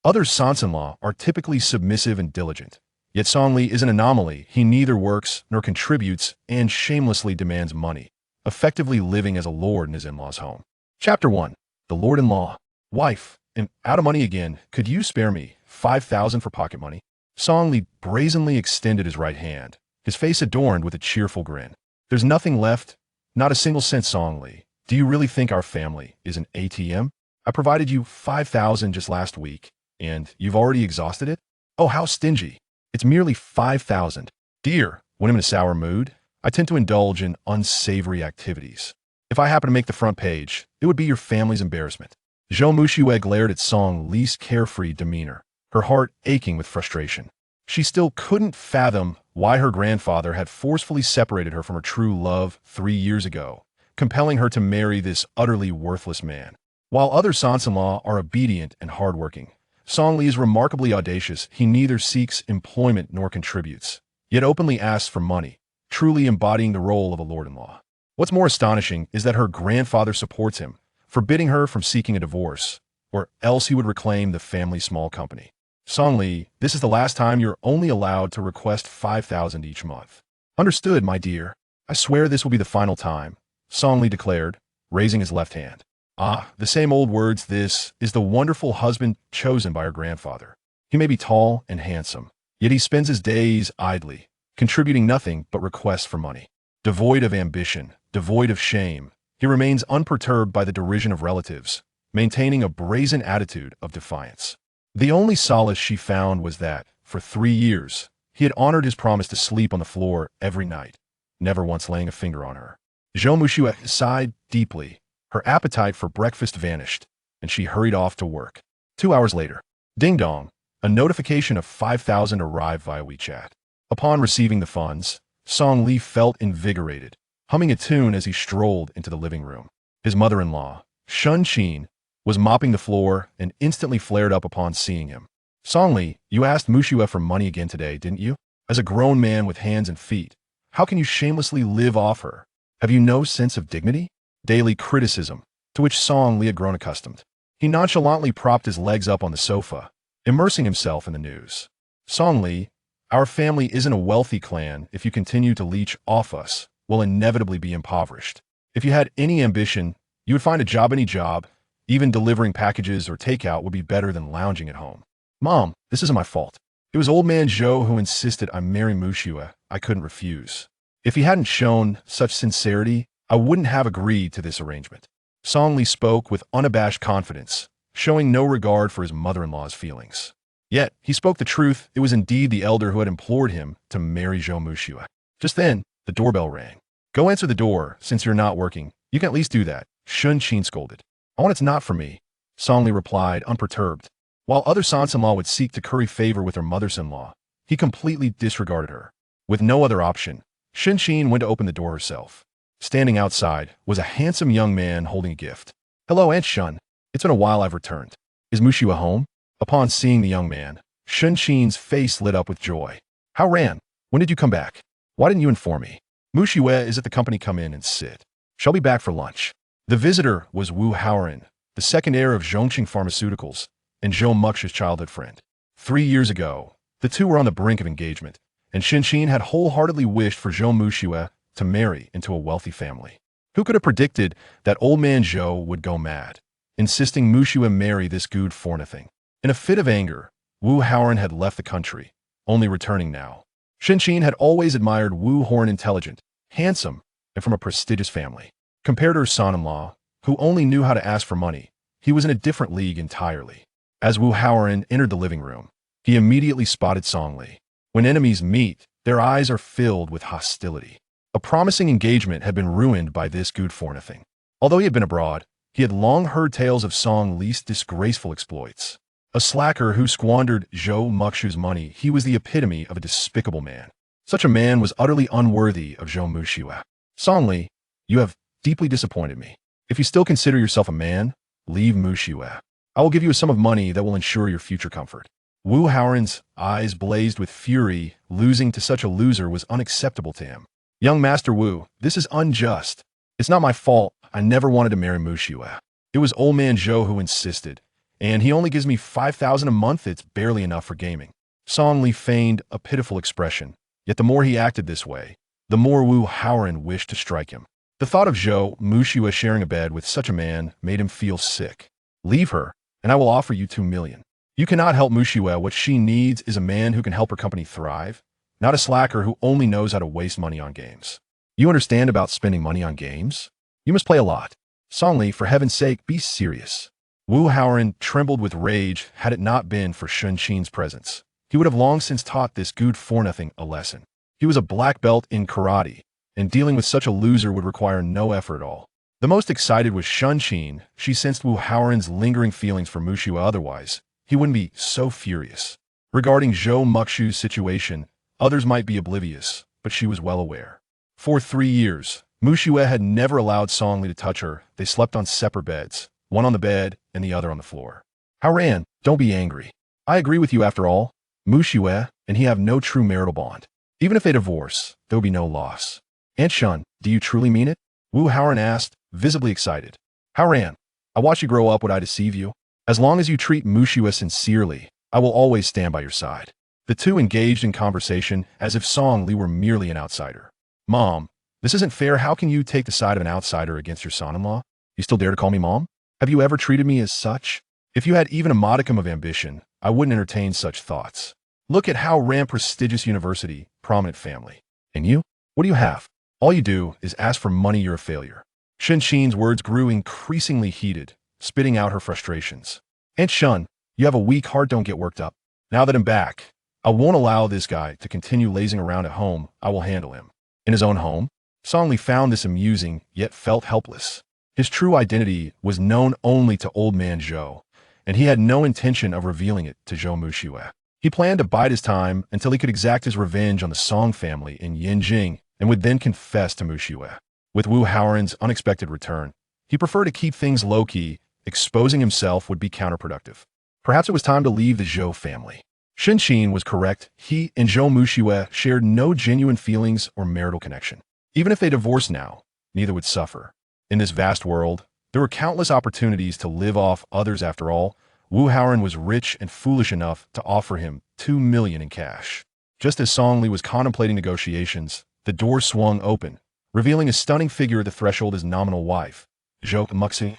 Other sons-in-law are typically submissive and diligent. Yet Song-li is an anomaly. He neither works nor contributes and shamelessly demands money, effectively living as a lord in his in-law's home. Chapter 1. The Lord-in-Law. Wife, am out of money again. Could you spare me 5,000 for pocket money? Song-li brazenly extended his right hand, his face adorned with a cheerful grin. There's nothing left, not a single cent. Song-li. Do you really think our family is an ATM? I provided you 5,000 just last week, and you've already exhausted it? Oh, how stingy. It's merely 5,000. Dear, when I'm in a sour mood, I tend to indulge in unsavory activities. If I happen to make the front page, it would be your family's embarrassment. Zhou Muxue glared at Song-li's carefree demeanor, her heart aching with frustration. She still couldn't fathom why her grandfather had forcefully separated her from her true love 3 years ago, compelling her to marry this utterly worthless man. While other sons-in-law are obedient and hardworking, Song-li is remarkably audacious. He neither seeks employment nor contributes, yet openly asks for money, truly embodying the role of a lord-in-law. What's more astonishing is that her grandfather supports him, forbidding her from seeking a divorce, or else he would reclaim the family small company. Song-li, this is the last time you're only allowed to request 5,000 each month. Understood, my dear. I swear this will be the final time, Song-li declared, raising his left hand. Ah, the same old words. This is the wonderful husband chosen by her grandfather. He may be tall and handsome, yet he spends his days idly, contributing nothing but requests for money. Devoid of ambition, devoid of shame, he remains unperturbed by the derision of relatives, maintaining a brazen attitude of defiance. The only solace she found was that, for 3 years, he had honored his promise to sleep on the floor every night, never once laying a finger on her. Zhou Muxue sighed deeply. Her appetite for breakfast vanished, and she hurried off to work. 2 hours later, ding-dong, a notification of 5,000 arrived via WeChat. Upon receiving the funds, Song-li felt invigorated, humming a tune as he strolled into the living room. His mother-in-law, Shun-chin, was mopping the floor and instantly flared up upon seeing him. Song-li, you asked Muxue for money again today, didn't you? As a grown man with hands and feet, how can you shamelessly live off her? Have you no sense of dignity? Daily criticism, to which Song-li had grown accustomed. He nonchalantly propped his legs up on the sofa, immersing himself in the news. Song-li, our family isn't a wealthy clan. If you continue to leech off us, we'll inevitably be impoverished. If you had any ambition, you would find a job. Any job, even delivering packages or takeout, would be better than lounging at home. Mom, this isn't my fault. It was old man Zhou who insisted I marry Muxue. I couldn't refuse. If he hadn't shown such sincerity, I wouldn't have agreed to this arrangement. Song-li spoke with unabashed confidence, showing no regard for his mother-in-law's feelings. Yet, he spoke the truth. It was indeed the elder who had implored him to marry Zhou Muxue. Just then, the doorbell rang. Go answer the door, since you're not working. You can at least do that, Shun-chin scolded. Oh, it's not for me, Song-li replied, unperturbed. While other sons-in-law would seek to curry favor with their mothers-in-law, he completely disregarded her. With no other option, Shun-chin went to open the door herself. Standing outside was a handsome young man holding a gift. Hello, Aunt Shun. It's been a while I've returned. Is Muxue home? Upon seeing the young man, Shun-chin's face lit up with joy. How ran? When did you come back? Why didn't you inform me? Muxue is at the company. Come in and sit. Shall be back for lunch. The visitor was Wu Haoren, the second heir of Zhongqing Pharmaceuticals and Zhou Muxue's childhood friend. 3 years ago, the two were on the brink of engagement, and Shun-chin had wholeheartedly wished for Zhou Muxue to marry into a wealthy family. Who could have predicted that old man Zhou would go mad, insisting Muxue marry this good for nothing? In a fit of anger, Wu Haoren had left the country, only returning now. Shun-chin had always admired Wu Haoren, intelligent, handsome, and from a prestigious family. Compared to her son-in-law, who only knew how to ask for money, he was in a different league entirely. As Wu Haoren entered the living room, he immediately spotted Song-li. When enemies meet, their eyes are filled with hostility. A promising engagement had been ruined by this good for nothing. Although he had been abroad, he had long heard tales of Song-li's disgraceful exploits. A slacker who squandered Zhou Muxue's money, he was the epitome of a despicable man. Such a man was utterly unworthy of Zhou Muxue. Song-li, you have deeply disappointed me. If you still consider yourself a man, leave Muxue. I will give you a sum of money that will ensure your future comfort. Wu Haoren's eyes blazed with fury. Losing to such a loser was unacceptable to him. Young Master Wu, this is unjust. It's not my fault. I never wanted to marry Muxue. It was old man Zhou who insisted, And he only gives me 5,000 a month. It's barely enough for gaming. Song Li feigned a pitiful expression, yet the more he acted this way, the more Wu Haoran wished to strike him. The thought of Zhou Muxue sharing a bed with such a man made him feel sick. Leave her, and I will offer you 2 million. You cannot help Muxue. What she needs is a man who can help her company thrive, not a slacker who only knows how to waste money on games. You understand about spending money on games? You must play a lot. Song Li, for heaven's sake, be serious. Wu Haoran trembled with rage had it not been for Shun Qin's presence. He would have long since taught this good-for-nothing a lesson. He was a black belt in karate, and dealing with such a loser would require no effort at all. The most excited was Shun Qin. She sensed Wu Haoran's lingering feelings for Muxue. Otherwise, he wouldn't be so furious. Regarding Zhou Muxue's situation, others might be oblivious, but she was well aware. For 3 years, Muxue had never allowed Song Li to touch her. They slept on separate beds, one on the bed and the other on the floor. Haoran, don't be angry. I agree with you after all. Muxue and he have no true marital bond. Even if they divorce, there will be no loss. Aunt Shun, do you truly mean it? Wu Haoran asked, visibly excited. Haoran, I watched you grow up. Would I deceive you? As long as you treat Muxue sincerely, I will always stand by your side. The two engaged in conversation as if Song Li were merely an outsider. Mom, this isn't fair. How can you take the side of an outsider against your son-in-law? You still dare to call me mom? Have you ever treated me as such? If you had even a modicum of ambition, I wouldn't entertain such thoughts. Look at how ran prestigious university, prominent family. And you? What do you have? All you do is ask for money. You're a failure. Shun Qin's words grew increasingly heated, spitting out her frustrations. Aunt Shun, you have a weak heart. Don't get worked up. Now that I'm back, I won't allow this guy to continue lazing around at home. I will handle him. In his own home? Song Li found this amusing, yet felt helpless. His true identity was known only to old man Zhou, and he had no intention of revealing it to Zhou Muxue. He planned to bide his time until he could exact his revenge on the Song family in Yinjing and would then confess to Muxue. With Wu Haoran's unexpected return, he preferred to keep things low-key. Exposing himself would be counterproductive. Perhaps it was time to leave the Zhou family. Shun Qin was correct. He and Zhou Muxue shared no genuine feelings or marital connection. Even if they divorced now, neither would suffer. In this vast world, there were countless opportunities to live off others. After all, Wu Haoran was rich and foolish enough to offer him 2 million in cash. Just as Song Li was contemplating negotiations, the door swung open, revealing a stunning figure at the threshold as nominal wife. Zhou Muxue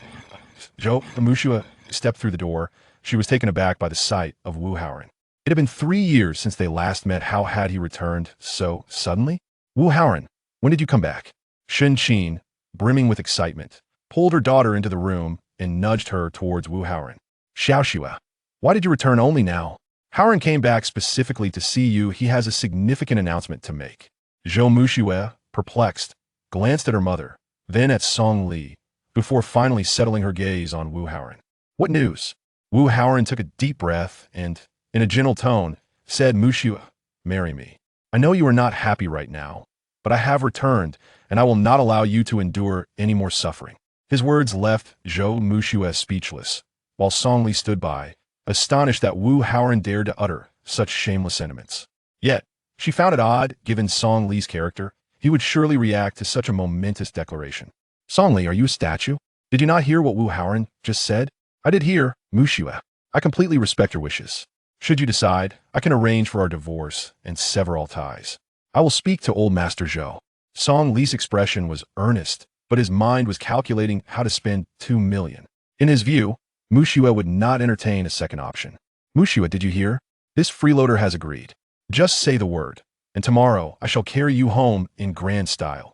stepped through the door. She was taken aback by the sight of Wu Haoran. It had been 3 years since they last met. How had he returned so suddenly? Wu Haoran, when did you come back? Shun Qin, brimming with excitement, pulled her daughter into the room and nudged her towards Wu Haoran. Xiaoxue, why did you return only now? Haoran came back specifically to see you. He has a significant announcement to make. Zhou Muxue, perplexed, glanced at her mother, then at Song Li, before finally settling her gaze on Wu Haoran. What news? Wu Haoran took a deep breath and, in a gentle tone, said, Muxue, marry me. I know you are not happy right now, but I have returned, and I will not allow you to endure any more suffering. His words left Zhou Muxue speechless, while Song Li stood by, astonished that Wu Haoran dared to utter such shameless sentiments. Yet, she found it odd, given Song Li's character, he would surely react to such a momentous declaration. Song Li, are you a statue? Did you not hear what Wu Haoran just said? I did hear, Muxue. I completely respect your wishes. Should you decide, I can arrange for our divorce and sever all ties. I will speak to old Master Zhou. Song Li's expression was earnest, but his mind was calculating how to spend 2 million. In his view, Muxue would not entertain a second option. Muxue, did you hear? This freeloader has agreed. Just say the word, and tomorrow I shall carry you home in grand style.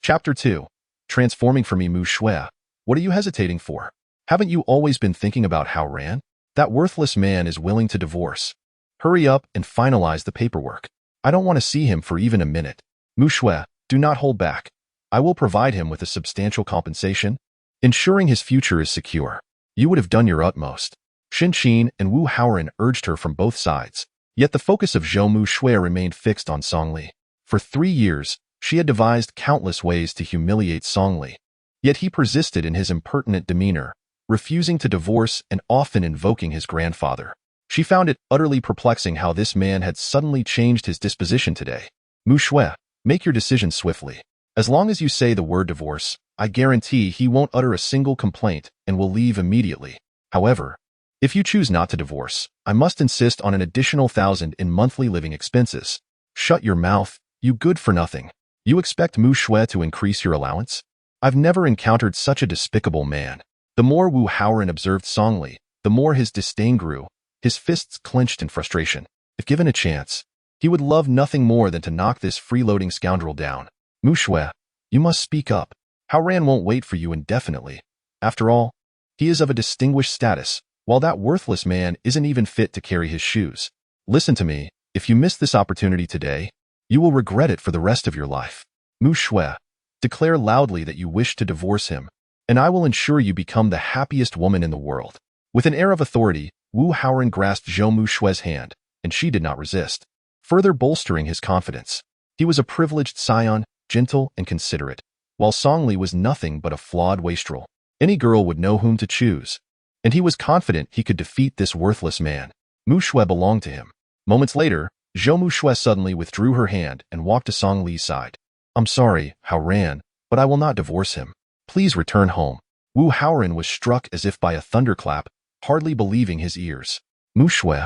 Chapter 2. Transforming for me, Muxue. What are you hesitating for? Haven't you always been thinking about Haoran? That worthless man is willing to divorce. Hurry up and finalize the paperwork. I don't want to see him for even a minute. Muxue, do not hold back. I will provide him with a substantial compensation, ensuring his future is secure. You would have done your utmost. Shun Qin and Wu Haoran urged her from both sides. Yet the focus of Zhou Muxue remained fixed on Song Li. For 3 years, she had devised countless ways to humiliate Song Li. Yet he persisted in his impertinent demeanor, refusing to divorce and often invoking his grandfather. She found it utterly perplexing how this man had suddenly changed his disposition today. Muxue, make your decision swiftly. As long as you say the word divorce, I guarantee he won't utter a single complaint and will leave immediately. However, If you choose not to divorce, I must insist on an additional 1,000 in monthly living expenses. Shut your mouth, you good-for-nothing. You expect Mu Shui to increase your allowance? I've never encountered such a despicable man. The more Wu Haoran observed Song Li, the more his disdain grew, his fists clenched in frustration. If given a chance, he would love nothing more than to knock this freeloading scoundrel down. Mu Shui, you must speak up. Haoran won't wait for you indefinitely. After all, he is of a distinguished status, while that worthless man isn't even fit to carry his shoes. Listen to me, if you miss this opportunity today, you will regret it for the rest of your life. Mu Shui, declare loudly that you wish to divorce him, and I will ensure you become the happiest woman in the world. With an air of authority, Wu Haoran grasped Zhou Mu Shui's hand, and she did not resist, further bolstering his confidence. He was a privileged scion, gentle and considerate, while Song Li was nothing but a flawed wastrel. Any girl would know whom to choose, and he was confident he could defeat this worthless man. Mu Shui belonged to him. Moments later, Zhou Mu Shui suddenly withdrew her hand and walked to Song Li's side. I'm sorry, Haoran, but I will not divorce him. Please return home. Wu Haoran was struck as if by a thunderclap, hardly believing his ears. Mu Shui,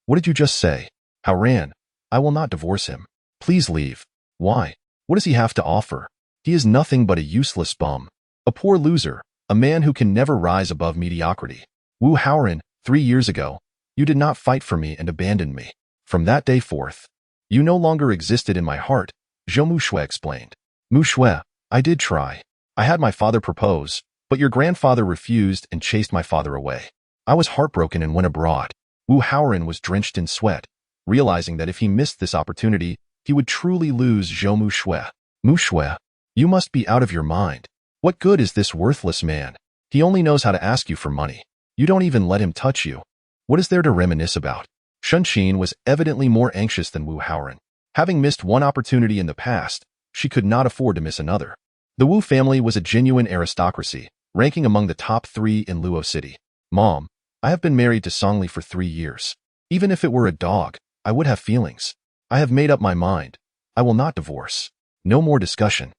what did you just say? Haoran, I will not divorce him. Please leave. Why? What does he have to offer? He is nothing but a useless bum. A poor loser, a man who can never rise above mediocrity. Wu Haoran, 3 years ago, you did not fight for me and abandoned me. From that day forth, you no longer existed in my heart, Zhou Mu Shui explained. Mu Shui, I did try. I had my father propose, but your grandfather refused and chased my father away. I was heartbroken and went abroad. Wu Haoran was drenched in sweat, realizing that if he missed this opportunity, he would truly lose Zhou Mu Shui. Mu Shui, you must be out of your mind. What good is this worthless man? He only knows how to ask you for money. You don't even let him touch you. What is there to reminisce about? Shen Qin was evidently more anxious than Wu Haoran. Having missed one opportunity in the past, she could not afford to miss another. The Wu family was a genuine aristocracy, ranking among the top 3 in Luo City. Mom, I have been married to Song Li for 3 years. Even if it were a dog, I would have feelings. I have made up my mind. I will not divorce. No more discussion.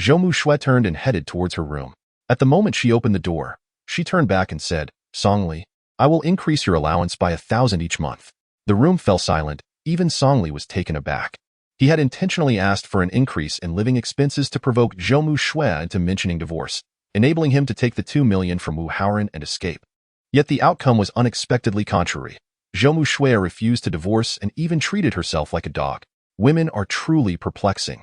Zhou Mu Shui turned and headed towards her room. At the moment she opened the door, she turned back and said, Song Li, I will increase your allowance by 1,000 each month. The room fell silent. Even Song Li was taken aback. He had intentionally asked for an increase in living expenses to provoke Zhou Mu Shui into mentioning divorce, enabling him to take the 2 million from Wu Haoran and escape. Yet the outcome was unexpectedly contrary. Zhou Mu Shui refused to divorce and even treated herself like a dog. Women are truly perplexing.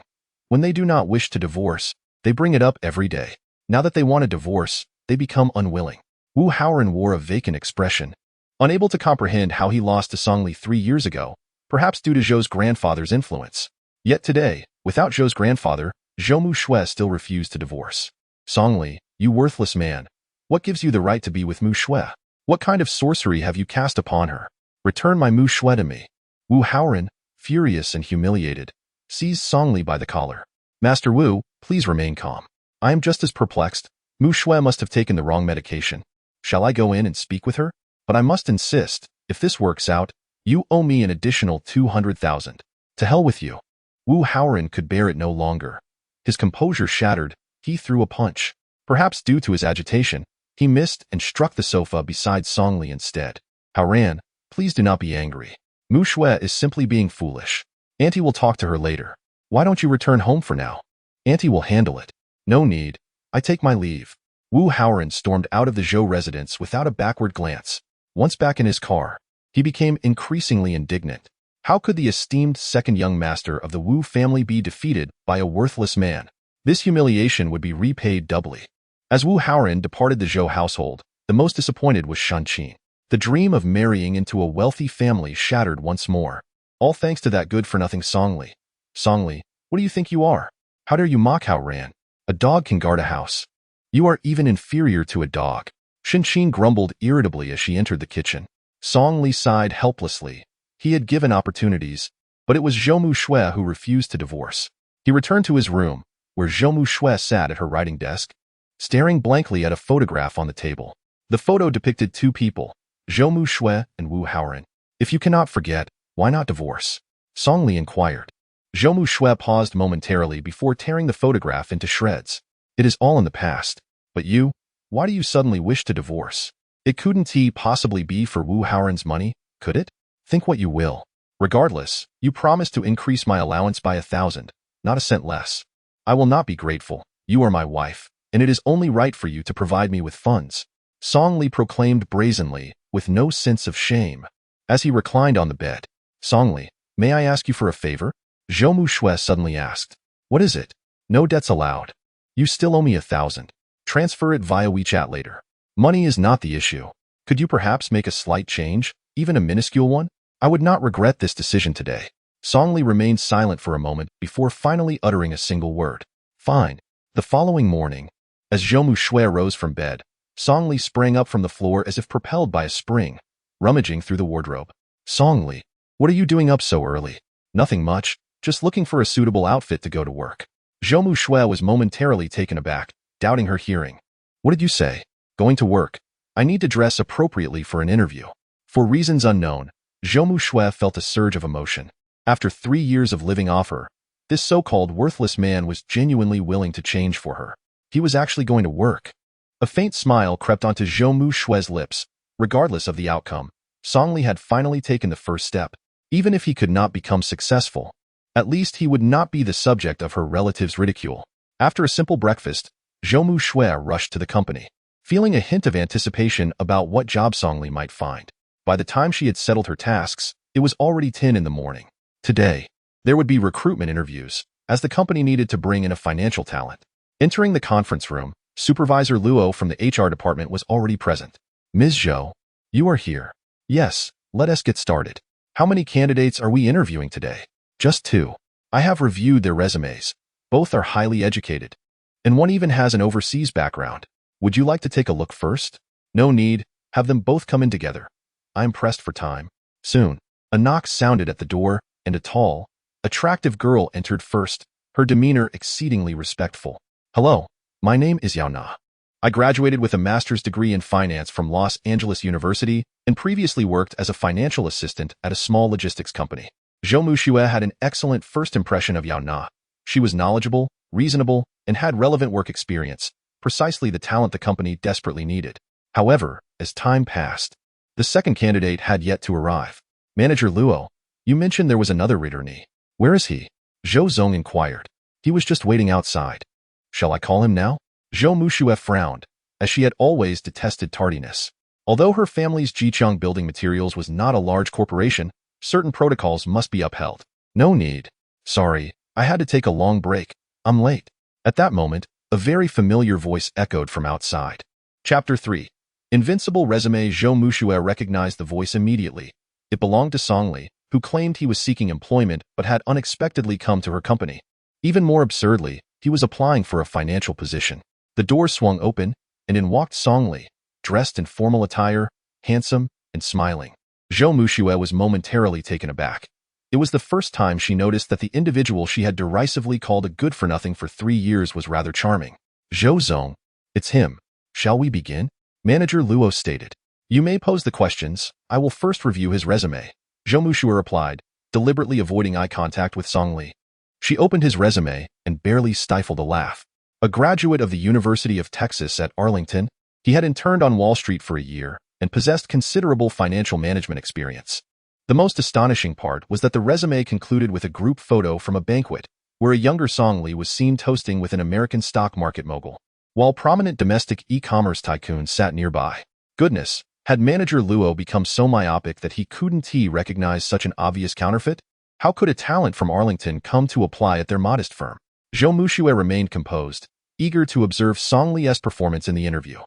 When they do not wish to divorce, they bring it up every day. Now that they want a divorce, they become unwilling. Wu Haoran wore a vacant expression, unable to comprehend how he lost to Song Li 3 years ago, perhaps due to Zhou's grandfather's influence. Yet today, without Zhou's grandfather, Zhou Mu Shui still refused to divorce. Song Li, you worthless man, what gives you the right to be with Mu Shui? What kind of sorcery have you cast upon her? Return my Mu Shui to me. Wu Haoran, furious and humiliated, seized Song Li by the collar. Master Wu, please remain calm. I am just as perplexed. Mu Shui must have taken the wrong medication. Shall I go in and speak with her? But I must insist, if this works out, you owe me an additional 200,000. To hell with you. Wu Haoran could bear it no longer. His composure shattered, he threw a punch. Perhaps due to his agitation, he missed and struck the sofa beside Song Li instead. Haoran, please do not be angry. Mu Shui is simply being foolish. Auntie will talk to her later. Why don't you return home for now? Auntie will handle it. No need. I take my leave. Wu Haoran stormed out of the Zhou residence without a backward glance. Once back in his car, he became increasingly indignant. How could the esteemed second young master of the Wu family be defeated by a worthless man? This humiliation would be repaid doubly. As Wu Haoran departed the Zhou household, the most disappointed was Shen Qin. The dream of marrying into a wealthy family shattered once more. All thanks to that good-for-nothing Song Li. Song Li, what do you think you are? How dare you mock Haoran? A dog can guard a house. You are even inferior to a dog. Shen Qin grumbled irritably as she entered the kitchen. Song Li sighed helplessly. He had given opportunities, but it was Zhou Mu Shui who refused to divorce. He returned to his room, where Zhou Mu Shui sat at her writing desk, staring blankly at a photograph on the table. The photo depicted 2 people, Zhou Mu Shui and Wu Haoran. If you cannot forget, why not divorce? Song Li inquired. Zhou Mu Shui paused momentarily before tearing the photograph into shreds. It is all in the past. But you, why do you suddenly wish to divorce? It couldn't he possibly be for Wu Haoran's money, could it? Think what you will. Regardless, you promised to increase my allowance by 1,000, not a cent less. I will not be grateful. You are my wife, and it is only right for you to provide me with funds. Song Li proclaimed brazenly, with no sense of shame. As he reclined on the bed, Song Li, may I ask you for a favor? Zhou Mushui suddenly asked. What is it? No debts allowed. You still owe me 1,000. Transfer it via WeChat later. Money is not the issue. Could you perhaps make a slight change, even a minuscule one? I would not regret this decision today. Song Li remained silent for a moment before finally uttering a single word. Fine. The following morning, as Zhou Mushui rose from bed, Song Li sprang up from the floor as if propelled by a spring, rummaging through the wardrobe. Song Li, what are you doing up so early? Nothing much, just looking for a suitable outfit to go to work. Zhou Mushui was momentarily taken aback, doubting her hearing. What did you say? Going to work. I need to dress appropriately for an interview. For reasons unknown, Zhou Mushui felt a surge of emotion. After 3 years of living off her, this so-called worthless man was genuinely willing to change for her. He was actually going to work. A faint smile crept onto Zhou Mushui's lips. Regardless of the outcome, Song Li had finally taken the first step. Even if he could not become successful, at least he would not be the subject of her relatives' ridicule. After a simple breakfast, Zhou Mushui rushed to the company, feeling a hint of anticipation about what job Song Li might find. By the time she had settled her tasks, it was already 10 in the morning. Today, there would be recruitment interviews, as the company needed to bring in a financial talent. Entering the conference room, Supervisor Luo from the HR department was already present. Ms. Zhou, you are here. Yes, let us get started. How many candidates are we interviewing today? Just 2. I have reviewed their resumes. Both are highly educated, and one even has an overseas background. Would you like to take a look first? No need, have them both come in together. I'm pressed for time. Soon, a knock sounded at the door, and a tall, attractive girl entered first, her demeanor exceedingly respectful. Hello, my name is Yao Na. I graduated with a master's degree in finance from Los Angeles University and previously worked as a financial assistant at a small logistics company. Zhou Mushui had an excellent first impression of Yao Na. She was knowledgeable, reasonable, and had relevant work experience, precisely the talent the company desperately needed. However, as time passed, the second candidate had yet to arrive. Manager Luo, you mentioned there was another returnee. Where is he? Zhou Zong inquired. He was just waiting outside. Shall I call him now? Zhou Mushui frowned, as she had always detested tardiness. Although her family's Jichang Building Materials was not a large corporation, certain protocols must be upheld. No need. Sorry, I had to take a long break. I'm late. At that moment, a very familiar voice echoed from outside. Chapter 3. Invincible Resume. Zhou Mushui recognized the voice immediately. It belonged to Song Li, who claimed he was seeking employment but had unexpectedly come to her company. Even more absurdly, he was applying for a financial position. The door swung open, and in walked Song Li, dressed in formal attire, handsome and smiling. Zhou Mushui was momentarily taken aback. It was the first time she noticed that the individual she had derisively called a good-for-nothing for 3 years was rather charming. Zhou Zong, it's him. Shall we begin? Manager Luo stated. You may pose the questions. I will first review his resume. Zhou Mushui replied, deliberately avoiding eye contact with Song Li. She opened his resume and barely stifled a laugh. A graduate of the University of Texas at Arlington, he had interned on Wall Street for a year and possessed considerable financial management experience. The most astonishing part was that the resume concluded with a group photo from a banquet, where a younger Song Li was seen toasting with an American stock market mogul, while prominent domestic e-commerce tycoons sat nearby. Goodness, had Manager Luo become so myopic that he couldn't recognize such an obvious counterfeit? How could a talent from Arlington come to apply at their modest firm? Zhou Mushui remained composed, eager to observe Song Li's performance in the interview.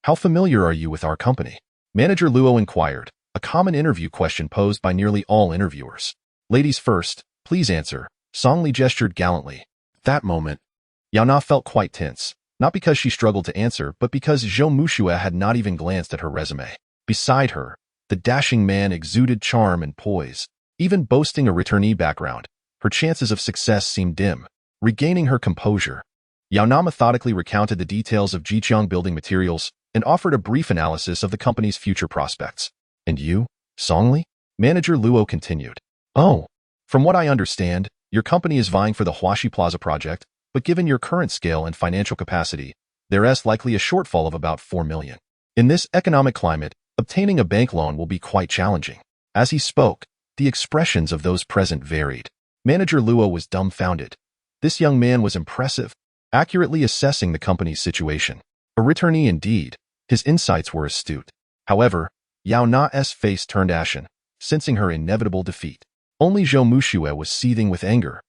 How familiar are you with our company? Manager Luo inquired, a common interview question posed by nearly all interviewers. Ladies first, please answer. Song Li gestured gallantly. At that moment, Yao Na felt quite tense, not because she struggled to answer, but because Zhou Mushui had not even glanced at her resume. Beside her, the dashing man exuded charm and poise. Even boasting a returnee background, her chances of success seemed dim. Regaining her composure, Yao Na methodically recounted the details of Jichang Building Materials and offered a brief analysis of the company's future prospects. And you, Song Li? Manager Luo continued. Oh, from what I understand, your company is vying for the Huaxi Plaza project, but given your current scale and financial capacity, there is likely a shortfall of about 4 million. In this economic climate, obtaining a bank loan will be quite challenging. As he spoke, the expressions of those present varied. Manager Luo was dumbfounded. This young man was impressive, accurately assessing the company's situation. A returnee indeed, his insights were astute. However, Yao Na's face turned ashen, sensing her inevitable defeat. Only Zhou Muxue was seething with anger.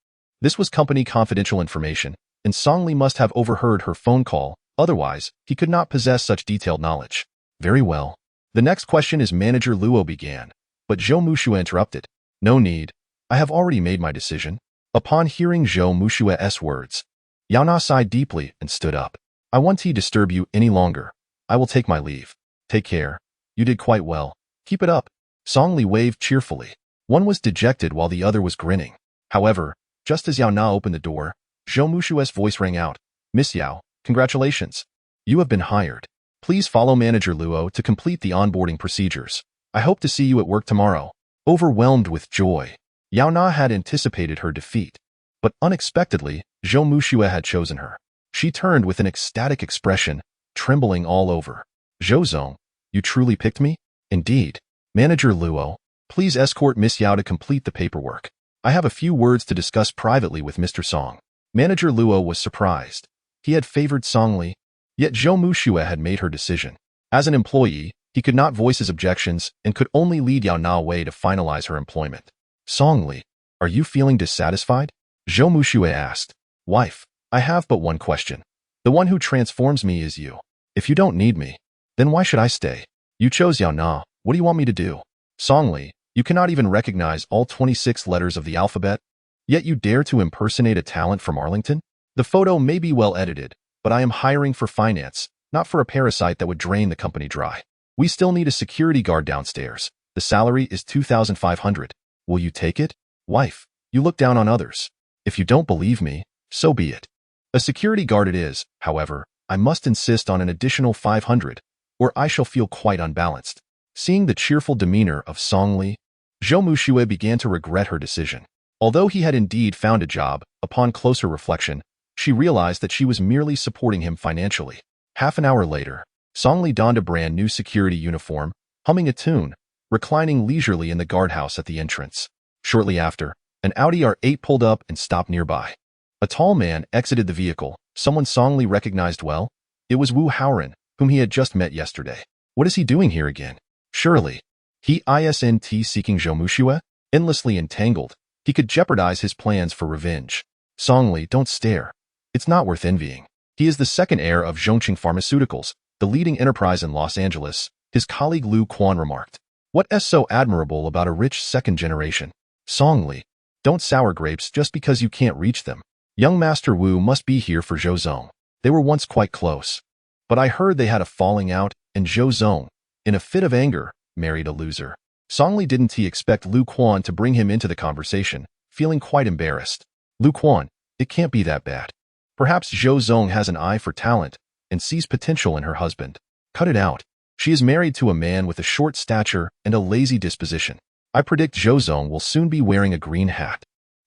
This was company confidential information, and Song Li must have overheard her phone call, otherwise, he could not possess such detailed knowledge. Very well. The next question is Manager Luo began, but Zhou Muxue interrupted. No need. I have already made my decision. Upon hearing Zhou Muxue's words, Yao Na sighed deeply and stood up. I won't disturb you any longer. I will take my leave. Take care. You did quite well. Keep it up. Song Li waved cheerfully. One was dejected while the other was grinning. However, just as Yao Na opened the door, Zhou Muxue's voice rang out. Miss Yao, congratulations. You have been hired. Please follow Manager Luo to complete the onboarding procedures. I hope to see you at work tomorrow. Overwhelmed with joy, Yao Na had anticipated her defeat. But unexpectedly, Zhou Muxue had chosen her. She turned with an ecstatic expression, trembling all over. Zhou Zong, you truly picked me? Indeed. Manager Luo, please escort Miss Yao to complete the paperwork. I have a few words to discuss privately with Mr. Song. Manager Luo was surprised. He had favored Song Li, yet Zhou Muxue had made her decision. As an employee, he could not voice his objections and could only lead Yao Na away to finalize her employment. Song Li, are you feeling dissatisfied? Zhou Muxue asked. Wife, I have but one question. The one who transforms me is you. If you don't need me, then why should I stay? You chose Yao Na. What do you want me to do? Song Li, you cannot even recognize all 26 letters of the alphabet, yet you dare to impersonate a talent from Arlington? The photo may be well edited, but I am hiring for finance, not for a parasite that would drain the company dry. We still need a security guard downstairs. The salary is $2,500. Will you take it? Wife, you look down on others. If you don't believe me, so be it. A security guard it is, however, I must insist on an additional $500, or I shall feel quite unbalanced. Seeing the cheerful demeanor of Song Li, Zhou Muxue began to regret her decision. Although he had indeed found a job, upon closer reflection, she realized that she was merely supporting him financially. Half an hour later, Song Li donned a brand new security uniform, humming a tune, reclining leisurely in the guardhouse at the entrance. Shortly after, an Audi R8 pulled up and stopped nearby. A tall man exited the vehicle, someone Song Li recognized well. It was Wu Haoran, whom he had just met yesterday. What is he doing here again? Surely, he isn't seeking Zhou Muxue? Endlessly entangled, he could jeopardize his plans for revenge. Song Li, don't stare. It's not worth envying. He is the second heir of Zhongqing Pharmaceuticals, the leading enterprise in Los Angeles, his colleague Lu Quan remarked. What's so admirable about a rich second generation? Song Li, don't sour grapes just because you can't reach them. Young Master Wu must be here for Zhou Zong. They were once quite close. But I heard they had a falling out, and Zhou Zong, in a fit of anger, married a loser. Song Li didn't expect Lu Quan to bring him into the conversation, feeling quite embarrassed. Lu Quan, it can't be that bad. Perhaps Zhou Zong has an eye for talent and sees potential in her husband. Cut it out. She is married to a man with a short stature and a lazy disposition. I predict Zhou Zong will soon be wearing a green hat.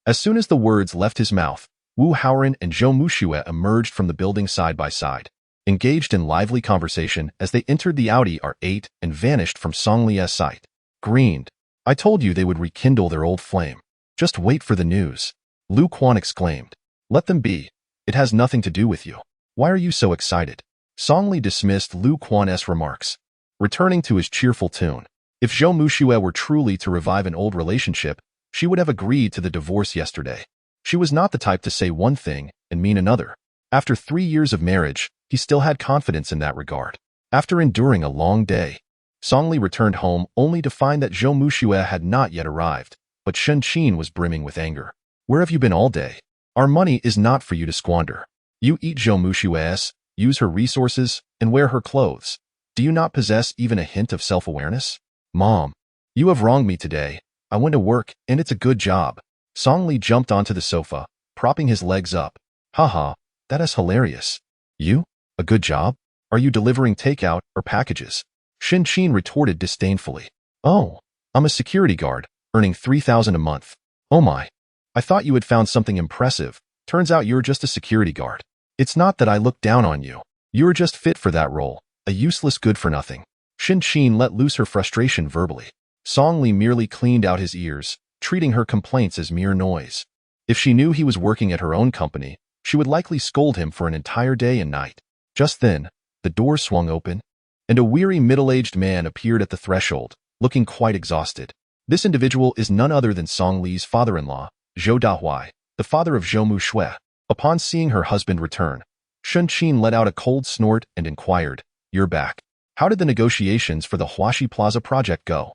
As soon as the words left his mouth, Wu Haoran and Zhou Muxue emerged from the building side by side, engaged in lively conversation as they entered the Audi R8 and vanished from Song Li's sight. Greened. I told you they would rekindle their old flame. Just wait for the news. Lu Quan exclaimed. Let them be. It has nothing to do with you. Why are you so excited? Song Li dismissed Lu Quan's remarks, returning to his cheerful tune. If Zhou Muxue were truly to revive an old relationship, she would have agreed to the divorce yesterday. She was not the type to say one thing and mean another. After 3 years of marriage, he still had confidence in that regard. After enduring a long day, Song Li returned home only to find that Zhou Muxue had not yet arrived, but Shen Qin was brimming with anger. Where have you been all day? Our money is not for you to squander. You eat Zhou Muxue's, use her resources, and wear her clothes. Do you not possess even a hint of self-awareness? Mom, you have wronged me today. I went to work, and it's a good job. Song Li jumped onto the sofa, propping his legs up. Haha, that is hilarious. You? A good job? Are you delivering takeout or packages? Shen Qin retorted disdainfully. Oh, I'm a security guard, earning $3,000 a month. Oh my. I thought you had found something impressive. Turns out you're just a security guard. It's not that I look down on you. You're just fit for that role. A useless good-for-nothing. Shin Qin let loose her frustration verbally. Song Li merely cleaned out his ears, treating her complaints as mere noise. If she knew he was working at her own company, she would likely scold him for an entire day and night. Just then, the door swung open, and a weary middle-aged man appeared at the threshold, looking quite exhausted. This individual is none other than Song Li's father-in-law, Zhou Dahuai, the father of Zhou Mushui. Upon seeing her husband return, Shin Qin let out a cold snort and inquired, "You're back. How did the negotiations for the Huaxi Plaza project go?"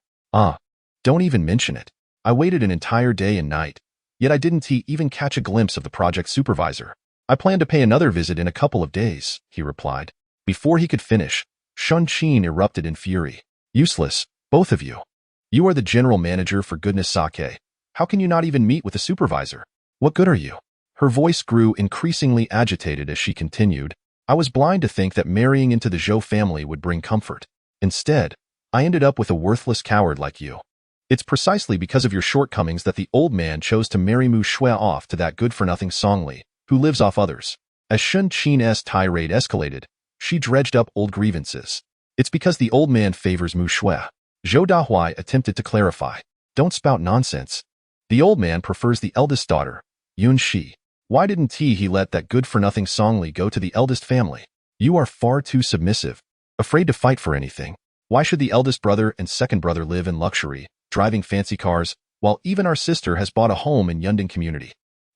Don't even mention it. I waited an entire day and night, yet I didn't even catch a glimpse of the project supervisor. I plan to pay another visit in a couple of days, he replied. Before he could finish, Shin Qin erupted in fury. Useless, both of you. You are the general manager for goodness sake. How can you not even meet with the supervisor? What good are you? Her voice grew increasingly agitated as she continued. I was blind to think that marrying into the Zhou family would bring comfort. Instead, I ended up with a worthless coward like you. It's precisely because of your shortcomings that the old man chose to marry Mu Shui off to that good-for-nothing Song Li, who lives off others. As Shin Qin's tirade escalated, she dredged up old grievances. It's because the old man favors Mu Shui. Zhou Dahuai attempted to clarify. Don't spout nonsense. The old man prefers the eldest daughter, Yun Shi. Why didn't he let that good-for-nothing Song Li go to the eldest family? You are far too submissive, afraid to fight for anything. Why should the eldest brother and second brother live in luxury, driving fancy cars, while even our sister has bought a home in Yundin community?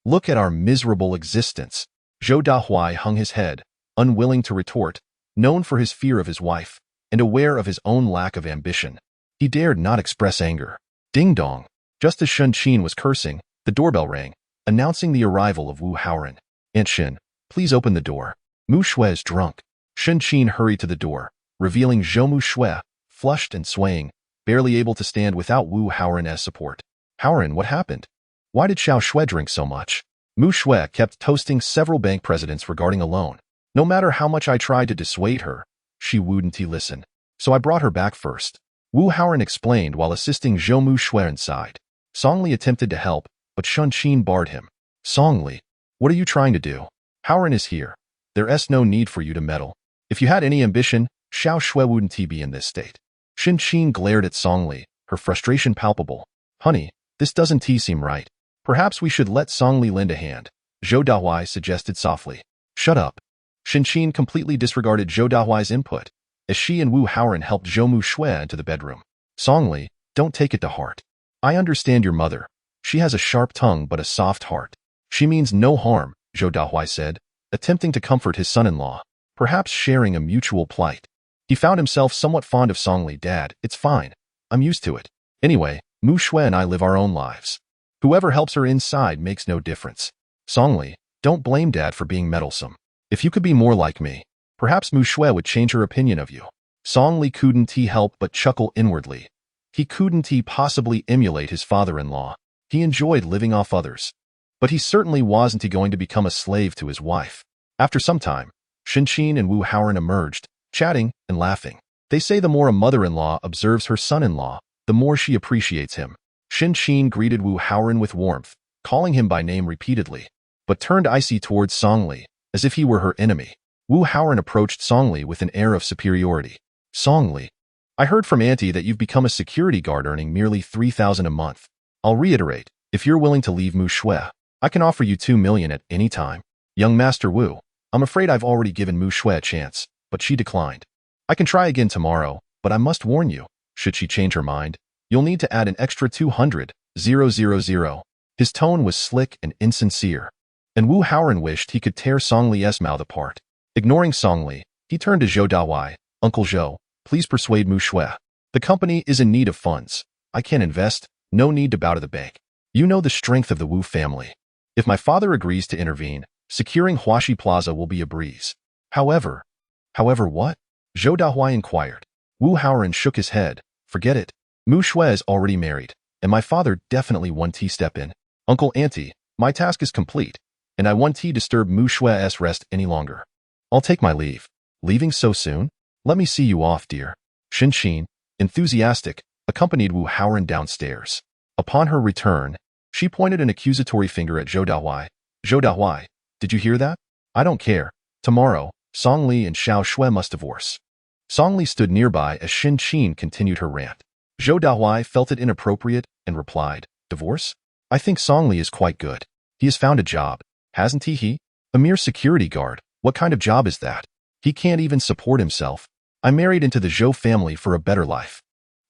Look at our miserable existence. Zhou Dahuai hung his head, unwilling to retort, known for his fear of his wife, and aware of his own lack of ambition. He dared not express anger. Ding dong. Just as Shin Qin was cursing, the doorbell rang, announcing the arrival of Wu Haoran. Aunt Shin, please open the door. Mu Shui is drunk. Shin Qin hurried to the door, revealing Zhou Mu Shui, flushed and swaying, barely able to stand without Wu Haoran as support. Haoran, what happened? Why did Xiao Shui drink so much? Mu Shui kept toasting several bank presidents regarding a loan. No matter how much I tried to dissuade her, she wouldn't listen. So I brought her back first. Wu Haoran explained while assisting Zhou Mu Shui inside. Song Li attempted to help, but Shin Qin barred him. Song Li, what are you trying to do? Haoran is here. There's no need for you to meddle. If you had any ambition, Xiao Shui wouldn't be in this state. Shin Qin glared at Song Li, her frustration palpable. Honey, this doesn't seem right. Perhaps we should let Song Li lend a hand, Zhou Dahuai suggested softly. Shut up. Shin Qin completely disregarded Zhou Dahuai's input, as she and Wu Haoran helped Zhou Mu Shui into the bedroom. Song Li, don't take it to heart. I understand your mother. She has a sharp tongue but a soft heart. She means no harm, Zhou Dahuai said, attempting to comfort his son-in-law, perhaps sharing a mutual plight. He found himself somewhat fond of Song Li. Dad, it's fine. I'm used to it. Anyway, Mu Shui and I live our own lives. Whoever helps her inside makes no difference. Song Li, don't blame Dad for being meddlesome. If you could be more like me, perhaps Mu Shui would change her opinion of you. Song Li couldn't help but chuckle inwardly. He couldn't possibly emulate his father-in-law. He enjoyed living off others. But he certainly wasn't going to become a slave to his wife. After some time, Shin Qin and Wu Haoran emerged, chatting and laughing. They say the more a mother-in-law observes her son-in-law, the more she appreciates him. Shin Qin greeted Wu Haoran with warmth, calling him by name repeatedly, but turned icy towards Song Li, as if he were her enemy. Wu Haoran approached Song Li with an air of superiority. Song Li, I heard from Auntie that you've become a security guard earning merely 3,000 a month. I'll reiterate, if you're willing to leave Mu Shui, I can offer you 2 million at any time. Young Master Wu, I'm afraid I've already given Mu Shui a chance, but she declined. I can try again tomorrow, but I must warn you, should she change her mind, you'll need to add an extra 200,000. His tone was slick and insincere, and Wu Haoran wished he could tear Song Li's mouth apart. Ignoring Song Li, he turned to Zhou Dahuai. Uncle Zhou, please persuade Mu Shui. The company is in need of funds. I can't invest, no need to bow to the bank. You know the strength of the Wu family. If my father agrees to intervene, securing Huaxi Plaza will be a breeze. However what? Zhou Dahuai inquired. Wu Haoran shook his head. Forget it. Mu Shui is already married, and my father definitely won't step in. Uncle Auntie, my task is complete, and I won't disturb Mu Shui's rest any longer. I'll take my leave. Leaving so soon? Let me see you off, dear. Shin Qin, enthusiastic, accompanied Wu Haoran downstairs. Upon her return, she pointed an accusatory finger at Zhou Dahuai. Zhou Dahuai, did you hear that? I don't care. Tomorrow, Song Li and Xiao Shui must divorce. Song Li stood nearby as Xin Qin continued her rant. Zhou Dahuai felt it inappropriate and replied, "Divorce? I think Song Li is quite good. He has found a job, hasn't he? A mere security guard. What kind of job is that? He can't even support himself. I married into the Zhou family for a better life,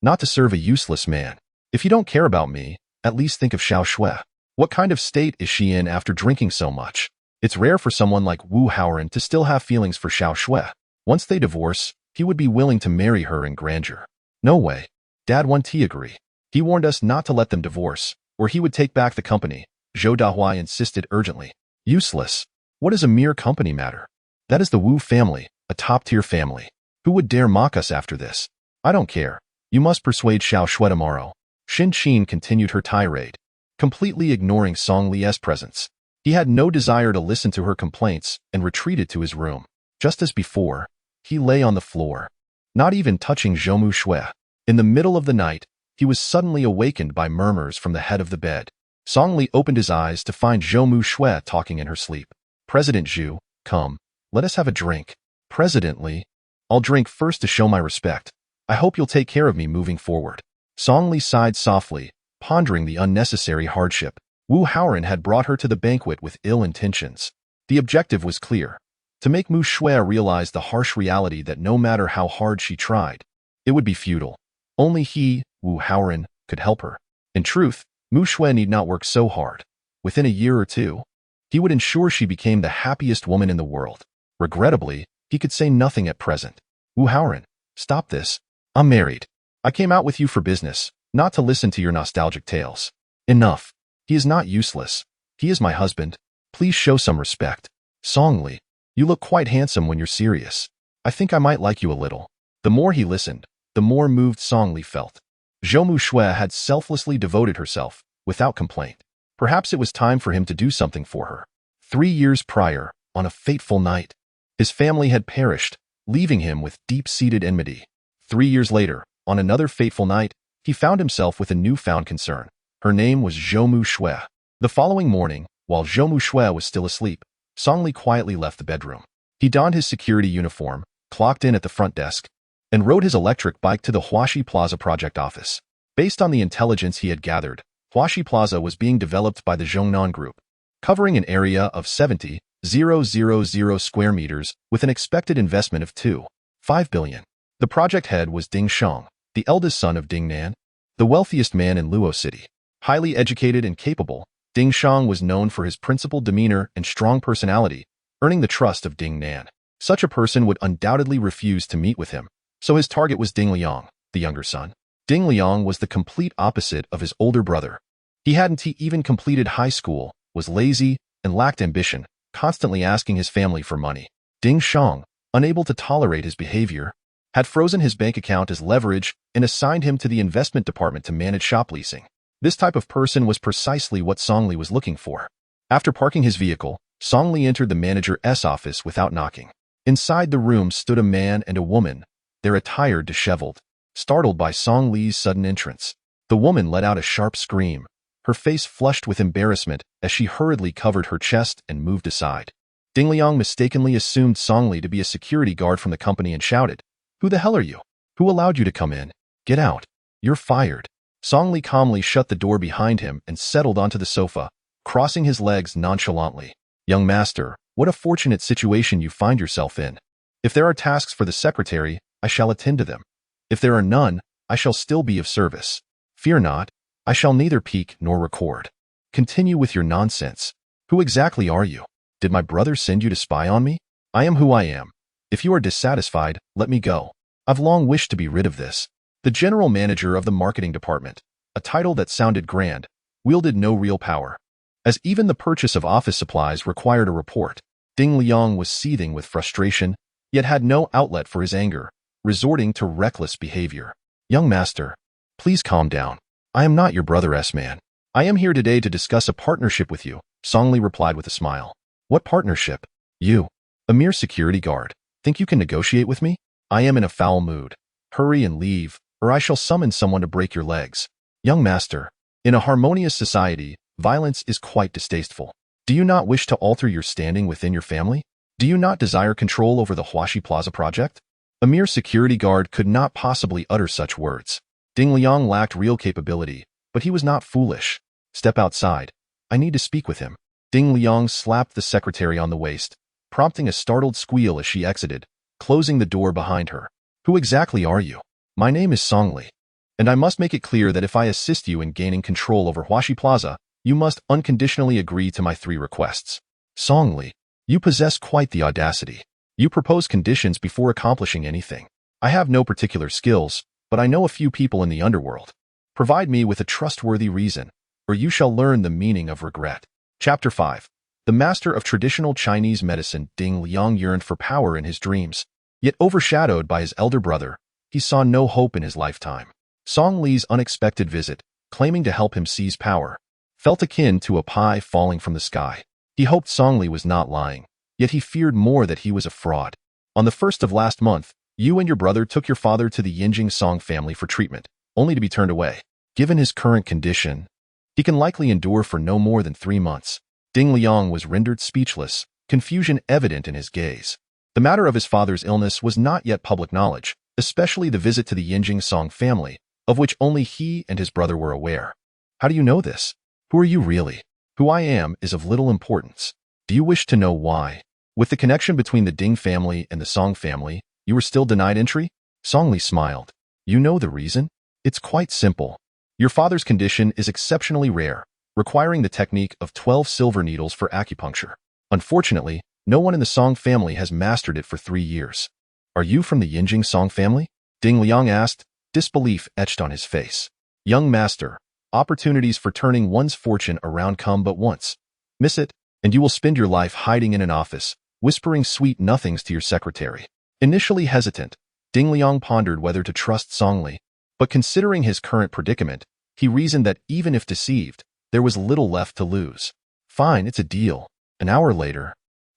not to serve a useless man. If you don't care about me, at least think of Xiao Shui. What kind of state is she in after drinking so much? It's rare for someone like Wu Haoran to still have feelings for Xiao Shui. Once they divorce, he would be willing to marry her in grandeur. No way. Dad won't agree. He warned us not to let them divorce, or he would take back the company," Zhou Dahuai insisted urgently. "Useless. What does a mere company matter? That is the Wu family, a top-tier family. Who would dare mock us after this? I don't care. You must persuade Xiao Shui tomorrow." Xin Qin continued her tirade, completely ignoring Song Li's presence. He had no desire to listen to her complaints and retreated to his room. Just as before, he lay on the floor, not even touching Zhou Shui. In the middle of the night, he was suddenly awakened by murmurs from the head of the bed. Song Li opened his eyes to find Zhou Shui talking in her sleep. "President Zhu, come, let us have a drink." "President Li, I'll drink first to show my respect. I hope you'll take care of me moving forward." Song Li sighed softly, pondering the unnecessary hardship. Wu Haoran had brought her to the banquet with ill intentions. The objective was clear: to make Mu Shui realize the harsh reality that no matter how hard she tried, it would be futile. Only he, Wu Haoran, could help her. In truth, Mu Shui need not work so hard. Within a year or two, he would ensure she became the happiest woman in the world. Regrettably, he could say nothing at present. "Wu Haoran, stop this. I'm married. I came out with you for business, not to listen to your nostalgic tales. Enough. He is not useless. He is my husband. Please show some respect." "Song Li, you look quite handsome when you're serious. I think I might like you a little." The more he listened, the more moved Song Li felt. Zhou Shui had selflessly devoted herself, without complaint. Perhaps it was time for him to do something for her. 3 years prior, on a fateful night, his family had perished, leaving him with deep-seated enmity. 3 years later, on another fateful night, he found himself with a newfound concern. Her name was Zhou Shui. The following morning, while Zhou Shui was still asleep, Song Li quietly left the bedroom. He donned his security uniform, clocked in at the front desk, and rode his electric bike to the Huaxi Plaza project office. Based on the intelligence he had gathered, Huaxi Plaza was being developed by the Zhongnan Group, covering an area of 70,000 square meters with an expected investment of 2.5 billion. The project head was Ding Shang, the eldest son of Ding Nan, the wealthiest man in Luo City. Highly educated and capable, Ding Shang was known for his principled demeanor and strong personality, earning the trust of Ding Nan. Such a person would undoubtedly refuse to meet with him, so his target was Ding Liang, the younger son. Ding Liang was the complete opposite of his older brother. He hadn't even completed high school, was lazy, and lacked ambition, constantly asking his family for money. Ding Shang, unable to tolerate his behavior, had frozen his bank account as leverage and assigned him to the investment department to manage shop leasing. This type of person was precisely what Song Li was looking for. After parking his vehicle, Song Li entered the manager's office without knocking. Inside the room stood a man and a woman, their attire disheveled. Startled by Song Li's sudden entrance, the woman let out a sharp scream, her face flushed with embarrassment as she hurriedly covered her chest and moved aside. Ding Liang mistakenly assumed Song Li to be a security guard from the company and shouted, "Who the hell are you? Who allowed you to come in? Get out. You're fired." Song Li calmly shut the door behind him and settled onto the sofa, crossing his legs nonchalantly. "Young master, what a fortunate situation you find yourself in. If there are tasks for the secretary, I shall attend to them. If there are none, I shall still be of service. Fear not, I shall neither peek nor record. Continue with your nonsense. Who exactly are you? Did my brother send you to spy on me? I am who I am. If you are dissatisfied, let me go. I've long wished to be rid of this." The general manager of the marketing department, a title that sounded grand, wielded no real power, as even the purchase of office supplies required a report. Ding Liang was seething with frustration, yet had no outlet for his anger, resorting to reckless behavior. "Young master, please calm down. I am not your brother's man. I am here today to discuss a partnership with you," Song Li replied with a smile. "What partnership? You, a mere security guard, think you can negotiate with me? I am in a foul mood. Hurry and leave, or I shall summon someone to break your legs." "Young master, in a harmonious society, violence is quite distasteful. Do you not wish to alter your standing within your family? Do you not desire control over the Huaxi Plaza project? A mere security guard could not possibly utter such words. Ding Liang lacked real capability, but he was not foolish. Step outside. I need to speak with him. Ding Liang slapped the secretary on the waist, prompting a startled squeal as she exited, closing the door behind her. Who exactly are you? My name is Songli, and I must make it clear that if I assist you in gaining control over Huaxi Plaza, you must unconditionally agree to my 3 requests. Songli, you possess quite the audacity. You propose conditions before accomplishing anything. I have no particular skills, but I know a few people in the underworld. Provide me with a trustworthy reason, or you shall learn the meaning of regret. Chapter 5. The master of traditional Chinese medicine Ding Liang yearned for power in his dreams, yet overshadowed by his elder brother, he saw no hope in his lifetime. Song Li's unexpected visit, claiming to help him seize power, felt akin to a pie falling from the sky. He hoped Song Li was not lying, yet he feared more that he was a fraud. On the 1st of last month, you and your brother took your father to the Yinjing Song family for treatment, only to be turned away. Given his current condition, he can likely endure for no more than 3 months. Ding Liang was rendered speechless, confusion evident in his gaze. The matter of his father's illness was not yet public knowledge, especially the visit to the Yinjing Song family, of which only he and his brother were aware. How do you know this? Who are you really? Who I am is of little importance. Do you wish to know why? With the connection between the Ding family and the Song family, you were still denied entry? Song Li smiled. You know the reason? It's quite simple. Your father's condition is exceptionally rare, requiring the technique of 12 silver needles for acupuncture. Unfortunately, no one in the Song family has mastered it for 3 years. Are you from the Yinjing Song family? Ding Liang asked, disbelief etched on his face. Young master, opportunities for turning one's fortune around come but once. Miss it, and you will spend your life hiding in an office, whispering sweet nothings to your secretary. Initially hesitant, Ding Liang pondered whether to trust Song Li, but considering his current predicament, he reasoned that even if deceived, there was little left to lose. Fine, it's a deal. An hour later,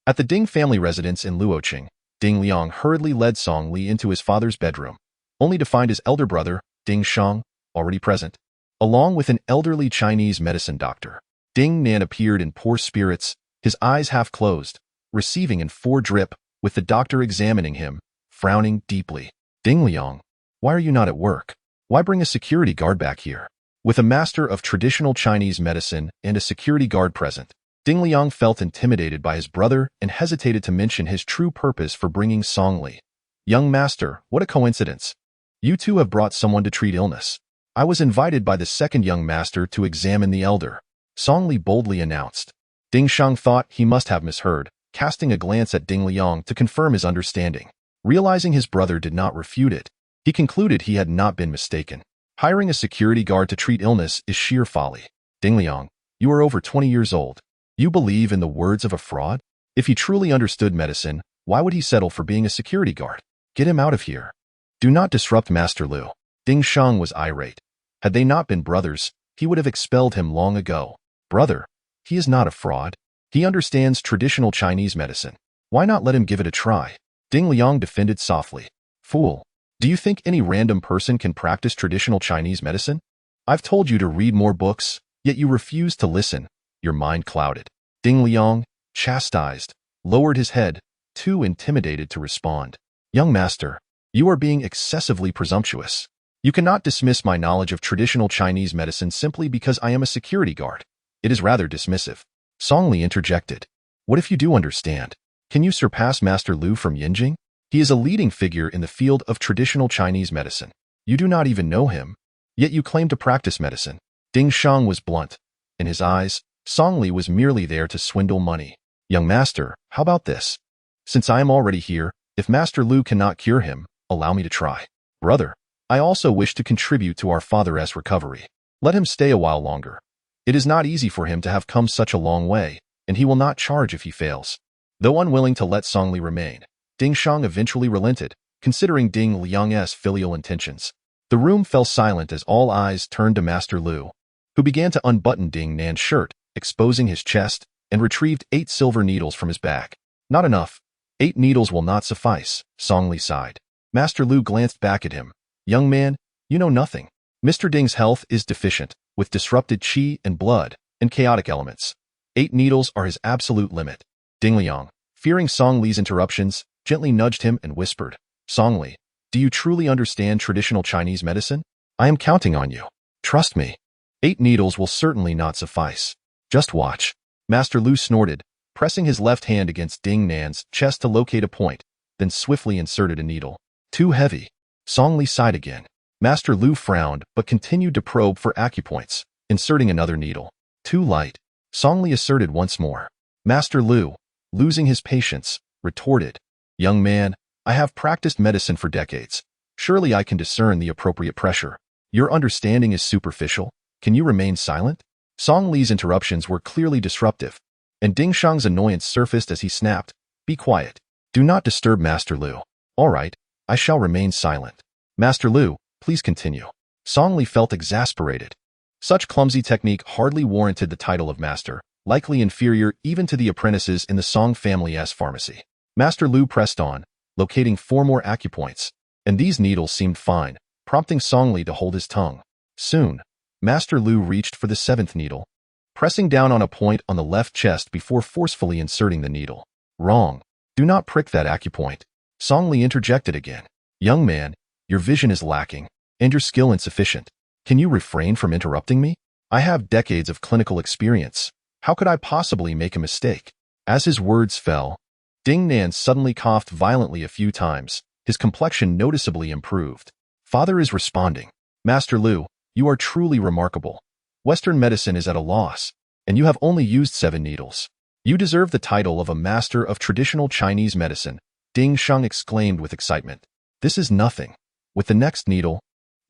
at the Ding family residence in Luoqing, Ding Liang hurriedly led Song Li into his father's bedroom, only to find his elder brother, Ding Shang, already present, along with an elderly Chinese medicine doctor. Ding Nan appeared in poor spirits, his eyes half closed, receiving in 4 drip, with the doctor examining him, frowning deeply. Ding Liang, why are you not at work? Why bring a security guard back here? With a master of traditional Chinese medicine and a security guard present, Ding Liang felt intimidated by his brother and hesitated to mention his true purpose for bringing Song Li. Young master, what a coincidence. You two have brought someone to treat illness. I was invited by the second young master to examine the elder, Song Li boldly announced. Ding Shang thought he must have misheard, casting a glance at Ding Liang to confirm his understanding. Realizing his brother did not refute it, he concluded he had not been mistaken. Hiring a security guard to treat illness is sheer folly. Ding Liang, you are over 20 years old. You believe in the words of a fraud? If he truly understood medicine, why would he settle for being a security guard? Get him out of here. Do not disrupt Master Lu. Ding Shang was irate. Had they not been brothers, he would have expelled him long ago. Brother, he is not a fraud. He understands traditional Chinese medicine. Why not let him give it a try? Ding Liang defended softly. Fool, do you think any random person can practice traditional Chinese medicine? I've told you to read more books, yet you refuse to listen. Your mind clouded. Ding Liang, chastised, lowered his head, too intimidated to respond. Young master, you are being excessively presumptuous. You cannot dismiss my knowledge of traditional Chinese medicine simply because I am a security guard. It is rather dismissive. Song Li interjected. What if you do understand? Can you surpass Master Lu from Yinjing? He is a leading figure in the field of traditional Chinese medicine. You do not even know him, yet you claim to practice medicine. Ding Shang was blunt. In his eyes, Song Li was merely there to swindle money. Young master, how about this? Since I am already here, if Master Lu cannot cure him, allow me to try. Brother, I also wish to contribute to our father's recovery. Let him stay a while longer. It is not easy for him to have come such a long way, and he will not charge if he fails. Though unwilling to let Song Li remain, Ding Shang eventually relented, considering Ding Liang's filial intentions. The room fell silent as all eyes turned to Master Lu, who began to unbutton Ding Nan's shirt, exposing his chest, and retrieved 8 silver needles from his bag. Not enough. 8 needles will not suffice, Song Li sighed. Master Lu glanced back at him. Young man, you know nothing. Mr. Ding's health is deficient, with disrupted qi and blood, and chaotic elements. 8 needles are his absolute limit. Ding Liang, fearing Song Li's interruptions, gently nudged him and whispered, Song Li, do you truly understand traditional Chinese medicine? I am counting on you. Trust me. 8 needles will certainly not suffice. Just watch. Master Lu snorted, pressing his left hand against Ding Nan's chest to locate a point, then swiftly inserted a needle. Too heavy. Song Li sighed again. Master Lu frowned but continued to probe for acupoints, inserting another needle. Too light. Song Li asserted once more. Master Lu, losing his patience, retorted. Young man, I have practiced medicine for decades. Surely I can discern the appropriate pressure. Your understanding is superficial. Can you remain silent? Song Li's interruptions were clearly disruptive, and Ding Shang's annoyance surfaced as he snapped. Be quiet. Do not disturb Master Lu. All right, I shall remain silent. Master Lu, please continue. Song Li felt exasperated. Such clumsy technique hardly warranted the title of master, likely inferior even to the apprentices in the Song family's pharmacy. Master Lu pressed on, locating 4 more acupoints, and these needles seemed fine, prompting Song Li to hold his tongue. Soon, Master Lu reached for the 7th needle, pressing down on a point on the left chest before forcefully inserting the needle. Wrong. Do not prick that acupoint. Song Li interjected again. Young man, your vision is lacking, and your skill insufficient. Can you refrain from interrupting me? I have decades of clinical experience. How could I possibly make a mistake? As his words fell, Ding Nan suddenly coughed violently a few times. His complexion noticeably improved. Father is responding. Master Lu, you are truly remarkable. Western medicine is at a loss, and you have only used 7 needles. You deserve the title of a master of traditional Chinese medicine, Ding Shang exclaimed with excitement. This is nothing. With the next needle,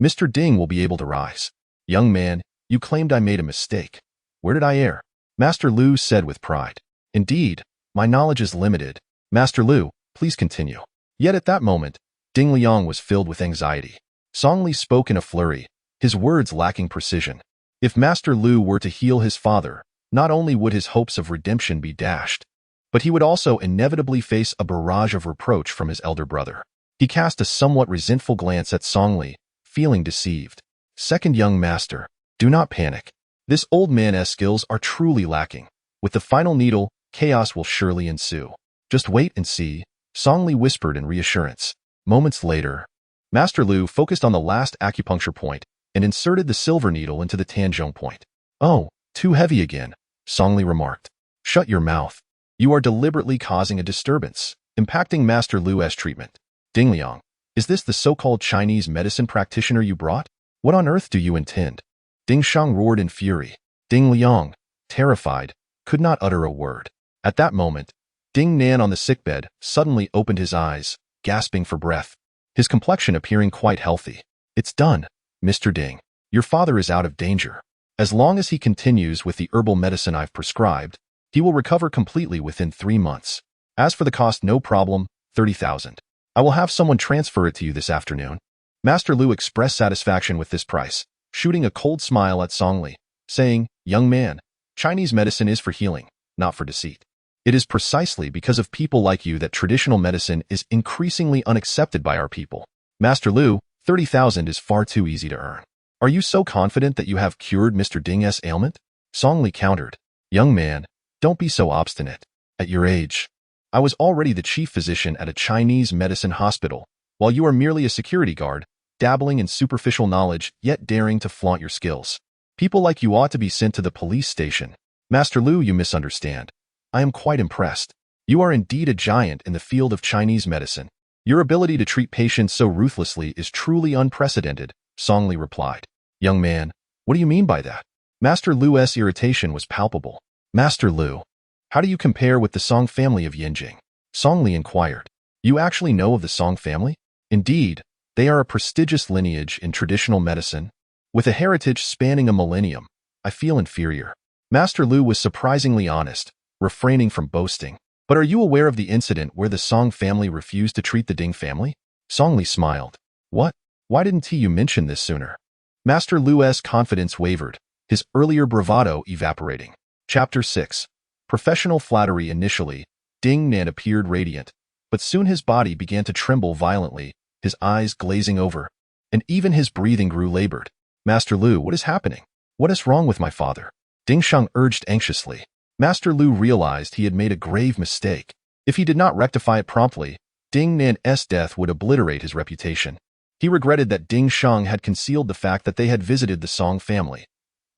Mr. Ding will be able to rise. Young man, you claimed I made a mistake. Where did I err? Master Lu said with pride. Indeed, my knowledge is limited. Master Lu, please continue. Yet at that moment, Ding Liang was filled with anxiety. Song Li spoke in a flurry, his words lacking precision. If Master Lu were to heal his father, not only would his hopes of redemption be dashed, but he would also inevitably face a barrage of reproach from his elder brother. He cast a somewhat resentful glance at Song Li, feeling deceived. Second young master, do not panic. This old man's skills are truly lacking. With the final needle, chaos will surely ensue. Just wait and see, Song Li whispered in reassurance. Moments later, Master Lu focused on the last acupuncture point and inserted the silver needle into the Tanzhong point. Oh, too heavy again, Song Li remarked. Shut your mouth. You are deliberately causing a disturbance, impacting Master Lu's treatment. Ding Liang, is this the so-called Chinese medicine practitioner you brought? What on earth do you intend? Ding Shang roared in fury. Ding Liang, terrified, could not utter a word. At that moment, Ding Nan on the sickbed suddenly opened his eyes, gasping for breath, his complexion appearing quite healthy. It's done, Mr. Ding. Your father is out of danger. As long as he continues with the herbal medicine I've prescribed, he will recover completely within 3 months. As for the cost, no problem, 30,000. I will have someone transfer it to you this afternoon. Master Lu expressed satisfaction with this price, shooting a cold smile at Song Li, saying, Young man, Chinese medicine is for healing, not for deceit. It is precisely because of people like you that traditional medicine is increasingly unaccepted by our people. Master Lu, 30,000 is far too easy to earn. Are you so confident that you have cured Mr. Ding's ailment? Song Li countered. Young man, don't be so obstinate. At your age, I was already the chief physician at a Chinese medicine hospital, while you are merely a security guard, dabbling in superficial knowledge yet daring to flaunt your skills. People like you ought to be sent to the police station. Master Lu, you misunderstand. I am quite impressed. You are indeed a giant in the field of Chinese medicine. Your ability to treat patients so ruthlessly is truly unprecedented, Song Li replied. Young man, what do you mean by that? Master Lu's irritation was palpable. Master Lu, how do you compare with the Song family of Yinjing? Song Li inquired. You actually know of the Song family? Indeed, they are a prestigious lineage in traditional medicine. With a heritage spanning a millennium, I feel inferior. Master Lu was surprisingly honest, refraining from boasting. But are you aware of the incident where the Song family refused to treat the Ding family? Song Li smiled. What? Why didn't you mention this sooner? Master Lu's confidence wavered, his earlier bravado evaporating. Chapter 6. Professional flattery. Initially, Ding Nan appeared radiant, but soon his body began to tremble violently, his eyes glazing over, and even his breathing grew labored. Master Lu, what is happening? What is wrong with my father? Ding Shang urged anxiously. Master Lu realized he had made a grave mistake. If he did not rectify it promptly, Ding Nan's death would obliterate his reputation. He regretted that Ding Sheng had concealed the fact that they had visited the Song family.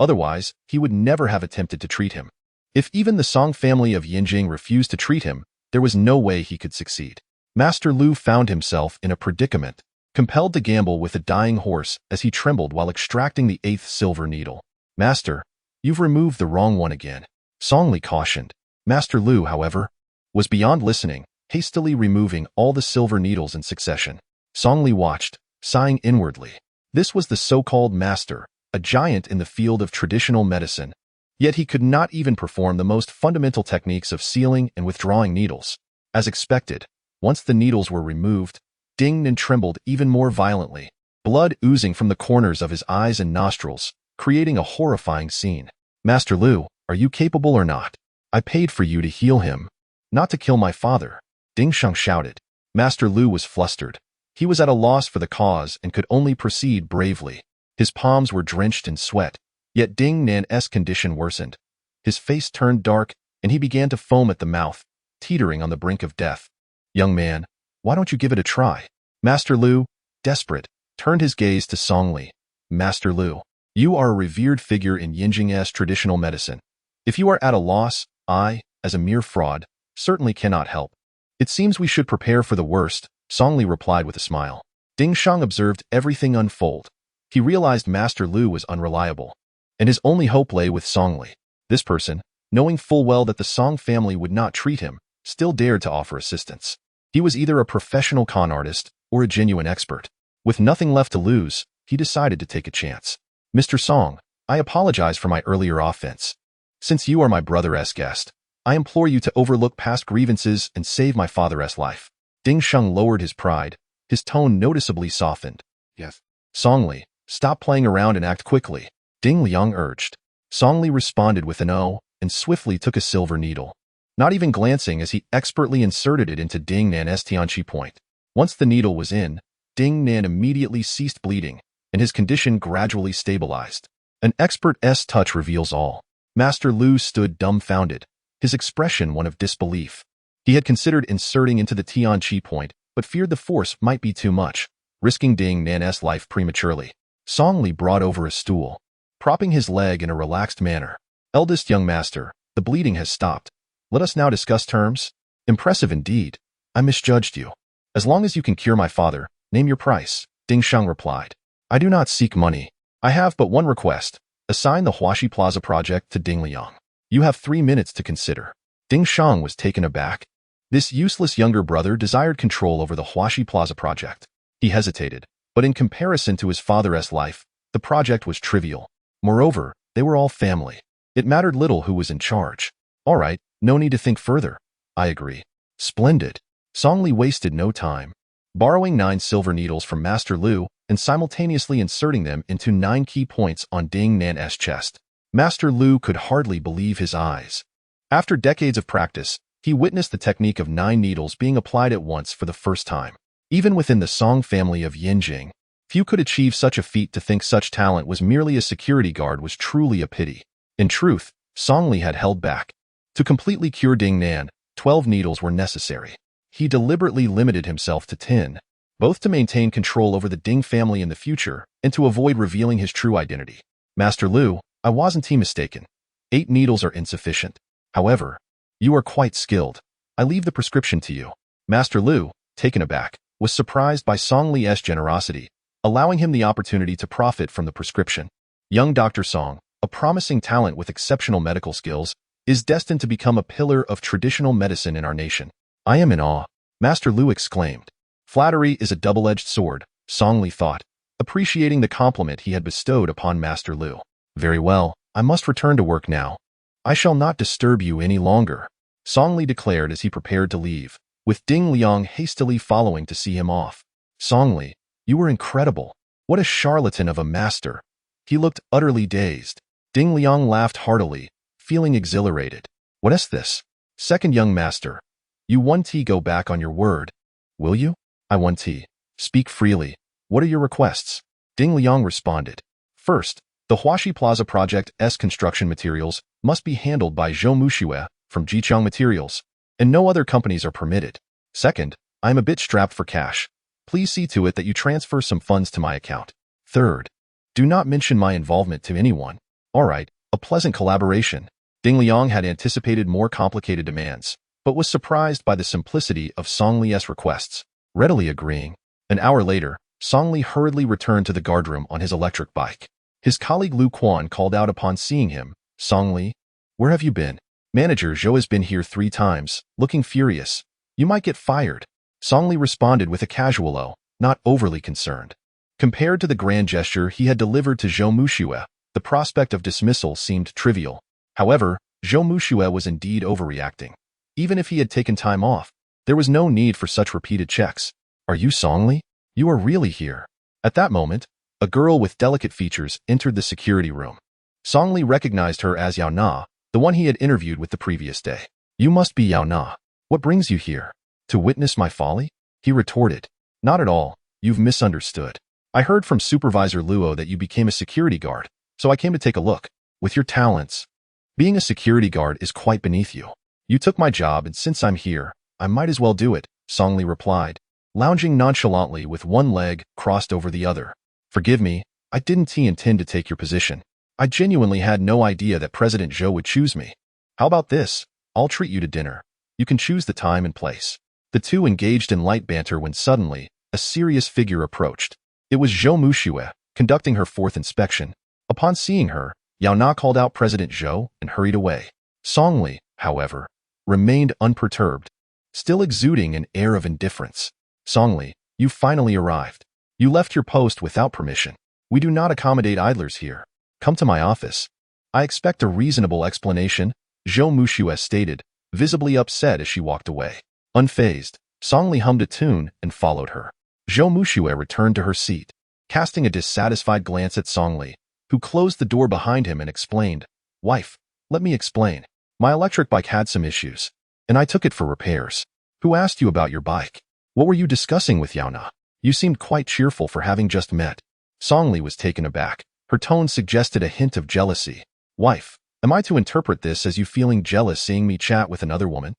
Otherwise, he would never have attempted to treat him. If even the Song family of Yinjing refused to treat him, there was no way he could succeed. Master Lu found himself in a predicament, compelled to gamble with a dying horse as he trembled while extracting the 8th silver needle. "Master, you've removed the wrong one again," Song Li cautioned. Master Lu, however, was beyond listening, hastily removing all the silver needles in succession. Song Li watched, sighing inwardly. This was the so-called master, a giant in the field of traditional medicine. Yet he could not even perform the most fundamental techniques of sealing and withdrawing needles. As expected, once the needles were removed, Ding Nan trembled even more violently, blood oozing from the corners of his eyes and nostrils, creating a horrifying scene. "Master Lu, are you capable or not? I paid for you to heal him, not to kill my father," Ding Sheng shouted. Master Lu was flustered. He was at a loss for the cause and could only proceed bravely. His palms were drenched in sweat, yet Ding Nan's condition worsened. His face turned dark, and he began to foam at the mouth, teetering on the brink of death. "Young man, why don't you give it a try?" Master Lu, desperate, turned his gaze to Song Li. "Master Lu, you are a revered figure in Yinjing's traditional medicine. If you are at a loss, I, as a mere fraud, certainly cannot help." "It seems we should prepare for the worst," Song Li replied with a smile. Ding Sheng observed everything unfold. He realized Master Lu was unreliable, and his only hope lay with Song Li. This person, knowing full well that the Song family would not treat him, still dared to offer assistance. He was either a professional con artist or a genuine expert. With nothing left to lose, he decided to take a chance. "Mr. Song, I apologize for my earlier offense. Since you are my brother's guest, I implore you to overlook past grievances and save my father's life." Ding Sheng lowered his pride. His tone noticeably softened. "Yes." "Song Li, stop playing around and act quickly," Ding Liang urged. Song Li responded with an "oh" and swiftly took a silver needle, not even glancing as he expertly inserted it into Ding Nan's Tianqi point. Once the needle was in, Ding Nan immediately ceased bleeding, and his condition gradually stabilized. An expert's touch reveals all. Master Lu stood dumbfounded, his expression one of disbelief. He had considered inserting into the Tianqi point, but feared the force might be too much, risking Ding Nan's life prematurely. Song Li brought over a stool, propping his leg in a relaxed manner. "Eldest young master, the bleeding has stopped. Let us now discuss terms." "Impressive indeed. I misjudged you. As long as you can cure my father, name your price," Ding Sheng replied. "I do not seek money. I have but one request. Assign the Huaxi Plaza project to Ding Liang. You have 3 minutes to consider." Ding Sheng was taken aback. This useless younger brother desired control over the Huaxi Plaza project. He hesitated, but in comparison to his father's life, the project was trivial. Moreover, they were all family. It mattered little who was in charge. "All right, no need to think further. I agree." "Splendid." Song Li wasted no time. Borrowing 9 silver needles from Master Lu and simultaneously inserting them into 9 key points on Ding Nan's chest, Master Lu could hardly believe his eyes. After decades of practice, he witnessed the technique of 9 needles being applied at once for the first time. Even within the Song family of Yinjing, few could achieve such a feat. To think such talent was merely a security guard was truly a pity. In truth, Song Li had held back. To completely cure Ding Nan, 12 needles were necessary. He deliberately limited himself to 10, both to maintain control over the Ding family in the future and to avoid revealing his true identity. "Master Lu, I wasn't mistaken. 8 needles are insufficient. However, you are quite skilled. I leave the prescription to you." Master Lu, taken aback, was surprised by Song Li's generosity, allowing him the opportunity to profit from the prescription. Young Dr. Song, a promising talent with exceptional medical skills, is destined to become a pillar of traditional medicine in our nation. "I am in awe," Master Lu exclaimed. Flattery is a double-edged sword, Song Li thought, appreciating the compliment he had bestowed upon Master Lu. "Very well, I must return to work now. I shall not disturb you any longer," Song Li declared as he prepared to leave, with Ding Liang hastily following to see him off. "Song Li, you were incredible. What a charlatan of a master." He looked utterly dazed. Ding Liang laughed heartily, feeling exhilarated. "What is this?" "Second young master, you 1T go back on your word. Will you?" "I 1T. Speak freely. What are your requests?" Ding Liang responded. "First, the Huaxi Plaza project's construction materials must be handled by Zhou Muxue from Jichang Materials, and no other companies are permitted. Second, I'm a bit strapped for cash. Please see to it that you transfer some funds to my account. Third, do not mention my involvement to anyone. All right, a pleasant collaboration. Ding Liang had anticipated more complicated demands, but was surprised by the simplicity of Song Li's requests, readily agreeing. An hour later, Song Li hurriedly returned to the guardroom on his electric bike. His colleague Lu Quan called out upon seeing him, "Song Li, where have you been? Manager Zhou has been here 3 times, looking furious. You might get fired." Song Li responded with a casual "oh," not overly concerned. Compared to the grand gesture he had delivered to Zhou Muxue, the prospect of dismissal seemed trivial. However, Zhou Muxue was indeed overreacting. Even if he had taken time off, there was no need for such repeated checks. "Are you Song Li? You are really here." At that moment, a girl with delicate features entered the security room. Song Li recognized her as Yao Na, the one he had interviewed with the previous day. "You must be Yao Na. What brings you here? To witness my folly?" He retorted. "Not at all. You've misunderstood. I heard from Supervisor Luo that you became a security guard, so I came to take a look. With your talents, being a security guard is quite beneath you. You took my job, and since I'm here, I might as well do it," Song Li replied, lounging nonchalantly with one leg crossed over the other. "Forgive me, I didn't intend to take your position. I genuinely had no idea that President Zhou would choose me. How about this? I'll treat you to dinner. You can choose the time and place." The two engaged in light banter when suddenly, a serious figure approached. It was Zhou Muxue, conducting her 4th inspection. Upon seeing her, Yao Na called out President Zhou and hurried away. Song Li, however, remained unperturbed, still exuding an air of indifference. "Song Li, you finally arrived. You left your post without permission. We do not accommodate idlers here. Come to my office. I expect a reasonable explanation," Zhou Muxue stated, visibly upset as she walked away. Unfazed, Song Li hummed a tune and followed her. Zhou Muxue returned to her seat, casting a dissatisfied glance at Song Li, who closed the door behind him and explained, "Wife, let me explain. My electric bike had some issues, and I took it for repairs." "Who asked you about your bike? What were you discussing with Yao Na? You seemed quite cheerful for having just met." Song Li was taken aback. Her tone suggested a hint of jealousy. "Wife, am I to interpret this as you feeling jealous seeing me chat with another woman?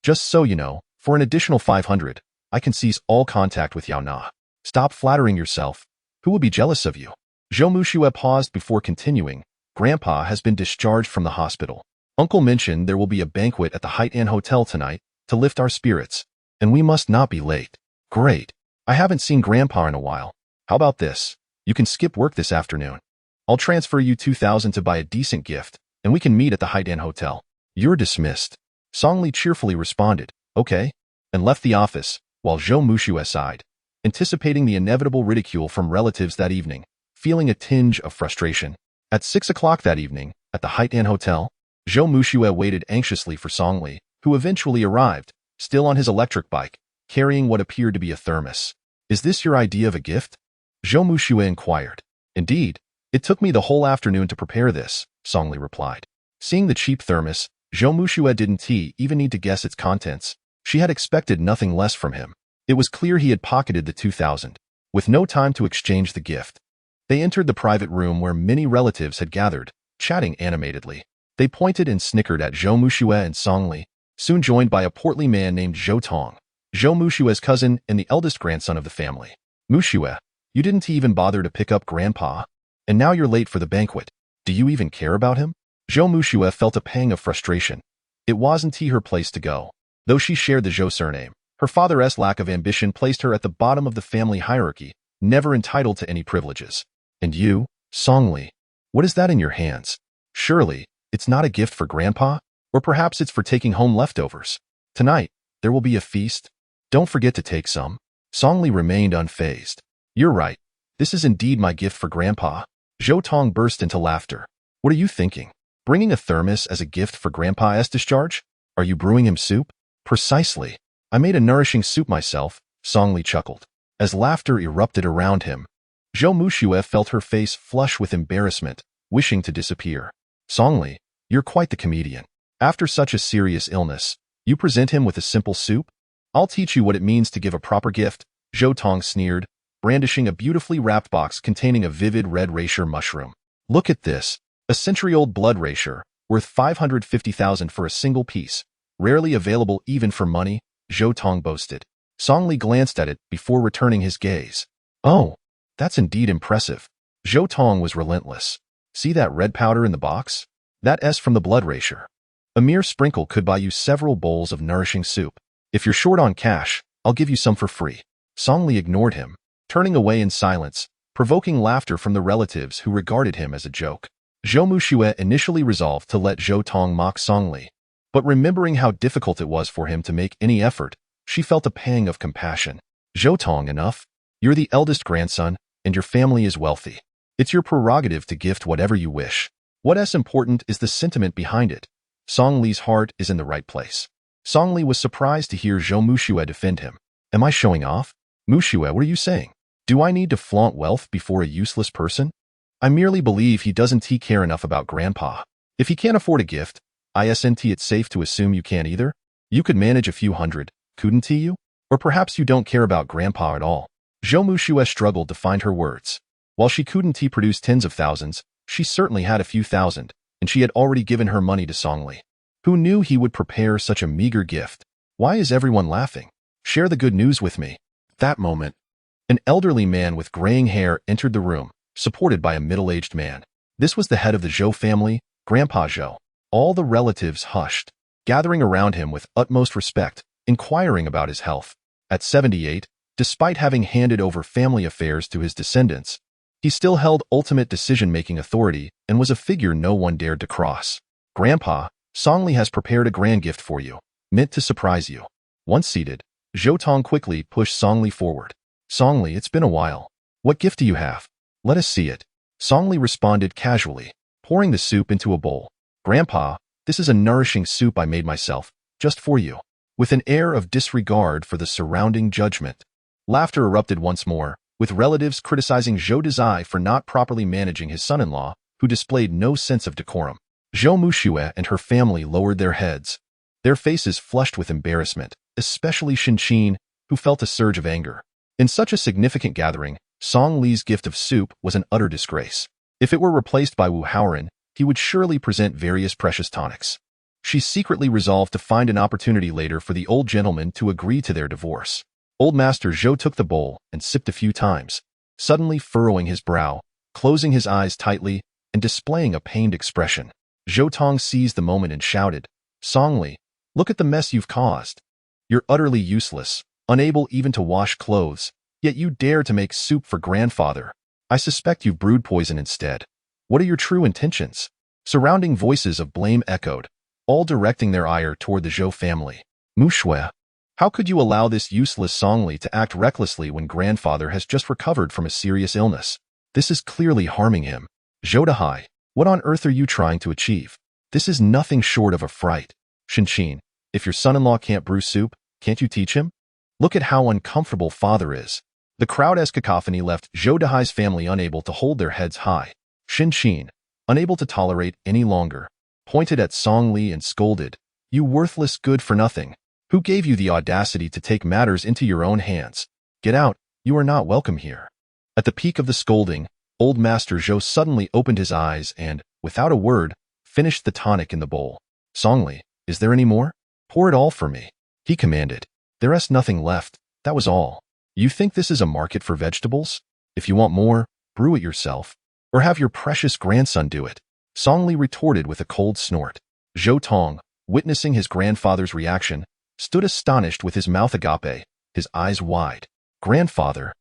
Just so you know, for an additional 500, I can cease all contact with Yao Na. Stop flattering yourself. Who will be jealous of you?" Zhou Muxue paused before continuing. "Grandpa has been discharged from the hospital. Uncle mentioned there will be a banquet at the Haitan Hotel tonight to lift our spirits, and we must not be late." "Great. I haven't seen Grandpa in a while. How about this? You can skip work this afternoon. I'll transfer you 2,000 to buy a decent gift, and we can meet at the Haitan Hotel." "You're dismissed." Song Li cheerfully responded, "Okay," and left the office, while Zhou Muxue sighed, anticipating the inevitable ridicule from relatives that evening, feeling a tinge of frustration. At 6 o'clock that evening, at the Haitan Hotel, Zhou Muxue waited anxiously for Song Li, who eventually arrived, still on his electric bike, carrying what appeared to be a thermos. "Is this your idea of a gift?" Zhou Muxue inquired. "Indeed. It took me the whole afternoon to prepare this," Song Li replied. Seeing the cheap thermos, Zhou Muxue didn't even need to guess its contents. She had expected nothing less from him. It was clear he had pocketed the 2,000. With no time to exchange the gift, they entered the private room where many relatives had gathered, chatting animatedly. They pointed and snickered at Zhou Muxue and Song Li, soon joined by a portly man named Zhou Tong, Zhou Muxue's cousin and the eldest grandson of the family. "Muxue, you didn't even bother to pick up Grandpa, and now you're late for the banquet. Do you even care about him?" Zhou Muxue felt a pang of frustration. It wasn't her place to go. Though she shared the Zhou surname, her father's lack of ambition placed her at the bottom of the family hierarchy, never entitled to any privileges. "And you, Song Li, what is that in your hands? Surely, it's not a gift for Grandpa? Or perhaps it's for taking home leftovers. Tonight, there will be a feast. Don't forget to take some." Song Li remained unfazed. "You're right. This is indeed my gift for Grandpa." Zhou Tong burst into laughter. "What are you thinking? Bringing a thermos as a gift for Grandpa's discharge? Are you brewing him soup?" "Precisely. I made a nourishing soup myself," Song Li chuckled. As laughter erupted around him, Zhou Muxue felt her face flush with embarrassment, wishing to disappear. "Song Li, you're quite the comedian. After such a serious illness, you present him with a simple soup? I'll teach you what it means to give a proper gift," Zhou Tong sneered, brandishing a beautifully wrapped box containing a vivid red reishi mushroom. "Look at this, a century-old blood reishi, worth 550,000 for a single piece, rarely available even for money," Zhou Tong boasted. Song Li glanced at it before returning his gaze. Oh, that's indeed impressive. Zhou Tong was relentless. See that red powder in the box? That S from the blood ratio. A mere sprinkle could buy you several bowls of nourishing soup. If you're short on cash, I'll give you some for free. Song Li ignored him, turning away in silence, provoking laughter from the relatives who regarded him as a joke. Zhou Muxue initially resolved to let Zhou Tong mock Song Li, but remembering how difficult it was for him to make any effort, she felt a pang of compassion. Zhou Tong, enough. You're the eldest grandson, and your family is wealthy. It's your prerogative to gift whatever you wish. What's important is the sentiment behind it. Song Li's heart is in the right place. Song Li was surprised to hear Zhou Muxue defend him. Am I showing off? Muxue, what are you saying? Do I need to flaunt wealth before a useless person? I merely believe he doesn't care enough about Grandpa. If he can't afford a gift, isn't it safe to assume you can't either? You could manage a few hundred, couldn't you? Or perhaps you don't care about Grandpa at all. Zhou Muxue struggled to find her words. While she couldn't produce tens of thousands, she certainly had a few thousand, and she had already given her money to Song Li. Who knew he would prepare such a meager gift? Why is everyone laughing? Share the good news with me. That moment, an elderly man with graying hair entered the room, supported by a middle-aged man. This was the head of the Zhou family, Grandpa Zhou. All the relatives hushed, gathering around him with utmost respect, inquiring about his health. At 78, despite having handed over family affairs to his descendants, he still held ultimate decision-making authority and was a figure no one dared to cross. Grandpa, Song Li has prepared a grand gift for you, meant to surprise you. Once seated, Zhou Tong quickly pushed Song Li forward. Song Li, it's been a while. What gift do you have? Let us see it. Song Li responded casually, pouring the soup into a bowl. Grandpa, this is a nourishing soup I made myself, just for you. With an air of disregard for the surrounding judgment. Laughter erupted once more, with relatives criticizing Zhou Dezai for not properly managing his son-in-law, who displayed no sense of decorum. Zhou Muxue and her family lowered their heads, their faces flushed with embarrassment, especially Shinqin, who felt a surge of anger. In such a significant gathering, Song Li's gift of soup was an utter disgrace. If it were replaced by Wu Haoran, he would surely present various precious tonics. She secretly resolved to find an opportunity later for the old gentleman to agree to their divorce. Old Master Zhou took the bowl and sipped a few times, suddenly furrowing his brow, closing his eyes tightly, and displaying a pained expression. Zhou Tong seized the moment and shouted, Song Li, look at the mess you've caused. You're utterly useless, unable even to wash clothes, yet you dare to make soup for grandfather. I suspect you've brewed poison instead. What are your true intentions? Surrounding voices of blame echoed, all directing their ire toward the Zhou family. Muxue, how could you allow this useless Song Li to act recklessly when grandfather has just recovered from a serious illness? This is clearly harming him. Zhou Dehai, what on earth are you trying to achieve? This is nothing short of a fright. Shinqin, if your son-in-law can't brew soup, can't you teach him? Look at how uncomfortable father is. The crowd's cacophony left Zhou Dehai's family unable to hold their heads high. Shinqin, unable to tolerate any longer, pointed at Song Li and scolded, You worthless good-for-nothing. Who gave you the audacity to take matters into your own hands? Get out, you are not welcome here. At the peak of the scolding, Old Master Zhou suddenly opened his eyes and, without a word, finished the tonic in the bowl. Song Li, is there any more? Pour it all for me, he commanded. There's nothing left, that was all. You think this is a market for vegetables? If you want more, brew it yourself. Or have your precious grandson do it. Song Li retorted with a cold snort. Zhou Tong, witnessing his grandfather's reaction, stood astonished with his mouth agape, his eyes wide. Grandfather,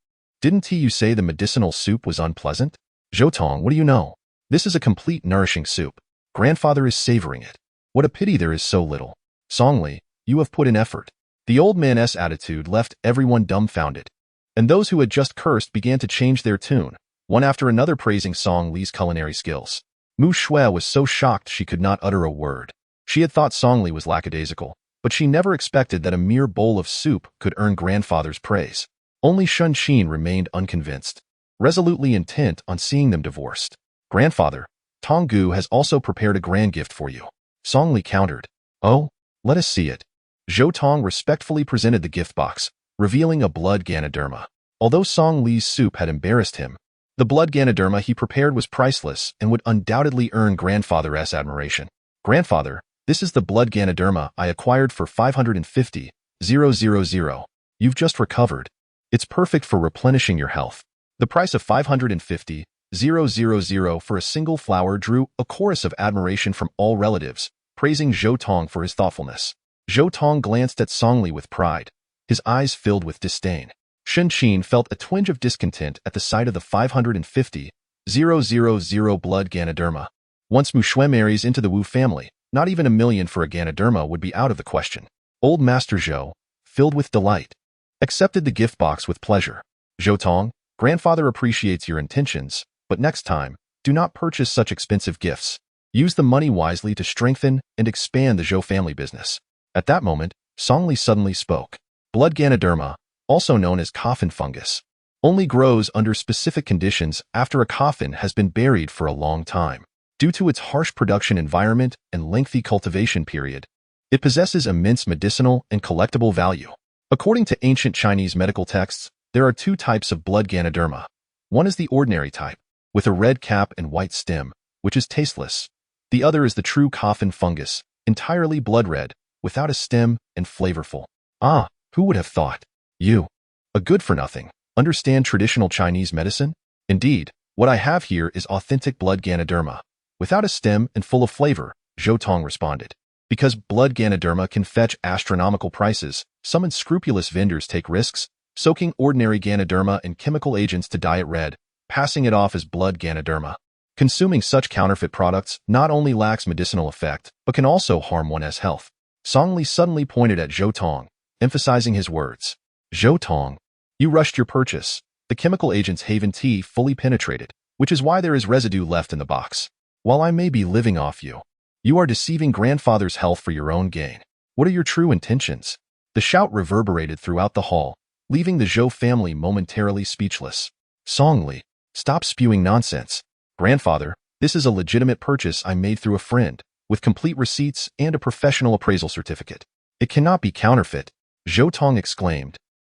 didn't you say the medicinal soup was unpleasant? Zhou Tong, what do you know? This is a complete nourishing soup. Grandfather is savoring it. What a pity there is so little. Song Li, you have put in effort. The old man's attitude left everyone dumbfounded, and those who had just cursed began to change their tune, one after another praising Song Li's culinary skills. Muxue was so shocked she could not utter a word. She had thought Song Li was lackadaisical, but she never expected that a mere bowl of soup could earn grandfather's praise. Only Shinqin remained unconvinced, resolutely intent on seeing them divorced. Grandfather, Tonggu has also prepared a grand gift for you. Song Li countered. Oh, let us see it. Zhou Tong respectfully presented the gift box, revealing a blood Ganoderma. Although Song Li's soup had embarrassed him, the blood Ganoderma he prepared was priceless and would undoubtedly earn grandfather's admiration. Grandfather, this is the blood Ganoderma I acquired for 550,000. You've just recovered. It's perfect for replenishing your health. The price of 550,000 for a single flower drew a chorus of admiration from all relatives, praising Zhou Tong for his thoughtfulness. Zhou Tong glanced at Songli with pride, his eyes filled with disdain. Shen Qin felt a twinge of discontent at the sight of the 550,000 blood Ganoderma. Once Mu Shui marries into the Wu family, not even $1 million for a Ganoderma would be out of the question. Old Master Zhou, filled with delight, accepted the gift box with pleasure. Zhou Tong, grandfather appreciates your intentions, but next time, do not purchase such expensive gifts. Use the money wisely to strengthen and expand the Zhou family business. At that moment, Songli suddenly spoke. Blood Ganoderma, also known as coffin fungus, only grows under specific conditions after a coffin has been buried for a long time. Due to its harsh production environment and lengthy cultivation period, it possesses immense medicinal and collectible value. According to ancient Chinese medical texts, there are two types of blood Ganoderma. One is the ordinary type, with a red cap and white stem, which is tasteless. The other is the true coffin fungus, entirely blood red, without a stem and flavorful. Ah, who would have thought? You, a good-for-nothing, understand traditional Chinese medicine? Indeed, what I have here is authentic blood Ganoderma, without a stem and full of flavor, Zhou Tong responded. Because blood Ganoderma can fetch astronomical prices, some unscrupulous vendors take risks, soaking ordinary Ganoderma in chemical agents to dye it red, passing it off as blood Ganoderma. Consuming such counterfeit products not only lacks medicinal effect, but can also harm one's health. Songli suddenly pointed at Zhou Tong, emphasizing his words. Zhou Tong, you rushed your purchase. The chemical agent's Haven tea fully penetrated, which is why there is residue left in the box. While I may be living off you, you are deceiving grandfather's health for your own gain. What are your true intentions? The shout reverberated throughout the hall, leaving the Zhou family momentarily speechless. Songli, stop spewing nonsense. Grandfather, this is a legitimate purchase I made through a friend, with complete receipts and a professional appraisal certificate. It cannot be counterfeit, Zhou Tong exclaimed,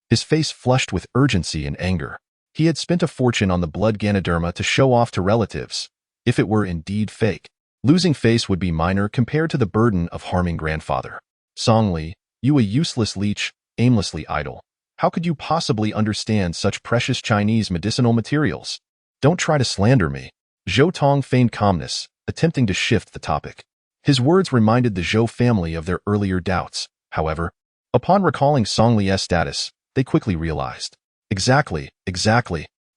his face flushed with urgency and anger. He had spent a fortune on the blood Ganoderma to show off to relatives. If it were indeed fake, losing face would be minor compared to the burden of harming grandfather. Songli, you a useless leech, aimlessly idle. How could you possibly understand such precious Chinese medicinal materials? Don't try to slander me. Zhou Tong feigned calmness, attempting to shift the topic. His words reminded the Zhou family of their earlier doubts. However, upon recalling Songli's status, they quickly realized. Exactly.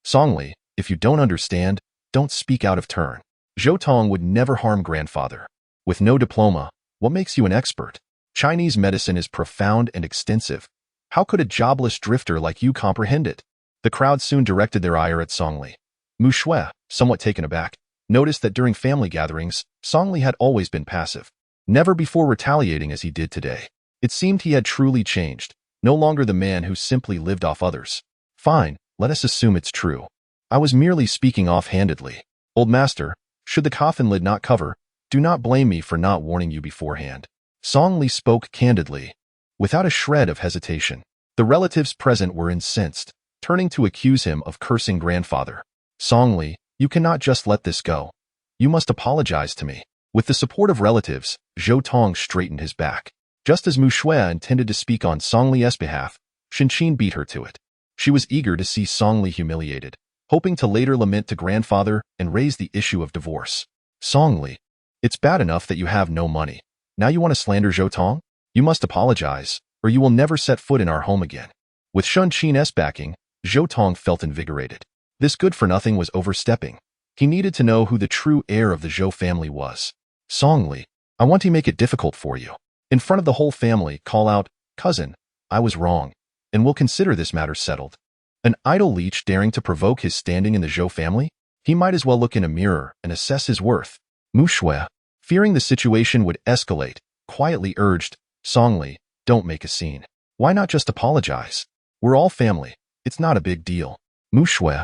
Songli, if you don't understand, don't speak out of turn. Zhou Tong would never harm grandfather. With no diploma, what makes you an expert? Chinese medicine is profound and extensive. How could a jobless drifter like you comprehend it? The crowd soon directed their ire at Songli. Mu Shui, somewhat taken aback, noticed that during family gatherings, Songli had always been passive, never before retaliating as he did today. It seemed he had truly changed, no longer the man who simply lived off others. Fine, let us assume it's true. I was merely speaking offhandedly. Old master, should the coffin lid not cover, do not blame me for not warning you beforehand. Songli spoke candidly, without a shred of hesitation. The relatives present were incensed, turning to accuse him of cursing grandfather. Songli, you cannot just let this go. You must apologize to me. With the support of relatives, Zhou Tong straightened his back. Just as Mu Shui intended to speak on Songli's behalf, Shen Qin beat her to it. She was eager to see Songli humiliated, hoping to later lament to grandfather and raise the issue of divorce. Songli, it's bad enough that you have no money. Now you want to slander Zhou Tong? You must apologize, or you will never set foot in our home again. With Shen Qin's backing, Zhou Tong felt invigorated. This good-for-nothing was overstepping. He needed to know who the true heir of the Zhou family was. Songli, I want to make it difficult for you. In front of the whole family, call out, cousin, I was wrong, and we'll consider this matter settled. An idle leech daring to provoke his standing in the Zhou family? He might as well look in a mirror and assess his worth. Mu Shui, fearing the situation would escalate, quietly urged, Songli, don't make a scene. Why not just apologize? We're all family. It's not a big deal. Mu Shui,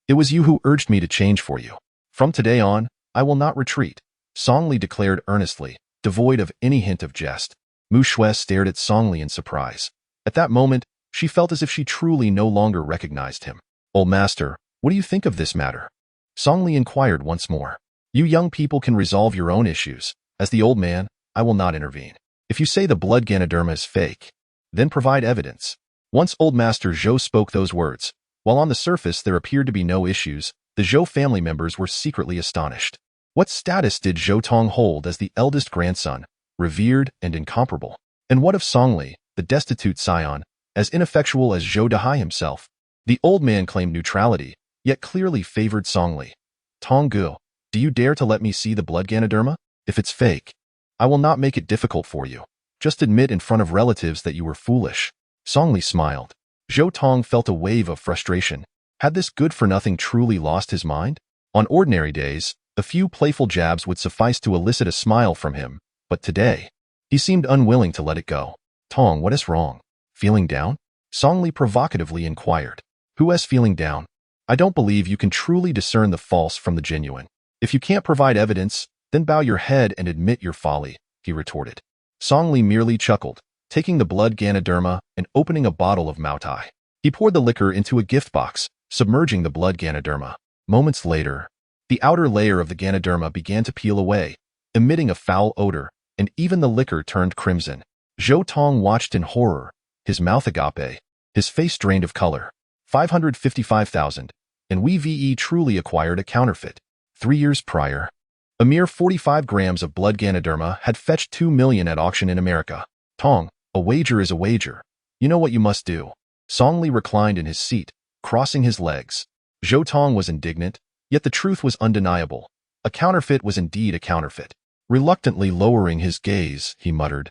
it was you who urged me to change for you. From today on, I will not retreat, Songli declared earnestly, devoid of any hint of jest. Mu Shui stared at Songli in surprise. At that moment, she felt as if she truly no longer recognized him. Old master, what do you think of this matter? Songli inquired once more. You young people can resolve your own issues. As the old man, I will not intervene. If you say the blood Ganoderma is fake, then provide evidence. Once Old Master Zhou spoke those words, while on the surface there appeared to be no issues, the Zhou family members were secretly astonished. What status did Zhou Tong hold as the eldest grandson, revered and incomparable? And what of Songli, the destitute scion, as ineffectual as Zhou Dahai himself? The old man claimed neutrality, yet clearly favored Songli. Tong Gu, do you dare to let me see the blood Ganoderma? If it's fake, I will not make it difficult for you. Just admit in front of relatives that you were foolish. Songli smiled. Zhou Tong felt a wave of frustration. Had this good-for-nothing truly lost his mind? On ordinary days, a few playful jabs would suffice to elicit a smile from him, but today, he seemed unwilling to let it go. Tong, what is wrong? Feeling down? Songli provocatively inquired. Who is feeling down? I don't believe you can truly discern the false from the genuine. If you can't provide evidence, then bow your head and admit your folly, he retorted. Songli merely chuckled, taking the blood Ganoderma and opening a bottle of Maotai. He poured the liquor into a gift box, submerging the blood Ganoderma. Moments later, the outer layer of the Ganoderma began to peel away, emitting a foul odor, and even the liquor turned crimson. Zhou Tong watched in horror, his mouth agape, his face drained of color. 555,000, and we truly acquired a counterfeit. 3 years prior, a mere 45 grams of blood Ganoderma had fetched 2 million at auction in America. Tong, a wager is a wager. You know what you must do. Songli reclined in his seat, crossing his legs. Zhou Tong was indignant, yet the truth was undeniable. A counterfeit was indeed a counterfeit. Reluctantly lowering his gaze, he muttered,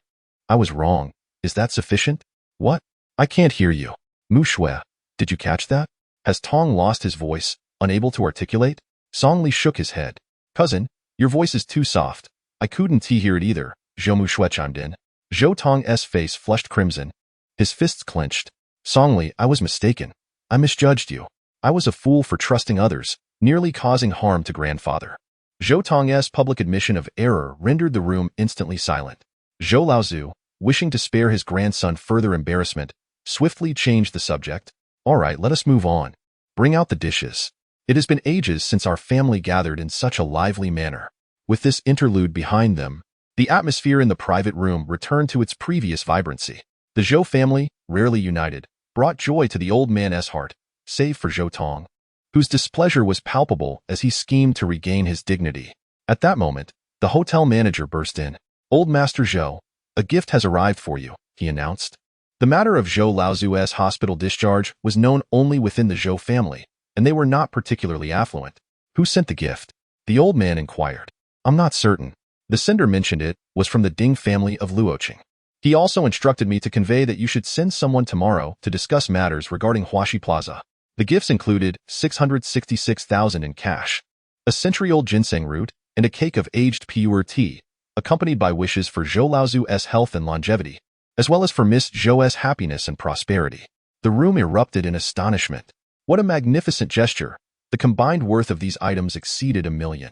I was wrong. Is that sufficient? What? I can't hear you. Mu Shui, did you catch that? Has Tong lost his voice, unable to articulate? Songli shook his head. Cousin, your voice is too soft. I couldn't hear it either, Zhou Mu Shui chimed in. Zhou Tong's face flushed crimson. His fists clenched. Songli, I was mistaken. I misjudged you. I was a fool for trusting others, nearly causing harm to grandfather. Zhou Tong's public admission of error rendered the room instantly silent. Zhou Laozu, wishing to spare his grandson further embarrassment, swiftly changed the subject. All right, let us move on. Bring out the dishes. It has been ages since our family gathered in such a lively manner. With this interlude behind them, the atmosphere in the private room returned to its previous vibrancy. The Zhou family, rarely united, brought joy to the old man's heart, save for Zhou Tong, whose displeasure was palpable as he schemed to regain his dignity. At that moment, the hotel manager burst in. Old Master Zhou, a gift has arrived for you, he announced. The matter of Zhou Laozu's hospital discharge was known only within the Zhou family, and they were not particularly affluent. Who sent the gift? The old man inquired. I'm not certain. The sender mentioned it was from the Ding family of Luoqing. He also instructed me to convey that you should send someone tomorrow to discuss matters regarding Huaxi Plaza. The gifts included 666,000 in cash, a century-old ginseng root, and a cake of aged pure tea, accompanied by wishes for Zhou Laozu's health and longevity, as well as for Miss Zhou's happiness and prosperity. The room erupted in astonishment. What a magnificent gesture! The combined worth of these items exceeded 1 million.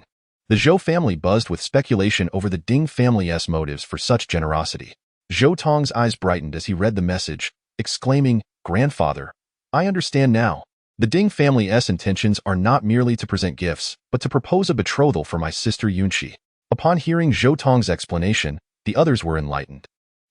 The Zhou family buzzed with speculation over the Ding family's motives for such generosity. Zhou Tong's eyes brightened as he read the message, exclaiming, Grandfather, I understand now. The Ding family's intentions are not merely to present gifts, but to propose a betrothal for my sister Yunqi. Upon hearing Zhou Tong's explanation, the others were enlightened.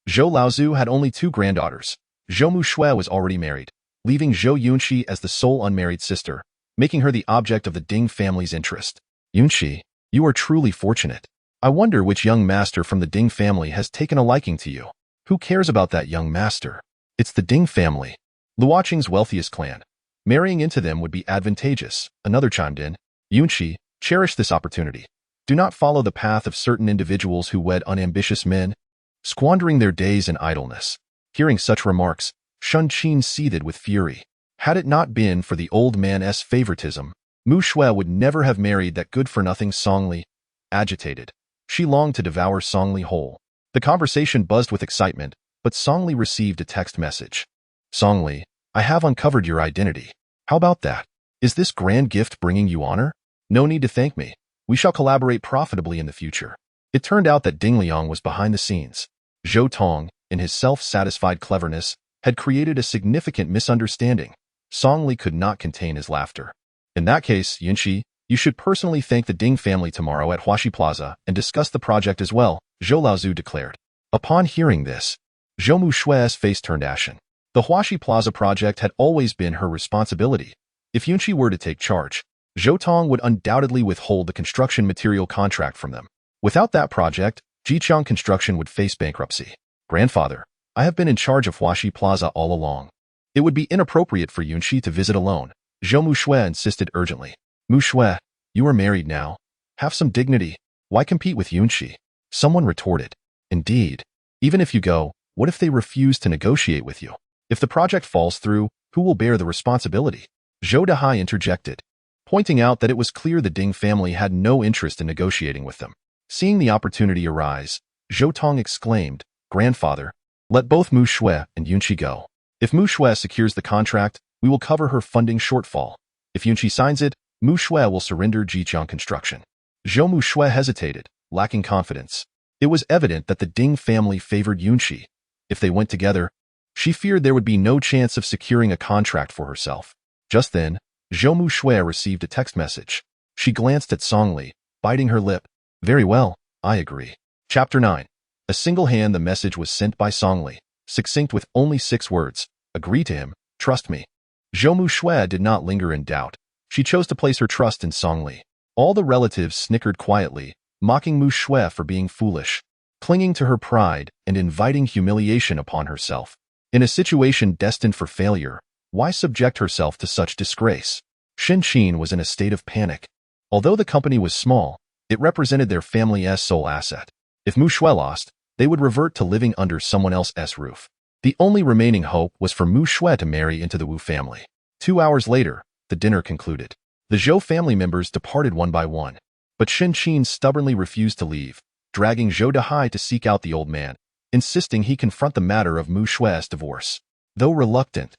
Zhou Laozu had only 2 granddaughters. Zhou Mu Shui was already married, leaving Zhou Yunqi as the sole unmarried sister, making her the object of the Ding family's interest. Yunqi, you are truly fortunate. I wonder which young master from the Ding family has taken a liking to you. Who cares about that young master? It's the Ding family, Luoqing's wealthiest clan. Marrying into them would be advantageous, another chimed in. Yunqi, cherish this opportunity. Do not follow the path of certain individuals who wed unambitious men, squandering their days in idleness. Hearing such remarks, Shun Qin seethed with fury. Had it not been for the old man's favoritism, Mu Shui would never have married that good-for-nothing Songli. Agitated, she longed to devour Songli whole. The conversation buzzed with excitement, but Songli received a text message. Songli, I have uncovered your identity. How about that? Is this grand gift bringing you honor? No need to thank me. We shall collaborate profitably in the future. It turned out that Ding Liang was behind the scenes. Zhou Tong, in his self-satisfied cleverness, had created a significant misunderstanding. Songli could not contain his laughter. In that case, Yunqi, you should personally thank the Ding family tomorrow at Huaxi Plaza and discuss the project as well, Zhou Laozu declared. Upon hearing this, Zhou Mu Shui's face turned ashen. The Huaxi Plaza project had always been her responsibility. If Yunqi were to take charge, Zhou Tong would undoubtedly withhold the construction material contract from them. Without that project, Jiqiang Construction would face bankruptcy. Grandfather, I have been in charge of Huaxi Plaza all along. It would be inappropriate for Yunqi to visit alone, Zhou Mushui insisted urgently. Mushui, you are married now. Have some dignity. Why compete with Yunqi? Someone retorted. Indeed. Even if you go, what if they refuse to negotiate with you? If the project falls through, who will bear the responsibility? Zhou Dahai interjected, pointing out that it was clear the Ding family had no interest in negotiating with them. Seeing the opportunity arise, Zhou Tong exclaimed, Grandfather, let both Mu Shui and Yunqi go. If Mu Shui secures the contract, we will cover her funding shortfall. If Yunqi signs it, Mu Shui will surrender Jiqiang Construction. Zhou Mu Shui hesitated, lacking confidence. It was evident that the Ding family favored Yunqi. If they went together, she feared there would be no chance of securing a contract for herself. Just then, Zhou Mu Shui received a text message. She glanced at Song Li, biting her lip. Very well, I agree. Chapter 9. A single hand. The message was sent by Song Li, succinct with only 6 words. Agree to him, trust me. Zhou Mu Shui did not linger in doubt. She chose to place her trust in Song Li. All the relatives snickered quietly, mocking Mu Shui for being foolish, clinging to her pride and inviting humiliation upon herself. In a situation destined for failure, why subject herself to such disgrace? Shin Qin was in a state of panic. Although the company was small, it represented their family's sole asset. If Mu Shui lost, they would revert to living under someone else's roof. The only remaining hope was for Mu Shui to marry into the Wu family. 2 hours later, the dinner concluded. The Zhou family members departed one by one, but Shin Qin stubbornly refused to leave, dragging Zhou Dahai to seek out the old man, insisting he confront the matter of Mu Shui's divorce. Though reluctant,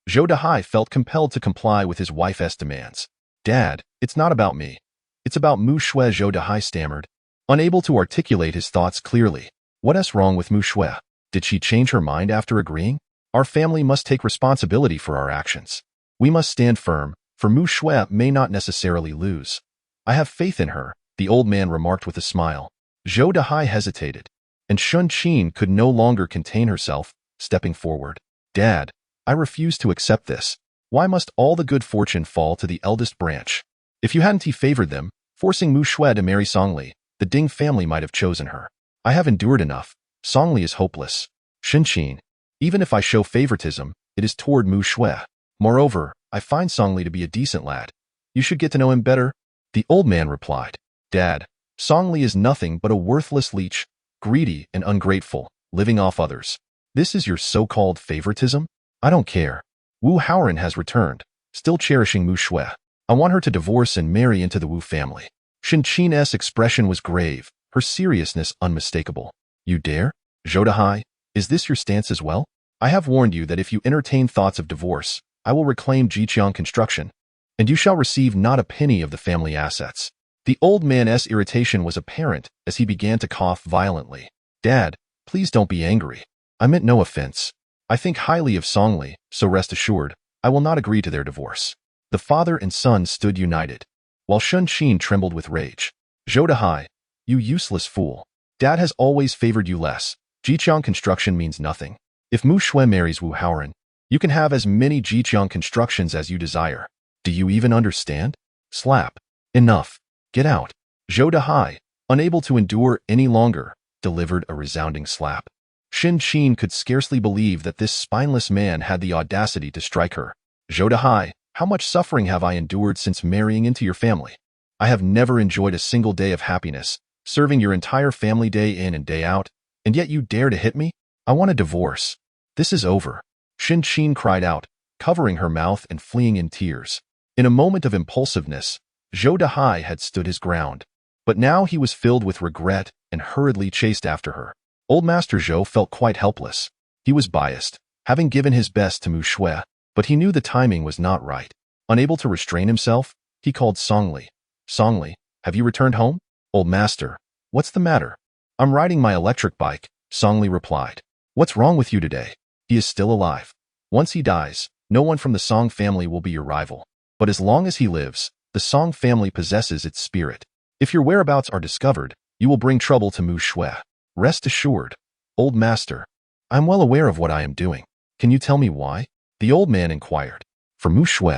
Zhou Dahai felt compelled to comply with his wife's demands. Dad, it's not about me. It's about Mu Shui, Zhou Dahai stammered, unable to articulate his thoughts clearly. What's wrong with Mu Shui? Did she change her mind after agreeing? Our family must take responsibility for our actions. We must stand firm, for Mu Shui may not necessarily lose. I have faith in her, the old man remarked with a smile. Zhou Dahai hesitated, and Shin Qin could no longer contain herself, stepping forward. Dad, I refuse to accept this. Why must all the good fortune fall to the eldest branch? If you hadn't favored them, forcing Mu Shui to marry Song Li, the Ding family might have chosen her. I have endured enough. Song Li is hopeless. Shin Qin, even if I show favoritism, it is toward Mu Shui. Moreover, I find Song Li to be a decent lad. You should get to know him better. The old man replied. Dad, Song Li is nothing but a worthless leech, greedy and ungrateful, living off others. This is your so-called favoritism? I don't care. Wu Haoran has returned, still cherishing Mu Shui. I want her to divorce and marry into the Wu family. Shin Qin's expression was grave, her seriousness unmistakable. You dare? Zhou Dahai, is this your stance as well? I have warned you that if you entertain thoughts of divorce, I will reclaim Jiqiang Construction, and you shall receive not a penny of the family assets. The old man's irritation was apparent as he began to cough violently. Dad, please don't be angry. I meant no offense. I think highly of Song Li, so rest assured, I will not agree to their divorce. The father and son stood united, while Shin Qin trembled with rage. Zhou Dahai, you useless fool. Dad has always favored you less. Jiqiang Construction means nothing. If Mu Shui marries Wu Haoran, you can have as many Jiqiang Constructions as you desire. Do you even understand? Slap. Enough. Get out. Zhou Dahai, unable to endure any longer, delivered a resounding slap. Shin Qin could scarcely believe that this spineless man had the audacity to strike her. Zhou Dahai, how much suffering have I endured since marrying into your family? I have never enjoyed a single day of happiness, serving your entire family day in and day out, and yet you dare to hit me? I want a divorce. This is over. Shin Qin cried out, covering her mouth and fleeing in tears. In a moment of impulsiveness, Zhou Dahai had stood his ground, but now he was filled with regret and hurriedly chased after her. Old Master Zhou felt quite helpless. He was biased, having given his best to Mu Shui, but he knew the timing was not right. Unable to restrain himself, he called Song Li. Song Li, have you returned home? Old Master, what's the matter? I'm riding my electric bike, Song Li replied. What's wrong with you today? He is still alive. Once he dies, no one from the Song family will be your rival. But as long as he lives, the Song family possesses its spirit. If your whereabouts are discovered, you will bring trouble to Mu Shui. Rest assured, Old Master, I'm well aware of what I am doing. Can you tell me why? The old man inquired. For Mu Shui,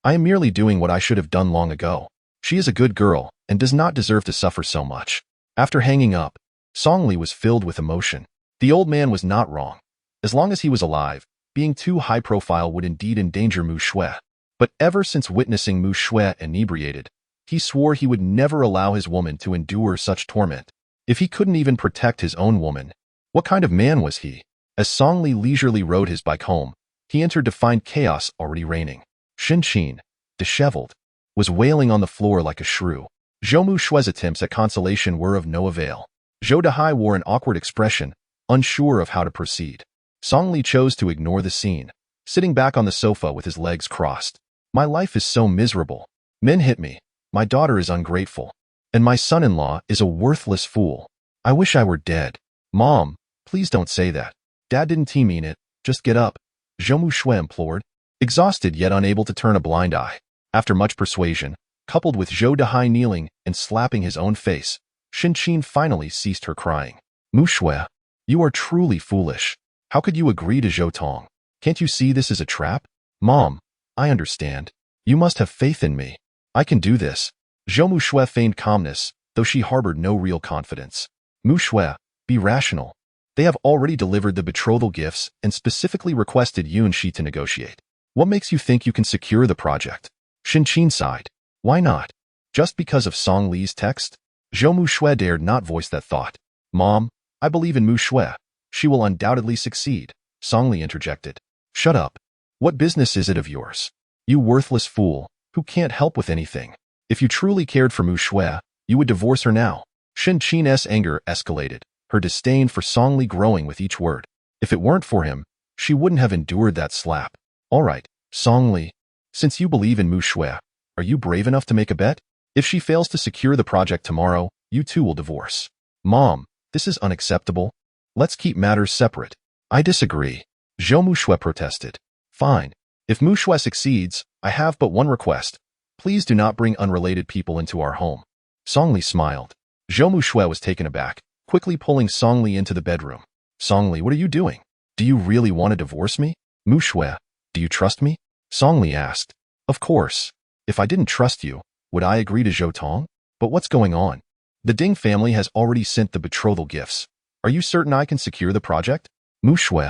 I am merely doing what I should have done long ago. She is a good girl and does not deserve to suffer so much. After hanging up, Song Li was filled with emotion. The old man was not wrong. As long as he was alive, being too high profile would indeed endanger Mu Shui. But ever since witnessing Mu Shui inebriated, he swore he would never allow his woman to endure such torment. If he couldn't even protect his own woman, what kind of man was he? As Song Li leisurely rode his bike home, he entered to find chaos already reigning. Shin Qin, disheveled, was wailing on the floor like a shrew. Zhou Mu Shui's attempts at consolation were of no avail. Zhou Dehai wore an awkward expression, unsure of how to proceed. Song Li chose to ignore the scene, sitting back on the sofa with his legs crossed. My life is so miserable. Men hit me. My daughter is ungrateful. And my son-in-law is a worthless fool. I wish I were dead. Mom, please don't say that. Dad didn't mean it. Just get up. Zhou Mu Shui implored, exhausted yet unable to turn a blind eye. After much persuasion, coupled with Zhou Dehai kneeling and slapping his own face, Shin Qin finally ceased her crying. Mu Shui, you are truly foolish. How could you agree to Zhou Tong? Can't you see this is a trap? Mom, I understand. You must have faith in me. I can do this. Zhou Mu Shui feigned calmness, though she harbored no real confidence. Mu Shui, be rational. They have already delivered the betrothal gifts and specifically requested Yun Shi to negotiate. What makes you think you can secure the project? Shin Qin sighed. Why not? Just because of Song Li's text? Zhou Mu Shui dared not voice that thought. Mom, I believe in Mu Shui. She will undoubtedly succeed. Song Li interjected. Shut up. What business is it of yours? You worthless fool, who can't help with anything. If you truly cared for Mu Shui, you would divorce her now. Shin Qin's anger escalated, her disdain for Song Li growing with each word. If it weren't for him, she wouldn't have endured that slap. All right, Song Li, since you believe in Mu Shui, are you brave enough to make a bet? If she fails to secure the project tomorrow, you two will divorce. Mom, this is unacceptable. Let's keep matters separate. I disagree. Zhou Mu Shui protested. Fine. If Mu Shui succeeds, I have but one request. Please do not bring unrelated people into our home. Song Li smiled. Zhou Mu Shui was taken aback, quickly pulling Song Li into the bedroom. Song Li, what are you doing? Do you really want to divorce me? Mu Shui, do you trust me? Song Li asked. Of course. If I didn't trust you, would I agree to Zhou Tong? But what's going on? The Ding family has already sent the betrothal gifts. Are you certain I can secure the project? Mu Shui,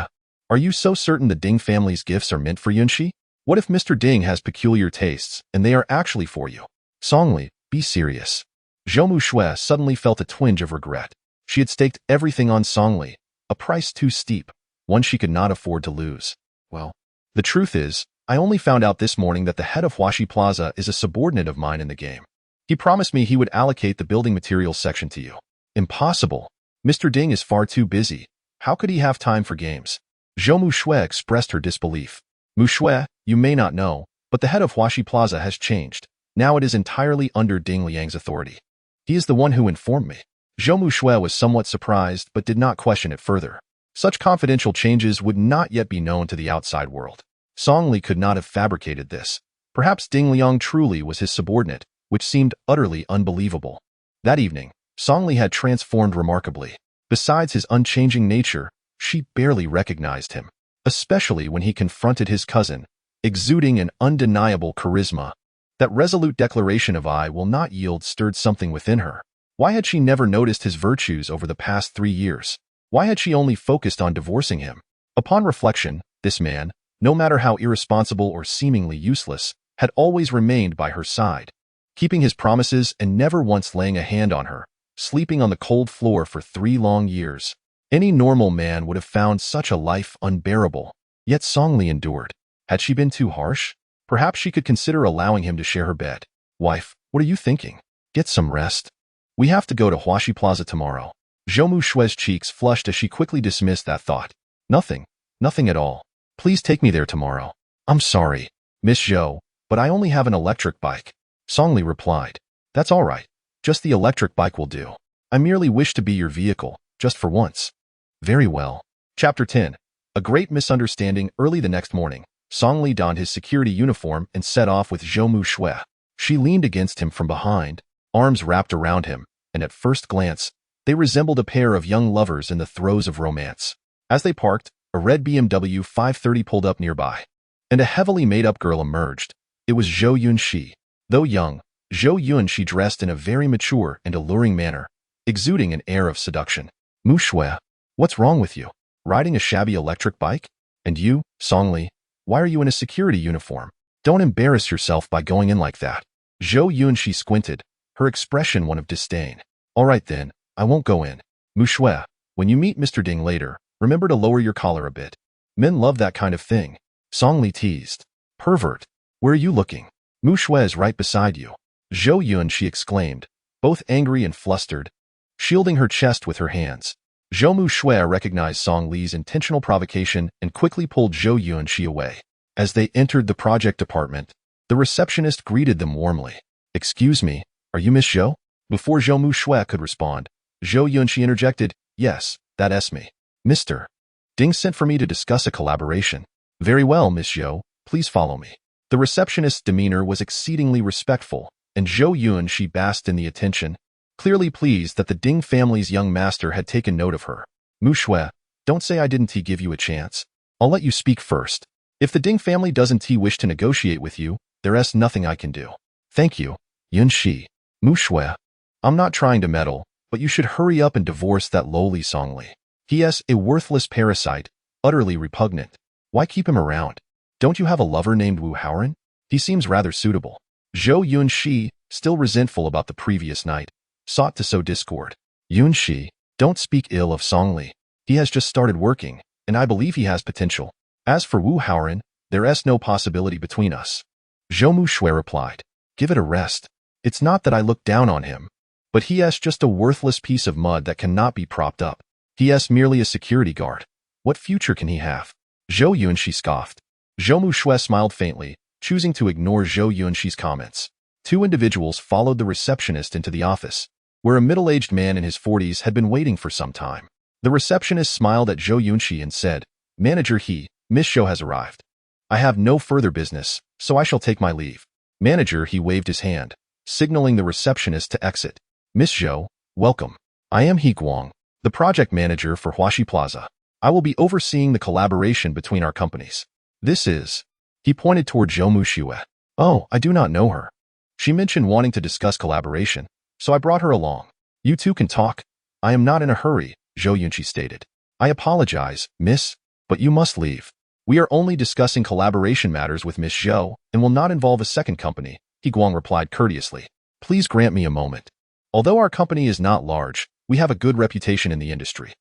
are you so certain the Ding family's gifts are meant for Yunxi? What if Mr. Ding has peculiar tastes and they are actually for you? Song Li, be serious. Zhou Mu Shui suddenly felt a twinge of regret. She had staked everything on Song Li, a price too steep, one she could not afford to lose. Well, the truth is, I only found out this morning that the head of Huaxi Plaza is a subordinate of mine in the game. He promised me he would allocate the building materials section to you. Impossible. Mr. Ding is far too busy. How could he have time for games? Zhou Mu Shui expressed her disbelief. Mu Shui, you may not know, but the head of Huaxi Plaza has changed. Now it is entirely under Ding Liang's authority. He is the one who informed me. Zhou Mu Shui was somewhat surprised but did not question it further. Such confidential changes would not yet be known to the outside world. Song Li could not have fabricated this. Perhaps Ding Liang truly was his subordinate, which seemed utterly unbelievable. That evening, Song Li had transformed remarkably. Besides his unchanging nature, she barely recognized him, especially when he confronted his cousin, exuding an undeniable charisma. That resolute declaration of "I will not yield" stirred something within her. Why had she never noticed his virtues over the past 3 years? Why had she only focused on divorcing him? Upon reflection, this man, no matter how irresponsible or seemingly useless, had always remained by her side, keeping his promises and never once laying a hand on her, sleeping on the cold floor for 3 long years. Any normal man would have found such a life unbearable. Yet Song Li endured. Had she been too harsh? Perhaps she could consider allowing him to share her bed. Wife, what are you thinking? Get some rest. We have to go to Huaxi Plaza tomorrow. Zhou Mu Shui's cheeks flushed as she quickly dismissed that thought. Nothing at all. Please take me there tomorrow. I'm sorry, Miss Zhou, but I only have an electric bike. Song Li replied. That's all right. Just the electric bike will do. I merely wish to be your vehicle, just for once. Very well. Chapter 10. A great misunderstanding. Early the next morning, Song Li donned his security uniform and set off with Zhou Mu Shui. She leaned against him from behind, arms wrapped around him, and at first glance, they resembled a pair of young lovers in the throes of romance. As they parked, A red BMW 530 pulled up nearby, and a heavily made-up girl emerged. It was Zhou Yunxi. Though young, Zhou Yunxi dressed in a very mature and alluring manner, exuding an air of seduction. Mu Shui, what's wrong with you? Riding a shabby electric bike? And you, Songli, why are you in a security uniform? Don't embarrass yourself by going in like that. Zhou Yunxi squinted, her expression one of disdain. All right then, I won't go in. Mu Shui, when you meet Mr. Ding later, remember to lower your collar a bit. Men love that kind of thing. Songli teased. Pervert. Where are you looking? Mu Shui is right beside you. Zhou Yunxi exclaimed, both angry and flustered, shielding her chest with her hands. Zhou Mu Shui recognized Song Li's intentional provocation and quickly pulled Zhou Yunxi away. As they entered the project department, the receptionist greeted them warmly. Excuse me, are you Miss Zhou? Before Zhou Mu Shui could respond, Zhou Yunxi interjected, yes, that's me. Mr. Ding sent for me to discuss a collaboration. Very well, Miss Zhou, please follow me. The receptionist's demeanor was exceedingly respectful, and Zhou Yunxi basked in the attention, clearly pleased that the Ding family's young master had taken note of her. Mu Shui, don't say I didn't give you a chance. I'll let you speak first. If the Ding family doesn't wish to negotiate with you, there's nothing I can do. Thank you, Yunxi. Mu Shui, I'm not trying to meddle, but you should hurry up and divorce that lowly Songli. He is a worthless parasite, utterly repugnant. Why keep him around? Don't you have a lover named Wu Haoran? He seems rather suitable. Zhou Yunxi, still resentful about the previous night, sought to sow discord. Yunxi, don't speak ill of Songli. He has just started working, and I believe he has potential. As for Wu Haoran, there is no possibility between us. Zhou Mu Shui replied, give it a rest. It's not that I look down on him, but he is just a worthless piece of mud that cannot be propped up. He is merely a security guard. What future can he have? Zhou Yunxi scoffed. Zhou Mu Shui smiled faintly, choosing to ignore Zhou Yunxi's comments. Two individuals followed the receptionist into the office, where a middle-aged man in his 40s had been waiting for some time. The receptionist smiled at Zhou Yunxi and said, Manager Miss Zhou has arrived. I have no further business, so I shall take my leave. Manager waved his hand, signaling the receptionist to exit. Miss Zhou, welcome. I am He Guang, the project manager for Huaxi Plaza. I will be overseeing the collaboration between our companies. This is... He pointed toward Zhou Mu Shui. Oh, I do not know her. She mentioned wanting to discuss collaboration, so I brought her along. You two can talk. I am not in a hurry, Zhou Yunxi stated. I apologize, miss, but you must leave. We are only discussing collaboration matters with Miss Zhou and will not involve a second company, He Guang replied courteously. Please grant me a moment. Although our company is not large, we have a good reputation in the industry.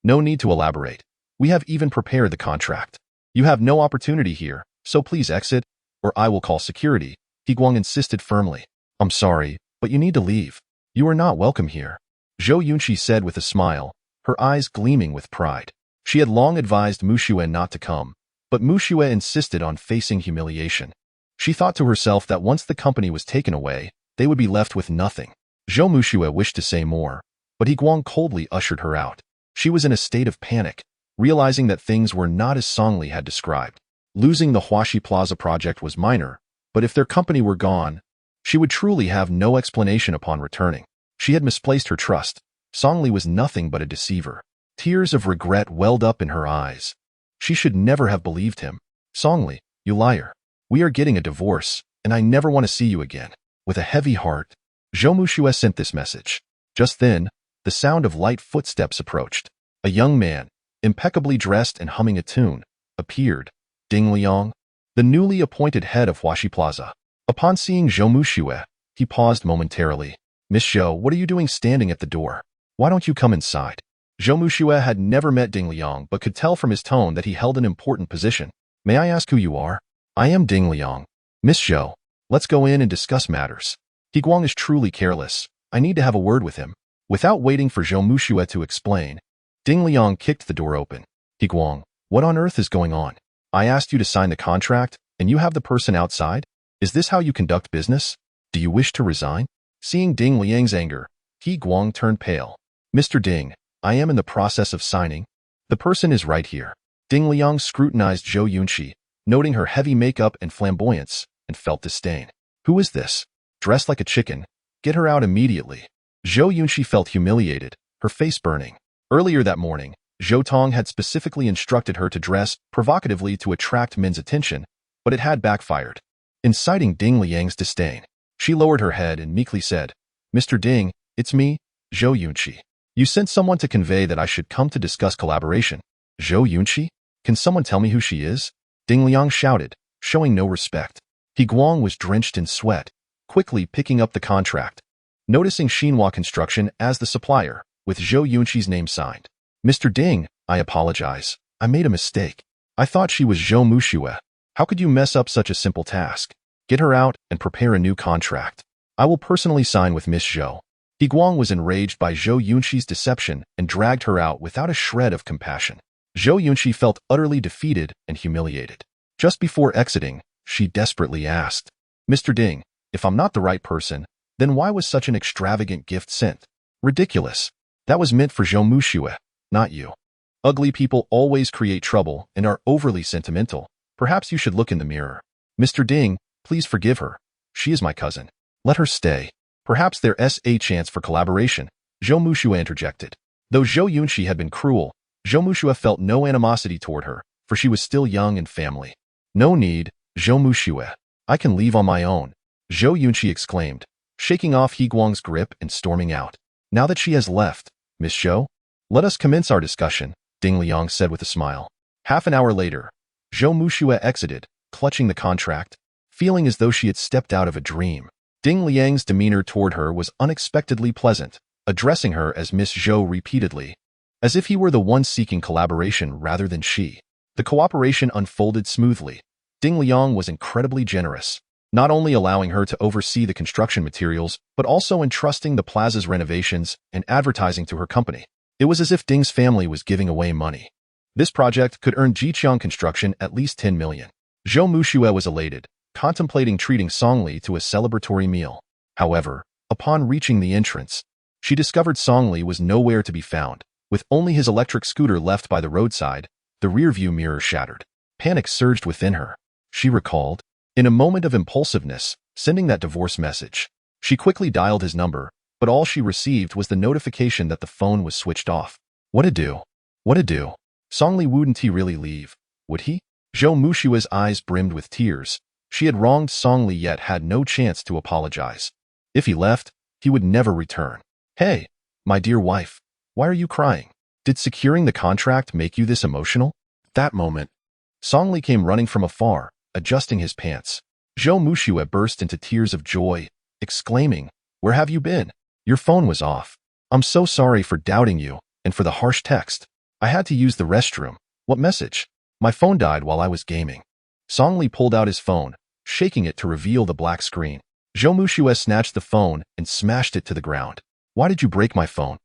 No need to elaborate. We have even prepared the contract. You have no opportunity here, so please exit, or I will call security, He Guang insisted firmly. I'm sorry, but you need to leave. You are not welcome here, Zhou Yunxi said with a smile, her eyes gleaming with pride. She had long advised Mu Shui not to come, but Mu Shui insisted on facing humiliation. She thought to herself that once the company was taken away, they would be left with nothing. Zhou Mu Shui wished to say more, but He Guang coldly ushered her out. She was in a state of panic, realizing that things were not as Songli had described. Losing the Huaxi Plaza project was minor, but if their company were gone, she would truly have no explanation upon returning. She had misplaced her trust. Songli was nothing but a deceiver. Tears of regret welled up in her eyes. She should never have believed him. Songli, you liar. We are getting a divorce, and I never want to see you again. With a heavy heart, Zhou Mu Shui sent this message. Just then, the sound of light footsteps approached. A young man, impeccably dressed and humming a tune, appeared. Ding Liang, the newly appointed head of Huaxi Plaza. Upon seeing Zhou Mu Shui, he paused momentarily. Miss Zhou, what are you doing standing at the door? Why don't you come inside? Zhou Mu Shui had never met Ding Liang but could tell from his tone that he held an important position. May I ask who you are? I am Ding Liang. Miss Zhou, let's go in and discuss matters. He Guang is truly careless. I need to have a word with him. Without waiting for Zhou Mu Shui to explain, Ding Liang kicked the door open. He Guang, what on earth is going on? I asked you to sign the contract, and you have the person outside? Is this how you conduct business? Do you wish to resign? Seeing Ding Liang's anger, He Guang turned pale. Mr. Ding, I am in the process of signing. The person is right here. Ding Liang scrutinized Zhou Yunxi, noting her heavy makeup and flamboyance, and felt disdain. Who is this? Dressed like a chicken. Get her out immediately. Zhou Yunxi felt humiliated, her face burning. Earlier that morning, Zhou Tong had specifically instructed her to dress provocatively to attract men's attention, but it had backfired. Inciting Ding Liang's disdain, she lowered her head and meekly said, "Mr. Ding, it's me, Zhou Yunqi. You sent someone to convey that I should come to discuss collaboration." "Zhou Yunqi? Can someone tell me who she is?" Ding Liang shouted, showing no respect. He Guang was drenched in sweat, quickly picking up the contract, noticing Xinhua Construction as the supplier, with Zhou Yunqi's name signed. "Mr. Ding, I apologize. I made a mistake. I thought she was Zhou Muxue. How could you mess up such a simple task? Get her out and prepare a new contract. I will personally sign with Miss Zhou." He Guang was enraged by Zhou Yunqi's deception and dragged her out without a shred of compassion. Zhou Yunqi felt utterly defeated and humiliated. Just before exiting, she desperately asked, "Mr. Ding, if I'm not the right person, then why was such an extravagant gift sent? Ridiculous. That was meant for Zhou Muxue, not you. Ugly people always create trouble and are overly sentimental. Perhaps you should look in the mirror. Mr. Ding, please forgive her. She is my cousin. Let her stay. Perhaps there's a chance for collaboration," Zhou Muxue interjected. Though Zhou Yunqi had been cruel, Zhou Muxue felt no animosity toward her, for she was still young and family. "No need, Zhou Muxue. I can leave on my own," Zhou Yunqi exclaimed, shaking off He Guang's grip and storming out. "Now that she has left, Miss Zhou, let us commence our discussion," Ding Liang said with a smile. Half an hour later, Zhou Muxue exited, clutching the contract, feeling as though she had stepped out of a dream. Ding Liang's demeanor toward her was unexpectedly pleasant, addressing her as Miss Zhou repeatedly, as if he were the one seeking collaboration rather than she. The cooperation unfolded smoothly. Ding Liang was incredibly generous, not only allowing her to oversee the construction materials, but also entrusting the plaza's renovations and advertising to her company. It was as if Ding's family was giving away money. This project could earn Jiqiang Construction at least 10 million. Zhou Muxue was elated, contemplating treating Songli to a celebratory meal. However, upon reaching the entrance, she discovered Songli was nowhere to be found. With only his electric scooter left by the roadside, the rearview mirror shattered. Panic surged within her. She recalled, in a moment of impulsiveness, sending that divorce message. She quickly dialed his number, but all she received was the notification that the phone was switched off. What to do? What to do? Songli wouldn't he really leave? Would he? Zhou Muxue's eyes brimmed with tears. She had wronged Songli yet had no chance to apologize. If he left, he would never return. "Hey, my dear wife, why are you crying? Did securing the contract make you this emotional?" That moment, Songli came running from afar, adjusting his pants. Zhou Muxue burst into tears of joy, exclaiming, "Where have you been? Your phone was off. I'm so sorry for doubting you, and for the harsh text. I had to use the restroom. What message? My phone died while I was gaming." Songli pulled out his phone, shaking it to reveal the black screen. Zhou Muxue snatched the phone and smashed it to the ground. "Why did you break my phone?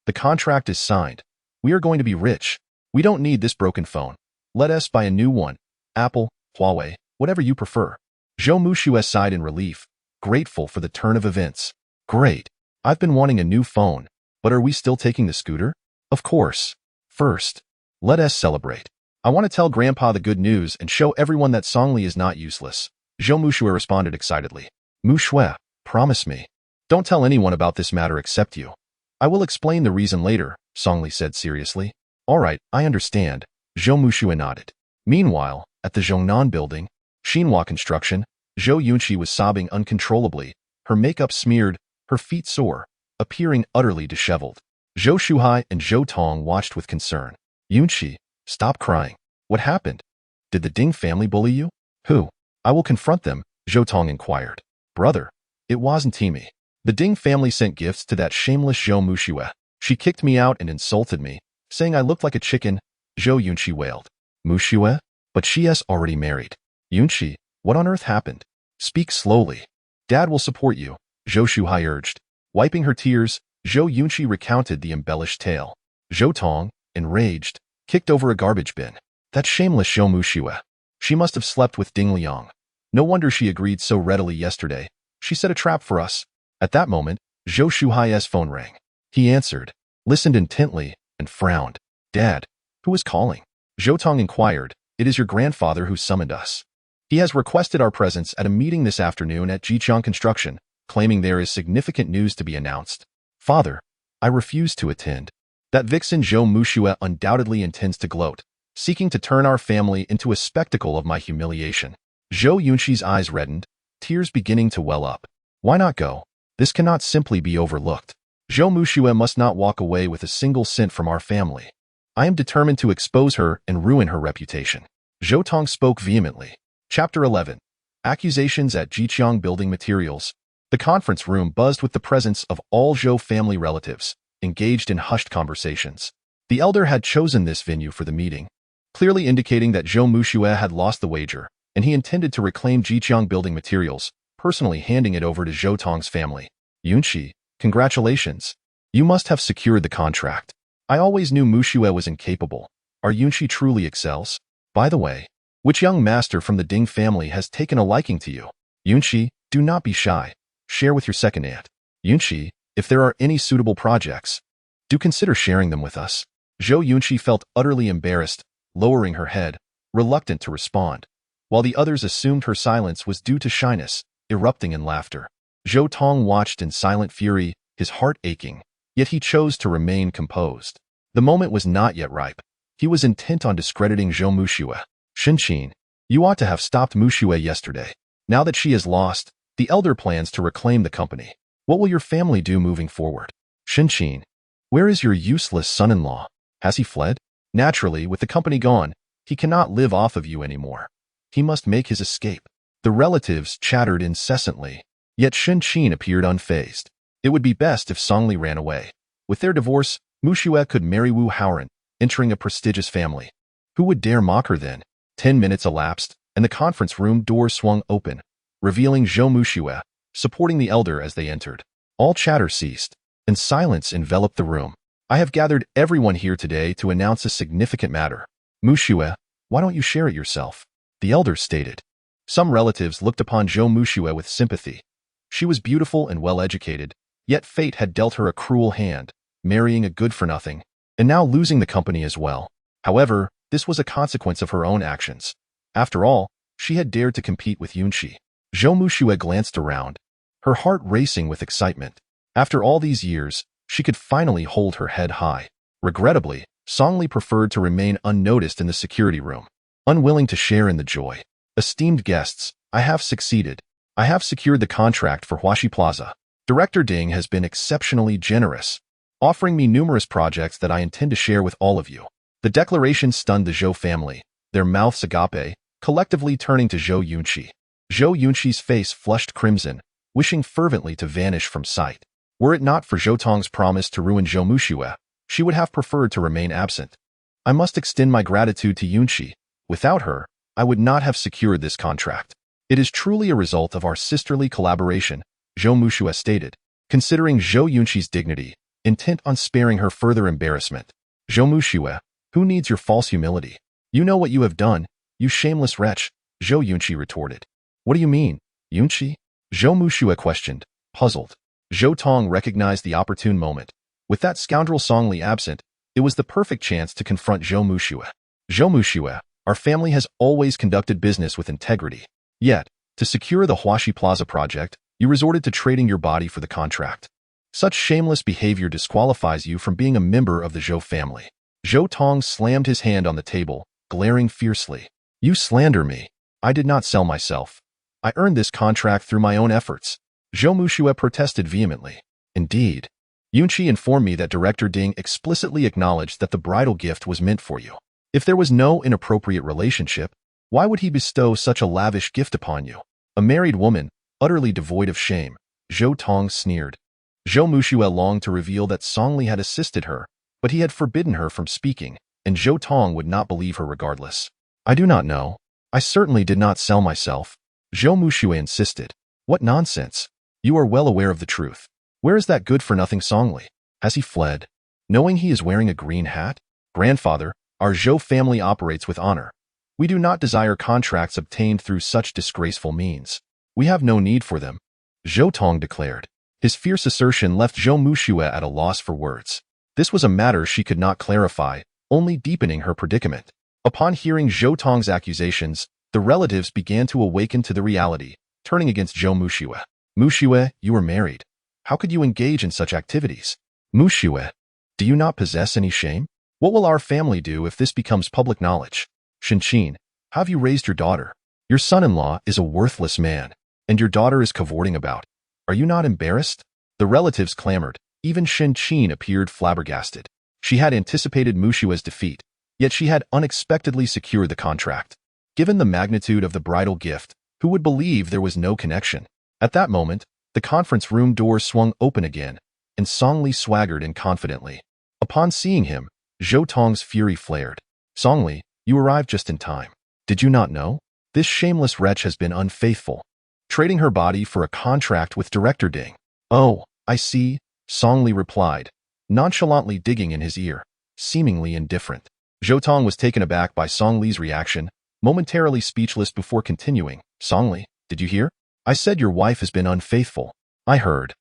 The contract is signed. We are going to be rich. We don't need this broken phone. Let us buy a new one. Apple, Huawei, whatever you prefer." Zhou Muxue sighed in relief, grateful for the turn of events. "Great. I've been wanting a new phone, but are we still taking the scooter?" "Of course. First, let us celebrate. I want to tell Grandpa the good news and show everyone that Songli is not useless." Zhou Muxue responded excitedly. "Muxue, promise me. Don't tell anyone about this matter except you." "I will explain the reason later," Songli said seriously. "All right, I understand." Zhou Muxue nodded. Meanwhile, at the Zhongnan building, Xinhua Construction, Zhou Yunqi was sobbing uncontrollably, her makeup smeared, her feet sore, appearing utterly disheveled. Zhou Shuhai and Zhou Tong watched with concern. "Yunqi, stop crying. What happened? Did the Ding family bully you?" "Who? I will confront them," Zhou Tong inquired. "Brother, it wasn't me. The Ding family sent gifts to that shameless Zhou Muxue. She kicked me out and insulted me, saying I looked like a chicken," Zhou Yunqi wailed. "Muxue? But she is already married." "Yunqi, what on earth happened? Speak slowly." "Dad will support you," Zhou Shuhai urged. Wiping her tears, Zhou Yunqi recounted the embellished tale. Zhou Tong, enraged, kicked over a garbage bin. That shameless Zhou Muxue. She must have slept with Ding Liang. No wonder she agreed so readily yesterday. She set a trap for us. At that moment, Zhou Shuhai's phone rang. He answered, listened intently, and frowned. "Dad, who is calling?" Zhou Tong inquired. "It is your grandfather who summoned us. He has requested our presence at a meeting this afternoon at Jiqiang Construction, claiming there is significant news to be announced." "Father, I refuse to attend. That vixen Zhou Muxue undoubtedly intends to gloat, seeking to turn our family into a spectacle of my humiliation. Zhou Yunxi's eyes reddened, tears beginning to well up. Why not go? This cannot simply be overlooked. Zhou Muxue must not walk away with a single cent from our family. I am determined to expose her and ruin her reputation. Zhou Tong spoke vehemently. Chapter 11. Accusations at Jiqiang Building Materials. The conference room buzzed with the presence of all Zhou family relatives, engaged in hushed conversations. The elder had chosen this venue for the meeting, clearly indicating that Zhou Muxue had lost the wager, and he intended to reclaim Jiqiang Building Materials, personally handing it over to Zhou Tong's family. Yunqi, congratulations. You must have secured the contract. I always knew Muxue was incapable. Our Yunqi truly excels. By the way, which young master from the Ding family has taken a liking to you? Yunqi, do not be shy. Share with your second aunt. Yunqi, if there are any suitable projects, do consider sharing them with us. Zhou Yunqi felt utterly embarrassed, lowering her head, reluctant to respond, while the others assumed her silence was due to shyness, erupting in laughter. Zhou Tong watched in silent fury, his heart aching, yet he chose to remain composed. The moment was not yet ripe. He was intent on discrediting Zhou Muxue. Shinqin, you ought to have stopped Muxue yesterday. Now that she is lost, the elder plans to reclaim the company. What will your family do moving forward? Shinqin, where is your useless son-in-law? Has he fled? Naturally, with the company gone, he cannot live off of you anymore. He must make his escape. The relatives chattered incessantly, yet Shinqin appeared unfazed. It would be best if Songli ran away. With their divorce, Muxue could marry Wu Haoran, entering a prestigious family. Who would dare mock her then? 10 minutes elapsed, and the conference room door swung open, revealing Zhou Muxue, supporting the elder as they entered. All chatter ceased, and silence enveloped the room. I have gathered everyone here today to announce a significant matter. Muxue, why don't you share it yourself? The elder stated. Some relatives looked upon Zhou Muxue with sympathy. She was beautiful and well-educated, yet fate had dealt her a cruel hand, marrying a good-for-nothing, and now losing the company as well. However, this was a consequence of her own actions. After all, she had dared to compete with Yunqi. Zhou Muxue glanced around, her heart racing with excitement. After all these years, she could finally hold her head high. Regrettably, Songli preferred to remain unnoticed in the security room, unwilling to share in the joy. Esteemed guests, I have succeeded. I have secured the contract for Huaxi Plaza. Director Ding has been exceptionally generous, offering me numerous projects that I intend to share with all of you. The declaration stunned the Zhou family, their mouths agape, collectively turning to Zhou Yunqi. Zhou Yunqi's face flushed crimson, wishing fervently to vanish from sight. Were it not for Zhou Tong's promise to ruin Zhou Muxue, she would have preferred to remain absent. I must extend my gratitude to Yunqi. Without her, I would not have secured this contract. It is truly a result of our sisterly collaboration, Zhou Muxue stated, considering Zhou Yunqi's dignity, intent on sparing her further embarrassment. Zhou Muxue, who needs your false humility? You know what you have done, you shameless wretch, Zhou Yunqi retorted. What do you mean, Yunqi? Zhou Muxue questioned, puzzled. Zhou Tong recognized the opportune moment. With that scoundrel Songli absent, it was the perfect chance to confront Zhou Muxue. Zhou Muxue, our family has always conducted business with integrity. Yet, to secure the Huaxi Plaza project, you resorted to trading your body for the contract. Such shameless behavior disqualifies you from being a member of the Zhou family. Zhou Tong slammed his hand on the table, glaring fiercely. You slander me. I did not sell myself. I earned this contract through my own efforts. Zhou Muxue protested vehemently. Indeed. Yunqi informed me that Director Ding explicitly acknowledged that the bridal gift was meant for you. If there was no inappropriate relationship, why would he bestow such a lavish gift upon you? A married woman, utterly devoid of shame, Zhou Tong sneered. Zhou Muxue longed to reveal that Songli had assisted her, but he had forbidden her from speaking, and Zhou Tong would not believe her regardless. I do not know. I certainly did not sell myself. Zhou Muxue insisted. What nonsense. You are well aware of the truth. Where is that good-for-nothing Songli? Has he fled? Knowing he is wearing a green hat? Grandfather, our Zhou family operates with honor. We do not desire contracts obtained through such disgraceful means. We have no need for them, Zhou Tong declared. His fierce assertion left Zhou Muxue at a loss for words. This was a matter she could not clarify, only deepening her predicament. Upon hearing Zhou Tong's accusations, the relatives began to awaken to the reality, turning against Zhou Muxue. Muxue, you are married. How could you engage in such activities? Muxue, Do you not possess any shame? What will our family do if this becomes public knowledge? Shinchin, how have you raised your daughter? Your son-in-law is a worthless man, and your daughter is cavorting about. Are you not embarrassed? The relatives clamored. Even Shinchin appeared flabbergasted. She had anticipated Mushue's defeat, yet she had unexpectedly secured the contract. Given the magnitude of the bridal gift, who would believe there was no connection? At that moment, the conference room door swung open again, and Songli swaggered in confidently. Upon seeing him, Zhou Tong's fury flared. Songli, you arrived just in time. Did you not know? This shameless wretch has been unfaithful, trading her body for a contract with Director Ding. Oh, I see, Songli replied, nonchalantly digging in his ear, seemingly indifferent. Zhou Tong was taken aback by Songli's reaction, momentarily speechless before continuing. Songli, did you hear? I said your wife has been unfaithful. I heard.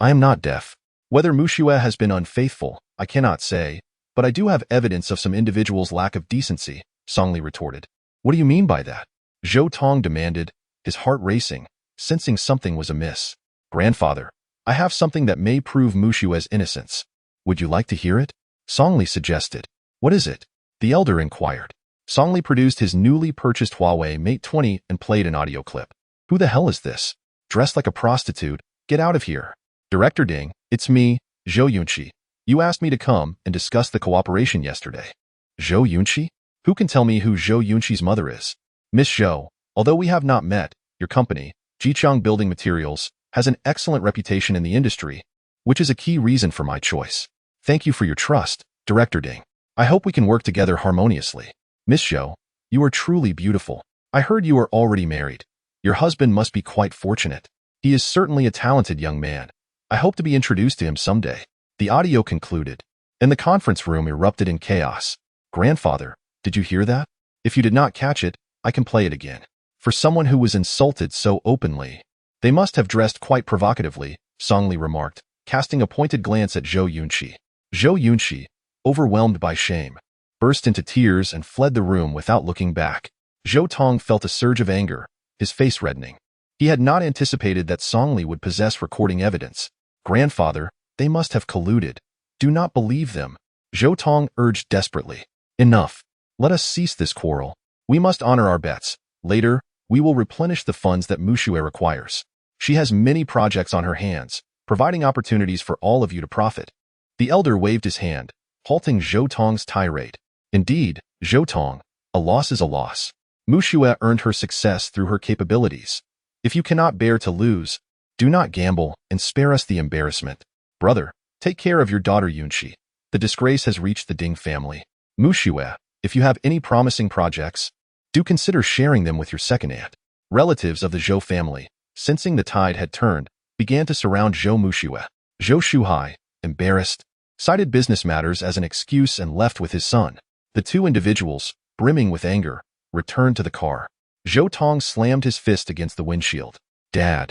I am not deaf. Whether Mushue has been unfaithful, I cannot say, but I do have evidence of some individuals' lack of decency, Songli retorted. What do you mean by that? Zhou Tong demanded, his heart racing, sensing something was amiss. Grandfather, I have something that may prove Mushue's innocence. Would you like to hear it? Songli suggested. What is it? The elder inquired. Songli produced his newly purchased Huawei Mate 20 and played an audio clip. Who the hell is this? Dressed like a prostitute, get out of here. Director Ding, it's me, Zhou Yunqi. You asked me to come and discuss the cooperation yesterday. Zhou Yunqi? Who can tell me who Zhou Yunqi's mother is? Miss Zhou, although we have not met, your company, Jichang Building Materials, has an excellent reputation in the industry, which is a key reason for my choice. Thank you for your trust, Director Ding. I hope we can work together harmoniously. Miss Zhou, you are truly beautiful. I heard you are already married. Your husband must be quite fortunate. He is certainly a talented young man. I hope to be introduced to him someday. The audio concluded, and the conference room erupted in chaos. Grandfather, did you hear that? If you did not catch it, I can play it again. For someone who was insulted so openly, they must have dressed quite provocatively, Songli remarked, casting a pointed glance at Zhou Yunqi. Zhou Yunqi, overwhelmed by shame, burst into tears and fled the room without looking back. Zhou Tong felt a surge of anger, his face reddening. He had not anticipated that Songli would possess recording evidence. Grandfather, they must have colluded. Do not believe them. Zhou Tong urged desperately. Enough. Let us cease this quarrel. We must honor our bets. Later, we will replenish the funds that Mushue requires. She has many projects on her hands, providing opportunities for all of you to profit. The elder waved his hand, halting Zhou Tong's tirade. Indeed, Zhou Tong, a loss is a loss. Mushue earned her success through her capabilities. If you cannot bear to lose, do not gamble and spare us the embarrassment. Brother, take care of your daughter Yunqi. The disgrace has reached the Ding family. Mushue, if you have any promising projects, do consider sharing them with your second aunt. Relatives of the Zhou family, sensing the tide had turned, began to surround Zhou Mushue. Zhou Shuhai, embarrassed, cited business matters as an excuse and left with his son. The two individuals, brimming with anger, returned to the car. Zhou Tong slammed his fist against the windshield. Dad,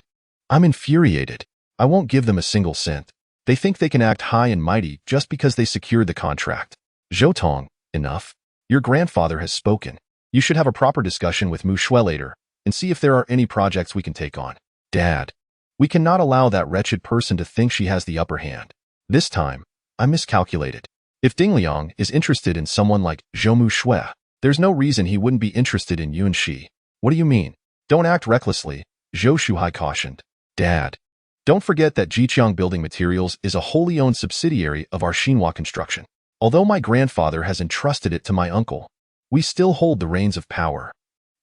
I'm infuriated. I won't give them a single cent. They think they can act high and mighty just because they secured the contract. Zhou Tong, enough. Your grandfather has spoken. You should have a proper discussion with Mushue later and see if there are any projects we can take on. Dad, we cannot allow that wretched person to think she has the upper hand. This time, I miscalculated. If Ding Liang is interested in someone like Zhou Mushue, there's no reason he wouldn't be interested in Yunqi. What do you mean? Don't act recklessly, Zhou Shuhai cautioned. Dad, don't forget that Jichang Building Materials is a wholly owned subsidiary of our Xinhua Construction. Although my grandfather has entrusted it to my uncle, we still hold the reins of power.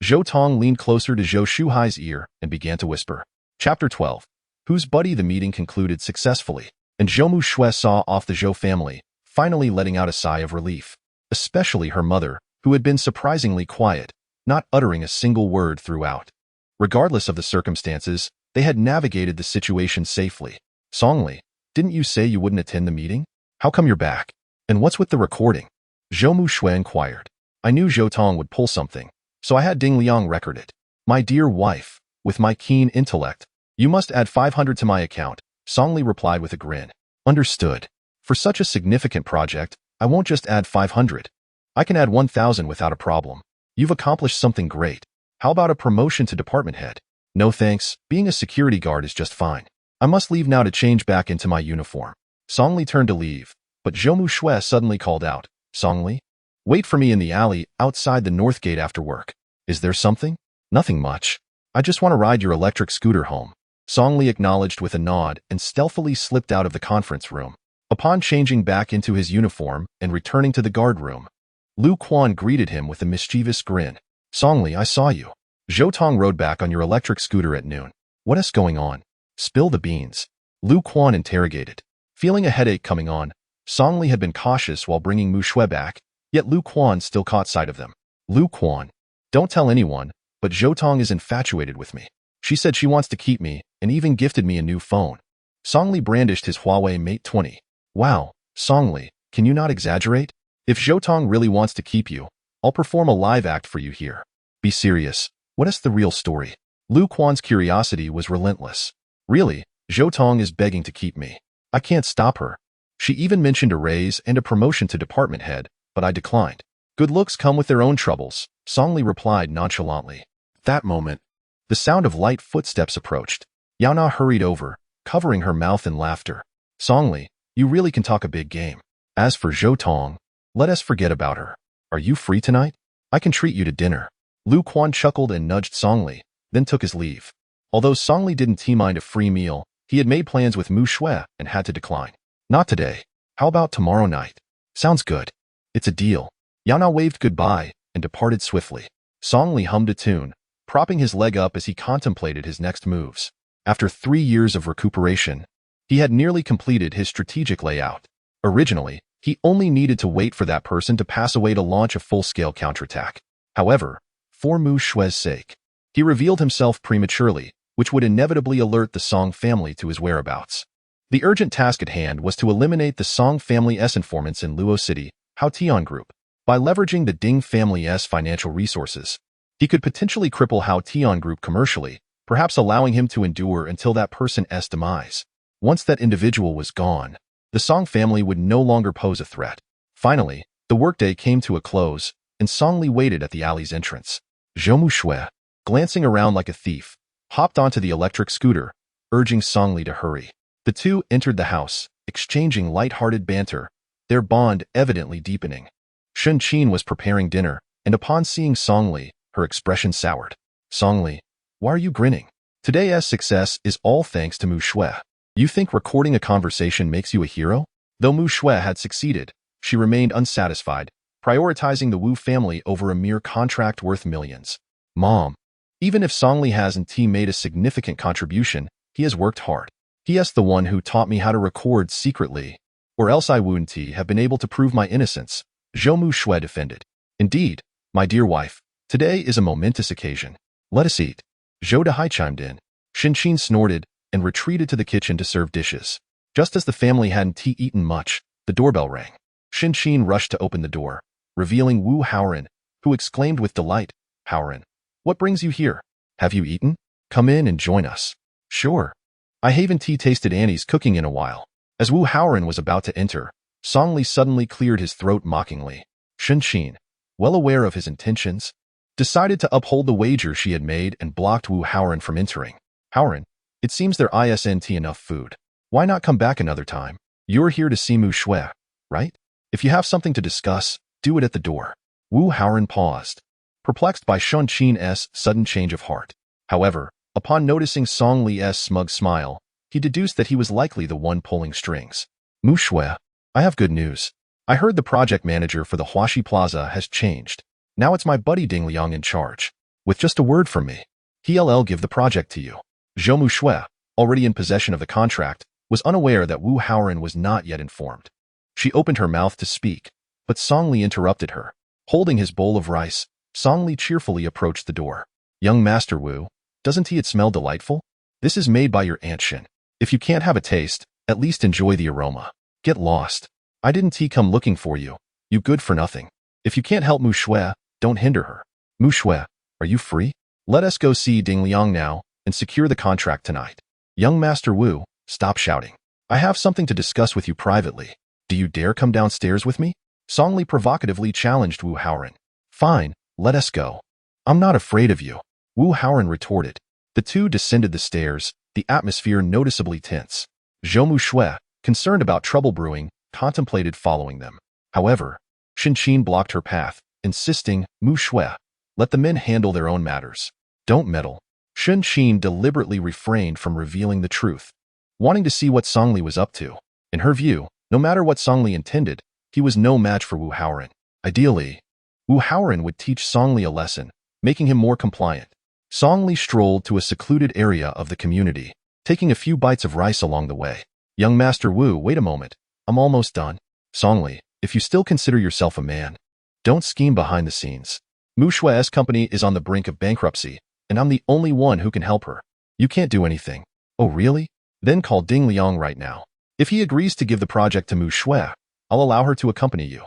Zhou Tong leaned closer to Zhou Shuhai's ear and began to whisper. Chapter 12. Whose buddy the meeting concluded successfully, and Zhou Mushue saw off the Zhou family, finally letting out a sigh of relief. Especially her mother, who had been surprisingly quiet, not uttering a single word throughout. Regardless of the circumstances, they had navigated the situation safely. Songli, didn't you say you wouldn't attend the meeting? How come you're back? And what's with the recording? Zhou Mushue inquired. I knew Zhou Tong would pull something, so I had Ding Liang record it. My dear wife, with my keen intellect, you must add 500 to my account, Songli replied with a grin. Understood. For such a significant project, I won't just add 500. I can add 1,000 without a problem. You've accomplished something great. How about a promotion to department head? No thanks, being a security guard is just fine. I must leave now to change back into my uniform. Songli turned to leave, But Zhou Mushui suddenly called out, Songli, wait for me in the alley outside the north gate after work. Is there something? Nothing much. I just want to ride your electric scooter home. Songli acknowledged with a nod and stealthily slipped out of the conference room. Upon changing back into his uniform and returning to the guard room, Lu Quan greeted him with a mischievous grin. Songli, I saw you. Zhou Tong rode back on your electric scooter at noon. What is going on? Spill the beans. Lu Quan interrogated. Feeling a headache coming on, Songli had been cautious while bringing Mu Shui back, yet Lu Quan still caught sight of them. Lu Quan, don't tell anyone, but Zhou Tong is infatuated with me. She said she wants to keep me and even gifted me a new phone. Songli brandished his Huawei Mate 20. Wow, Songli, can you not exaggerate? If Zhou Tong really wants to keep you, I'll perform a live act for you here. Be serious. What is the real story? Lu Quan's curiosity was relentless. Really, Zhou Tong is begging to keep me. I can't stop her. She even mentioned a raise and a promotion to department head, but I declined. Good looks come with their own troubles, Songli replied nonchalantly. At that moment, the sound of light footsteps approached. Yaona hurried over, covering her mouth in laughter. Songli, you really can talk a big game. As for Zhou Tong, let us forget about her. Are you free tonight? I can treat you to dinner. Lu Quan chuckled and nudged Songli, then took his leave. Although Songli didn't mind a free meal, he had made plans with Mu Shui and had to decline. Not today. How about tomorrow night? Sounds good. It's a deal. Yaona waved goodbye and departed swiftly. Songli hummed a tune, propping his leg up as he contemplated his next moves. After 3 years of recuperation, he had nearly completed his strategic layout. Originally, he only needed to wait for that person to pass away to launch a full-scale counterattack. However, for Mu Shui's sake, he revealed himself prematurely, which would inevitably alert the Song family to his whereabouts. The urgent task at hand was to eliminate the Song family's informants in Luo City, Haotian Group. By leveraging the Ding family's financial resources, he could potentially cripple Haotian Group commercially, perhaps allowing him to endure until that person's demise. Once that individual was gone, the Song family would no longer pose a threat. Finally, the workday came to a close, and Songli waited at the alley's entrance. Zhou Mushui, glancing around like a thief, hopped onto the electric scooter, urging Songli to hurry. The two entered the house, exchanging light-hearted banter, their bond evidently deepening. Shun Qin was preparing dinner, and upon seeing Songli, her expression soured. Songli, why are you grinning? Today's success is all thanks to Mu Shui. You think recording a conversation makes you a hero? Though Mu Shui had succeeded, she remained unsatisfied, prioritizing the Wu family over a mere contract worth millions. Mom, even if Songli hasn't made a significant contribution, he has worked hard. He is the one who taught me how to record secretly, or else I wouldn't have been able to prove my innocence, Zhou Mushui defended. Indeed, my dear wife, today is a momentous occasion. Let us eat. Zhou Dehai chimed in. Shinqin snorted and retreated to the kitchen to serve dishes. Just as the family hadn't eaten much, the doorbell rang. Shinqin rushed to open the door, revealing Wu Haoran, who exclaimed with delight, Haoran, what brings you here? Have you eaten? Come in and join us. Sure. I haven't tasted Annie's cooking in a while. As Wu Haoran was about to enter, Songli suddenly cleared his throat mockingly. Shinqin, well aware of his intentions, decided to uphold the wager she had made and blocked Wu Haoran from entering. Haoran, it seems there isn't enough food. Why not come back another time? You're here to see Mu Shui, right? If you have something to discuss, do it at the door. Wu Haoran paused, perplexed by Shinqin's sudden change of heart. However, upon noticing Songli's smug smile, he deduced that he was likely the one pulling strings. Mu Shui, I have good news. I heard the project manager for the Huaxi Plaza has changed. Now it's my buddy Ding Liang in charge. With just a word from me, he'll give the project to you. Zhou Mushui, already in possession of the contract, was unaware that Wu Haoran was not yet informed. She opened her mouth to speak, but Songli interrupted her. Holding his bowl of rice, Songli cheerfully approached the door. Young Master Wu, doesn't it smell delightful? This is made by your Aunt Shin. If you can't have a taste, at least enjoy the aroma. Get lost. I didn't come looking for you. You good for nothing. If you can't help Mu Shui, don't hinder her. Mu Shui, are you free? Let us go see Ding Liang now and secure the contract tonight. Young Master Wu, stop shouting. I have something to discuss with you privately. Do you dare come downstairs with me? Songli provocatively challenged Wu Haoran. Fine, let us go. I'm not afraid of you, Wu Haoran retorted. The two descended the stairs, the atmosphere noticeably tense. Zhou Mushui, concerned about trouble brewing, contemplated following them. However, Shinqin blocked her path, insisting, Mu Shui, let the men handle their own matters. Don't meddle. Shinqin deliberately refrained from revealing the truth, wanting to see what Songli was up to. In her view, no matter what Songli intended, he was no match for Wu Haoran. Ideally, Wu Haoran would teach Songli a lesson, making him more compliant. Songli strolled to a secluded area of the community, taking a few bites of rice along the way. Young Master Wu, wait a moment. I'm almost done. Songli, if you still consider yourself a man, don't scheme behind the scenes. Mu Shui's company is on the brink of bankruptcy, and I'm the only one who can help her. You can't do anything. Oh, really? Then call Ding Liang right now. If he agrees to give the project to Mu Shui, I'll allow her to accompany you.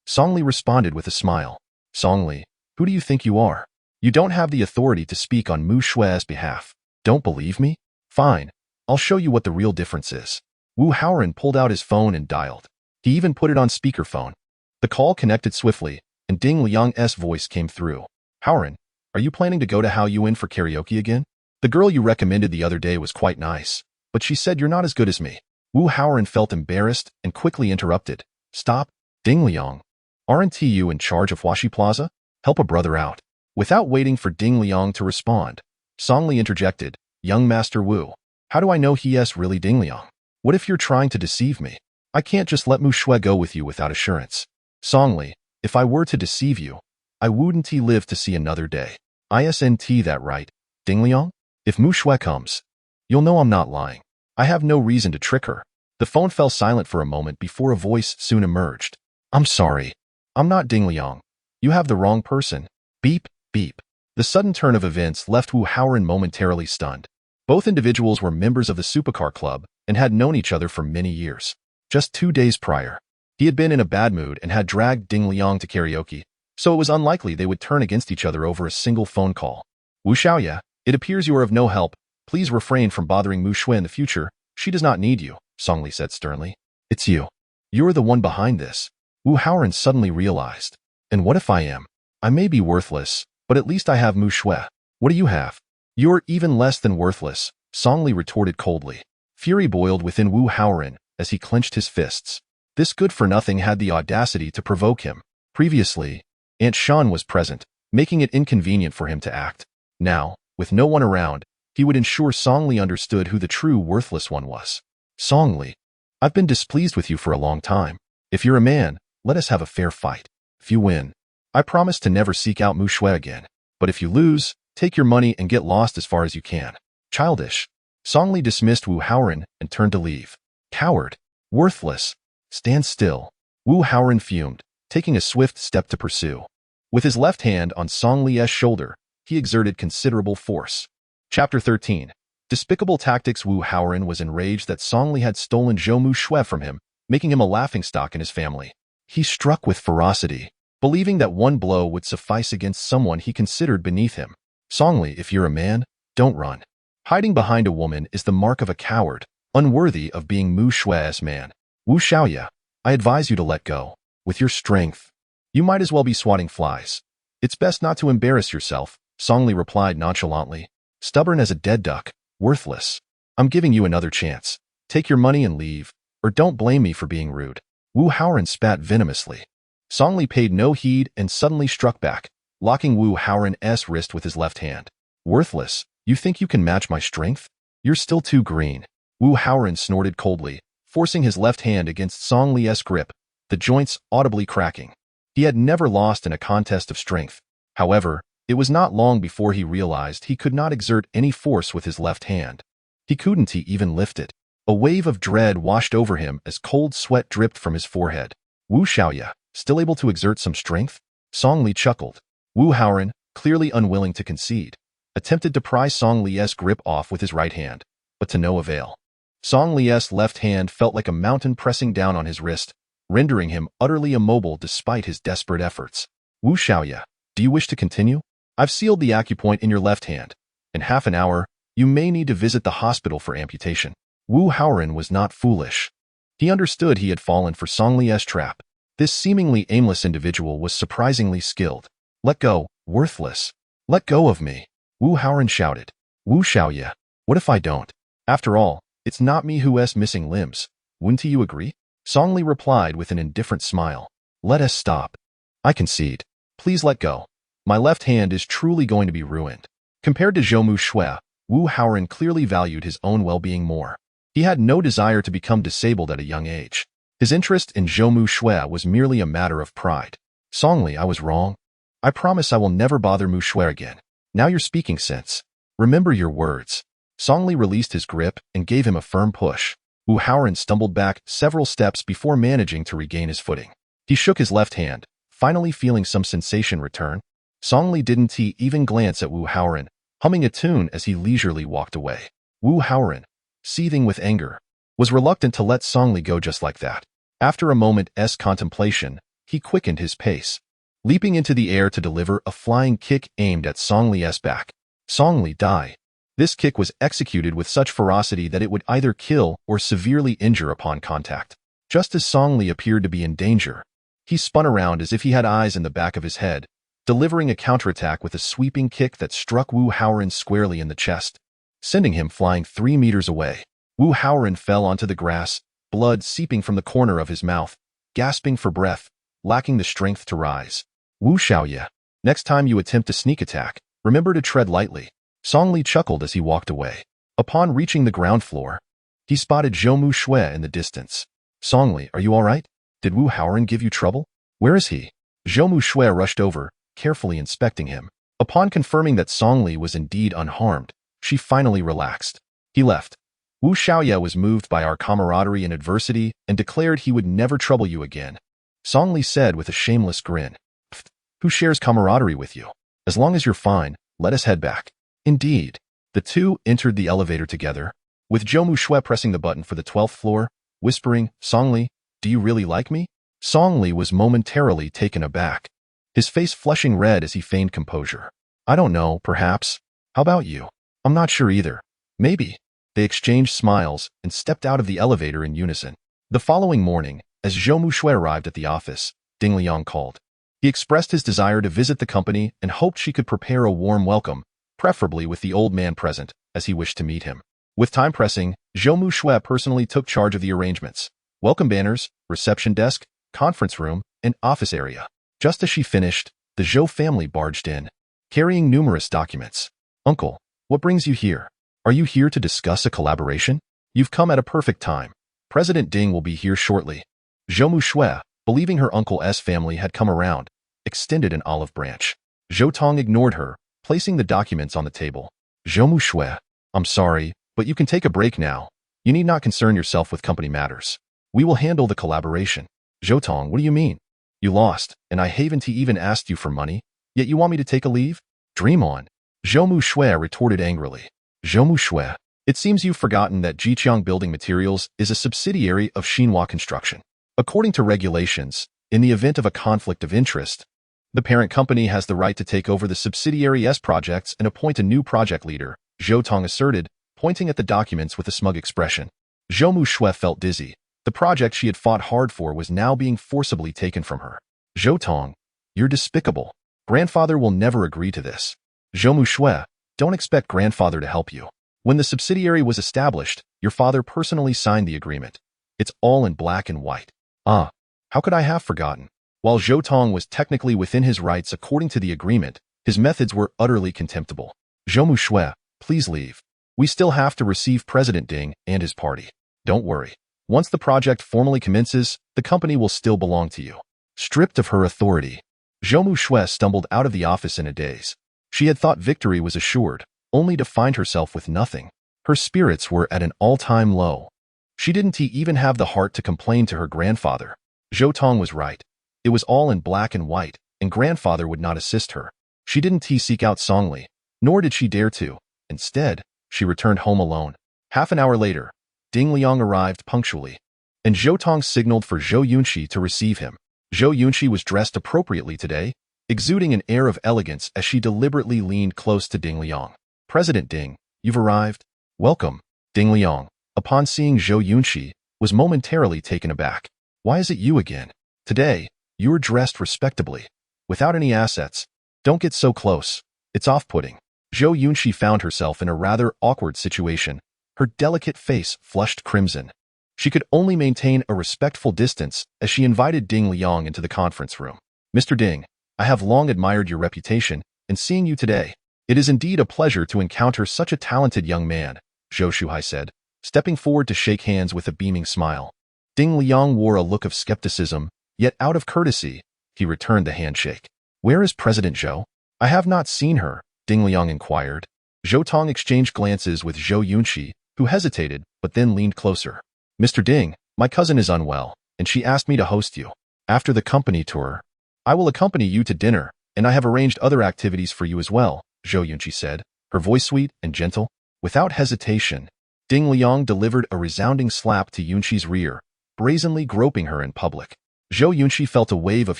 Songli responded with a smile. Songli, who do you think you are? You don't have the authority to speak on Mu Shui's behalf. Don't believe me? Fine. I'll show you what the real difference is. Wu Haoran pulled out his phone and dialed. He even put it on speakerphone. The call connected swiftly, and Ding Liang's voice came through. Haoran, are you planning to go to Hao Yuan for karaoke again? The girl you recommended the other day was quite nice, but she said you're not as good as me. Wu Haoran felt embarrassed and quickly interrupted. Stop, Ding Liang. Aren't you in charge of Huaxi Plaza? Help a brother out. Without waiting for Ding Liang to respond, Songli interjected, Young Master Wu, how do I know he's really Ding Liang? What if you're trying to deceive me? I can't just let Mu Shui go with you without assurance. Songli, if I were to deceive you, I wouldn't live to see another day. Isn't that right, Ding Liang? If Mu Shui comes, you'll know I'm not lying. I have no reason to trick her. The phone fell silent for a moment before a voice soon emerged. I'm sorry. I'm not Ding Liang. You have the wrong person. Beep, beep. The sudden turn of events left Wu Haoran momentarily stunned. Both individuals were members of the Supercar Club and had known each other for many years. Just 2 days prior, he had been in a bad mood and had dragged Ding Liang to karaoke, so it was unlikely they would turn against each other over a single phone call. Wu Xiaoya, it appears you are of no help. Please refrain from bothering Mu Shui in the future. She does not need you, Songli said sternly. It's you. You're the one behind this. Wu Haoran suddenly realized. And what if I am? I may be worthless, but at least I have Mu Shui. What do you have? You're even less than worthless, Songli retorted coldly. Fury boiled within Wu Haoran as he clenched his fists. This good-for-nothing had the audacity to provoke him. Previously, Aunt Shan was present, making it inconvenient for him to act. Now, with no one around, he would ensure Songli understood who the true worthless one was. Songli, I've been displeased with you for a long time. If you're a man, let us have a fair fight. If you win, I promise to never seek out Mu Shui again. But if you lose, take your money and get lost as far as you can. Childish. Songli dismissed Wu Haoran and turned to leave. Coward. Worthless. Stand still. Wu Haoran fumed, taking a swift step to pursue. With his left hand on Songli's shoulder, he exerted considerable force. Chapter 13. Despicable Tactics. Wu Haoran was enraged that Songli had stolen Zhou Mu Shui from him, making him a laughingstock in his family. He struck with ferocity, believing that one blow would suffice against someone he considered beneath him. Songli, if you're a man, don't run. Hiding behind a woman is the mark of a coward, unworthy of being Mu Shui's man. Wu Xiaoya, I advise you to let go. With your strength, you might as well be swatting flies. It's best not to embarrass yourself, Songli replied nonchalantly. Stubborn as a dead duck, worthless. I'm giving you another chance. Take your money and leave, or don't blame me for being rude. Wu Haoran spat venomously. Songli paid no heed and suddenly struck back, locking Wu Haoran's wrist with his left hand. Worthless, you think you can match my strength? You're still too green. Wu Haoran snorted coldly, forcing his left hand against Songli's grip, the joints audibly cracking. He had never lost in a contest of strength. However, it was not long before he realized he could not exert any force with his left hand. He couldn't even lift it. A wave of dread washed over him as cold sweat dripped from his forehead. Wu Xiaoya, still able to exert some strength? Songli chuckled. Wu Haoran, clearly unwilling to concede, attempted to pry Songli's grip off with his right hand, but to no avail. Songli's left hand felt like a mountain pressing down on his wrist, rendering him utterly immobile despite his desperate efforts. Wu Xiaoya, do you wish to continue? I've sealed the acupoint in your left hand. In half an hour, you may need to visit the hospital for amputation. Wu Haoran was not foolish. He understood he had fallen for Songli's trap. This seemingly aimless individual was surprisingly skilled. Let go, worthless. Let go of me. Wu Haoran shouted. Wu Xiaoya, what if I don't? After all, it's not me who's missing limbs. Wouldn't you agree? Song replied with an indifferent smile. Let us stop. I concede. Please let go. My left hand is truly going to be ruined. Compared to Zhou Shui, Wu Haoran clearly valued his own well-being more. He had no desire to become disabled at a young age. His interest in Zhou Shui was merely a matter of pride. Song, I was wrong. I promise I will never bother Mu Shui again. Now you're speaking sense. Remember your words. Song released his grip and gave him a firm push. Wu Haoran stumbled back several steps before managing to regain his footing. He shook his left hand, finally feeling some sensation return. Song didn't even glance at Wu Haoran, humming a tune as he leisurely walked away. Wu Haoran, seething with anger, was reluctant to let Song go just like that. After a moment's contemplation, he quickened his pace, leaping into the air to deliver a flying kick aimed at Song back. Song die. This kick was executed with such ferocity that it would either kill or severely injure upon contact. Just as Song appeared to be in danger, he spun around as if he had eyes in the back of his head, delivering a counterattack with a sweeping kick that struck Wu Haoran squarely in the chest, sending him flying 3 meters away. Wu Haoran fell onto the grass, blood seeping from the corner of his mouth, gasping for breath, lacking the strength to rise. Wu Xiaoye, next time you attempt to sneak attack, remember to tread lightly. Song chuckled as he walked away. Upon reaching the ground floor, he spotted Zhou Shui in the distance. Song, are you all right? Did Wu Haoran give you trouble? Where is he? Zhou Shui rushed over, carefully inspecting him. Upon confirming that Song was indeed unharmed, she finally relaxed. He left. Wu Xiaoye was moved by our camaraderie in adversity and declared he would never trouble you again. Song said with a shameless grin. Pfft, who shares camaraderie with you? As long as you're fine, let us head back. Indeed. The two entered the elevator together, with Zhou Shui pressing the button for the 12th floor, whispering, Song, do you really like me? Song was momentarily taken aback, his face flushing red as he feigned composure. I don't know, perhaps. How about you? I'm not sure either. Maybe. They exchanged smiles and stepped out of the elevator in unison. The following morning, as Zhou Shui arrived at the office, Ding Liang called. He expressed his desire to visit the company and hoped she could prepare a warm welcome, preferably with the old man present, as he wished to meet him. With time pressing, Zhou Shui personally took charge of the arrangements. Welcome banners, reception desk, conference room, and office area. Just as she finished, the Zhou family barged in, carrying numerous documents. Uncle, what brings you here? Are you here to discuss a collaboration? You've come at a perfect time. President Ding will be here shortly. Zhou Shui, believing her uncle's family had come around, extended an olive branch. Zhou Tong ignored her, placing the documents on the table. Zhou Shui, I'm sorry, but you can take a break now. You need not concern yourself with company matters. We will handle the collaboration. Zhou Tong, what do you mean? You lost, and I haven't even asked you for money, yet you want me to take a leave? Dream on. Zhou Shui retorted angrily. Zhou Shui, it seems you've forgotten that Jiqiang Building Materials is a subsidiary of Xinhua Construction. According to regulations, in the event of a conflict of interest, the parent company has the right to take over the subsidiary's projects and appoint a new project leader, Zhou Tong asserted, pointing at the documents with a smug expression. Zhou Shui felt dizzy. The project she had fought hard for was now being forcibly taken from her. Zhou Tong, you're despicable. Grandfather will never agree to this. Zhou Shui, don't expect grandfather to help you. When the subsidiary was established, your father personally signed the agreement. It's all in black and white. Ah, how could I have forgotten? While Zhou Tong was technically within his rights according to the agreement, his methods were utterly contemptible. Zhou Shui, please leave. We still have to receive President Ding and his party. Don't worry. Once the project formally commences, the company will still belong to you. Stripped of her authority, Zhou Shui stumbled out of the office in a daze. She had thought victory was assured, only to find herself with nothing. Her spirits were at an all-time low. She didn't even have the heart to complain to her grandfather. Zhou Tong was right. It was all in black and white, and grandfather would not assist her. She didn't seek out Song, nor did she dare to. Instead, she returned home alone. Half an hour later, Ding Liang arrived punctually, and Zhou Tong signaled for Zhou Yunxi to receive him. Zhou Yunxi was dressed appropriately today, exuding an air of elegance as she deliberately leaned close to Ding Liang. President Ding, you've arrived. Welcome. Ding Liang, upon seeing Zhou Yunxi, was momentarily taken aback. Why is it you again? Today, you are dressed respectably, without any assets. Don't get so close. It's off-putting. Zhou Yunxi found herself in a rather awkward situation. Her delicate face flushed crimson. She could only maintain a respectful distance as she invited Ding Liang into the conference room. Mr. Ding, I have long admired your reputation, and seeing you today, it is indeed a pleasure to encounter such a talented young man, Zhou Shuhai said, stepping forward to shake hands with a beaming smile. Ding Liang wore a look of skepticism, yet out of courtesy, he returned the handshake. Where is President Zhou? I have not seen her, Ding Liang inquired. Zhou Tong exchanged glances with Zhou Yunqi, who hesitated but then leaned closer. Mr. Ding, my cousin is unwell, and she asked me to host you. After the company tour, I will accompany you to dinner, and I have arranged other activities for you as well, Zhou Yunqi said, her voice sweet and gentle. Without hesitation, Ding Liang delivered a resounding slap to Yunqi's rear, brazenly groping her in public. Zhou Yunqi felt a wave of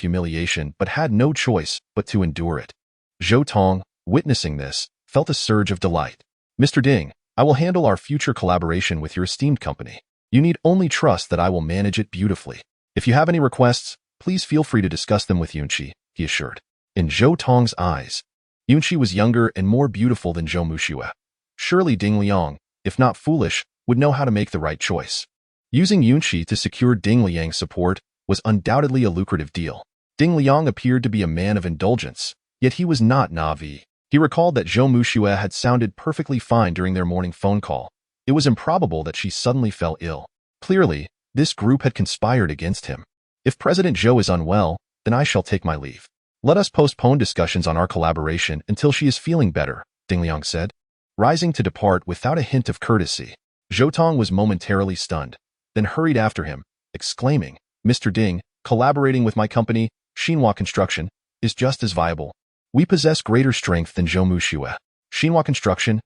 humiliation but had no choice but to endure it. Zhou Tong, witnessing this, felt a surge of delight. Mr. Ding, I will handle our future collaboration with your esteemed company. You need only trust that I will manage it beautifully. If you have any requests, please feel free to discuss them with Yunqi, he assured. In Zhou Tong's eyes, Yunqi was younger and more beautiful than Zhou Muxue. Surely Ding Liang, if not foolish, would know how to make the right choice. Using Yunqi to secure Ding Liang's support was undoubtedly a lucrative deal. Ding Liang appeared to be a man of indulgence, yet he was not naive. He recalled that Zhou Muxue had sounded perfectly fine during their morning phone call. It was improbable that she suddenly fell ill. Clearly, this group had conspired against him. If President Zhou is unwell, then I shall take my leave. Let us postpone discussions on our collaboration until she is feeling better, Ding Liang said. Rising to depart without a hint of courtesy, Zhou Tong was momentarily stunned, then hurried after him, exclaiming, Mr. Ding, collaborating with my company, Xinhua Construction, is just as viable. We possess greater strength than Zhou Muxue. Xinhua Construction?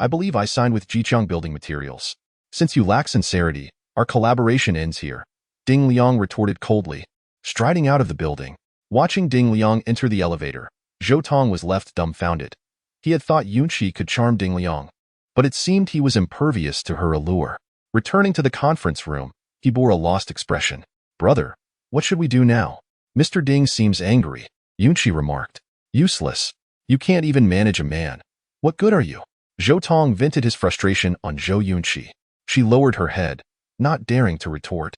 I believe I signed with Jiqiang Building Materials. Since you lack sincerity, our collaboration ends here, Ding Liang retorted coldly, striding out of the building. Watching Ding Liang enter the elevator, Zhou Tong was left dumbfounded. He had thought Yunqi could charm Ding Liang, but it seemed he was impervious to her allure. Returning to the conference room, he bore a lost expression. Brother, what should we do now? Mr. Ding seems angry, Yunqi remarked. Useless. You can't even manage a man. What good are you? Zhou Tong vented his frustration on Zhou Yunqi. She lowered her head, not daring to retort.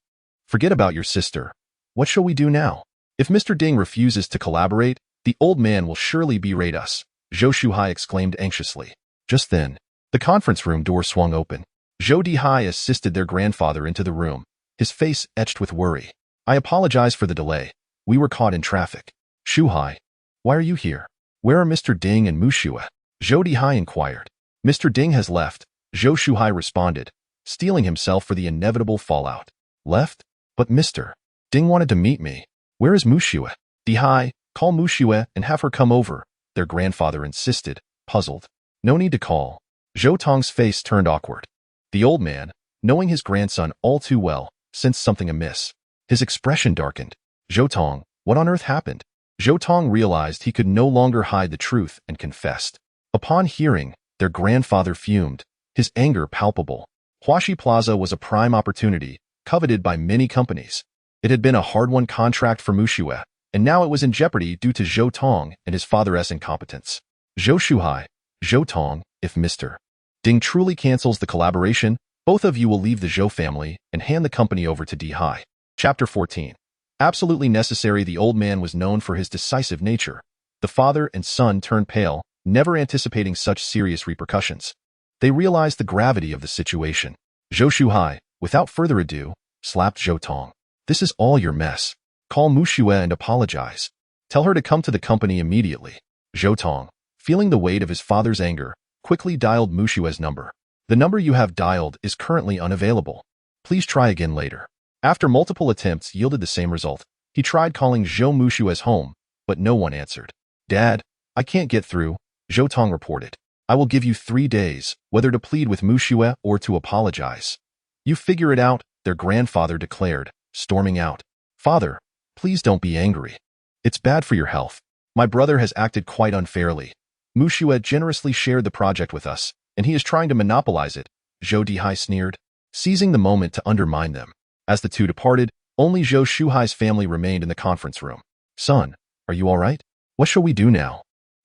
Forget about your sister. What shall we do now? If Mr. Ding refuses to collaborate, the old man will surely berate us, Zhou Shuhai exclaimed anxiously. Just then, the conference room door swung open. Zhou Dihai assisted their grandfather into the room, his face etched with worry. I apologize for the delay. We were caught in traffic. Shuhai, why are you here? Where are Mr. Ding and Muxue? Zhou Dihai inquired. Mr. Ding has left, Zhou Shuhai responded, steeling himself for the inevitable fallout. Left? But Mr. Ding wanted to meet me. Where is Muxue? Dihai, call Muxue and have her come over, their grandfather insisted, puzzled. No need to call. Zhou Tong's face turned awkward. The old man, knowing his grandson all too well, sensed something amiss. His expression darkened. Zhou Tong, what on earth happened? Zhou Tong realized he could no longer hide the truth and confessed. Upon hearing, their grandfather fumed, his anger palpable. Huaxi Plaza was a prime opportunity, coveted by many companies. It had been a hard-won contract for Muxue, and now it was in jeopardy due to Zhou Tong and his father's incompetence. Zhou Shuhai, Zhou Tong, if Mr. Ding truly cancels the collaboration, both of you will leave the Zhou family and hand the company over to Dihai. Chapter 14. Absolutely necessary. The old man was known for his decisive nature. The father and son turned pale, never anticipating such serious repercussions. They realized the gravity of the situation. Zhou Shuhai, without further ado, slapped Zhou Tong. This is all your mess. Call Muxue and apologize. Tell her to come to the company immediately. Zhou Tong, feeling the weight of his father's anger, quickly dialed Muxue's number. The number you have dialed is currently unavailable. Please try again later. After multiple attempts yielded the same result, he tried calling Zhou Muxue's home, but no one answered. Dad, I can't get through, Zhou Tong reported. I will give you 3 days, whether to plead with Muxue or to apologize. You figure it out, their grandfather declared, storming out. Father, please don't be angry. It's bad for your health. My brother has acted quite unfairly. Muxue generously shared the project with us, and he is trying to monopolize it, Zhou Dihai sneered, seizing the moment to undermine them. As the two departed, only Zhou Shuhai's family remained in the conference room. Son, are you all right? What shall we do now?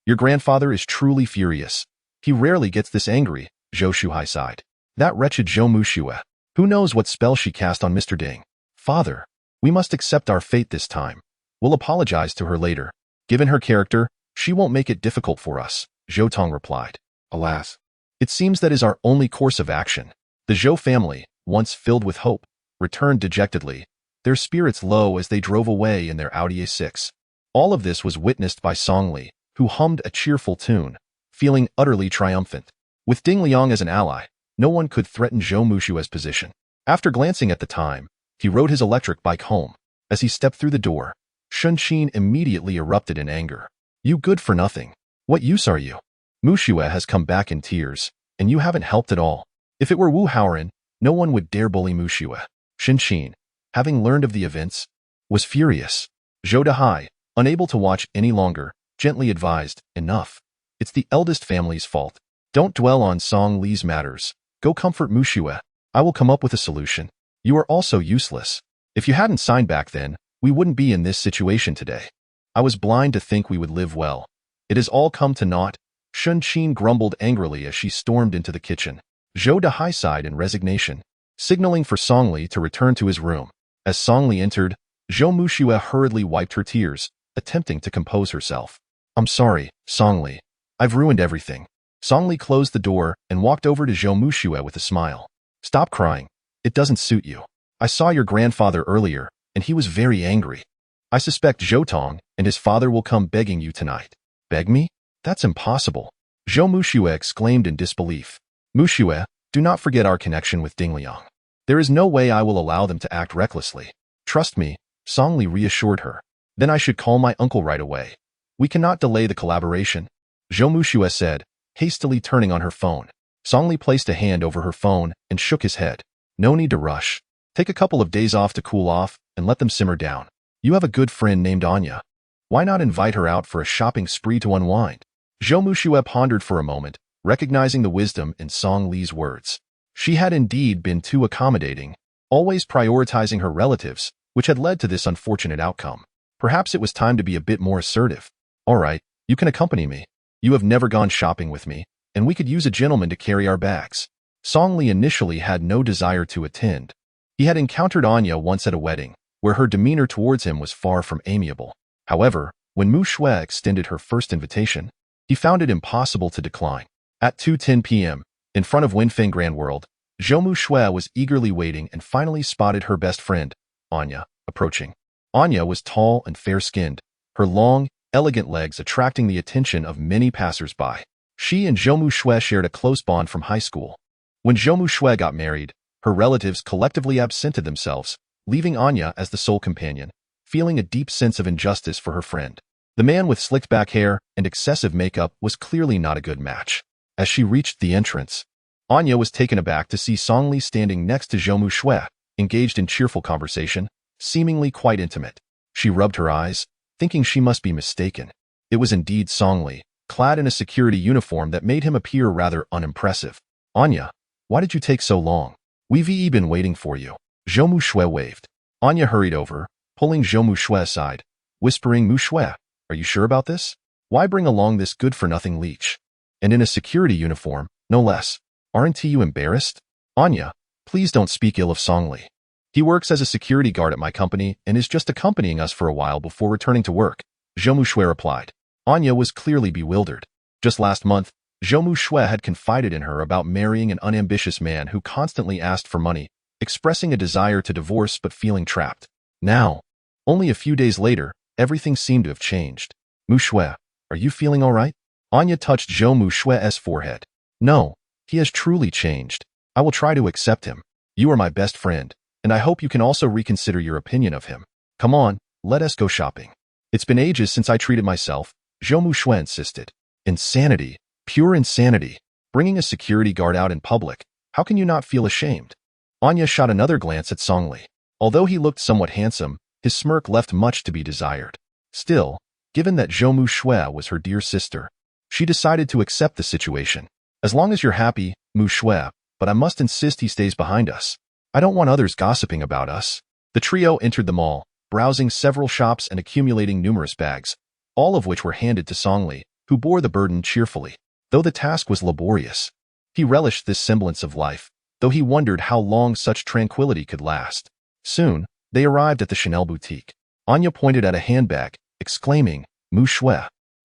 Your grandfather is truly furious. He rarely gets this angry, Zhou Shuhai sighed. That wretched Zhou Muxue. Who knows what spell she cast on Mr. Ding? Father, we must accept our fate this time. We'll apologize to her later. Given her character, she won't make it difficult for us, Zhou Tong replied. Alas, it seems that is our only course of action. The Zhou family, once filled with hope, returned dejectedly, their spirits low as they drove away in their Audi A6. All of this was witnessed by Song Li, who hummed a cheerful tune, feeling utterly triumphant. With Ding Liang as an ally, no one could threaten Zhou Mushue's position. After glancing at the time, he rode his electric bike home. As he stepped through the door, Shun Qin immediately erupted in anger. You good for nothing. What use are you? Mushue has come back in tears, and you haven't helped at all. If it were Wu Haoran, no one would dare bully Mushue. Shin Qin, having learned of the events, was furious. Zhou Dahai, unable to watch any longer, gently advised, enough. It's the eldest family's fault. Don't dwell on Song Li's matters. Go comfort Mushue. I will come up with a solution. You are also useless. If you hadn't signed back then, we wouldn't be in this situation today. I was blind to think we would live well. It has all come to naught. Shun Qin grumbled angrily as she stormed into the kitchen. Zhou Dahai sighed in resignation, signaling for Song Li to return to his room. As Song Li entered, Zhou Mushue hurriedly wiped her tears, attempting to compose herself. I'm sorry, Song Li. I've ruined everything. Song Li closed the door and walked over to Zhou Mushue with a smile. Stop crying. It doesn't suit you. I saw your grandfather earlier, and he was very angry. I suspect Zhou Tong and his father will come begging you tonight. Beg me? That's impossible. Zhou Mushue exclaimed in disbelief. Mushue, do not forget our connection with Ding Liang. There is no way I will allow them to act recklessly. Trust me, Song Li reassured her. Then I should call my uncle right away. We cannot delay the collaboration, Zhou Mushue said, hastily turning on her phone. Song Li placed a hand over her phone and shook his head. No need to rush. Take a couple of days off to cool off and let them simmer down. You have a good friend named Anya. Why not invite her out for a shopping spree to unwind? Zhou Mushue pondered for a moment, recognizing the wisdom in Song Li's words. She had indeed been too accommodating, always prioritizing her relatives, which had led to this unfortunate outcome. Perhaps it was time to be a bit more assertive. All right, you can accompany me. You have never gone shopping with me, and we could use a gentleman to carry our bags. Song Li initially had no desire to attend. He had encountered Anya once at a wedding, where her demeanor towards him was far from amiable. However, when Mushue extended her first invitation, he found it impossible to decline. At 2:10 p.m., in front of Wenfeng Grand World, Zhou Mushue was eagerly waiting and finally spotted her best friend, Anya, approaching. Anya was tall and fair-skinned, her long, elegant legs attracting the attention of many passers-by. She and Zhou Mushue shared a close bond from high school. When Zhou Mushue got married, her relatives collectively absented themselves, leaving Anya as the sole companion, feeling a deep sense of injustice for her friend. The man with slicked back hair and excessive makeup was clearly not a good match. As she reached the entrance, Anya was taken aback to see Song Li standing next to Zhou Mushue, engaged in cheerful conversation, seemingly quite intimate. She rubbed her eyes, thinking she must be mistaken. It was indeed Song Li, clad in a security uniform that made him appear rather unimpressive. Anya, why did you take so long? We've been waiting for you. Zhou Mushue waved. Anya hurried over, pulling Zhou Mushue aside, whispering, Mushue, are you sure about this? Why bring along this good-for-nothing leech? And in a security uniform, no less. Aren't you embarrassed? Anya, please don't speak ill of Song Li. He works as a security guard at my company and is just accompanying us for a while before returning to work, Zhou Mushue replied. Anya was clearly bewildered. Just last month, Zhou Mushue had confided in her about marrying an unambitious man who constantly asked for money, expressing a desire to divorce but feeling trapped. Now, only a few days later, everything seemed to have changed. Mushue, are you feeling all right? Anya touched Zhou Mushue's forehead. No, he has truly changed. I will try to accept him. You are my best friend, and I hope you can also reconsider your opinion of him. Come on, let us go shopping. It's been ages since I treated myself, Zhou Mushue insisted. Insanity, pure insanity. Bringing a security guard out in public, how can you not feel ashamed? Anya shot another glance at Song Li. Although he looked somewhat handsome, his smirk left much to be desired. Still, given that Zhou Mushue was her dear sister, she decided to accept the situation. As long as you're happy, Mushue, but I must insist he stays behind us. I don't want others gossiping about us. The trio entered the mall, browsing several shops and accumulating numerous bags, all of which were handed to Song Li, who bore the burden cheerfully. Though the task was laborious, he relished this semblance of life, though he wondered how long such tranquility could last. Soon, they arrived at the Chanel boutique. Anya pointed at a handbag, exclaiming, "Mu Shui,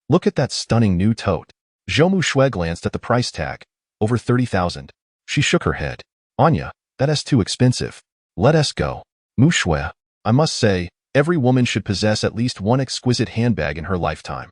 look at that stunning new tote." Zhou Mu Shui glanced at the price tag, over 30,000. She shook her head. "Anya, that's too expensive. Let us go." "Mu Shui, I must say, every woman should possess at least one exquisite handbag in her lifetime.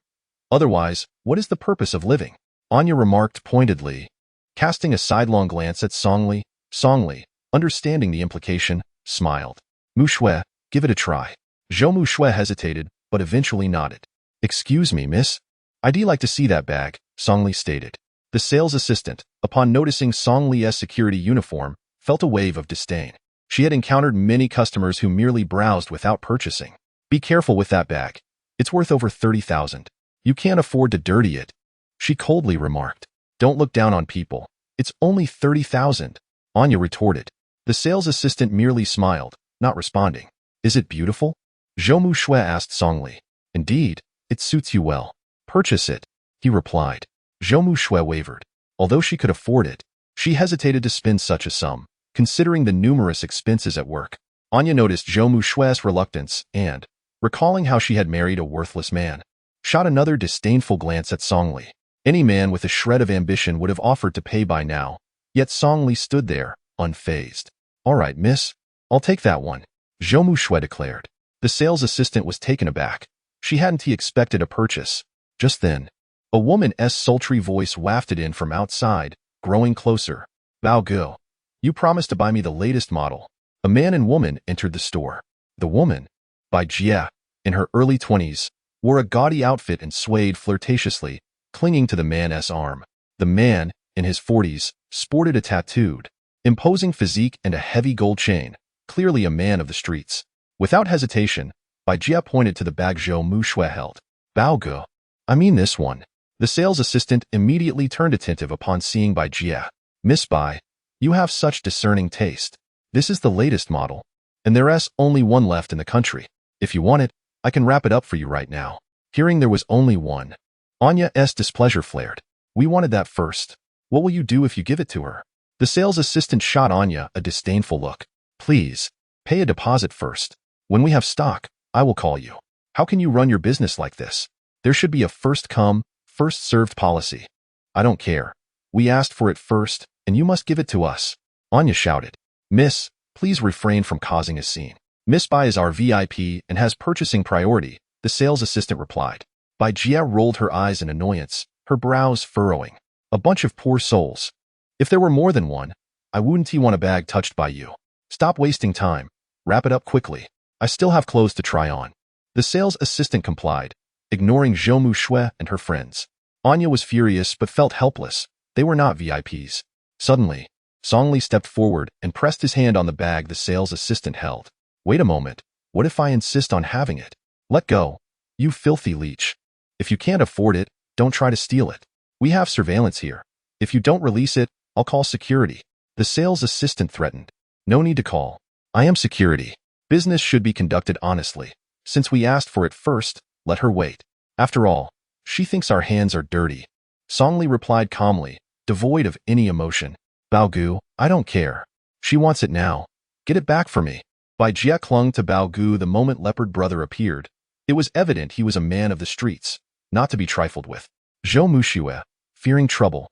Otherwise, what is the purpose of living?" Anya remarked pointedly, casting a sidelong glance at Songli. Songli, understanding the implication, smiled. "Mu Shui, give it a try." Zhou Mu Shui hesitated, but eventually nodded. "Excuse me, miss. I'd like to see that bag," Songli stated. The sales assistant, upon noticing Song Li's security uniform, felt a wave of disdain. She had encountered many customers who merely browsed without purchasing. "Be careful with that bag. It's worth over 30,000. You can't afford to dirty it," she coldly remarked. "Don't look down on people. It's only 30,000. Anya retorted. The sales assistant merely smiled, not responding. "Is it beautiful?" Zhou Mu Shui asked Songli. "Indeed, it suits you well. Purchase it," he replied. Zhou Mu Shui wavered. Although she could afford it, she hesitated to spend such a sum, considering the numerous expenses at work. Anya noticed Zhou Mu Shui's reluctance and, recalling how she had married a worthless man, shot another disdainful glance at Songli. Any man with a shred of ambition would have offered to pay by now, yet Songli stood there, unfazed. "All right, miss. I'll take that one," Zhou Mu Shui declared. The sales assistant was taken aback. She hadn't expected a purchase. Just then, a woman's sultry voice wafted in from outside, growing closer. "Bao Gu, you promised to buy me the latest model." A man and woman entered the store. The woman, Bai Jia, in her early 20s, wore a gaudy outfit and swayed flirtatiously, clinging to the man's arm. The man, in his 40s, sported a tattooed, imposing physique and a heavy gold chain, clearly a man of the streets. Without hesitation, Bai Jia pointed to the bag Zhou Mu Shui held. "Bao Gu, I mean this one." The sales assistant immediately turned attentive upon seeing Bai Jia. "Miss Bai, you have such discerning taste. This is the latest model, and there's only one left in the country. If you want it, I can wrap it up for you right now." Hearing there was only one, Anya's displeasure flared. "We wanted that first. What will you do if you give it to her?" The sales assistant shot Anya a disdainful look. "Please, pay a deposit first. When we have stock, I will call you. How can you run your business like this? There should be a first-come, first-served policy." "I don't care. We asked for it first, and you must give it to us," Anya shouted. "Miss, please refrain from causing a scene. Miss Bai is our VIP and has purchasing priority," the sales assistant replied. Bai Jia rolled her eyes in annoyance, her brows furrowing. "A bunch of poor souls. If there were more than one, I wouldn't want a bag touched by you. Stop wasting time. Wrap it up quickly. I still have clothes to try on." The sales assistant complied, ignoring Zhou Mu Shui and her friends. Anya was furious but felt helpless. They were not VIPs. Suddenly, Songli stepped forward and pressed his hand on the bag the sales assistant held. "Wait a moment. What if I insist on having it?" "Let go, you filthy leech. If you can't afford it, don't try to steal it. We have surveillance here. If you don't release it, I'll call security," the sales assistant threatened. "No need to call. I am security. Business should be conducted honestly. Since we asked for it first, let her wait. After all, she thinks our hands are dirty." Songli replied calmly, devoid of any emotion. "Bao Gu, I don't care. She wants it now. Get it back for me." Bai Jia clung to Bao Gu the moment leopard brother appeared. It was evident he was a man of the streets, not to be trifled with. Zhou Mu Shui, fearing trouble,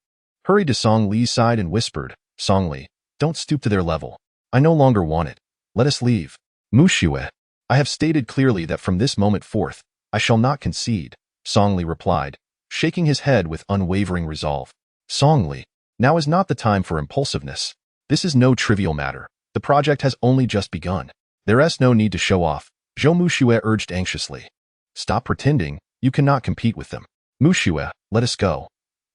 hurried to Song Li's side and whispered, "Song Li, don't stoop to their level. I no longer want it. Let us leave." "Mu Shui, I have stated clearly that from this moment forth, I shall not concede," Song Li replied, shaking his head with unwavering resolve. "Song Li, now is not the time for impulsiveness. This is no trivial matter. The project has only just begun. There's no need to show off," Zhou Mu Shui urged anxiously. "Stop pretending. You cannot compete with them. Mu Shui, let us go.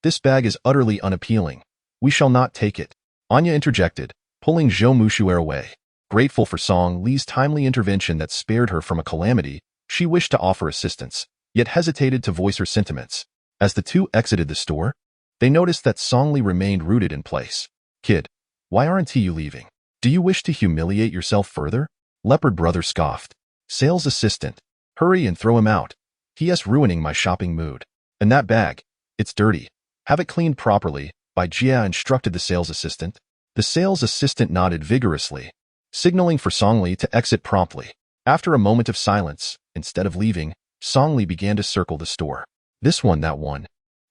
This bag is utterly unappealing. We shall not take it," Anya interjected, pulling Zhou Mu Shui away. Grateful for Song Li's timely intervention that spared her from a calamity, she wished to offer assistance, yet hesitated to voice her sentiments. As the two exited the store, they noticed that Song Li remained rooted in place. "Kid, why aren't you leaving? Do you wish to humiliate yourself further?" Leopard brother scoffed. "Sales assistant, hurry and throw him out. He is ruining my shopping mood. And that bag, it's dirty. Have it cleaned properly," Bai Jia instructed the sales assistant. The sales assistant nodded vigorously, signaling for Songli to exit promptly. After a moment of silence, instead of leaving, Songli began to circle the store. This one, that one.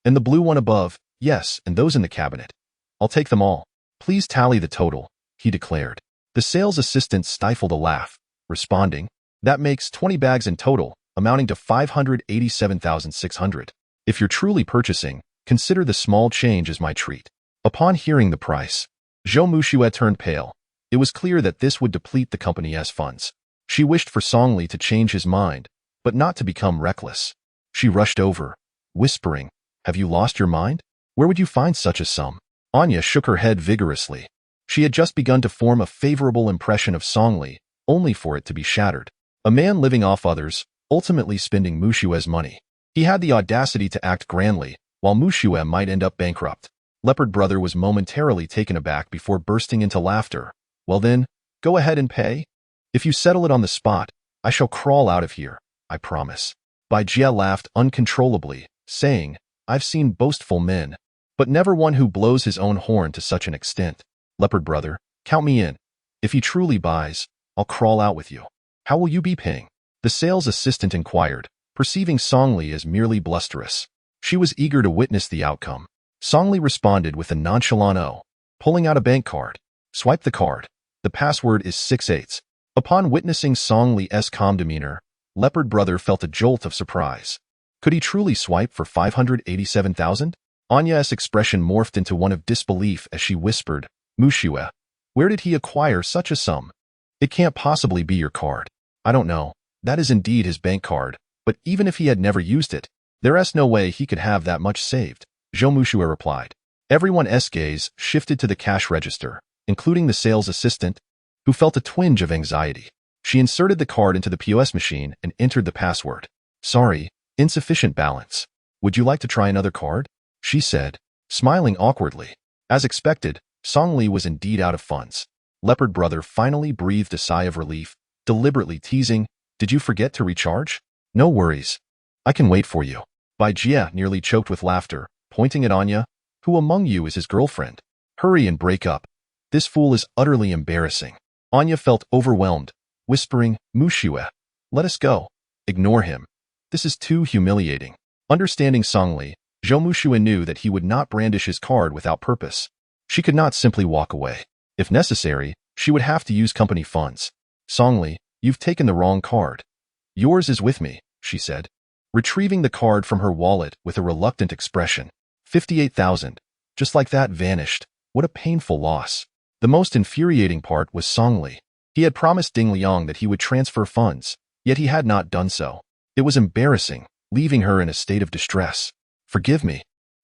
And the blue one above, yes, and those in the cabinet. I'll take them all. Please tally the total, he declared. The sales assistant stifled a laugh, responding, that makes 20 bags in total, amounting to 587,600. If you're truly purchasing, consider the small change as my treat. Upon hearing the price, Zhou Muxue turned pale. It was clear that this would deplete the company's funds. She wished for Songli to change his mind, but not to become reckless. She rushed over, whispering, have you lost your mind? Where would you find such a sum? Anya shook her head vigorously. She had just begun to form a favorable impression of Songli, only for it to be shattered. A man living off others, ultimately spending Muxue's money. He had the audacity to act grandly, while Muxue might end up bankrupt. Leopard Brother was momentarily taken aback before bursting into laughter. Well then, go ahead and pay. If you settle it on the spot, I shall crawl out of here, I promise. Bai Jie laughed uncontrollably, saying, I've seen boastful men, but never one who blows his own horn to such an extent. Leopard Brother, count me in. If he truly buys, I'll crawl out with you. How will you be paying? The sales assistant inquired, perceiving Songli as merely blusterous. She was eager to witness the outcome. Songli responded with a nonchalant "Oh," pulling out a bank card. Swipe the card. The password is 6/8. Upon witnessing Songli's calm demeanor, Leopard Brother felt a jolt of surprise. Could he truly swipe for 587,000? Anya's expression morphed into one of disbelief as she whispered, Muxue, where did he acquire such a sum? It can't possibly be your card. I don't know. That is indeed his bank card, but even if he had never used it, there's no way he could have that much saved, Zhou Muxue replied. Everyone's gaze shifted to the cash register, including the sales assistant, who felt a twinge of anxiety. She inserted the card into the POS machine and entered the password. Sorry, insufficient balance. Would you like to try another card? She said, smiling awkwardly. As expected, Songli was indeed out of funds. Leopard Brother finally breathed a sigh of relief, deliberately teasing, did you forget to recharge? No worries. I can wait for you. Bai Jie nearly choked with laughter, pointing at Anya. Who among you is his girlfriend? Hurry and break up. This fool is utterly embarrassing. Anya felt overwhelmed, whispering, Muxue, let us go. Ignore him. This is too humiliating. Understanding Songli, Zhou Muxue knew that he would not brandish his card without purpose. She could not simply walk away. If necessary, she would have to use company funds. Songli, you've taken the wrong card. Yours is with me, she said, retrieving the card from her wallet with a reluctant expression. 58,000. Just like that vanished. What a painful loss. The most infuriating part was Songli. He had promised Ding Liang that he would transfer funds, yet he had not done so. It was embarrassing, leaving her in a state of distress. Forgive me.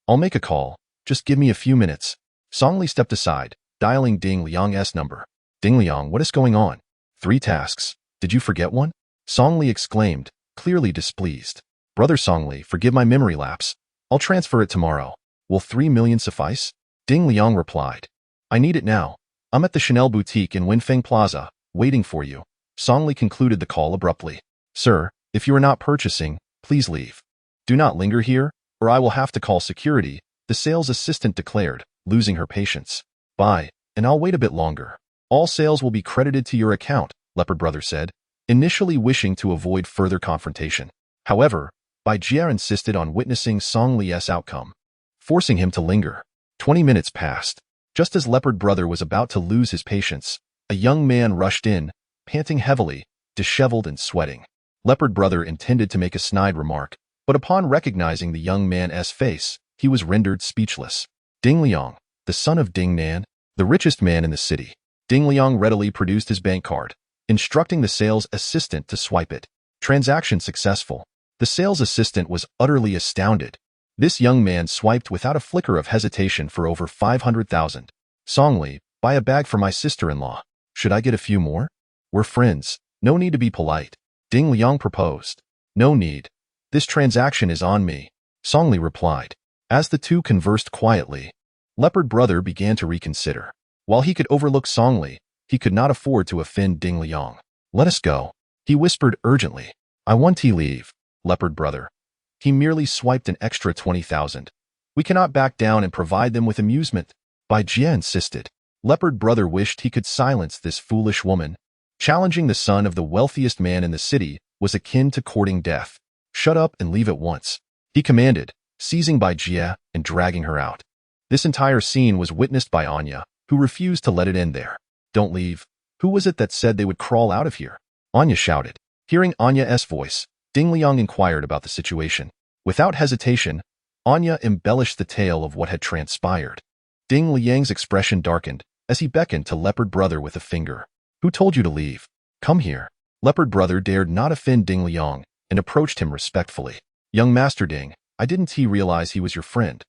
I'll make a call. Just give me a few minutes. Songli stepped aside, dialing Ding Liang's number. Ding Liang, what is going on? 3 tasks. Did you forget one? Songli exclaimed, clearly displeased. Brother Songli, forgive my memory lapse. I'll transfer it tomorrow. Will 3 million suffice? Ding Liang replied. I need it now. I'm at the Chanel boutique in Winfeng Plaza, waiting for you. Songli concluded the call abruptly. Sir, if you are not purchasing, please leave. Do not linger here, or I will have to call security, the sales assistant declared, losing her patience. Bye, and I'll wait a bit longer. All sales will be credited to your account, Leopard Brother said, initially wishing to avoid further confrontation. However, Bai Jie insisted on witnessing Songli's outcome, forcing him to linger. 20 minutes passed. Just as Leopard Brother was about to lose his patience, a young man rushed in, panting heavily, disheveled and sweating. Leopard Brother intended to make a snide remark, but upon recognizing the young man's face, he was rendered speechless. Ding Liang, the son of Ding Nan, the richest man in the city. Ding Liang readily produced his bank card, instructing the sales assistant to swipe it. Transaction successful. The sales assistant was utterly astounded. This young man swiped without a flicker of hesitation for over 500,000. Songli, buy a bag for my sister-in-law. Should I get a few more? We're friends. No need to be polite. Ding Liang proposed. No need. This transaction is on me, Songli replied. As the two conversed quietly, Leopard Brother began to reconsider. While he could overlook Songli, he could not afford to offend Ding Liang. Let us go, he whispered urgently. I want to leave, Leopard Brother. He merely swiped an extra 20,000. We cannot back down and provide them with amusement, Bai Jie insisted. Leopard Brother wished he could silence this foolish woman. Challenging the son of the wealthiest man in the city was akin to courting death. Shut up and leave at once, he commanded, seizing Bai Jie and dragging her out. This entire scene was witnessed by Anya, who refused to let it end there. Don't leave. Who was it that said they would crawl out of here? Anya shouted. Hearing Anya's voice, Ding Liang inquired about the situation. Without hesitation, Anya embellished the tale of what had transpired. Ding Liang's expression darkened as he beckoned to Leopard Brother with a finger. Who told you to leave? Come here. Leopard Brother dared not offend Ding Liang and approached him respectfully. Young Master Ding, I didn't realize he was your friend.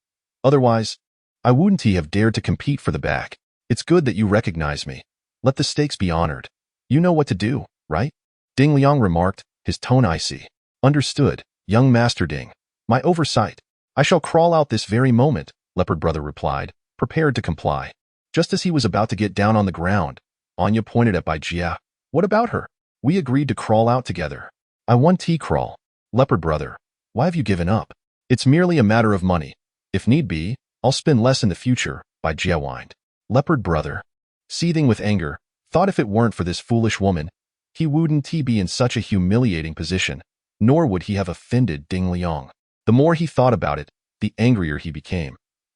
Otherwise, I wouldn't have dared to compete for the bag. It's good that you recognize me. Let the stakes be honored. You know what to do, right? Ding Liang remarked, his tone icy. Understood, young Master Ding. My oversight. I shall crawl out this very moment, Leopard Brother replied, prepared to comply. Just as he was about to get down on the ground, Anya pointed at Bai Jie. What about her? We agreed to crawl out together. I want to crawl. Leopard Brother, why have you given up? It's merely a matter of money. If need be, I'll spend less in the future, Bai Jie whined. Leopard Brother, seething with anger, thought if it weren't for this foolish woman, he wouldn't be in such a humiliating position, nor would he have offended Ding Liang. The more he thought about it, the angrier he became.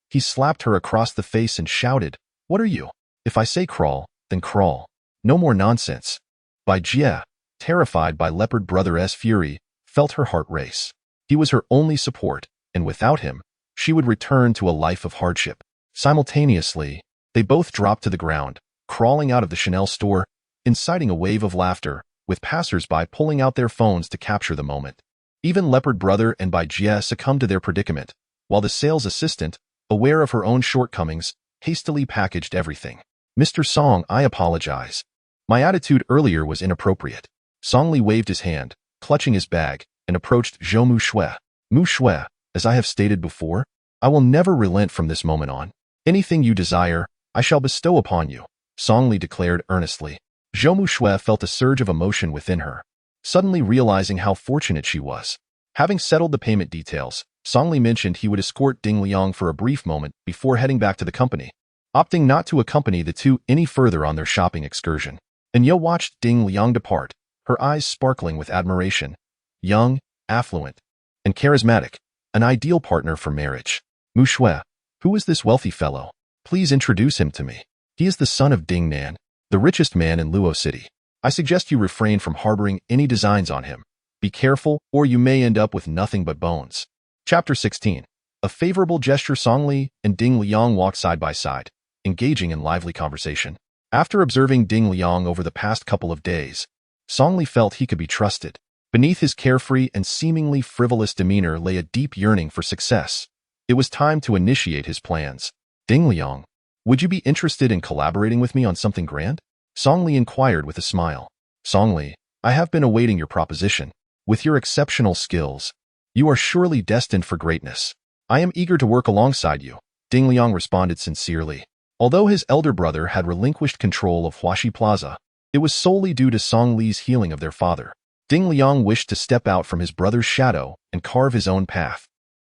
He slapped her across the face and shouted, What are you? If I say crawl, then crawl. No more nonsense. Bai Jie, terrified by Leopard Brother's fury, felt her heart race. He was her only support, and without him, she would return to a life of hardship. Simultaneously, they both dropped to the ground, crawling out of the Chanel store, inciting a wave of laughter, with passers-by pulling out their phones to capture the moment. Even Leopard Brother and Bai Jie succumbed to their predicament, while the sales assistant, aware of her own shortcomings, hastily packaged everything. Mr. Song, I apologize. My attitude earlier was inappropriate. Song Li waved his hand, clutching his bag, and approached Zhou Mu Shui. Mu Shui, as I have stated before, I will never relent from this moment on. Anything you desire, I shall bestow upon you, Song Li declared earnestly. Zhou Mu Shui felt a surge of emotion within her, suddenly realizing how fortunate she was. Having settled the payment details, Song Li mentioned he would escort Ding Liang for a brief moment before heading back to the company, opting not to accompany the two any further on their shopping excursion. Anya watched Ding Liang depart, her eyes sparkling with admiration. Young, affluent, and charismatic, an ideal partner for marriage. Mu Shui, who is this wealthy fellow? Please introduce him to me. He is the son of Ding Nan, the richest man in Luo City. I suggest you refrain from harboring any designs on him. Be careful, or you may end up with nothing but bones. Chapter 16. A favorable gesture. Song Li and Ding Liang walked side by side, engaging in lively conversation. After observing Ding Liang over the past couple of days, Song Li felt he could be trusted. Beneath his carefree and seemingly frivolous demeanor lay a deep yearning for success. It was time to initiate his plans. Ding Liang, would you be interested in collaborating with me on something grand? Song Li inquired with a smile. Song Li, I have been awaiting your proposition. With your exceptional skills, you are surely destined for greatness. I am eager to work alongside you, Ding Liang responded sincerely. Although his elder brother had relinquished control of Huaxi Plaza, it was solely due to Song Li's healing of their father. Ding Liang wished to step out from his brother's shadow and carve his own path.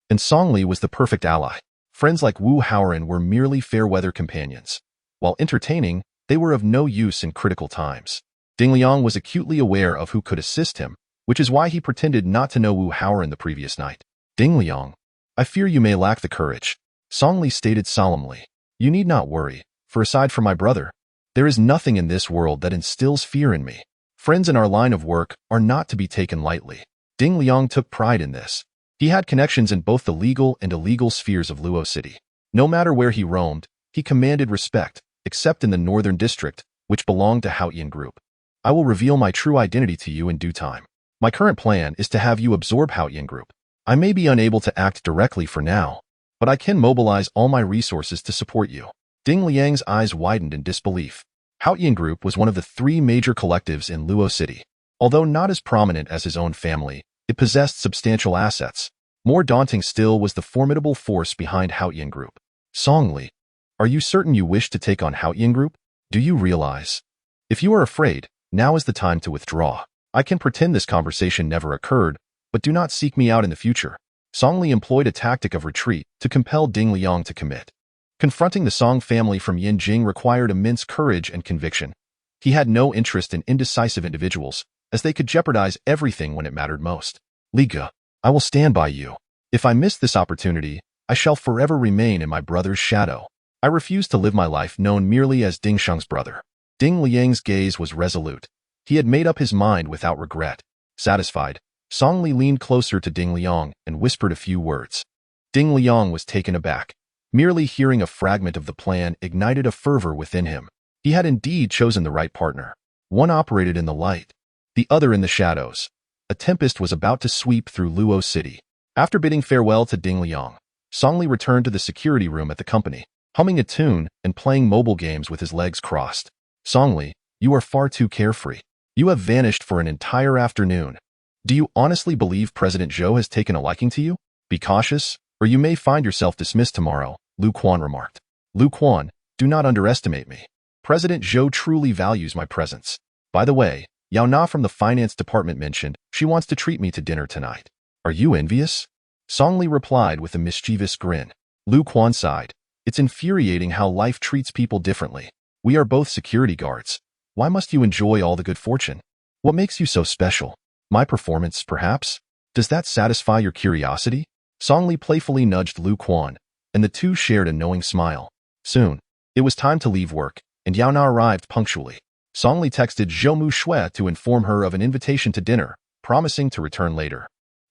And Song Li was the perfect ally. Friends like Wu Haoran were merely fair-weather companions. While entertaining, they were of no use in critical times. Ding Liang was acutely aware of who could assist him, which is why he pretended not to know Wu Haoran the previous night. Ding Liang, I fear you may lack the courage, Song Li stated solemnly. You need not worry, for aside from my brother, there is nothing in this world that instills fear in me. Friends in our line of work are not to be taken lightly. Ding Liang took pride in this. He had connections in both the legal and illegal spheres of Luo City. No matter where he roamed, he commanded respect, except in the northern district, which belonged to Haoyan Group. I will reveal my true identity to you in due time. My current plan is to have you absorb Haoyan Group. I may be unable to act directly for now, but I can mobilize all my resources to support you. Ding Liang's eyes widened in disbelief. Haoyan Group was one of the three major collectives in Luo City. Although not as prominent as his own family, it possessed substantial assets. More daunting still was the formidable force behind Haoyan Group. Song Li, are you certain you wish to take on Haoyan Group? Do you realize? If you are afraid, now is the time to withdraw. I can pretend this conversation never occurred, but do not seek me out in the future. Song Li employed a tactic of retreat to compel Ding Liang to commit. Confronting the Song family from Yinjing required immense courage and conviction. He had no interest in indecisive individuals, as they could jeopardize everything when it mattered most. Liga, I will stand by you. If I miss this opportunity, I shall forever remain in my brother's shadow. I refuse to live my life known merely as Ding Sheng's brother. Ding Liang's gaze was resolute. He had made up his mind without regret. Satisfied, Song Li leaned closer to Ding Liang and whispered a few words. Ding Liang was taken aback. Merely hearing a fragment of the plan ignited a fervor within him. He had indeed chosen the right partner. One operated in the light, the other in the shadows. A tempest was about to sweep through Luo City. After bidding farewell to Ding Liang, Song Li returned to the security room at the company, humming a tune and playing mobile games with his legs crossed. Song Li, you are far too carefree. You have vanished for an entire afternoon. Do you honestly believe President Zhou has taken a liking to you? Be cautious, or you may find yourself dismissed tomorrow, Lu Quan remarked. Lu Quan, do not underestimate me. President Zhou truly values my presence. By the way, Yao Na from the finance department mentioned she wants to treat me to dinner tonight. Are you envious? Song Li replied with a mischievous grin. Lu Quan sighed. It's infuriating how life treats people differently. We are both security guards. Why must you enjoy all the good fortune? What makes you so special? My performance, perhaps? Does that satisfy your curiosity? Song Li playfully nudged Lu Quan, and the two shared a knowing smile. Soon, it was time to leave work, and Yao Na arrived punctually. Song Li texted Zhou Mu Shui to inform her of an invitation to dinner, promising to return later.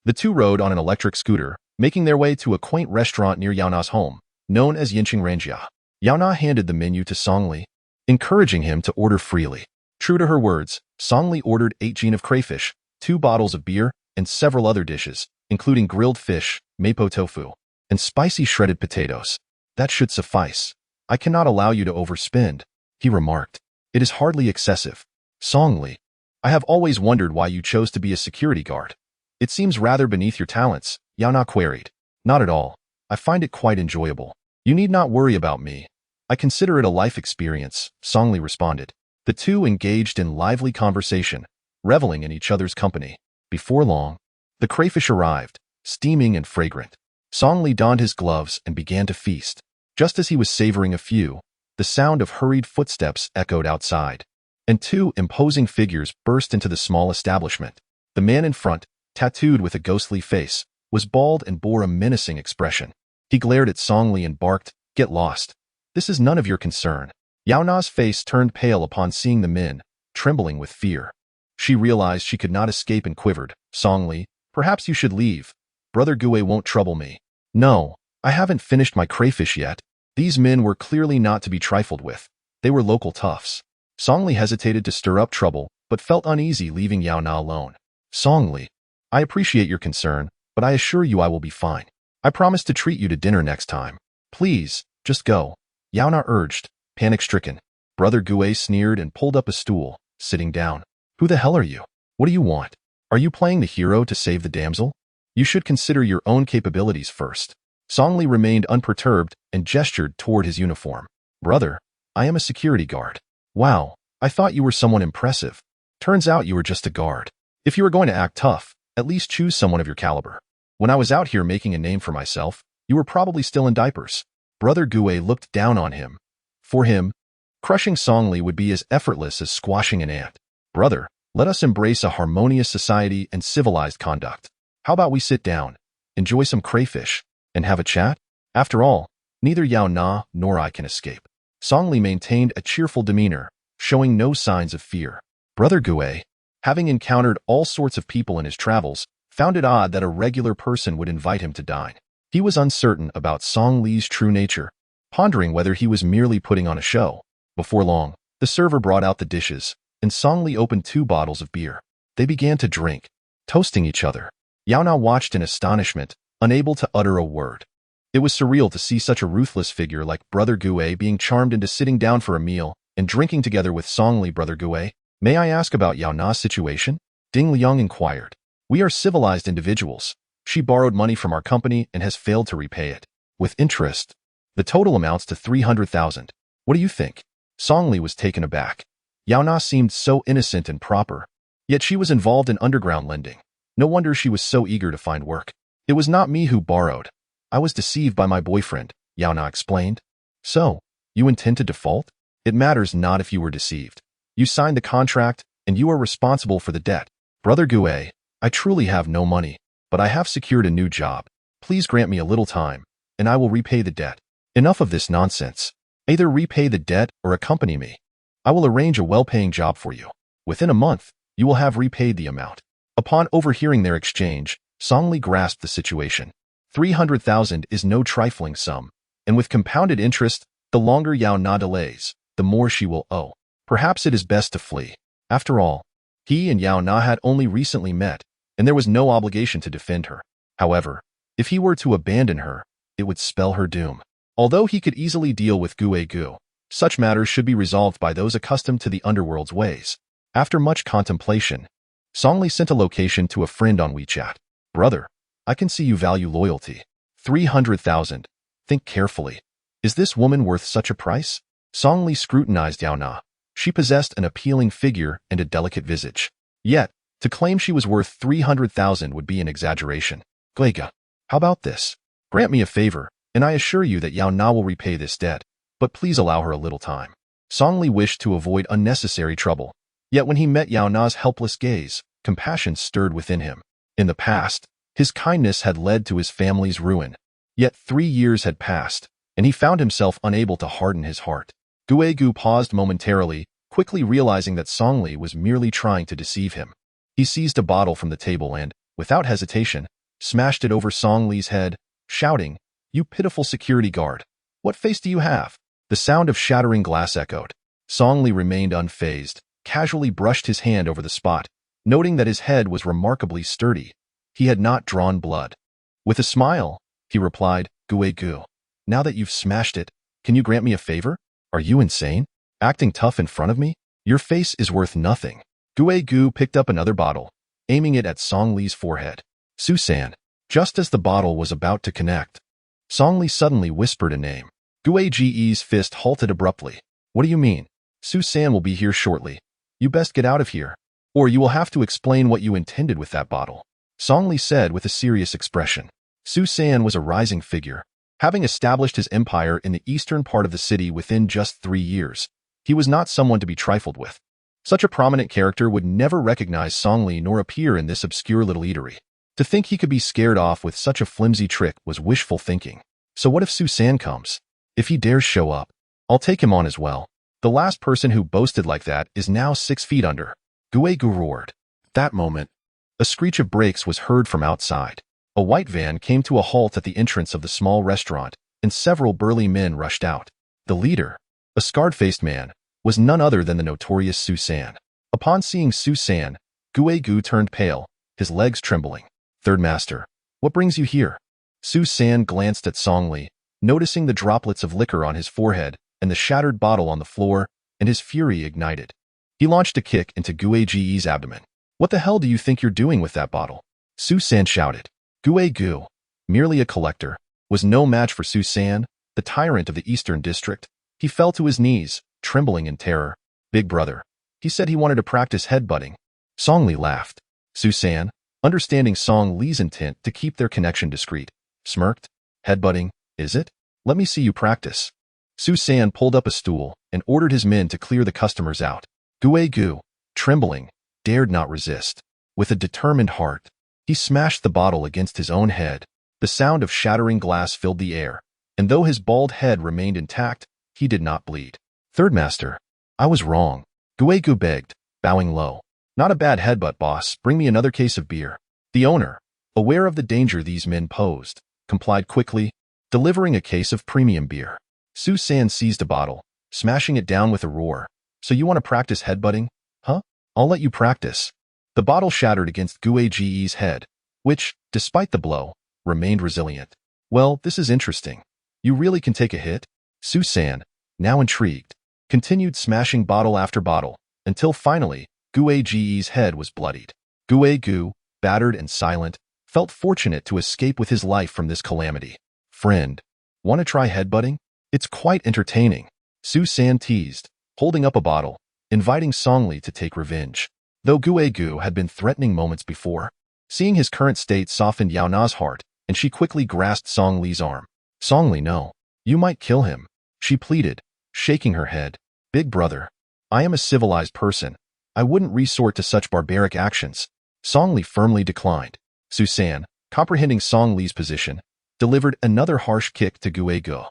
The two rode on an electric scooter, making their way to a quaint restaurant near Yao Na's home, known as Yinqing Ranjia. Yao Na handed the menu to Song Li, encouraging him to order freely. True to her words, Song Li ordered 8 jin of crayfish, 2 bottles of beer, and several other dishes, including grilled fish, mapo tofu, and spicy shredded potatoes. That should suffice. I cannot allow you to overspend, he remarked. It is hardly excessive. Song Li, I have always wondered why you chose to be a security guard. It seems rather beneath your talents, Yao Na queried. Not at all. I find it quite enjoyable. You need not worry about me. I consider it a life experience, Song Li responded. The two engaged in lively conversation, reveling in each other's company. Before long, the crayfish arrived, steaming and fragrant. Song Li donned his gloves and began to feast. Just as he was savoring a few, the sound of hurried footsteps echoed outside, and 2 imposing figures burst into the small establishment. The man in front, tattooed with a ghostly face, was bald and bore a menacing expression. He glared at Song Li and barked, "Get lost. This is none of your concern." Yao Na's face turned pale upon seeing the men, trembling with fear. She realized she could not escape and quivered. Song Li, perhaps you should leave. Brother Gue won't trouble me. No, I haven't finished my crayfish yet. These men were clearly not to be trifled with. They were local toughs. Song Li hesitated to stir up trouble, but felt uneasy leaving Yao Na alone. Song Li, I appreciate your concern, but I assure you I will be fine. I promise to treat you to dinner next time. Please, just go. Yao Na urged, panic-stricken. Brother Gue sneered and pulled up a stool, sitting down. Who the hell are you? What do you want? Are you playing the hero to save the damsel? You should consider your own capabilities first. Song Li remained unperturbed and gestured toward his uniform. Brother, I am a security guard. Wow, I thought you were someone impressive. Turns out you were just a guard. If you were going to act tough, at least choose someone of your caliber. When I was out here making a name for myself, you were probably still in diapers. Brother Gue looked down on him. For him, crushing Song Li would be as effortless as squashing an ant. Brother, let us embrace a harmonious society and civilized conduct. How about we sit down, enjoy some crayfish, and have a chat? After all, neither Yao Na nor I can escape. Song Li maintained a cheerful demeanor, showing no signs of fear. Brother Gue, having encountered all sorts of people in his travels, found it odd that a regular person would invite him to dine. He was uncertain about Song Li's true nature, pondering whether he was merely putting on a show. Before long, the server brought out the dishes, and Song Li opened 2 bottles of beer. They began to drink, toasting each other. Yao Na watched in astonishment, unable to utter a word. It was surreal to see such a ruthless figure like Brother Gue being charmed into sitting down for a meal and drinking together with Song Li. Brother Gue, may I ask about Yao Na's situation? Ding Liang inquired. We are civilized individuals. She borrowed money from our company and has failed to repay it. With interest. The total amounts to 300,000. What do you think? Song Li was taken aback. Yao Na seemed so innocent and proper. Yet she was involved in underground lending. No wonder she was so eager to find work. It was not me who borrowed. I was deceived by my boyfriend, Yao Na explained. So, you intend to default? It matters not if you were deceived. You signed the contract, and you are responsible for the debt. Brother Gue, I truly have no money, but I have secured a new job. Please grant me a little time, and I will repay the debt. Enough of this nonsense. Either repay the debt or accompany me. I will arrange a well-paying job for you. Within a month, you will have repaid the amount. Upon overhearing their exchange, Songli grasped the situation. 300,000 is no trifling sum, and with compounded interest, the longer Yao Na delays, the more she will owe. Perhaps it is best to flee. After all, he and Yao Na had only recently met, and there was no obligation to defend her. However, if he were to abandon her, it would spell her doom. Although he could easily deal with Gu, such matters should be resolved by those accustomed to the underworld's ways. After much contemplation, Songli sent a location to a friend on WeChat. Brother, I can see you value loyalty. 300,000. Think carefully. Is this woman worth such a price? Songli scrutinized Yao Na. She possessed an appealing figure and a delicate visage. Yet, to claim she was worth 300,000 would be an exaggeration. Glega, how about this? Grant me a favor, and I assure you that Yao Na will repay this debt, but please allow her a little time. Songli wished to avoid unnecessary trouble, yet when he met Yao Na's helpless gaze, compassion stirred within him. In the past, his kindness had led to his family's ruin. Yet 3 years had passed, and he found himself unable to harden his heart. Gu paused momentarily, quickly realizing that Songli was merely trying to deceive him. He seized a bottle from the table and, without hesitation, smashed it over Songli's head, shouting, "You pitiful security guard! What face do you have?" The sound of shattering glass echoed. Songli remained unfazed, casually brushed his hand over the spot, noting that his head was remarkably sturdy. He had not drawn blood. With a smile, he replied, Gu, now that you've smashed it, can you grant me a favor? Are you insane? Acting tough in front of me? Your face is worth nothing. Gu picked up another bottle, aiming it at Songli's forehead. Susan. Just as the bottle was about to connect, Songli suddenly whispered a name. Gui's fist halted abruptly. What do you mean? Susan will be here shortly. You best get out of here, or you will have to explain what you intended with that bottle. Songli said with a serious expression. Susan was a rising figure. Having established his empire in the eastern part of the city within just 3 years, he was not someone to be trifled with. Such a prominent character would never recognize Songli nor appear in this obscure little eatery. To think he could be scared off with such a flimsy trick was wishful thinking. So what if Susan comes? If he dares show up, I'll take him on as well. The last person who boasted like that is now 6 feet under. Gu roared. At that moment, a screech of brakes was heard from outside. A white van came to a halt at the entrance of the small restaurant, and several burly men rushed out. The leader, a scarred-faced man, was none other than the notorious Susan. Upon seeing Susan, Gu turned pale, his legs trembling. Third Master, what brings you here? Susan glanced at Songli, noticing the droplets of liquor on his forehead and the shattered bottle on the floor, and his fury ignited. He launched a kick into Gui's abdomen. What the hell do you think you're doing with that bottle? Susan shouted. Gu, merely a collector, was no match for Susan, the tyrant of the Eastern District. He fell to his knees, trembling in terror. Big brother. He said he wanted to practice headbutting. Songli laughed. Susan, understanding Songli's intent to keep their connection discreet, smirked. Headbutting, is it? Let me see you practice. Susan pulled up a stool and ordered his men to clear the customers out. Gu, trembling, dared not resist. With a determined heart, he smashed the bottle against his own head. The sound of shattering glass filled the air, and though his bald head remained intact, he did not bleed. Third Master, I was wrong. Gu begged, bowing low. Not a bad headbutt, boss. Bring me another case of beer. The owner, aware of the danger these men posed, complied quickly, delivering a case of premium beer. Susan seized a bottle, smashing it down with a roar. So you want to practice headbutting? Huh? I'll let you practice. The bottle shattered against Gui's head, which, despite the blow, remained resilient. Well, this is interesting. You really can take a hit? Susan, now intrigued, continued smashing bottle after bottle, until finally, Gui's head was bloodied. Gu, battered and silent, felt fortunate to escape with his life from this calamity. Friend, want to try headbutting? It's quite entertaining. Susan teased, holding up a bottle, inviting Songli to take revenge. Though Gu had been threatening moments before, seeing his current state softened Yao Na's heart, and she quickly grasped Songli's arm. Songli, no. You might kill him. She pleaded, shaking her head. Big brother, I am a civilized person. I wouldn't resort to such barbaric actions. Song Li firmly declined. Susan, comprehending Song Li's position, delivered another harsh kick to Gue Gu.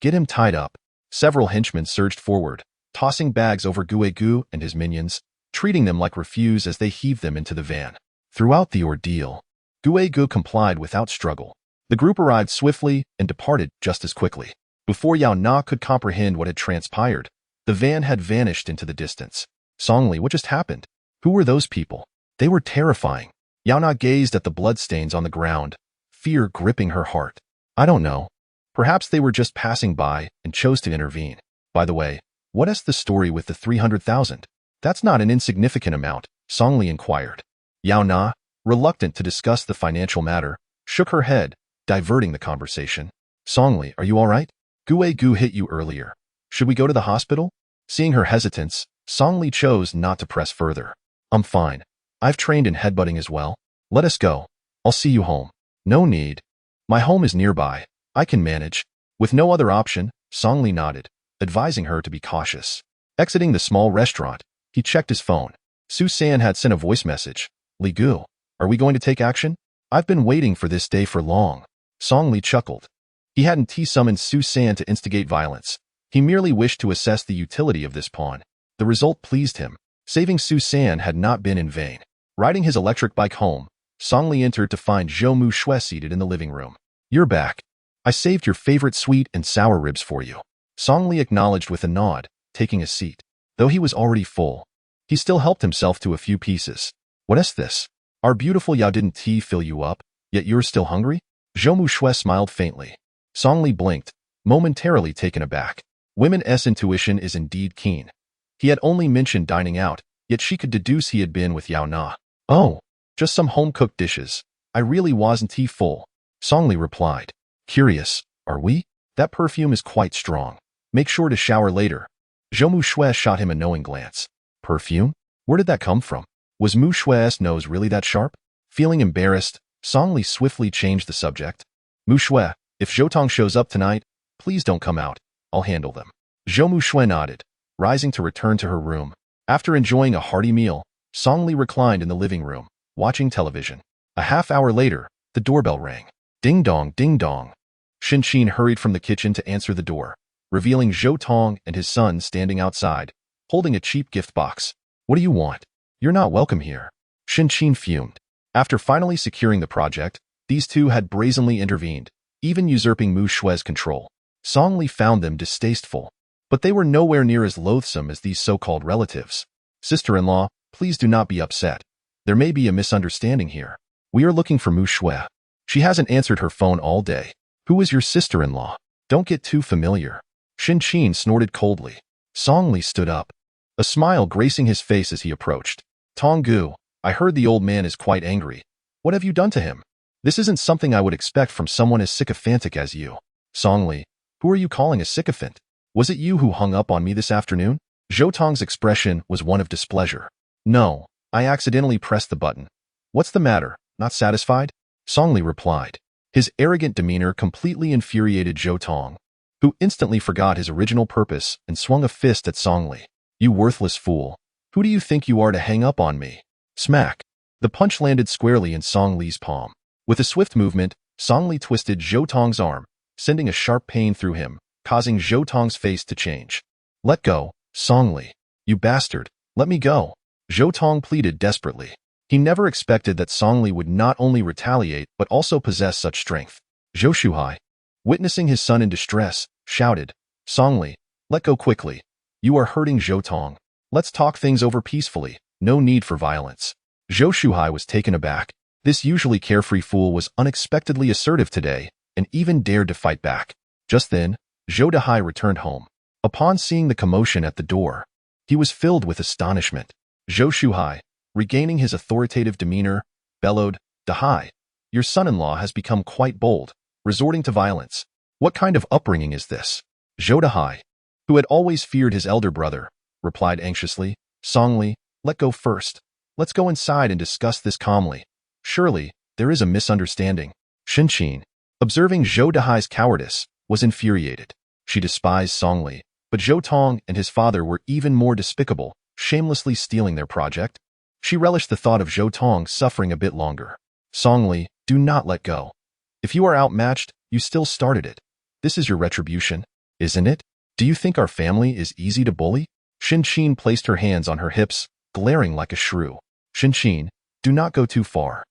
Get him tied up. Several henchmen surged forward, tossing bags over Gue Gu and his minions, treating them like refuse as they heaved them into the van. Throughout the ordeal, Gue Gu complied without struggle. The group arrived swiftly and departed just as quickly. Before Yao Na could comprehend what had transpired, the van had vanished into the distance. Song Li, what just happened? Who were those people? They were terrifying. Yao Na gazed at the bloodstains on the ground, fear gripping her heart. I don't know. Perhaps they were just passing by and chose to intervene. By the way, what is the story with the 300,000? That's not an insignificant amount, Song Li inquired. Yao Na, reluctant to discuss the financial matter, shook her head, diverting the conversation. Song Li, are you all right? Gue Gu hit you earlier. Should we go to the hospital? Seeing her hesitance, Song Li chose not to press further. I'm fine. I've trained in headbutting as well. Let us go. I'll see you home. No need. My home is nearby. I can manage. With no other option, Song Li nodded, advising her to be cautious. Exiting the small restaurant, he checked his phone. Susan had sent a voice message. Li Gu, are we going to take action? I've been waiting for this day for long. Song Li chuckled. He hadn't summoned Susan to instigate violence. He merely wished to assess the utility of this pawn. The result pleased him. Saving Susan had not been in vain. Riding his electric bike home, Song Li entered to find Zhou Mu Shui seated in the living room. You're back. I saved your favorite sweet and sour ribs for you. Song Li acknowledged with a nod, taking a seat. Though he was already full, he still helped himself to a few pieces. What is this? Our beautiful Yao didn't tea fill you up, yet you're still hungry? Zhou Mu Shui smiled faintly. Song Li blinked, momentarily taken aback. Women's intuition is indeed keen. He had only mentioned dining out, yet she could deduce he had been with Yao Na. Oh, just some home-cooked dishes. I really wasn't full. Song Li replied. Curious, are we? That perfume is quite strong. Make sure to shower later. Zhou Mu Shui shot him a knowing glance. Perfume? Where did that come from? Was Mu Shui's nose really that sharp? Feeling embarrassed, Song Li swiftly changed the subject. Mu Shui, if Zhou Tong shows up tonight, please don't come out. I'll handle them. Zhou Mu Shui nodded, rising to return to her room. After enjoying a hearty meal, Song Li reclined in the living room, watching television. A half-hour later, the doorbell rang. Ding dong, ding dong. Shin Qin hurried from the kitchen to answer the door, revealing Zhou Tong and his son standing outside, holding a cheap gift box. What do you want? You're not welcome here. Shin Qin fumed. After finally securing the project, these two had brazenly intervened, even usurping Mu Shui's control. Song Li found them distasteful, but they were nowhere near as loathsome as these so-called relatives. Sister-in-law, please do not be upset. There may be a misunderstanding here. We are looking for Mu Shui. She hasn't answered her phone all day. Who is your sister-in-law? Don't get too familiar. Shin Qin snorted coldly. Song Li stood up, a smile gracing his face as he approached. Tong Gu, I heard the old man is quite angry. What have you done to him? This isn't something I would expect from someone as sycophantic as you. Song Li, who are you calling a sycophant? Was it you who hung up on me this afternoon? Zhou Tong's expression was one of displeasure. No, I accidentally pressed the button. What's the matter? Not satisfied? Song Li replied. His arrogant demeanor completely infuriated Zhou Tong, who instantly forgot his original purpose and swung a fist at Song Li. You worthless fool. Who do you think you are to hang up on me? Smack. The punch landed squarely in Song Li's palm. With a swift movement, Song Li twisted Zhou Tong's arm, sending a sharp pain through him, causing Zhou Tong's face to change. Let go, Song Li. You bastard. Let me go. Zhou Tong pleaded desperately. He never expected that Song Li would not only retaliate but also possess such strength. Zhou Shuhai, witnessing his son in distress, shouted, Song Li, let go quickly. You are hurting Zhou Tong. Let's talk things over peacefully. No need for violence. Zhou Shuhai was taken aback. This usually carefree fool was unexpectedly assertive today and even dared to fight back. Just then, Zhou Dahai returned home. Upon seeing the commotion at the door, he was filled with astonishment. Zhou Shuhai, regaining his authoritative demeanor, bellowed, Dahai, your son-in-law has become quite bold, resorting to violence. What kind of upbringing is this? Zhou Dahai, who had always feared his elder brother, replied anxiously, Song Li, let go first. Let's go inside and discuss this calmly. Surely, there is a misunderstanding. Shin Qin, observing Zhou Dahai's cowardice, was infuriated. She despised Songli, but Zhou Tong and his father were even more despicable, shamelessly stealing their project. She relished the thought of Zhou Tong suffering a bit longer. Songli, do not let go. If you are outmatched, you still started it. This is your retribution, isn't it? Do you think our family is easy to bully? Shin-Chin placed her hands on her hips, glaring like a shrew. Shin-Chin, do not go too far.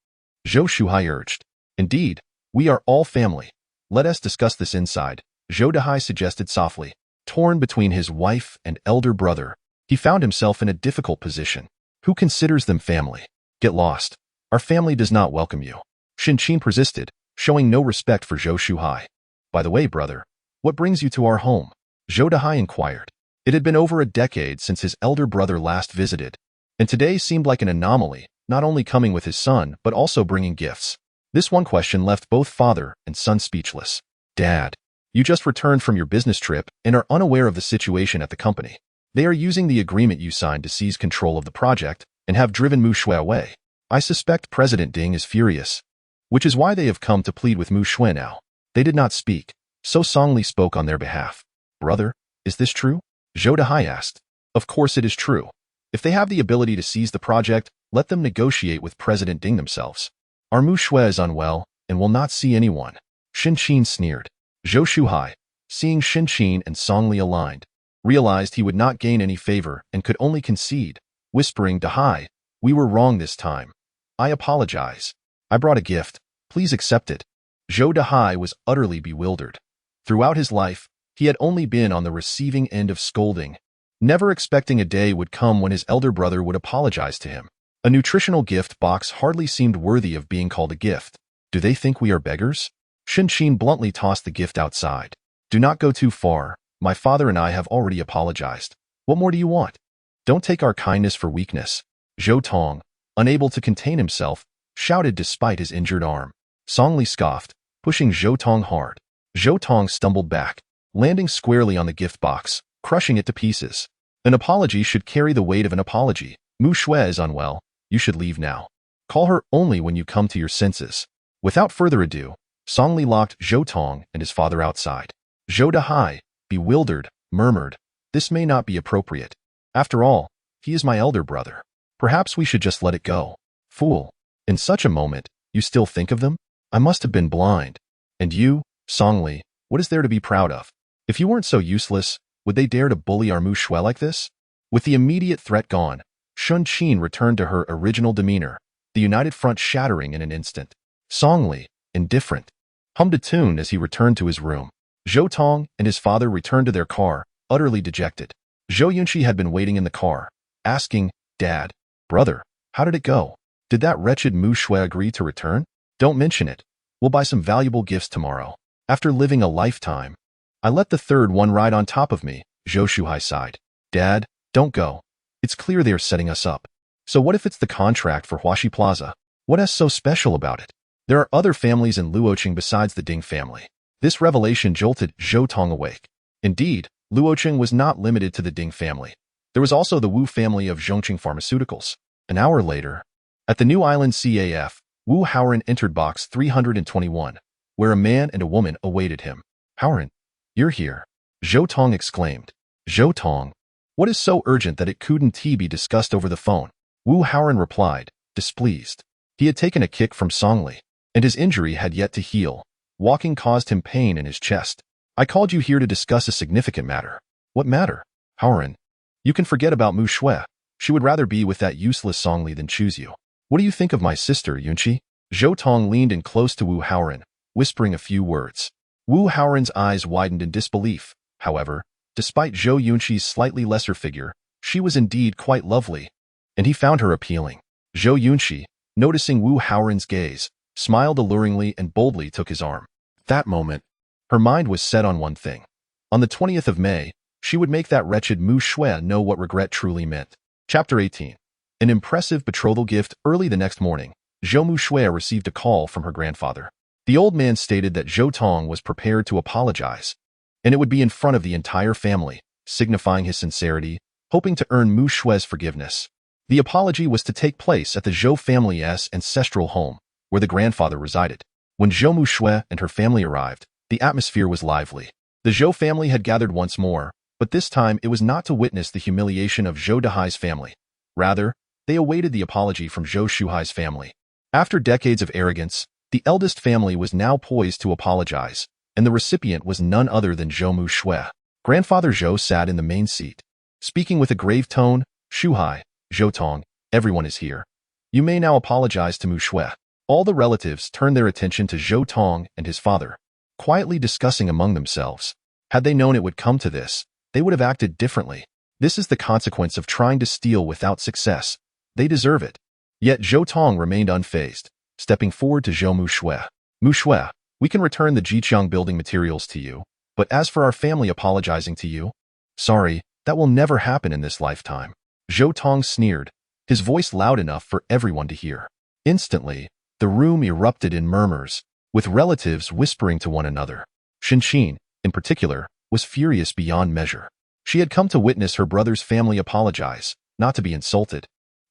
Zhou Shuhai urged. Indeed, we are all family. Let us discuss this inside, Zhou Dehai suggested softly. Torn between his wife and elder brother, he found himself in a difficult position. Who considers them family? Get lost. Our family does not welcome you. Shin-Chin persisted, showing no respect for Zhou Shuhai. By the way, brother, what brings you to our home? Zhou Dehai inquired. It had been over a decade since his elder brother last visited, and today seemed like an anomaly, not only coming with his son, but also bringing gifts. This one question left both father and son speechless. Dad, you just returned from your business trip and are unaware of the situation at the company. They are using the agreement you signed to seize control of the project and have driven Mu Shui away. I suspect President Ding is furious, which is why they have come to plead with Mu Shui now. They did not speak, so Songli spoke on their behalf. Brother, is this true? Zhou Dehai asked. Of course it is true. If they have the ability to seize the project, let them negotiate with President Ding themselves. Our Mu Shui is unwell and will not see anyone. Shin-Chin sneered. Zhou Shuhai, seeing Shin-Chin and Songli aligned, realized he would not gain any favor and could only concede, whispering, Dehai, we were wrong this time. I apologize. I brought a gift. Please accept it. Zhou Dehai was utterly bewildered. Throughout his life, he had only been on the receiving end of scolding, never expecting a day would come when his elder brother would apologize to him. A nutritional gift box hardly seemed worthy of being called a gift. Do they think we are beggars? Shin-Chin bluntly tossed the gift outside. Do not go too far. My father and I have already apologized. What more do you want? Don't take our kindness for weakness. Zhou Tong, unable to contain himself, shouted despite his injured arm. Songli scoffed, pushing Zhou Tong hard. Zhou Tong stumbled back, landing squarely on the gift box, crushing it to pieces. An apology should carry the weight of an apology. Mu Shui is unwell. You should leave now. Call her only when you come to your senses. Without further ado, Songli locked Zhou Tong and his father outside. Zhou Dehai, bewildered, murmured, this may not be appropriate. After all, he is my elder brother. Perhaps we should just let it go. Fool. In such a moment, you still think of them? I must have been blind. And you, Songli, what is there to be proud of? If you weren't so useless, would they dare to bully our Mu Shui like this? With the immediate threat gone, Shin-Chin returned to her original demeanor, the united front shattering in an instant. Songli, indifferent, hummed a tune as he returned to his room. Zhou Tong and his father returned to their car, utterly dejected. Zhou Yunqi had been waiting in the car, asking, Dad, brother, how did it go? Did that wretched Mu Shui agree to return? Don't mention it. We'll buy some valuable gifts tomorrow. After living a lifetime, I let the third one ride on top of me, Zhou Shuhai sighed. Dad, don't go. It's clear they are setting us up. So what if it's the contract for Huaxi Plaza? What is so special about it? There are other families in Luoqing besides the Ding family. This revelation jolted Zhou Tong awake. Indeed, Luoqing was not limited to the Ding family. There was also the Wu family of Zhongqing Pharmaceuticals. An hour later, at the New Island CAF, Wu Haoran entered box 321, where a man and a woman awaited him. Haoran, you're here, Zhou Tong exclaimed. Zhou Tong, what is so urgent that it couldn't be discussed over the phone? Wu Haoran replied, displeased. He had taken a kick from Songli, and his injury had yet to heal. Walking caused him pain in his chest. I called you here to discuss a significant matter. What matter? Haoran, you can forget about Mu Shui. She would rather be with that useless Songli than choose you. What do you think of my sister, Yunqi? Zhou Tong leaned in close to Wu Haoran, whispering a few words. Wu Haoran's eyes widened in disbelief. However, despite Zhou Yunqi's slightly lesser figure, she was indeed quite lovely, and he found her appealing. Zhou Yunqi, noticing Wu Haoran's gaze, smiled alluringly and boldly took his arm. That moment, her mind was set on one thing. On the 20th of May, she would make that wretched Mu Shui know what regret truly meant. Chapter 18. An impressive betrothal gift. Early the next morning, Zhou Mu Shui received a call from her grandfather. The old man stated that Zhou Tong was prepared to apologize, and it would be in front of the entire family, signifying his sincerity, hoping to earn Mu Shui's forgiveness. The apology was to take place at the Zhou family's ancestral home, where the grandfather resided. When Zhou Mu Shui and her family arrived, the atmosphere was lively. The Zhou family had gathered once more, but this time it was not to witness the humiliation of Zhou Dahai's family. Rather, they awaited the apology from Zhou Shuhai's family. After decades of arrogance, the eldest family was now poised to apologize, and the recipient was none other than Zhou Mu Shui. Grandfather Zhou sat in the main seat. Speaking with a grave tone, Shuhai, Zhou Tong, everyone is here. You may now apologize to Mu Shui. All the relatives turned their attention to Zhou Tong and his father, quietly discussing among themselves. Had they known it would come to this, they would have acted differently. This is the consequence of trying to steal without success. They deserve it. Yet Zhou Tong remained unfazed, stepping forward to Zhou Mu Shui. Mu Shui, we can return the Jiqiang building materials to you, but as for our family apologizing to you, sorry, that will never happen in this lifetime. Zhou Tong sneered, his voice loud enough for everyone to hear. Instantly, the room erupted in murmurs, with relatives whispering to one another. Xinqin, in particular, was furious beyond measure. She had come to witness her brother's family apologize, not to be insulted.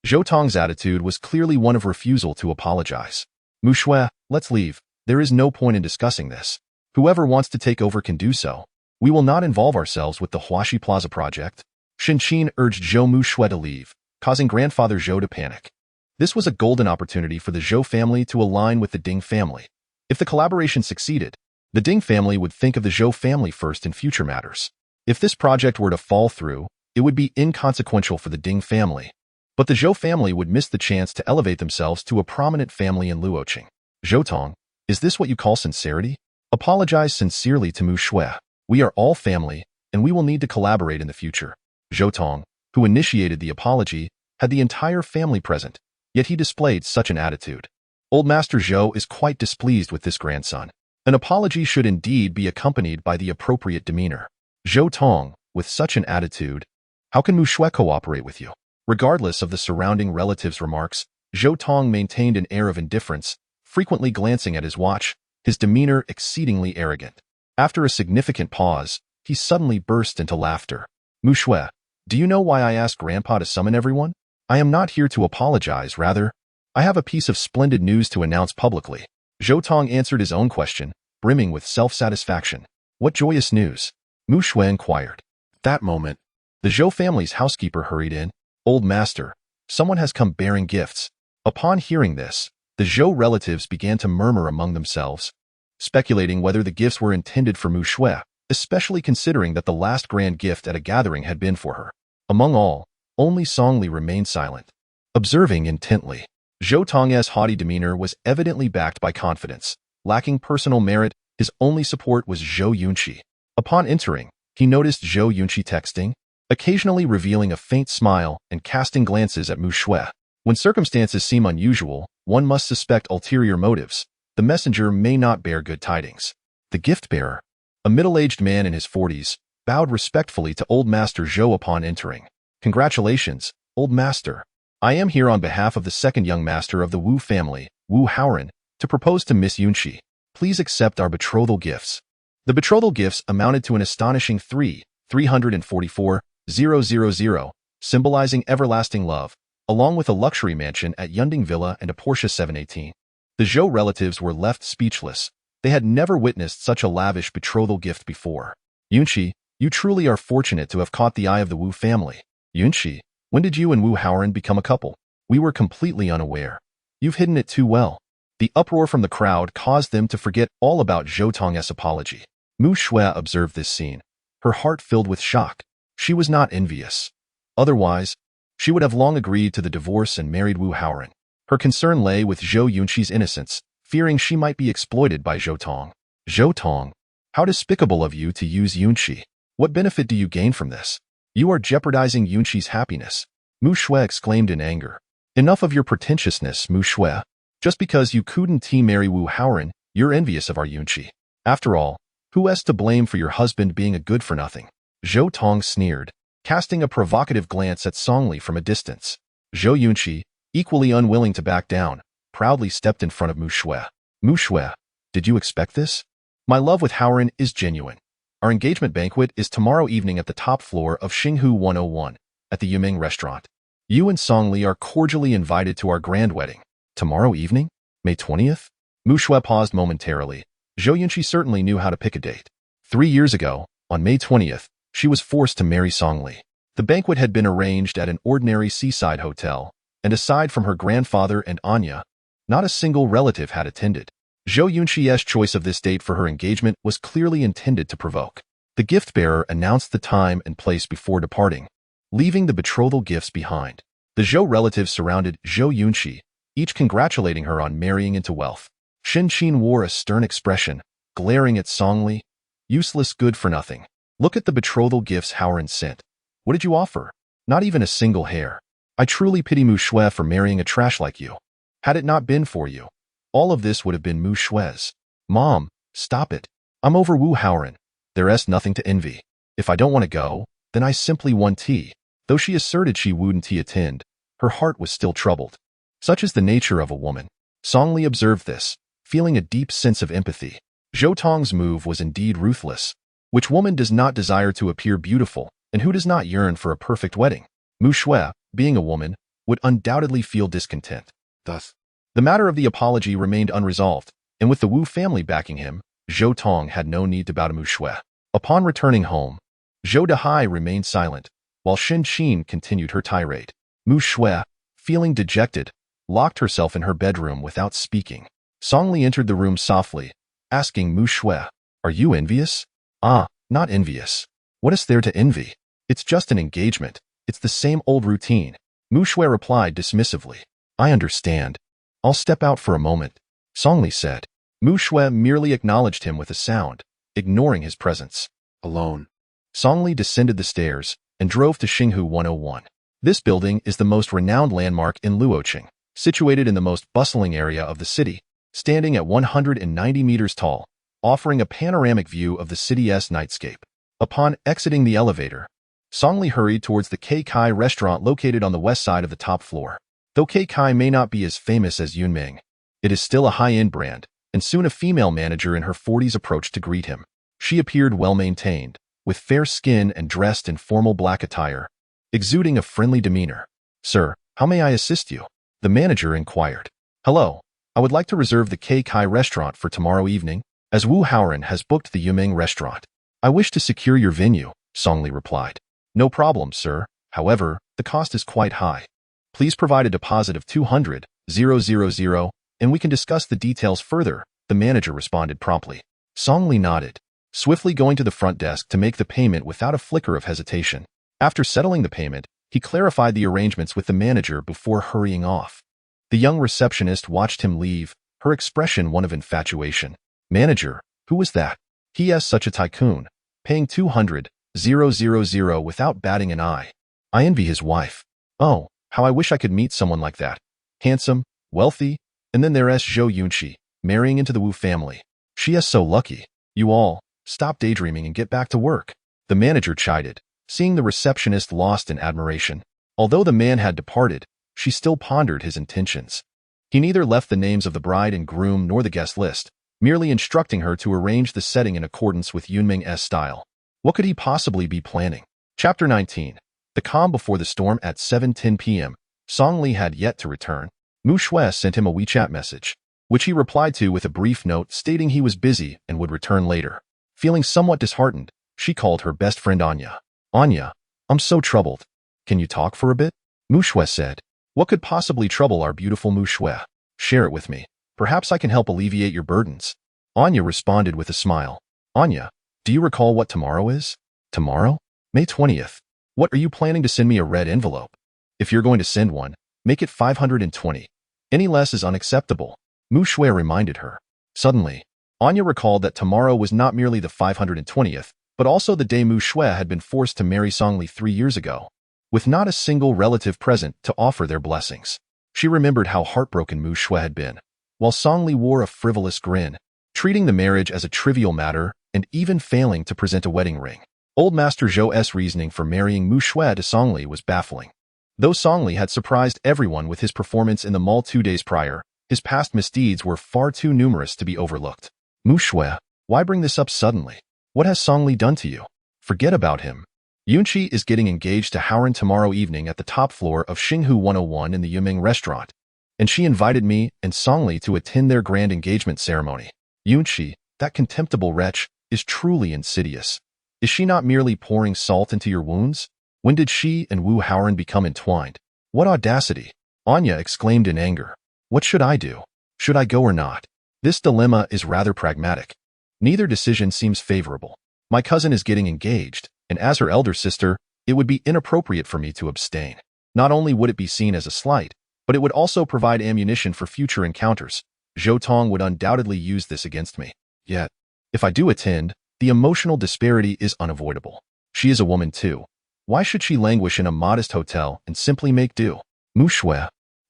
Zhou Tong's attitude was clearly one of refusal to apologize. Mu Shui, let's leave. There is no point in discussing this. Whoever wants to take over can do so. We will not involve ourselves with the Huaxi Plaza project. Xinqin urged Zhou Mu Shui to leave, causing grandfather Zhou to panic. This was a golden opportunity for the Zhou family to align with the Ding family. If the collaboration succeeded, the Ding family would think of the Zhou family first in future matters. If this project were to fall through, it would be inconsequential for the Ding family. But the Zhou family would miss the chance to elevate themselves to a prominent family in Luoqing. Zhou Tong, is this what you call sincerity? Apologize sincerely to Mu Shui. We are all family, and we will need to collaborate in the future. Zhou Tong, who initiated the apology, had the entire family present, yet he displayed such an attitude. Old Master Zhou is quite displeased with this grandson. An apology should indeed be accompanied by the appropriate demeanor. Zhou Tong, with such an attitude, how can Mu Shui cooperate with you? Regardless of the surrounding relatives' remarks, Zhou Tong maintained an air of indifference, frequently glancing at his watch, his demeanor exceedingly arrogant. After a significant pause, he suddenly burst into laughter. Mu Shui, do you know why I asked Grandpa to summon everyone? I am not here to apologize, rather, I have a piece of splendid news to announce publicly. Zhou Tong answered his own question, brimming with self-satisfaction. What joyous news? Mu Shui inquired. At that moment, the Zhou family's housekeeper hurried in. Old master, someone has come bearing gifts. Upon hearing this, the Zhou relatives began to murmur among themselves, speculating whether the gifts were intended for Mu Shui, especially considering that the last grand gift at a gathering had been for her. Among all, only Songli remained silent, observing intently. Zhou Tong's haughty demeanor was evidently backed by confidence. Lacking personal merit, his only support was Zhou Yunqi. Upon entering, he noticed Zhou Yunqi texting, occasionally revealing a faint smile and casting glances at Mu Shui. When circumstances seem unusual, one must suspect ulterior motives. The messenger may not bear good tidings. The gift-bearer, a middle-aged man in his 40s, bowed respectfully to Old Master Zhou upon entering. Congratulations, Old Master. I am here on behalf of the second young master of the Wu family, Wu Haoran, to propose to Miss Yunqi. Please accept our betrothal gifts. The betrothal gifts amounted to an astonishing 344,000, symbolizing everlasting love, along with a luxury mansion at Yunding Villa and a Porsche 718. The Zhou relatives were left speechless. They had never witnessed such a lavish betrothal gift before. Yunqi, you truly are fortunate to have caught the eye of the Wu family. Yunqi, when did you and Wu Haoran become a couple? We were completely unaware. You've hidden it too well. The uproar from the crowd caused them to forget all about Zhou Tong's apology. Mu Shui observed this scene, her heart filled with shock. She was not envious. Otherwise, she would have long agreed to the divorce and married Wu Haoran. Her concern lay with Zhou Yunqi's innocence, fearing she might be exploited by Zhou Tong. Zhou Tong, how despicable of you to use Yunqi. What benefit do you gain from this? You are jeopardizing Yunqi's happiness. Mu Shui exclaimed in anger. Enough of your pretentiousness, Mu Shui. Just because you couldn't marry Wu Haoran, you're envious of our Yunqi. After all, who is to blame for your husband being a good-for-nothing? Zhou Tong sneered, casting a provocative glance at Songli from a distance. Zhou Yunqi, equally unwilling to back down, proudly stepped in front of Mu Shui. Mu Shui, did you expect this? My love with Haoran is genuine. Our engagement banquet is tomorrow evening at the top floor of Xinghu 101, at the Yuming restaurant. You and Songli are cordially invited to our grand wedding. Tomorrow evening? May 20th? Mu Shui paused momentarily. Zhou Yunqi certainly knew how to pick a date. 3 years ago, on May 20th, she was forced to marry Songli. The banquet had been arranged at an ordinary seaside hotel, and aside from her grandfather and Anya, not a single relative had attended. Zhou Yunxi's choice of this date for her engagement was clearly intended to provoke. The gift-bearer announced the time and place before departing, leaving the betrothal gifts behind. The Zhou relatives surrounded Zhou Yunxi, each congratulating her on marrying into wealth. Shen Qin wore a stern expression, glaring at Songli. Useless good for nothing. Look at the betrothal gifts Howren sent. What did you offer? Not even a single hair. I truly pity Mu Shui for marrying a trash like you. Had it not been for you, all of this would have been Mu Shui's. Mom, stop it. I'm over Wu Howren. There's nothing to envy. If I don't want to go, then I simply want tea. Though she asserted she wouldn't attend, her heart was still troubled. Such is the nature of a woman. Songli observed this, feeling a deep sense of empathy. Zhou Tong's move was indeed ruthless. Which woman does not desire to appear beautiful, and who does not yearn for a perfect wedding? Mu Shui, being a woman, would undoubtedly feel discontent. Thus, the matter of the apology remained unresolved, and with the Wu family backing him, Zhou Tong had no need to bow to Mu Shui. Upon returning home, Zhou Dehai remained silent, while Shen Qin continued her tirade. Mu Shui, feeling dejected, locked herself in her bedroom without speaking. Songli entered the room softly, asking Mu Shui, "Are you envious?" "Ah, not envious. What is there to envy? It's just an engagement. It's the same old routine." Mu Shui replied dismissively. "I understand. I'll step out for a moment," Songli said. Mu Shui merely acknowledged him with a sound, ignoring his presence. Alone, Songli descended the stairs and drove to Xinghu 101. This building is the most renowned landmark in Luoqing, situated in the most bustling area of the city, standing at 190 meters tall, offering a panoramic view of the city's nightscape. Upon exiting the elevator, Songli hurried towards the K Kai restaurant located on the west side of the top floor. Though K Kai may not be as famous as Yunming, it is still a high-end brand, and soon a female manager in her 40s approached to greet him. She appeared well-maintained, with fair skin and dressed in formal black attire, exuding a friendly demeanor. "Sir, how may I assist you?" the manager inquired. "Hello, I would like to reserve the K Kai restaurant for tomorrow evening, as Wu Howren has booked the Yuming restaurant." "I wish to secure your venue," Songli replied. "No problem, sir. However, the cost is quite high. Please provide a deposit of 200,000, and we can discuss the details further," the manager responded promptly. Songli nodded, swiftly going to the front desk to make the payment without a flicker of hesitation. After settling the payment, he clarified the arrangements with the manager before hurrying off. The young receptionist watched him leave, her expression one of infatuation. "Manager, who was that? He is such a tycoon, paying 200,000 without batting an eye. I envy his wife. Oh, how I wish I could meet someone like that. Handsome, wealthy, and then there's Zhou Yunxi, marrying into the Wu family. She is so lucky. You all, stop daydreaming and get back to work," the manager chided, seeing the receptionist lost in admiration. Although the man had departed, she still pondered his intentions. He neither left the names of the bride and groom nor the guest list, merely instructing her to arrange the setting in accordance with Yunming's style. What could he possibly be planning? Chapter 19. The calm before the storm. At 7:10 p.m., Songli had yet to return. Mu Shui sent him a WeChat message, which he replied to with a brief note stating he was busy and would return later. Feeling somewhat disheartened, she called her best friend Anya. "Anya, I'm so troubled. Can you talk for a bit?" Mu Shui said. "What could possibly trouble our beautiful Mu Shui? Share it with me. Perhaps I can help alleviate your burdens." Anya responded with a smile. "Anya, do you recall what tomorrow is?" "Tomorrow? May 20th. What are you planning to send me a red envelope? If you're going to send one, make it 520. Any less is unacceptable," Mu Shui reminded her. Suddenly, Anya recalled that tomorrow was not merely the 520th, but also the day Mu Shui had been forced to marry Songli 3 years ago, with not a single relative present to offer their blessings. She remembered how heartbroken Mu Shui had been, while Songli wore a frivolous grin, treating the marriage as a trivial matter and even failing to present a wedding ring. Old Master Zhou's reasoning for marrying Mu Shui to Songli was baffling. Though Songli had surprised everyone with his performance in the mall 2 days prior, his past misdeeds were far too numerous to be overlooked. "Mu Shui, why bring this up suddenly? What has Songli done to you?" "Forget about him. Yunqi is getting engaged to Howren tomorrow evening at the top floor of Xinghu 101 in the Yuming restaurant, and she invited me and Songli to attend their grand engagement ceremony. Yunqi, that contemptible wretch, is truly insidious. Is she not merely pouring salt into your wounds? When did she and Wu Haoran become entwined? What audacity! Anya exclaimed in anger. What should I do? Should I go or not? This dilemma is rather pragmatic. Neither decision seems favorable. My cousin is getting engaged, and as her elder sister, it would be inappropriate for me to abstain. Not only would it be seen as a slight, but it would also provide ammunition for future encounters. Zhou Tong would undoubtedly use this against me. Yet, if I do attend, the emotional disparity is unavoidable. She is a woman too. Why should she languish in a modest hotel and simply make do? Mu Shui,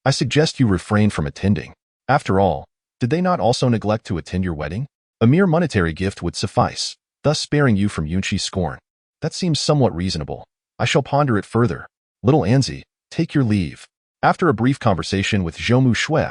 I suggest you refrain from attending. After all, did they not also neglect to attend your wedding? A mere monetary gift would suffice, thus sparing you from Yunqi's scorn. That seems somewhat reasonable. I shall ponder it further. Little Anzi, take your leave. After a brief conversation with Zhou Mu Shui,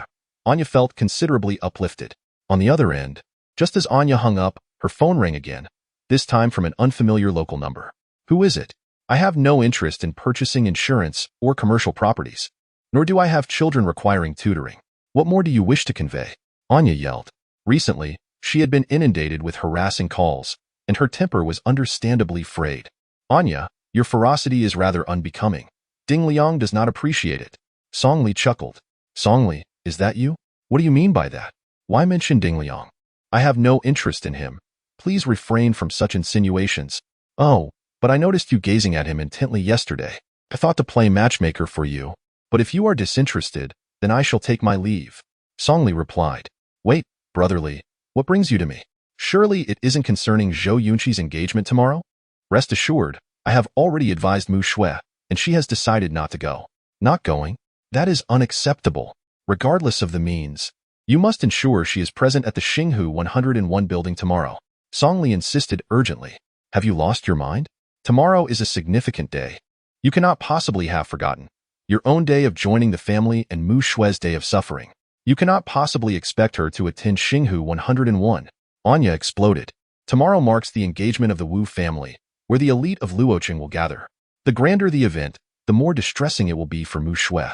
Anya felt considerably uplifted. On the other end, just as Anya hung up, her phone rang again, this time from an unfamiliar local number. Who is it? I have no interest in purchasing insurance or commercial properties, nor do I have children requiring tutoring. What more do you wish to convey? Anya yelled. Recently, she had been inundated with harassing calls, and her temper was understandably frayed. Anya, your ferocity is rather unbecoming. Ding Liang does not appreciate it. Song Li chuckled. Song Li, is that you? What do you mean by that? Why mention Ding Liang? I have no interest in him. Please refrain from such insinuations. Oh, but I noticed you gazing at him intently yesterday. I thought to play matchmaker for you, but if you are disinterested, then I shall take my leave. Song Li replied. Wait, brotherly, what brings you to me? Surely it isn't concerning Zhou Yunqi's engagement tomorrow? Rest assured, I have already advised Mu Shui, and she has decided not to go. Not going? That is unacceptable. Regardless of the means, you must ensure she is present at the Xinghu 101 building tomorrow. Song Li insisted urgently. Have you lost your mind? Tomorrow is a significant day. You cannot possibly have forgotten your own day of joining the family and Mu Shui's day of suffering. You cannot possibly expect her to attend Xinghu 101. Anya exploded. Tomorrow marks the engagement of the Wu family, where the elite of Luoqing will gather. The grander the event, the more distressing it will be for Mu Shui.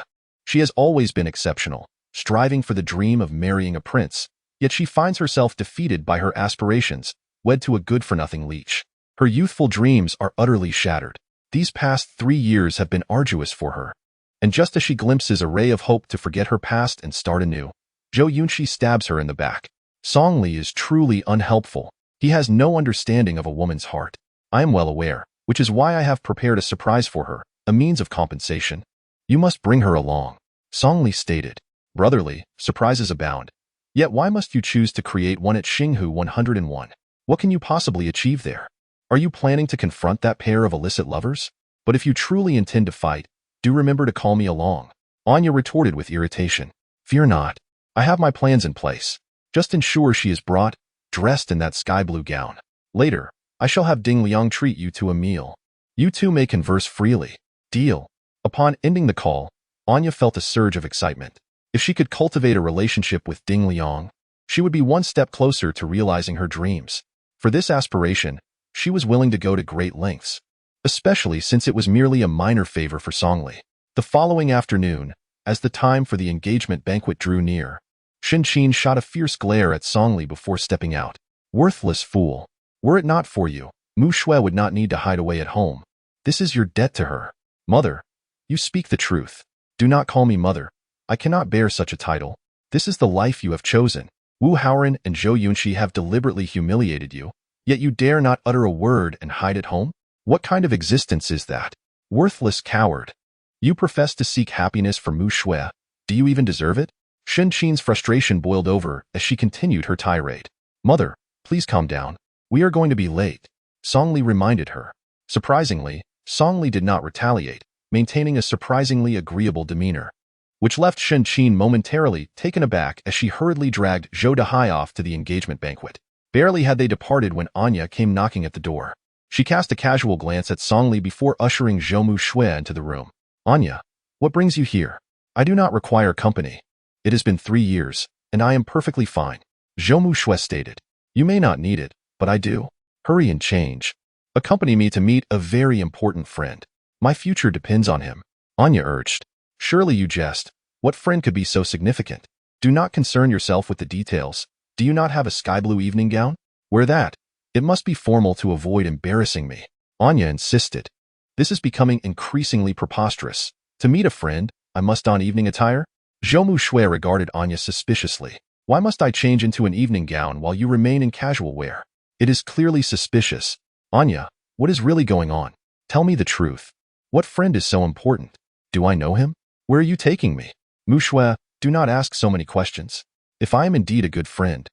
She has always been exceptional, striving for the dream of marrying a prince, yet she finds herself defeated by her aspirations, wed to a good-for-nothing leech. Her youthful dreams are utterly shattered. These past 3 years have been arduous for her. And just as she glimpses a ray of hope to forget her past and start anew, Zhou Yunqi stabs her in the back. Song Li is truly unhelpful. He has no understanding of a woman's heart. I am well aware, which is why I have prepared a surprise for her, a means of compensation. You must bring her along, Song Li stated. Brotherly, surprises abound. Yet why must you choose to create one at Xinghu 101? What can you possibly achieve there? Are you planning to confront that pair of illicit lovers? But if you truly intend to fight, do remember to call me along. Anya retorted with irritation. Fear not. I have my plans in place. Just ensure she is brought, dressed in that sky-blue gown. Later, I shall have Ding Liang treat you to a meal. You two may converse freely. Deal. Upon ending the call, Anya felt a surge of excitement. If she could cultivate a relationship with Ding Liang, she would be one step closer to realizing her dreams. For this aspiration, she was willing to go to great lengths, especially since it was merely a minor favor for Song Li. The following afternoon, as the time for the engagement banquet drew near, Shen Qin shot a fierce glare at Song Li before stepping out. Worthless fool. Were it not for you, Mu Shui would not need to hide away at home. This is your debt to her. Mother, you speak the truth. Do not call me mother. I cannot bear such a title. This is the life you have chosen. Wu Haoran and Zhou Yunqi have deliberately humiliated you, yet you dare not utter a word and hide at home? What kind of existence is that? Worthless coward. You profess to seek happiness for Mu Shui. Do you even deserve it? Shen Qin's frustration boiled over as she continued her tirade. Mother, please calm down. We are going to be late, Song Li reminded her. Surprisingly, Song Li did not retaliate, maintaining a surprisingly agreeable demeanor, which left Shen Qin momentarily taken aback as she hurriedly dragged Zhou Dehai off to the engagement banquet. Barely had they departed when Anya came knocking at the door. She cast a casual glance at Song Li before ushering Zhou Mu Shui into the room. Anya, what brings you here? I do not require company. It has been 3 years, and I am perfectly fine, Zhou Mu Shui stated. You may not need it, but I do. Hurry and change. Accompany me to meet a very important friend. My future depends on him, Anya urged. Surely you jest. What friend could be so significant? Do not concern yourself with the details. Do you not have a sky blue evening gown? Wear that. It must be formal to avoid embarrassing me. Anya insisted. This is becoming increasingly preposterous. To meet a friend, I must don evening attire? Zhou Mushui regarded Anya suspiciously. Why must I change into an evening gown while you remain in casual wear? It is clearly suspicious. Anya, what is really going on? Tell me the truth. What friend is so important? Do I know him? Where are you taking me? Mushui, do not ask so many questions. If I am indeed a good friend,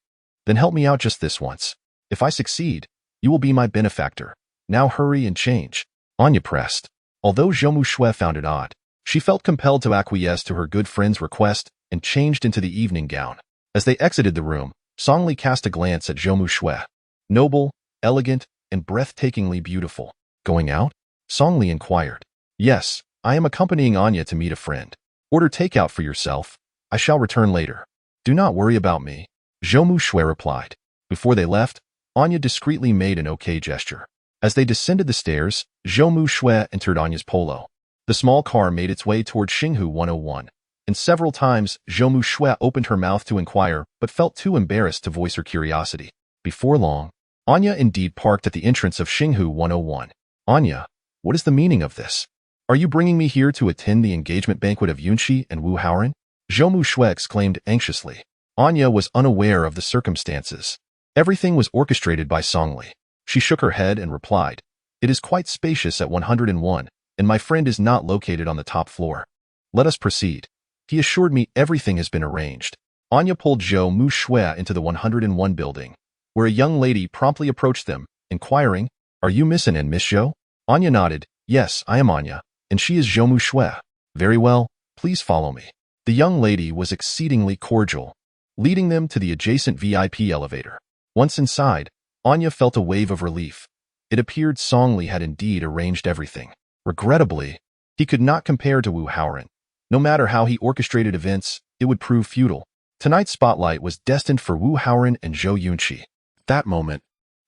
then help me out just this once. If I succeed, you will be my benefactor. Now hurry and change. Anya pressed. Although Zhou Mushui found it odd, she felt compelled to acquiesce to her good friend's request and changed into the evening gown. As they exited the room, Songli cast a glance at Zhou Mushui. Noble, elegant, and breathtakingly beautiful. Going out? Songli inquired. Yes, I am accompanying Anya to meet a friend. Order takeout for yourself. I shall return later. Do not worry about me. Zhou Mushui replied. Before they left, Anya discreetly made an okay gesture. As they descended the stairs, Zhou Mushui entered Anya's polo. The small car made its way toward Xinghu 101, and several times Zhou Mushui opened her mouth to inquire but felt too embarrassed to voice her curiosity. Before long, Anya indeed parked at the entrance of Xinghu 101. Anya, what is the meaning of this? Are you bringing me here to attend the engagement banquet of Yunqi and Wu Haoran? Zhou Mushui exclaimed anxiously. Anya was unaware of the circumstances. Everything was orchestrated by Songli. She shook her head and replied, It is quite spacious at 101, and my friend is not located on the top floor. Let us proceed. He assured me everything has been arranged. Anya pulled Zhou Mushui into the 101 building, where a young lady promptly approached them, inquiring, Are you Miss and Miss Zhou? Anya nodded, Yes, I am Anya, and she is Zhou Mushui. Very well, please follow me. The young lady was exceedingly cordial, leading them to the adjacent VIP elevator. Once inside, Anya felt a wave of relief. It appeared Songli had indeed arranged everything. Regrettably, he could not compare to Wu Haoran. No matter how he orchestrated events, it would prove futile. Tonight's spotlight was destined for Wu Haoran and Zhou Yunqi. At that moment,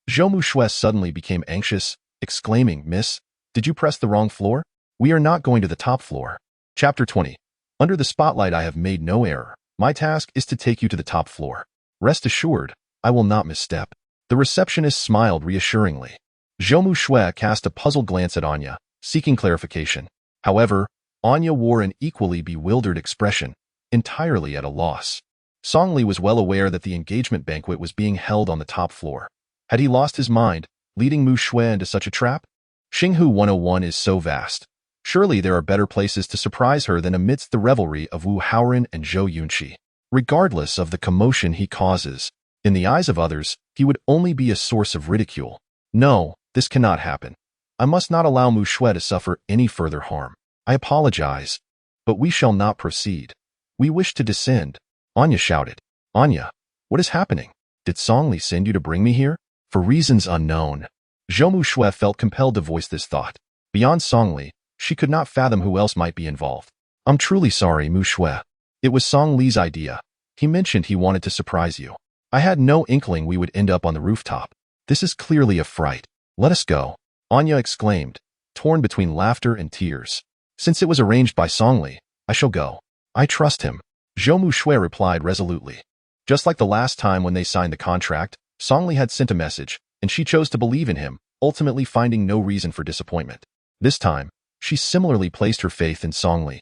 Zhou Mushui suddenly became anxious, exclaiming, Miss, did you press the wrong floor? We are not going to the top floor. Chapter 20. Under the spotlight I have made no error. My task is to take you to the top floor. Rest assured, I will not misstep. The receptionist smiled reassuringly. Zhou Mushui cast a puzzled glance at Anya, seeking clarification. However, Anya wore an equally bewildered expression, entirely at a loss. Songli was well aware that the engagement banquet was being held on the top floor. Had he lost his mind, leading Mushui into such a trap? Xinghu 101 is so vast. Surely there are better places to surprise her than amidst the revelry of Wu Haoran and Zhou Yunqi. Regardless of the commotion he causes, in the eyes of others, he would only be a source of ridicule. No, this cannot happen. I must not allow Mushui to suffer any further harm. I apologize, but we shall not proceed. We wish to descend. Anya shouted. Anya, what is happening? Did Songli send you to bring me here? For reasons unknown. Zhou Mushui felt compelled to voice this thought. Beyond Songli, she could not fathom who else might be involved. I'm truly sorry, Mushui. It was Songli's idea. He mentioned he wanted to surprise you. I had no inkling we would end up on the rooftop. This is clearly a fright. Let us go. Anya exclaimed, torn between laughter and tears. Since it was arranged by Songli, I shall go. I trust him. Zhou Mushui replied resolutely. Just like the last time when they signed the contract, Songli had sent a message, and she chose to believe in him, ultimately finding no reason for disappointment. This time, she similarly placed her faith in Songli.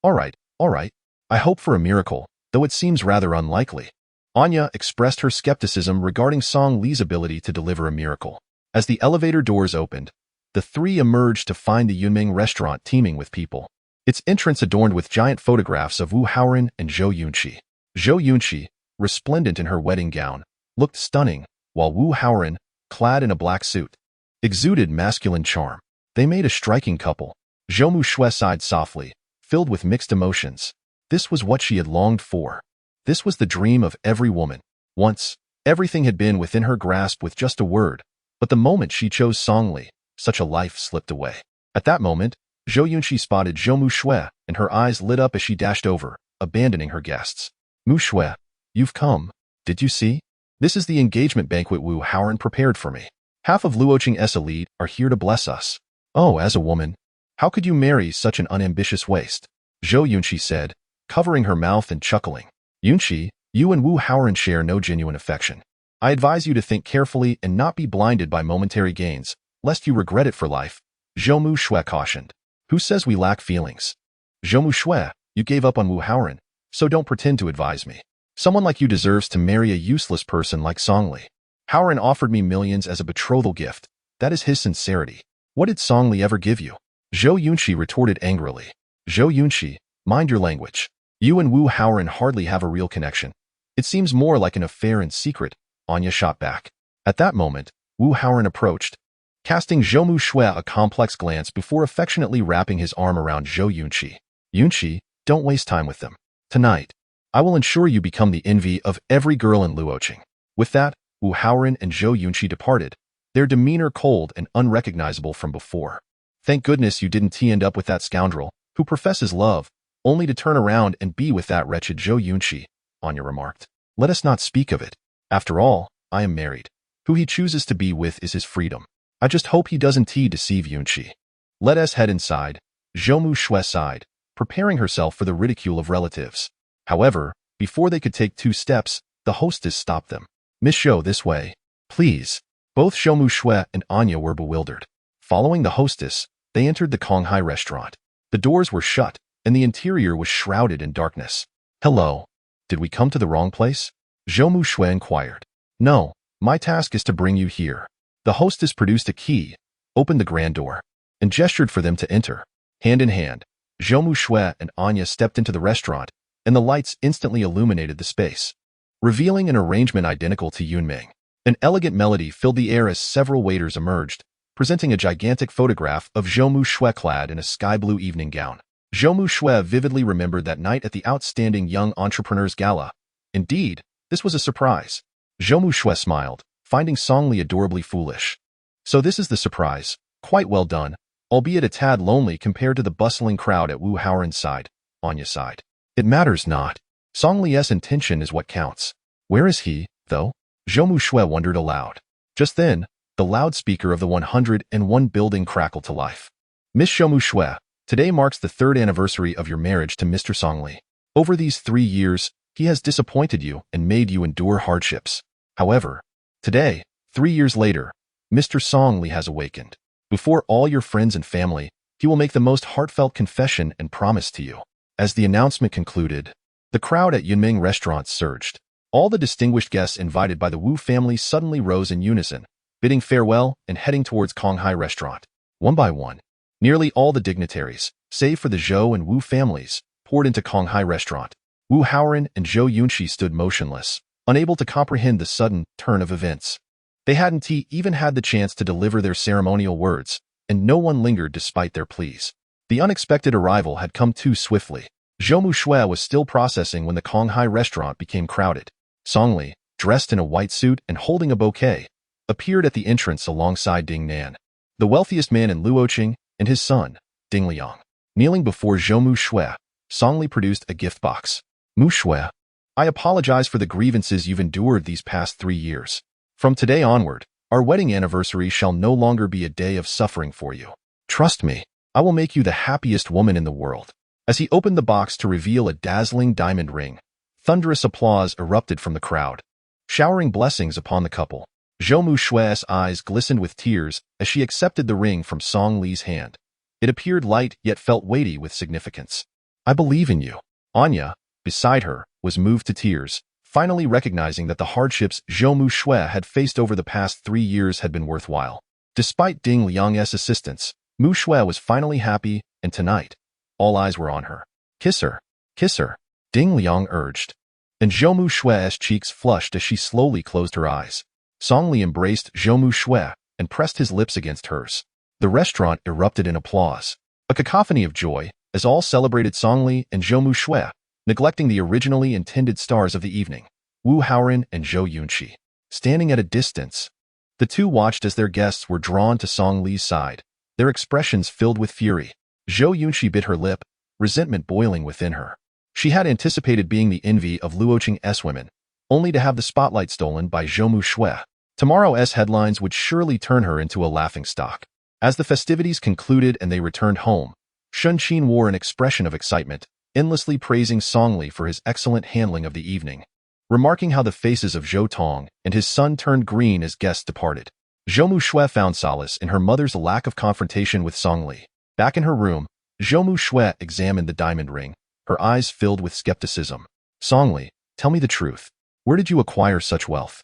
All right. I hope for a miracle, though it seems rather unlikely. Anya expressed her skepticism regarding Songli's ability to deliver a miracle. As the elevator doors opened, the three emerged to find the Yunming restaurant teeming with people. Its entrance adorned with giant photographs of Wu Haoran and Zhou Yunqi. Zhou Yunqi, resplendent in her wedding gown, looked stunning, while Wu Haoran, clad in a black suit, exuded masculine charm. They made a striking couple. Zhou Mushui sighed softly, filled with mixed emotions. This was what she had longed for. This was the dream of every woman. Once, everything had been within her grasp with just a word, but the moment she chose Songli, such a life slipped away. At that moment, Zhou Yunqi spotted Zhou Mushui, and her eyes lit up as she dashed over, abandoning her guests. Mushui, you've come. Did you see? This is the engagement banquet Wu Haoran prepared for me. Half of Luoqing's elite are here to bless us. Oh, as a woman, how could you marry such an unambitious waste? Zhou Yunqi said, covering her mouth and chuckling. Yunqi, you and Wu Haoran share no genuine affection. I advise you to think carefully and not be blinded by momentary gains, lest you regret it for life, Zhou Mu Shui cautioned. Who says we lack feelings? Zhou Mu Shui, you gave up on Wu Haoran, so don't pretend to advise me. Someone like you deserves to marry a useless person like Songli. Haoran offered me millions as a betrothal gift. That is his sincerity. What did Songli ever give you? Zhou Yunqi retorted angrily. Zhou Yunqi, mind your language. You and Wu Haoran hardly have a real connection. It seems more like an affair in secret, Anya shot back. At that moment, Wu Haoran approached, casting Zhou Mu Shui a complex glance before affectionately wrapping his arm around Zhou Yunqi. Yunqi, don't waste time with them. Tonight, I will ensure you become the envy of every girl in Luoqing. With that, Wu Haoran and Zhou Yunqi departed, their demeanor cold and unrecognizable from before. Thank goodness you didn't end up with that scoundrel, who professes love, only to turn around and be with that wretched Zhou Yunqi, Anya remarked. Let us not speak of it. After all, I am married. Who he chooses to be with is his freedom. I just hope he doesn't deceive Yunqi. Let us head inside, Zhou Mu Shui sighed, preparing herself for the ridicule of relatives. However, before they could take 2 steps, the hostess stopped them. Miss Zhou, this way. Please. Both Zhou Mu Shui and Anya were bewildered. Following the hostess, they entered the Konghai restaurant. The doors were shut, and the interior was shrouded in darkness. Hello. Did we come to the wrong place? Zhou Mu Shui inquired. No, my task is to bring you here. The hostess produced a key, opened the grand door, and gestured for them to enter. Hand in hand, Zhou Mu Shui and Anya stepped into the restaurant, and the lights instantly illuminated the space, revealing an arrangement identical to Yunming. An elegant melody filled the air as several waiters emerged, presenting a gigantic photograph of Zhou Mu Shui clad in a sky-blue evening gown. Zhou Mu Shui vividly remembered that night at the Outstanding Young Entrepreneurs Gala. Indeed, this was a surprise. Zhou Mu Shui smiled, finding Songli adorably foolish. So this is the surprise. Quite well done, albeit a tad lonely compared to the bustling crowd at Wu Haoran's side, Anya sighed. It matters not. Songli's intention is what counts. Where is he, though? Zhou Mu Shui wondered aloud. Just then, the loudspeaker of the 101 building crackled to life. Miss Zhou Mu Shui, today marks the 3rd anniversary of your marriage to Mr. Songli. Over these 3 years, he has disappointed you and made you endure hardships. However, today, 3 years later, Mr. Songli has awakened. Before all your friends and family, he will make the most heartfelt confession and promise to you. As the announcement concluded, the crowd at Yunming restaurant surged. All the distinguished guests invited by the Wu family suddenly rose in unison, bidding farewell and heading towards Konghai restaurant. One by one, nearly all the dignitaries, save for the Zhou and Wu families, poured into Konghai restaurant. Wu Haoran and Zhou Yunqi stood motionless, unable to comprehend the sudden turn of events. They hadn't even had the chance to deliver their ceremonial words, and no one lingered despite their pleas. The unexpected arrival had come too swiftly. Zhou Mu Shui was still processing when the Konghai restaurant became crowded. Songli, dressed in a white suit and holding a bouquet, appeared at the entrance alongside Ding Nan, the wealthiest man in Luoqing, and his son, Ding Liang. Kneeling before Zhou Mu Shui, Songli produced a gift box. Mu Shui, I apologize for the grievances you've endured these past 3 years. From today onward, our wedding anniversary shall no longer be a day of suffering for you. Trust me, I will make you the happiest woman in the world. As he opened the box to reveal a dazzling diamond ring, thunderous applause erupted from the crowd, showering blessings upon the couple. Zhou Mu Shui's eyes glistened with tears as she accepted the ring from Song Li's hand. It appeared light yet felt weighty with significance. I believe in you. Anya, beside her, was moved to tears, finally recognizing that the hardships Zhou Mu Shui had faced over the past 3 years had been worthwhile. Despite Ding Liang's assistance, Mu Shui was finally happy, and tonight, all eyes were on her. Kiss her. Kiss her. Ding Liang urged. And Zhou Mu Shui's cheeks flushed as she slowly closed her eyes. Song Li embraced Zhou Mu Shui and pressed his lips against hers. The restaurant erupted in applause. A cacophony of joy, as all celebrated Song Li and Zhou Mu Shui, neglecting the originally intended stars of the evening, Wu Haoran and Zhou Yunqi. Standing at a distance, the two watched as their guests were drawn to Song Li's side, their expressions filled with fury. Zhou Yunqi bit her lip, resentment boiling within her. She had anticipated being the envy of Luoqing's women, only to have the spotlight stolen by Zhou Mu Shui. Tomorrow's headlines would surely turn her into a laughingstock. As the festivities concluded and they returned home, Shun Qin wore an expression of excitement, endlessly praising Song Li for his excellent handling of the evening. remarking how the faces of Zhou Tong and his son turned green as guests departed. Zhou Mushui found solace in her mother's lack of confrontation with Song Li. Back in her room, Zhou Mushui examined the diamond ring, her eyes filled with skepticism. Song Li, tell me the truth. Where did you acquire such wealth?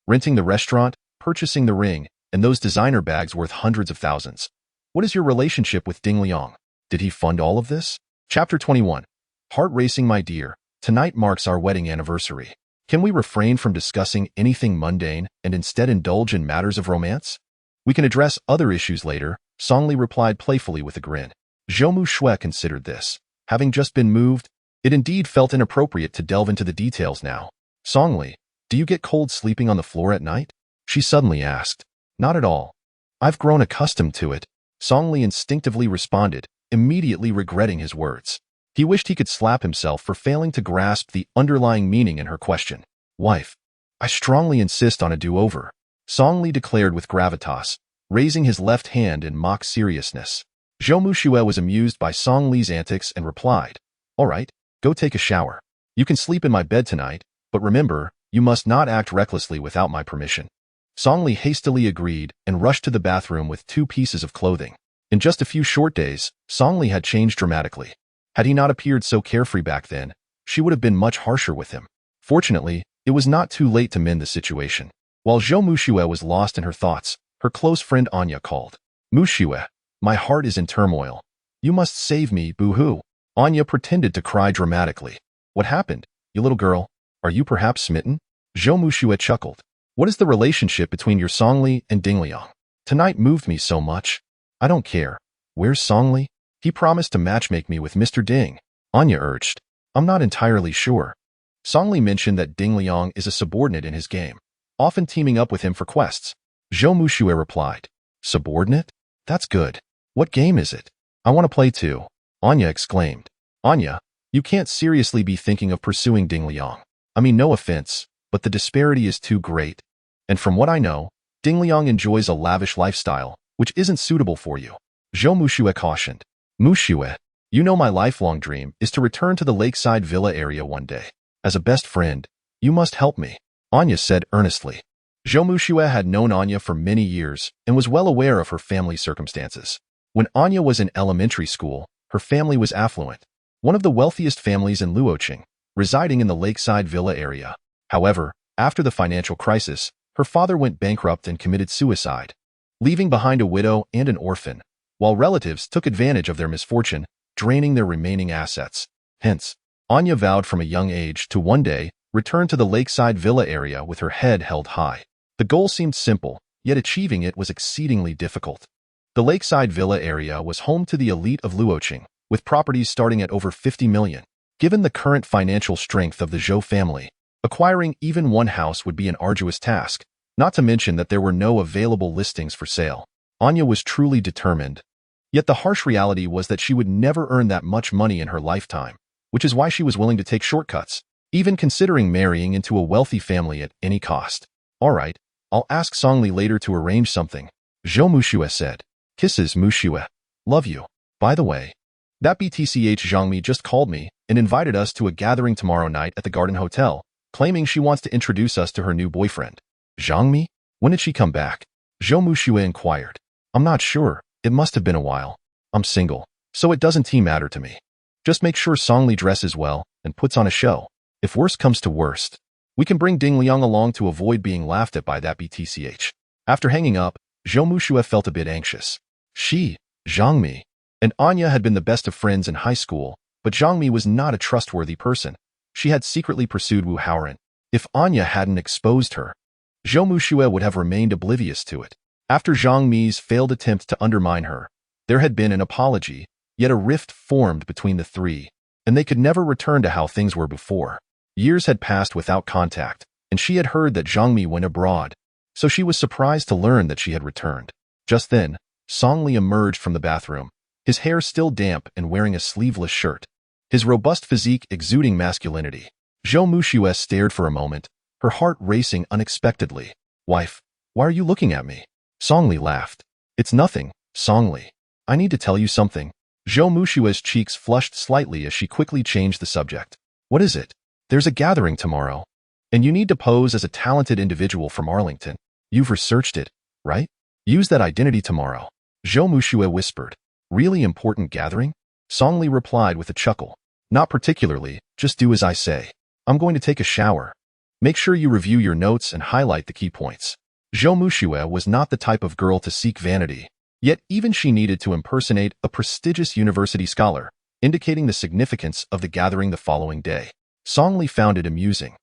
Renting the restaurant, purchasing the ring, and those designer bags worth hundreds of thousands. What is your relationship with Ding Liang? Did he fund all of this? Chapter 21. Heart racing, my dear. Tonight marks our wedding anniversary. Can we refrain from discussing anything mundane and instead indulge in matters of romance? We can address other issues later, Song Li replied playfully with a grin. Zhou Mushui considered this. Having just been moved, it indeed felt inappropriate to delve into the details now. Song Li, do you get cold sleeping on the floor at night? She suddenly asked. Not at all. I've grown accustomed to it, Song Li instinctively responded, immediately regretting his words. He wished he could slap himself for failing to grasp the underlying meaning in her question. Wife, I strongly insist on a do-over, Song Li declared with gravitas, raising his left hand in mock seriousness. Zhou Mushui was amused by Song Li's antics and replied, All right, go take a shower. You can sleep in my bed tonight, but remember, you must not act recklessly without my permission. Song Li hastily agreed and rushed to the bathroom with 2 pieces of clothing. In just a few short days, Song Li had changed dramatically. Had he not appeared so carefree back then, she would have been much harsher with him. Fortunately, it was not too late to mend the situation. While Zhou Mushui was lost in her thoughts, her close friend Anya called. Mushui, my heart is in turmoil. You must save me, boo-hoo. Anya pretended to cry dramatically. What happened, you little girl? Are you perhaps smitten? Zhou Mushui chuckled. What is the relationship between your Song Li and Ding Liang? Tonight moved me so much. I don't care. Where's Song Li? He promised to matchmake me with Mr. Ding. Anya urged. I'm not entirely sure. Song Li mentioned that Ding Liang is a subordinate in his game, often teaming up with him for quests. Zhou Mushui replied. Subordinate? That's good. What game is it? I want to play too. Anya exclaimed. Anya, you can't seriously be thinking of pursuing Ding Liang. I mean, no offense, but the disparity is too great. And from what I know, Ding Liang enjoys a lavish lifestyle, which isn't suitable for you. Zhou Mushui cautioned. Mushui, you know my lifelong dream is to return to the lakeside villa area one day. As a best friend, you must help me, Anya said earnestly. Zhou Mushui had known Anya for many years and was well aware of her family circumstances. When Anya was in elementary school, her family was affluent, one of the wealthiest families in Luoqing, residing in the lakeside villa area. However, after the financial crisis, her father went bankrupt and committed suicide, leaving behind a widow and an orphan, while relatives took advantage of their misfortune, draining their remaining assets. Hence, Anya vowed from a young age to one day return to the lakeside villa area with her head held high. The goal seemed simple, yet achieving it was exceedingly difficult. The lakeside villa area was home to the elite of Luoqing, with properties starting at over 50 million. Given the current financial strength of the Zhou family, acquiring even one house would be an arduous task, not to mention that there were no available listings for sale. Anya was truly determined. Yet the harsh reality was that she would never earn that much money in her lifetime, which is why she was willing to take shortcuts, even considering marrying into a wealthy family at any cost. All right, I'll ask Song Li later to arrange something, Zhou Mushui said. Kisses, Mushui. Love you. By the way, that BTCH Zhangmi just called me and invited us to a gathering tomorrow night at the Garden Hotel, claiming she wants to introduce us to her new boyfriend. Zhangmi? When did she come back? Zhou Mushui inquired. I'm not sure. It must have been a while. I'm single, so it doesn't matter to me. Just make sure Song Li dresses well and puts on a show. If worst comes to worst, we can bring Ding Liang along to avoid being laughed at by that BTCH. After hanging up, Zhou Mushui felt a bit anxious. She, Zhangmi, and Anya had been the best of friends in high school, but Zhangmi was not a trustworthy person. She had secretly pursued Wu Haoran. If Anya hadn't exposed her, Zhou Mushui would have remained oblivious to it. After Zhang Mi's failed attempt to undermine her, there had been an apology, yet a rift formed between the three, and they could never return to how things were before. Years had passed without contact, and she had heard that Zhang Mi went abroad, so she was surprised to learn that she had returned. Just then, Song Li emerged from the bathroom, his hair still damp and wearing a sleeveless shirt, his robust physique exuding masculinity. Zhou Mushui stared for a moment, her heart racing unexpectedly. Wife, why are you looking at me? Song Li laughed. It's nothing, Song Li. I need to tell you something. Zhou Mushui's cheeks flushed slightly as she quickly changed the subject. What is it? There's a gathering tomorrow. And you need to pose as a talented individual from Arlington. You've researched it, right? Use that identity tomorrow. Zhou Mushue whispered. Really important gathering? Songli replied with a chuckle. Not particularly, just do as I say. I'm going to take a shower. Make sure you review your notes and highlight the key points. Zhou Mushue was not the type of girl to seek vanity, yet even she needed to impersonate a prestigious university scholar, indicating the significance of the gathering the following day. Songli found it amusing.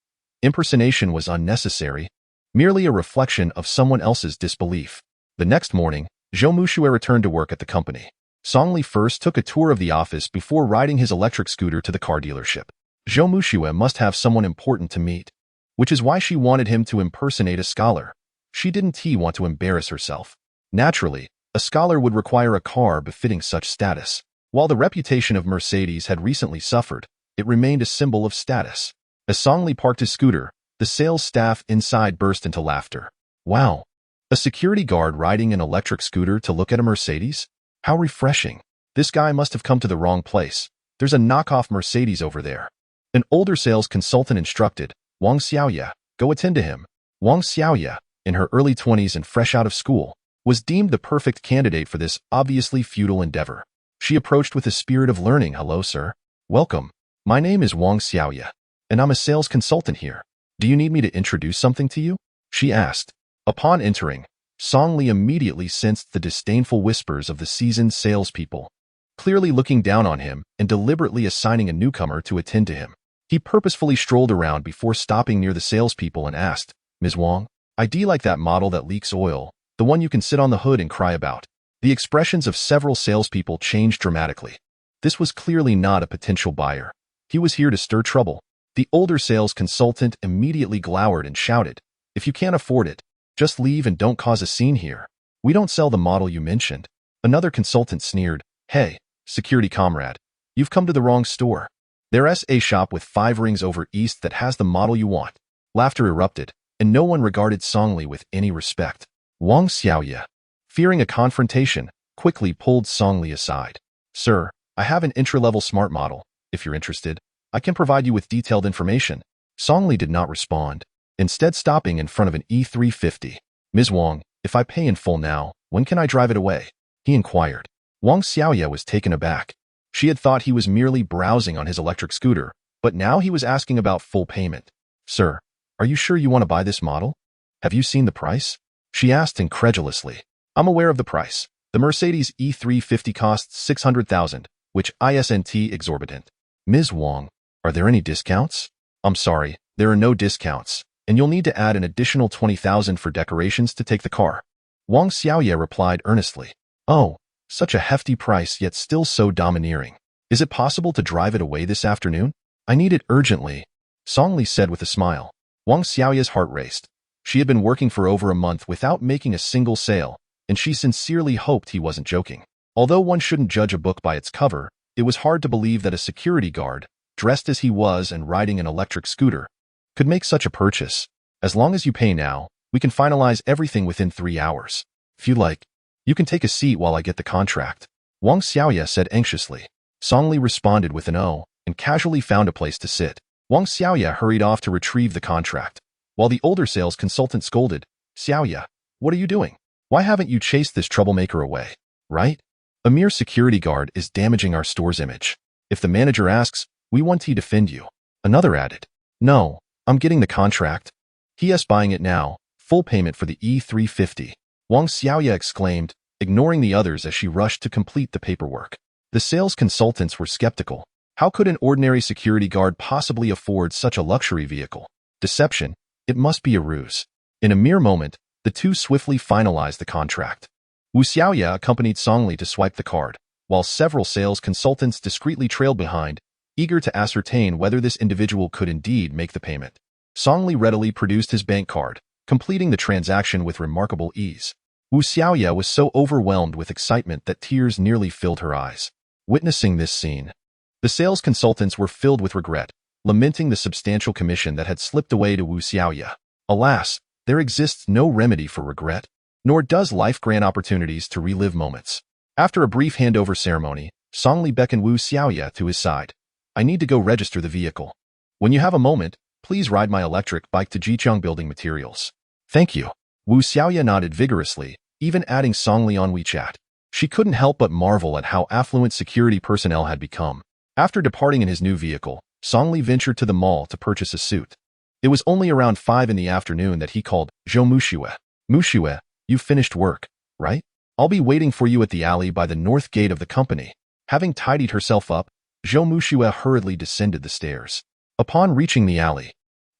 Impersonation was unnecessary, merely a reflection of someone else's disbelief. The next morning, Zhou Mushue returned to work at the company. Songli first took a tour of the office before riding his electric scooter to the car dealership. Zhou Mushue must have someone important to meet, which is why she wanted him to impersonate a scholar. She didn't want to embarrass herself. Naturally, a scholar would require a car befitting such status. While the reputation of Mercedes had recently suffered, it remained a symbol of status. As Songli parked his scooter, the sales staff inside burst into laughter. Wow! A security guard riding an electric scooter to look at a Mercedes? How refreshing. This guy must have come to the wrong place. There's a knockoff Mercedes over there. An older sales consultant instructed, Wang Xiaoya, go attend to him. Wang Xiaoya, in her early 20s and fresh out of school, was deemed the perfect candidate for this obviously futile endeavor. She approached with a spirit of learning. Hello, sir. Welcome. My name is Wang Xiaoya, and I'm a sales consultant here. Do you need me to introduce something to you? She asked. Upon entering, Songli immediately sensed the disdainful whispers of the seasoned salespeople, clearly looking down on him and deliberately assigning a newcomer to attend to him. He purposefully strolled around before stopping near the salespeople and asked, Ms. Wang, I do like that model that leaks oil, the one you can sit on the hood and cry about. The expressions of several salespeople changed dramatically. This was clearly not a potential buyer. He was here to stir trouble. The older sales consultant immediately glowered and shouted, if you can't afford it, just leave and don't cause a scene here. We don't sell the model you mentioned. Another consultant sneered, hey, security comrade, you've come to the wrong store. There's a shop with 5 rings over east that has the model you want. Laughter erupted, and no one regarded Songli with any respect. Wang Xiaoya, fearing a confrontation, quickly pulled Songli aside. Sir, I have an entry-level smart model. If you're interested, I can provide you with detailed information. Songli did not respond, instead stopping in front of an E350. Ms. Wang, if I pay in full now, when can I drive it away? He inquired. Wang Xiaoya was taken aback. She had thought he was merely browsing on his electric scooter, but now he was asking about full payment. Sir, are you sure you want to buy this model? Have you seen the price? She asked incredulously. I'm aware of the price. The Mercedes E350 costs $600,000, which isn't exorbitant. Ms. Wang, are there any discounts? I'm sorry, there are no discounts, and you'll need to add an additional $20,000 for decorations to take the car. Wang Xiaoya replied earnestly. Oh, such a hefty price yet still so domineering. Is it possible to drive it away this afternoon? I need it urgently, Songli said with a smile. Wang Xiaoya's heart raced. She had been working for over a month without making a single sale, and she sincerely hoped he wasn't joking. Although one shouldn't judge a book by its cover, it was hard to believe that a security guard, dressed as he was and riding an electric scooter, could make such a purchase. As long as you pay now, we can finalize everything within 3 hours. If you like, you can take a seat while I get the contract. Wang Xiaoya said anxiously. Songli responded with an "oh," and casually found a place to sit. Wang Xiaoya hurried off to retrieve the contract, while the older sales consultant scolded, Xiaoya, what are you doing? Why haven't you chased this troublemaker away? Right? A mere security guard is damaging our store's image. If the manager asks, we want to defend you. Another added, no, I'm getting the contract. He's buying it now, full payment for the E350. Wang Xiaoya exclaimed, ignoring the others as she rushed to complete the paperwork. The sales consultants were skeptical. How could an ordinary security guard possibly afford such a luxury vehicle? Deception. It must be a ruse. In a mere moment, the two swiftly finalized the contract. Wu Xiaoya accompanied Songli to swipe the card, while several sales consultants discreetly trailed behind, eager to ascertain whether this individual could indeed make the payment. Songli readily produced his bank card, completing the transaction with remarkable ease. Wu Xiaoya was so overwhelmed with excitement that tears nearly filled her eyes. Witnessing this scene, the sales consultants were filled with regret, lamenting the substantial commission that had slipped away to Wu Xiaoya. Alas, there exists no remedy for regret, nor does life grant opportunities to relive moments. After a brief handover ceremony, Songli beckoned Wu Xiaoya to his side. I need to go register the vehicle. When you have a moment, Please ride my electric bike to Jicheng Building Materials. Thank you. Wu Xiaoya nodded vigorously, even adding Songli on WeChat. She couldn't help but marvel at how affluent security personnel had become. After departing in his new vehicle, Songli ventured to the mall to purchase a suit. It was only around 5 in the afternoon that he called Zhou Muxue. Muxue, you've finished work, right? I'll be waiting for you at the alley by the north gate of the company. Having tidied herself up, Zhou Muxue hurriedly descended the stairs. Upon reaching the alley,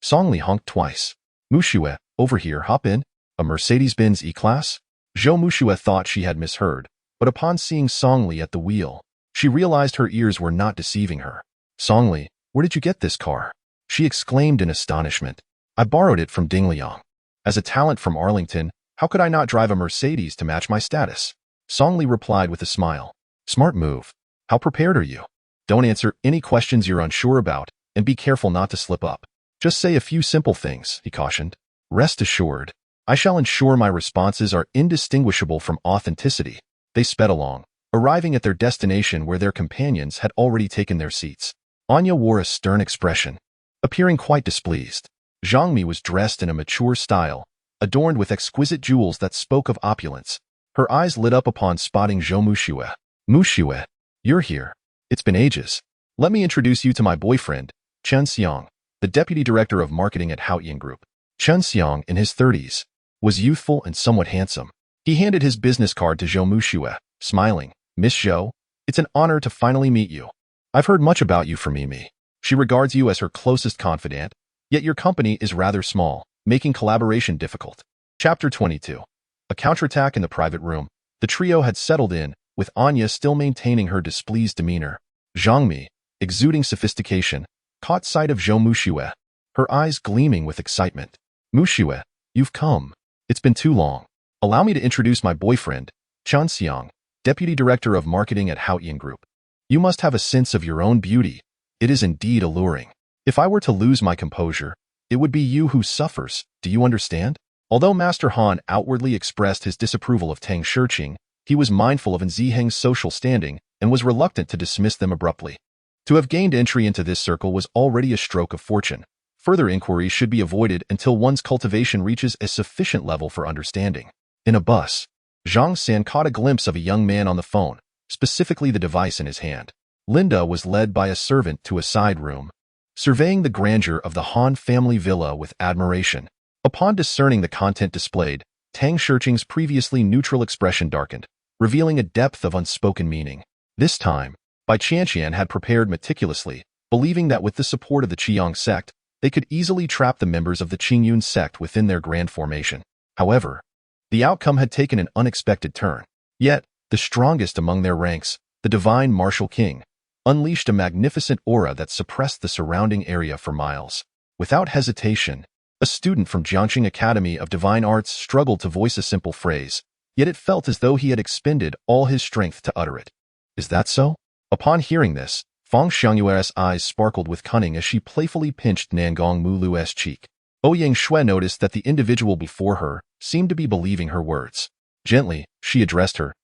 Songli honked twice. Muxue, over here, hop in. A Mercedes-Benz E-Class? Zhou Muxue thought she had misheard, but upon seeing Songli at the wheel, she realized her ears were not deceiving her. Songli, where did you get this car? She exclaimed in astonishment. I borrowed it from Dingliang. As a talent from Arlington, how could I not drive a Mercedes to match my status? Songli replied with a smile. Smart move. How prepared are you? Don't answer any questions you're unsure about, and be careful not to slip up. Just say a few simple things, he cautioned. Rest assured, I shall ensure my responses are indistinguishable from authenticity. They sped along, arriving at their destination where their companions had already taken their seats. Anya wore a stern expression, appearing quite displeased. Zhang Mi was dressed in a mature style, adorned with exquisite jewels that spoke of opulence. Her eyes lit up upon spotting Zhou Muxue. Muxue, you're here. It's been ages. Let me introduce you to my boyfriend, Chen Xiang, the deputy director of marketing at Haotian Group. Chen Xiang, in his 30s, was youthful and somewhat handsome. He handed his business card to Zhou Muxue, smiling. Miss Zhou, it's an honor to finally meet you. I've heard much about you from Mimi. She regards you as her closest confidant, yet your company is rather small, making collaboration difficult. Chapter 22. A counterattack in the private room. The trio had settled in, with Anya still maintaining her displeased demeanor. Zhang Mi, exuding sophistication, caught sight of Zhou Muxue, her eyes gleaming with excitement. Muxue, you've come. It's been too long. Allow me to introduce my boyfriend, Chen Xiang, deputy director of marketing at Haotian Group. You must have a sense of your own beauty. It is indeed alluring. If I were to lose my composure, it would be you who suffers. Do you understand? Although Master Han outwardly expressed his disapproval of Tang Shiqing, he was mindful of Ziheng's social standing and was reluctant to dismiss them abruptly. To have gained entry into this circle was already a stroke of fortune. Further inquiry should be avoided until one's cultivation reaches a sufficient level for understanding. In a bus, Zhang San caught a glimpse of a young man on the phone, specifically the device in his hand. Linda was led by a servant to a side room, surveying the grandeur of the Han family villa with admiration. Upon discerning the content displayed, Tang Shiqing's previously neutral expression darkened, revealing a depth of unspoken meaning. This time, Bai Qianqian had prepared meticulously, believing that with the support of the Qiyang sect, they could easily trap the members of the Qingyun sect within their grand formation. However, the outcome had taken an unexpected turn. Yet, the strongest among their ranks, the divine martial king, unleashed a magnificent aura that suppressed the surrounding area for miles. Without hesitation, a student from Jiangxing Academy of Divine Arts struggled to voice a simple phrase, yet it felt as though he had expended all his strength to utter it. Is that so? Upon hearing this, Fang Xiangyuer's eyes sparkled with cunning as she playfully pinched Nangong Mulu's cheek. Ouyang Xue noticed that the individual before her seemed to be believing her words. Gently, she addressed her.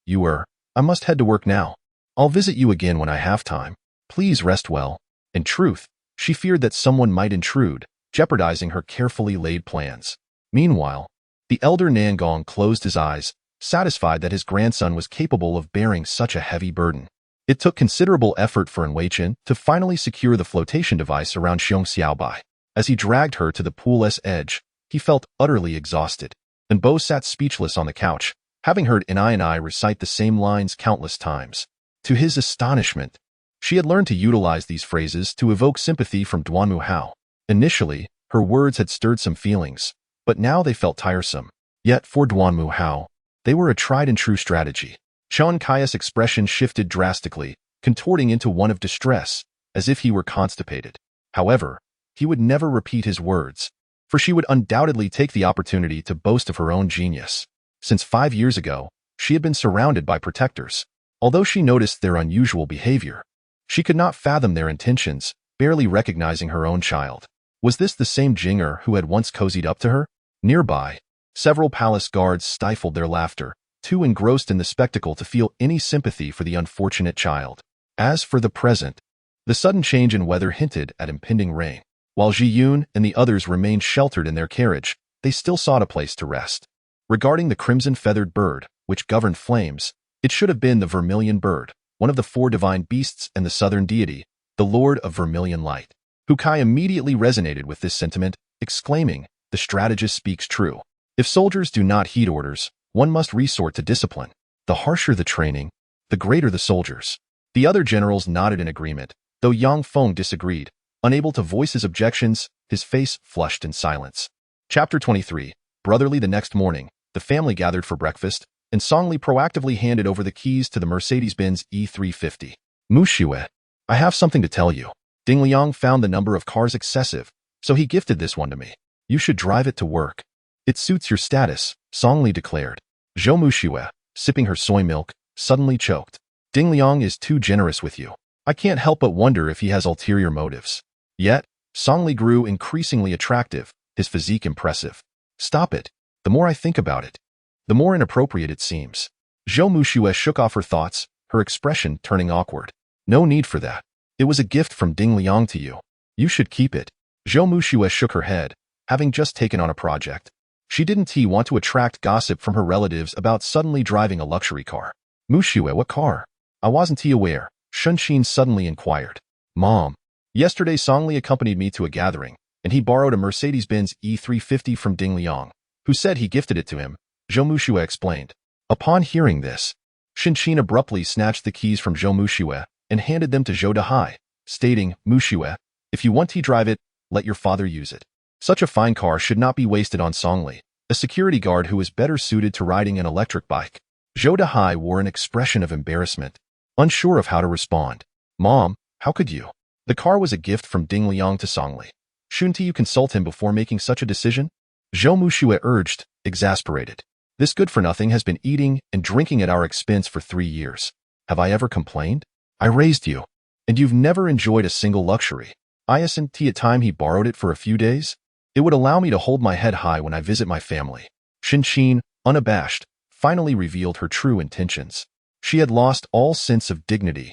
I must head to work now. I'll visit you again when I have time. Please rest well. In truth, she feared that someone might intrude, jeopardizing her carefully laid plans. Meanwhile, the elder Nangong closed his eyes, satisfied that his grandson was capable of bearing such a heavy burden. It took considerable effort for Weichen to finally secure the flotation device around Xiong Xiaobai. As he dragged her to the pool's edge, he felt utterly exhausted. And Bo sat speechless on the couch, having heard I recite the same lines countless times. To his astonishment, she had learned to utilize these phrases to evoke sympathy from Duanmu Hao. Initially, her words had stirred some feelings, but now they felt tiresome. Yet for Duanmu Hao, they were a tried-and-true strategy. Chen Kai's expression shifted drastically, contorting into one of distress, as if he were constipated. However, he would never repeat his words, for she would undoubtedly take the opportunity to boast of her own genius. Since 5 years ago, she had been surrounded by protectors. Although she noticed their unusual behavior, she could not fathom their intentions, barely recognizing her own child. Was this the same Jinger who had once cozied up to her? Nearby, several palace guards stifled their laughter, too engrossed in the spectacle to feel any sympathy for the unfortunate child. As for the present, the sudden change in weather hinted at impending rain. While Ji Yun and the others remained sheltered in their carriage, they still sought a place to rest. Regarding the crimson-feathered bird, which governed flames, it should have been the vermilion bird, one of the 4 divine beasts and the southern deity, the Lord of Vermilion Light. Hukai immediately resonated with this sentiment, exclaiming, "The strategist speaks true. If soldiers do not heed orders, one must resort to discipline. The harsher the training, the greater the soldiers." The other generals nodded in agreement, though Yang Feng disagreed. Unable to voice his objections, his face flushed in silence. Chapter 23. Brotherly. The next morning, the family gathered for breakfast, and Song Li proactively handed over the keys to the Mercedes-Benz E350. "Mushiwe, I have something to tell you. Ding Liang found the number of cars excessive, so he gifted this one to me. You should drive it to work. It suits your status," Song Li declared. Zhou Mushiwe, sipping her soy milk, suddenly choked. "Ding Liang is too generous with you. I can't help but wonder if he has ulterior motives." Yet, Song Li grew increasingly attractive, his physique impressive. "Stop it. The more I think about it, the more inappropriate it seems." Zhou Mushiwe shook off her thoughts, her expression turning awkward. "No need for that. It was a gift from Ding Liang to you. You should keep it." Zhou Mushiwe shook her head, having just taken on a project. She didn't want to attract gossip from her relatives about suddenly driving a luxury car. "Mushiwe, what car? I wasn't aware," Shunshin suddenly inquired. "Mom, yesterday Song Li accompanied me to a gathering, and he borrowed a Mercedes-Benz E350 from Ding Liang, who said he gifted it to him," Zhou Mushiwe explained. Upon hearing this, Shunshin abruptly snatched the keys from Zhou Mushiwe and handed them to Zhou Dahai, stating, "Mushiwe, if you want to drive it, let your father use it. Such a fine car should not be wasted on Song Li, a security guard who is better suited to riding an electric bike." Zhou Dahai wore an expression of embarrassment, unsure of how to respond. "Mom, how could you? The car was a gift from Ding Liang to Song Li. Shouldn't you consult him before making such a decision?" Zhou Mushiwe urged, exasperated. "This good-for-nothing has been eating and drinking at our expense for 3 years. Have I ever complained? I raised you, and you've never enjoyed a single luxury. Isn't at time he borrowed it for a few days? It would allow me to hold my head high when I visit my family." Shunshin, unabashed, finally revealed her true intentions. She had lost all sense of dignity,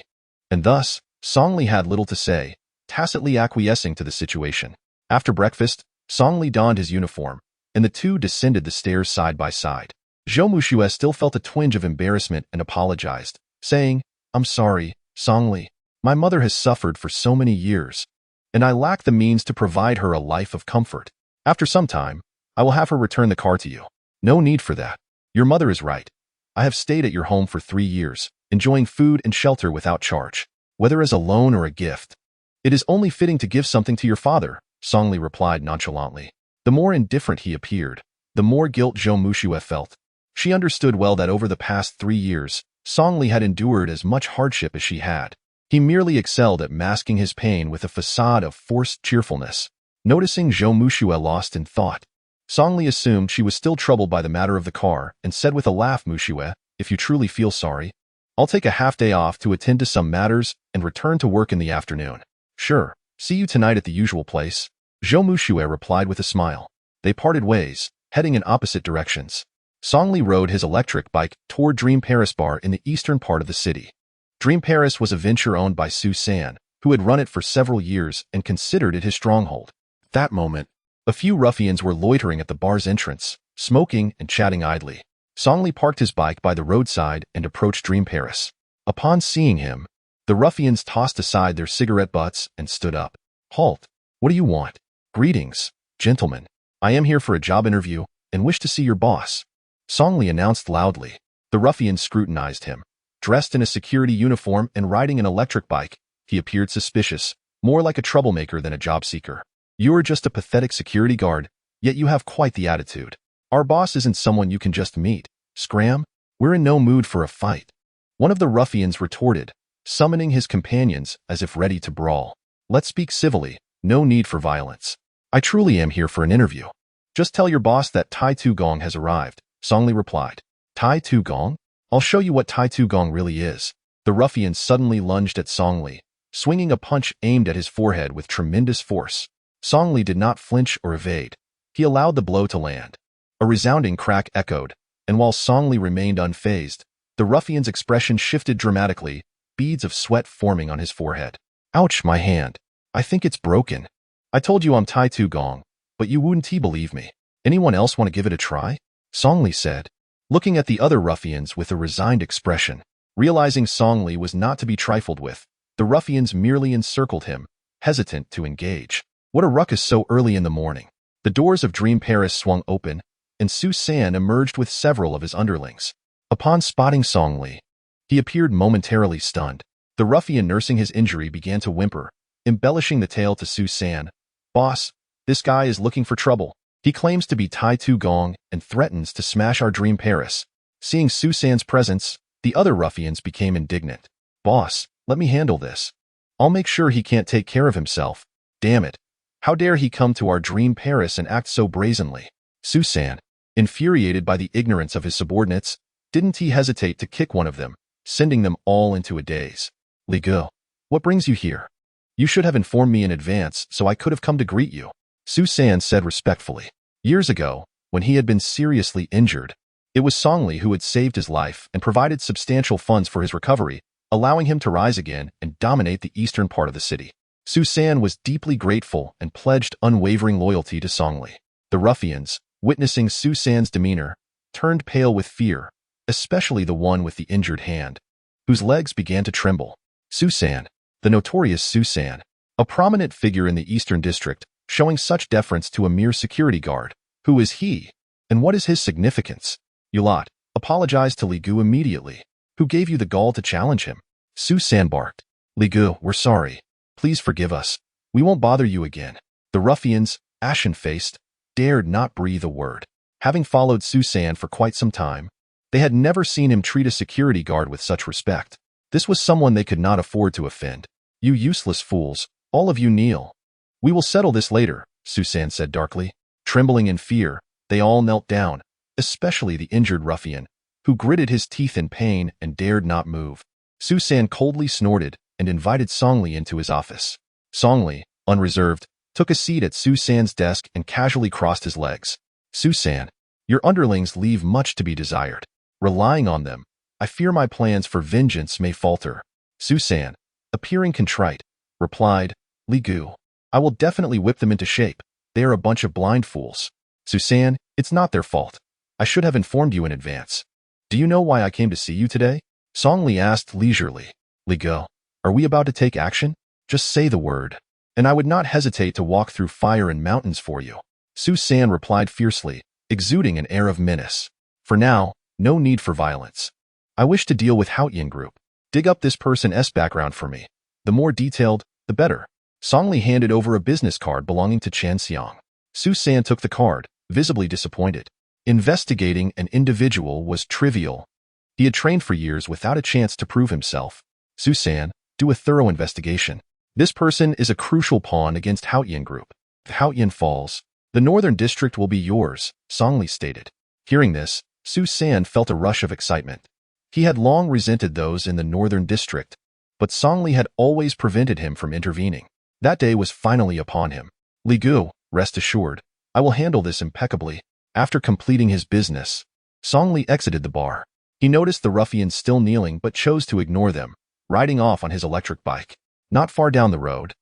and thus, Song Li had little to say, tacitly acquiescing to the situation. After breakfast, Song Li donned his uniform, and the two descended the stairs side by side. Zhou Mushiwe still felt a twinge of embarrassment and apologized, saying, "I'm sorry, Song Li. My mother has suffered for so many years, and I lack the means to provide her a life of comfort. After some time, I will have her return the car to you." "No need for that. Your mother is right. I have stayed at your home for 3 years, enjoying food and shelter without charge, whether as a loan or a gift. It is only fitting to give something to your father," Song Li replied nonchalantly. The more indifferent he appeared, the more guilt Zhou Mushiwe felt. She understood well that over the past 3 years, Song Li had endured as much hardship as she had. He merely excelled at masking his pain with a facade of forced cheerfulness. Noticing Zhou Mushiwe lost in thought, Song Li assumed she was still troubled by the matter of the car and said with a laugh, "Mushiwe, if you truly feel sorry, I'll take a half-day off to attend to some matters and return to work in the afternoon." "Sure, see you tonight at the usual place," Zhou Mushiwe replied with a smile. They parted ways, heading in opposite directions. Song Li rode his electric bike toward Dream Paris Bar in the eastern part of the city. Dream Paris was a venture owned by Su San, who had run it for several years and considered it his stronghold. At that moment, a few ruffians were loitering at the bar's entrance, smoking and chatting idly. Song Li parked his bike by the roadside and approached Dream Paris. Upon seeing him, the ruffians tossed aside their cigarette butts and stood up. "Halt! What do you want?" "Greetings, gentlemen. I am here for a job interview and wish to see your boss," Song Li announced loudly. The ruffians scrutinized him. Dressed in a security uniform and riding an electric bike, he appeared suspicious, more like a troublemaker than a job seeker. "You are just a pathetic security guard, yet you have quite the attitude. Our boss isn't someone you can just meet. Scram, we're in no mood for a fight," one of the ruffians retorted, summoning his companions as if ready to brawl. "Let's speak civilly, no need for violence. I truly am here for an interview. Just tell your boss that Tai Tu Gong has arrived," Song Li replied. "Tai Tu Gong? I'll show you what Tai Tu Gong really is." The ruffian suddenly lunged at Song Li, swinging a punch aimed at his forehead with tremendous force. Song Li did not flinch or evade. He allowed the blow to land. A resounding crack echoed, and while Song Li remained unfazed, the ruffian's expression shifted dramatically, beads of sweat forming on his forehead. "Ouch, my hand. I think it's broken." I told you I'm Tai Tu Gong, but you wouldn't believe me. Anyone else want to give it a try? Song Li said, looking at the other ruffians with a resigned expression. Realizing Song Li was not to be trifled with, the ruffians merely encircled him, hesitant to engage. What a ruckus so early in the morning. The doors of Dream Paris swung open, and Su San emerged with several of his underlings. Upon spotting Song Li, he appeared momentarily stunned. The ruffian nursing his injury began to whimper, embellishing the tale to Su San. Boss, this guy is looking for trouble. He claims to be Tai Tu Gong and threatens to smash our Dream Paris. Seeing Su San's presence, the other ruffians became indignant. Boss, let me handle this. I'll make sure he can't take care of himself. Damn it. How dare he come to our Dream Paris and act so brazenly? Su San, infuriated by the ignorance of his subordinates, didn't he hesitate to kick one of them, sending them all into a daze. Li Gu, what brings you here? You should have informed me in advance so I could have come to greet you, Su San said respectfully. Years ago, when he had been seriously injured, it was Song Li who had saved his life and provided substantial funds for his recovery, allowing him to rise again and dominate the eastern part of the city. Su San was deeply grateful and pledged unwavering loyalty to Song Li. The ruffians, witnessing Su San's demeanor, turned pale with fear, especially the one with the injured hand, whose legs began to tremble. Su San, the notorious Su San, a prominent figure in the Eastern District, showing such deference to a mere security guard. Who is he? And what is his significance? You lot, apologize to Li Gu immediately. Who gave you the gall to challenge him? Su San barked. Li Gu, we're sorry. Please forgive us. We won't bother you again. The ruffians, ashen-faced, dared not breathe a word. Having followed Su San for quite some time, they had never seen him treat a security guard with such respect. This was someone they could not afford to offend. You useless fools, all of you kneel. We will settle this later, Su San said darkly. Trembling in fear, they all knelt down, especially the injured ruffian, who gritted his teeth in pain and dared not move. Su San coldly snorted and invited Song Li into his office. Song Li, unreserved, took a seat at Su San's desk and casually crossed his legs. Su San, your underlings leave much to be desired. Relying on them, I fear my plans for vengeance may falter. Su San, appearing contrite, replied, Li Gu, I will definitely whip them into shape. They are a bunch of blind fools. Su San, it's not their fault. I should have informed you in advance. Do you know why I came to see you today? Song Li asked leisurely. Li Gu, are we about to take action? Just say the word, and I would not hesitate to walk through fire and mountains for you. Su San replied fiercely, exuding an air of menace. For now, no need for violence. I wish to deal with Haotian Group. Dig up this person's background for me. The more detailed, the better. Song Li handed over a business card belonging to Chen Xiang. Su San took the card, visibly disappointed. Investigating an individual was trivial. He had trained for years without a chance to prove himself. Su San, do a thorough investigation. This person is a crucial pawn against Haotian Group. If Haotian falls, the northern district will be yours, Song Li stated. Hearing this, Su San felt a rush of excitement. He had long resented those in the northern district, but Song Li had always prevented him from intervening. That day was finally upon him. Li Gu, rest assured, I will handle this impeccably. After completing his business, Song Li exited the bar. He noticed the ruffians still kneeling but chose to ignore them, riding off on his electric bike. Not far down the road,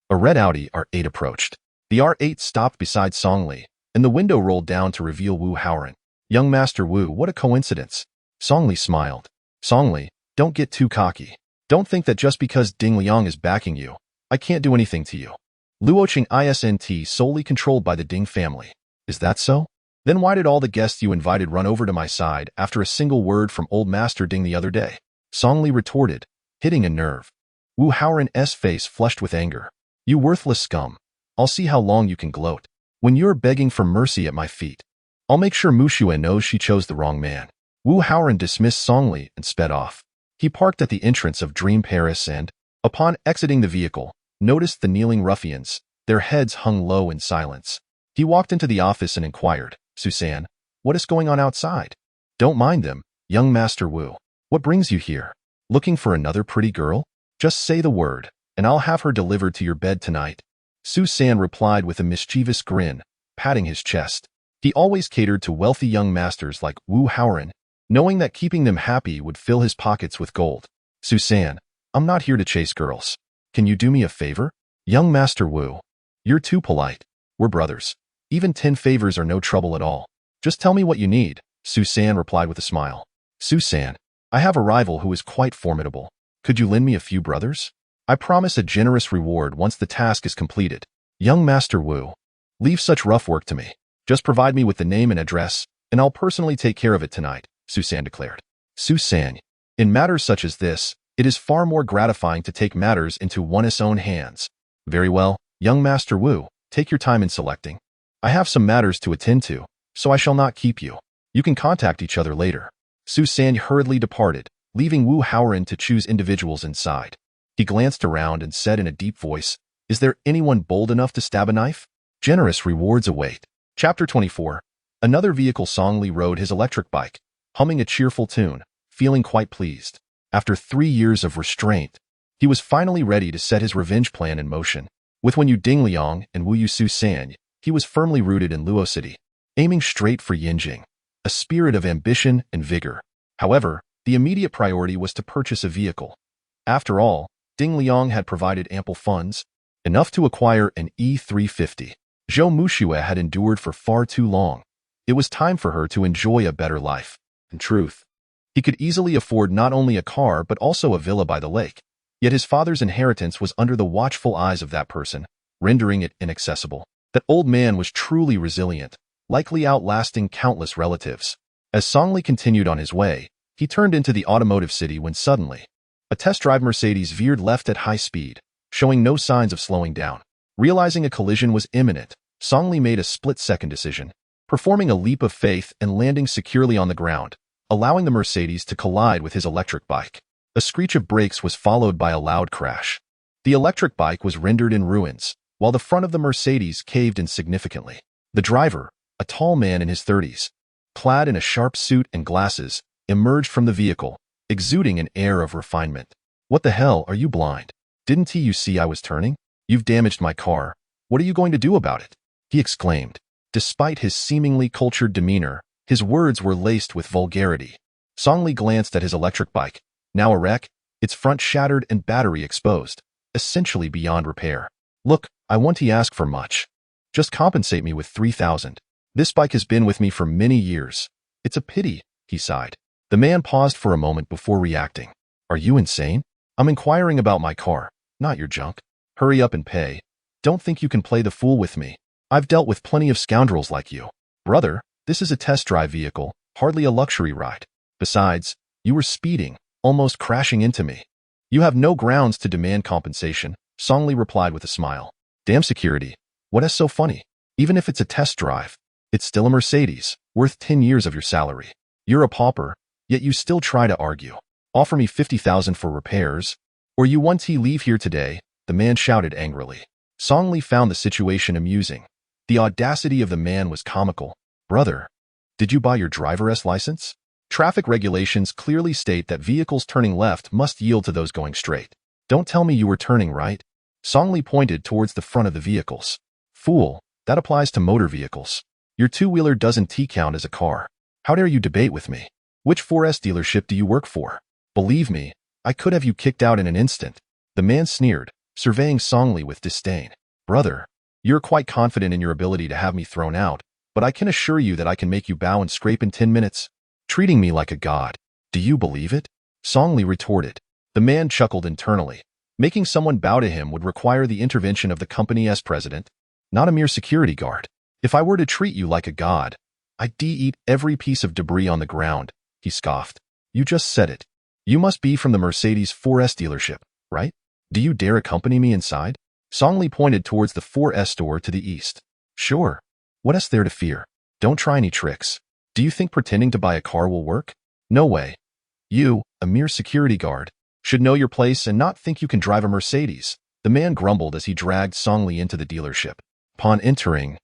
a red Audi R8 approached. The R8 stopped beside Song Li, and the window rolled down to reveal Wu Haoran. Young Master Wu, what a coincidence. Song Li smiled. Song Li, don't get too cocky. Don't think that just because Ding Liang is backing you, I can't do anything to you. Luoqing ISNT solely controlled by the Ding family. Is that so? Then why did all the guests you invited run over to my side after a single word from old Master Ding the other day? Song Li retorted, hitting a nerve. Wu Haoran's face flushed with anger. You worthless scum. I'll see how long you can gloat. When you're begging for mercy at my feet, I'll make sure Muxue knows she chose the wrong man. Wu Haoran dismissed Song Li and sped off. He parked at the entrance of Dream Paris and, upon exiting the vehicle, noticed the kneeling ruffians. Their heads hung low in silence. He walked into the office and inquired, Su San, what is going on outside? Don't mind them, young Master Wu. What brings you here? Looking for another pretty girl? Just say the word, and I'll have her delivered to your bed tonight. Su San replied with a mischievous grin, patting his chest. He always catered to wealthy young masters like Wu Haoran, knowing that keeping them happy would fill his pockets with gold. Su San, I'm not here to chase girls. Can you do me a favor? Young Master Wu, You're too polite. We're brothers. Even 10 favors are no trouble at all. Just tell me what you need, Susan replied with a smile. Susan, I have a rival who is quite formidable. Could you lend me a few brothers? I promise a generous reward once the task is completed. Young Master Wu, leave such rough work to me. Just provide me with the name and address, and I'll personally take care of it tonight, Susan declared. Susan, in matters such as this, it is far more gratifying to take matters into one's own hands. Very well, young Master Wu, take your time in selecting. I have some matters to attend to, so I shall not keep you. You can contact each other later. Susan hurriedly departed, leaving Wu Haoran to choose individuals inside. He glanced around and said in a deep voice, "Is there anyone bold enough to stab a knife? Generous rewards await." Chapter 24. Another vehicle. Song Li rode his electric bike, humming a cheerful tune, feeling quite pleased. After 3 years of restraint, he was finally ready to set his revenge plan in motion. With Wen Yu Dingliang and Wu Yu Susan, he was firmly rooted in Luo City, aiming straight for Yinjing, a spirit of ambition and vigor. However, the immediate priority was to purchase a vehicle. After all, Ding Liang had provided ample funds, enough to acquire an E350. Zhou Muxue had endured for far too long. It was time for her to enjoy a better life. In truth, he could easily afford not only a car but also a villa by the lake. Yet his father's inheritance was under the watchful eyes of that person, rendering it inaccessible. That old man was truly resilient, likely outlasting countless relatives. As Song Li continued on his way, he turned into the automotive city when suddenly, a test-drive Mercedes veered left at high speed, showing no signs of slowing down. Realizing a collision was imminent, Song Li made a split-second decision, performing a leap of faith and landing securely on the ground, allowing the Mercedes to collide with his electric bike. A screech of brakes was followed by a loud crash. The electric bike was rendered in ruins, while the front of the Mercedes caved in significantly. The driver, a tall man in his 30s, clad in a sharp suit and glasses, emerged from the vehicle, exuding an air of refinement. "What the hell, are you blind? Didn't you see I was turning? You've damaged my car. What are you going to do about it?" he exclaimed. Despite his seemingly cultured demeanor, his words were laced with vulgarity. Song Li glanced at his electric bike, now a wreck, its front shattered and battery exposed, essentially beyond repair. "Look, I won't ask for much. Just compensate me with 3,000. This bike has been with me for many years. It's a pity," he sighed. The man paused for a moment before reacting. "Are you insane? I'm inquiring about my car, not your junk. Hurry up and pay. Don't think you can play the fool with me. I've dealt with plenty of scoundrels like you. Brother, this is a test drive vehicle, hardly a luxury ride. Besides, you were speeding, almost crashing into me. You have no grounds to demand compensation," Song Li replied with a smile. "Damn security. What is so funny? Even if it's a test drive, it's still a Mercedes, worth 10 years of your salary. You're a pauper, yet you still try to argue. Offer me 50,000 for repairs, or you won't leave here today," the man shouted angrily. Song Li found the situation amusing. The audacity of the man was comical. "Brother, did you buy your driver's license? Traffic regulations clearly state that vehicles turning left must yield to those going straight. Don't tell me you were turning right." Song Li pointed towards the front of the vehicles. "Fool, that applies to motor vehicles. Your two-wheeler doesn't count as a car. How dare you debate with me? Which 4S dealership do you work for? Believe me, I could have you kicked out in an instant." The man sneered, surveying Song Li with disdain. "Brother, you're quite confident in your ability to have me thrown out, but I can assure you that I can make you bow and scrape in 10 minutes. Treating me like a god. Do you believe it?" Song Li retorted. The man chuckled internally. Making someone bow to him would require the intervention of the company's president, not a mere security guard. "If I were to treat you like a god, I'd eat every piece of debris on the ground," he scoffed. "You just said it. You must be from the Mercedes 4S dealership, right? Do you dare accompany me inside?" Song Li pointed towards the 4S store to the east. "Sure. What is there to fear? Don't try any tricks. Do you think pretending to buy a car will work? No way. You, a mere security guard, should know your place and not think you can drive a Mercedes," the man grumbled as he dragged Song Li into the dealership. Upon entering,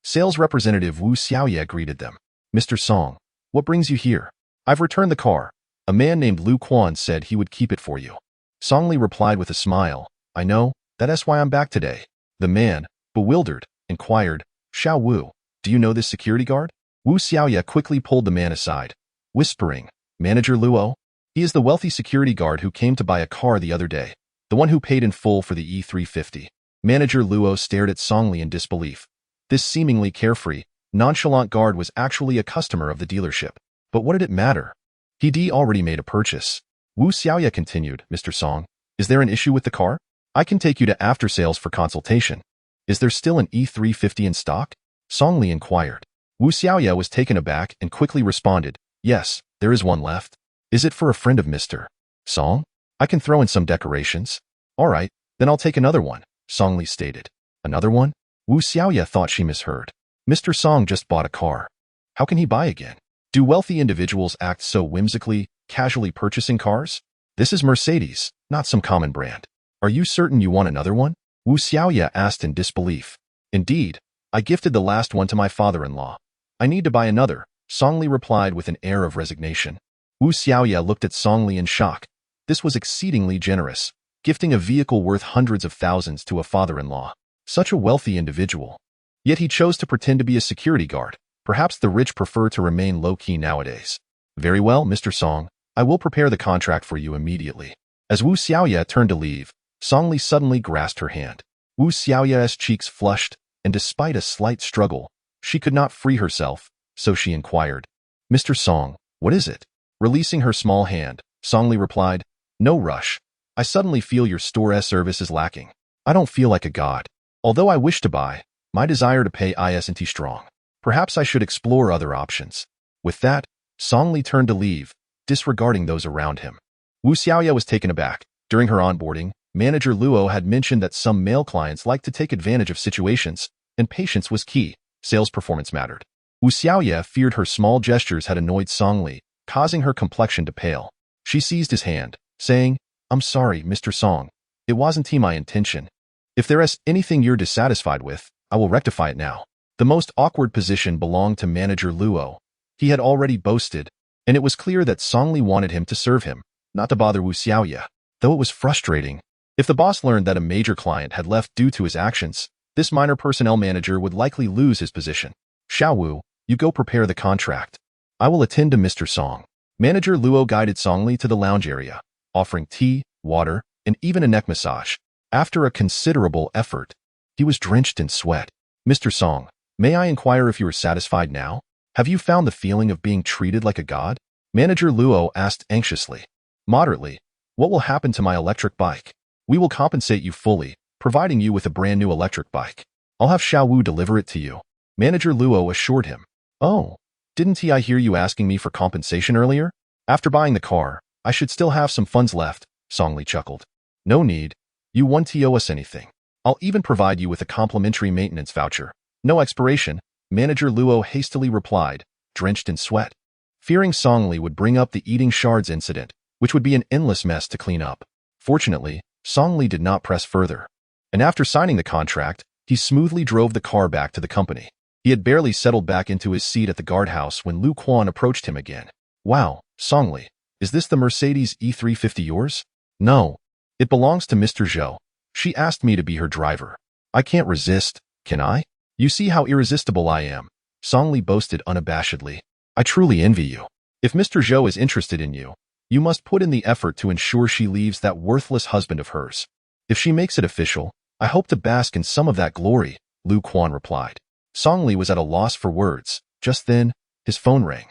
sales representative Wu Xiaoye greeted them. "Mr. Song, what brings you here?" "I've returned the car. A man named Lu Quan said he would keep it for you." Song Li replied with a smile. "I know, that's why I'm back today." The man, bewildered, inquired, "Xiao Wu, do you know this security guard?" Wu Xiaoye quickly pulled the man aside, whispering, "Manager Luo? He is the wealthy security guard who came to buy a car the other day, the one who paid in full for the E350. Manager Luo stared at Songli in disbelief. This seemingly carefree, nonchalant guard was actually a customer of the dealership. But what did it matter? He'd already made a purchase. Wu Xiaoya continued, Mr. Song, is there an issue with the car? I can take you to after-sales for consultation. Is there still an E350 in stock? Songli inquired. Wu Xiaoya was taken aback and quickly responded, yes, there is one left. Is it for a friend of Mr. Song? I can throw in some decorations. All right, then I'll take another one, Songli stated. Another one? Wu Xiaoya thought she misheard. Mr. Song just bought a car. How can he buy again? Do wealthy individuals act so whimsically, casually purchasing cars? This is Mercedes, not some common brand. Are you certain you want another one? Wu Xiaoya asked in disbelief. Indeed, I gifted the last one to my father-in-law. I need to buy another, Songli replied with an air of resignation. Wu Xiaoya looked at Songli in shock. This was exceedingly generous, gifting a vehicle worth hundreds of thousands to a father-in-law. Such a wealthy individual. Yet he chose to pretend to be a security guard. Perhaps the rich prefer to remain low-key nowadays. Very well, Mr. Song. I will prepare the contract for you immediately. As Wu Xiaoya turned to leave, Songli suddenly grasped her hand. Wu Xiaoya's cheeks flushed, and despite a slight struggle, she could not free herself, so she inquired, Mr. Song, what is it? Releasing her small hand, Songli replied, no rush. I suddenly feel your store service is lacking. I don't feel like a god. Although I wish to buy, my desire to pay isn't strong. Perhaps I should explore other options. With that, Songli turned to leave, disregarding those around him. Wu Xiaoya was taken aback. During her onboarding, Manager Luo had mentioned that some male clients like to take advantage of situations, and patience was key. Sales performance mattered. Wu Xiaoya feared her small gestures had annoyed Songli, causing her complexion to pale. She seized his hand, saying, I'm sorry, Mr. Song. It wasn't my intention. If there is anything you're dissatisfied with, I will rectify it now. The most awkward position belonged to Manager Luo. He had already boasted, and it was clear that Songli wanted him to serve him, not to bother Wu Xiaoya. Though it was frustrating. If the boss learned that a major client had left due to his actions, this minor personnel manager would likely lose his position. Xiao Wu, you go prepare the contract. I will attend to Mr. Song. Manager Luo guided Songli to the lounge area, offering tea, water, and even a neck massage. After a considerable effort, he was drenched in sweat. Mr. Song, may I inquire if you are satisfied now? Have you found the feeling of being treated like a god? Manager Luo asked anxiously. Moderately. What will happen to my electric bike? We will compensate you fully, providing you with a brand new electric bike. I'll have Xiao Wu deliver it to you. Manager Luo assured him. Oh, didn't I hear you asking me for compensation earlier? After buying the car, I should still have some funds left, Songli chuckled. No need. You won't owe us anything. I'll even provide you with a complimentary maintenance voucher. No expiration, Manager Luo hastily replied, drenched in sweat. Fearing Songli would bring up the eating shards incident, which would be an endless mess to clean up. Fortunately, Songli did not press further. And after signing the contract, he smoothly drove the car back to the company. He had barely settled back into his seat at the guardhouse when Lu Quan approached him again. Wow, Songli, is this the Mercedes E350 yours? No. It belongs to Mr. Zhou. She asked me to be her driver. I can't resist, can I? You see how irresistible I am, Songli boasted unabashedly. I truly envy you. If Mr. Zhou is interested in you, you must put in the effort to ensure she leaves that worthless husband of hers. If she makes it official, I hope to bask in some of that glory, Lu Quan replied. Songli was at a loss for words. Just then, his phone rang.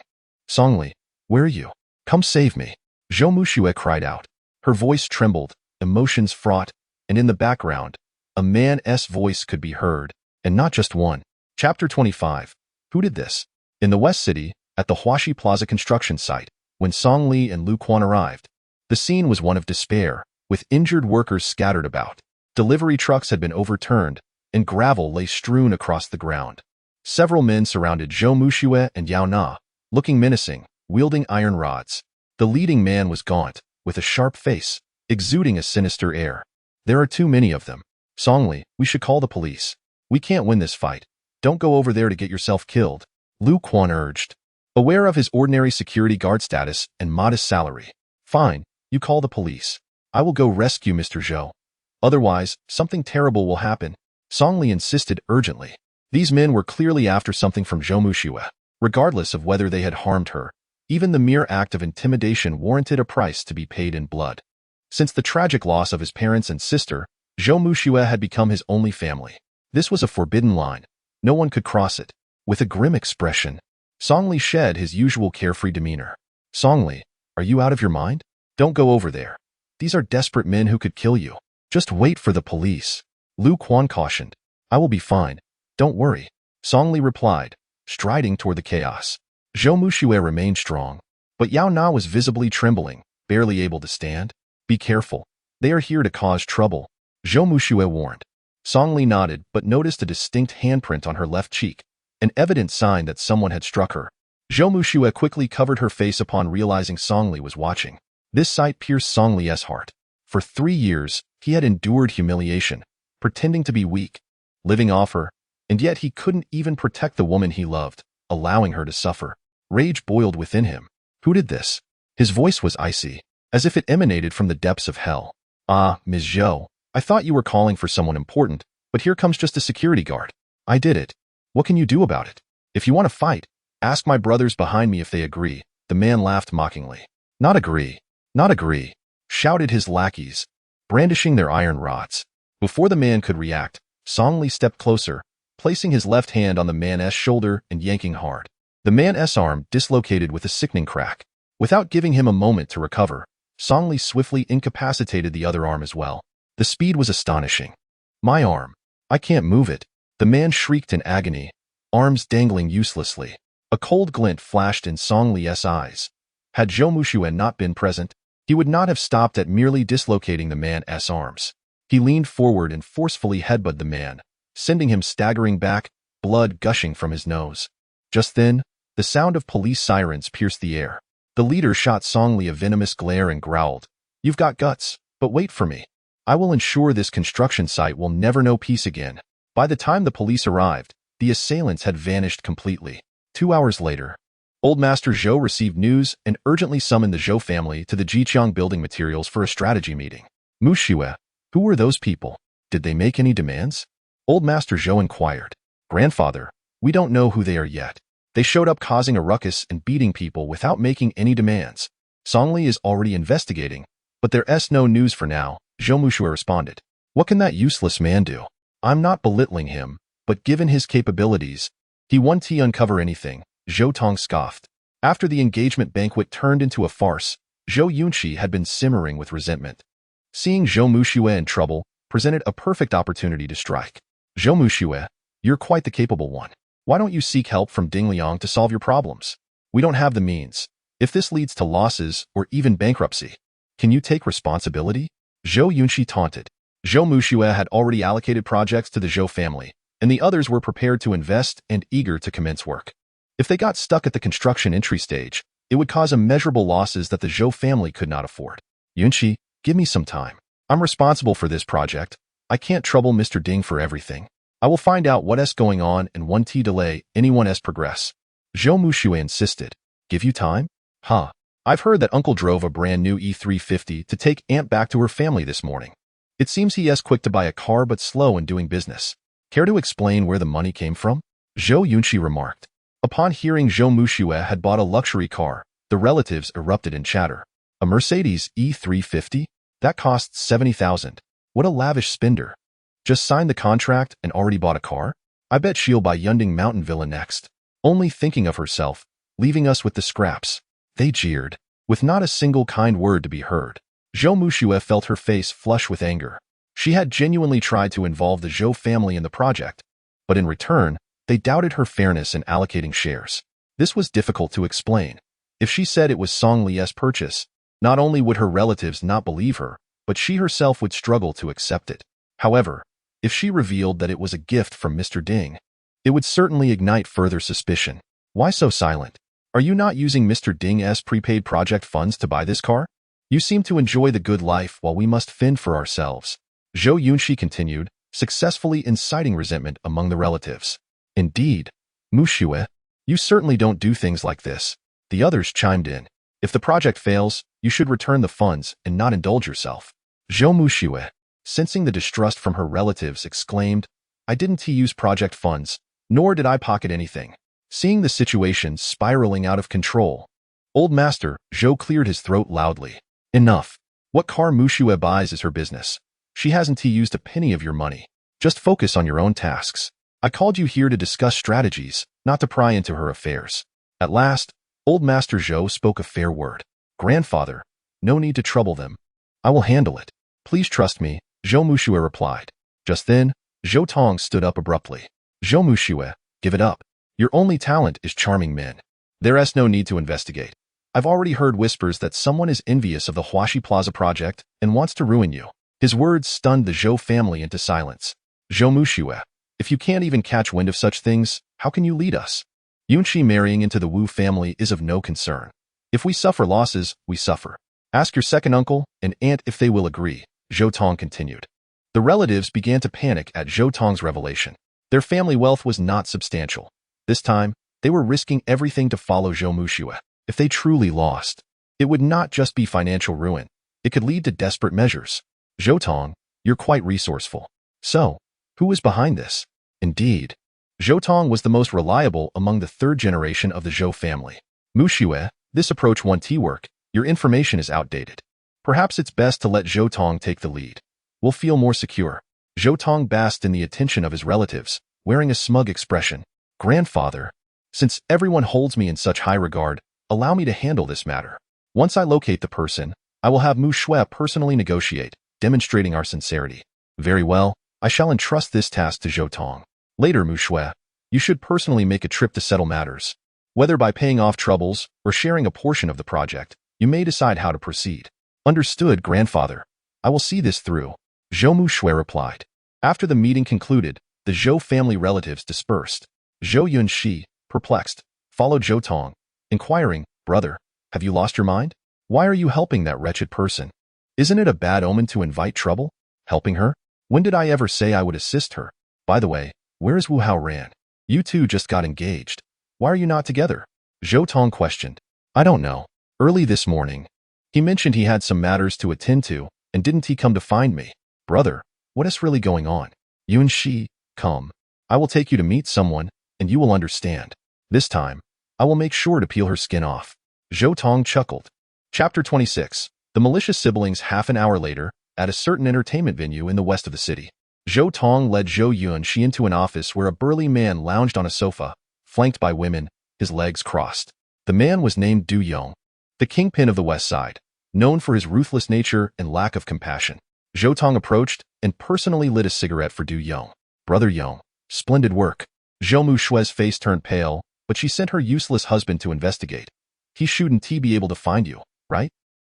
Songli, where are you? Come save me. Zhou Muxue cried out. Her voice trembled, emotions fraught, and in the background, a man's voice could be heard, and not just one. Chapter 25. Who did this? In the West City, at the Huaxi Plaza construction site, when Songli and Lu Quan arrived, the scene was one of despair, with injured workers scattered about. Delivery trucks had been overturned, and gravel lay strewn across the ground. Several men surrounded Zhou Muxue and Yao Na, looking menacing, wielding iron rods. The leading man was gaunt, with a sharp face, exuding a sinister air. There are too many of them. Songli, we should call the police. We can't win this fight. Don't go over there to get yourself killed, Lu Quan urged. Aware of his ordinary security guard status and modest salary. Fine, you call the police. I will go rescue Mr. Zhou. Otherwise, something terrible will happen, Songli insisted urgently. These men were clearly after something from Zhou Muxue. Regardless of whether they had harmed her, even the mere act of intimidation warranted a price to be paid in blood. Since the tragic loss of his parents and sister, Zhou Muxue had become his only family. This was a forbidden line. No one could cross it. With a grim expression, Songli shed his usual carefree demeanor. Songli, are you out of your mind? Don't go over there. These are desperate men who could kill you. Just wait for the police. Lu Quan cautioned. I will be fine. Don't worry. Songli replied, striding toward the chaos. Zhou Muxue remained strong, but Yao Na was visibly trembling, barely able to stand. Be careful. They are here to cause trouble, Zhou Muxue warned. Songli nodded but noticed a distinct handprint on her left cheek, an evident sign that someone had struck her. Zhou Muxue quickly covered her face upon realizing Songli was watching. This sight pierced Songli's heart. For 3 years, he had endured humiliation, pretending to be weak, living off her, and yet he couldn't even protect the woman he loved, allowing her to suffer. Rage boiled within him. Who did this? His voice was icy, as if it emanated from the depths of hell. Ah, Ms. Zhou, I thought you were calling for someone important, but here comes just a security guard. I did it. What can you do about it? If you want to fight, ask my brothers behind me if they agree. The man laughed mockingly. Not agree. Not agree, shouted his lackeys, brandishing their iron rods. Before the man could react, Songli stepped closer, placing his left hand on the man's shoulder and yanking hard. The man's arm dislocated with a sickening crack. Without giving him a moment to recover, Songli swiftly incapacitated the other arm as well. The speed was astonishing. My arm. I can't move it. The man shrieked in agony, arms dangling uselessly. A cold glint flashed in Songli's eyes. Had Zhou Muxue not been present, he would not have stopped at merely dislocating the man's arms. He leaned forward and forcefully headbutted the man, sending him staggering back, blood gushing from his nose. Just then, the sound of police sirens pierced the air. The leader shot Songli a venomous glare and growled, You've got guts, but wait for me. I will ensure this construction site will never know peace again. By the time the police arrived, the assailants had vanished completely. 2 hours later, Old Master Zhou received news and urgently summoned the Zhou family to the Jiqiang building materials for a strategy meeting. Muxue, who were those people? Did they make any demands? Old Master Zhou inquired. Grandfather, we don't know who they are yet. They showed up causing a ruckus and beating people without making any demands. Songli is already investigating, but there's no news for now, Zhou Muxue responded. What can that useless man do? I'm not belittling him, but given his capabilities, he won't uncover anything, Zhou Tong scoffed. After the engagement banquet turned into a farce, Zhou Yunqi had been simmering with resentment. Seeing Zhou Muxue in trouble presented a perfect opportunity to strike. Zhou Muxue, you're quite the capable one. Why don't you seek help from Ding Liang to solve your problems? We don't have the means. If this leads to losses or even bankruptcy, can you take responsibility? Zhou Yunqi taunted. Zhou Muxue had already allocated projects to the Zhou family, and the others were prepared to invest and eager to commence work. If they got stuck at the construction entry stage, it would cause immeasurable losses that the Zhou family could not afford. Yunqi, give me some time. I'm responsible for this project. I can't trouble Mr. Ding for everything. I will find out what's going on and won't delay anyone's progress. Zhou Muxue insisted. Give you time? Huh. I've heard that Uncle drove a brand new E350 to take Aunt back to her family this morning. It seems he is quick to buy a car but slow in doing business. Care to explain where the money came from? Zhou Yunqi remarked. Upon hearing Zhou Muxue had bought a luxury car, the relatives erupted in chatter. A Mercedes E350? That costs 70,000. What a lavish spender. Just signed the contract and already bought a car? I bet she'll buy Yunding Mountain Villa next. Only thinking of herself, leaving us with the scraps. They jeered, with not a single kind word to be heard. Zhou Muxue felt her face flush with anger. She had genuinely tried to involve the Zhou family in the project, but in return, they doubted her fairness in allocating shares. This was difficult to explain. If she said it was Songli's purchase, not only would her relatives not believe her, but she herself would struggle to accept it. However, if she revealed that it was a gift from Mr. Ding, it would certainly ignite further suspicion. Why so silent? Are you not using Mr. Ding's prepaid project funds to buy this car? You seem to enjoy the good life while we must fend for ourselves. Zhou Yunqi continued, successfully inciting resentment among the relatives. Indeed, Muxue, you certainly don't do things like this. The others chimed in. If the project fails, you should return the funds and not indulge yourself. Zhou Muxue, sensing the distrust from her relatives, exclaimed, I didn't use project funds, nor did I pocket anything. Seeing the situation spiraling out of control, Old Master Zhou cleared his throat loudly. Enough. What car Muxue buys is her business. She hasn't used a penny of your money. Just focus on your own tasks. I called you here to discuss strategies, not to pry into her affairs. At last, old Master Zhou spoke a fair word. Grandfather, no need to trouble them. I will handle it. Please trust me, Zhou Muxue replied. Just then, Zhou Tong stood up abruptly. Zhou Muxue, give it up. Your only talent is charming men. There's no need to investigate. I've already heard whispers that someone is envious of the Huaxi Plaza project and wants to ruin you. His words stunned the Zhou family into silence. Zhou Muxue, if you can't even catch wind of such things, how can you lead us? Yunxi marrying into the Wu family is of no concern. If we suffer losses, we suffer. Ask your second uncle and aunt if they will agree, Zhou Tong continued. The relatives began to panic at Zhou Tong's revelation. Their family wealth was not substantial. This time, they were risking everything to follow Zhou Muxue. If they truly lost, it would not just be financial ruin. It could lead to desperate measures. Zhou Tong, you're quite resourceful. So, who is behind this? Indeed, Zhou Tong was the most reliable among the third generation of the Zhou family. Muxue, this approach won't work. Your information is outdated. Perhaps it's best to let Zhou Tong take the lead. We'll feel more secure. Zhou Tong basked in the attention of his relatives, wearing a smug expression. Grandfather, since everyone holds me in such high regard, allow me to handle this matter. Once I locate the person, I will have Muxue personally negotiate, demonstrating our sincerity. Very well, I shall entrust this task to Zhou Tong. Later, Muxue, you should personally make a trip to settle matters. Whether by paying off troubles or sharing a portion of the project, you may decide how to proceed. Understood, grandfather. I will see this through, Zhou Muxue replied. After the meeting concluded, the Zhou family relatives dispersed. Zhou Yunxi, perplexed, followed Zhou Tong, inquiring, Brother, have you lost your mind? Why are you helping that wretched person? Isn't it a bad omen to invite trouble? Helping her? When did I ever say I would assist her? By the way, where is Wu Haoran? You two just got engaged. Why are you not together? Zhou Tong questioned. I don't know. Early this morning, he mentioned he had some matters to attend to, and didn't he come to find me? Brother, what is really going on? Yunxi, come. I will take you to meet someone, and you will understand. This time, I will make sure to peel her skin off. Zhou Tong chuckled. Chapter 26. The malicious siblings. Half an hour later, at a certain entertainment venue in the west of the city, Zhou Tong led Zhou Yunxi into an office where a burly man lounged on a sofa, flanked by women, his legs crossed. The man was named Du Yong, the kingpin of the West Side, known for his ruthless nature and lack of compassion. Zhou Tong approached and personally lit a cigarette for Du Yong. Brother Yong, splendid work. Zhou Muxue's face turned pale, but she sent her useless husband to investigate. He shouldn't be able to find you, right?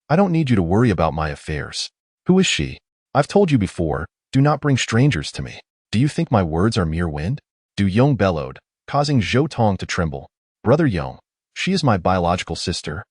I don't need you to worry about my affairs. Who is she? I've told you before, do not bring strangers to me. Do you think my words are mere wind? Du Yong bellowed, causing Zhou Tong to tremble. Brother Yong, she is my biological sister.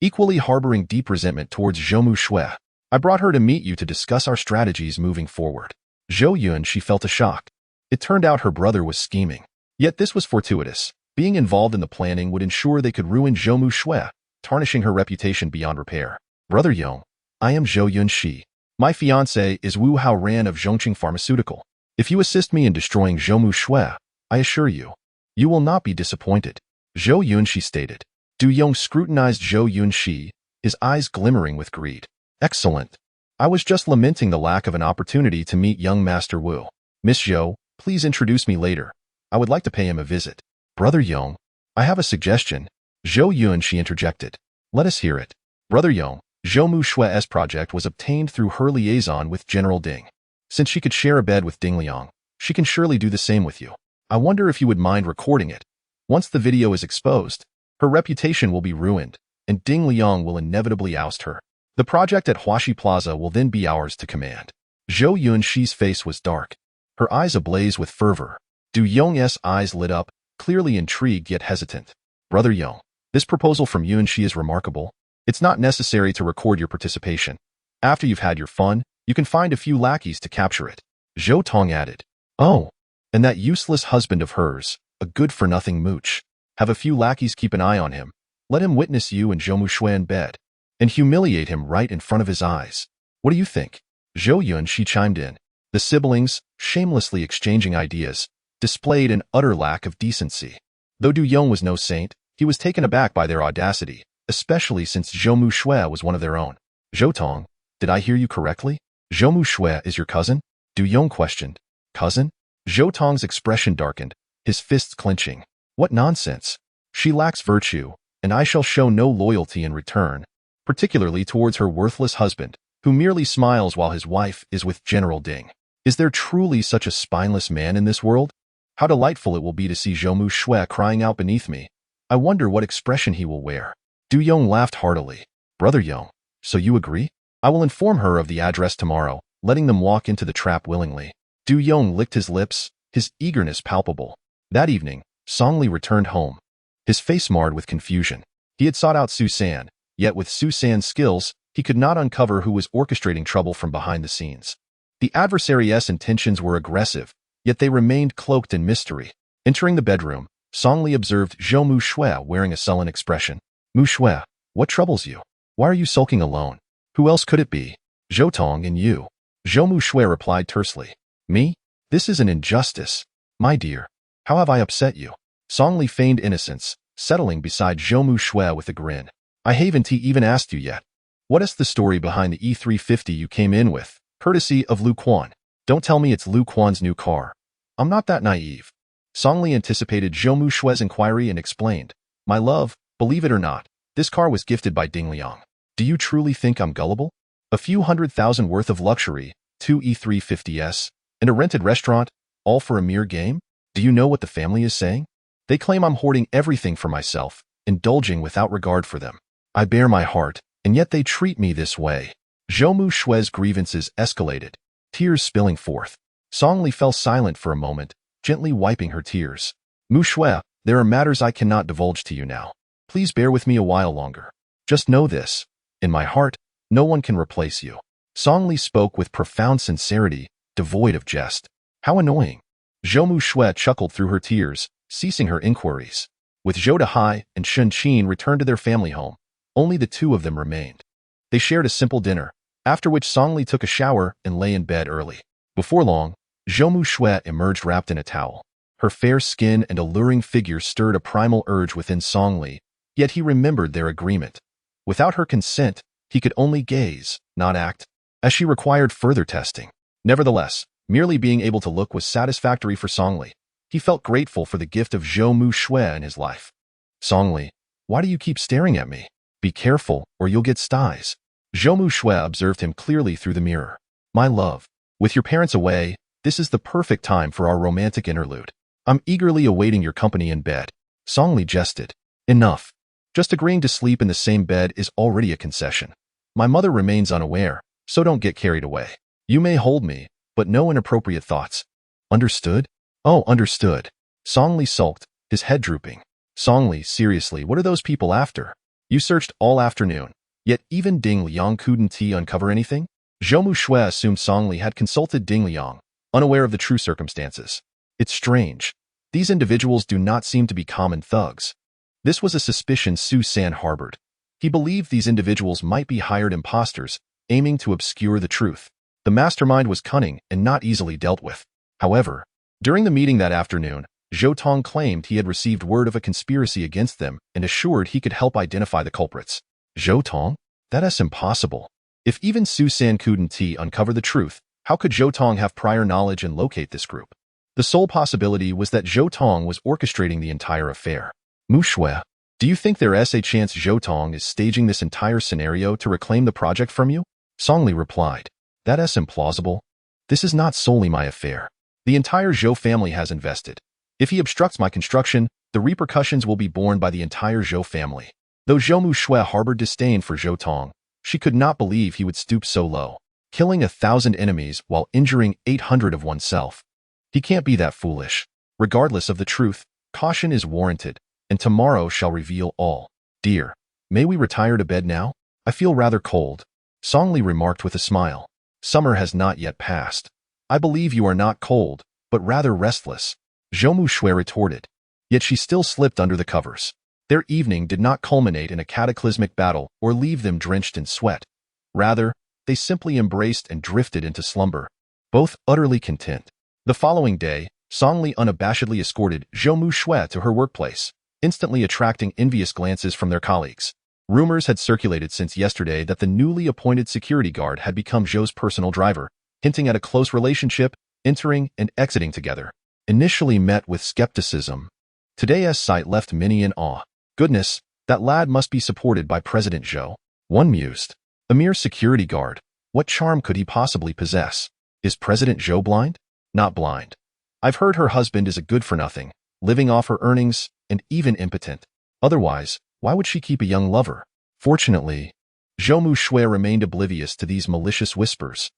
Equally harboring deep resentment towards Zhou Muxue, I brought her to meet you to discuss our strategies moving forward. Zhou Yunxi felt a shock. It turned out her brother was scheming. Yet this was fortuitous. Being involved in the planning would ensure they could ruin Zhou Muxue, tarnishing her reputation beyond repair. Brother Yong, I am Zhou Yunxi. My fiancé is Wu Haoran of Zhongqing Pharmaceutical. If you assist me in destroying Zhou Muxue, I assure you, you will not be disappointed. Zhou Yunxi stated. Du Yong scrutinized Zhou Yunxi, his eyes glimmering with greed. Excellent. I was just lamenting the lack of an opportunity to meet young Master Wu. Miss Zhou, please introduce me later. I would like to pay him a visit. Brother Yong, I have a suggestion. Zhou Yunxi interjected. Let us hear it. Brother Yong, Zhou Muxue's project was obtained through her liaison with General Ding. Since she could share a bed with Ding Liang, she can surely do the same with you. I wonder if you would mind recording it. Once the video is exposed, her reputation will be ruined, and Ding Liang will inevitably oust her. The project at Huaxi Plaza will then be ours to command. Zhou Yunxi's face was dark, her eyes ablaze with fervor. Du Yong's eyes lit up, clearly intrigued yet hesitant. Brother Yong, this proposal from Yunxi is remarkable. It's not necessary to record your participation. After you've had your fun, you can find a few lackeys to capture it. Zhou Tong added. Oh, and that useless husband of hers, a good-for-nothing mooch. Have a few lackeys keep an eye on him. Let him witness you and Zhou Muxue in bed, and humiliate him right in front of his eyes. What do you think? Zhou Yunxi chimed in. The siblings, shamelessly exchanging ideas, displayed an utter lack of decency. Though Du Yong was no saint, he was taken aback by their audacity, especially since Zhou Muxue was one of their own. Zhou Tong, did I hear you correctly? Zhou Mu Shui is your cousin? Du Yong questioned. Cousin? Zhou Tong's expression darkened, his fists clenching. What nonsense! She lacks virtue, and I shall show no loyalty in return, particularly towards her worthless husband, who merely smiles while his wife is with General Ding. Is there truly such a spineless man in this world? How delightful it will be to see Zhou Mu Shui crying out beneath me. I wonder what expression he will wear. Du Yong laughed heartily. Brother Yong, so you agree? I will inform her of the address tomorrow, letting them walk into the trap willingly. Du Yong licked his lips, his eagerness palpable. That evening, Song Li returned home, his face marred with confusion. He had sought out Su San, yet with Su San's skills, he could not uncover who was orchestrating trouble from behind the scenes. The adversary's intentions were aggressive, yet they remained cloaked in mystery. Entering the bedroom, Song Li observed Zhou Mu Shui wearing a sullen expression. Mu Shui, what troubles you? Why are you sulking alone? Who else could it be? Zhou Tong and you. Zhou Mu Shui replied tersely. Me? This is an injustice. My dear, how have I upset you? Song Li feigned innocence, settling beside Zhou Mu Shui with a grin. I haven't even asked you yet. What is the story behind the E350 you came in with, courtesy of Lu Quan? Don't tell me it's Lu Quan's new car. I'm not that naive. Song Li anticipated Zhou Mu Shui's inquiry and explained. My love, believe it or not, this car was gifted by Ding Liang. Do you truly think I'm gullible? A few $100,000 worth of luxury, 2 E350s, and a rented restaurant, all for a mere game? Do you know what the family is saying? They claim I'm hoarding everything for myself, indulging without regard for them. I bare my heart, and yet they treat me this way. Zhou Mu Shui's grievances escalated, tears spilling forth. Song Li fell silent for a moment, gently wiping her tears. Mu Shui, there are matters I cannot divulge to you now. Please bear with me a while longer. Just know this. In my heart, no one can replace you. Song Li spoke with profound sincerity, devoid of jest. How annoying. Zhou Mu Shui chuckled through her tears, ceasing her inquiries. With Zhou Dehai and Shen Qin returned to their family home, only the two of them remained. They shared a simple dinner, after which Song Li took a shower and lay in bed early. Before long, Zhou Mu Shui emerged wrapped in a towel. Her fair skin and alluring figure stirred a primal urge within Song Li, yet he remembered their agreement. Without her consent, he could only gaze, not act, as she required further testing. Nevertheless, merely being able to look was satisfactory for Song Li. He felt grateful for the gift of Zhou Mu Shui in his life. Song Li, why do you keep staring at me? Be careful, or you'll get styes. Zhou Mu Shui observed him clearly through the mirror. My love, with your parents away, this is the perfect time for our romantic interlude. I'm eagerly awaiting your company in bed. Song Li jested. Enough. Just agreeing to sleep in the same bed is already a concession. My mother remains unaware, so don't get carried away. You may hold me, but no inappropriate thoughts. Understood? Oh, understood. Song Li sulked, his head drooping. Song Li, seriously, what are those people after? You searched all afternoon, yet even Ding Liang couldn't uncover anything? Zhou Mu Shui assumed Song Li had consulted Ding Liang, unaware of the true circumstances. It's strange. These individuals do not seem to be common thugs. This was a suspicion Su San harbored. He believed these individuals might be hired imposters, aiming to obscure the truth. The mastermind was cunning and not easily dealt with. However, during the meeting that afternoon, Zhou Tong claimed he had received word of a conspiracy against them and assured he could help identify the culprits. Zhou Tong? That's impossible. If even Su San couldn't uncover the truth, how could Zhou Tong have prior knowledge and locate this group? The sole possibility was that Zhou Tong was orchestrating the entire affair. Mu Shui, do you think there is a chance Zhou Tong is staging this entire scenario to reclaim the project from you? Song Li replied. That is implausible. This is not solely my affair. The entire Zhou family has invested. If he obstructs my construction, the repercussions will be borne by the entire Zhou family. Though Zhou Mu Shui harbored disdain for Zhou Tong, she could not believe he would stoop so low, killing 1,000 enemies while injuring 800 of oneself. He can't be that foolish. Regardless of the truth, caution is warranted, and tomorrow shall reveal all. Dear, may we retire to bed now? I feel rather cold. Song Li remarked with a smile. Summer has not yet passed. I believe you are not cold, but rather restless. Zhou Mu Shui retorted. Yet she still slipped under the covers. Their evening did not culminate in a cataclysmic battle or leave them drenched in sweat. Rather, they simply embraced and drifted into slumber, both utterly content. The following day, Song Li unabashedly escorted Zhou Mu Shui to her workplace, instantly attracting envious glances from their colleagues. Rumors had circulated since yesterday that the newly appointed security guard had become Zhou's personal driver, hinting at a close relationship, entering and exiting together. Initially met with skepticism, today's sight left many in awe. Goodness, that lad must be supported by President Zhou. One mused. A mere security guard. What charm could he possibly possess? Is President Zhou blind? Not blind. I've heard her husband is a good-for-nothing, living off her earnings, and even impotent. Otherwise, why would she keep a young lover? Fortunately, Zhou Mushui remained oblivious to these malicious whispers.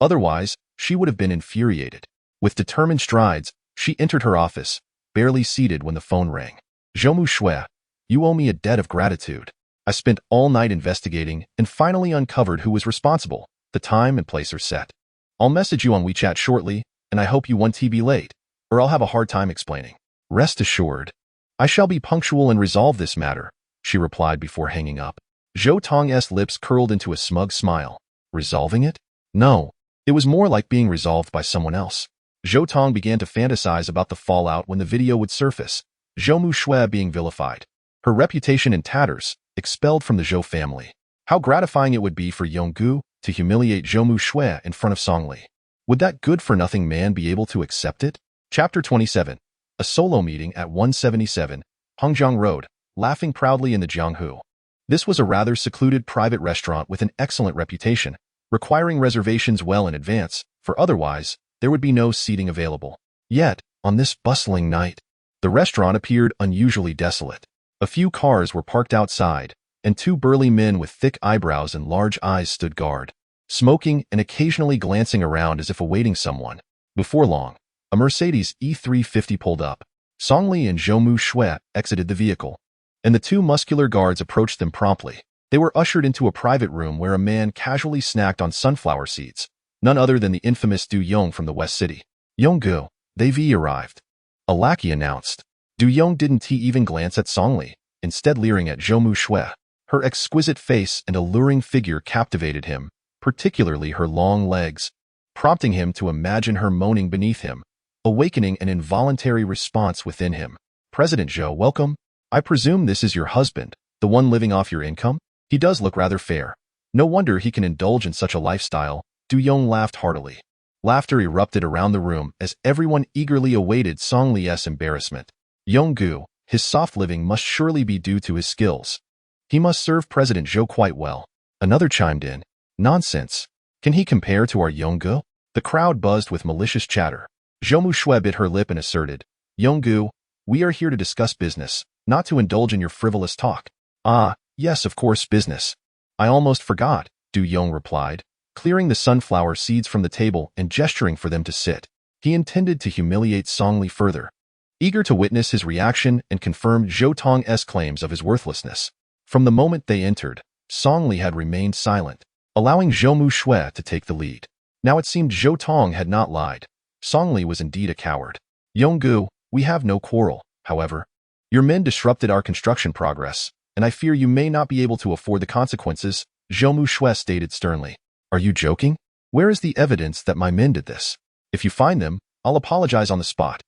Otherwise, she would have been infuriated. With determined strides, she entered her office, barely seated when the phone rang. Zhou Mushui, you owe me a debt of gratitude. I spent all night investigating and finally uncovered who was responsible. The time and place are set. I'll message you on WeChat shortly, and I hope you won't be late, or I'll have a hard time explaining. Rest assured, I shall be punctual and resolve this matter, she replied before hanging up. Zhou Tong's lips curled into a smug smile. Resolving it? No, it was more like being resolved by someone else. Zhou Tong began to fantasize about the fallout when the video would surface. Zhou Mushui being vilified, her reputation in tatters, expelled from the Zhou family. How gratifying it would be for Yonggu to humiliate Zhou Mushui in front of Songli. Would that good-for-nothing man be able to accept it? Chapter 27. A solo meeting at 177, Hongjiang Road, laughing proudly in the Jianghu. This was a rather secluded private restaurant with an excellent reputation, requiring reservations well in advance, for otherwise, there would be no seating available. Yet, on this bustling night, the restaurant appeared unusually desolate. A few cars were parked outside, and two burly men with thick eyebrows and large eyes stood guard, smoking and occasionally glancing around as if awaiting someone. Before long, a Mercedes E350 pulled up. Songli and Zhou Mushui exited the vehicle, and the two muscular guards approached them promptly. They were ushered into a private room where a man casually snacked on sunflower seeds, none other than the infamous Du Yong from the West City. Yonggu, they've arrived, a lackey announced. Du Yong didn't even glance at Songli, instead leering at Zhou Mushui. Her exquisite face and alluring figure captivated him, particularly her long legs, prompting him to imagine her moaning beneath him, awakening an involuntary response within him. President Zhou, welcome. I presume this is your husband, the one living off your income? He does look rather fair. No wonder he can indulge in such a lifestyle. Du Yong laughed heartily. Laughter erupted around the room as everyone eagerly awaited Songli's embarrassment. Yonggu, his soft living must surely be due to his skills. He must serve President Zhou quite well. Another chimed in. Nonsense. Can he compare to our Yonggu? The crowd buzzed with malicious chatter. Zhou Mushui bit her lip and asserted, Yonggu, we are here to discuss business, not to indulge in your frivolous talk. Ah, yes, of course, business. I almost forgot, Du Yong replied, clearing the sunflower seeds from the table and gesturing for them to sit. He intended to humiliate Songli further. Eager to witness his reaction and confirm Zhou Tong's claims of his worthlessness. From the moment they entered, Songli had remained silent, allowing Zhou Mushui to take the lead. Now it seemed Zhou Tong had not lied. Songli was indeed a coward. Yonggu, we have no quarrel, however. Your men disrupted our construction progress, and I fear you may not be able to afford the consequences, Zhou Mushui stated sternly. Are you joking? Where is the evidence that my men did this? If you find them, I'll apologize on the spot.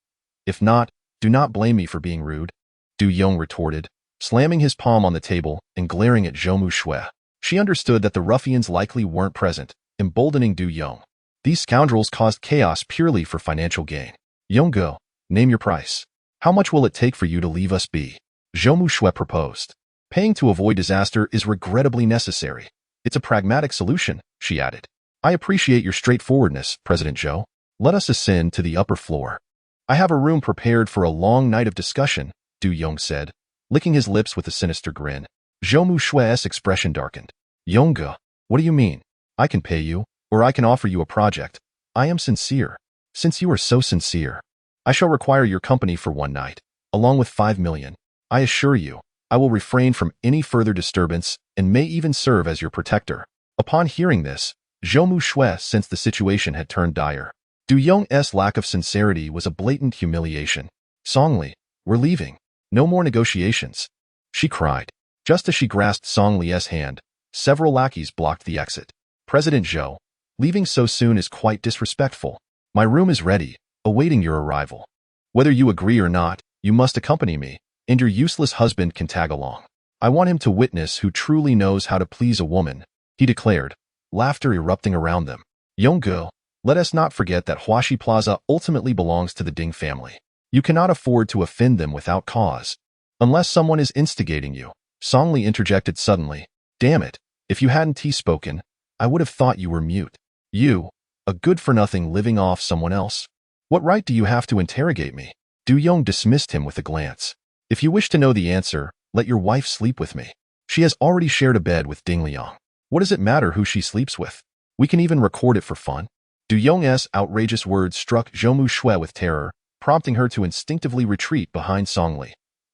If not, do not blame me for being rude, Du Yong retorted, slamming his palm on the table and glaring at Zhou Mushui. She understood that the ruffians likely weren't present, emboldening Du Yong. These scoundrels caused chaos purely for financial gain. Yonggu, name your price. How much will it take for you to leave us be? Zhou Mushui proposed. Paying to avoid disaster is regrettably necessary. It's a pragmatic solution, she added. I appreciate your straightforwardness, President Zhou. Let us ascend to the upper floor. I have a room prepared for a long night of discussion, Du Yong said, licking his lips with a sinister grin. Zhou Mushui's expression darkened. Yonggu, what do you mean? I can pay you, or I can offer you a project. I am sincere. Since you are so sincere, I shall require your company for one night, along with 5 million. I assure you, I will refrain from any further disturbance and may even serve as your protector. Upon hearing this, Zhou Mushui sensed the situation had turned dire. Du Yong's lack of sincerity was a blatant humiliation. Songli, we're leaving. No more negotiations, she cried. Just as she grasped Songli's hand, several lackeys blocked the exit. President Zhou, leaving so soon is quite disrespectful. My room is ready, awaiting your arrival. Whether you agree or not, you must accompany me, and your useless husband can tag along. I want him to witness who truly knows how to please a woman, he declared, laughter erupting around them. Yongu, let us not forget that Huashi Plaza ultimately belongs to the Ding family. You cannot afford to offend them without cause. Unless someone is instigating you, Songli interjected suddenly. Damn it, if you hadn't spoken, I would have thought you were mute. You, a good-for-nothing living off someone else. What right do you have to interrogate me? Du Yong dismissed him with a glance. If you wish to know the answer, let your wife sleep with me. She has already shared a bed with Ding Liang. What does it matter who she sleeps with? We can even record it for fun. Du Yong's outrageous words struck Zhou Mushui with terror, prompting her to instinctively retreat behind Songli.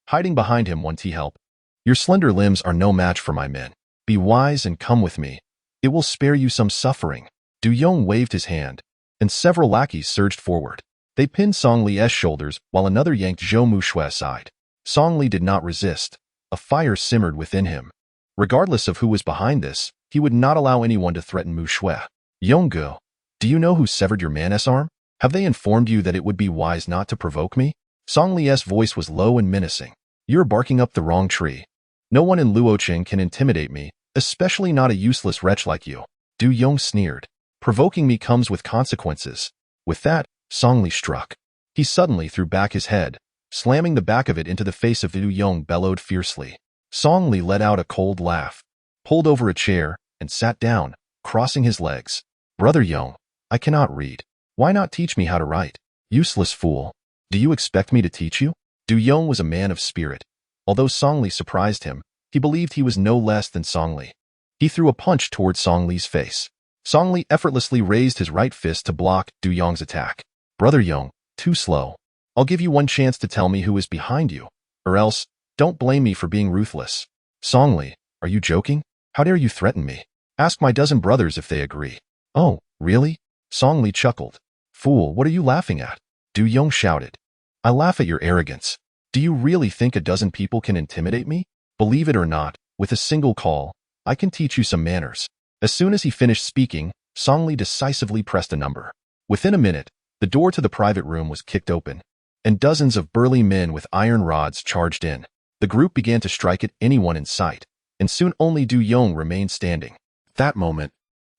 Hiding behind him won't help. Your slender limbs are no match for my men. Be wise and come with me. It will spare you some suffering. Du Yong waved his hand, and several lackeys surged forward. They pinned Song Li's shoulders while another yanked Zhou Mushui aside. Song Li did not resist. A fire simmered within him. Regardless of who was behind this, he would not allow anyone to threaten Mushui. Yonggu, do you know who severed your man's arm? Have they informed you that it would be wise not to provoke me? Song Li's voice was low and menacing. You're barking up the wrong tree. No one in Luoqing can intimidate me, especially not a useless wretch like you. Du Yong sneered. Provoking me comes with consequences. With that, Song Li struck. He suddenly threw back his head, slamming the back of it into the face of Du Yong bellowed fiercely. Song Li let out a cold laugh, pulled over a chair, and sat down, crossing his legs. Brother Yong, I cannot read. Why not teach me how to write? Useless fool. Do you expect me to teach you? Du Yong was a man of spirit. Although Song Li surprised him, he believed he was no less than Song Li. He threw a punch toward Song Li's face. Song Li effortlessly raised his right fist to block Du Yong's attack. Brother Yong, too slow. I'll give you one chance to tell me who is behind you, or else, don't blame me for being ruthless. Song Li, are you joking? How dare you threaten me? Ask my dozen brothers if they agree. Oh, really? Song Li chuckled. Fool, what are you laughing at? Du Yong shouted. I laugh at your arrogance. Do you really think a dozen people can intimidate me? Believe it or not, with a single call, I can teach you some manners. As soon as he finished speaking, Song Li decisively pressed a number. Within a minute, the door to the private room was kicked open, and dozens of burly men with iron rods charged in. The group began to strike at anyone in sight, and soon only Du Yong remained standing. At that moment,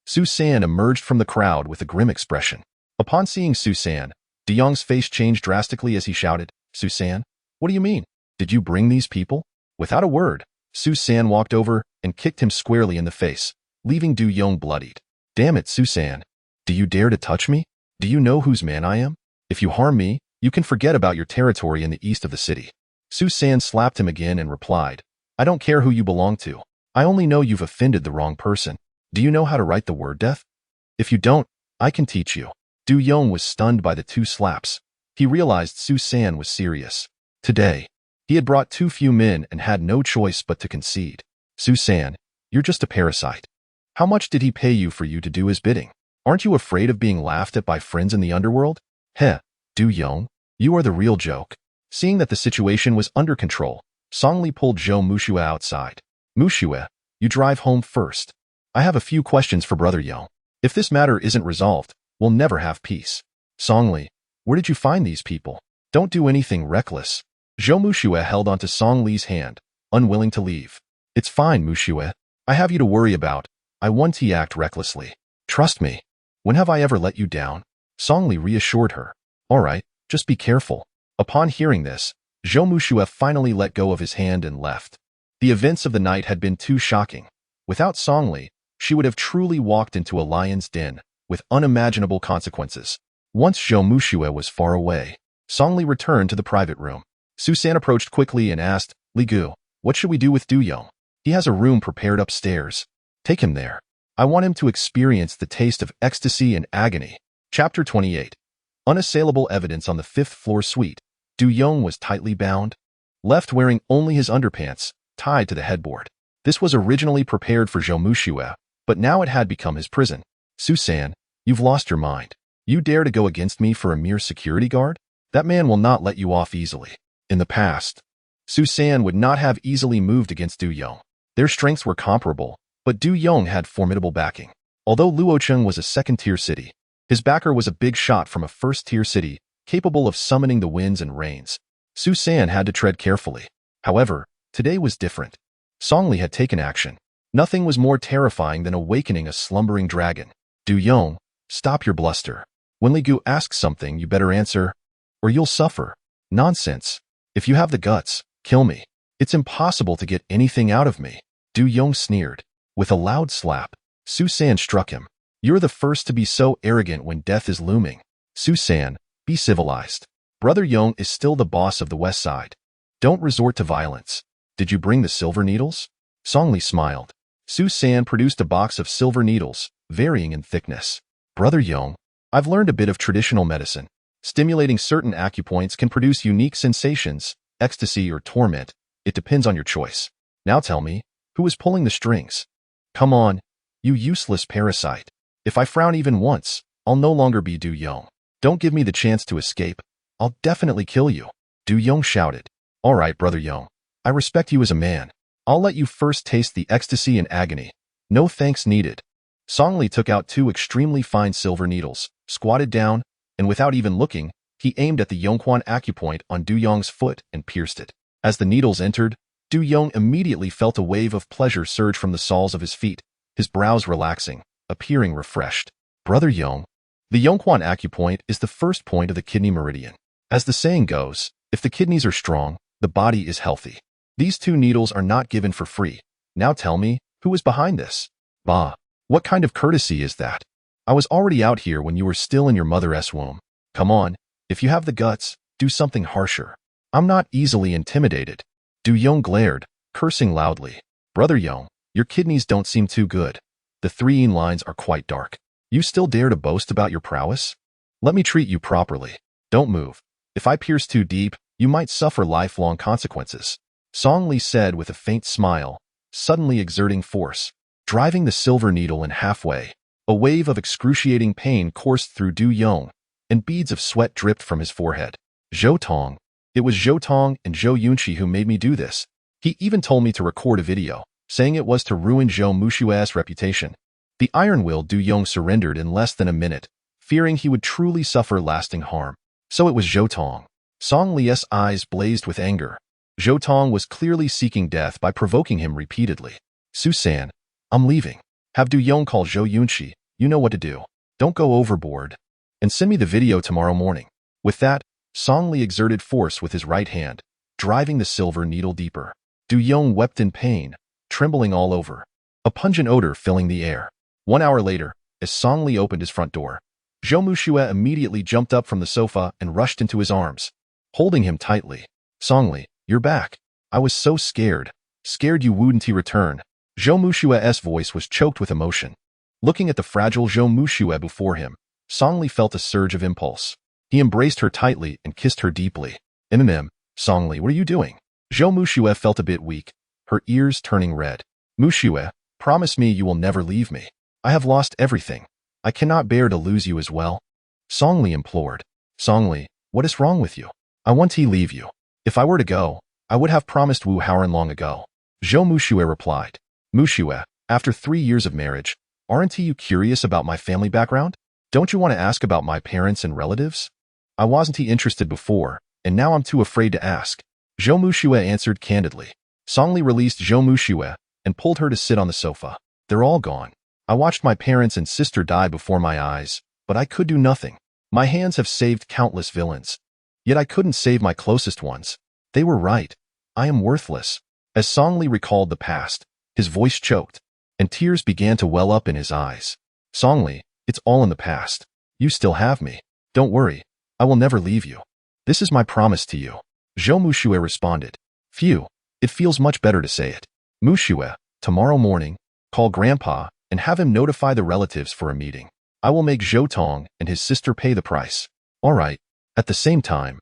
Su San emerged from the crowd with a grim expression. Upon seeing Su San, Du Yong's face changed drastically as he shouted, Su San, what do you mean? Did you bring these people? Without a word, Su San walked over and kicked him squarely in the face, leaving Du Yong bloodied. Damn it, Su San. Do you dare to touch me? Do you know whose man I am? If you harm me, you can forget about your territory in the east of the city. Su San slapped him again and replied, I don't care who you belong to. I only know you've offended the wrong person. Do you know how to write the word death? If you don't, I can teach you. Du Yong was stunned by the two slaps. He realized Su San was serious. Today, he had brought too few men and had no choice but to concede. Su San, you're just a parasite. How much did he pay you for you to do his bidding? Aren't you afraid of being laughed at by friends in the underworld? Heh, Du Yong, you are the real joke. Seeing that the situation was under control, Song Li pulled Zhou Mushui outside. Mushui, you drive home first. I have a few questions for Brother Yong. If this matter isn't resolved, we'll never have peace. Song Li, where did you find these people? Don't do anything reckless. Zhou Mushui held onto Song Li's hand, unwilling to leave. It's fine, Mushui. I have you to worry about. I won't act recklessly. Trust me. When have I ever let you down? Song Li reassured her. All right, just be careful. Upon hearing this, Zhou Mushui finally let go of his hand and left. The events of the night had been too shocking. Without Song Li, she would have truly walked into a lion's den, with unimaginable consequences. Once Zhou Mushui was far away, Song Li returned to the private room. Su San approached quickly and asked, Li Gu, what should we do with Du Yong? He has a room prepared upstairs. Take him there. I want him to experience the taste of ecstasy and agony. Chapter 28. Unassailable evidence on the fifth-floor suite. Du Yong was tightly bound, left wearing only his underpants, tied to the headboard. This was originally prepared for Zhou Mushui, but now it had become his prison. Su San, you've lost your mind. You dare to go against me for a mere security guard? That man will not let you off easily. In the past, Su San would not have easily moved against Du Yong. Their strengths were comparable, but Du Yong had formidable backing. Although Luocheng was a second-tier city, his backer was a big shot from a first-tier city, capable of summoning the winds and rains. Su San had to tread carefully. However, today was different. Songli had taken action. Nothing was more terrifying than awakening a slumbering dragon. Du Yong, stop your bluster. When Li Gu asks something, you better answer, or you'll suffer. Nonsense. If you have the guts, kill me. It's impossible to get anything out of me. Du Yong sneered. With a loud slap, Su San struck him. You're the first to be so arrogant when death is looming. Su San, be civilized. Brother Yong is still the boss of the West Side. Don't resort to violence. Did you bring the silver needles? Songli smiled. Su San produced a box of silver needles, varying in thickness. Brother Yong, I've learned a bit of traditional medicine. Stimulating certain acupoints can produce unique sensations, ecstasy or torment. It depends on your choice. Now tell me, who is pulling the strings? Come on, you useless parasite. If I frown even once, I'll no longer be Du Yong. Don't give me the chance to escape. I'll definitely kill you. Du Yong shouted. All right, Brother Yong. I respect you as a man. I'll let you first taste the ecstasy and agony. No thanks needed. Songli took out 2 extremely fine silver needles, squatted down, and without even looking, he aimed at the Yongquan acupoint on Du Yong's foot and pierced it. As the needles entered, Du Yong immediately felt a wave of pleasure surge from the soles of his feet, his brows relaxing, appearing refreshed. Brother Yong, the Yongquan acupoint is the first point of the kidney meridian. As the saying goes, if the kidneys are strong, the body is healthy. These 2 needles are not given for free. Now tell me, who is behind this? Bah, what kind of courtesy is that? I was already out here when you were still in your mother's womb. Come on, if you have the guts, do something harsher. I'm not easily intimidated. Du Yong glared, cursing loudly. Brother Yong, your kidneys don't seem too good. The 3 lines are quite dark. You still dare to boast about your prowess? Let me treat you properly. Don't move. If I pierce too deep, you might suffer lifelong consequences. Songli said with a faint smile, suddenly exerting force, driving the silver needle in halfway. A wave of excruciating pain coursed through Du Yong, and beads of sweat dripped from his forehead. Zhou Tong. It was Zhou Tong and Zhou Yunqi who made me do this. He even told me to record a video, saying it was to ruin Zhou Mushua's reputation. The iron-willed Du Yong surrendered in less than a minute, fearing he would truly suffer lasting harm. So it was Zhou Tong. Song Li's eyes blazed with anger. Zhou Tong was clearly seeking death by provoking him repeatedly. Su San, I'm leaving. Have Du Yong call Zhou Yunqi. You know what to do. Don't go overboard. And send me the video tomorrow morning. With that, Song Li exerted force with his right hand, driving the silver needle deeper. Du Yong wept in pain, trembling all over, a pungent odor filling the air. 1 hour later, as Song Li opened his front door, Zhou Muxue immediately jumped up from the sofa and rushed into his arms, holding him tightly. Song Li, you're back. I was so scared. Scared you wouldn't return. Zhou Mushue's voice was choked with emotion. Looking at the fragile Zhou Muxue before him, Song Li felt a surge of impulse. He embraced her tightly and kissed her deeply. Song Li, what are you doing? Zhou Muxue felt a bit weak, her ears turning red. Muxue, promise me you will never leave me. I have lost everything. I cannot bear to lose you as well. Song Li implored. Song Li, what is wrong with you? I want to leave you. If I were to go, I would have promised Wu Haoran long ago. Zhou Muxue replied. Muxue, after 3 years of marriage, aren't you curious about my family background? Don't you want to ask about my parents and relatives? I wasn't interested before, and now I'm too afraid to ask. Zhou Muxue answered candidly. Song Li released Zhou Muxue and pulled her to sit on the sofa. They're all gone. I watched my parents and sister die before my eyes, but I could do nothing. My hands have saved countless villains. Yet I couldn't save my closest ones. They were right. I am worthless. As Song Li recalled the past, his voice choked, and tears began to well up in his eyes. Song Li, it's all in the past. You still have me. Don't worry. I will never leave you. This is my promise to you. Zhou Muxue responded. Phew, it feels much better to say it. Muxue, tomorrow morning, call Grandpa and have him notify the relatives for a meeting. I will make Zhou Tong and his sister pay the price. All right. At the same time,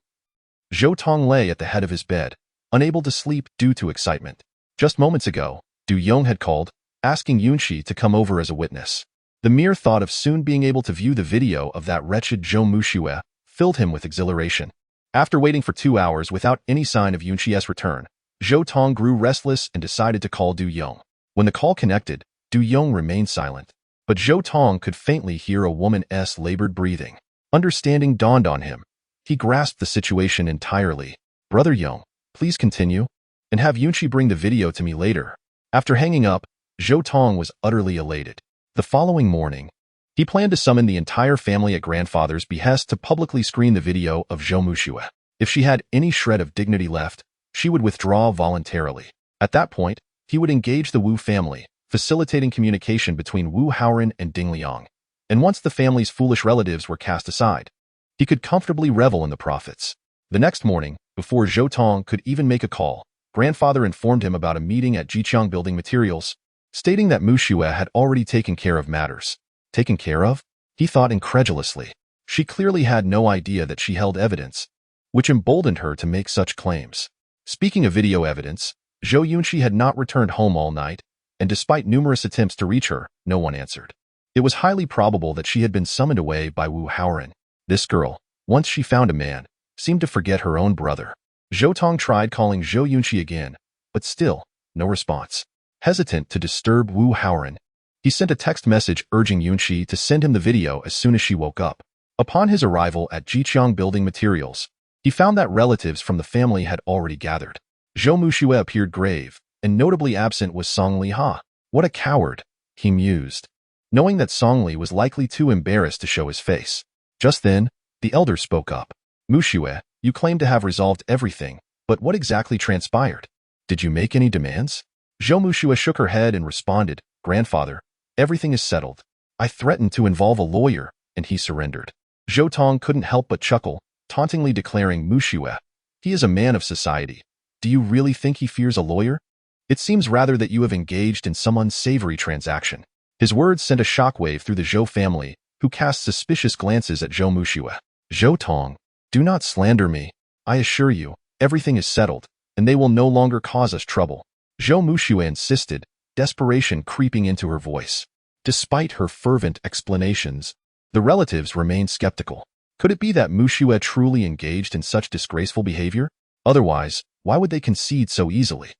Zhou Tong lay at the head of his bed, unable to sleep due to excitement. Just moments ago, Du Yong had called, asking Yunqi to come over as a witness. The mere thought of soon being able to view the video of that wretched Zhou Muxue filled him with exhilaration. After waiting for 2 hours without any sign of Yunqi's return, Zhou Tong grew restless and decided to call Du Yong. When the call connected, Du Yong remained silent, but Zhou Tong could faintly hear a woman's labored breathing. Understanding dawned on him. He grasped the situation entirely. Brother Yong, please continue, and have Yunqi bring the video to me later. After hanging up, Zhou Tong was utterly elated. The following morning, he planned to summon the entire family at grandfather's behest to publicly screen the video of Zhou Muxue. If she had any shred of dignity left, she would withdraw voluntarily. At that point, he would engage the Wu family, facilitating communication between Wu Haoran and Ding Liang. And once the family's foolish relatives were cast aside, he could comfortably revel in the profits. The next morning, before Zhou Tong could even make a call, grandfather informed him about a meeting at Jiqiang Building Materials, stating that Muxue had already taken care of matters. Taken care of? He thought incredulously. She clearly had no idea that she held evidence, which emboldened her to make such claims. Speaking of video evidence, Zhou Yunqi had not returned home all night, and despite numerous attempts to reach her, no one answered. It was highly probable that she had been summoned away by Wu Haoran. This girl, once she found a man, seemed to forget her own brother. Zhou Tong tried calling Zhou Yunqi again, but still, no response. Hesitant to disturb Wu Haoran, he sent a text message urging Yunqi to send him the video as soon as she woke up. Upon his arrival at Jiqiang Building Materials, he found that relatives from the family had already gathered. Zhou Muxue appeared grave, and notably absent was Song Ha. What a coward, he mused, knowing that Song Li was likely too embarrassed to show his face. Just then, the elder spoke up. Muxue, you claim to have resolved everything, but what exactly transpired? Did you make any demands? Zhou Muxue shook her head and responded, Grandfather, everything is settled. I threatened to involve a lawyer, and he surrendered. Zhou Tong couldn't help but chuckle, tauntingly declaring, Muxue, he is a man of society. Do you really think he fears a lawyer? It seems rather that you have engaged in some unsavory transaction. His words sent a shockwave through the Zhou family, who cast suspicious glances at Zhou Muxue. Zhou Tong, do not slander me. I assure you, everything is settled, and they will no longer cause us trouble. Zhou Muxue insisted, desperation creeping into her voice. Despite her fervent explanations, the relatives remained skeptical. Could it be that Muxue truly engaged in such disgraceful behavior? Otherwise, why would they concede so easily?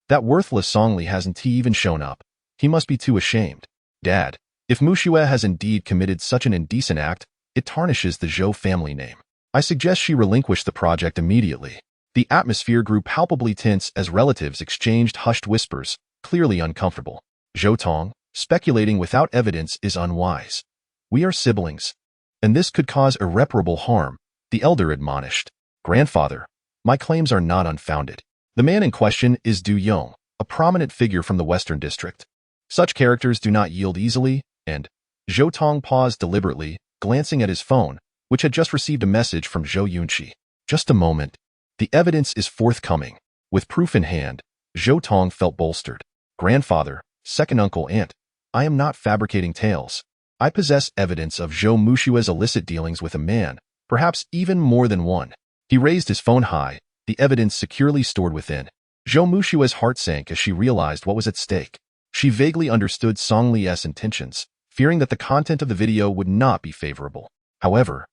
That worthless Song Li hasn't even shown up. He must be too ashamed. Dad, if Muxue has indeed committed such an indecent act, it tarnishes the Zhou family name. I suggest she relinquish the project immediately. The atmosphere grew palpably tense as relatives exchanged hushed whispers, clearly uncomfortable. Zhou Tong, speculating without evidence is unwise. We are siblings, and this could cause irreparable harm, the elder admonished. Grandfather, my claims are not unfounded. The man in question is Du Yong, a prominent figure from the Western District. Such characters do not yield easily, and Zhou Tong paused deliberately, glancing at his phone, which had just received a message from Zhou Yunqi. Just a moment. The evidence is forthcoming. With proof in hand, Zhou Tong felt bolstered. Grandfather, second uncle, aunt, I am not fabricating tales. I possess evidence of Zhou Muxue's illicit dealings with a man, perhaps even more than one. He raised his phone high, the evidence securely stored within. Zhou Muxue's heart sank as she realized what was at stake. She vaguely understood Song Li's intentions, fearing that the content of the video would not be favorable. However,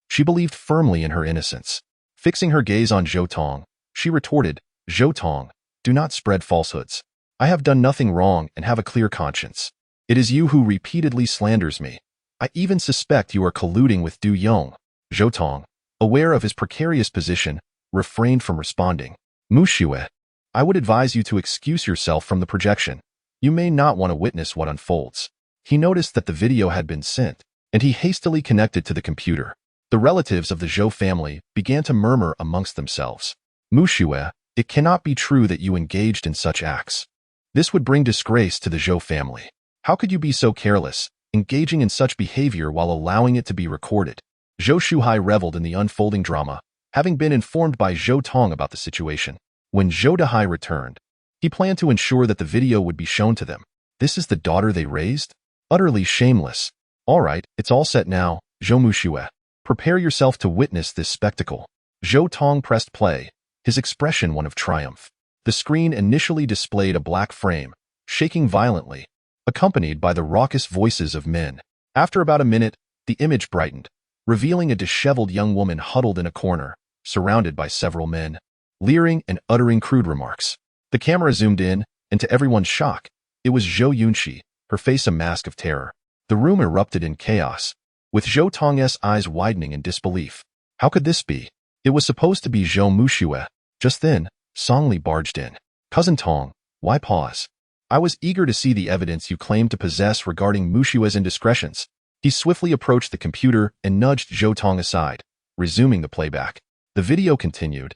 she believed firmly in her innocence. Fixing her gaze on Zhou Tong, she retorted, Zhou Tong, do not spread falsehoods. I have done nothing wrong and have a clear conscience. It is you who repeatedly slanders me. I even suspect you are colluding with Du Yong. Zhou Tong, aware of his precarious position, refrained from responding. Muxue, I would advise you to excuse yourself from the projection. You may not want to witness what unfolds. He noticed that the video had been sent, and he hastily connected to the computer. The relatives of the Zhou family began to murmur amongst themselves. Muxue, it cannot be true that you engaged in such acts. This would bring disgrace to the Zhou family. How could you be so careless, engaging in such behavior while allowing it to be recorded? Zhou Shuhai reveled in the unfolding drama, having been informed by Zhou Tong about the situation. When Zhou Dehai returned, he planned to ensure that the video would be shown to them. This is the daughter they raised? Utterly shameless. All right, it's all set now, Zhou Muxue. Prepare yourself to witness this spectacle. Zhou Tong pressed play, his expression one of triumph. The screen initially displayed a black frame, shaking violently, accompanied by the raucous voices of men. After about a minute, the image brightened, revealing a disheveled young woman huddled in a corner, surrounded by several men, leering and uttering crude remarks. The camera zoomed in, and to everyone's shock, it was Zhou Yunqi, her face a mask of terror. The room erupted in chaos, with Zhou Tong's eyes widening in disbelief. How could this be? It was supposed to be Zhou Muxue. Just then, Song Li barged in. Cousin Tong, why pause? I was eager to see the evidence you claimed to possess regarding Mushua's indiscretions. He swiftly approached the computer and nudged Zhou Tong aside, resuming the playback. The video continued,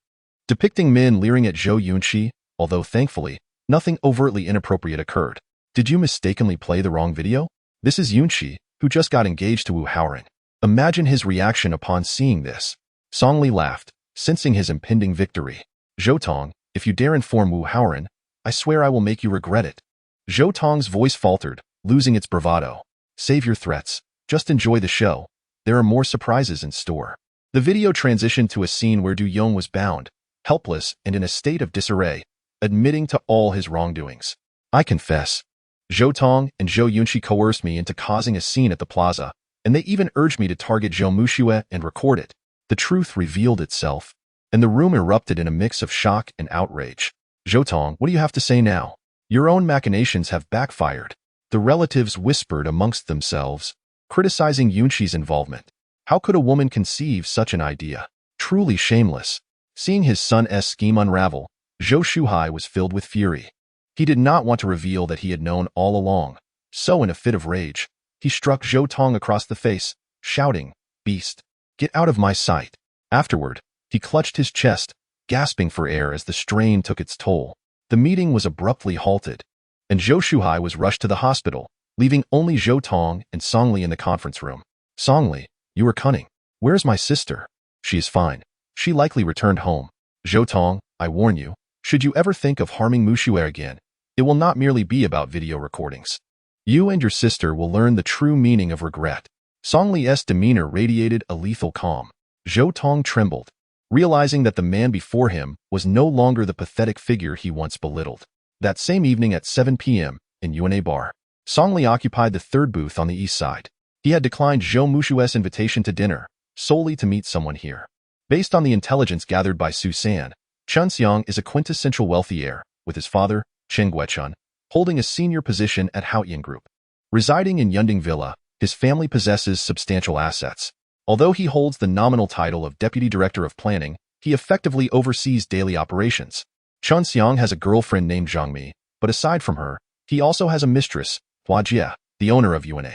depicting men leering at Zhou Yunqi, although thankfully, nothing overtly inappropriate occurred. Did you mistakenly play the wrong video? This is Yunqi, who just got engaged to Wu Haoran. Imagine his reaction upon seeing this. Song Li laughed, sensing his impending victory. Zhou Tong, if you dare inform Wu Haoran, I swear I will make you regret it. Zhou Tong's voice faltered, losing its bravado. Save your threats. Just enjoy the show. There are more surprises in store. The video transitioned to a scene where Du Yong was bound, helpless and in a state of disarray, admitting to all his wrongdoings. I confess. Zhou Tong and Zhou Yunqi coerced me into causing a scene at the plaza, and they even urged me to target Zhou Mushue and record it. The truth revealed itself, and the room erupted in a mix of shock and outrage. Zhou Tong, what do you have to say now? Your own machinations have backfired. The relatives whispered amongst themselves, criticizing Yunqi's involvement. How could a woman conceive such an idea? Truly shameless. Seeing his son's scheme unravel, Zhou Shuhai was filled with fury. He did not want to reveal that he had known all along. So in a fit of rage, he struck Zhou Tong across the face, shouting, "Beast, get out of my sight." Afterward, he clutched his chest, gasping for air as the strain took its toll. The meeting was abruptly halted, and Zhou Shuhai was rushed to the hospital, leaving only Zhou Tong and Song Li in the conference room. Song Li, you are cunning. Where's my sister? She is fine. She likely returned home. Zhou Tong, I warn you, should you ever think of harming Mushue again, it will not merely be about video recordings. You and your sister will learn the true meaning of regret. Song Li's demeanor radiated a lethal calm. Zhou Tong trembled, realizing that the man before him was no longer the pathetic figure he once belittled. That same evening at 7 p.m. in UNA Bar, Song Li occupied the third booth on the east side. He had declined Zhou Mushue's invitation to dinner, solely to meet someone here. Based on the intelligence gathered by Su San, Chun Xiang is a quintessential wealthy heir, with his father, Chen Guechun, holding a senior position at Haoyan Group. Residing in Yunding Villa, his family possesses substantial assets. Although he holds the nominal title of Deputy Director of Planning, he effectively oversees daily operations. Chun Xiang has a girlfriend named Zhang Mi, but aside from her, he also has a mistress, Hua Jie, the owner of UNA.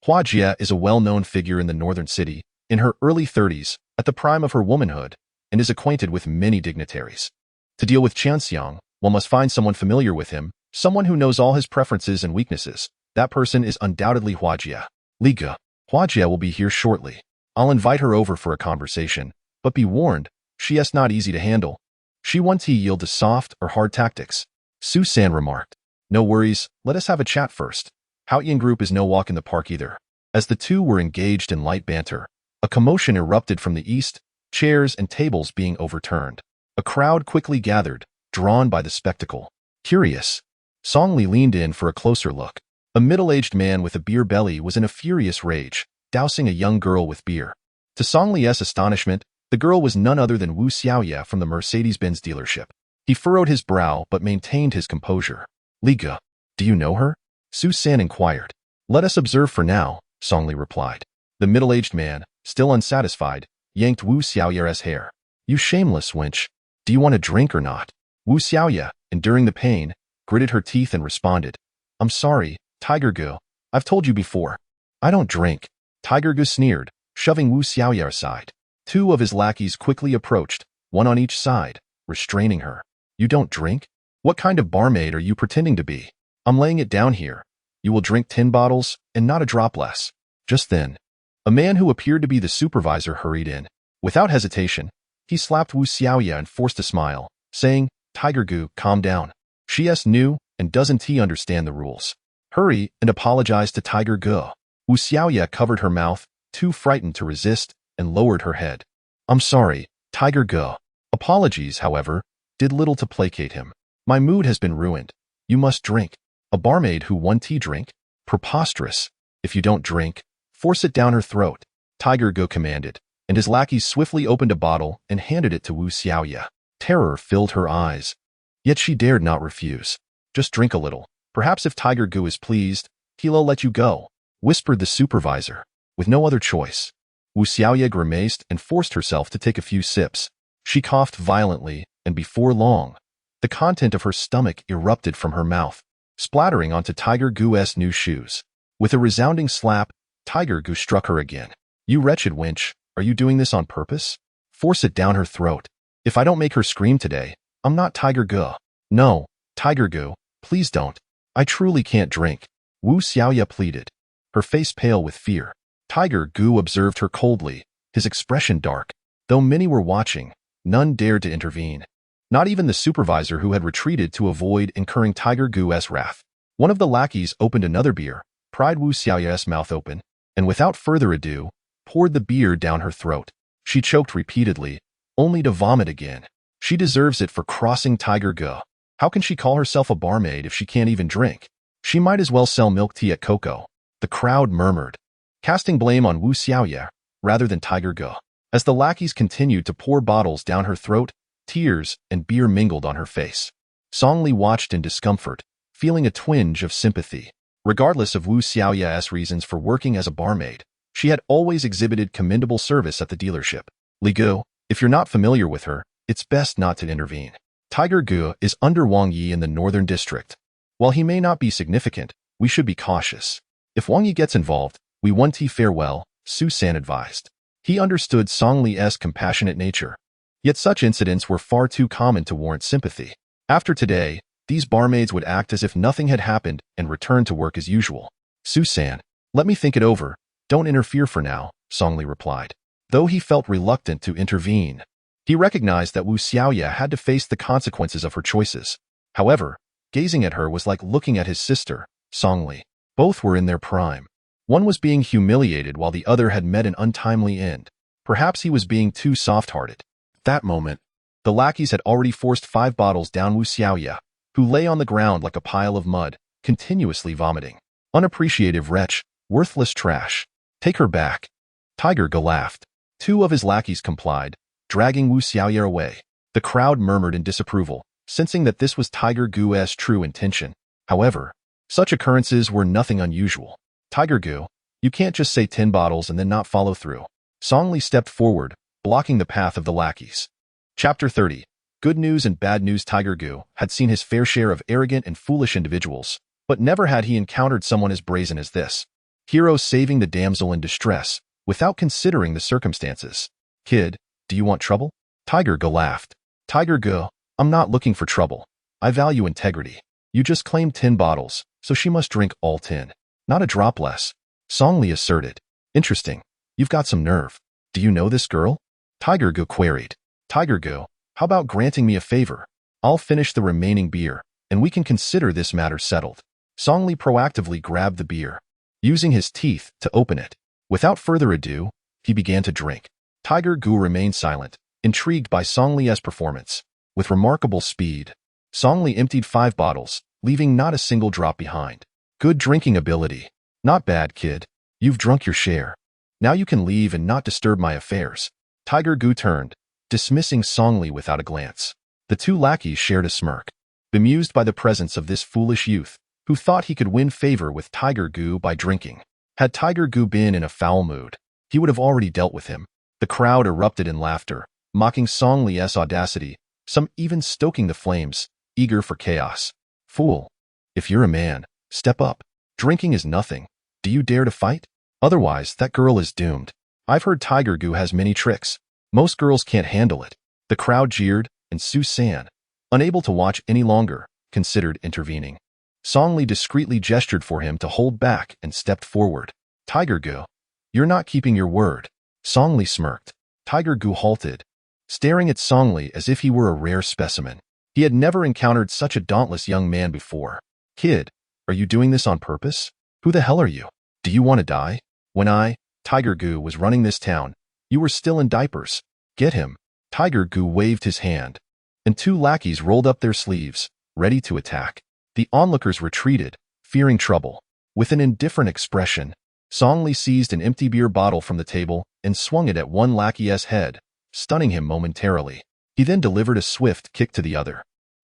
Hua Jie is a well-known figure in the northern city, in her early 30s, at the prime of her womanhood, and is acquainted with many dignitaries. To deal with Chun Xiang, one must find someone familiar with him, someone who knows all his preferences and weaknesses. That person is undoubtedly Hua Jie. Liga, Hua Jie will be here shortly. I'll invite her over for a conversation, but be warned, she is not easy to handle. She wants he yield to soft or hard tactics. Su San remarked. No worries, let us have a chat first. Haoyan Group is no walk in the park either. As the two were engaged in light banter, a commotion erupted from the east, chairs and tables being overturned. A crowd quickly gathered, drawn by the spectacle. Curious, Song Li leaned in for a closer look. A middle-aged man with a beer belly was in a furious rage, dousing a young girl with beer. To Song Li's astonishment, the girl was none other than Wu Xiaoye from the Mercedes-Benz dealership. He furrowed his brow but maintained his composure. Liga, do you know her? Su San inquired. Let us observe for now, Song Li replied. The middle-aged man, still unsatisfied, yanked Wu Xiaoye's hair. You shameless wench. Do you want a drink or not? Wu Xiaoye, enduring the pain, gritted her teeth and responded. I'm sorry, Tiger Gu. I've told you before. I don't drink. Tiger Gu sneered, shoving Wu Xiaoye aside. Two of his lackeys quickly approached, one on each side, restraining her. You don't drink? What kind of barmaid are you pretending to be? I'm laying it down here. You will drink 10 bottles, and not a drop less. Just then, a man who appeared to be the supervisor hurried in. Without hesitation, he slapped Wu Xiaoye and forced a smile, saying, Tiger Gu, calm down. She is new, and doesn't he understand the rules? Hurry and apologize to Tiger Gu. Wu Xiaoye covered her mouth, too frightened to resist, and lowered her head. I'm sorry, Tiger Gu. Apologies, however, did little to placate him. My mood has been ruined. You must drink. A barmaid who won tea drink? Preposterous. If you don't drink, force it down her throat, Tiger Gu commanded, and his lackeys swiftly opened a bottle and handed it to Wu Xiaoye. Terror filled her eyes. Yet she dared not refuse. Just drink a little. Perhaps if Tiger Gu is pleased, he'll let you go, whispered the supervisor. With no other choice, Wu Xiaoye grimaced and forced herself to take a few sips. She coughed violently, and before long, the content of her stomach erupted from her mouth. splattering onto Tiger Goo's new shoes. With a resounding slap, Tiger Goo struck her again. "You wretched wench, are you doing this on purpose? Force it down her throat. If I don't make her scream today, I'm not Tiger Goo." "No, Tiger Goo, please don't. I truly can't drink," Wu Xiaoya pleaded, her face pale with fear. Tiger Goo observed her coldly, his expression dark. Though many were watching, none dared to intervene. Not even the supervisor who had retreated to avoid incurring Tiger Goo's wrath. One of the lackeys opened another beer, pried Wu Xiaoya's mouth open, and without further ado, poured the beer down her throat. She choked repeatedly, only to vomit again. She deserves it for crossing Tiger Goo. How can she call herself a barmaid if she can't even drink? She might as well sell milk tea at Coco. The crowd murmured, casting blame on Wu Xiaoya rather than Tiger Goo. As the lackeys continued to pour bottles down her throat, tears and beer mingled on her face. Song Li watched in discomfort, feeling a twinge of sympathy. Regardless of Wu Xiaoya's reasons for working as a barmaid, she had always exhibited commendable service at the dealership. "Li Gu, if you're not familiar with her, it's best not to intervene. Tiger Goo is under Wang Yi in the Northern District. While he may not be significant, we should be cautious. If Wang Yi gets involved, we want to farewell," Su San advised. He understood Song Li's compassionate nature. Yet such incidents were far too common to warrant sympathy. After today, these barmaids would act as if nothing had happened and return to work as usual. "Su San, let me think it over. Don't interfere for now," Song Li replied. Though he felt reluctant to intervene, he recognized that Wu Xiaoya had to face the consequences of her choices. However, gazing at her was like looking at his sister, Song Li. Both were in their prime. One was being humiliated while the other had met an untimely end. Perhaps he was being too soft-hearted. At that moment, the lackeys had already forced 5 bottles down Wu Xiaoya, who lay on the ground like a pile of mud, continuously vomiting. "Unappreciative wretch, worthless trash. Take her back." Tiger Goo laughed. 2 of his lackeys complied, dragging Wu Xiaoya away. The crowd murmured in disapproval, sensing that this was Tiger Goo's true intention. However, such occurrences were nothing unusual. "Tiger Goo, you can't just say 10 bottles and then not follow through." Song Li stepped forward, blocking the path of the lackeys. Chapter 30. Good news and bad news. Tiger Goo had seen his fair share of arrogant and foolish individuals, but never had he encountered someone as brazen as this. Hero saving the damsel in distress, without considering the circumstances. "Kid, do you want trouble?" Tiger Goo laughed. "Tiger Goo, I'm not looking for trouble. I value integrity. You just claimed 10 bottles, so she must drink all 10. Not a drop less," Song Li asserted. "Interesting. You've got some nerve. Do you know this girl?" Tiger Goo queried. "Tiger Goo, how about granting me a favor? I'll finish the remaining beer, and we can consider this matter settled." Song Li proactively grabbed the beer, using his teeth to open it. Without further ado, he began to drink. Tiger Goo remained silent, intrigued by Song Li's performance. With remarkable speed, Song Li emptied 5 bottles, leaving not a single drop behind. "Good drinking ability. Not bad, kid. You've drunk your share. Now you can leave and not disturb my affairs." Tiger Goo turned, dismissing Song Li without a glance. The 2 lackeys shared a smirk, bemused by the presence of this foolish youth, who thought he could win favor with Tiger Goo by drinking. Had Tiger Goo been in a foul mood, he would have already dealt with him. The crowd erupted in laughter, mocking Song Li's audacity, some even stoking the flames, eager for chaos. "Fool! If you're a man, step up. Drinking is nothing. Do you dare to fight? Otherwise, that girl is doomed. I've heard Tiger Goo has many tricks. Most girls can't handle it." The crowd jeered, and Su San, unable to watch any longer, considered intervening. Song Li discreetly gestured for him to hold back and stepped forward. "Tiger Goo, you're not keeping your word." Song Li smirked. Tiger Goo halted, staring at Song Li as if he were a rare specimen. He had never encountered such a dauntless young man before. "Kid, are you doing this on purpose? Who the hell are you? Do you want to die? When I, Tiger Goo, was running this town, you were still in diapers. Get him." Tiger Goo waved his hand, and 2 lackeys rolled up their sleeves, ready to attack. The onlookers retreated, fearing trouble. With an indifferent expression, Song Li seized an empty beer bottle from the table and swung it at one lackey's head, stunning him momentarily. He then delivered a swift kick to the other.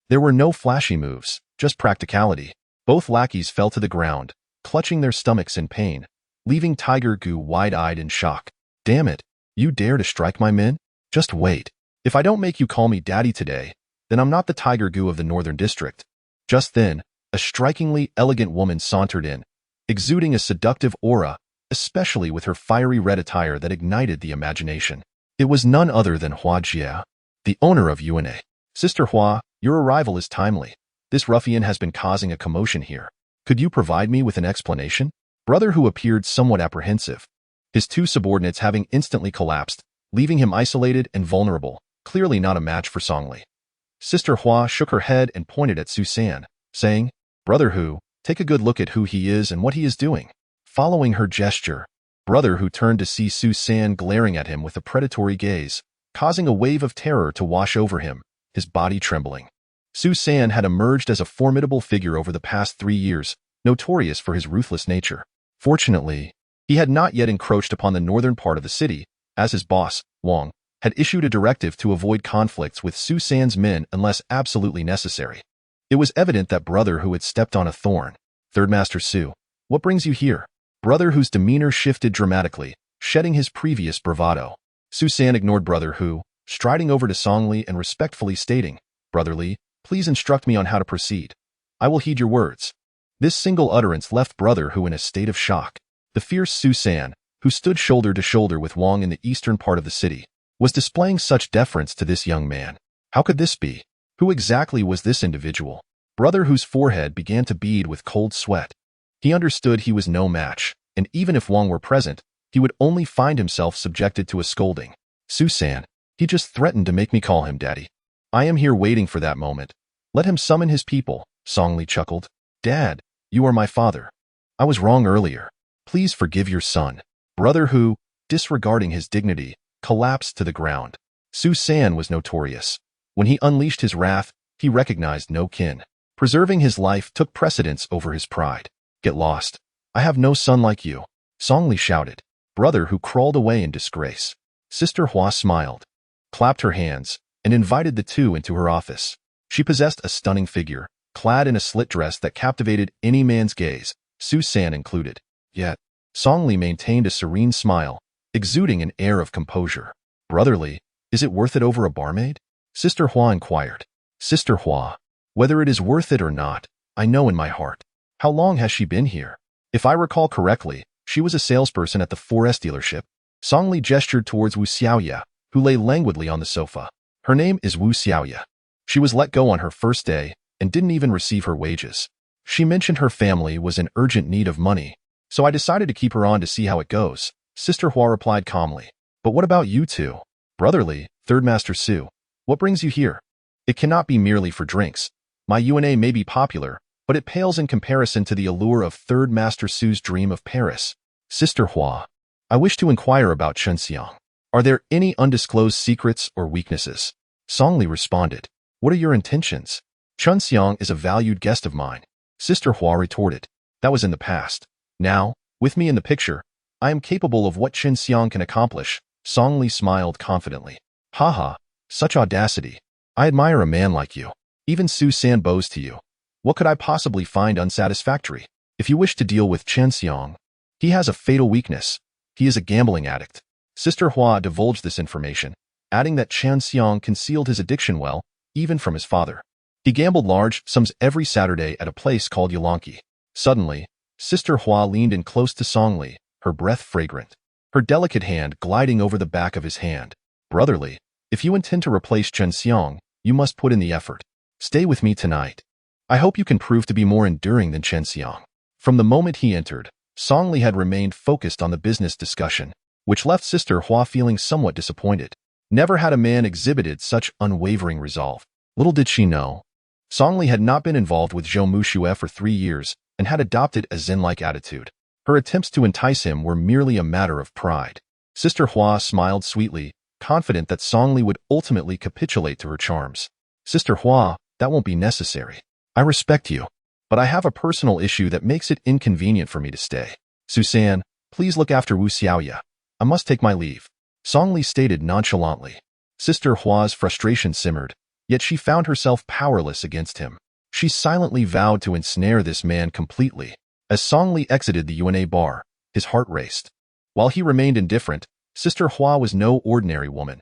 There were no flashy moves, just practicality. Both lackeys fell to the ground, clutching their stomachs in pain, leaving Tiger Goo wide-eyed in shock. "Damn it, you dare to strike my men? Just wait. If I don't make you call me daddy today, then I'm not the Tiger Goo of the Northern District." Just then, A strikingly elegant woman sauntered in, exuding a seductive aura, especially with her fiery red attire that ignited the imagination. It was none other than Hua Jia, the owner of UNA. Sister Hua, your arrival is timely. This ruffian has been causing a commotion here. Could you provide me with an explanation? Brother Hu appeared somewhat apprehensive, his two subordinates having instantly collapsed, leaving him isolated and vulnerable, clearly not a match for Songli. Sister Hua shook her head and pointed at Su San, saying, Brother Hu, take a good look at who he is and what he is doing. Following her gesture, Brother Hu turned to see Su San glaring at him with a predatory gaze, causing a wave of terror to wash over him, his body trembling. Su San had emerged as a formidable figure over the past 3 years, notorious for his ruthless nature. Fortunately, he had not yet encroached upon the northern part of the city, as his boss, Wang, had issued a directive to avoid conflicts with Su San's men unless absolutely necessary. It was evident that Brother Hu had stepped on a thorn. Third Master Su, what brings you here? Brother Hu's demeanor shifted dramatically, shedding his previous bravado. Su San ignored Brother Hu, striding over to Songli and respectfully stating, Brother Li, please instruct me on how to proceed. I will heed your words. This single utterance left Brother Hu in a state of shock. The fierce Su San, who stood shoulder to shoulder with Wang in the eastern part of the city, was displaying such deference to this young man. How could this be? Who exactly was this individual? Brother Hu's forehead began to bead with cold sweat. He understood he was no match, and even if Wang were present, he would only find himself subjected to a scolding. Su San, he just threatened to make me call him daddy. I am here waiting for that moment. Let him summon his people, Songli chuckled. Dad, you are my father. I was wrong earlier. Please forgive your son. Brother Hu, disregarding his dignity, collapsed to the ground. Su San was notorious. When he unleashed his wrath, he recognized no kin. Preserving his life took precedence over his pride. Get lost. I have no son like you, Songli shouted. Brother Hu crawled away in disgrace. Sister Hua smiled, clapped her hands, and invited the two into her office. She possessed a stunning figure, clad in a slit dress that captivated any man's gaze, Su San included. Yet, Songli maintained a serene smile, exuding an air of composure. Brotherly, is it worth it over a barmaid? Sister Hua inquired. Sister Hua, whether it is worth it or not, I know in my heart. How long has she been here? If I recall correctly, she was a salesperson at the 4S dealership. Songli gestured towards Wu Xiaoya, who lay languidly on the sofa. Her name is Wu Xiaoya. She was let go on her first day and didn't even receive her wages. She mentioned her family was in urgent need of money, so I decided to keep her on to see how it goes. Sister Hua replied calmly. But what about you two? Brotherly, Third Master Su, what brings you here? It cannot be merely for drinks. My UNA may be popular, but it pales in comparison to the allure of Third Master Su's dream of Paris. Sister Hua, I wish to inquire about Chenxiang. Are there any undisclosed secrets or weaknesses? Songli responded. What are your intentions? Chenxiang is a valued guest of mine. Sister Hua retorted. That was in the past. Now, with me in the picture, I am capable of what Chenxiang can accomplish. Songli smiled confidently. Haha, such audacity. I admire a man like you. Even Su San bows to you. What could I possibly find unsatisfactory? If you wish to deal with Chenxiang, he has a fatal weakness. He is a gambling addict. Sister Hua divulged this information, adding that Chenxiang concealed his addiction well, even from his father. He gambled large sums every Saturday at a place called Yalanki. Suddenly, Sister Hua leaned in close to Songli, her breath fragrant, her delicate hand gliding over the back of his hand. Brotherly, if you intend to replace Chenxiang, you must put in the effort. Stay with me tonight. I hope you can prove to be more enduring than Chenxiang. From the moment he entered, Songli had remained focused on the business discussion, which left Sister Hua feeling somewhat disappointed. Never had a man exhibited such unwavering resolve. Little did she know, Songli had not been involved with Zhou Muxue for 3 years and had adopted a zen-like attitude. Her attempts to entice him were merely a matter of pride. Sister Hua smiled sweetly, confident that Songli would ultimately capitulate to her charms. Sister Hua, that won't be necessary. I respect you, but I have a personal issue that makes it inconvenient for me to stay. Su San, please look after Wu Xiaoya. I must take my leave. Songli stated nonchalantly. Sister Hua's frustration simmered, yet she found herself powerless against him. She silently vowed to ensnare this man completely. As Songli exited the UNA bar, his heart raced. While he remained indifferent, Sister Hua was no ordinary woman.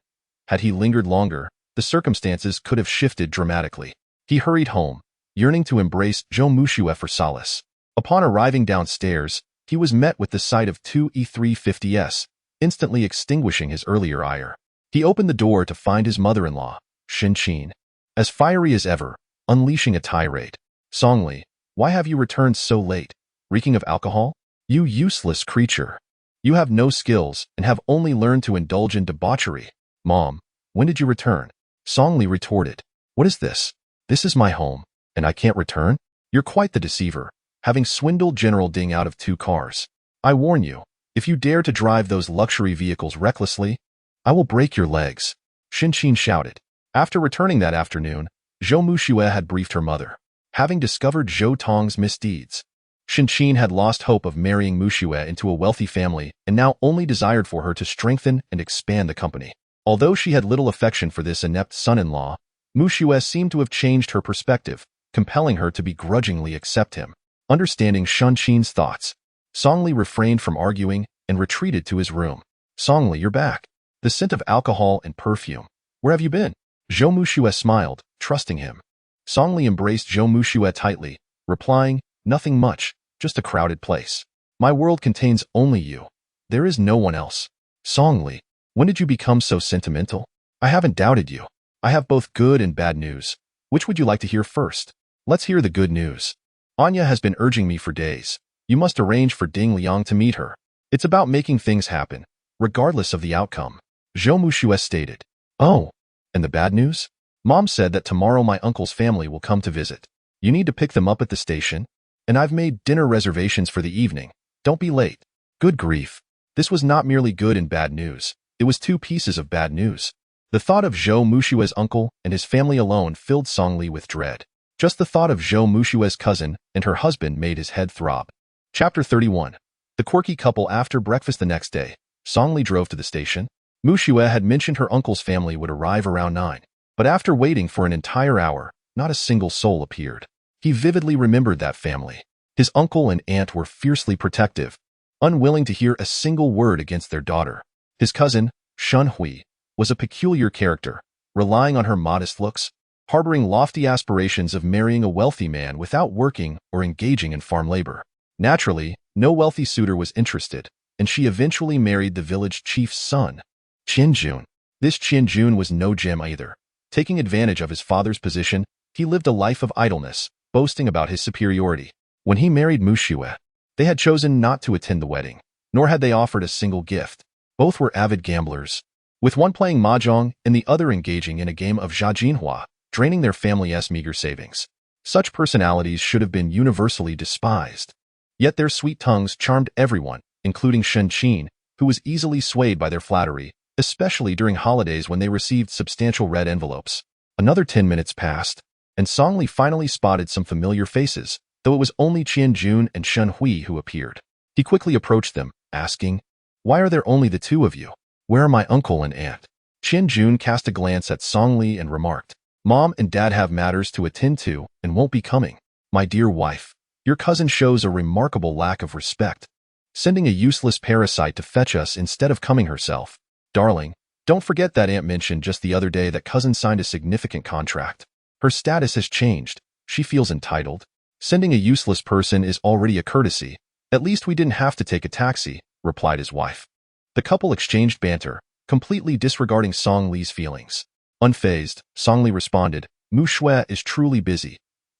Had he lingered longer, the circumstances could have shifted dramatically. He hurried home, yearning to embrace Zhou Muxue for solace. Upon arriving downstairs, he was met with the sight of two E350s, instantly extinguishing his earlier ire. He opened the door to find his mother-in-law, Qin, as fiery as ever, unleashing a tirade. Songli, why have you returned so late? Reeking of alcohol? You useless creature. You have no skills and have only learned to indulge in debauchery. Mom, when did you return? Songli retorted. What is this? This is my home, and I can't return? You're quite the deceiver, having swindled General Ding out of 2 cars. I warn you, if you dare to drive those luxury vehicles recklessly, I will break your legs. Qin shouted. After returning that afternoon, Zhou Muxue had briefed her mother. Having discovered Zhou Tong's misdeeds, Qin had lost hope of marrying Muxue into a wealthy family and now only desired for her to strengthen and expand the company. Although she had little affection for this inept son-in-law, Muxue seemed to have changed her perspective, compelling her to begrudgingly accept him. Understanding Qin's thoughts, Songli refrained from arguing and retreated to his room. Songli, you're back. The scent of alcohol and perfume. Where have you been? Zhou Muxue smiled, trusting him. Songli embraced Zhou Muxue tightly, replying, nothing much, just a crowded place. My world contains only you. There is no one else. Songli, when did you become so sentimental? I haven't doubted you. I have both good and bad news. Which would you like to hear first? Let's hear the good news. Anya has been urging me for days. You must arrange for Ding Liang to meet her. It's about making things happen, regardless of the outcome. Zhou Muxue stated. Oh, and the bad news? Mom said that tomorrow my uncle's family will come to visit. You need to pick them up at the station, and I've made dinner reservations for the evening. Don't be late. Good grief. This was not merely good and bad news. It was 2 pieces of bad news. The thought of Zhou Muxue's uncle and his family alone filled Songli with dread. Just the thought of Zhou Muxue's cousin and her husband made his head throb. Chapter 31. The quirky couple. After breakfast the next day, Songli drove to the station. Muxue had mentioned her uncle's family would arrive around 9. But after waiting for an entire hour, not a single soul appeared. He vividly remembered that family. His uncle and aunt were fiercely protective, unwilling to hear a single word against their daughter. His cousin, Hui, was a peculiar character, relying on her modest looks, harboring lofty aspirations of marrying a wealthy man without working or engaging in farm labor. Naturally, no wealthy suitor was interested, and she eventually married the village chief's son, Qin. This Qin was no gem either. Taking advantage of his father's position, he lived a life of idleness, boasting about his superiority. When he married Muxue, they had chosen not to attend the wedding, nor had they offered a single gift. Both were avid gamblers, with one playing mahjong and the other engaging in a game of jiajinhua, draining their family's meager savings. Such personalities should have been universally despised. Yet their sweet tongues charmed everyone, including Qin, who was easily swayed by their flattery, especially during holidays when they received substantial red envelopes. Another 10 minutes passed, and Songli finally spotted some familiar faces, though it was only Qin and Hui who appeared. He quickly approached them, asking, "Why are there only the 2 of you? Where are my uncle and aunt?" Qin cast a glance at Songli and remarked, "Mom and Dad have matters to attend to and won't be coming. My dear wife, your cousin shows a remarkable lack of respect, sending a useless parasite to fetch us instead of coming herself. Darling, don't forget that aunt mentioned just the other day that cousin signed a significant contract. Her status has changed. She feels entitled. Sending a useless person is already a courtesy. At least we didn't have to take a taxi," replied his wife. The couple exchanged banter, completely disregarding Songli's feelings. Unfazed, Songli responded, "Muxue is truly busy.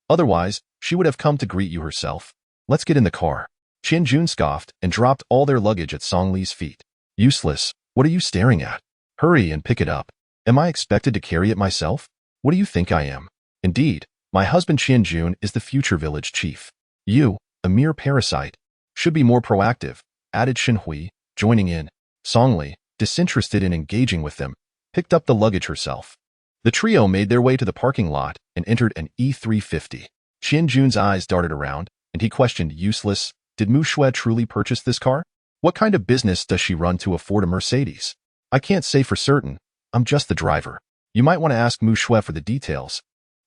Otherwise, she would have come to greet you herself. Let's get in the car." Qin scoffed and dropped all their luggage at Songli's feet. "Useless, what are you staring at? Hurry and pick it up. Am I expected to carry it myself? What do you think I am? Indeed, my husband Qin is the future village chief. You, a mere parasite, should be more proactive," added Hui, joining in. Songli, disinterested in engaging with them, picked up the luggage herself. The trio made their way to the parking lot and entered an E350. Qin's eyes darted around, and he questioned, "Useless, did Muxue truly purchase this car? What kind of business does she run to afford a Mercedes?" "I can't say for certain. I'm just the driver. You might want to ask Muxue for the details,"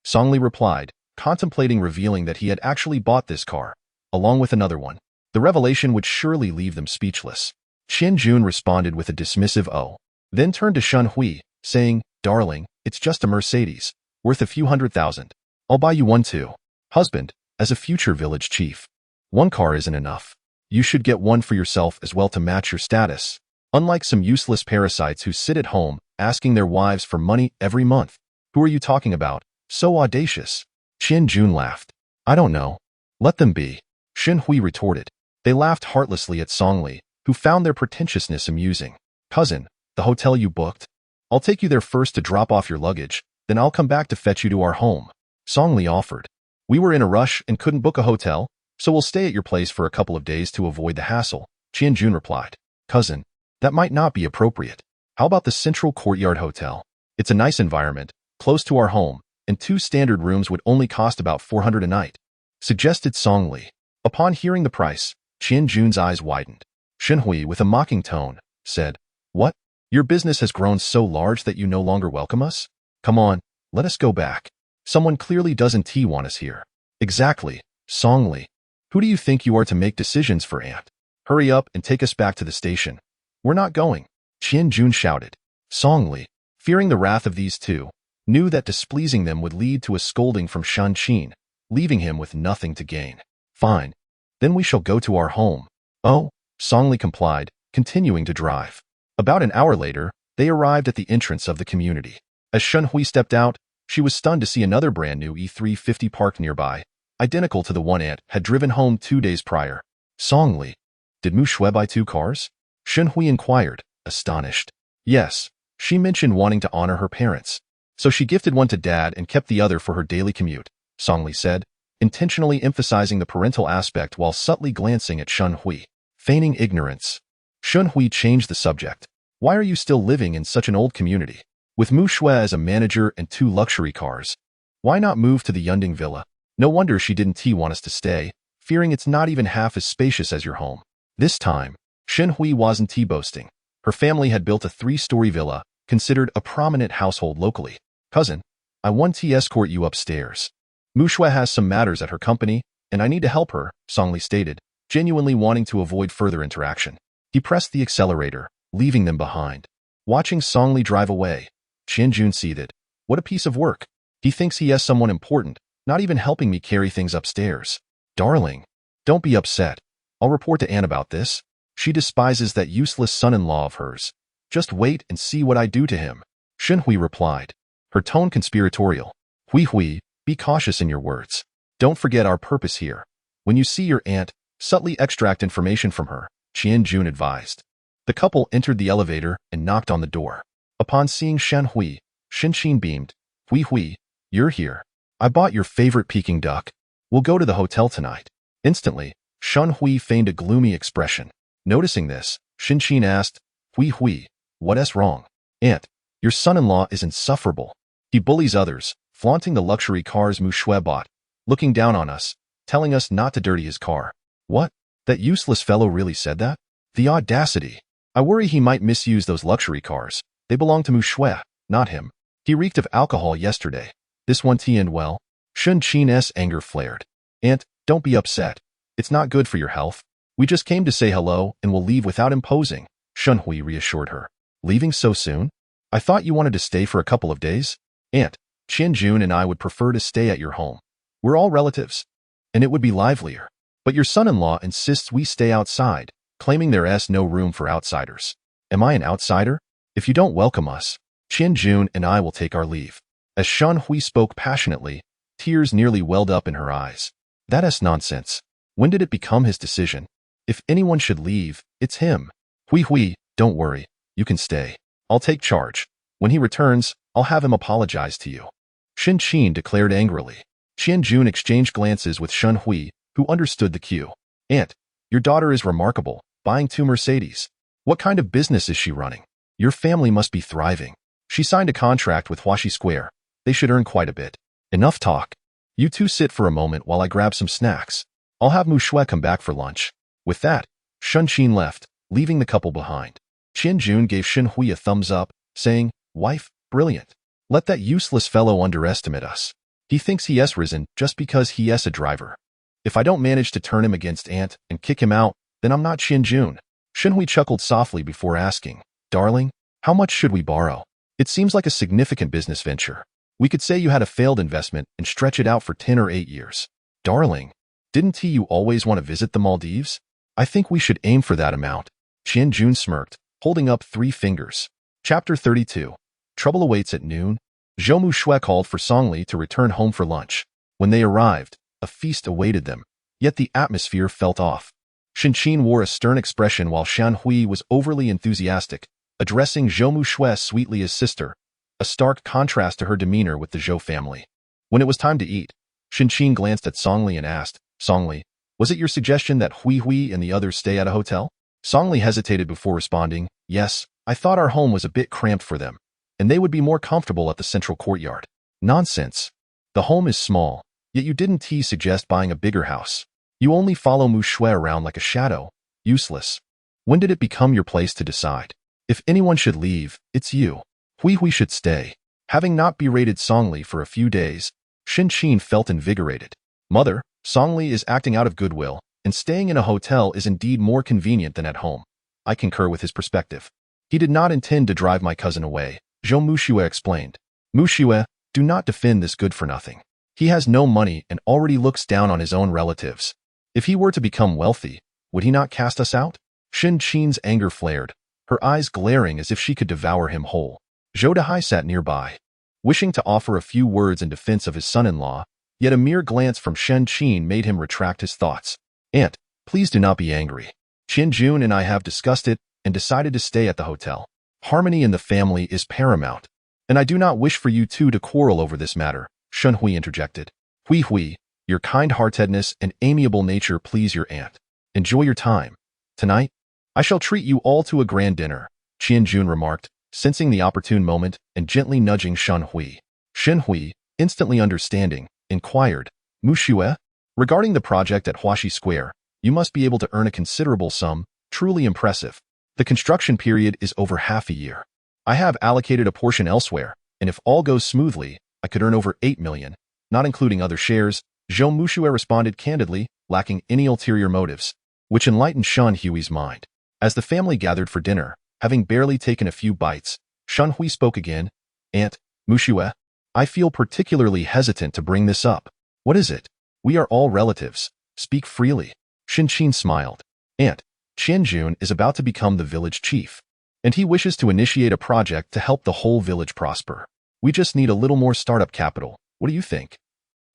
Songli replied, contemplating revealing that he had actually bought this car, along with another one. The revelation would surely leave them speechless. Qin responded with a dismissive "oh," then turned to Hui, saying, "Darling, it's just a Mercedes, worth a few $100,000. I'll buy you one too." Husband, as a future village chief, one car isn't enough. You should get one for yourself as well to match your status. Unlike some useless parasites who sit at home asking their wives for money every month. Who are you talking about? So audacious. Qian Jun laughed. I don't know. Let them be. Shen Hui retorted. They laughed heartlessly at Song Li, who found their pretentiousness amusing. Cousin, the hotel you booked? I'll take you there first to drop off your luggage, then I'll come back to fetch you to our home. Song Li offered. We were in a rush and couldn't book a hotel, so we'll stay at your place for a couple of days to avoid the hassle. Qian Jun replied. Cousin, that might not be appropriate. How about the Central Courtyard Hotel? It's a nice environment, close to our home, and 2 standard rooms would only cost about 400 a night, suggested Song Li. Upon hearing the price, Qian Jun's eyes widened. Shen Hui, with a mocking tone, said, What? Your business has grown so large that you no longer welcome us? Come on, let us go back. Someone clearly doesn't want us here. Exactly, Song Li. Who do you think you are to make decisions for Aunt? Hurry up and take us back to the station. We're not going. Qian Jun shouted. Song Li, fearing the wrath of these two, knew that displeasing them would lead to a scolding from Shan Qin, leaving him with nothing to gain. Fine. Then we shall go to our home. Oh, Song Li complied, continuing to drive. About an hour later, they arrived at the entrance of the community. As Shen Hui stepped out, she was stunned to see another brand new E350 parked nearby, identical to the one Aunt had driven home 2 days prior. Song Li, did Mu Shui buy 2 cars? Shen Hui inquired, astonished. Yes, she mentioned wanting to honor her parents. So she gifted one to Dad and kept the other for her daily commute, Song Li said, intentionally emphasizing the parental aspect while subtly glancing at Shen Hui, feigning ignorance. Shen Hui changed the subject. Why are you still living in such an old community? With Mu Shui as a manager and 2 luxury cars. Why not move to the Yunding Villa? No wonder she didn't want us to stay, fearing it's not even half as spacious as your home. This time, Shen Hui wasn't boasting. Her family had built a 3-story villa, considered a prominent household locally. Cousin, I want to escort you upstairs. Mu Shui has some matters at her company, and I need to help her, Song Li stated, genuinely wanting to avoid further interaction. He pressed the accelerator, leaving them behind. Watching Song Li drive away, Qian Jun seethed. What a piece of work. He thinks he has someone important, not even helping me carry things upstairs. Darling, don't be upset. I'll report to Anne about this. She despises that useless son-in-law of hers. Just wait and see what I do to him. Shen Hui replied, her tone conspiratorial. Hui, be cautious in your words. Don't forget our purpose here. When you see your aunt, subtly extract information from her, Qian Jun advised. The couple entered the elevator and knocked on the door. Upon seeing Shen Hui, Shen Qin beamed. Hui, you're here. I bought your favorite Peking duck. We'll go to the hotel tonight. Instantly, Shen Hui feigned a gloomy expression. Noticing this, Shen Qin asked, Hui, what's wrong? Aunt, your son-in-law is insufferable. He bullies others, flaunting the luxury cars Mu Shui bought, looking down on us, telling us not to dirty his car. What? That useless fellow really said that? The audacity. I worry he might misuse those luxury cars. They belong to Mu Shui, not him. He reeked of alcohol yesterday. This won't end well. Shen Qin's anger flared. Aunt, don't be upset. It's not good for your health. We just came to say hello and will leave without imposing, Shen Hui reassured her. Leaving so soon? I thought you wanted to stay for a couple of days. Aunt, Qian Jun and I would prefer to stay at your home. We're all relatives, and it would be livelier. But your son-in-law insists we stay outside, claiming there's no room for outsiders. Am I an outsider? If you don't welcome us, Qian Jun and I will take our leave. As Shen Hui spoke passionately, tears nearly welled up in her eyes. That's nonsense. When did it become his decision? If anyone should leave, it's him. Hui, don't worry. You can stay. I'll take charge. When he returns, I'll have him apologize to you. Shen Qin declared angrily. Qian Jun exchanged glances with Shen Hui, who understood the cue. Aunt, your daughter is remarkable, buying 2 Mercedes. What kind of business is she running? Your family must be thriving. She signed a contract with Huaxi Square. They should earn quite a bit. Enough talk. You two sit for a moment while I grab some snacks. I'll have Mu Shui come back for lunch. With that, Shen Qin left, leaving the couple behind. Qian Jun gave Shen Hui a thumbs up, saying, Wife, brilliant. Let that useless fellow underestimate us. He thinks he has risen just because he is a driver. If I don't manage to turn him against Aunt and kick him out, then I'm not Qian Jun. Shen Hui chuckled softly before asking, Darling, how much should we borrow? It seems like a significant business venture. We could say you had a failed investment and stretch it out for 10 or 8 years. Darling, didn't you always want to visit the Maldives? I think we should aim for that amount. Qianjun smirked, holding up 3 fingers. Chapter 32. Trouble awaits at noon. Zhou Mushui called for Songli to return home for lunch. When they arrived, a feast awaited them, yet the atmosphere felt off. Shinqin wore a stern expression while Shan Hui was overly enthusiastic, addressing Zhou Mushui sweetly as sister, a stark contrast to her demeanor with the Zhou family. When it was time to eat, Shinqin glanced at Songli and asked, Songli, was it your suggestion that Hui and the others stay at a hotel? Songli hesitated before responding, yes, I thought our home was a bit cramped for them, and they would be more comfortable at the central courtyard. Nonsense. The home is small, yet you didn't suggest buying a bigger house. You only follow Mushui around like a shadow. Useless. When did it become your place to decide? If anyone should leave, it's you. Hui should stay. Having not berated Songli for a few days, Shinqin felt invigorated. Mother, Songli is acting out of goodwill, and staying in a hotel is indeed more convenient than at home. I concur with his perspective. He did not intend to drive my cousin away, Zhou Mushui explained. Mushui, do not defend this good-for-nothing. He has no money and already looks down on his own relatives. If he were to become wealthy, would he not cast us out? Shinqin's anger flared, her eyes glaring as if she could devour him whole. Zhou Dehai sat nearby, wishing to offer a few words in defense of his son-in-law, yet a mere glance from Shinqin made him retract his thoughts. Aunt, please do not be angry. Qianjun and I have discussed it and decided to stay at the hotel. Harmony in the family is paramount, and I do not wish for you two to quarrel over this matter, Shen Hui interjected. Hui, your kind-heartedness and amiable nature please your aunt. Enjoy your time. Tonight, I shall treat you all to a grand dinner, Qianjun remarked, sensing the opportune moment and gently nudging Shen Hui. Shen Hui, instantly understanding, inquired, Mushui, regarding the project at Huaxi Square, you must be able to earn a considerable sum, truly impressive. The construction period is over half a year. I have allocated a portion elsewhere, and if all goes smoothly, I could earn over 8 million, not including other shares. Zhou Mushui responded candidly, lacking any ulterior motives, which enlightened Shen Hui's mind. As the family gathered for dinner, having barely taken a few bites, Shen Hui spoke again. Aunt, Mushui, I feel particularly hesitant to bring this up. What is it? We are all relatives. Speak freely. Shinqin smiled. Aunt, Qianjun is about to become the village chief, and he wishes to initiate a project to help the whole village prosper. We just need a little more startup capital. What do you think?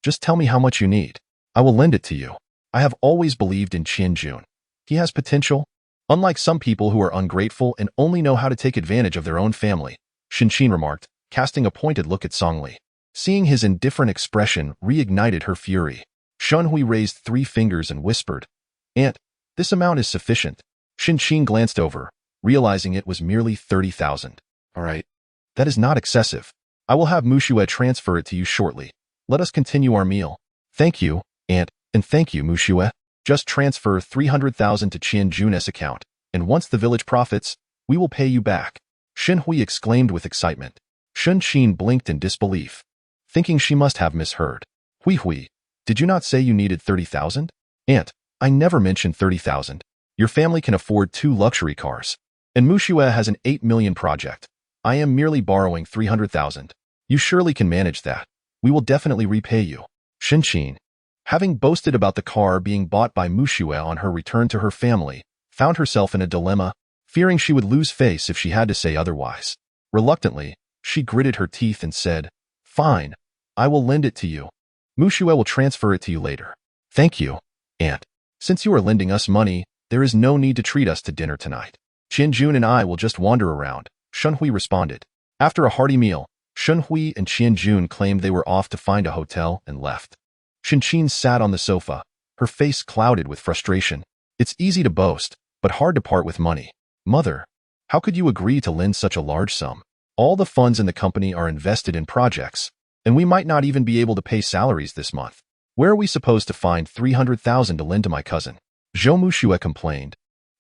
Just tell me how much you need. I will lend it to you. I have always believed in Qianjun. He has potential. Unlike some people who are ungrateful and only know how to take advantage of their own family, Shinqin remarked, casting a pointed look at Songli. Seeing his indifferent expression reignited her fury. Shen Hui raised 3 fingers and whispered, Aunt, this amount is sufficient. Shinqin glanced over, realizing it was merely 30,000. All right. That is not excessive. I will have Mushui transfer it to you shortly. Let us continue our meal. Thank you, Aunt, and thank you, Mushui. Just transfer 300,000 to Qianjun's account, and once the village profits, we will pay you back. Shen Hui exclaimed with excitement. Shinqin blinked in disbelief, thinking she must have misheard. Hui, did you not say you needed 30,000? Aunt, I never mentioned 30,000. Your family can afford 2 luxury cars, and Mushui has an 8 million project. I am merely borrowing 300,000. You surely can manage that. We will definitely repay you. Shinqin, having boasted about the car being bought by Mushui on her return to her family, found herself in a dilemma, fearing she would lose face if she had to say otherwise. Reluctantly, she gritted her teeth and said, Fine, I will lend it to you. Mushui will transfer it to you later. Thank you, Aunt. Since you are lending us money, there is no need to treat us to dinner tonight. Qianjun and I will just wander around, Shen Hui responded. After a hearty meal, Shen Hui and Qianjun claimed they were off to find a hotel and left. Shinqin sat on the sofa, her face clouded with frustration. It's easy to boast, but hard to part with money. Mother, how could you agree to lend such a large sum? All the funds in the company are invested in projects, and we might not even be able to pay salaries this month. Where are we supposed to find 300,000 to lend to my cousin? Zhou Mushui complained,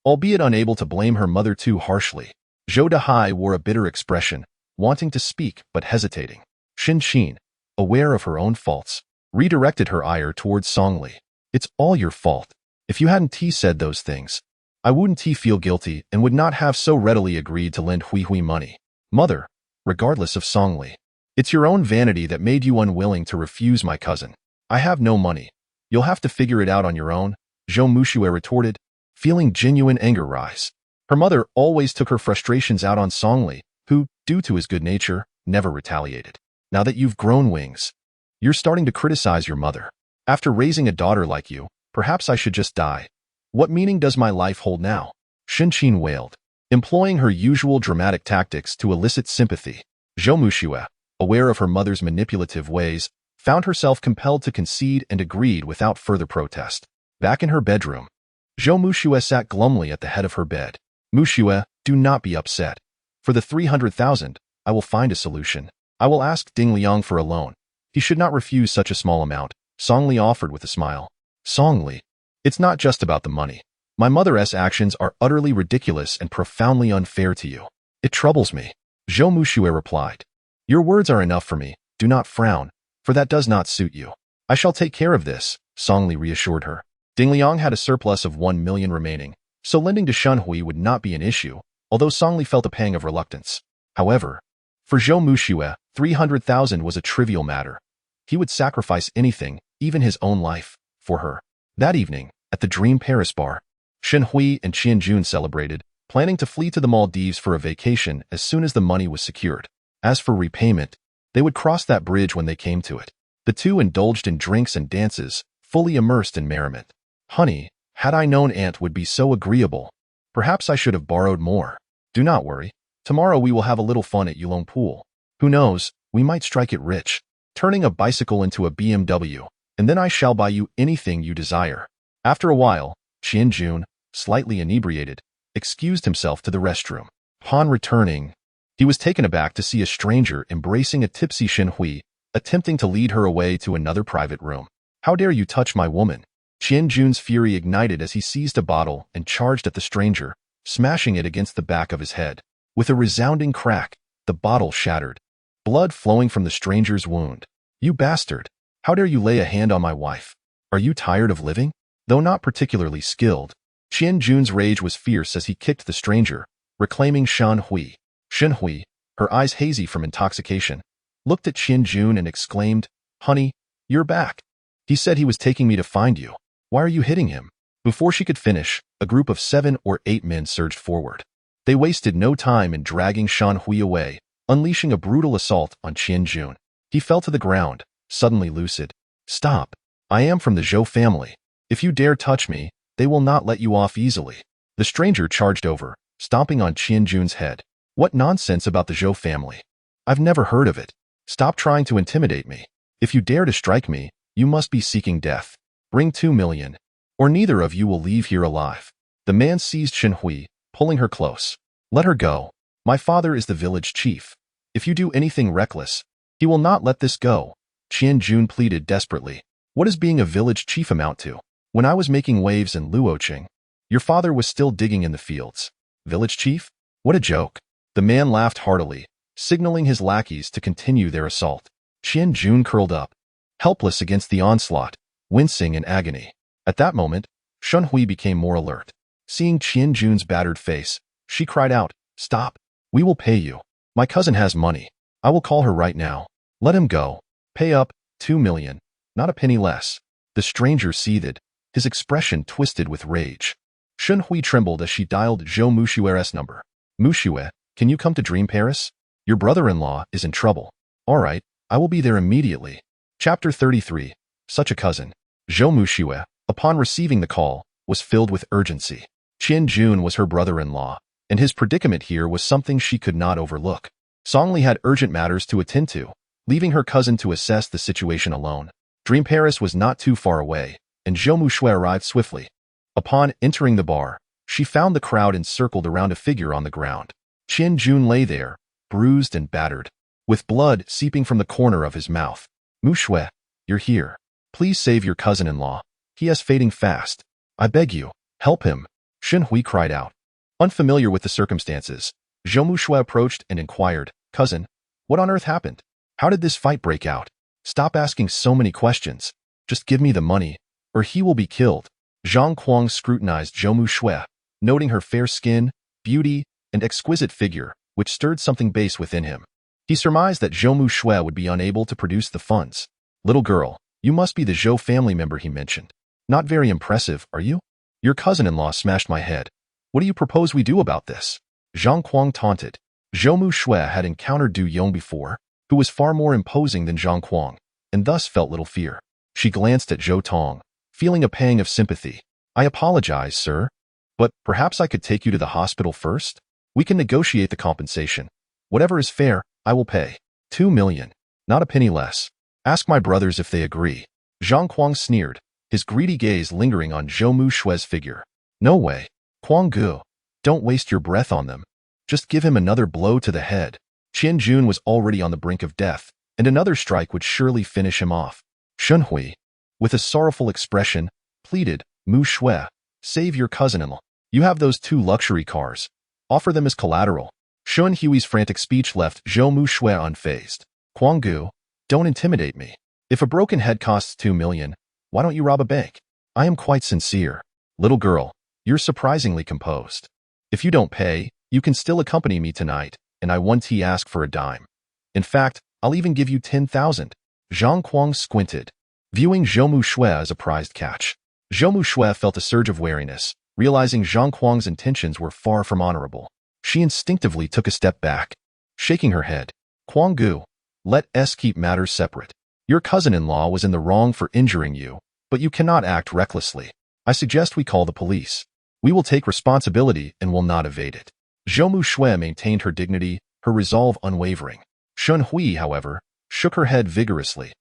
albeit unable to blame her mother too harshly. Zhou Dehai wore a bitter expression, wanting to speak but hesitating. Shinqin, aware of her own faults, redirected her ire towards Songli. It's all your fault. If you hadn't said those things, I wouldn't feel guilty and would not have so readily agreed to lend Hui money. Mother, regardless of Songli, it's your own vanity that made you unwilling to refuse my cousin. I have no money. You'll have to figure it out on your own, Zhou Muxue retorted, feeling genuine anger rise. Her mother always took her frustrations out on Songli, who, due to his good nature, never retaliated. Now that you've grown wings, you're starting to criticize your mother. After raising a daughter like you, perhaps I should just die. What meaning does my life hold now? Shen Qin wailed, employing her usual dramatic tactics to elicit sympathy. Zhou Muxue, aware of her mother's manipulative ways, found herself compelled to concede and agreed without further protest. Back in her bedroom, Zhou Muxue sat glumly at the head of her bed. Muxue, do not be upset. For the 300,000, I will find a solution. I will ask Ding Liang for a loan. He should not refuse such a small amount, Songli offered with a smile. Songli, it's not just about the money. My mother's actions are utterly ridiculous and profoundly unfair to you. It troubles me. Zhou Muxue replied. Your words are enough for me. Do not frown, for that does not suit you. I shall take care of this, Songli reassured her. Ding Liang had a surplus of 1 million remaining, so lending to Shenhui would not be an issue, although Songli felt a pang of reluctance. However, for Zhou Muxue, 300,000 was a trivial matter. He would sacrifice anything, even his own life, for her. That evening, at the Dream Paris bar, Shenhui and Qianjun celebrated, planning to flee to the Maldives for a vacation as soon as the money was secured. As for repayment, they would cross that bridge when they came to it. The two indulged in drinks and dances, fully immersed in merriment. Honey, had I known Aunt would be so agreeable, perhaps I should have borrowed more. Do not worry. Tomorrow we will have a little fun at Yulong Pool. Who knows, we might strike it rich, turning a bicycle into a BMW, and then I shall buy you anything you desire. After a while, Qianjun, slightly inebriated, excused himself to the restroom. Upon returning, he was taken aback to see a stranger embracing a tipsy Shenhui, attempting to lead her away to another private room. How dare you touch my woman? Qianjun's fury ignited as he seized a bottle and charged at the stranger, smashing it against the back of his head. With a resounding crack, the bottle shattered, blood flowing from the stranger's wound. You bastard! How dare you lay a hand on my wife? Are you tired of living? Though not particularly skilled, Qianjun's rage was fierce as he kicked the stranger, reclaiming Shenhui. Shenhui, her eyes hazy from intoxication, looked at Qianjun and exclaimed, Honey, you're back. He said he was taking me to find you. Why are you hitting him? Before she could finish, a group of 7 or 8 men surged forward. They wasted no time in dragging Shenhui away, unleashing a brutal assault on Qianjun. He fell to the ground, suddenly lucid. Stop. I am from the Zhou family. If you dare touch me, they will not let you off easily. The stranger charged over, stomping on Qianjun's head. What nonsense about the Zhou family? I've never heard of it. Stop trying to intimidate me. If you dare to strike me, you must be seeking death. Bring 2 million, or neither of you will leave here alive. The man seized Shenhui, pulling her close. Let her go. My father is the village chief. If you do anything reckless, he will not let this go. Qianjun pleaded desperately. What does being a village chief amount to? When I was making waves in Luoqing, your father was still digging in the fields. Village chief? What a joke. The man laughed heartily, signaling his lackeys to continue their assault. Qianjun curled up, helpless against the onslaught, wincing in agony. At that moment, Shenhui became more alert. Seeing Qianjun's battered face, she cried out, Stop! We will pay you. My cousin has money. I will call her right now. Let him go. Pay up, 2 million. Not a penny less. The stranger seethed, his expression twisted with rage. Shenhui trembled as she dialed Zhou Muxue's number. Muxue, can you come to Dream Paris? Your brother-in-law is in trouble. All right, I will be there immediately. Chapter 33. Such a cousin. Zhou Muxue, upon receiving the call, was filled with urgency. Qianjun was her brother-in-law, and his predicament here was something she could not overlook. Songli had urgent matters to attend to, leaving her cousin to assess the situation alone. Dream Paris was not too far away, and Zhou Muxue arrived swiftly. Upon entering the bar, she found the crowd encircled around a figure on the ground. Qianjun lay there, bruised and battered, with blood seeping from the corner of his mouth. Muxue, you're here. Please save your cousin-in-law. He is fading fast. I beg you, help him. Shenhui cried out. Unfamiliar with the circumstances, Zhou Muxue approached and inquired, Cousin, what on earth happened? How did this fight break out? Stop asking so many questions. Just give me the money, or he will be killed. Zhang Kuang scrutinized Zhou Muxue, noting her fair skin, beauty, and exquisite figure, which stirred something base within him. He surmised that Zhou Muxue would be unable to produce the funds. Little girl, You must be the Zhou family member he mentioned. Not very impressive, are you? Your cousin-in-law smashed my head. What do you propose we do about this? Zhang Kuang taunted. Zhou Mushui had encountered Du Yong before, who was far more imposing than Zhang Kuang, and thus felt little fear. She glanced at Zhou Tong, feeling a pang of sympathy. I apologize, sir. But perhaps I could take you to the hospital first? We can negotiate the compensation. Whatever is fair, I will pay. 2 million. Not a penny less. Ask my brothers if they agree. Zhang Kuang sneered, his greedy gaze lingering on Zhou Mushui's figure. No way. Kuang Gu, don't waste your breath on them. Just give him another blow to the head. Qian Jun was already on the brink of death, and another strike would surely finish him off. Shun Hui, with a sorrowful expression, pleaded, Mu Shui, save your cousin-in-law. You have those 2 luxury cars. Offer them as collateral. Shun Hui's frantic speech left Zhou Mushui unfazed. Kuang Gu, don't intimidate me. If a broken head costs 2 million, why don't you rob a bank? I am quite sincere. Little girl, you're surprisingly composed. If you don't pay, you can still accompany me tonight, and I won't ask for a dime. In fact, I'll even give you 10,000. Zhang Kuang squinted, viewing Zhou Mushui as a prized catch. Zhou Mushui felt a surge of wariness, realizing Zhang Kuang's intentions were far from honorable. She instinctively took a step back, shaking her head. Kuang Gu, let us keep matters separate. Your cousin-in-law was in the wrong for injuring you, but you cannot act recklessly. I suggest we call the police. We will take responsibility and will not evade it. Zhou Mushui maintained her dignity, her resolve unwavering. Shun Hui, however, shook her head vigorously.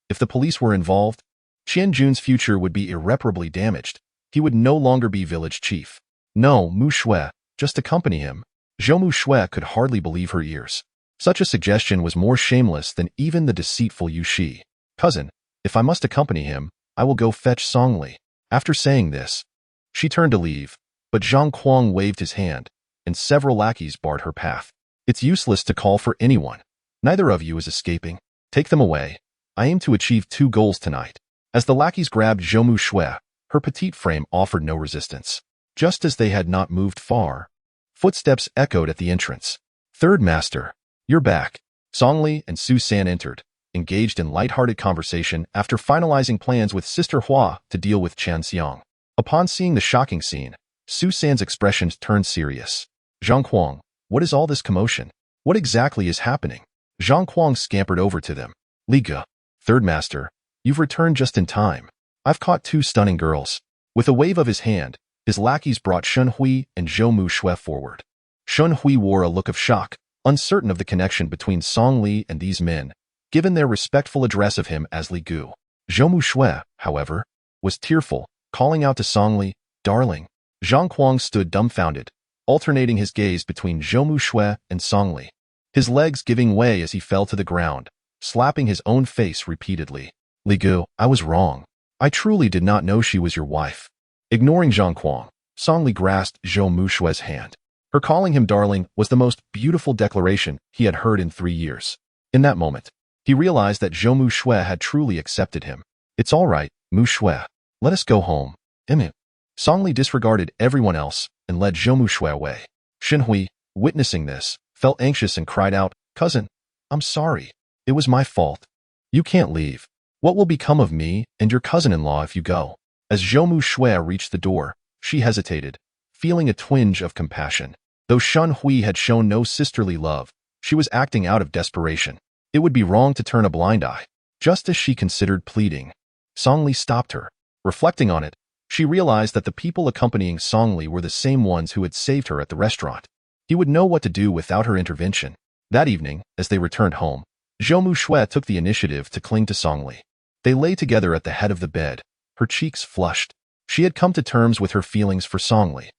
If the police were involved, Qian Jun's future would be irreparably damaged. He would no longer be village chief. No, Mushui, just accompany him. Zhou Mushui could hardly believe her ears. Such a suggestion was more shameless than even the deceitful Yu Shi. Cousin, if I must accompany him, I will go fetch Song Li. After saying this, she turned to leave, but Zhang Kuang waved his hand, and several lackeys barred her path. It's useless to call for anyone. Neither of you is escaping. Take them away. I aim to achieve 2 goals tonight. As the lackeys grabbed Zhou Mushui, her petite frame offered no resistance. Just as they had not moved far, footsteps echoed at the entrance. Third Master, you're back. Song Li and Su San entered, engaged in light-hearted conversation after finalizing plans with Sister Hua to deal with Chan Xiang. Upon seeing the shocking scene, Su San's expressions turned serious. Zhang Kuang, what is all this commotion? What exactly is happening? Zhang Kuang scampered over to them. Li Ge, Third Master, you've returned just in time. I've caught 2 stunning girls. With a wave of his hand, his lackeys brought Shun Hui and Zhou Mushui forward. Shun Hui wore a look of shock, uncertain of the connection between Song Li and these men, given their respectful address of him as Li Gu. Zhou Mushui, however, was tearful, calling out to Song Li, darling. Zhang Kuang stood dumbfounded, alternating his gaze between Zhou Mushui and Song Li, his legs giving way as he fell to the ground, slapping his own face repeatedly. Li Gu, I was wrong. I truly did not know she was your wife. Ignoring Zhang Kuang, Song Li grasped Zhou Mushui's hand. Her calling him darling was the most beautiful declaration he had heard in 3 years. In that moment, he realized that Zhou Mushui had truly accepted him. It's all right, Mushui. Let us go home. Emu. Song Li disregarded everyone else and led Zhou Mushui away. Shin Hui, witnessing this, felt anxious and cried out, Cousin, I'm sorry. It was my fault. You can't leave. What will become of me and your cousin-in-law if you go? As Zhou Mushui reached the door, she hesitated, feeling a twinge of compassion. Though Shun Hui had shown no sisterly love, she was acting out of desperation. It would be wrong to turn a blind eye. Just as she considered pleading, Song Li stopped her. Reflecting on it, she realized that the people accompanying Song Li were the same ones who had saved her at the restaurant. He would know what to do without her intervention. That evening, as they returned home, Zhou Mushui took the initiative to cling to Song Li. They lay together at the head of the bed, her cheeks flushed. She had come to terms with her feelings for Song Li.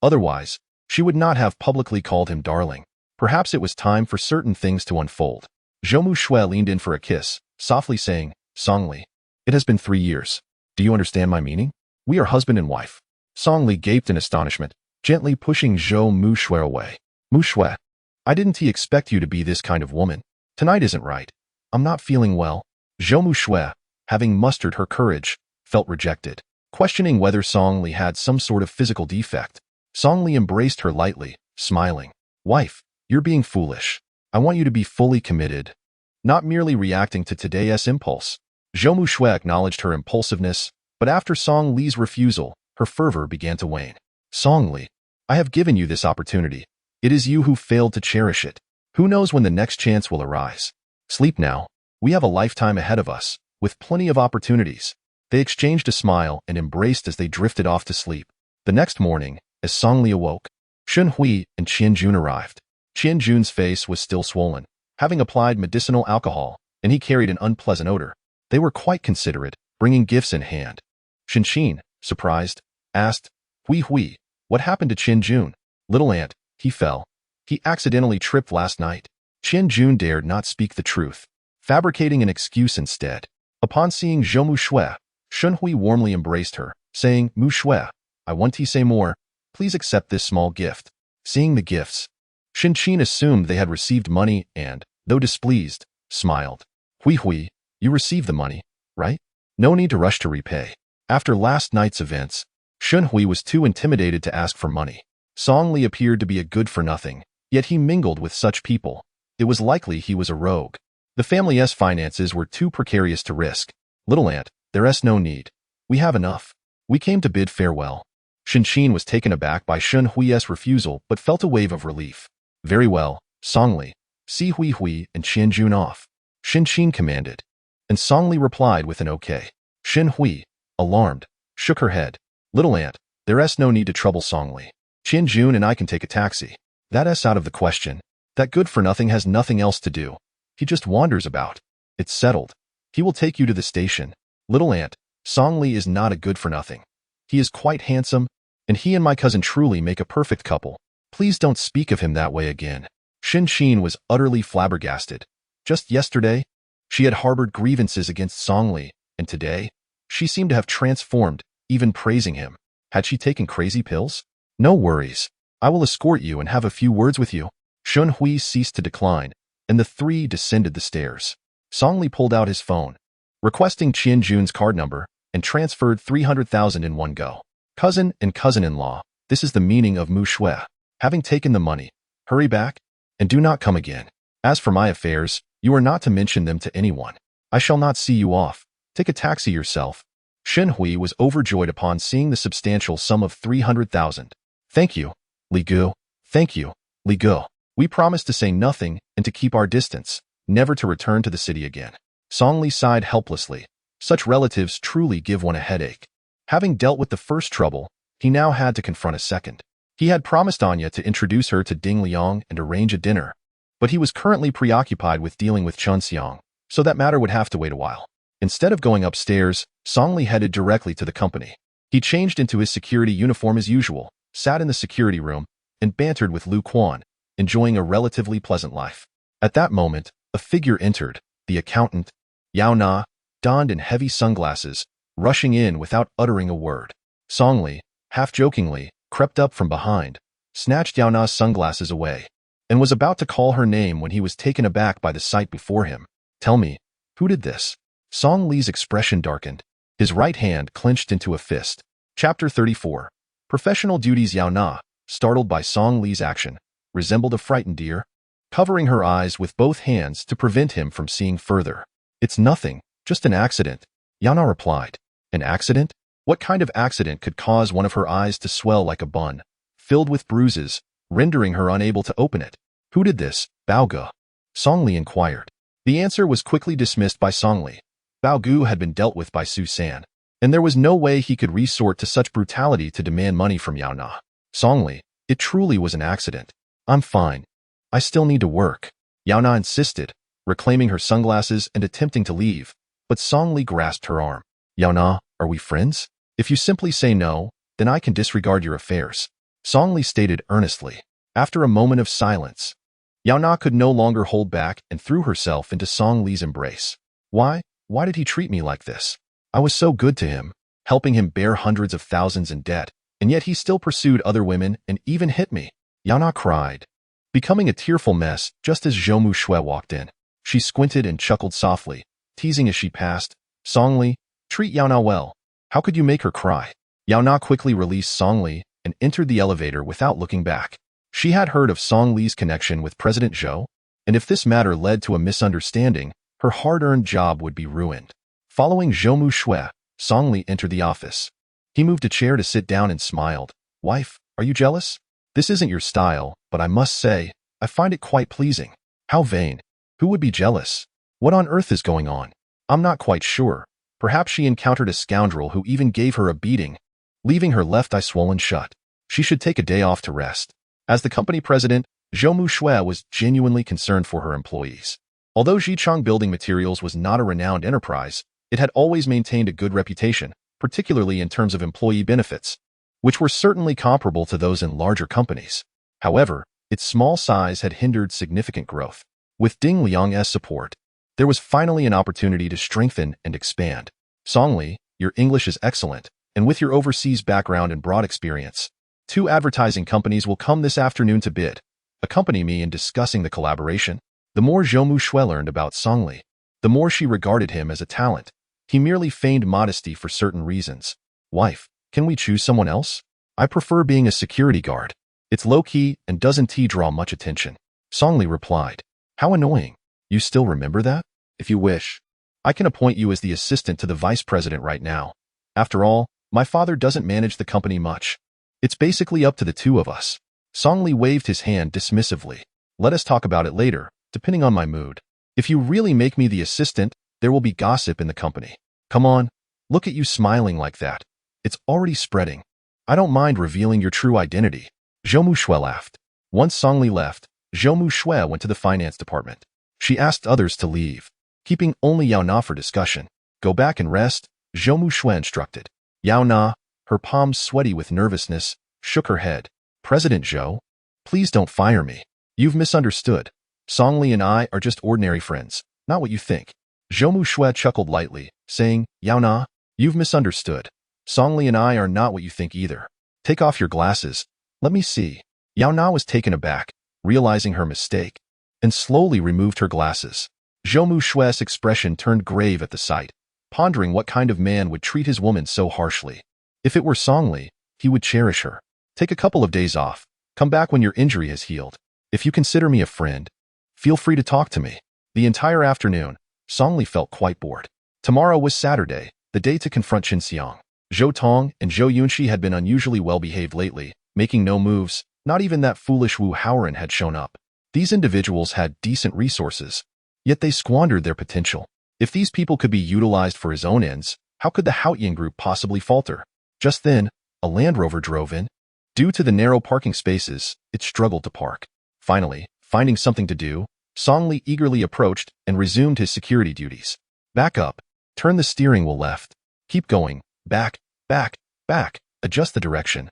Otherwise, she would not have publicly called him darling. Perhaps it was time for certain things to unfold. Zhou Mushui leaned in for a kiss, softly saying, Song Li, it has been 3 years. Do you understand my meaning? We are husband and wife. Song Li gaped in astonishment, gently pushing Zhou Mushui away. Mushui, I didn't expect you to be this kind of woman. Tonight isn't right. I'm not feeling well. Zhou Mushui, having mustered her courage, felt rejected, questioning whether Song Li had some sort of physical defect. Song Li embraced her lightly, smiling. Wife, you're being foolish. I want you to be fully committed, not merely reacting to today's impulse. Zhou Mushui acknowledged her impulsiveness, but after Song Li's refusal, her fervor began to wane. Song Li, I have given you this opportunity. It is you who failed to cherish it. Who knows when the next chance will arise? Sleep now. We have a lifetime ahead of us, with plenty of opportunities. They exchanged a smile and embraced as they drifted off to sleep. The next morning, as Song Li awoke, Shun Hui and Qian Jun arrived. Qian Jun's face was still swollen, having applied medicinal alcohol, and he carried an unpleasant odor. They were quite considerate, bringing gifts in hand. Xin, surprised, asked, Hui, what happened to Qian Jun? Little aunt, he fell. He accidentally tripped last night. Qian Jun dared not speak the truth, fabricating an excuse instead. Upon seeing Zhou Mushui, Shun Hui warmly embraced her, saying, Mushui, I want to say more. Please accept this small gift. Seeing the gifts, Xin assumed they had received money and, though displeased, smiled. Hui, you received the money, right? No need to rush to repay. After last night's events, Shun Hui was too intimidated to ask for money. Song Li appeared to be a good-for-nothing, yet he mingled with such people. It was likely he was a rogue. The family's finances were too precarious to risk. Little aunt, there's no need. We have enough. We came to bid farewell. Xin was taken aback by Shun Hui's refusal but felt a wave of relief. Very well, Song Li. See Hui and Qian Jun off. Xin commanded. And Song Li replied with an okay. Xin Hui, alarmed, shook her head. Little aunt, there's no need to trouble Song Li. Qian Jun and I can take a taxi. That's out of the question. That good-for-nothing has nothing else to do. He just wanders about. It's settled. He will take you to the station. Little aunt, Song Li is not a good-for-nothing. He is quite handsome, and he and my cousin truly make a perfect couple. Please don't speak of him that way again. Xin was utterly flabbergasted. Just yesterday, she had harbored grievances against Song Li, and today, she seemed to have transformed, even praising him. Had she taken crazy pills? No worries. I will escort you and have a few words with you. Shun Hui ceased to decline, and the three descended the stairs. Song Li pulled out his phone, requesting Qian Jun's card number, and transferred 300,000 in one go. Cousin and cousin-in-law, this is the meaning of Mushui. Having taken the money, hurry back, and do not come again. As for my affairs, you are not to mention them to anyone. I shall not see you off. Take a taxi yourself. Shen Hui was overjoyed upon seeing the substantial sum of 300,000. Thank you, Li Gu. Thank you, Li Gu. We promise to say nothing and to keep our distance, never to return to the city again. Song Li sighed helplessly. Such relatives truly give one a headache. Having dealt with the first trouble, he now had to confront a second. He had promised Anya to introduce her to Ding Liang and arrange a dinner, but he was currently preoccupied with dealing with Chun Xiang, so that matter would have to wait a while. Instead of going upstairs, Song Li headed directly to the company. He changed into his security uniform as usual, sat in the security room, and bantered with Lu Quan, enjoying a relatively pleasant life. At that moment, a figure entered, the accountant, Yao Na, donned in heavy sunglasses, rushing in without uttering a word. Song Li, half-jokingly, crept up from behind, snatched Yao Na's sunglasses away, and was about to call her name when he was taken aback by the sight before him. Tell me, who did this? Song Li's expression darkened. His right hand clenched into a fist. Chapter 34. Professional duties. Yao Na, startled by Song Li's action, resembled a frightened deer, covering her eyes with both hands to prevent him from seeing further. It's nothing, just an accident, Yao Na replied. An accident? What kind of accident could cause one of her eyes to swell like a bun, filled with bruises, rendering her unable to open it? Who did this, Bao Gu? Song Li inquired. The answer was quickly dismissed by Song Li. Bao Gu had been dealt with by Su San, and there was no way he could resort to such brutality to demand money from Yao Na. Song Li, it truly was an accident. I'm fine. I still need to work. Yao Na insisted, reclaiming her sunglasses and attempting to leave, but Song Li grasped her arm. Yao Na, are we friends? If you simply say no, then I can disregard your affairs, Song Li stated earnestly. After a moment of silence, Yao Na could no longer hold back and threw herself into Song Li's embrace. Why did he treat me like this? I was so good to him, helping him bear hundreds of thousands in debt, and yet he still pursued other women and even hit me. Yao Na cried, becoming a tearful mess just as Zhou Mushui walked in. She squinted and chuckled softly, teasing as she passed. Song Li, treat Yao Na well. How could you make her cry? Yao Na quickly released Song Li and entered the elevator without looking back. She had heard of Song Li's connection with President Zhou, and if this matter led to a misunderstanding, her hard-earned job would be ruined. Following Zhou Shui, Song entered the office. He moved a chair to sit down and smiled. Wife, are you jealous? This isn't your style, but I must say, I find it quite pleasing. How vain. Who would be jealous? What on earth is going on? I'm not quite sure. Perhaps she encountered a scoundrel who even gave her a beating, leaving her left eye swollen shut. She should take a day off to rest. As the company president, Zhou Shui was genuinely concerned for her employees. Although Jichang Building Materials was not a renowned enterprise, it had always maintained a good reputation, particularly in terms of employee benefits, which were certainly comparable to those in larger companies. However, its small size had hindered significant growth. With Ding Liang's support, there was finally an opportunity to strengthen and expand. Song, your English is excellent, and with your overseas background and broad experience, 2 advertising companies will come this afternoon to bid. Accompany me in discussing the collaboration. The more Zhou Shui learned about Song, the more she regarded him as a talent. He merely feigned modesty for certain reasons. Wife, can we choose someone else? I prefer being a security guard. It's low-key and doesn't draw much attention. Song replied. How annoying. You still remember that? If you wish, I can appoint you as the assistant to the vice president right now. After all, my father doesn't manage the company much. It's basically up to the 2 of us. Song waved his hand dismissively. Let us talk about it later, depending on my mood. If you really make me the assistant, there will be gossip in the company. Come on, look at you smiling like that. It's already spreading. I don't mind revealing your true identity. Zhou Shui laughed. Once Song left, Zhou Shui went to the finance department. She asked others to leave, keeping only Yao Na for discussion. Go back and rest, Zhou Shui instructed. Yao Na, her palms sweaty with nervousness, shook her head. President Zhou, please don't fire me. You've misunderstood. Song and I are just ordinary friends, not what you think. Zhou Shui chuckled lightly, saying, Yao Na, you've misunderstood. Song and I are not what you think either. Take off your glasses. Let me see. Yao Na was taken aback, realizing her mistake, and slowly removed her glasses. Zhou Shui's expression turned grave at the sight, pondering what kind of man would treat his woman so harshly. If it were Song, he would cherish her. Take a couple of days off. Come back when your injury has healed. If you consider me a friend, feel free to talk to me. The entire afternoon, Song felt quite bored. Tomorrow was Saturday, the day to confront Qin Xiang. Zhou Tong and Zhou Yunxi had been unusually well-behaved lately, making no moves. Not even that foolish Wu Haoren had shown up. These individuals had decent resources, yet they squandered their potential. If these people could be utilized for his own ends, how could the Haotian group possibly falter? Just then, a Land Rover drove in. Due to the narrow parking spaces, it struggled to park. Finally, finding something to do, Song eagerly approached and resumed his security duties. Back up. Turn the steering wheel left. Keep going. Back, back, back. Adjust the direction.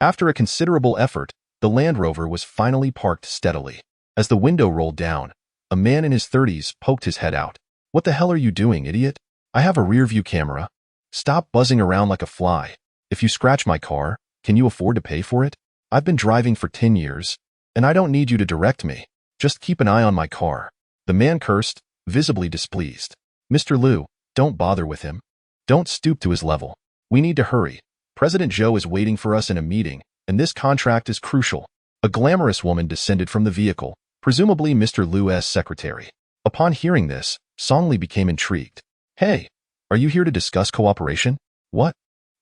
After a considerable effort, the Land Rover was finally parked steadily. As the window rolled down, a man in his 30s poked his head out. What the hell are you doing, idiot? I have a rear-view camera. Stop buzzing around like a fly. If you scratch my car, can you afford to pay for it? I've been driving for 10 years, and I don't need you to direct me. Just keep an eye on my car. The man cursed, visibly displeased. Mr. Liu, don't bother with him. Don't stoop to his level. We need to hurry. President Zhou is waiting for us in a meeting, and this contract is crucial. A glamorous woman descended from the vehicle, presumably Mr. Liu's secretary. Upon hearing this, Song became intrigued. Hey, are you here to discuss cooperation? What?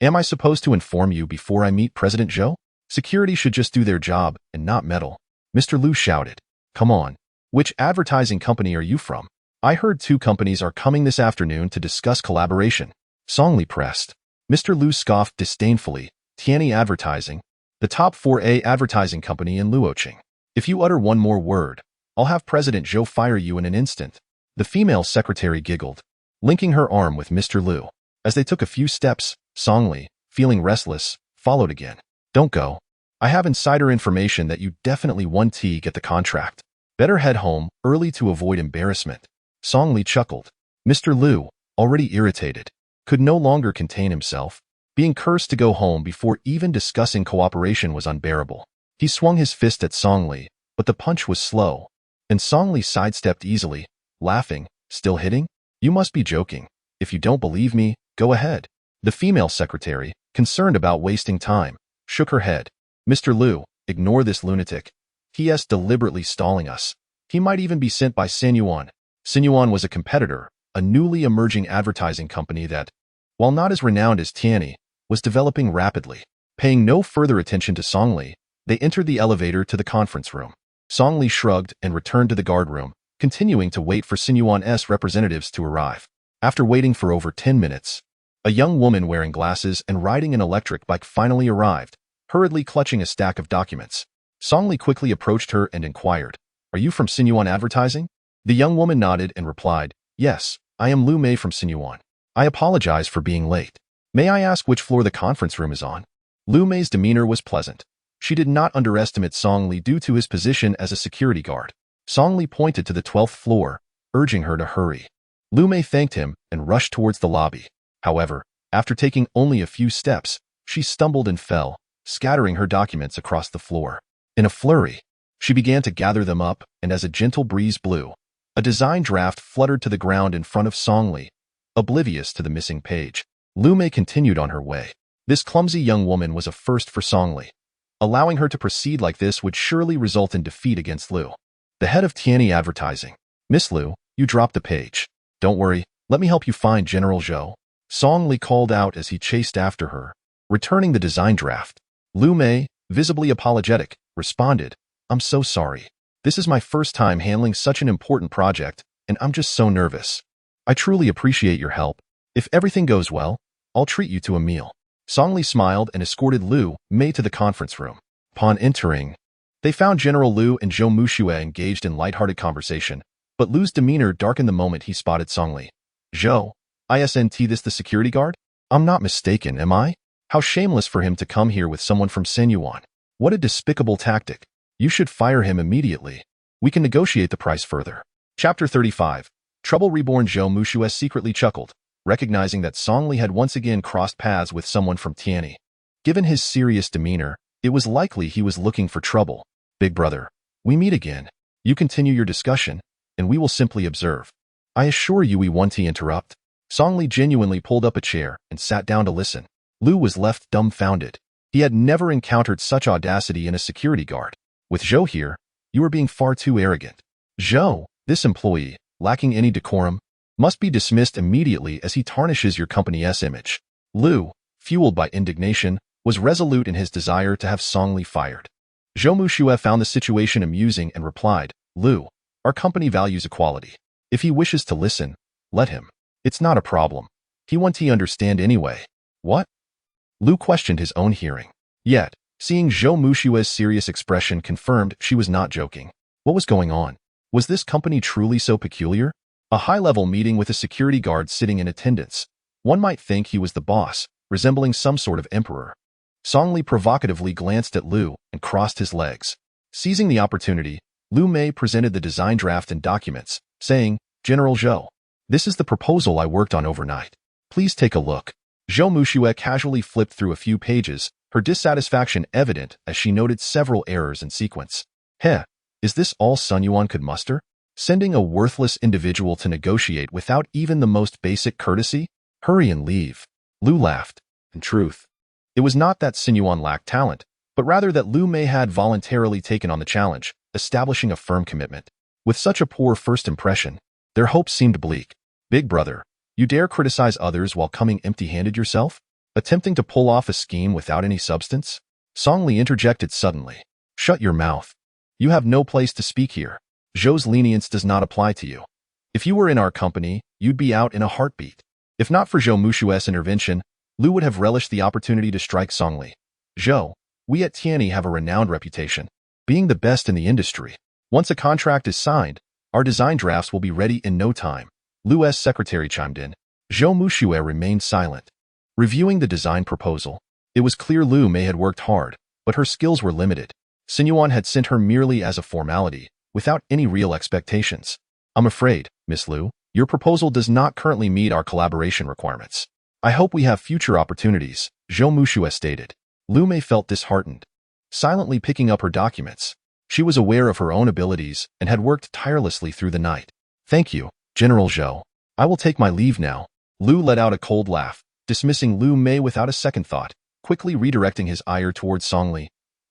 Am I supposed to inform you before I meet President Zhou? Security should just do their job and not meddle. Mr. Liu shouted. Come on. Which advertising company are you from? I heard 2 companies are coming this afternoon to discuss collaboration. Song pressed. Mr. Liu scoffed disdainfully. Tianyi Advertising, the top 4A advertising company in Luoqing. If you utter one more word, I'll have President Zhou fire you in an instant. The female secretary giggled, linking her arm with Mr. Liu. As they took a few steps, Song, feeling restless, followed again. Don't go. I have insider information that you definitely won't get the contract. Better head home early to avoid embarrassment. Song chuckled. Mr. Liu, already irritated, could no longer contain himself. Being cursed to go home before even discussing cooperation was unbearable. He swung his fist at Song, but the punch was slow, and Song sidestepped easily, laughing. Still hitting? You must be joking. If you don't believe me, go ahead. The female secretary, concerned about wasting time, shook her head. Mr. Liu, ignore this lunatic. He is deliberately stalling us. He might even be sent by Sinyuan. Sinyuan was a competitor, a newly emerging advertising company that, while not as renowned as Tianyi, was developing rapidly. Paying no further attention to Songli, they entered the elevator to the conference room. Songli shrugged and returned to the guard room, continuing to wait for Sinyuan's representatives to arrive. After waiting for over 10 minutes, a young woman wearing glasses and riding an electric bike finally arrived, hurriedly clutching a stack of documents. Songli quickly approached her and inquired, "Are you from Sinyuan Advertising?" The young woman nodded and replied, "Yes, I am Lu Mei from Sinyuan. I apologize for being late. May I ask which floor the conference room is on?" Lu Mei's demeanor was pleasant. She did not underestimate Songli due to his position as a security guard. Songli pointed to the 12th floor, urging her to hurry. Lu Mei thanked him and rushed towards the lobby. However, after taking only a few steps, she stumbled and fell, scattering her documents across the floor. In a flurry, she began to gather them up, and as a gentle breeze blew, a design draft fluttered to the ground in front of Songli, oblivious to the missing page. Lu Mei continued on her way. This clumsy young woman was a first for Songli. Allowing her to proceed like this would surely result in defeat against Lu, the head of Tianyi Advertising. "Miss Lu, you dropped the page. Don't worry, let me help you find General Zhou," Songli called out as he chased after her, returning the design draft. Lu Mei, visibly apologetic, responded, "I'm so sorry. This is my first time handling such an important project, and I'm just so nervous. I truly appreciate your help. If everything goes well, I'll treat you to a meal." Songli smiled and escorted Lu Mei to the conference room. Upon entering, they found General Lu and Zhou Muxue engaged in lighthearted conversation, but Lu's demeanor darkened the moment he spotted Songli. "Zhou, isn't this the security guard? I'm not mistaken, am I? How shameless for him to come here with someone from Sinyuan. What a despicable tactic. You should fire him immediately. We can negotiate the price further." Chapter 35. Trouble Reborn. Zhou Muxue secretly chuckled, recognizing that Songli had once again crossed paths with someone from Tianyi. Given his serious demeanor, it was likely he was looking for trouble. "Big brother, we meet again. You continue your discussion, and we will simply observe. I assure you we won't interrupt." Songli genuinely pulled up a chair and sat down to listen. Lu was left dumbfounded. He had never encountered such audacity in a security guard. "With Zhou here, you are being far too arrogant. Zhou, this employee, lacking any decorum, must be dismissed immediately as he tarnishes your company's image." Lu, fueled by indignation, was resolute in his desire to have Songli fired. Zhou Muxue found the situation amusing and replied, "Lu, our company values equality. If he wishes to listen, let him. It's not a problem. He won't understand anyway." "What?" Lu questioned his own hearing. Yet, seeing Zhou Muxue's serious expression confirmed she was not joking. What was going on? Was this company truly so peculiar? A high-level meeting with a security guard sitting in attendance. One might think he was the boss, resembling some sort of emperor. Songli provocatively glanced at Lu and crossed his legs. Seizing the opportunity, Lu Mei presented the design draft and documents, saying, "General Zhou, this is the proposal I worked on overnight. Please take a look." Zhou Muxue casually flipped through a few pages, her dissatisfaction evident as she noted several errors in sequence. "Heh, is this all Sun Yuan could muster? Sending a worthless individual to negotiate without even the most basic courtesy? Hurry and leave." Lu laughed. In truth, it was not that Sinyuan lacked talent, but rather that Lu Mei had voluntarily taken on the challenge, establishing a firm commitment. With such a poor first impression, their hopes seemed bleak. "Big brother, you dare criticize others while coming empty-handed yourself? Attempting to pull off a scheme without any substance?" Songli interjected suddenly. "Shut your mouth. You have no place to speak here. Zhou's lenience does not apply to you. If you were in our company, you'd be out in a heartbeat." If not for Zhou Muxue's intervention, Lu would have relished the opportunity to strike Songli. "Zhou, we at Tianyi have a renowned reputation, being the best in the industry. Once a contract is signed, our design drafts will be ready in no time." Lu's secretary chimed in. Zhou Muxue remained silent. Reviewing the design proposal, it was clear Lu Mei had worked hard, but her skills were limited. Sinyuan had sent her merely as a formality, without any real expectations. "I'm afraid, Miss Lu, your proposal does not currently meet our collaboration requirements. I hope we have future opportunities," Zhou Muxue stated. Lu Mei felt disheartened. Silently picking up her documents, she was aware of her own abilities and had worked tirelessly through the night. "Thank you, General Zhou. I will take my leave now." Lu let out a cold laugh, dismissing Lu Mei without a second thought, quickly redirecting his ire towards Songli.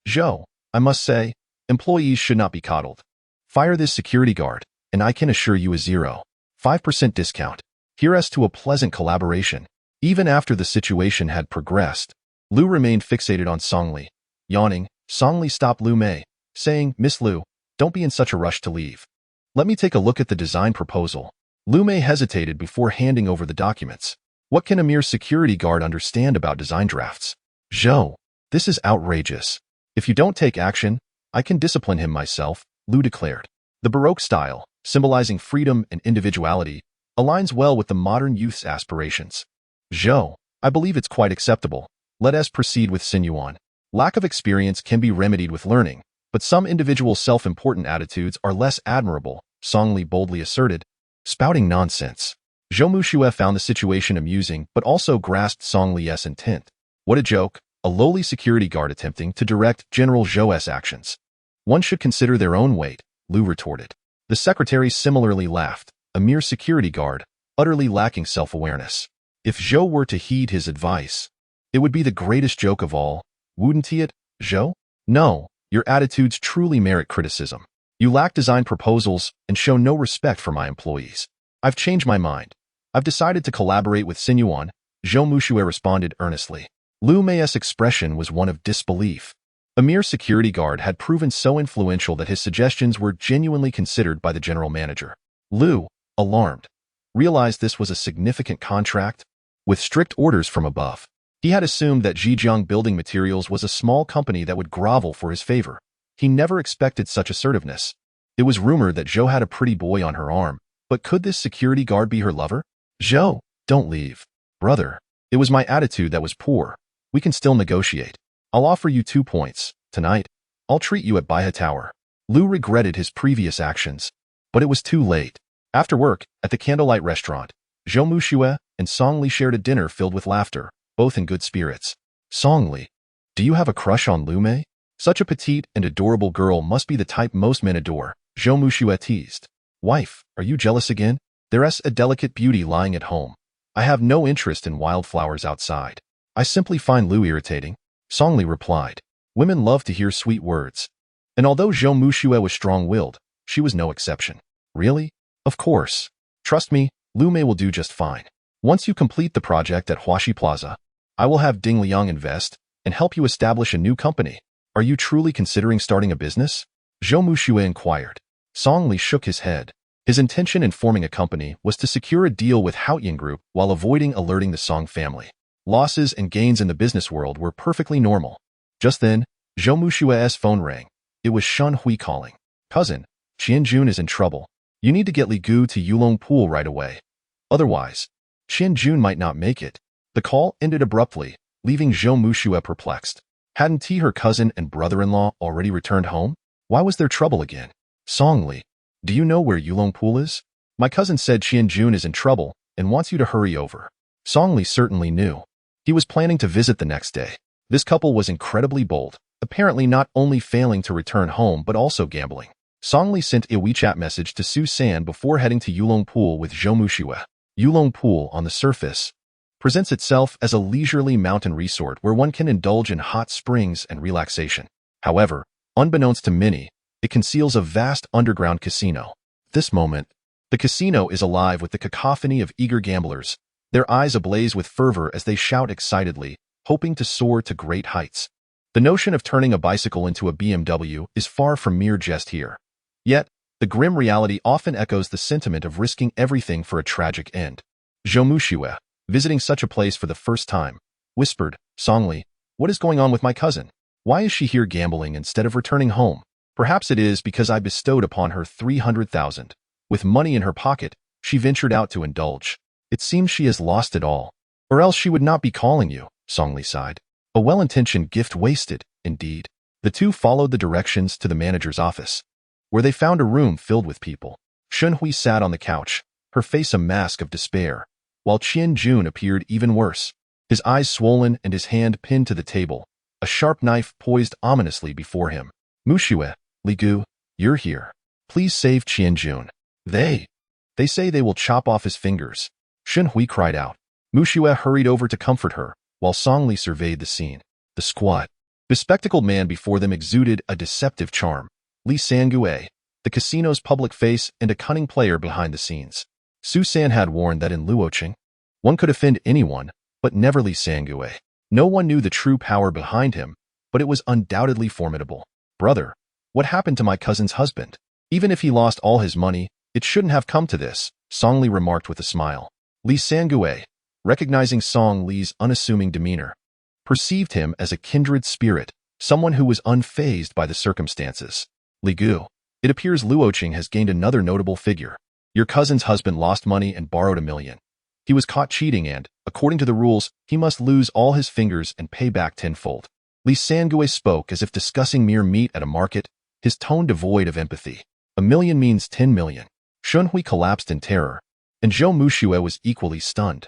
"Zhou, I must say, employees should not be coddled. Fire this security guard, and I can assure you a 0.5% discount." Here's to a pleasant collaboration. Even after the situation had progressed, Lu remained fixated on Songli. Yawning, Songli stopped Lu Mei, saying, "Miss Lu, don't be in such a rush to leave. Let me take a look at the design proposal." Lu Mei hesitated before handing over the documents. What can a mere security guard understand about design drafts? "Zhou, this is outrageous. If you don't take action, I can discipline him myself," Lu declared. The Baroque style, symbolizing freedom and individuality, aligns well with the modern youth's aspirations. "Zhou, I believe it's quite acceptable. Let us proceed with Sinyuan. Lack of experience can be remedied with learning, but some individual self-important attitudes are less admirable," Songli boldly asserted. Spouting nonsense. Zhou Muxue found the situation amusing but also grasped Songli's intent. What a joke, a lowly security guard attempting to direct General Zhou's actions. "One should consider their own weight," Lu retorted. The secretary similarly laughed, a mere security guard, utterly lacking self-awareness. If Zhou were to heed his advice, it would be the greatest joke of all, wouldn't it, Zhou? "No, your attitudes truly merit criticism. You lack design proposals and show no respect for my employees." "I've changed my mind. I've decided to collaborate with Sinyuan," Zhou Muxue responded earnestly. Lu Mei's expression was one of disbelief. A mere security guard had proven so influential that his suggestions were genuinely considered by the general manager. Lu, alarmed, realized this was a significant contract with strict orders from above. He had assumed that Zhejiang Building Materials was a small company that would grovel for his favor. He never expected such assertiveness. It was rumored that Zhou had a pretty boy on her arm, but could this security guard be her lover? "Zhou, don't leave. Brother, it was my attitude that was poor. We can still negotiate. I'll offer you 2 points. Tonight, I'll treat you at Baihe Tower." Lu regretted his previous actions, but it was too late. After work, at the candlelight restaurant, Zhou Muxue and Songli shared a dinner filled with laughter, both in good spirits. "Songli, do you have a crush on Lu Mei? Such a petite and adorable girl must be the type most men adore," Zhou Muxue teased. "Wife, are you jealous again? There's a delicate beauty lying at home. I have no interest in wildflowers outside. I simply find Lu irritating," Songli replied. Women love to hear sweet words. And although Zhou Muxue was strong-willed, she was no exception. "Really? Of course. Trust me, Lu Mei will do just fine. Once you complete the project at Huaxi Plaza, I will have Ding Liang invest and help you establish a new company. Are you truly considering starting a business?" Zhou Muxue inquired. Songli shook his head. His intention in forming a company was to secure a deal with Haoyan Group while avoiding alerting the Song family. Losses and gains in the business world were perfectly normal. Just then, Zhou Muxue's phone rang. It was Shun Hui calling. "Cousin, Qianjun is in trouble. You need to get Li Gu to Yulong Pool right away. Otherwise, Qianjun might not make it." The call ended abruptly, leaving Zhou Muxue perplexed. Hadn't he, her cousin and brother-in-law, already returned home? Why was there trouble again? "Songli, do you know where Yulong Pool is? My cousin said Qianjun is in trouble and wants you to hurry over." Songli certainly knew. He was planning to visit the next day. This couple was incredibly bold, apparently not only failing to return home but also gambling. Songli sent a WeChat message to Su San before heading to Yulong Pool with Zhou Muxue. Yulong Pool, on the surface, presents itself as a leisurely mountain resort where one can indulge in hot springs and relaxation. However, unbeknownst to many, it conceals a vast underground casino. At this moment, the casino is alive with the cacophony of eager gamblers, their eyes ablaze with fervor as they shout excitedly, hoping to soar to great heights. The notion of turning a bicycle into a BMW is far from mere jest here. Yet, the grim reality often echoes the sentiment of risking everything for a tragic end. Zhou Muxue, visiting such a place for the first time, whispered, "Songli, what is going on with my cousin? Why is she here gambling instead of returning home? Perhaps it is because I bestowed upon her 300,000. With money in her pocket, she ventured out to indulge. It seems she has lost it all. Or else she would not be calling you," Songli sighed. A well-intentioned gift wasted, indeed. The two followed the directions to the manager's office, where they found a room filled with people. Shun Hui sat on the couch, her face a mask of despair, while Qianjun appeared even worse, his eyes swollen and his hand pinned to the table, a sharp knife poised ominously before him. "Muxue, Li Gu, you're here. Please save Qianjun. They say they will chop off his fingers," Shun Hui cried out. Muxue hurried over to comfort her, while Songli surveyed the scene. The squat, bespectacled man before them exuded a deceptive charm. Li Sangue, the casino's public face and a cunning player behind the scenes. Su San had warned that in Luoqing, one could offend anyone, but never Li Sangue. No one knew the true power behind him, but it was undoubtedly formidable. Brother, what happened to my cousin's husband? Even if he lost all his money, it shouldn't have come to this, Song Li remarked with a smile. Li Sangue, recognizing Song Li's unassuming demeanor, perceived him as a kindred spirit, someone who was unfazed by the circumstances. Li Gu, it appears Luoqing has gained another notable figure. Your cousin's husband lost money and borrowed $1 million. He was caught cheating and, according to the rules, he must lose all his fingers and pay back tenfold. Li Sangue spoke as if discussing mere meat at a market, his tone devoid of empathy. $1 million means 10 million. Shun Hui collapsed in terror, and Zhou Muxue was equally stunned.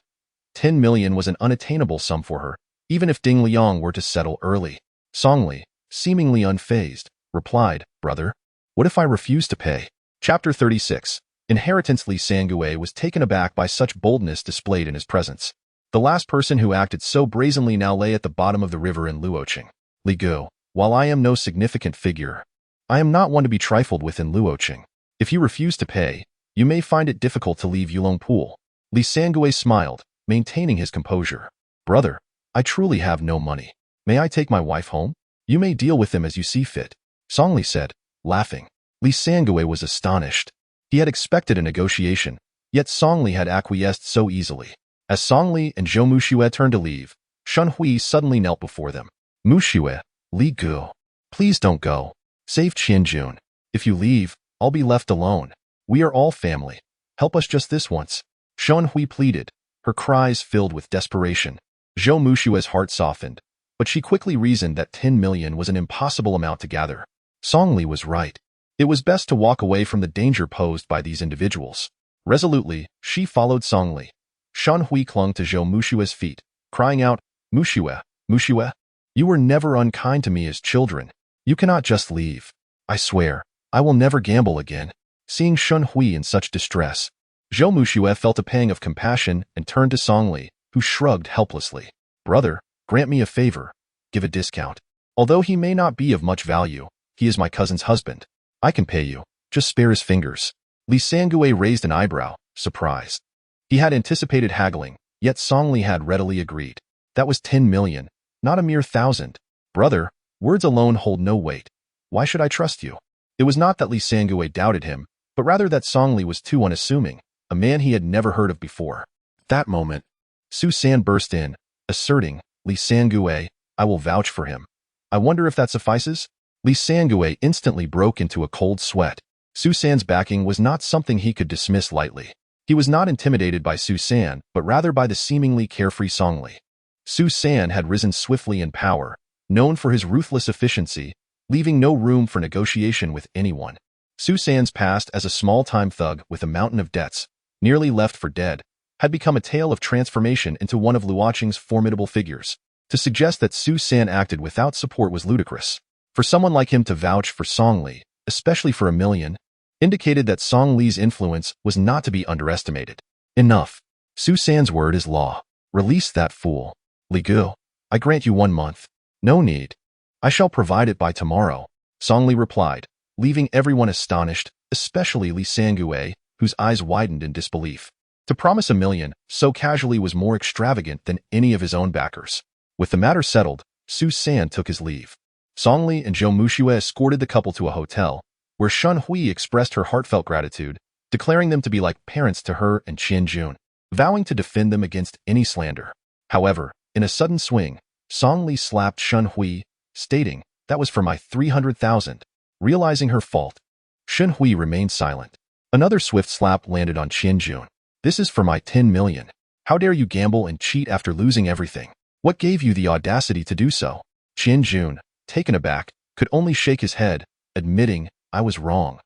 10 million was an unattainable sum for her, even if Ding Liang were to settle early. Song Li, seemingly unfazed, replied, Brother, what if I refuse to pay? Chapter 36. Inheritance. Li Sangue was taken aback by such boldness displayed in his presence. The last person who acted so brazenly now lay at the bottom of the river in Luoqing. Li Gu, while I am no significant figure, I am not one to be trifled with in Luoqing. If you refuse to pay, you may find it difficult to leave Yulong Pool. Li Sangue smiled, maintaining his composure. Brother, I truly have no money. May I take my wife home? You may deal with them as you see fit. Song Li said, laughing. Li Sangue was astonished. He had expected a negotiation, yet Song Li had acquiesced so easily. As Song Li and Zhou Muxue turned to leave, Shun Hui suddenly knelt before them. Muxue, Li Gu, please don't go. Save Qianjun. If you leave, I'll be left alone. We are all family. Help us just this once. Shun Hui pleaded, her cries filled with desperation. Zhou Muxue's heart softened, but she quickly reasoned that 10 million was an impossible amount to gather. Song Li was right. It was best to walk away from the danger posed by these individuals. Resolutely, she followed Song Li. Shun Hui clung to Zhou Muxue's feet, crying out, Muxue, Muxue, you were never unkind to me as children. You cannot just leave. I swear, I will never gamble again. Seeing Shun Hui in such distress, Zhou Muxue felt a pang of compassion and turned to Song Li, who shrugged helplessly. Brother, grant me a favor. Give a discount. Although he may not be of much value, he is my cousin's husband. I can pay you. Just spare his fingers. Li Sangue raised an eyebrow, surprised. He had anticipated haggling, yet Song Li had readily agreed. That was 10 million, not a mere 1,000. Brother, words alone hold no weight. Why should I trust you? It was not that Li Sangue doubted him, but rather that Song Li was too unassuming, a man he had never heard of before. That moment, Su San burst in, asserting, Li Sangue, I will vouch for him. I wonder if that suffices? Li Sangue instantly broke into a cold sweat. Su San's backing was not something he could dismiss lightly. He was not intimidated by Su San, but rather by the seemingly carefree Song Li. Su San had risen swiftly in power, known for his ruthless efficiency, leaving no room for negotiation with anyone. Su San's past as a small-time thug with a mountain of debts, nearly left for dead, had become a tale of transformation into one of Luoqing's formidable figures. To suggest that Su San acted without support was ludicrous. For someone like him to vouch for Song Li, especially for $1 million, indicated that Song Li's influence was not to be underestimated. Enough. Su San's word is law. Release that fool. Li Gu, I grant you 1 month. No need. I shall provide it by tomorrow, Song Li replied, leaving everyone astonished, especially Li Sangue, whose eyes widened in disbelief. To promise $1 million so casually was more extravagant than any of his own backers. With the matter settled, Su San took his leave. Song Li and Zhou Muxue escorted the couple to a hotel, where Shun Hui expressed her heartfelt gratitude, declaring them to be like parents to her and Qianjun, vowing to defend them against any slander. However, in a sudden swing, Song Li slapped Shun Hui, stating, that was for my 300,000. Realizing her fault, Shun Hui remained silent. Another swift slap landed on Qianjun. This is for my 10 million. How dare you gamble and cheat after losing everything? What gave you the audacity to do so? Qianjun, taken aback, could only shake his head, admitting, I was wrong.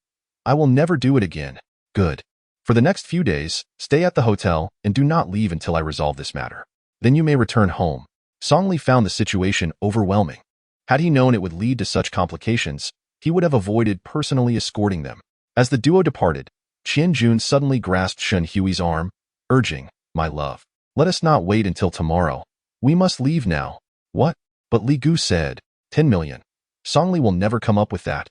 I will never do it again. Good. For the next few days, stay at the hotel and do not leave until I resolve this matter. Then you may return home. Song Li found the situation overwhelming. Had he known it would lead to such complications, he would have avoided personally escorting them. As the duo departed, Qianjun suddenly grasped Shun Hui's arm, urging, my love, let us not wait until tomorrow. We must leave now. What? But Li Gu said, 10 million. Song Li will never come up with that.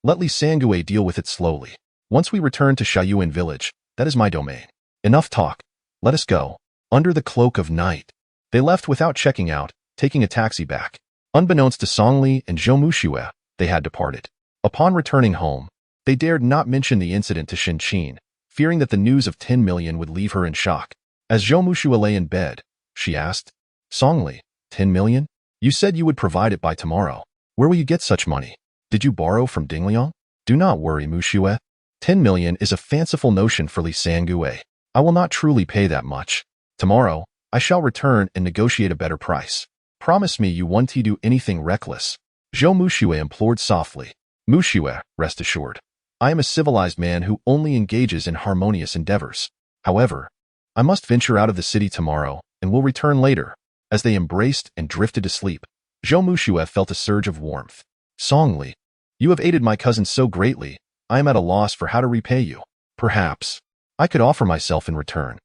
Let Li Sangue deal with it slowly. Once we return to Shaoyuan village, that is my domain. Enough talk. Let us go. Under the cloak of night. They left without checking out, taking a taxi back. Unbeknownst to Songli and Zhou Muxue, they had departed. Upon returning home, they dared not mention the incident to Shinqin, fearing that the news of 10 million would leave her in shock. As Zhou Muxue lay in bed, she asked, Songli, 10 million? You said you would provide it by tomorrow. Where will you get such money? Did you borrow from Dingliang? Do not worry, Muxue. 10 million is a fanciful notion for Li Sangue. I will not truly pay that much. Tomorrow, I shall return and negotiate a better price. Promise me you won't do anything reckless. Zhou Muxue implored softly. Muxue, rest assured. I am a civilized man who only engages in harmonious endeavors. However, I must venture out of the city tomorrow and will return later. As they embraced and drifted to sleep, Zhou Muxue felt a surge of warmth. Songli, you have aided my cousin so greatly, I am at a loss for how to repay you. Perhaps I could offer myself in return.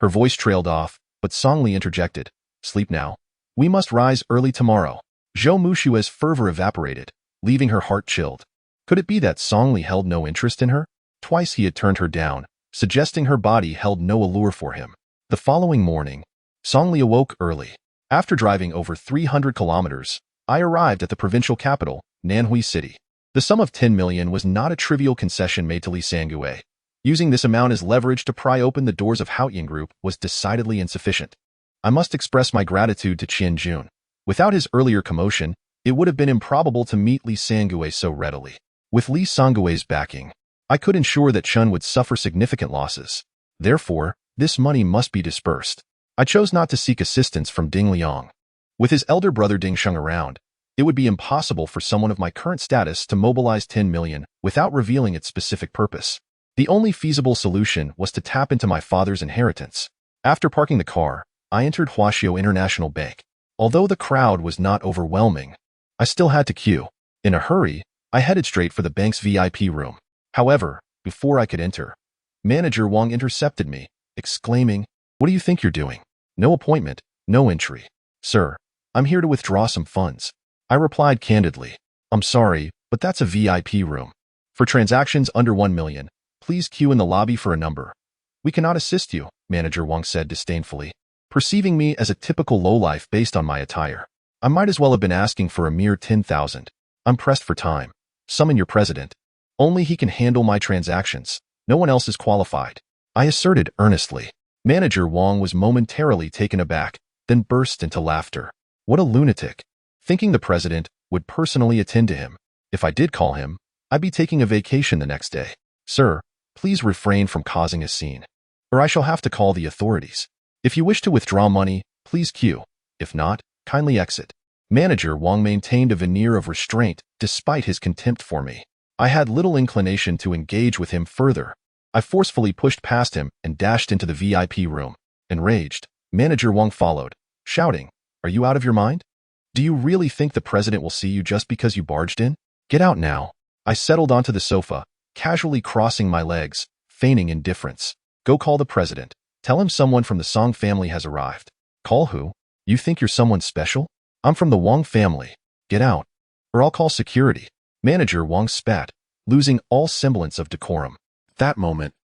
Her voice trailed off, but Songli interjected. Sleep now. We must rise early tomorrow. Zhou Muxue's fervor evaporated, leaving her heart chilled. Could it be that Songli held no interest in her? Twice he had turned her down, suggesting her body held no allure for him. The following morning, Songli awoke early. After driving over 300 kilometers, I arrived at the provincial capital, Nanhui City. The sum of 10 million was not a trivial concession made to Li Sangue. Using this amount as leverage to pry open the doors of Haoyan Group was decidedly insufficient. I must express my gratitude to Qian Jun. Without his earlier commotion, it would have been improbable to meet Li Sangue so readily. With Li Sangue's backing, I could ensure that Chun would suffer significant losses. Therefore, this money must be dispersed. I chose not to seek assistance from Ding Liang. With his elder brother Ding Sheng around, it would be impossible for someone of my current status to mobilize 10 million without revealing its specific purpose. The only feasible solution was to tap into my father's inheritance. After parking the car, I entered Huaxiao International Bank. Although the crowd was not overwhelming, I still had to queue. In a hurry, I headed straight for the bank's VIP room. However, before I could enter, Manager Wang intercepted me, exclaiming, "What do you think you're doing? No appointment, no entry." "Sir, I'm here to withdraw some funds." I replied candidly, "I'm sorry, but that's a VIP room. For transactions under 1 million, please queue in the lobby for a number." "We cannot assist you," Manager Wang said disdainfully, perceiving me as a typical lowlife based on my attire. I might as well have been asking for a mere 10,000. "I'm pressed for time. Summon your president. Only he can handle my transactions. No one else is qualified," I asserted earnestly. Manager Wang was momentarily taken aback, then burst into laughter. What a lunatic. Thinking the president would personally attend to him. If I did call him, I'd be taking a vacation the next day. "Sir, please refrain from causing a scene, or I shall have to call the authorities. If you wish to withdraw money, please queue. If not, kindly exit." Manager Wang maintained a veneer of restraint despite his contempt for me. I had little inclination to engage with him further. I forcefully pushed past him and dashed into the VIP room. Enraged, Manager Wang followed, shouting, "Are you out of your mind? Do you really think the president will see you just because you barged in? Get out now." I settled onto the sofa, casually crossing my legs, feigning indifference. "Go call the president. Tell him someone from the Song family has arrived." "Call who? You think you're someone special? I'm from the Wang family. Get out, or I'll call security." Manager Wang spat, losing all semblance of decorum. At that moment,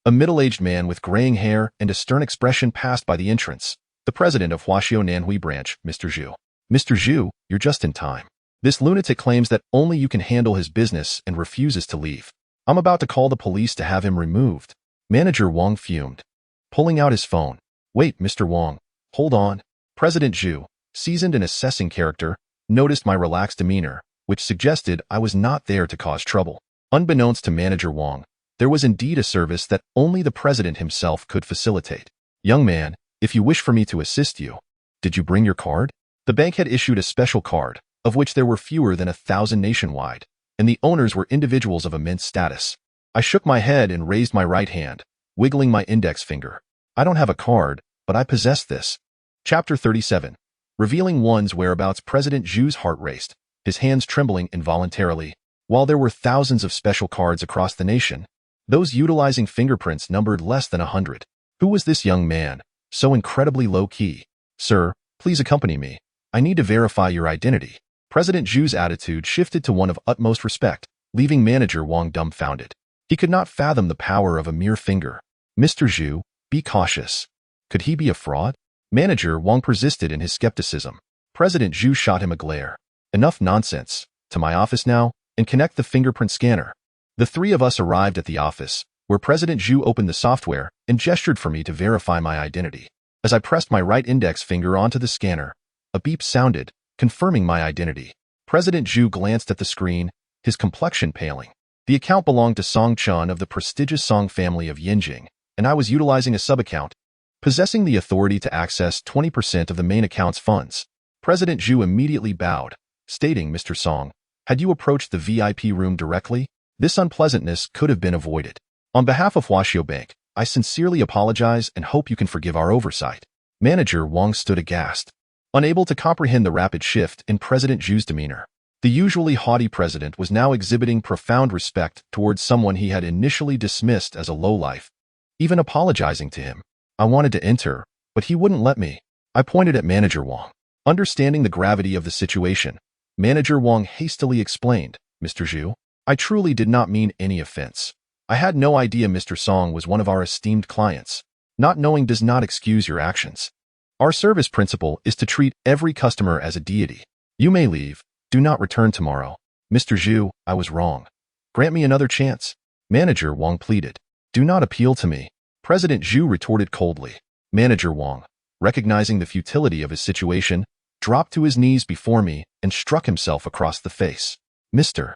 a middle-aged man with graying hair and a stern expression passed by the entrance. The president of Huaxiao Nanhui branch, Mr. Zhu. "Mr. Zhu, you're just in time. This lunatic claims that only you can handle his business and refuses to leave. I'm about to call the police to have him removed." Manager Wang fumed, pulling out his phone. "Wait, Mr. Wang. Hold on." President Zhu, seasoned and assessing character, noticed my relaxed demeanor, which suggested I was not there to cause trouble. Unbeknownst to Manager Wang, there was indeed a service that only the president himself could facilitate. "Young man, if you wish for me to assist you, did you bring your card?" The bank had issued a special card, of which there were fewer than 1,000 nationwide, and the owners were individuals of immense status. I shook my head and raised my right hand, wiggling my index finger. "I don't have a card, but I possess this." Chapter 37. Revealing one's whereabouts. President Zhu's heart raced, his hands trembling involuntarily. While there were thousands of special cards across the nation, those utilizing fingerprints numbered less than 100. Who was this young man, so incredibly low-key? "Sir, please accompany me. I need to verify your identity." President Zhu's attitude shifted to one of utmost respect, leaving Manager Wang dumbfounded. He could not fathom the power of a mere finger. "Mr. Zhu, Be cautious. Could he be a fraud? Manager Wang persisted in his skepticism. President Zhu shot him a glare. Enough nonsense. To my office now, and connect the fingerprint scanner. The three of us arrived at the office, where President Zhu opened the software and gestured for me to verify my identity. As I pressed my right index finger onto the scanner, a beep sounded, confirming my identity. President Zhu glanced at the screen, his complexion paling. The account belonged to Song Chun of the prestigious Song family of Yinjing, and I was utilizing a sub-account, possessing the authority to access 20% of the main account's funds. President Zhu immediately bowed, stating, Mr. Song, had you approached the VIP room directly, this unpleasantness could have been avoided. On behalf of Huaxiao Bank, I sincerely apologize and hope you can forgive our oversight. Manager Wang stood aghast, unable to comprehend the rapid shift in President Zhu's demeanor. The usually haughty president was now exhibiting profound respect towards someone he had initially dismissed as a lowlife, even apologizing to him. I wanted to enter, but he wouldn't let me. I pointed at Manager Wang. Understanding the gravity of the situation, Manager Wang hastily explained, Mr. Zhu, I truly did not mean any offense. I had no idea Mr. Song was one of our esteemed clients. Not knowing does not excuse your actions. Our service principle is to treat every customer as a deity. You may leave. Do not return tomorrow. Mr. Zhu, I was wrong. Grant me another chance. Manager Wang pleaded. Do not appeal to me. President Zhu retorted coldly. Manager Wang, recognizing the futility of his situation, dropped to his knees before me and struck himself across the face. Mr.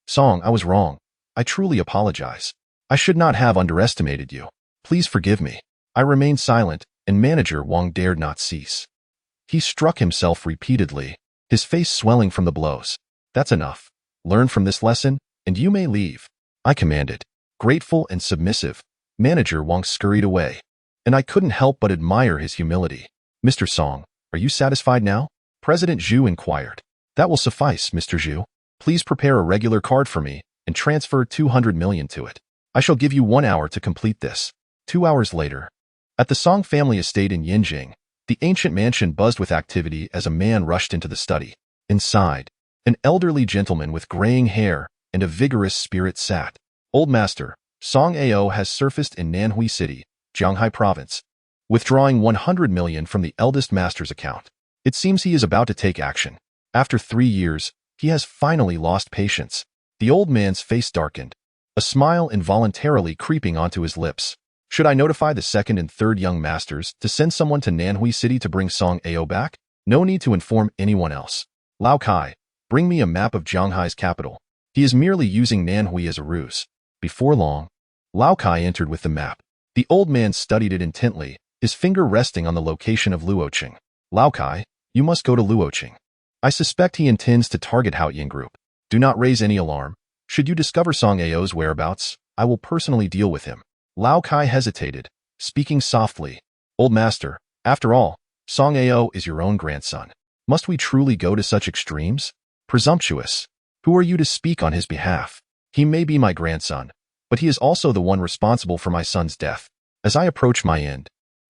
Song, I was wrong. I truly apologize. I should not have underestimated you. Please forgive me. I remained silent, and Manager Wang dared not cease. He struck himself repeatedly, his face swelling from the blows. That's enough. Learn from this lesson, and you may leave. I commanded. Grateful and submissive, Manager Wang scurried away, and I couldn't help but admire his humility. Mr. Song, are you satisfied now? President Zhu inquired. That will suffice, Mr. Zhu. Please prepare a regular card for me and transfer 200 million to it. I shall give you 1 hour to complete this. 2 hours later, at the Song family estate in Yinjing, the ancient mansion buzzed with activity as a man rushed into the study. Inside, an elderly gentleman with graying hair and a vigorous spirit sat. Old Master, Song Ao has surfaced in Nanhui City, Jianghai Province, withdrawing 100 million from the eldest master's account. It seems he is about to take action. After 3 years, he has finally lost patience. The old man's face darkened, a smile involuntarily creeping onto his lips. Should I notify the second and third young masters to send someone to Nanhui City to bring Song Ao back? No need to inform anyone else. Lao Kai, bring me a map of Jianghai's capital. He is merely using Nanhui as a ruse. Before long, Lao Kai entered with the map. The old man studied it intently, his finger resting on the location of Luoqing. Lao Kai, you must go to Luoqing. I suspect he intends to target Haoyin Group. Do not raise any alarm. Should you discover Song Ao's whereabouts, I will personally deal with him. Lao Kai hesitated, speaking softly. Old Master, after all, Song Ao is your own grandson. Must we truly go to such extremes? Presumptuous. Who are you to speak on his behalf? He may be my grandson, but he is also the one responsible for my son's death. As I approach my end,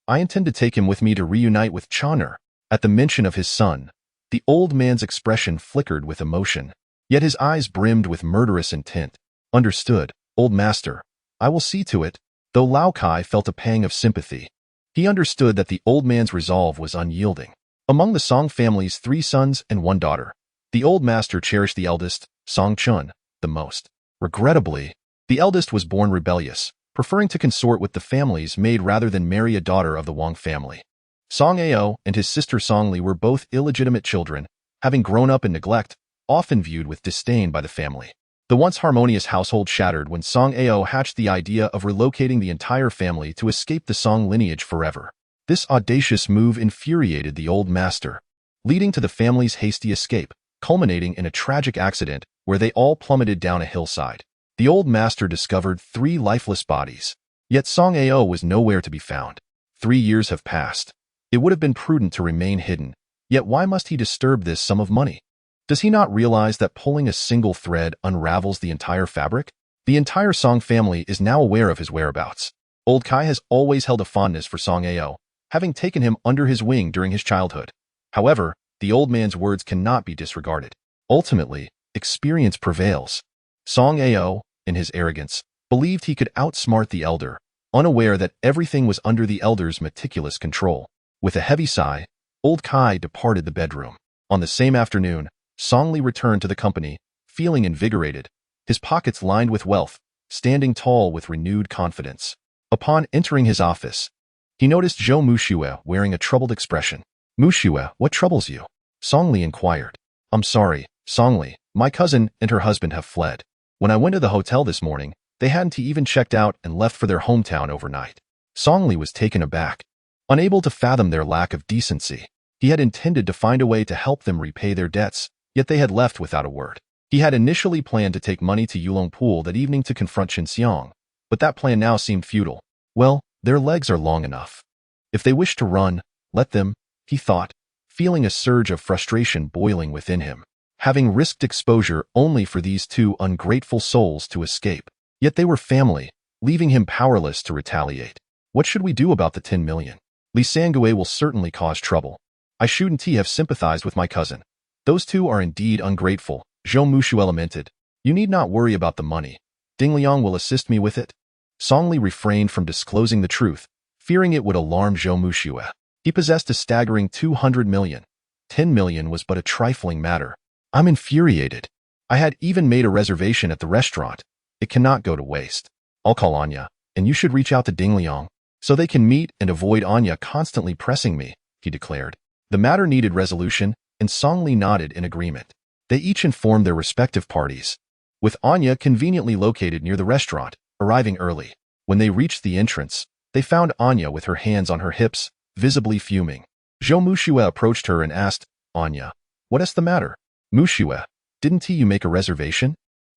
I intend to take him with me to reunite with Chon'er. At the mention of his son, the old man's expression flickered with emotion, yet his eyes brimmed with murderous intent. Understood, Old Master. I will see to it. Though Lao Kai felt a pang of sympathy, he understood that the old man's resolve was unyielding. Among the Song family's 3 sons and 1 daughter, the old master cherished the eldest, Song Chun, the most. Regrettably, the eldest was born rebellious, preferring to consort with the family's maid rather than marry a daughter of the Wang family. Song Ao and his sister Song Li were both illegitimate children, having grown up in neglect, often viewed with disdain by the family. The once harmonious household shattered when Song Ao hatched the idea of relocating the entire family to escape the Song lineage forever. This audacious move infuriated the old master, leading to the family's hasty escape, culminating in a tragic accident where they all plummeted down a hillside. The old master discovered 3 lifeless bodies, yet Song Ao was nowhere to be found. 3 years have passed. It would have been prudent to remain hidden, yet why must he disturb this sum of money? Does he not realize that pulling a single thread unravels the entire fabric? The entire Song family is now aware of his whereabouts. Old Kai has always held a fondness for Song Ao, having taken him under his wing during his childhood. However, the old man's words cannot be disregarded. Ultimately, experience prevails. Song Ao, in his arrogance, believed he could outsmart the elder, unaware that everything was under the elder's meticulous control. With a heavy sigh, old Kai departed the bedroom. On the same afternoon, Song Li returned to the company, feeling invigorated, his pockets lined with wealth, standing tall with renewed confidence. Upon entering his office, he noticed Zhou Muxue wearing a troubled expression. "Muxue, what troubles you?" Song Li inquired. "I'm sorry, Song Li, my cousin and her husband have fled. When I went to the hotel this morning, they hadn't even checked out and left for their hometown overnight." Song Li was taken aback. Unable to fathom their lack of decency, he had intended to find a way to help them repay their debts, yet they had left without a word. He had initially planned to take money to Yulong Pool that evening to confront Xiong, but that plan now seemed futile. Well, their legs are long enough. If they wish to run, let them, he thought, feeling a surge of frustration boiling within him, having risked exposure only for these two ungrateful souls to escape. Yet they were family, leaving him powerless to retaliate. What should we do about the 10 million? Li Sangue will certainly cause trouble. I shouldn't have sympathized with my cousin. Those two are indeed ungrateful, Zhou Muxue lamented. You need not worry about the money. Ding Liang will assist me with it. Song Li refrained from disclosing the truth, fearing it would alarm Zhou Muxue. He possessed a staggering 200 million. 10 million was but a trifling matter. I'm infuriated. I had even made a reservation at the restaurant. It cannot go to waste. I'll call Anya, and you should reach out to Ding Liang, so they can meet and avoid Anya constantly pressing me, he declared. The matter needed resolution, and Song Li nodded in agreement. They each informed their respective parties, with Anya conveniently located near the restaurant, arriving early. When they reached the entrance, they found Anya with her hands on her hips, visibly fuming. Zhou Muxue approached her and asked, "Anya, what is the matter?" "Muxue, didn't you make a reservation?"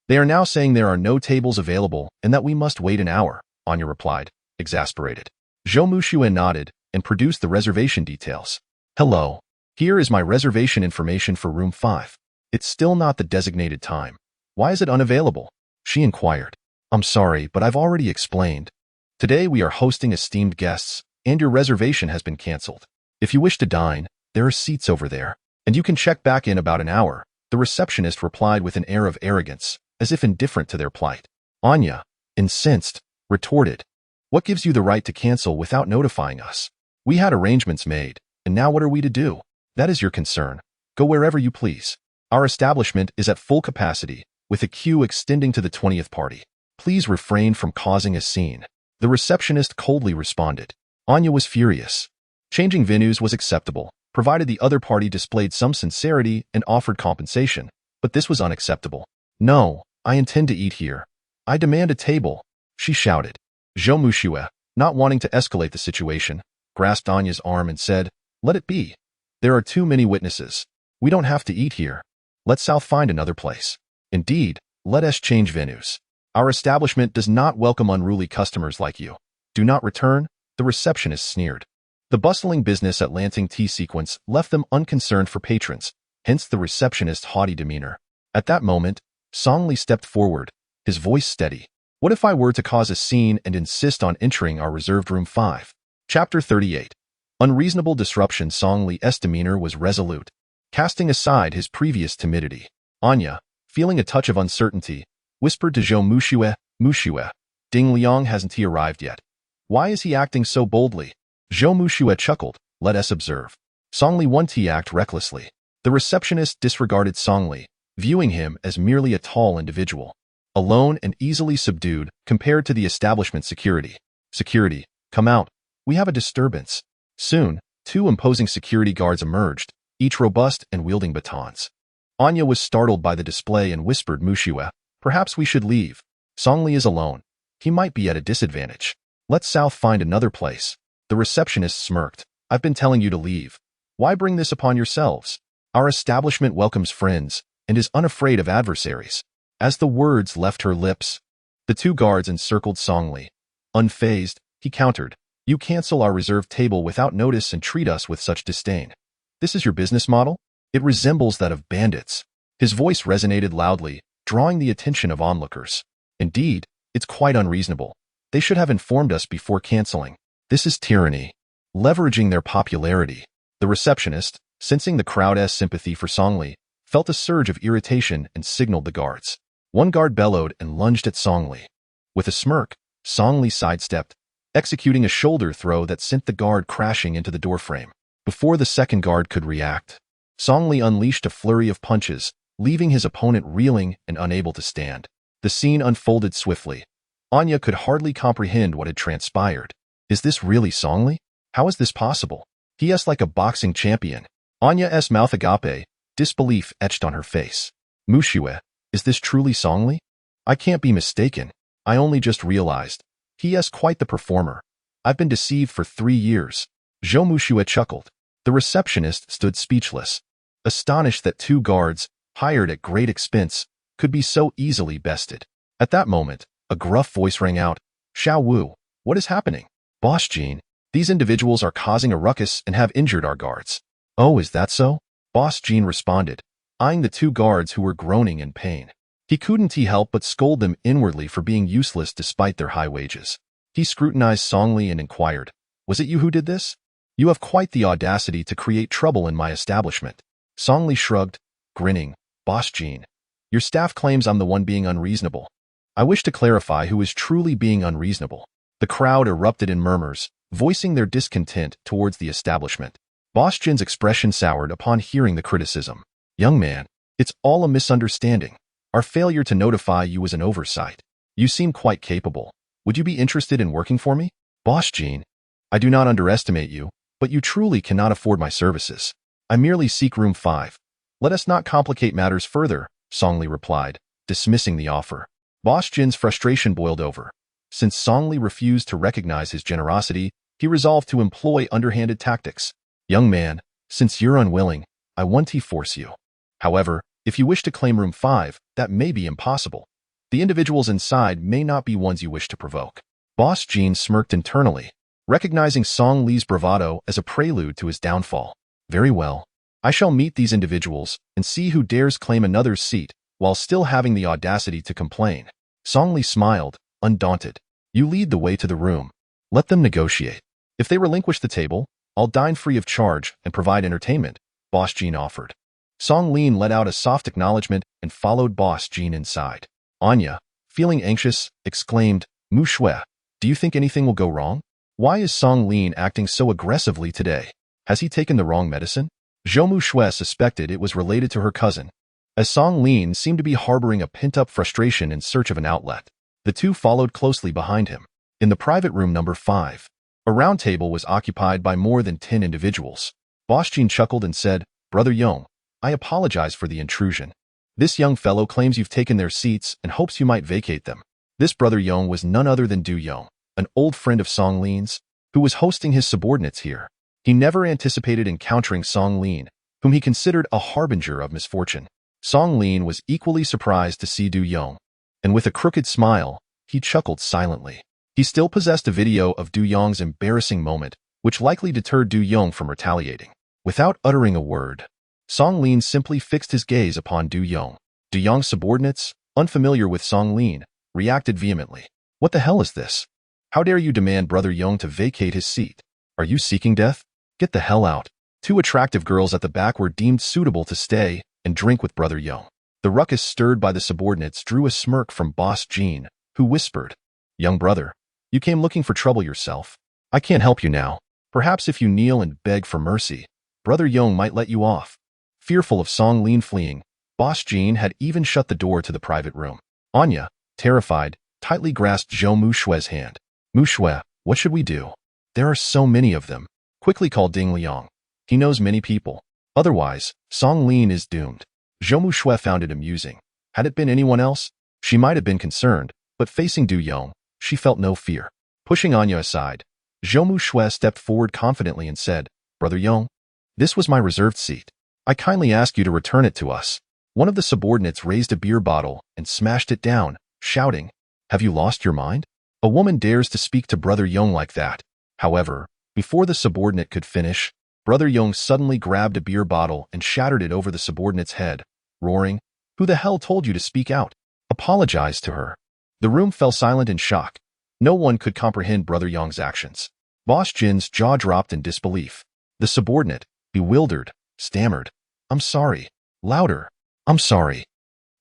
"They are now saying there are no tables available and that we must wait an hour," Anya replied, exasperated. Zhou Muxue nodded and produced the reservation details. "Hello. Here is my reservation information for room 5. It's still not the designated time. Why is it unavailable?" she inquired. "I'm sorry, but I've already explained. Today we are hosting esteemed guests, and your reservation has been cancelled. If you wish to dine, there are seats over there, and you can check back in about an hour," the receptionist replied with an air of arrogance, as if indifferent to their plight. Anya, incensed, retorted, "What gives you the right to cancel without notifying us? We had arrangements made, and now what are we to do? That is your concern. Go wherever you please. Our establishment is at full capacity, with a queue extending to the 20th party. Please refrain from causing a scene," the receptionist coldly responded. Anya was furious. Changing venues was acceptable, provided the other party displayed some sincerity and offered compensation, but this was unacceptable. "No, I intend to eat here. I demand a table," she shouted. Zhou Muxue, not wanting to escalate the situation, grasped Anya's arm and said, "Let it be. There are too many witnesses. We don't have to eat here. Let's find another place. Indeed, let us change venues. Our establishment does not welcome unruly customers like you. Do not return," the receptionist sneered. The bustling business at Lanting Tea Sequence left them unconcerned for patrons, hence the receptionist's haughty demeanor. At that moment, Song Li stepped forward, his voice steady. "What if I were to cause a scene and insist on entering our reserved room 5? Chapter 38. Unreasonable disruption. Song Li's demeanor was resolute, casting aside his previous timidity. Anya, feeling a touch of uncertainty, whispered to Zhou Muxue, "Muxue, Ding Liang hasn't he arrived yet? Why is he acting so boldly?" Zhou Muxue chuckled, "Let us observe." Song Li won't act recklessly. The receptionist disregarded Song Li, viewing him as merely a tall individual, alone and easily subdued compared to the establishment security. "Security, come out. We have a disturbance." Soon, 2 imposing security guards emerged, each robust and wielding batons. Anya was startled by the display and whispered, "Muxue, perhaps we should leave. Song Li is alone. He might be at a disadvantage. Let's find another place." The receptionist smirked. "I've been telling you to leave. Why bring this upon yourselves? Our establishment welcomes friends and is unafraid of adversaries." As the words left her lips, the 2 guards encircled Song Li. Unfazed, he countered, "You cancel our reserved table without notice and treat us with such disdain. This is your business model? It resembles that of bandits." His voice resonated loudly, drawing the attention of onlookers. "Indeed, it's quite unreasonable. They should have informed us before canceling. This is tyranny." Leveraging their popularity, the receptionist, sensing the crowd's sympathy for Song Li, felt a surge of irritation and signaled the guards. One guard bellowed and lunged at Song Li. With a smirk, Song Li sidestepped, executing a shoulder throw that sent the guard crashing into the doorframe. Before the second guard could react, Song Li unleashed a flurry of punches, leaving his opponent reeling and unable to stand. The scene unfolded swiftly. Anya could hardly comprehend what had transpired. Is this really Song Li? How is this possible? He is like a boxing champion. Anya's mouth agape, disbelief etched on her face. Mushue, is this truly Song Li? I can't be mistaken. I only just realized. He is quite the performer. I've been deceived for 3 years. Zhou Mushue chuckled. The receptionist stood speechless, astonished that 2 guards, hired at great expense, could be so easily bested. At that moment, a gruff voice rang out, Xiao Wu, what is happening? Boss Jean, these individuals are causing a ruckus and have injured our guards. Oh, is that so? Boss Jean responded, eyeing the 2 guards who were groaning in pain. He couldn't help but scold them inwardly for being useless despite their high wages. He scrutinized Song Li and inquired, was it you who did this? You have quite the audacity to create trouble in my establishment. Song Li shrugged, grinning, Boss Jean, your staff claims I'm the one being unreasonable. I wish to clarify who is truly being unreasonable. The crowd erupted in murmurs, voicing their discontent towards the establishment. Boss Jin's expression soured upon hearing the criticism. Young man, it's all a misunderstanding. Our failure to notify you was an oversight. You seem quite capable. Would you be interested in working for me? Boss Jean, I do not underestimate you, but you truly cannot afford my services. I merely seek room 5. Let us not complicate matters further, Song Li replied, dismissing the offer. Boss Jin's frustration boiled over. Since Song Li refused to recognize his generosity, he resolved to employ underhanded tactics. Young man, since you're unwilling, I want to force you. However, if you wish to claim room 5, that may be impossible. The individuals inside may not be ones you wish to provoke. Boss Jean smirked internally, recognizing Song Li's bravado as a prelude to his downfall. Very well. I shall meet these individuals and see who dares claim another's seat while still having the audacity to complain. Song Li smiled, undaunted. You lead the way to the room. Let them negotiate. If they relinquish the table, I'll dine free of charge and provide entertainment, Boss Jean offered. Song Lin let out a soft acknowledgement and followed Boss Jean inside. Anya, feeling anxious, exclaimed, Mu Shui, do you think anything will go wrong? Why is Song Lin acting so aggressively today? Has he taken the wrong medicine? Zhou Mu Shui suspected it was related to her cousin, as Song Lin seemed to be harboring a pent-up frustration in search of an outlet. The 2 followed closely behind him. In the private room number 5, a round table was occupied by more than 10 individuals. Boss Jean chuckled and said, Brother Yong, I apologize for the intrusion. This young fellow claims you've taken their seats and hopes you might vacate them. This Brother Yong was none other than Du Yong, an old friend of Song Lin's, who was hosting his subordinates here. He never anticipated encountering Song Lin, whom he considered a harbinger of misfortune. Song Lin was equally surprised to see Du Yong, and with a crooked smile, he chuckled silently. He still possessed a video of Du Yong's embarrassing moment, which likely deterred Du Yong from retaliating. Without uttering a word, Song Lin simply fixed his gaze upon Du Yong. Du Yong's subordinates, unfamiliar with Song Lin, reacted vehemently. What the hell is this? How dare you demand Brother Yong to vacate his seat? Are you seeking death? Get the hell out. 2 attractive girls at the back were deemed suitable to stay and drink with Brother Yong. The ruckus stirred by the subordinates drew a smirk from Boss Jean, who whispered, Young brother, you came looking for trouble yourself. I can't help you now. Perhaps if you kneel and beg for mercy, Brother Yong might let you off. Fearful of Song Lin fleeing, Boss Jean had even shut the door to the private room. Anya, terrified, tightly grasped Zhou Mu Shui's hand. Mu Shui, what should we do? There are so many of them. Quickly call Ding Liang. He knows many people. Otherwise, Song Lin is doomed. Zhou Mu Shui found it amusing. Had it been anyone else, she might have been concerned, but facing Du Yong, she felt no fear. Pushing Anya aside, Zhou Mu Shui stepped forward confidently and said, Brother Yong, this was my reserved seat. I kindly ask you to return it to us. One of the subordinates raised a beer bottle and smashed it down, shouting, Have you lost your mind? A woman dares to speak to Brother Yong like that. However, before the subordinate could finish, Brother Yong suddenly grabbed a beer bottle and shattered it over the subordinate's head, roaring, Who the hell told you to speak out? Apologize to her. The room fell silent in shock. No one could comprehend Brother Yong's actions. Boss Jin's jaw dropped in disbelief. The subordinate, bewildered, stammered, I'm sorry. Louder. I'm sorry.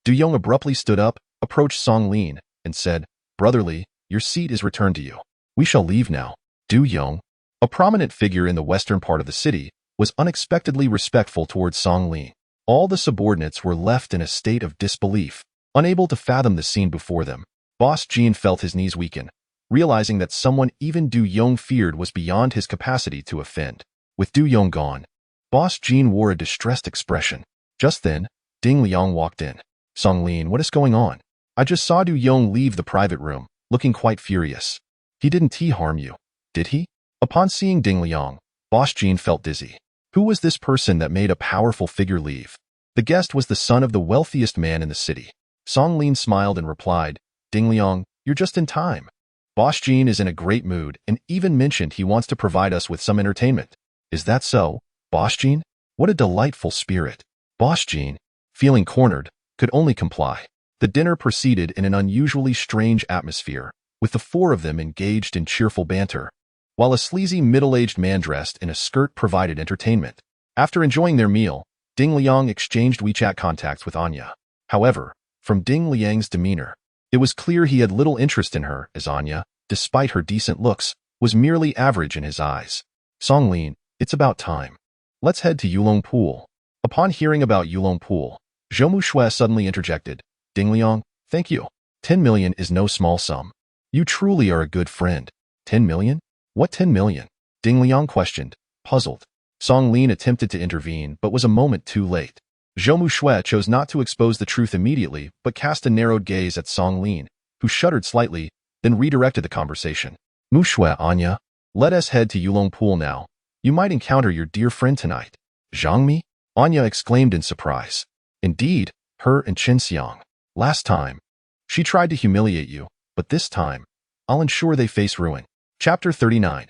Du Yong abruptly stood up, approached Song Lin, and said, Brotherly, your seat is returned to you. We shall leave now. Du Yong, a prominent figure in the western part of the city, was unexpectedly respectful towards Song Lin. All the subordinates were left in a state of disbelief, unable to fathom the scene before them. Boss Jean felt his knees weaken, realizing that someone even Du Yong feared was beyond his capacity to offend. With Du Yong gone, Boss Jean wore a distressed expression. Just then, Ding Liang walked in. Song Lin, what is going on? I just saw Du Yong leave the private room, looking quite furious. He didn't harm you, did he? Upon seeing Ding Liang, Boss Jean felt dizzy. Who was this person that made a powerful figure leave? The guest was the son of the wealthiest man in the city. Song Lin smiled and replied, Ding Liang, you're just in time. Boss Jean is in a great mood and even mentioned he wants to provide us with some entertainment. Is that so, Boss Jean? What a delightful spirit. Boss Jean, feeling cornered, could only comply. The dinner proceeded in an unusually strange atmosphere, with the four of them engaged in cheerful banter, while a sleazy middle-aged man dressed in a skirt provided entertainment. After enjoying their meal, Ding Liang exchanged WeChat contacts with Anya. However, from Ding Liang's demeanor, it was clear he had little interest in her, as Anya, despite her decent looks, was merely average in his eyes. Song Lin, it's about time. Let's head to Yulong Pool. Upon hearing about Yulong Pool, Zhou Mushui suddenly interjected, Ding Liang, thank you. 10 million is no small sum. You truly are a good friend. 10 million? What 10 million? Ding Liang questioned, puzzled. Song Lin attempted to intervene but was a moment too late. Zhou Mushui chose not to expose the truth immediately but cast a narrowed gaze at Song Lin, who shuddered slightly, then redirected the conversation. Mushui, Anya, let us head to Yulong Pool now. You might encounter your dear friend tonight. Zhangmi? Anya exclaimed in surprise. Indeed, her and Chen Xiang. Last time, she tried to humiliate you, but this time, I'll ensure they face ruin. Chapter 39.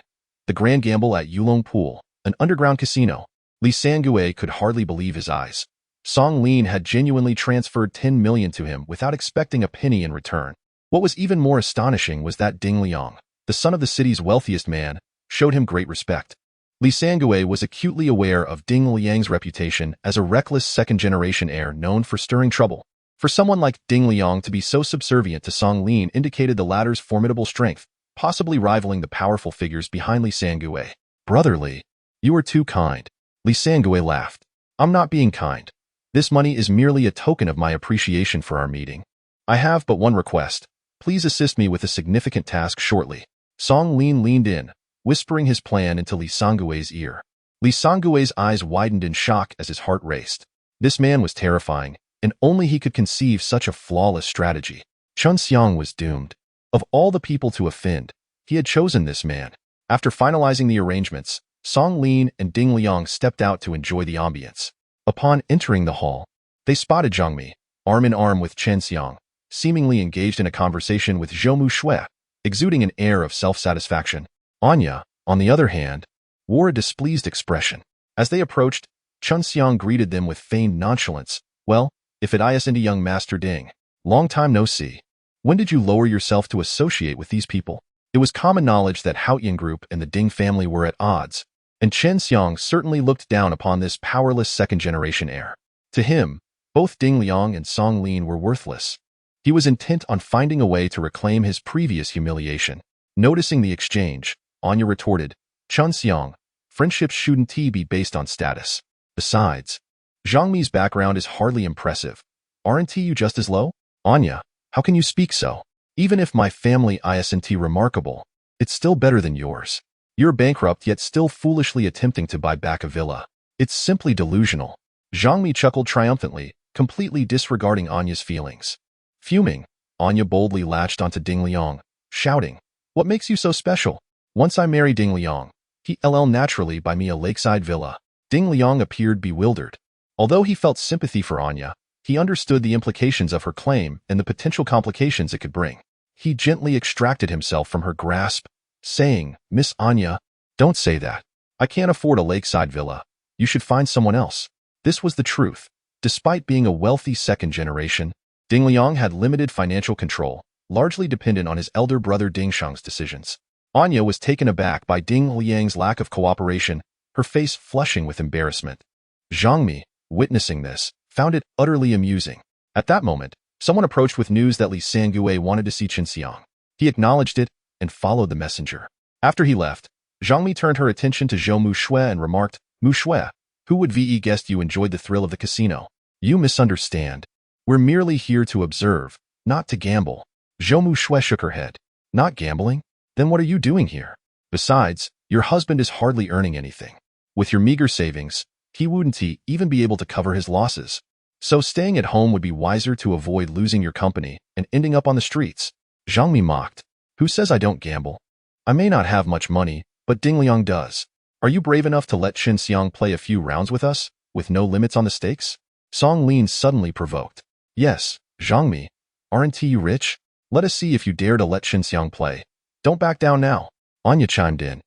The Grand Gamble at Yulong Pool, an underground casino. Li Sangue could hardly believe his eyes. Song Lin had genuinely transferred 10 million to him without expecting a penny in return. What was even more astonishing was that Ding Liang, the son of the city's wealthiest man, showed him great respect. Li Sangue was acutely aware of Ding Liang's reputation as a reckless second-generation heir known for stirring trouble. For someone like Ding Liang to be so subservient to Song Lin indicated the latter's formidable strength, possibly rivaling the powerful figures behind Li Sangue. Brotherly, you are too kind. Li Sangue laughed. I'm not being kind. This money is merely a token of my appreciation for our meeting. I have but one request. Please assist me with a significant task shortly. Song Lin leaned in, whispering his plan into Li Sangue's ear. Li Sangue's eyes widened in shock as his heart raced. This man was terrifying, and only he could conceive such a flawless strategy. Chen Xiang was doomed. Of all the people to offend, he had chosen this man. After finalizing the arrangements, Song Lin and Ding Liang stepped out to enjoy the ambience. Upon entering the hall, they spotted Zhangmi, arm in arm with Chen Xiang, seemingly engaged in a conversation with Zhou Mushui, exuding an air of self-satisfaction. Anya, on the other hand, wore a displeased expression. As they approached, Chen Xiang greeted them with feigned nonchalance. Well, if it isn't young Master Ding. Long time no see. When did you lower yourself to associate with these people? It was common knowledge that Haotian Group and the Ding family were at odds, and Chen Xiang certainly looked down upon this powerless second-generation heir. To him, both Ding Liang and Song Lin were worthless. He was intent on finding a way to reclaim his previous humiliation. Noticing the exchange, Anya retorted, Chen Xiang, friendships shouldn't be based on status. Besides, Zhangmi's background is hardly impressive. Aren't you just as low? Anya, how can you speak so? Even if my family isn't remarkable, it's still better than yours. You're bankrupt yet still foolishly attempting to buy back a villa. It's simply delusional. Zhangmi chuckled triumphantly, completely disregarding Anya's feelings. Fuming, Anya boldly latched onto Ding Liang, shouting, What makes you so special? Once I marry Ding Liang, he'll naturally buy me a lakeside villa. Ding Liang appeared bewildered. Although he felt sympathy for Anya, he understood the implications of her claim and the potential complications it could bring. He gently extracted himself from her grasp, saying, Miss Anya, don't say that. I can't afford a lakeside villa. You should find someone else. This was the truth. Despite being a wealthy second generation, Ding Liang had limited financial control, largely dependent on his elder brother Ding Shang's decisions. Anya was taken aback by Ding Liang's lack of cooperation, her face flushing with embarrassment. Zhangmi, witnessing this, found it utterly amusing. At that moment, someone approached with news that Li Sangue wanted to see Chen Xiang. He acknowledged it, and followed the messenger. After he left, Zhang Mi turned her attention to Zhou Mushui and remarked, Mushui, who would ve guessed you enjoyed the thrill of the casino? You misunderstand. We're merely here to observe, not to gamble. Zhou Mushui shook her head. Not gambling? Then what are you doing here? Besides, your husband is hardly earning anything. With your meager savings, he wouldn't even be able to cover his losses. So staying at home would be wiser to avoid losing your company and ending up on the streets. Zhang Mi mocked. Who says I don't gamble? I may not have much money, but Ding Liang does. Are you brave enough to let Qin Xiang play a few rounds with us, with no limits on the stakes? Song Lin suddenly provoked. Yes, Zhang Mi. Aren't you rich? Let us see if you dare to let Qin Xiang play. Don't back down now. Anya chimed in.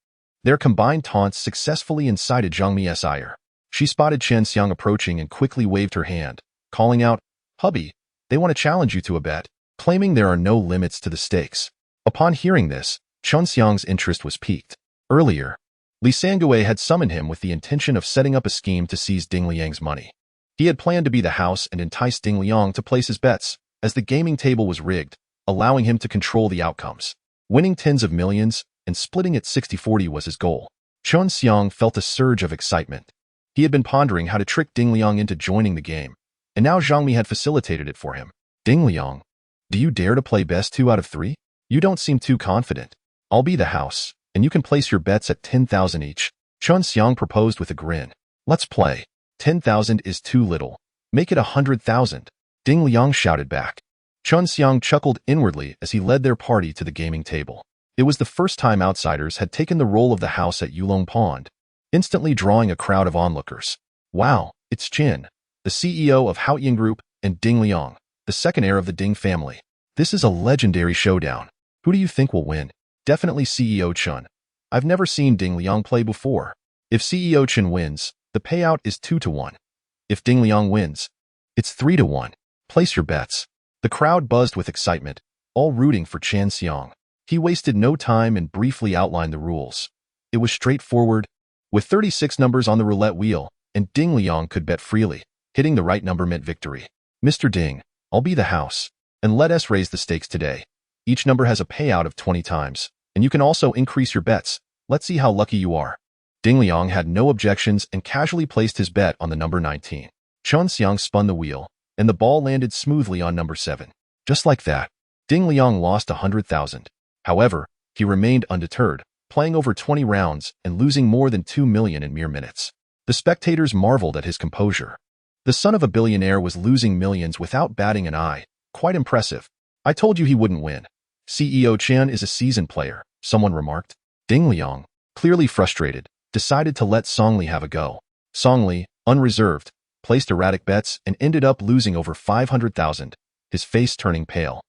Their combined taunts successfully incited Zhang Mi's ire. She spotted Qin Xiang approaching and quickly waved her hand, calling out, Hubby, they want to challenge you to a bet, claiming there are no limits to the stakes. Upon hearing this, Qin Xiang's interest was piqued. Earlier, Li Sangue had summoned him with the intention of setting up a scheme to seize Ding Liang's money. He had planned to be the house and entice Ding Liang to place his bets, as the gaming table was rigged, allowing him to control the outcomes. Winning tens of millions and splitting it 60-40 was his goal. Qin Xiang felt a surge of excitement. He had been pondering how to trick Ding Liang into joining the game, and now Zhang Mi had facilitated it for him. Ding Liang, do you dare to play best 2 out of 3? You don't seem too confident. I'll be the house, and you can place your bets at 10,000 each. Qin Xiang proposed with a grin. Let's play. 10,000 is too little. Make it 100,000. Ding Liang shouted back. Qin Xiang chuckled inwardly as he led their party to the gaming table. It was the first time outsiders had taken the role of the house at Yulong Pond, instantly drawing a crowd of onlookers. Wow, it's Qin, the CEO of Haoying Group, and Ding Liang, the second heir of the Ding family. This is a legendary showdown. Who do you think will win? Definitely CEO Qin. I've never seen Ding Liang play before. If CEO Qin wins, the payout is 2-1. If Ding Liang wins, it's 3-1. Place your bets. The crowd buzzed with excitement, all rooting for Qin Xiang. He wasted no time and briefly outlined the rules. It was straightforward, with 36 numbers on the roulette wheel, and Ding Liang could bet freely. Hitting the right number meant victory. Mr. Ding, I'll be the house, and let us raise the stakes today. Each number has a payout of 20 times, and you can also increase your bets. Let's see how lucky you are. Ding Liang had no objections and casually placed his bet on the number 19. Qin Xiang spun the wheel, and the ball landed smoothly on number 7. Just like that, Ding Liang lost 100,000. However, he remained undeterred, playing over 20 rounds and losing more than 2 million in mere minutes. The spectators marveled at his composure. The son of a billionaire was losing millions without batting an eye. Quite impressive. I told you he wouldn't win. CEO Qin is a seasoned player, someone remarked. Ding Liang, clearly frustrated, decided to let Song Li have a go. Song Li, unreserved, placed erratic bets and ended up losing over 500,000, his face turning pale.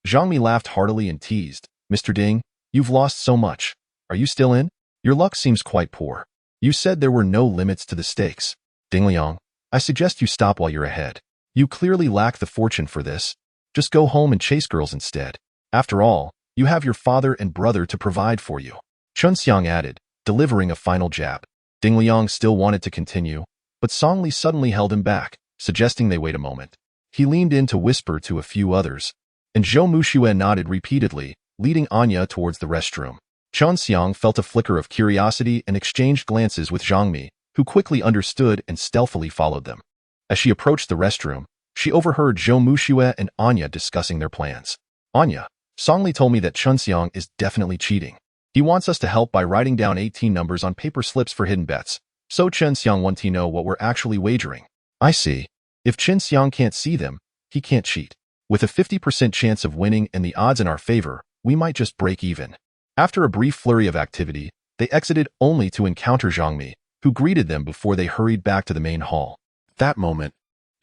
Zhang Mi laughed heartily and teased, Mr. Ding, you've lost so much. Are you still in? Your luck seems quite poor. You said there were no limits to the stakes. Ding Liang, I suggest you stop while you're ahead. You clearly lack the fortune for this. Just go home and chase girls instead. After all, you have your father and brother to provide for you. Qin Xiang added, delivering a final jab. Ding Liang still wanted to continue, but Song Li suddenly held him back, suggesting they wait a moment. He leaned in to whisper to a few others, and Zhou Mushui nodded repeatedly, leading Anya towards the restroom. Qin Xiang felt a flicker of curiosity and exchanged glances with Zhang Mi, who quickly understood and stealthily followed them. As she approached the restroom, she overheard Zhou Mushui and Anya discussing their plans. Anya, Song Li told me that Qin Xiang is definitely cheating. He wants us to help by writing down 18 numbers on paper slips for hidden bets, so Qin Xiang wants to know what we're actually wagering. I see. If Qin Xiang can't see them, he can't cheat. With a 50% chance of winning and the odds in our favor, we might just break even. After a brief flurry of activity, they exited only to encounter Zhang Mi, who greeted them before they hurried back to the main hall. At that moment,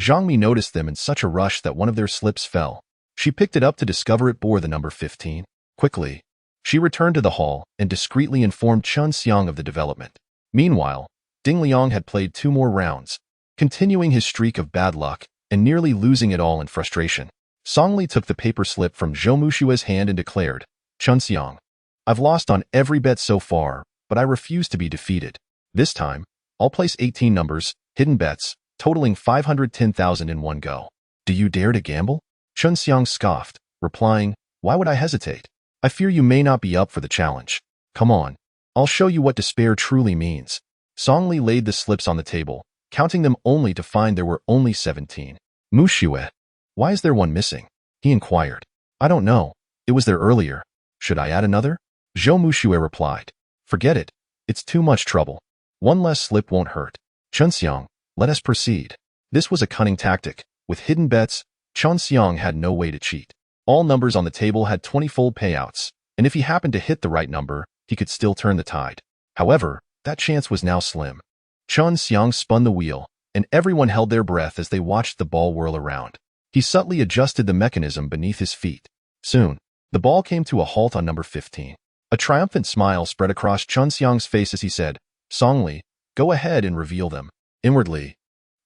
Zhang Mi noticed them in such a rush that one of their slips fell. She picked it up to discover it bore the number 15. Quickly, she returned to the hall and discreetly informed Qin Xiang of the development. Meanwhile, Ding Liang had played 2 more rounds, continuing his streak of bad luck and nearly losing it all in frustration. Song Li took the paper slip from Zhou Mushui's hand and declared, Qin Xiang, I've lost on every bet so far, but I refuse to be defeated. This time, I'll place 18 numbers, hidden bets, totaling 510,000 in one go. Do you dare to gamble? Qin Xiang scoffed, replying, why would I hesitate? I fear you may not be up for the challenge. Come on, I'll show you what despair truly means. Song Li laid the slips on the table, counting them only to find there were only 17. Mushue, why is there one missing? He inquired. I don't know. It was there earlier. Should I add another? Zhou Mushue replied. Forget it. It's too much trouble. One less slip won't hurt. Chunxiang, let us proceed. This was a cunning tactic. With hidden bets, Chunxiang had no way to cheat. All numbers on the table had 20-fold payouts, and if he happened to hit the right number, he could still turn the tide. However, that chance was now slim. Chunxiang spun the wheel, and everyone held their breath as they watched the ball whirl around. He subtly adjusted the mechanism beneath his feet. Soon, the ball came to a halt on number 15. A triumphant smile spread across Chunxiang's face as he said, Song Li, go ahead and reveal them. Inwardly,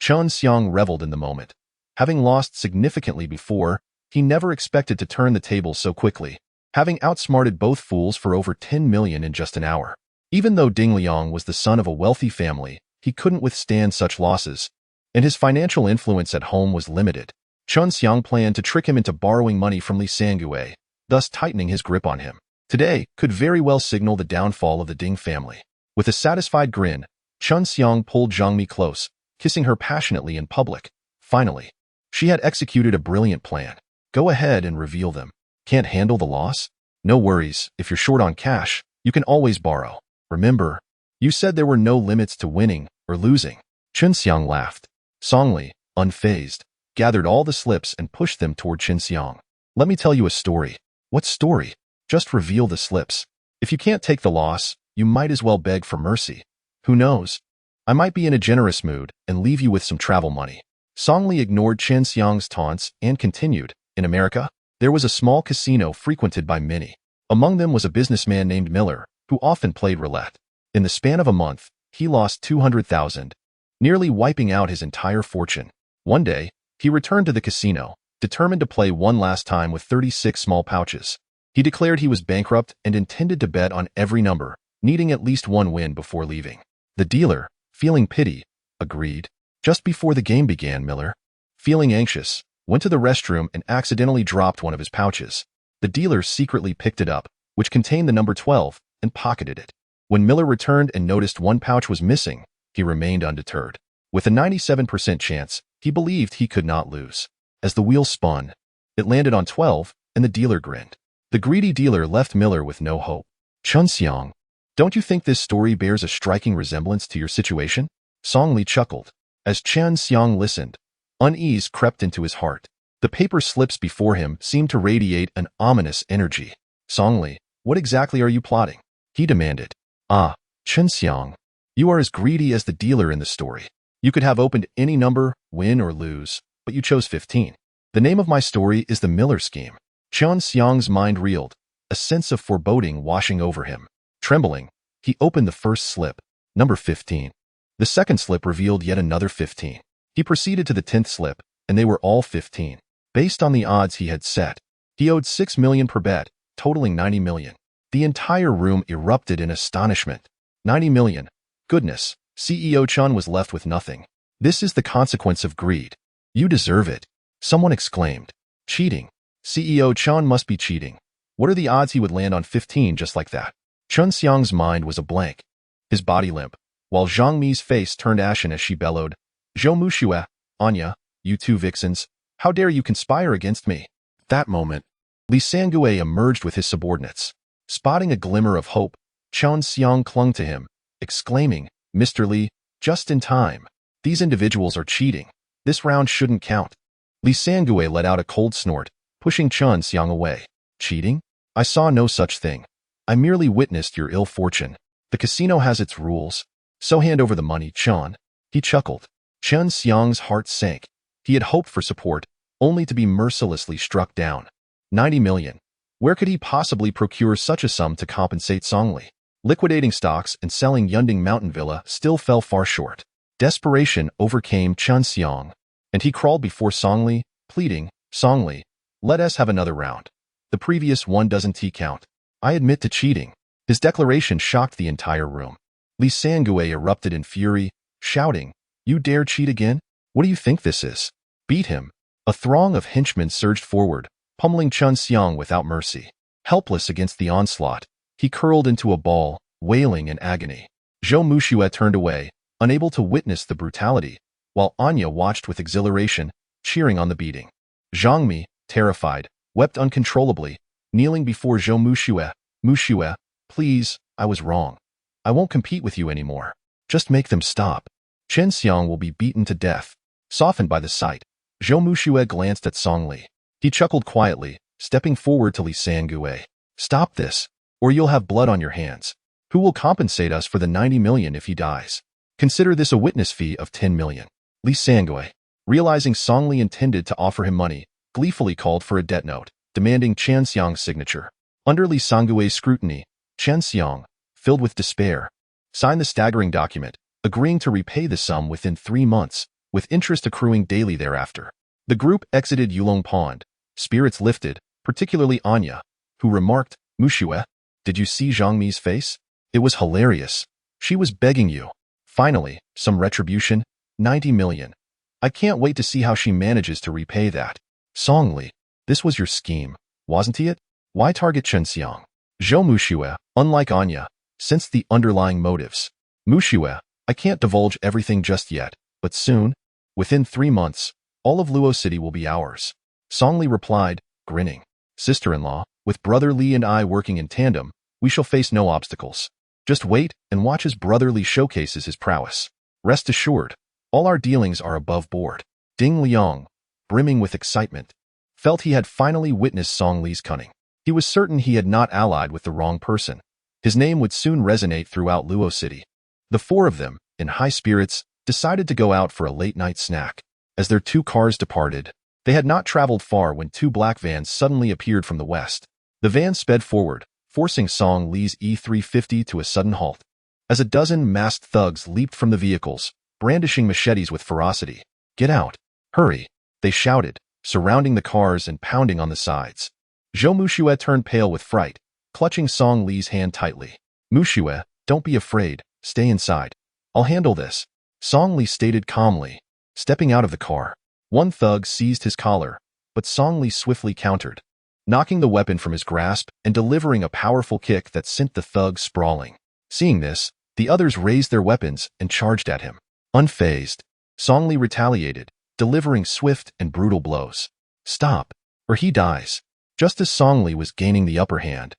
Chunxiang reveled in the moment. Having lost significantly before, he never expected to turn the tables so quickly, having outsmarted both fools for over 10 million in just an hour. Even though Ding Liang was the son of a wealthy family, he couldn't withstand such losses, and his financial influence at home was limited. Chunxiang planned to trick him into borrowing money from Li Sangue, thus tightening his grip on him. Today could very well signal the downfall of the Ding family. With a satisfied grin, Chunxiang pulled Zhang Mi close, kissing her passionately in public. Finally, she had executed a brilliant plan. Go ahead and reveal them. Can't handle the loss? No worries, if you're short on cash, you can always borrow. Remember, you said there were no limits to winning or losing. Chunxiang laughed. Song Li, unfazed, gathered all the slips and pushed them toward Chunxiang. Let me tell you a story. What story? Just reveal the slips. If you can't take the loss, you might as well beg for mercy. Who knows? I might be in a generous mood and leave you with some travel money. Song Li ignored Chunxiang's taunts and continued. In America, there was a small casino frequented by many. Among them was a businessman named Miller, who often played roulette. In the span of a month, he lost 200,000, nearly wiping out his entire fortune. One day, he returned to the casino, determined to play one last time with 36 small pouches. He declared he was bankrupt and intended to bet on every number, needing at least one win before leaving. The dealer, feeling pity, agreed. Just before the game began, Miller, feeling anxious, went to the restroom and accidentally dropped one of his pouches. The dealer secretly picked it up, which contained the number 12, and pocketed it. When Miller returned and noticed one pouch was missing, he remained undeterred. With a 97% chance, he believed he could not lose. As the wheel spun, it landed on 12, and the dealer grinned. The greedy dealer left Miller with no hope. Chunxiang, don't you think this story bears a striking resemblance to your situation? Song Li chuckled. As Chunxiang listened, unease crept into his heart. The paper slips before him seemed to radiate an ominous energy. Song Li, what exactly are you plotting? He demanded. Ah, Chunxiang, you are as greedy as the dealer in the story. You could have opened any number, win or lose, but you chose 15. The name of my story is the Miller Scheme. Chunxiang's mind reeled, a sense of foreboding washing over him. Trembling, he opened the first slip, number 15. The second slip revealed yet another 15. He proceeded to the 10th slip, and they were all 15. Based on the odds he had set, he owed 6 million per bet, totaling 90 million. The entire room erupted in astonishment. 90 million. Goodness, CEO Chun was left with nothing. This is the consequence of greed. You deserve it. Someone exclaimed. Cheating. CEO Chun must be cheating. What are the odds he would land on 15 just like that? Chunxiang's mind was a blank. His body limp, while Zhang Mi's face turned ashen as she bellowed. Zhou Mushue, Anya, you two vixens, how dare you conspire against me? At that moment, Li Sangue emerged with his subordinates. Spotting a glimmer of hope, Chunxiang clung to him, exclaiming, Mr. Li, just in time. These individuals are cheating. This round shouldn't count. Li Sangue let out a cold snort, pushing Chunxiang away. Cheating? I saw no such thing. I merely witnessed your ill fortune. The casino has its rules. So hand over the money, Chun. He chuckled. Chunxiang's heart sank. He had hoped for support, only to be mercilessly struck down. 90 million. Where could he possibly procure such a sum to compensate Song Li? Liquidating stocks and selling Yunding Mountain Villa still fell far short. Desperation overcame Chunxiang, and he crawled before Song Li, pleading, Song Li, let us have another round. The previous one doesn't count. I admit to cheating. His declaration shocked the entire room. Li Sangue erupted in fury, shouting, You dare cheat again? What do you think this is? Beat him. A throng of henchmen surged forward, pummeling Chunxiang without mercy. Helpless against the onslaught, he curled into a ball, wailing in agony. Zhou Muxue turned away, unable to witness the brutality, while Anya watched with exhilaration, cheering on the beating. Zhang Mi, terrified, wept uncontrollably, kneeling before Zhou Muxue. Muxue, please, I was wrong. I won't compete with you anymore. Just make them stop. Chen Xiang will be beaten to death. Softened by the sight, Zhou Muxue glanced at Song Li. He chuckled quietly, stepping forward to Li Sangue. Stop this, or you'll have blood on your hands. Who will compensate us for the 90 million if he dies? Consider this a witness fee of 10 million. Li Sangue, realizing Song Li intended to offer him money, gleefully called for a debt note, demanding Chen Xiang's signature. Under Li Sangue's scrutiny, Chen Xiang, filled with despair, signed the staggering document, agreeing to repay the sum within 3 months, with interest accruing daily thereafter. The group exited Yulong Pond, spirits lifted, particularly Anya, who remarked, Muxue, did you see Zhang Mi's face? It was hilarious. She was begging you. Finally, some retribution, 90 million. I can't wait to see how she manages to repay that. Song Li, this was your scheme, wasn't it? Why target Chen Xiang? Zhou Muxue, unlike Anya, sensed the underlying motives. Muxue, I can't divulge everything just yet, but soon, within 3 months, all of Luo City will be ours. Song Li replied, grinning. Sister-in-law, with brother Li and I working in tandem, we shall face no obstacles. Just wait and watch as brother Li showcases his prowess. Rest assured, all our dealings are above board. Ding Liang, brimming with excitement, felt he had finally witnessed Song Li's cunning. He was certain he had not allied with the wrong person. His name would soon resonate throughout Luo City. The 4 of them, in high spirits, decided to go out for a late-night snack. As their 2 cars departed, they had not traveled far when 2 black vans suddenly appeared from the west. The vans sped forward, forcing Song Li's E350 to a sudden halt. As a dozen masked thugs leaped from the vehicles, brandishing machetes with ferocity. Get out! Hurry! They shouted, surrounding the cars and pounding on the sides. Zhou Muxue turned pale with fright, clutching Song Li's hand tightly. Muxue, don't be afraid, stay inside. I'll handle this, Song Li stated calmly. Stepping out of the car, one thug seized his collar, but Song Li swiftly countered, knocking the weapon from his grasp and delivering a powerful kick that sent the thug sprawling. Seeing this, the others raised their weapons and charged at him. Unfazed, Song Li retaliated, delivering swift and brutal blows. Stop, or he dies. Just as Song Li was gaining the upper hand,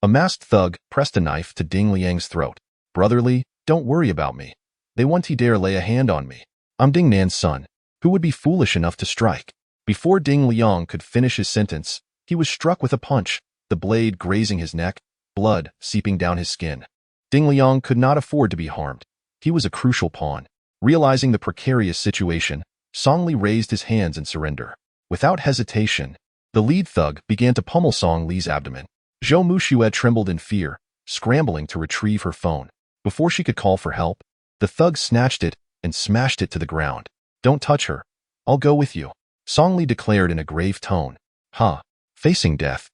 a masked thug pressed a knife to Ding Liang's throat. Brother Li, don't worry about me. They won't dare lay a hand on me. I'm Ding Nan's son. Who would be foolish enough to strike? Before Ding Liang could finish his sentence, he was struck with a punch, the blade grazing his neck, blood seeping down his skin. Ding Liang could not afford to be harmed. He was a crucial pawn. Realizing the precarious situation, Song Li raised his hands in surrender. Without hesitation, the lead thug began to pummel Song Li's abdomen. Zhou Muxue trembled in fear, scrambling to retrieve her phone. Before she could call for help, the thug snatched it and smashed it to the ground. Don't touch her. I'll go with you, Song Li declared in a grave tone. Huh? Facing death?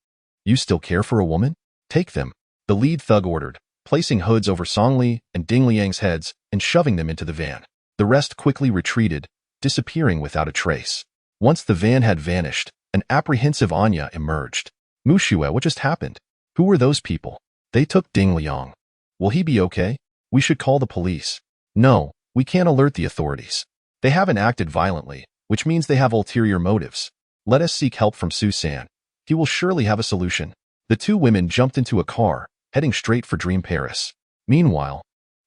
You still care for a woman? Take them, the lead thug ordered, placing hoods over Song Li and Ding Liang's heads and shoving them into the van. The rest quickly retreated, disappearing without a trace. Once the van had vanished, an apprehensive Anya emerged. Muxue, what just happened? Who were those people? They took Ding Liang. Will he be okay? We should call the police. No, we can't alert the authorities. They haven't acted violently, which means they have ulterior motives. Let us seek help from Susan. He will surely have a solution. The 2 women jumped into a car, heading straight for Dream Paris. Meanwhile,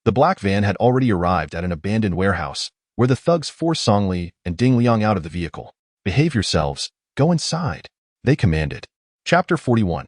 the black van had already arrived at an abandoned warehouse, where the thugs forced Song Li and Ding Liang out of the vehicle. Behave yourselves. Go inside, they commanded. Chapter 41.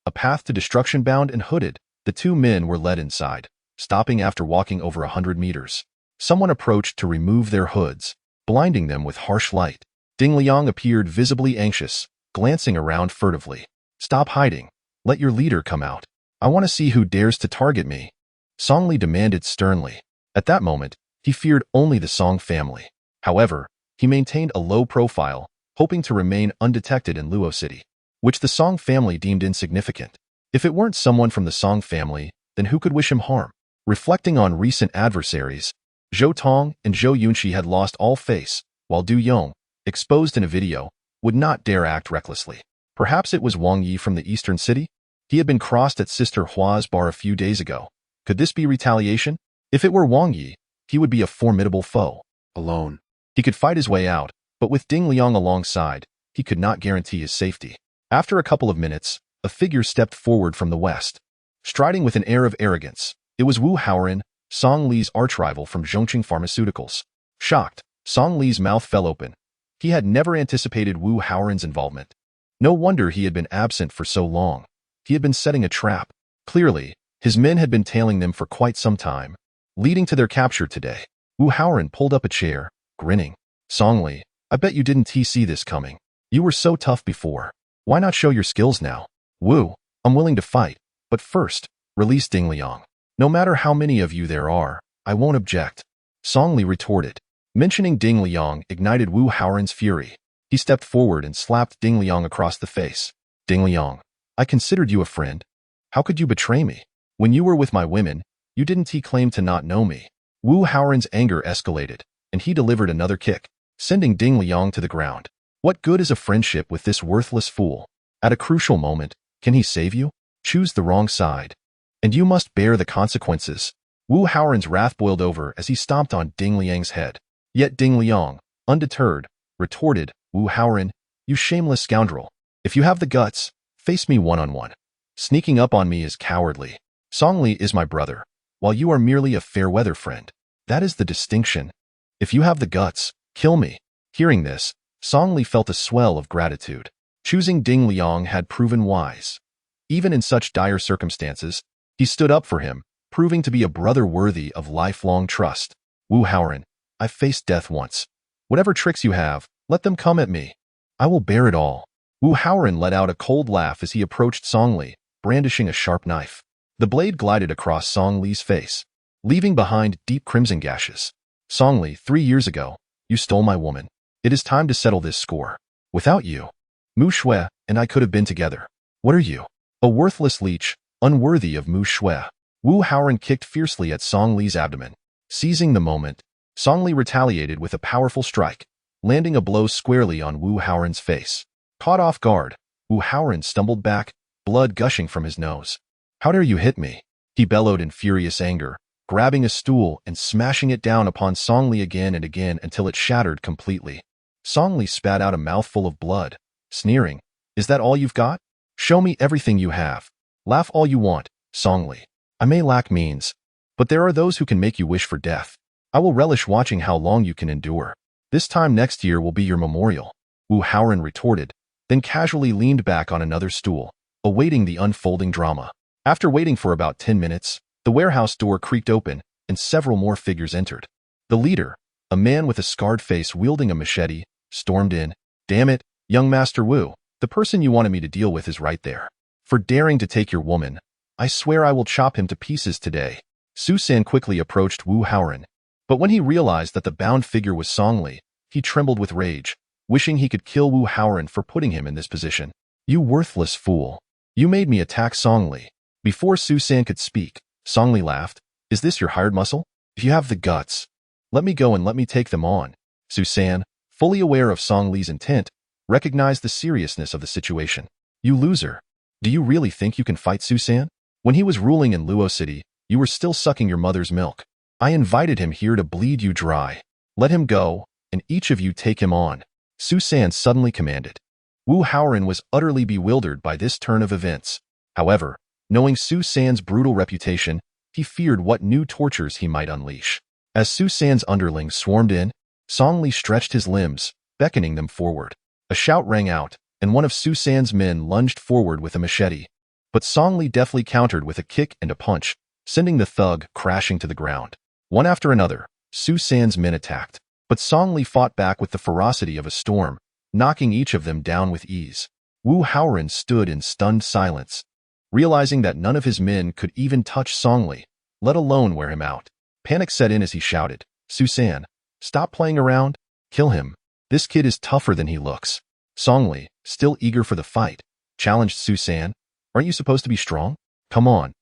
A path to destruction. Bound and hooded, the 2 men were led inside, stopping after walking over 100 meters. Someone approached to remove their hoods, blinding them with harsh light. Ding Liang appeared visibly anxious, glancing around furtively. Stop hiding. Let your leader come out. I want to see who dares to target me, Song Li demanded sternly. At that moment, he feared only the Song family. However, he maintained a low profile, hoping to remain undetected in Luo City, which the Song family deemed insignificant. If it weren't someone from the Song family, then who could wish him harm? Reflecting on recent adversaries, Zhou Tong and Zhou Yunqi had lost all face, while Du Yong, exposed in a video, would not dare act recklessly. Perhaps it was Wang Yi from the eastern city? He had been crossed at Sister Hua's bar a few days ago. Could this be retaliation? If it were Wang Yi, he would be a formidable foe. Alone, he could fight his way out, but with Ding Liang alongside, he could not guarantee his safety. After a couple of minutes, a figure stepped forward from the west. Striding with an air of arrogance, it was Wu Haoran, Song Li's archrival from Zhongqing Pharmaceuticals. Shocked, Song Li's mouth fell open. He had never anticipated Wu Haoran's involvement. No wonder he had been absent for so long. He had been setting a trap. Clearly, his men had been tailing them for quite some time, leading to their capture today. Wu Haoran pulled up a chair, grinning. Song Li, I bet you didn't see this coming. You were so tough before. Why not show your skills now? Wu, I'm willing to fight, but first, release Ding Liang. No matter how many of you there are, I won't object. Song Li retorted. Mentioning Ding Liang ignited Wu Haoran's fury. He stepped forward and slapped Ding Liang across the face. Ding Liang, I considered you a friend. How could you betray me? When you were with my women, you didn't claim to not know me. Wu Haoran's anger escalated, and he delivered another kick, sending Ding Liang to the ground. What good is a friendship with this worthless fool? At a crucial moment, can he save you? Choose the wrong side, and you must bear the consequences. Wu Haoran's wrath boiled over as he stomped on Ding Liang's head. Yet Ding Liang, undeterred, retorted, Wu Haoran, you shameless scoundrel. If you have the guts, face me one-on-one. Sneaking up on me is cowardly. Song Li is my brother, while you are merely a fair-weather friend. That is the distinction. If you have the guts, kill me. Hearing this, Song Li felt a swell of gratitude. Choosing Ding Liang had proven wise. Even in such dire circumstances, he stood up for him, proving to be a brother worthy of lifelong trust. Wu Haoran, I've faced death once. Whatever tricks you have, let them come at me. I will bear it all. Wu Haoran let out a cold laugh as he approached Song Li, brandishing a sharp knife. The blade glided across Song Li's face, leaving behind deep crimson gashes. Song Li, 3 years ago, you stole my woman. It is time to settle this score. Without you, Mu Shui and I could have been together. What are you? A worthless leech, unworthy of Mu Shui. Wu Haoran kicked fiercely at Song Li's abdomen. Seizing the moment, Song Li retaliated with a powerful strike, landing a blow squarely on Wu Haoran's face. Caught off guard, Wu Haoran stumbled back, blood gushing from his nose. How dare you hit me? He bellowed in furious anger, grabbing a stool and smashing it down upon Song Li again and again until it shattered completely. Song Li spat out a mouthful of blood, sneering, Is that all you've got? Show me everything you have. Laugh all you want, Song Li. I may lack means, but there are those who can make you wish for death. I will relish watching how long you can endure. This time next year will be your memorial. Wu Haoran retorted, then casually leaned back on another stool, awaiting the unfolding drama. After waiting for about 10 minutes, the warehouse door creaked open, and several more figures entered. The leader, a man with a scarred face wielding a machete, stormed in. Damn it, young Master Wu, the person you wanted me to deal with is right there. For daring to take your woman, I swear I will chop him to pieces today. Su San quickly approached Wu Haoran, but when he realized that the bound figure was Song Li, he trembled with rage, wishing he could kill Wu Haoran for putting him in this position. You worthless fool. You made me attack Song Li. Before Su San could speak, Song Li laughed. Is this your hired muscle? If you have the guts, let me go and let me take them on. Su San, fully aware of Song Li's intent, recognized the seriousness of the situation. You loser. Do you really think you can fight Su San? When he was ruling in Luo City, you were still sucking your mother's milk. I invited him here to bleed you dry. Let him go, and each of you take him on. Su San suddenly commanded. Wu Haoran was utterly bewildered by this turn of events. However, knowing Su San's brutal reputation, he feared what new tortures he might unleash. As Su San's underlings swarmed in, Song Li stretched his limbs, beckoning them forward. A shout rang out, and one of Su San's men lunged forward with a machete. But Song Li deftly countered with a kick and a punch, sending the thug crashing to the ground. One after another, Su San's men attacked, but Song Li fought back with the ferocity of a storm, knocking each of them down with ease. Wu Haoran stood in stunned silence, realizing that none of his men could even touch Song Li, let alone wear him out. Panic set in as he shouted, Su San, stop playing around, kill him. This kid is tougher than he looks. Song Li, still eager for the fight, challenged Su San, aren't you supposed to be strong? Come on,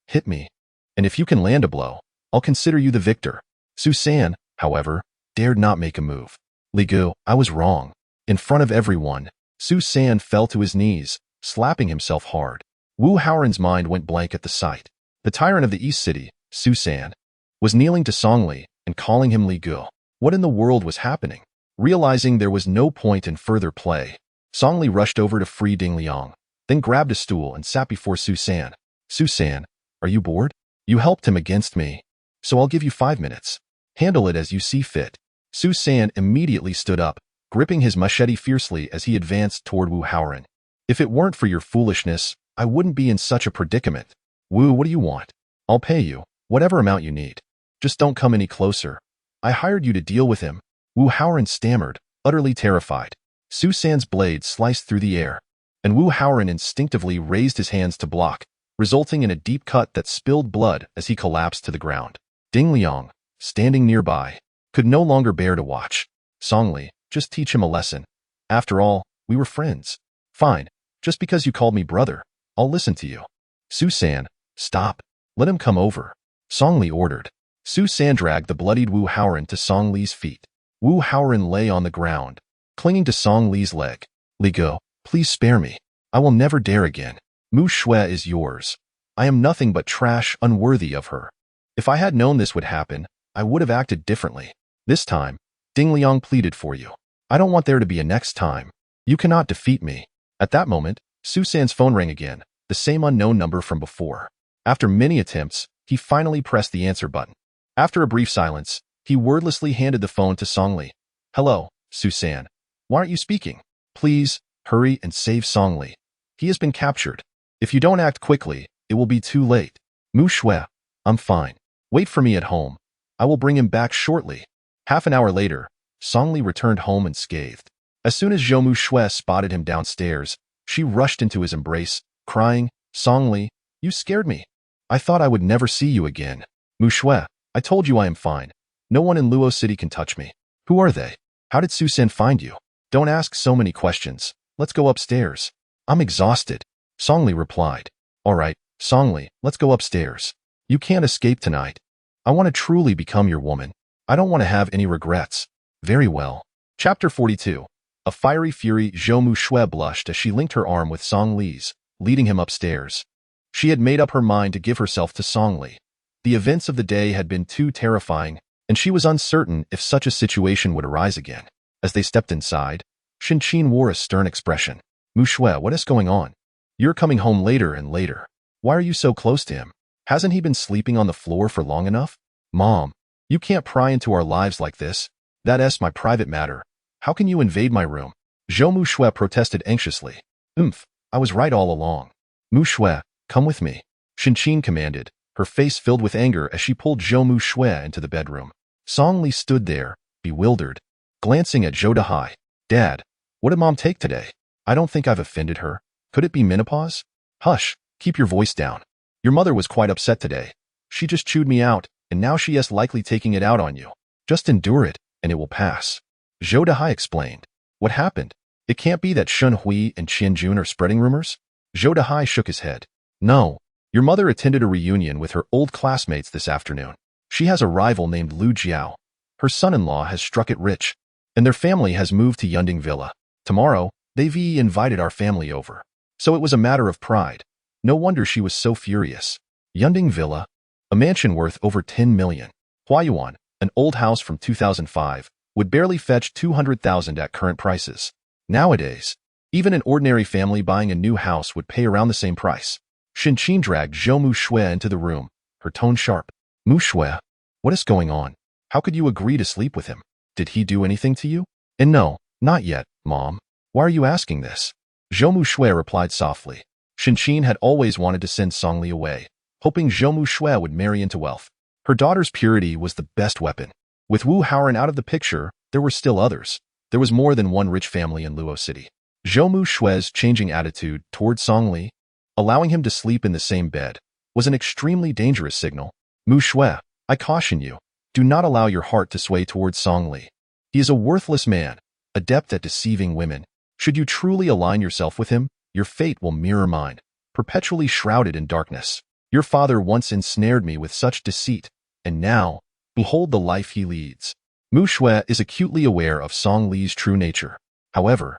hit me. And if you can land a blow, I'll consider you the victor. Su San, however, dared not make a move. Li Gu, I was wrong. In front of everyone, Su San fell to his knees, slapping himself hard. Wu Haoran's mind went blank at the sight. The tyrant of the East City, Su San, was kneeling to Song Li and calling him Li Gu. What in the world was happening? Realizing there was no point in further play, Song Li rushed over to free Ding Liang, then grabbed a stool and sat before Su San. Su San, are you bored? You helped him against me, so I'll give you 5 minutes. Handle it as you see fit. Su San immediately stood up, gripping his machete fiercely as he advanced toward Wu Haoran. If it weren't for your foolishness, I wouldn't be in such a predicament. Wu, what do you want? I'll pay you, whatever amount you need. Just don't come any closer. I hired you to deal with him. Wu Haoran stammered, utterly terrified. Su San's blade sliced through the air, and Wu Haoran instinctively raised his hands to block, resulting in a deep cut that spilled blood as he collapsed to the ground. Ding Liang, standing nearby, could no longer bear to watch. Song Li, just teach him a lesson. After all, we were friends. Fine, just because you called me brother, I'll listen to you. Su San, stop. Let him come over. Song Li ordered. Su San dragged the bloodied Wu Haoran to Song Li's feet. Wu Haoran lay on the ground, clinging to Song Li's leg. Li Gu, please spare me. I will never dare again. Mu Shui is yours. I am nothing but trash unworthy of her. If I had known this would happen, I would have acted differently. This time, Ding Liang pleaded for you. I don't want there to be a next time. You cannot defeat me. At that moment, Su San's phone rang again, the same unknown number from before. After many attempts, he finally pressed the answer button. After a brief silence, he wordlessly handed the phone to Song Li. Hello, Su San. Why aren't you speaking? Please, hurry and save Song Li. He has been captured. If you don't act quickly, it will be too late. Mu Shui, I'm fine. Wait for me at home. I will bring him back shortly. Half an hour later, Song Li returned home unscathed. As soon as Zhou Mu Shui spotted him downstairs, she rushed into his embrace, crying, Song Li, you scared me. I thought I would never see you again. Mu Shui, I told you I am fine. No one in Luo City can touch me. Who are they? How did Su San find you? Don't ask so many questions. Let's go upstairs. I'm exhausted. Song Li replied. All right, Song Li, let's go upstairs. You can't escape tonight. I want to truly become your woman. I don't want to have any regrets. Very well. Chapter 42. A fiery fury. Zhou Mu Shui blushed as she linked her arm with Song Li's, leading him upstairs. She had made up her mind to give herself to Song Li. The events of the day had been too terrifying, and she was uncertain if such a situation would arise again. As they stepped inside, Shinqin wore a stern expression. Mu Shui, what is going on? You're coming home later and later. Why are you so close to him? Hasn't he been sleeping on the floor for long enough? Mom, you can't pry into our lives like this. That's my private matter. How can you invade my room? Zhou Mu Shui protested anxiously. I was right all along. Mu Shui, come with me. Shinqin commanded, her face filled with anger as she pulled Zhou Mu Shui into the bedroom. Song Li stood there, bewildered, glancing at Zhou Dahai. Dad, what did Mom take today? I don't think I've offended her. Could it be menopause? Hush, keep your voice down. Your mother was quite upset today. She just chewed me out, and now she is likely taking it out on you. Just endure it, and it will pass. Zhou Dahai explained. What happened? It can't be that Shun Hui and Qian Jun are spreading rumors? Zhou Dahai shook his head. No. Your mother attended a reunion with her old classmates this afternoon. She has a rival named Lu Jiao. Her son-in-law has struck it rich, and their family has moved to Yunding Villa. Tomorrow, they've invited our family over. So it was a matter of pride. No wonder she was so furious. Yunding Villa, a mansion worth over 10 million. Huayuan, an old house from 2005, would barely fetch 200,000 at current prices. Nowadays, even an ordinary family buying a new house would pay around the same price. Shinqin dragged Zhou Mu Shui into the room, her tone sharp. Mu Shui, what is going on? How could you agree to sleep with him? Did he do anything to you? And no, not yet, Mom. Why are you asking this? Zhou Mu Shui replied softly. Shinqin had always wanted to send Song Li away, hoping Zhou Mu Shui would marry into wealth. Her daughter's purity was the best weapon. With Wu Haoran out of the picture, there were still others. There was more than one rich family in Luo City. Zhou Mu Shui's changing attitude toward Song Li, allowing him to sleep in the same bed, was an extremely dangerous signal. Mu Shui, I caution you, do not allow your heart to sway towards Song Li. He is a worthless man, adept at deceiving women. Should you truly align yourself with him, your fate will mirror mine, perpetually shrouded in darkness. Your father once ensnared me with such deceit, and now, behold the life he leads. Mu Shui is acutely aware of Song Li's true nature. However,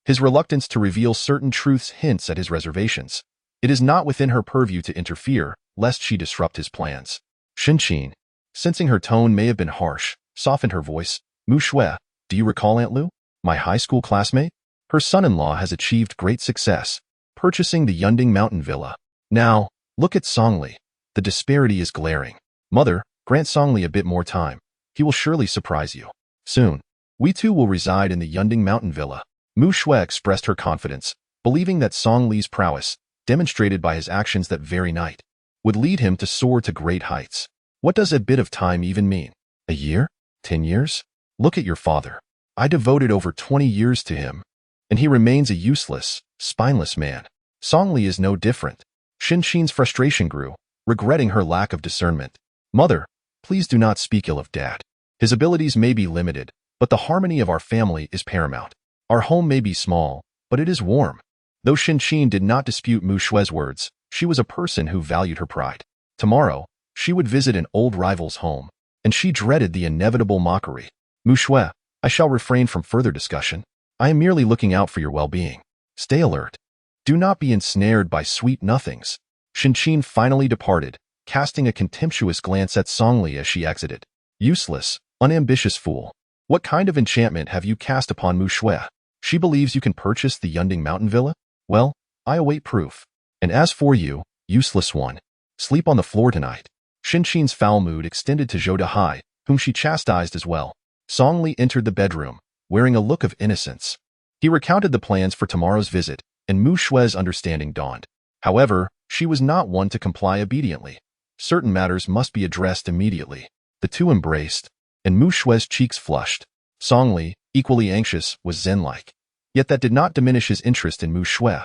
his reluctance to reveal certain truths hints at his reservations. It is not within her purview to interfere, lest she disrupt his plans. Shinqin, sensing her tone may have been harsh, softened her voice. Mu Shui, do you recall Aunt Lu, my high school classmate? Her son-in-law has achieved great success, purchasing the Yunding Mountain Villa. Now, look at Songli. The disparity is glaring. Mother, grant Songli a bit more time. He will surely surprise you. Soon, we too will reside in the Yunding Mountain Villa. Mu Shui expressed her confidence, believing that Songli's prowess, demonstrated by his actions that very night, would lead him to soar to great heights. What does a bit of time even mean? A year? 10 years? Look at your father. I devoted over 20 years to him, and he remains a useless, spineless man. Songli is no different. Shinqin's frustration grew, regretting her lack of discernment. Mother, please do not speak ill of Dad. His abilities may be limited, but the harmony of our family is paramount. Our home may be small, but it is warm. Though Shinqin did not dispute Mu Shui's words, she was a person who valued her pride. Tomorrow, she would visit an old rival's home, and she dreaded the inevitable mockery. Mu Shui, I shall refrain from further discussion. I am merely looking out for your well-being. Stay alert. Do not be ensnared by sweet nothings. Shinqin finally departed, casting a contemptuous glance at Songli as she exited. Useless, unambitious fool. What kind of enchantment have you cast upon Mu Shui? She believes you can purchase the Yunding Mountain Villa? Well, I await proof. And as for you, useless one, sleep on the floor tonight. Shinqin's foul mood extended to Zhou Dehai, whom she chastised as well. Songli entered the bedroom, wearing a look of innocence. He recounted the plans for tomorrow's visit, and Mu Shui's understanding dawned. However, she was not one to comply obediently. Certain matters must be addressed immediately. The two embraced, and Mu Shui's cheeks flushed. Songli, equally anxious, was zen-like. Yet that did not diminish his interest in Mu Shui.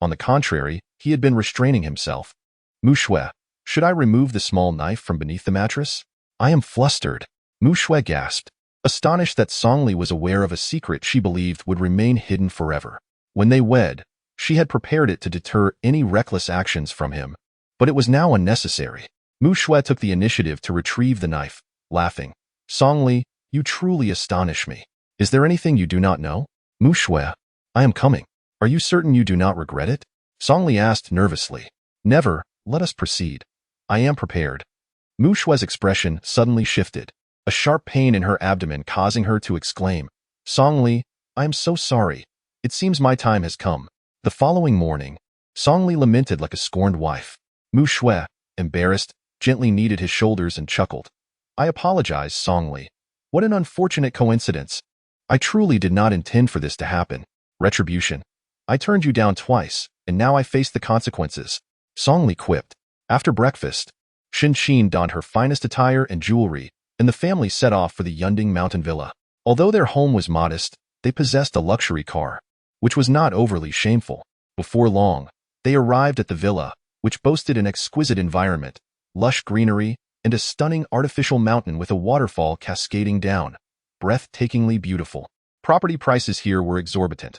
On the contrary, he had been restraining himself. Mu Shui, should I remove the small knife from beneath the mattress? I am flustered. Mu Shui gasped, astonished that Songli was aware of a secret she believed would remain hidden forever. When they wed, she had prepared it to deter any reckless actions from him, but it was now unnecessary. Mu Shui took the initiative to retrieve the knife, laughing. Songli, you truly astonish me. Is there anything you do not know? Mu Shui, I am coming. Are you certain you do not regret it? Songli asked nervously. Never, let us proceed. I am prepared. Mu Shui's expression suddenly shifted, a sharp pain in her abdomen causing her to exclaim, Songli, I am so sorry. It seems my time has come. The following morning, Songli lamented like a scorned wife. Mu Shui, embarrassed, gently kneaded his shoulders and chuckled. I apologize, Songli. What an unfortunate coincidence. I truly did not intend for this to happen. Retribution. I turned you down twice, and now I face the consequences. Songli quipped. After breakfast, Shinqin donned her finest attire and jewelry, and the family set off for the Yunding Mountain Villa. Although their home was modest, they possessed a luxury car, which was not overly shameful. Before long, they arrived at the villa, which boasted an exquisite environment, lush greenery, and a stunning artificial mountain with a waterfall cascading down. Breathtakingly beautiful. Property prices here were exorbitant.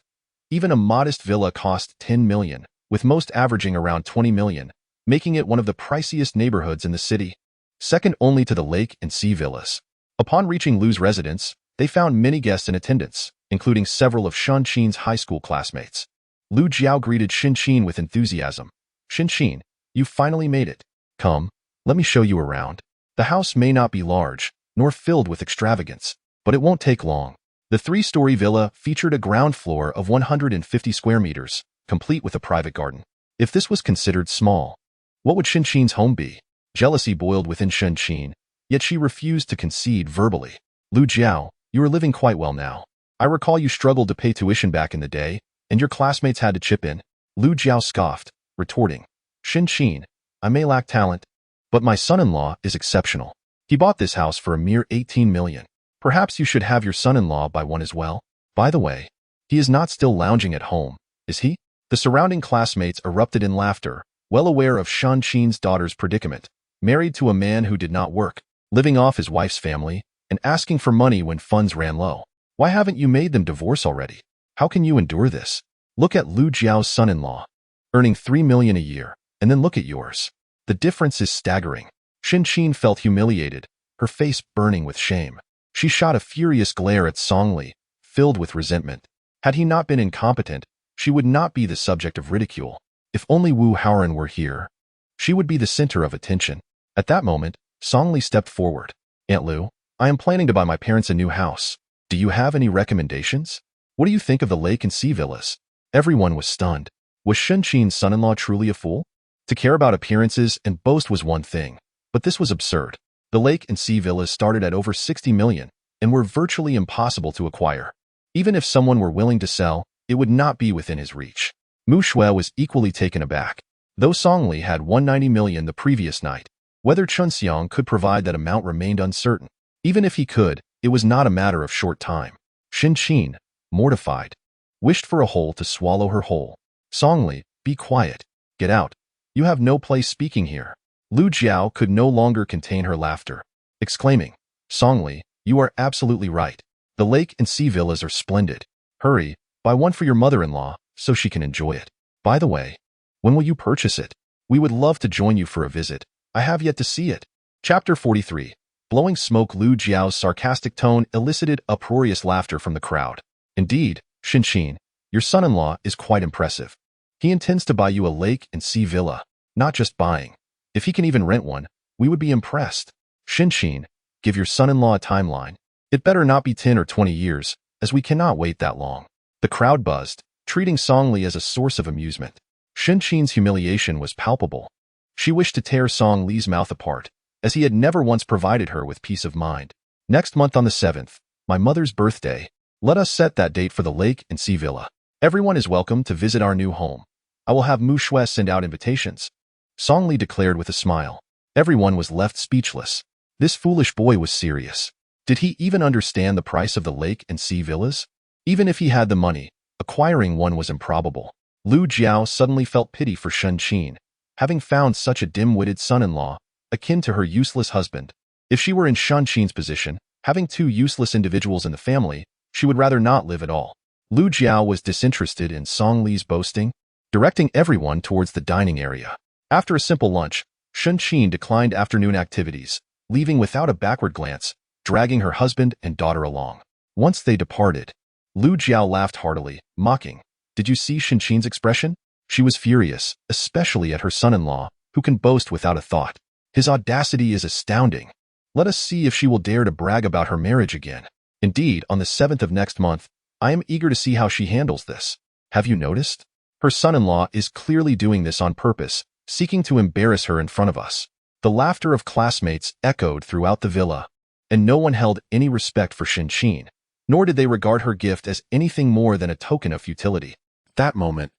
Even a modest villa cost 10 million, with most averaging around 20 million, making it one of the priciest neighborhoods in the city, second only to the lake and sea villas. Upon reaching Lu's residence, they found many guests in attendance, including several of Shinqin's high school classmates. Lu Jiao greeted Shinqin with enthusiasm. Shinqin, you finally made it. Come, let me show you around. The house may not be large, nor filled with extravagance, but it won't take long. The three-story villa featured a ground floor of 150 square meters, complete with a private garden. If this was considered small, what would Shinqin's home be? Jealousy boiled within Shinqin, yet she refused to concede verbally. Lu Jiao, you are living quite well now. I recall you struggled to pay tuition back in the day, and your classmates had to chip in. Lu Jiao scoffed, retorting, Shinqin, I may lack talent, but my son-in-law is exceptional. He bought this house for a mere 18 million. Perhaps you should have your son-in-law buy one as well. By the way, he is not still lounging at home, is he? The surrounding classmates erupted in laughter, well aware of Shinqin's daughter's predicament, married to a man who did not work, living off his wife's family, and asking for money when funds ran low. Why haven't you made them divorce already? How can you endure this? Look at Lu Jiao's son-in-law, earning 3 million a year, and then look at yours. The difference is staggering. Shinqin felt humiliated, her face burning with shame. She shot a furious glare at Songli, filled with resentment. Had he not been incompetent, she would not be the subject of ridicule. If only Wu Haoran were here, she would be the center of attention. At that moment, Songli stepped forward. Aunt Lu, I am planning to buy my parents a new house. Do you have any recommendations? What do you think of the lake and sea villas? Everyone was stunned. Was Shenqin's son-in-law truly a fool? To care about appearances and boast was one thing, but this was absurd. The lake and sea villas started at over 60 million and were virtually impossible to acquire. Even if someone were willing to sell, it would not be within his reach. Mu Shui was equally taken aback. Though Songli had 190 million the previous night, whether Chunxiang could provide that amount remained uncertain. Even if he could, it was not a matter of short time. Shenqin, mortified, wished for a hole to swallow her whole. Songli, be quiet. Get out. You have no place speaking here. Lu Jiao could no longer contain her laughter, exclaiming, Songli, you are absolutely right. The lake and sea villas are splendid. Hurry, buy one for your mother-in-law so she can enjoy it. By the way, when will you purchase it? We would love to join you for a visit. I have yet to see it. Chapter 43. Blowing smoke. Lu Jiao's sarcastic tone elicited uproarious laughter from the crowd. Indeed, Shenqin, your son-in-law is quite impressive. He intends to buy you a lake and sea villa, not just buying. If he can even rent one, we would be impressed. Shenqin, give your son-in-law a timeline. It better not be 10 or 20 years, as we cannot wait that long. The crowd buzzed, treating Songli as a source of amusement. Shenqin's humiliation was palpable. She wished to tear Songli's mouth apart, as he had never once provided her with peace of mind. Next month on the 7th, my mother's birthday. Let us set that date for the lake and sea villa. Everyone is welcome to visit our new home. I will have Mu Shui send out invitations. Songli declared with a smile. Everyone was left speechless. This foolish boy was serious. Did he even understand the price of the lake and sea villas? Even if he had the money, acquiring one was improbable. Lu Jiao suddenly felt pity for Shenqin, having found such a dim-witted son-in-law, akin to her useless husband. If she were in Shenqin's position, having two useless individuals in the family, she would rather not live at all. Lu Jiao was disinterested in Songli's boasting, directing everyone towards the dining area. After a simple lunch, Shenqin declined afternoon activities, leaving without a backward glance, dragging her husband and daughter along. Once they departed, Lu Jiao laughed heartily, mocking. Did you see Shenqin's expression? She was furious, especially at her son-in-law, who can boast without a thought. His audacity is astounding. Let us see if she will dare to brag about her marriage again. Indeed, on the 7th of next month, I am eager to see how she handles this. Have you noticed? Her son-in-law is clearly doing this on purpose, seeking to embarrass her in front of us. The laughter of classmates echoed throughout the villa, and no one held any respect for Shenqin, nor did they regard her gift as anything more than a token of futility. At that moment,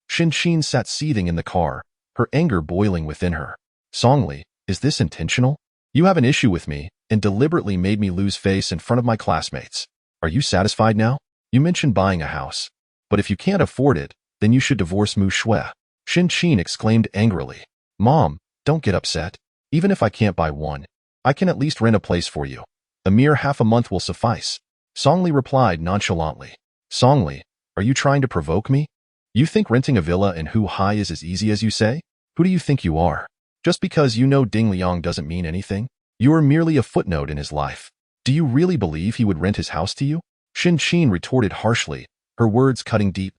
Shenqin sat seething in the car, her anger boiling within her. Songli, is this intentional? You have an issue with me, and deliberately made me lose face in front of my classmates. Are you satisfied now? You mentioned buying a house. But if you can't afford it, then you should divorce Mu Shui. Shenqin exclaimed angrily. Mom, don't get upset. Even if I can't buy one, I can at least rent a place for you. A mere half a month will suffice. Songli replied nonchalantly. Songli, are you trying to provoke me? You think renting a villa in Huhai is as easy as you say? Who do you think you are? Just because you know Ding Liang doesn't mean anything? You are merely a footnote in his life. Do you really believe he would rent his house to you? Shenqin retorted harshly, her words cutting deep.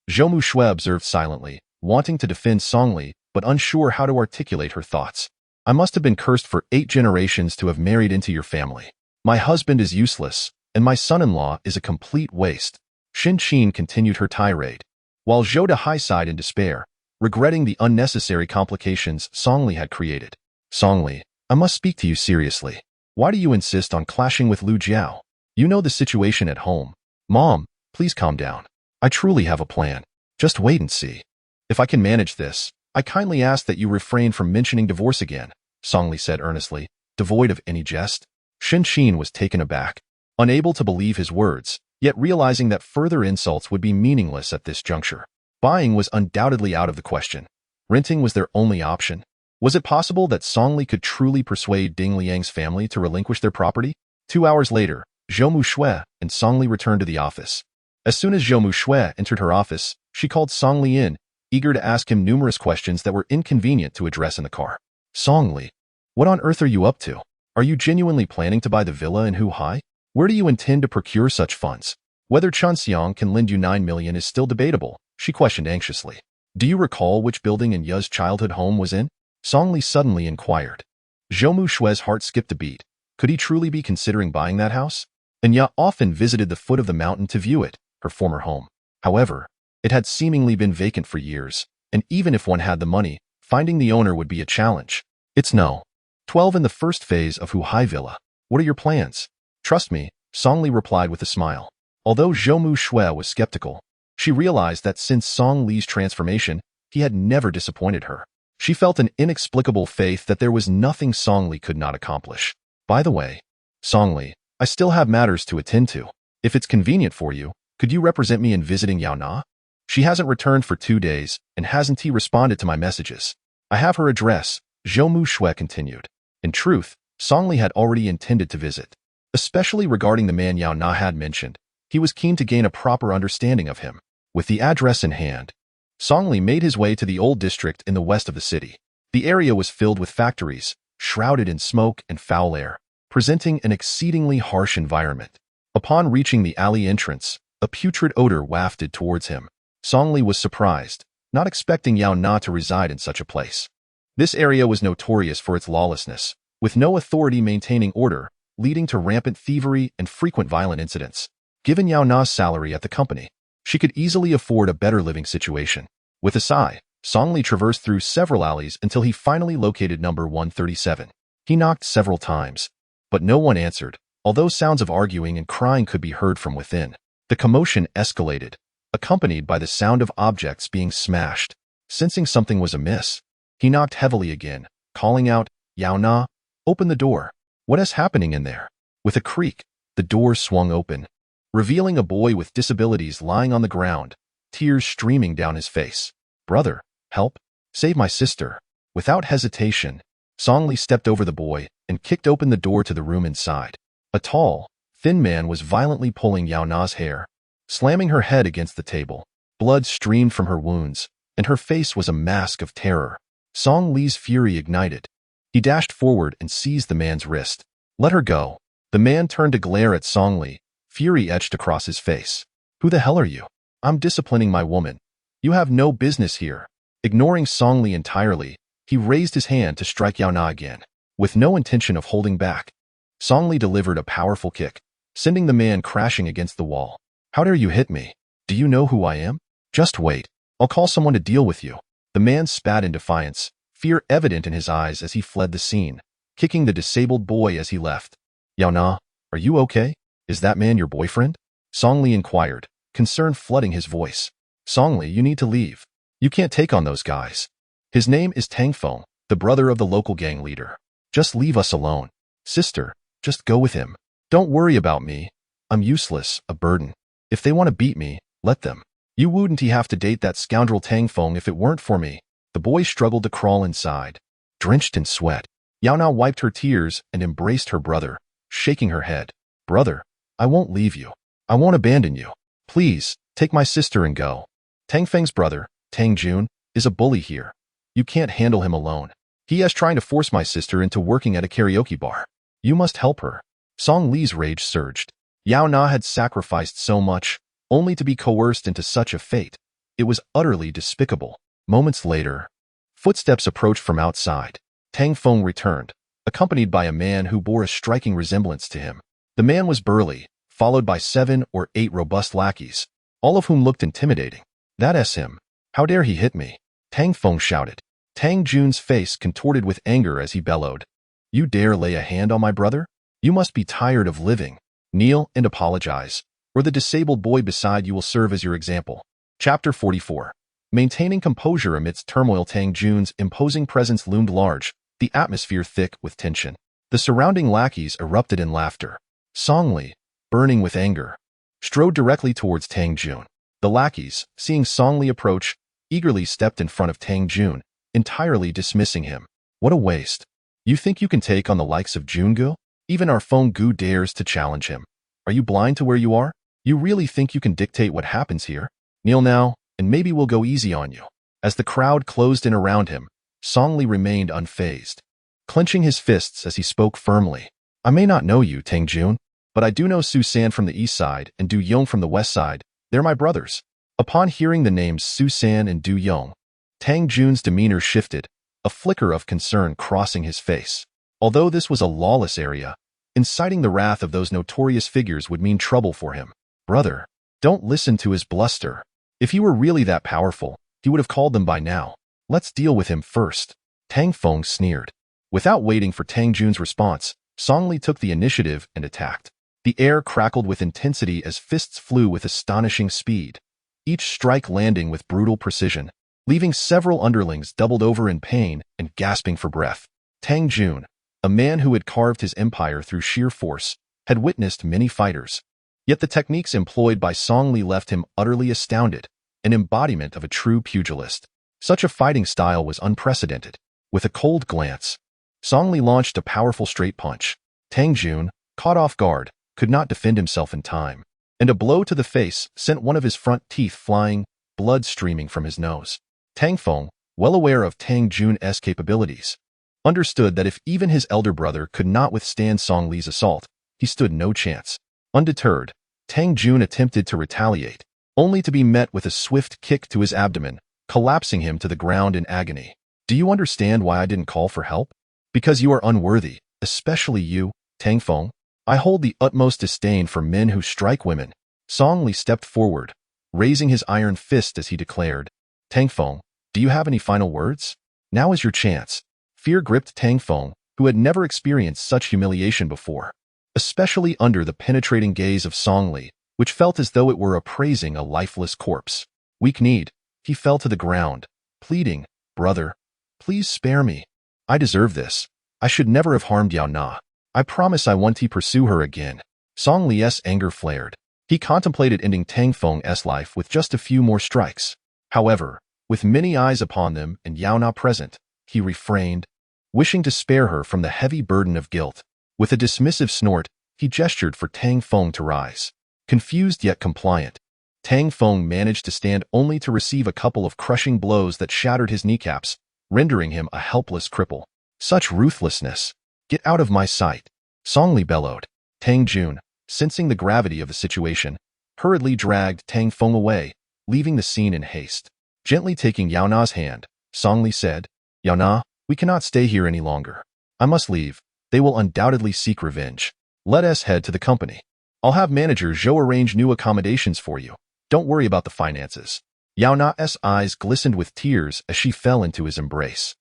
Zhou Mu Shui observed silently, wanting to defend Songli, but unsure how to articulate her thoughts. I must have been cursed for 8 generations to have married into your family. My husband is useless, and my son-in-law is a complete waste. Shenqin continued her tirade, while Zhou Dehai sighed in despair, regretting the unnecessary complications Songli had created. Songli, I must speak to you seriously. Why do you insist on clashing with Lu Jiao? You know the situation at home. Mom, please calm down. I truly have a plan. Just wait and see. If I can manage this, I kindly ask that you refrain from mentioning divorce again, Songli said earnestly, devoid of any jest. Shenqin was taken aback, unable to believe his words, yet realizing that further insults would be meaningless at this juncture. Buying was undoubtedly out of the question. Renting was their only option. Was it possible that Songli could truly persuade Ding Liang's family to relinquish their property? 2 hours later, Zhou Mu Shui and Songli returned to the office. As soon as Zhou Mu Shui entered her office, she called Songli in, eager to ask him numerous questions that were inconvenient to address in the car. Songli, what on earth are you up to? Are you genuinely planning to buy the villa in Huhai? Where do you intend to procure such funds? Whether Chunxiang can lend you 9 million is still debatable, she questioned anxiously. Do you recall which building in Yu's childhood home was in? Song Li suddenly inquired. Zhou Mu Shue's heart skipped a beat. Could he truly be considering buying that house? And Ya often visited the foot of the mountain to view it, her former home. However, it had seemingly been vacant for years, and even if one had the money, finding the owner would be a challenge. It's no. 12 in the first phase of Huhai Villa. What are your plans? Trust me, Song Li replied with a smile. Although Zhou Mu Shue was skeptical, she realized that since Song Li's transformation, he had never disappointed her. She felt an inexplicable faith that there was nothing Song Li could not accomplish. By the way, Song Li, I still have matters to attend to. If it's convenient for you, could you represent me in visiting Yao Na? She hasn't returned for 2 days, and hasn't he responded to my messages? I have her address, Zhou Mu Shue continued. In truth, Song Li had already intended to visit. Especially regarding the man Yao Na had mentioned, he was keen to gain a proper understanding of him. With the address in hand, Song Li made his way to the old district in the west of the city. The area was filled with factories, shrouded in smoke and foul air, presenting an exceedingly harsh environment. Upon reaching the alley entrance, a putrid odor wafted towards him. Song Li was surprised, not expecting Yao Na to reside in such a place. This area was notorious for its lawlessness, with no authority maintaining order, leading to rampant thievery and frequent violent incidents. Given Yao Na's salary at the company, she could easily afford a better living situation. With a sigh, Song Li traversed through several alleys until he finally located number 137. He knocked several times, but no one answered, although sounds of arguing and crying could be heard from within. The commotion escalated, accompanied by the sound of objects being smashed. Sensing something was amiss, he knocked heavily again, calling out, Yao Na, open the door. What is happening in there? With a creak, the door swung open, revealing a boy with disabilities lying on the ground, tears streaming down his face. Brother, help, save my sister. Without hesitation, Song Li stepped over the boy and kicked open the door to the room inside. A tall, thin man was violently pulling Yao Na's hair, slamming her head against the table. Blood streamed from her wounds, and her face was a mask of terror. Song Li's fury ignited. He dashed forward and seized the man's wrist. Let her go. The man turned to glare at Song Li, fury etched across his face. Who the hell are you? I'm disciplining my woman. You have no business here. Ignoring Song Li entirely, he raised his hand to strike Yao Na again. With no intention of holding back, Song Li delivered a powerful kick, sending the man crashing against the wall. How dare you hit me? Do you know who I am? Just wait. I'll call someone to deal with you. The man spat in defiance, fear evident in his eyes as he fled the scene, kicking the disabled boy as he left. Yao Na, are you okay? Is that man your boyfriend? Song Li inquired, concern flooding his voice. Song Li, you need to leave. You can't take on those guys. His name is Tang Feng, the brother of the local gang leader. Just leave us alone. Sister, just go with him. Don't worry about me. I'm useless, a burden. If they want to beat me, let them. You wouldn't have to date that scoundrel Tang Feng if it weren't for me. The boy struggled to crawl inside, drenched in sweat. Yao Na wiped her tears and embraced her brother, shaking her head. Brother, I won't leave you. I won't abandon you. Please, take my sister and go. Tang Feng's brother, Tang Jun, is a bully here. You can't handle him alone. He is trying to force my sister into working at a karaoke bar. You must help her. Song Li's rage surged. Yao Na had sacrificed so much, only to be coerced into such a fate. It was utterly despicable. Moments later, footsteps approached from outside. Tang Feng returned, accompanied by a man who bore a striking resemblance to him. The man was burly, followed by 7 or 8 robust lackeys, all of whom looked intimidating. That's him. How dare he hit me? Tang Feng shouted. Tang Jun's face contorted with anger as he bellowed. You dare lay a hand on my brother? You must be tired of living. Kneel and apologize, or the disabled boy beside you will serve as your example. Chapter 44. Maintaining composure amidst turmoil. Tang Jun's imposing presence loomed large, the atmosphere thick with tension. The surrounding lackeys erupted in laughter. Song Li, burning with anger, strode directly towards Tang Jun. The lackeys, seeing Song Li approach, eagerly stepped in front of Tang Jun, entirely dismissing him. What a waste. You think you can take on the likes of Jungu? Even our Feng Gu dares to challenge him. Are you blind to where you are? You really think you can dictate what happens here? Kneel now, and maybe we'll go easy on you. As the crowd closed in around him, Song Li remained unfazed, clenching his fists as he spoke firmly. I may not know you, Tang Jun, but I do know Su San from the east side and Du Yong from the west side. They're my brothers. Upon hearing the names Su San and Du Yong, Tang Jun's demeanor shifted, a flicker of concern crossing his face. Although this was a lawless area, inciting the wrath of those notorious figures would mean trouble for him. Brother, don't listen to his bluster. If he were really that powerful, he would have called them by now. Let's deal with him first. Tang Feng sneered. Without waiting for Tang Jun's response, Song Li took the initiative and attacked. The air crackled with intensity as fists flew with astonishing speed, each strike landing with brutal precision, leaving several underlings doubled over in pain and gasping for breath. Tang Jun, a man who had carved his empire through sheer force, had witnessed many fighters. Yet the techniques employed by Song Li left him utterly astounded, an embodiment of a true pugilist. Such a fighting style was unprecedented. With a cold glance, Song Li launched a powerful straight punch. Tang Jun, caught off guard, could not defend himself in time, and a blow to the face sent one of his front teeth flying, blood streaming from his nose. Tang Feng, well aware of Tang Jun's capabilities, understood that if even his elder brother could not withstand Song Li's assault, he stood no chance. Undeterred, Tang Jun attempted to retaliate, only to be met with a swift kick to his abdomen, collapsing him to the ground in agony. Do you understand why I didn't call for help? Because you are unworthy, especially you, Tang Feng. I hold the utmost disdain for men who strike women. Song Li stepped forward, raising his iron fist as he declared, Tang Feng, do you have any final words? Now is your chance. Fear gripped Tang Feng, who had never experienced such humiliation before, especially under the penetrating gaze of Song Li, which felt as though it were appraising a lifeless corpse. Weak-kneed, he fell to the ground, pleading, Brother, please spare me. I deserve this. I should never have harmed Yao Na. I promise I won't pursue her again. Song Li's anger flared. He contemplated ending Tang Feng's life with just a few more strikes. However, with many eyes upon them and Yao Na present, he refrained, wishing to spare her from the heavy burden of guilt. With a dismissive snort, he gestured for Tang Feng to rise. Confused yet compliant, Tang Feng managed to stand only to receive a couple of crushing blows that shattered his kneecaps, rendering him a helpless cripple. Such ruthlessness! Get out of my sight! Song Li bellowed. Tang Jun, sensing the gravity of the situation, hurriedly dragged Tang Feng away, leaving the scene in haste. Gently taking Yao Na's hand, Song Li said, Yao Na, we cannot stay here any longer. I must leave. They will undoubtedly seek revenge. Let us head to the company. I'll have manager Zhou arrange new accommodations for you. Don't worry about the finances. Yao Na's eyes glistened with tears as she fell into his embrace.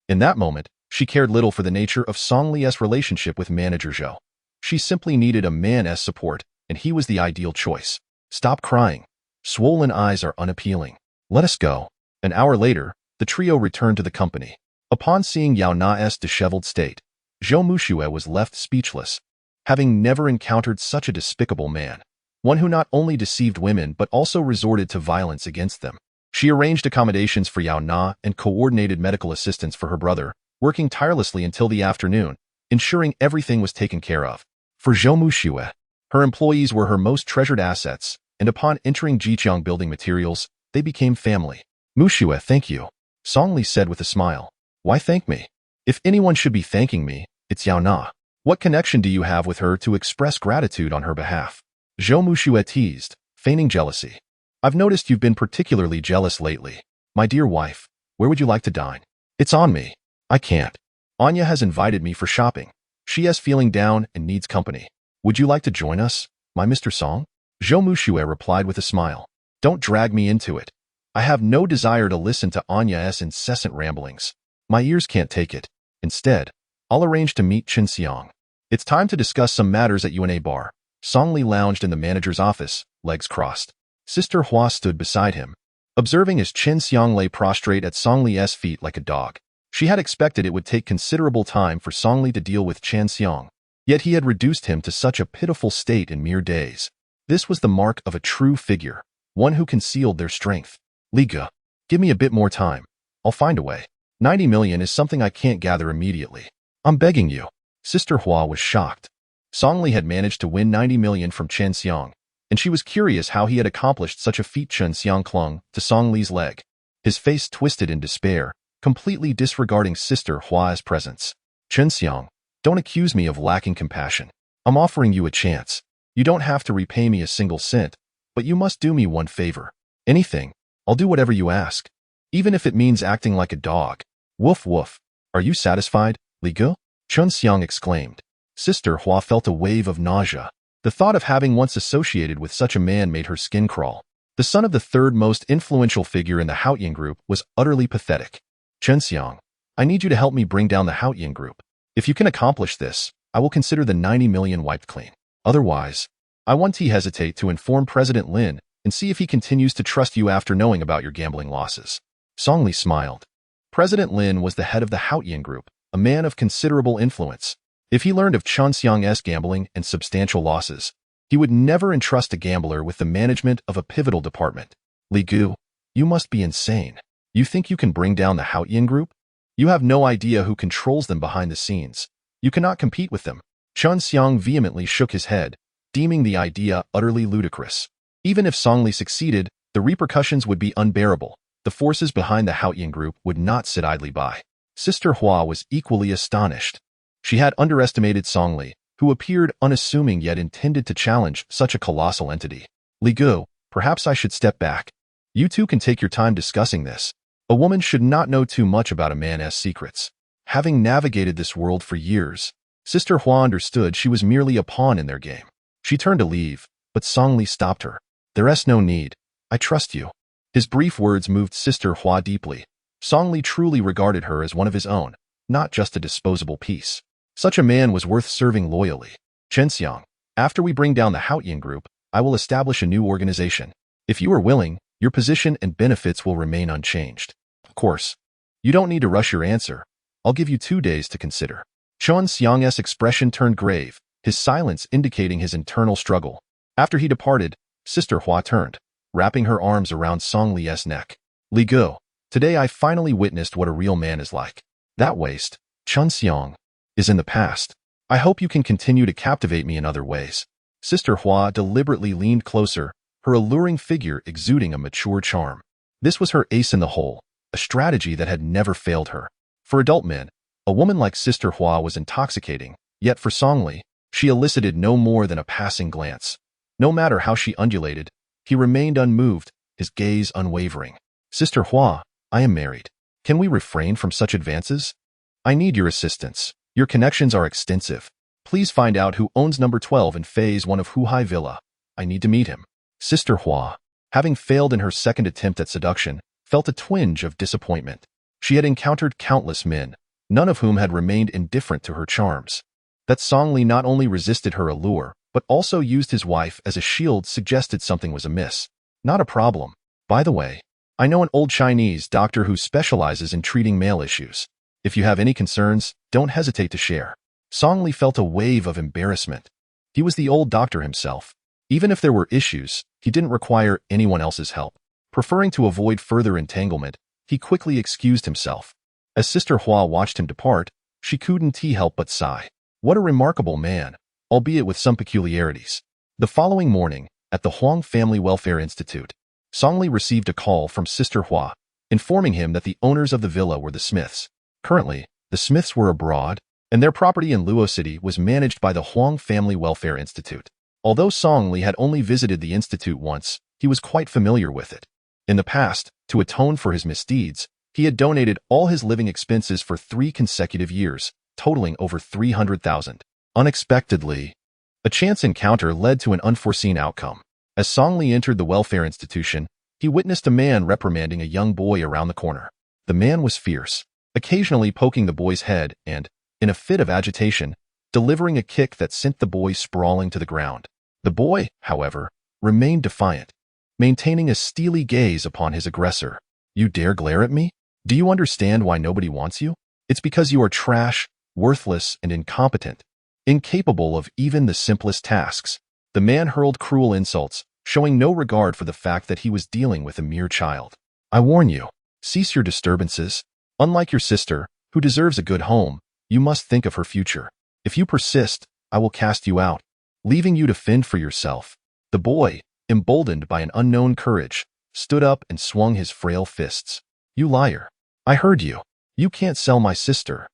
In that moment, she cared little for the nature of Song Li's relationship with manager Zhou. She simply needed a man's support, and he was the ideal choice. Stop crying. Swollen eyes are unappealing. Let us go. An hour later, the trio returned to the company. Upon seeing Yao Na's disheveled state, Zhou Muxue was left speechless, having never encountered such a despicable man, one who not only deceived women but also resorted to violence against them. She arranged accommodations for Yao Na and coordinated medical assistance for her brother, working tirelessly until the afternoon, ensuring everything was taken care of. For Zhou Muxue, her employees were her most treasured assets, and upon entering Jiqiang Building Materials, they became family. Muxue, thank you, Song Li said with a smile. Why thank me? If anyone should be thanking me, it's Yao Na. What connection do you have with her to express gratitude on her behalf? Zhou Muxue teased, feigning jealousy. I've noticed you've been particularly jealous lately. My dear wife, where would you like to dine? It's on me. I can't. Anya has invited me for shopping. She is feeling down and needs company. Would you like to join us, my Mr. Song? Zhou Muxue replied with a smile. Don't drag me into it. I have no desire to listen to Anya's incessant ramblings. My ears can't take it. Instead, I'll arrange to meet Chen Xiang. It's time to discuss some matters at UNA bar. Song Li lounged in the manager's office, legs crossed. Sister Hua stood beside him, observing as Chen Xiang lay prostrate at Song Li's feet like a dog. She had expected it would take considerable time for Song Li to deal with Chen Xiang, yet he had reduced him to such a pitiful state in mere days. This was the mark of a true figure, one who concealed their strength. Liga, give me a bit more time. I'll find a way. 90 million is something I can't gather immediately. I'm begging you. Sister Hua was shocked. Song Li had managed to win 90 million from Chen Xiang, and she was curious how he had accomplished such a feat. Chen Xiang clung to Song Li's leg, his face twisted in despair, completely disregarding Sister Hua's presence. Chen Xiang, don't accuse me of lacking compassion. I'm offering you a chance. You don't have to repay me a single cent, but you must do me one favor. Anything. I'll do whatever you ask. even if it means acting like a dog. Woof woof. Are you satisfied, Li Gu? Chun Xiang exclaimed. Sister Hua felt a wave of nausea. The thought of having once associated with such a man made her skin crawl. The son of the third most influential figure in the Haotian group was utterly pathetic. Chun Xiang, I need you to help me bring down the Haotian group. If you can accomplish this, I will consider the 90 million wiped clean. Otherwise, I won't hesitate to inform President Lin and see if he continues to trust you after knowing about your gambling losses. Song Li smiled. President Lin was the head of the Haotian group, a man of considerable influence. If he learned of Chun Xiang's gambling and substantial losses, he would never entrust a gambler with the management of a pivotal department. Li Gu, you must be insane. You think you can bring down the Haotian group? You have no idea who controls them behind the scenes. You cannot compete with them. Chun Xiang vehemently shook his head, deeming the idea utterly ludicrous. Even if Song Li succeeded, the repercussions would be unbearable. The forces behind the Haotian group would not sit idly by. Sister Hua was equally astonished. She had underestimated Song Li, who appeared unassuming yet intended to challenge such a colossal entity. Li Gu, perhaps I should step back. You two can take your time discussing this. A woman should not know too much about a man's secrets. Having navigated this world for years, Sister Hua understood she was merely a pawn in their game. She turned to leave, but Song Li stopped her. There's no need. I trust you. His brief words moved Sister Hua deeply. Song Li truly regarded her as one of his own, not just a disposable piece. Such a man was worth serving loyally. Chun Xiang, after we bring down the Haotian group, I will establish a new organization. If you are willing, your position and benefits will remain unchanged. Of course, you don't need to rush your answer. I'll give you 2 days to consider. Chun Xiang's expression turned grave, his silence indicating his internal struggle. After he departed, Sister Hua turned, wrapping her arms around Song Li's neck. Li Gu, today I finally witnessed what a real man is like. That waste, Chun Xiang, is in the past. I hope you can continue to captivate me in other ways. Sister Hua deliberately leaned closer, her alluring figure exuding a mature charm. This was her ace in the hole, a strategy that had never failed her. For adult men, a woman like Sister Hua was intoxicating, yet for Song Li, she elicited no more than a passing glance. No matter how she undulated, he remained unmoved, his gaze unwavering. Sister Hua, I am married. Can we refrain from such advances? I need your assistance. Your connections are extensive. Please find out who owns number 12 in Phase 1 of Huhai Villa. I need to meet him. Sister Hua, having failed in her second attempt at seduction, felt a twinge of disappointment. She had encountered countless men, none of whom had remained indifferent to her charms. That Song Li not only resisted her allure, but also used his wife as a shield suggested something was amiss. Not a problem. By the way, I know an old Chinese doctor who specializes in treating male issues. If you have any concerns, don't hesitate to share. Song Li felt a wave of embarrassment. He was the old doctor himself. Even if there were issues, he didn't require anyone else's help. Preferring to avoid further entanglement, he quickly excused himself. As Sister Hua watched him depart, she couldn't help but sigh. What a remarkable man, albeit with some peculiarities. The following morning, at the Huang Family Welfare Institute, Song Li received a call from Sister Hua, informing him that the owners of the villa were the Smiths. Currently, the Smiths were abroad, and their property in Luo City was managed by the Huang Family Welfare Institute. Although Song Li had only visited the institute once, he was quite familiar with it. In the past, to atone for his misdeeds, he had donated all his living expenses for 3 consecutive years, totaling over 300,000. Unexpectedly, a chance encounter led to an unforeseen outcome. As Song Li entered the welfare institution, he witnessed a man reprimanding a young boy around the corner. The man was fierce, occasionally poking the boy's head and, in a fit of agitation, delivering a kick that sent the boy sprawling to the ground. The boy, however, remained defiant, maintaining a steely gaze upon his aggressor. You dare glare at me? Do you understand why nobody wants you? It's because you are trash, worthless, and incompetent, incapable of even the simplest tasks. The man hurled cruel insults, showing no regard for the fact that he was dealing with a mere child. I warn you, cease your disturbances. Unlike your sister, who deserves a good home, you must think of her future. If you persist, I will cast you out, leaving you to fend for yourself. The boy, emboldened by an unknown courage, stood up and swung his frail fists. You liar. I heard you. You can't sell my sister.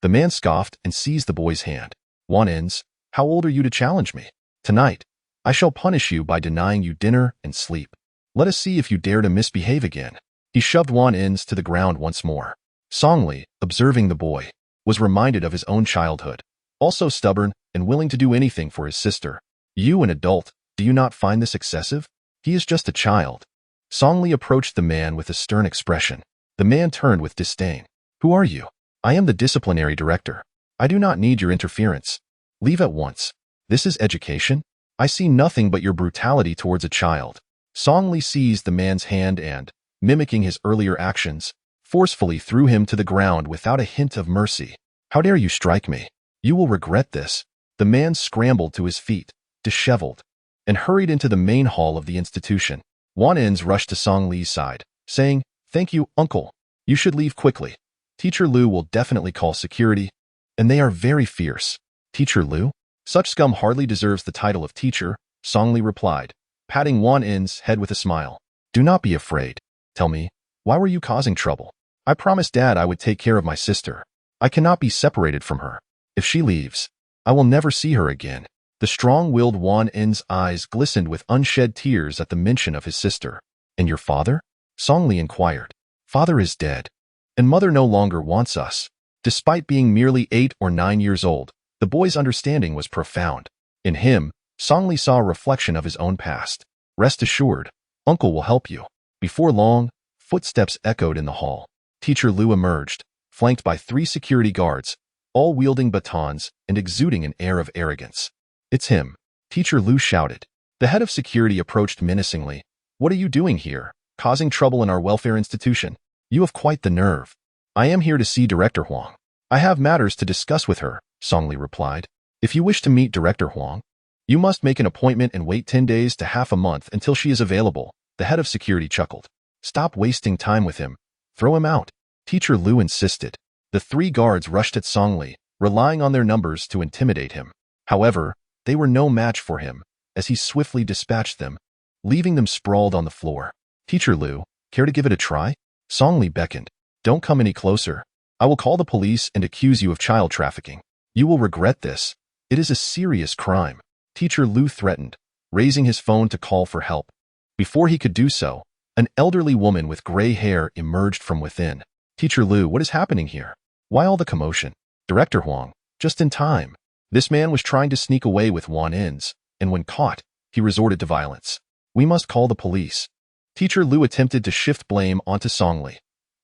The man scoffed and seized the boy's hand. Wan-ins, how old are you to challenge me? Tonight, I shall punish you by denying you dinner and sleep. Let us see if you dare to misbehave again. He shoved Wan In's to the ground once more. Songli, observing the boy, was reminded of his own childhood, also stubborn and willing to do anything for his sister. You, an adult, do you not find this excessive? He is just a child. Songli approached the man with a stern expression. The man turned with disdain. Who are you? I am the disciplinary director. I do not need your interference. Leave at once. This is education? I see nothing but your brutality towards a child. Songli seized the man's hand and, mimicking his earlier actions, forcefully threw him to the ground without a hint of mercy. How dare you strike me? You will regret this. The man scrambled to his feet, disheveled, and hurried into the main hall of the institution. Wan In's rushed to Songli's side, saying, Thank you, uncle. You should leave quickly. Teacher Liu will definitely call security, and they are very fierce. Teacher Liu? Such scum hardly deserves the title of teacher, Songli replied, patting Wan In's head with a smile. Do not be afraid. Tell me, why were you causing trouble? I promised Dad I would take care of my sister. I cannot be separated from her. If she leaves, I will never see her again. The strong-willed Wan In's eyes glistened with unshed tears at the mention of his sister. And your father? Songli inquired. Father is dead, and mother no longer wants us. Despite being merely 8 or 9 years old, the boy's understanding was profound. In him, Songli saw a reflection of his own past. Rest assured, uncle will help you. Before long, footsteps echoed in the hall. Teacher Liu emerged, flanked by 3 security guards, all wielding batons and exuding an air of arrogance. It's him, Teacher Liu shouted. The head of security approached menacingly. What are you doing here, causing trouble in our welfare institution? You have quite the nerve. I am here to see Director Huang. I have matters to discuss with her, Songli replied. If you wish to meet Director Huang, you must make an appointment and wait 10 days to half a month until she is available. The head of security chuckled. Stop wasting time with him. Throw him out. Teacher Liu insisted. The 3 guards rushed at Songli, relying on their numbers to intimidate him. However, they were no match for him, as he swiftly dispatched them, leaving them sprawled on the floor. Teacher Liu, care to give it a try? Songli beckoned. Don't come any closer. I will call the police and accuse you of child trafficking. You will regret this. It is a serious crime. Teacher Liu threatened, raising his phone to call for help. Before he could do so, an elderly woman with gray hair emerged from within. Teacher Liu, what is happening here? Why all the commotion? Director Huang, just in time. This man was trying to sneak away with Wan In's, and when caught, he resorted to violence. We must call the police. Teacher Liu attempted to shift blame onto Songli.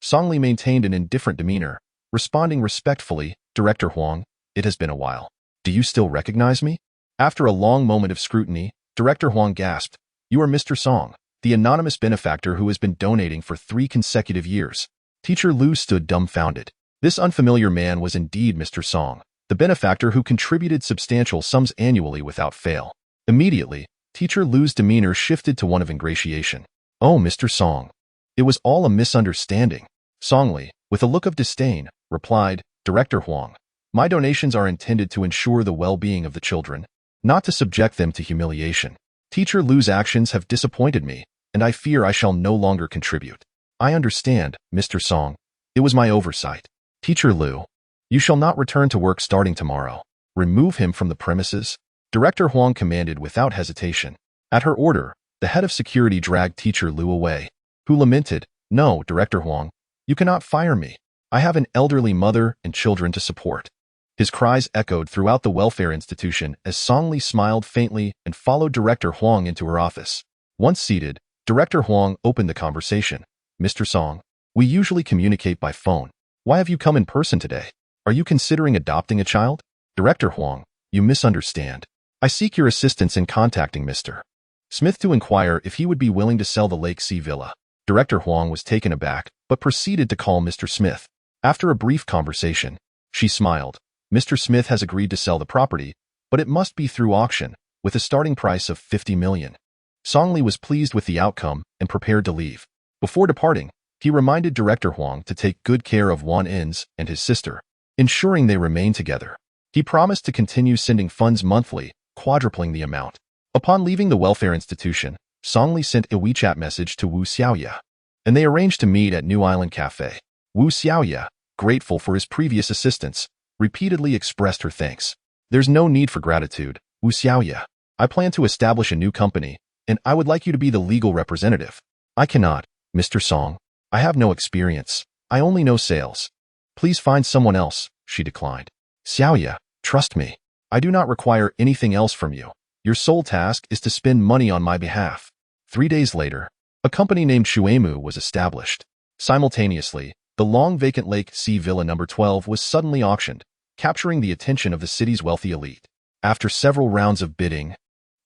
Songli maintained an indifferent demeanor, responding respectfully, Director Huang, it has been a while. Do you still recognize me? After a long moment of scrutiny, Director Huang gasped, You are Mr. Song, the anonymous benefactor who has been donating for 3 consecutive years. Teacher Liu stood dumbfounded. This unfamiliar man was indeed Mr. Song, the benefactor who contributed substantial sums annually without fail. Immediately, Teacher Liu's demeanor shifted to one of ingratiation. Oh, Mr. Song. It was all a misunderstanding. Songli, with a look of disdain, replied, Director Huang, my donations are intended to ensure the well-being of the children, not to subject them to humiliation. Teacher Liu's actions have disappointed me, and I fear I shall no longer contribute. I understand, Mr. Song. It was my oversight. Teacher Liu, you shall not return to work starting tomorrow. Remove him from the premises. Director Huang commanded without hesitation. At her order, the head of security dragged Teacher Liu away, who lamented, No, Director Huang, you cannot fire me. I have an elderly mother and children to support. His cries echoed throughout the welfare institution as Songli smiled faintly and followed Director Huang into her office. Once seated, Director Huang opened the conversation. Mr. Song, we usually communicate by phone. Why have you come in person today? Are you considering adopting a child? Director Huang, you misunderstand. I seek your assistance in contacting Mr. Smith to inquire if he would be willing to sell the Lake Sea Villa. Director Huang was taken aback, but proceeded to call Mr. Smith. After a brief conversation, she smiled. Mr. Smith has agreed to sell the property, but it must be through auction, with a starting price of 50 million. Songli was pleased with the outcome and prepared to leave. Before departing, he reminded Director Huang to take good care of Wan In's and his sister, ensuring they remain together. He promised to continue sending funds monthly, quadrupling the amount. Upon leaving the welfare institution, Songli sent a WeChat message to Wu Xiaoya, and they arranged to meet at New Island Cafe. Wu Xiaoya, grateful for his previous assistance, repeatedly expressed her thanks. There's no need for gratitude, Wu Xiaoya. I plan to establish a new company, and I would like you to be the legal representative. I cannot, Mr. Song. I have no experience. I only know sales. Please find someone else, she declined. Xiaoya, trust me. I do not require anything else from you. Your sole task is to spend money on my behalf. 3 days later, a company named Shuemu was established. Simultaneously, the long vacant Lake Sea Villa No. 12 was suddenly auctioned, capturing the attention of the city's wealthy elite. After several rounds of bidding,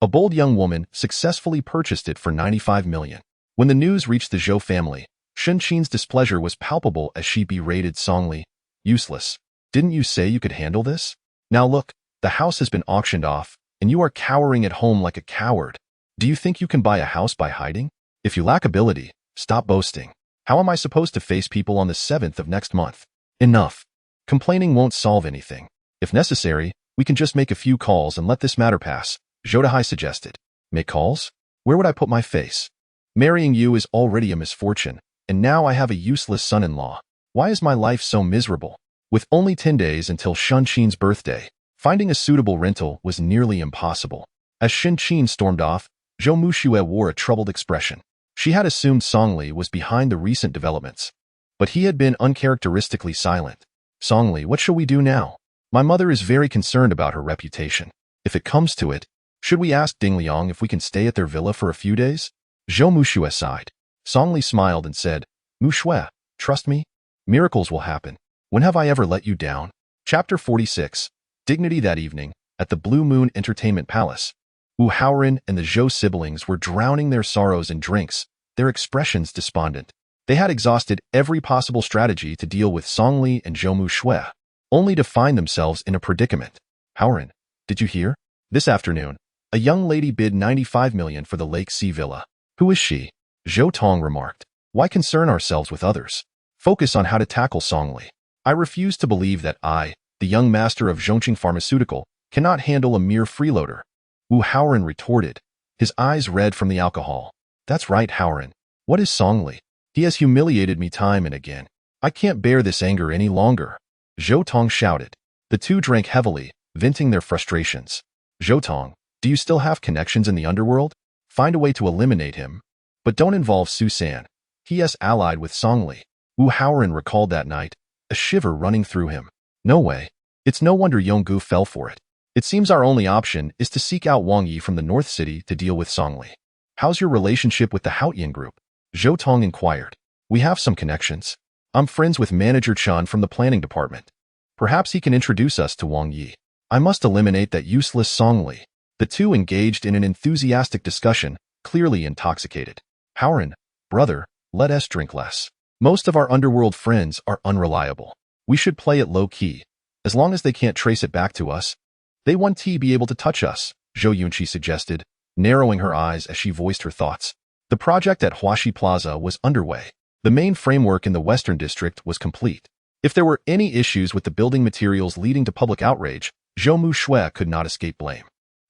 a bold young woman successfully purchased it for 95 million. When the news reached the Zhou family, Shen Qin's displeasure was palpable as she berated Songli. Useless. Didn't you say you could handle this? Now look, the house has been auctioned off, and you are cowering at home like a coward. Do you think you can buy a house by hiding? If you lack ability, stop boasting. How am I supposed to face people on the 7th of next month? Enough. Complaining won't solve anything. If necessary, we can just make a few calls and let this matter pass, Zhou Dahai suggested. Make calls? Where would I put my face? Marrying you is already a misfortune, and now I have a useless son-in-law. Why is my life so miserable? With only 10 days until Shen Qin's birthday, finding a suitable rental was nearly impossible. As Shen Qin stormed off, Zhou Muxue wore a troubled expression. She had assumed Songli was behind the recent developments, but he had been uncharacteristically silent. Songli, what shall we do now? My mother is very concerned about her reputation. If it comes to it, should we ask Ding Liang if we can stay at their villa for a few days? Zhou Muxue sighed. Songli smiled and said, Muxue, trust me, miracles will happen. When have I ever let you down? Chapter 46. Dignity. That evening, at the Blue Moon Entertainment Palace, Wu Haoren and the Zhou siblings were drowning their sorrows in drinks, their expressions despondent. They had exhausted every possible strategy to deal with Songli and Zhou Muxue, only to find themselves in a predicament. Haoren, did you hear? This afternoon, a young lady bid 95 million for the Lake Sea Villa. Who is she? Zhou Tong remarked. Why concern ourselves with others? Focus on how to tackle Songli. I refuse to believe that I, the young master of Zhongqing Pharmaceutical, cannot handle a mere freeloader. Wu Haoren retorted, his eyes red from the alcohol. That's right, Haoren. What is Songli? He has humiliated me time and again. I can't bear this anger any longer. Zhou Tong shouted. The two drank heavily, venting their frustrations. Zhou Tong, do you still have connections in the underworld? Find a way to eliminate him. But don't involve Su San. He is allied with Songli. Wu Haoren recalled that night, a shiver running through him. No way. It's no wonder Yonggu fell for it. It seems our only option is to seek out Wang Yi from the North City to deal with Songli. How's your relationship with the Haotian group? Zhou Tong inquired. We have some connections. I'm friends with Manager Chan from the planning department. Perhaps he can introduce us to Wang Yi. I must eliminate that useless Songli. The two engaged in an enthusiastic discussion, clearly intoxicated. Haoren, brother, let us drink less. Most of our underworld friends are unreliable. We should play it low-key. As long as they can't trace it back to us, they won't be able to touch us, Zhou Yunqi suggested, narrowing her eyes as she voiced her thoughts. The project at Huaxi Plaza was underway. The main framework in the Western District was complete. If there were any issues with the building materials leading to public outrage, Zhou Muxue could not escape blame.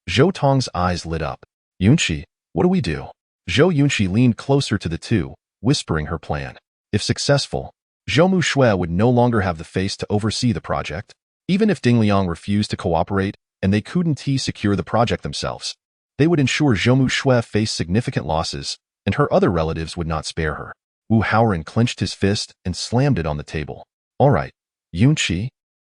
Zhou Tong's eyes lit up. Yunqi, what do we do? Zhou Yunqi leaned closer to the two, whispering her plan. If successful, Zhou Muxue would no longer have the face to oversee the project. Even if Ding Liang refused to cooperate and they couldn't secure the project themselves, they would ensure Zhou Muxue faced significant losses, and her other relatives would not spare her. Wu Haoren clenched his fist and slammed it on the table. All right, Yunqi,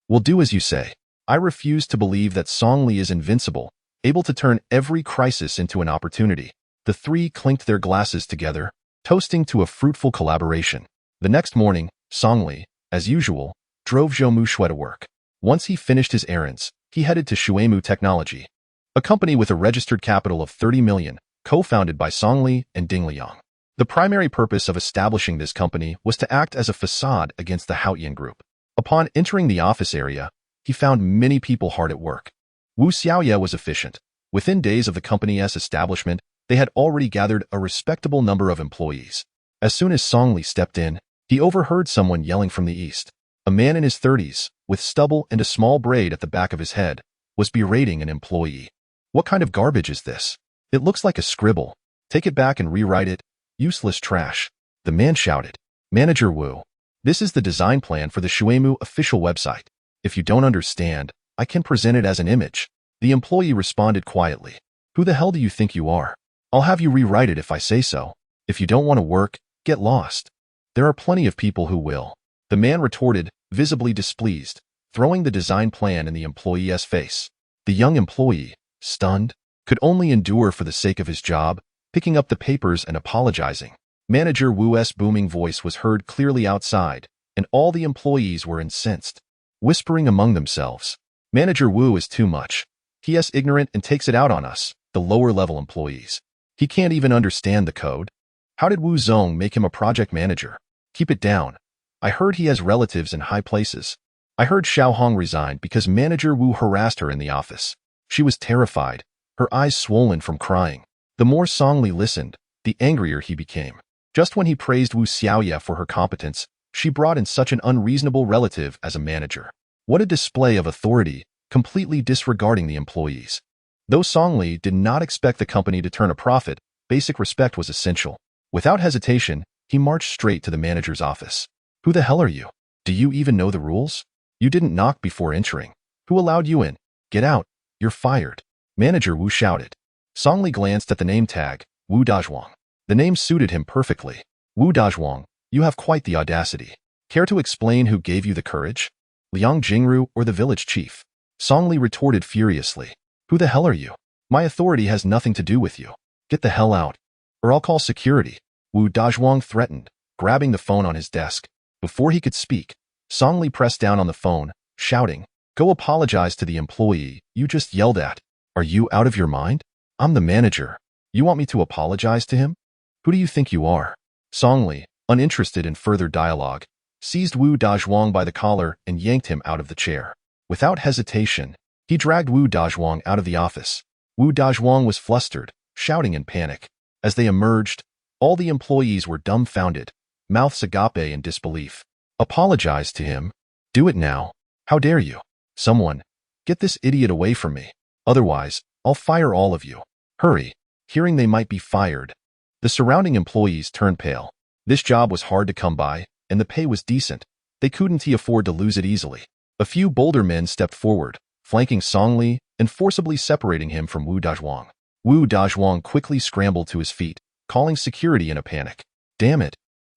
we'll do as you say. I refuse to believe that Songli is invincible, able to turn every crisis into an opportunity. The three clinked their glasses together, toasting to a fruitful collaboration. The next morning, Songli, as usual, drove Zhou Muxue to work. Once he finished his errands, he headed to Shuemu Technology, a company with a registered capital of 30 million, co-founded by Songli and Ding Liang. The primary purpose of establishing this company was to act as a facade against the Haotian group. Upon entering the office area, he found many people hard at work. Wu Xiaoye was efficient. Within days of the company's establishment, they had already gathered a respectable number of employees. As soon as Songli stepped in, he overheard someone yelling from the east. A man in his 30s, with stubble and a small braid at the back of his head, was berating an employee. What kind of garbage is this? It looks like a scribble. Take it back and rewrite it. Useless trash. The man shouted. Manager Wu, this is the design plan for the Shuemu official website. If you don't understand, I can present it as an image. The employee responded quietly. Who the hell do you think you are? I'll have you rewrite it if I say so. If you don't want to work, get lost. There are plenty of people who will. The man retorted, visibly displeased, throwing the design plan in the employee's face. The young employee, stunned, could only endure for the sake of his job, picking up the papers and apologizing. Manager Wu's booming voice was heard clearly outside, and all the employees were incensed, whispering among themselves. Manager Wu is too much. He is ignorant and takes it out on us, the lower-level employees. He can't even understand the code. How did Wu Zong make him a project manager? Keep it down. I heard he has relatives in high places. I heard Xiao Hong resigned because Manager Wu harassed her in the office. She was terrified, her eyes swollen from crying. The more Song Li listened, the angrier he became. Just when he praised Wu Xiaoya for her competence, she brought in such an unreasonable relative as a manager. What a display of authority, completely disregarding the employees. Though Song Li did not expect the company to turn a profit, basic respect was essential. Without hesitation, he marched straight to the manager's office. Who the hell are you? Do you even know the rules? You didn't knock before entering. Who allowed you in? Get out. You're fired. Manager Wu shouted. Song Li glanced at the name tag, Wu Dazhuang. The name suited him perfectly. Wu Dazhuang, you have quite the audacity. Care to explain who gave you the courage? Liang Jingru or the village chief? Song Li retorted furiously. Who the hell are you? My authority has nothing to do with you. Get the hell out, or I'll call security. Wu Dazhuang threatened, grabbing the phone on his desk. Before he could speak, Song Li pressed down on the phone, shouting, Go apologize to the employee you just yelled at. Are you out of your mind? I'm the manager. You want me to apologize to him? Who do you think you are? Song Li, uninterested in further dialogue, seized Wu Dazhuang by the collar and yanked him out of the chair. Without hesitation, he dragged Wu Dazhuang out of the office. Wu Dazhuang was flustered, shouting in panic. As they emerged, all the employees were dumbfounded, mouths agape in disbelief. Apologize to him? Do it now. How dare you? Someone, get this idiot away from me. Otherwise, I'll fire all of you. Hurry. Hearing they might be fired, the surrounding employees turned pale. This job was hard to come by, and the pay was decent. They couldn't afford to lose it easily. A few bolder men stepped forward, flanking Song Li and forcibly separating him from Wu Dazhuang. Wu Dazhuang quickly scrambled to his feet, calling security in a panic. Damn it.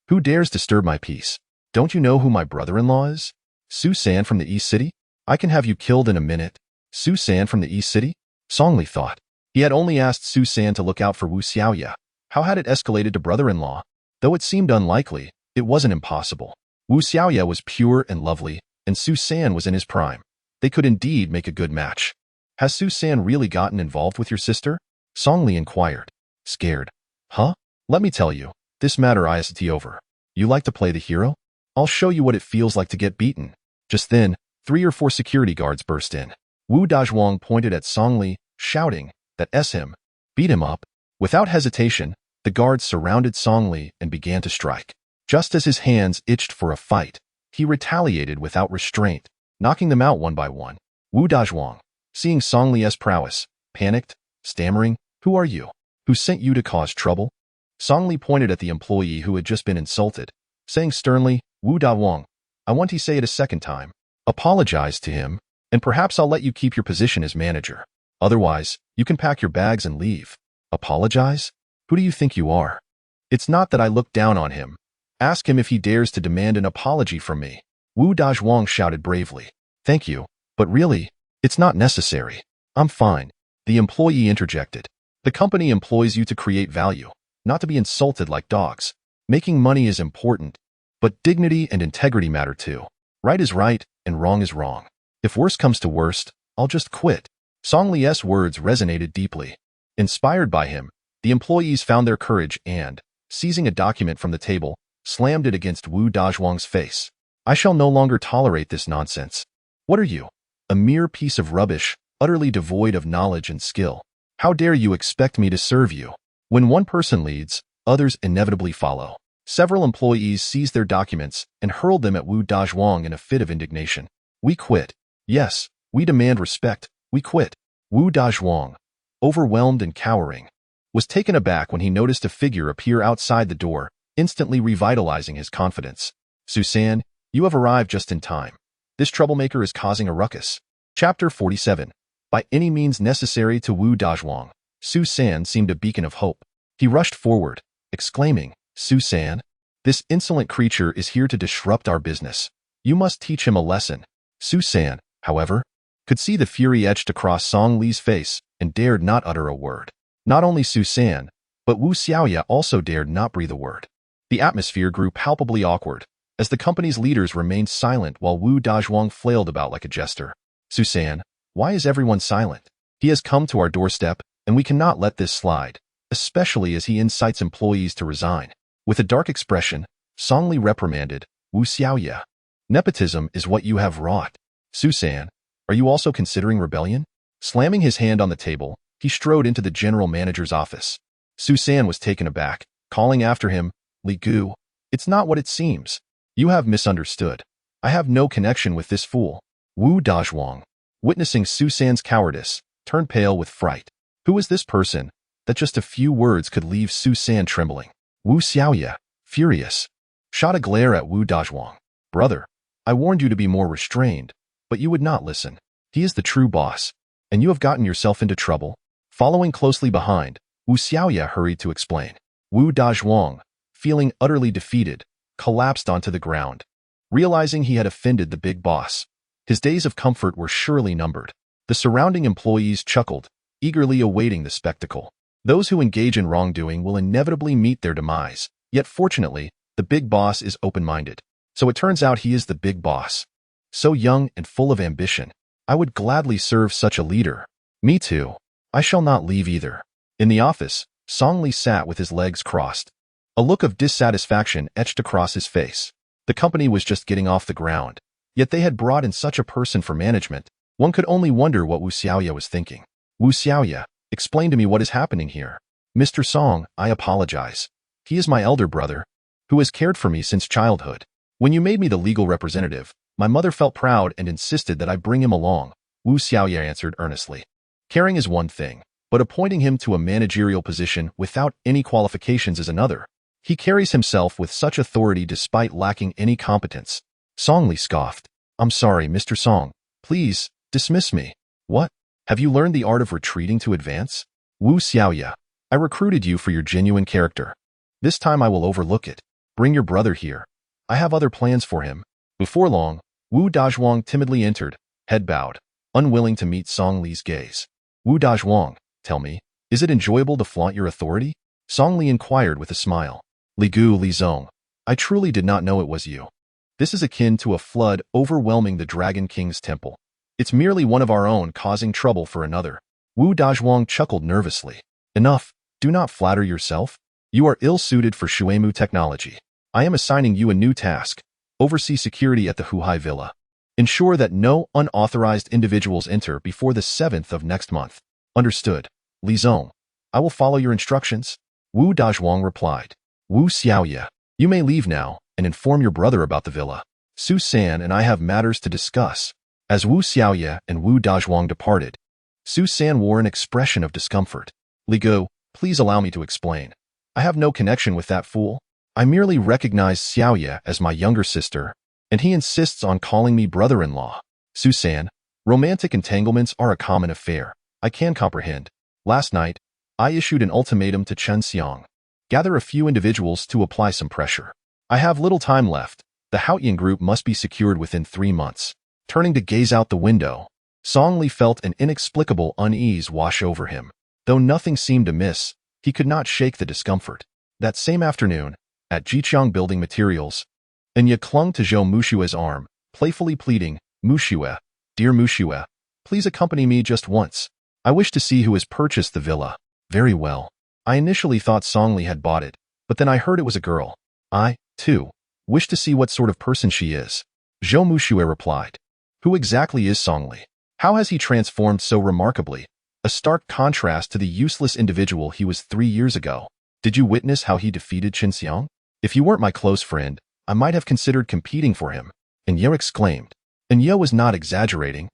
Who dares disturb my peace? Don't you know who my brother-in-law is? Su San from the East City? I can have you killed in a minute. Su San from the East City? Song Li thought. He had only asked Su San to look out for Wu Xiaoya. How had it escalated to brother-in-law? Though it seemed unlikely, it wasn't impossible. Wu Xiaoya was pure and lovely, and Su San was in his prime. They could indeed make a good match. Has Su San really gotten involved with your sister? Song Li inquired. Scared. Huh? Let me tell you, this matter is over. You like to play the hero? I'll show you what it feels like to get beaten. Just then, 3 or 4 security guards burst in. Wu Dazhuang pointed at Song Li, shouting, That's him. Beat him up. Without hesitation, the guards surrounded Song Li and began to strike. Just as his hands itched for a fight, he retaliated without restraint, knocking them out one by one. Wu Dazhuang, seeing Song Li's prowess, panicked, stammering, Who are you? Who sent you to cause trouble? Song Li pointed at the employee who had just been insulted, saying sternly, Wu Dazhuang, I want to say it a second time. Apologize to him, and perhaps I'll let you keep your position as manager. Otherwise, you can pack your bags and leave. Apologize? Who do you think you are? It's not that I look down on him. Ask him if he dares to demand an apology from me. Wu Dazhuang shouted bravely. Thank you, but really, it's not necessary. I'm fine. The employee interjected. The company employs you to create value, not to be insulted like dogs. Making money is important, but dignity and integrity matter too. Right is right, and wrong is wrong. If worst comes to worst, I'll just quit. Song Li's words resonated deeply. Inspired by him, the employees found their courage and, seizing a document from the table, slammed it against Wu Dazhuang's face. I shall no longer tolerate this nonsense. What are you? A mere piece of rubbish, utterly devoid of knowledge and skill. How dare you expect me to serve you? When one person leads, others inevitably follow. Several employees seized their documents and hurled them at Wu Dazhuang in a fit of indignation. We quit. Yes, we demand respect. We quit. Wu Dazhuang, overwhelmed and cowering, was taken aback when he noticed a figure appear outside the door, instantly revitalizing his confidence. Su San, you have arrived just in time. This troublemaker is causing a ruckus. Chapter 47. By any means necessary to Wu Dazhuang, Su San seemed a beacon of hope. He rushed forward, exclaiming, Su San? This insolent creature is here to disrupt our business. You must teach him a lesson. Su-san, however, could see the fury etched across Song Li's face and dared not utter a word. Not only Su-san, but Wu Xiaoya also dared not breathe a word. The atmosphere grew palpably awkward as the company's leaders remained silent while Wu Dazhuang flailed about like a jester. Su-san, why is everyone silent? He has come to our doorstep, and we cannot let this slide, especially as he incites employees to resign. With a dark expression, Song Li reprimanded Wu Xiaoya. Nepotism is what you have wrought. Su-san, are you also considering rebellion? Slamming his hand on the table, he strode into the general manager's office. Su-san was taken aback, calling after him, Li Gu, it's not what it seems. You have misunderstood. I have no connection with this fool. Wu Dazhuang, witnessing Su-san's cowardice, turned pale with fright. Who is this person that just a few words could leave Su-san trembling? Wu Xiaoya, furious, shot a glare at Wu Dazhuang. Brother, I warned you to be more restrained, but you would not listen. He is the true boss, and you have gotten yourself into trouble. Following closely behind, Wu Xiaoya hurried to explain. Wu Dazhuang, feeling utterly defeated, collapsed onto the ground, realizing he had offended the big boss. His days of comfort were surely numbered. The surrounding employees chuckled, eagerly awaiting the spectacle. Those who engage in wrongdoing will inevitably meet their demise, yet fortunately, the big boss is open-minded. So it turns out he is the big boss. So young and full of ambition. I would gladly serve such a leader. Me too. I shall not leave either. In the office, Song Li sat with his legs crossed. A look of dissatisfaction etched across his face. The company was just getting off the ground, yet they had brought in such a person for management. One could only wonder what Wu Xiaoya was thinking. Wu Xiaoya, explain to me what is happening here. Mr. Song, I apologize. He is my elder brother, who has cared for me since childhood. When you made me the legal representative, my mother felt proud and insisted that I bring him along, Wu Xiaoya answered earnestly. Caring is one thing, but appointing him to a managerial position without any qualifications is another. He carries himself with such authority despite lacking any competence. Song Li scoffed. I'm sorry, Mr. Song. Please, dismiss me. What? Have you learned the art of retreating to advance? Wu Xiaoya, I recruited you for your genuine character. This time I will overlook it. Bring your brother here. I have other plans for him. Before long, Wu Dazhuang timidly entered, head bowed, unwilling to meet Song Li's gaze. Wu Dazhuang, tell me, is it enjoyable to flaunt your authority? Song Li inquired with a smile. Li Gu Li Zong, I truly did not know it was you. This is akin to a flood overwhelming the Dragon King's temple. It's merely one of our own causing trouble for another. Wu Dazhuang chuckled nervously. Enough, do not flatter yourself. You are ill-suited for Shuemu technology. I am assigning you a new task. Oversee security at the Huhai Villa. Ensure that no unauthorized individuals enter before the 7th of next month. Understood. Li Zong, I will follow your instructions. Wu Dazhuang replied. Wu Xiaoya, you may leave now and inform your brother about the villa. Su-san and I have matters to discuss. As Wu Xiaoya and Wu Dazhuang departed, Su-san wore an expression of discomfort. Li Gu, please allow me to explain. I have no connection with that fool. I merely recognize Xiaoya as my younger sister, and he insists on calling me brother-in-law. Su-san, romantic entanglements are a common affair. I can comprehend. Last night, I issued an ultimatum to Chen Xiang. Gather a few individuals to apply some pressure. I have little time left. The Haotian group must be secured within 3 months. Turning to gaze out the window, Song Li felt an inexplicable unease wash over him. Though nothing seemed amiss, he could not shake the discomfort. That same afternoon, at Jiqiang Building Materials, Enya clung to Zhou Mushue's arm, playfully pleading, Mushue, dear Mushue, please accompany me just once. I wish to see who has purchased the villa. Very well. I initially thought Song Li had bought it, but then I heard it was a girl. I, too, wish to see what sort of person she is. Zhou Mushue replied. Who exactly is Song Li? How has he transformed so remarkably? A stark contrast to the useless individual he was 3 years ago. Did you witness how he defeated Chen Xiang? If you weren't my close friend, I might have considered competing for him. Enya exclaimed. Enya was not exaggerating.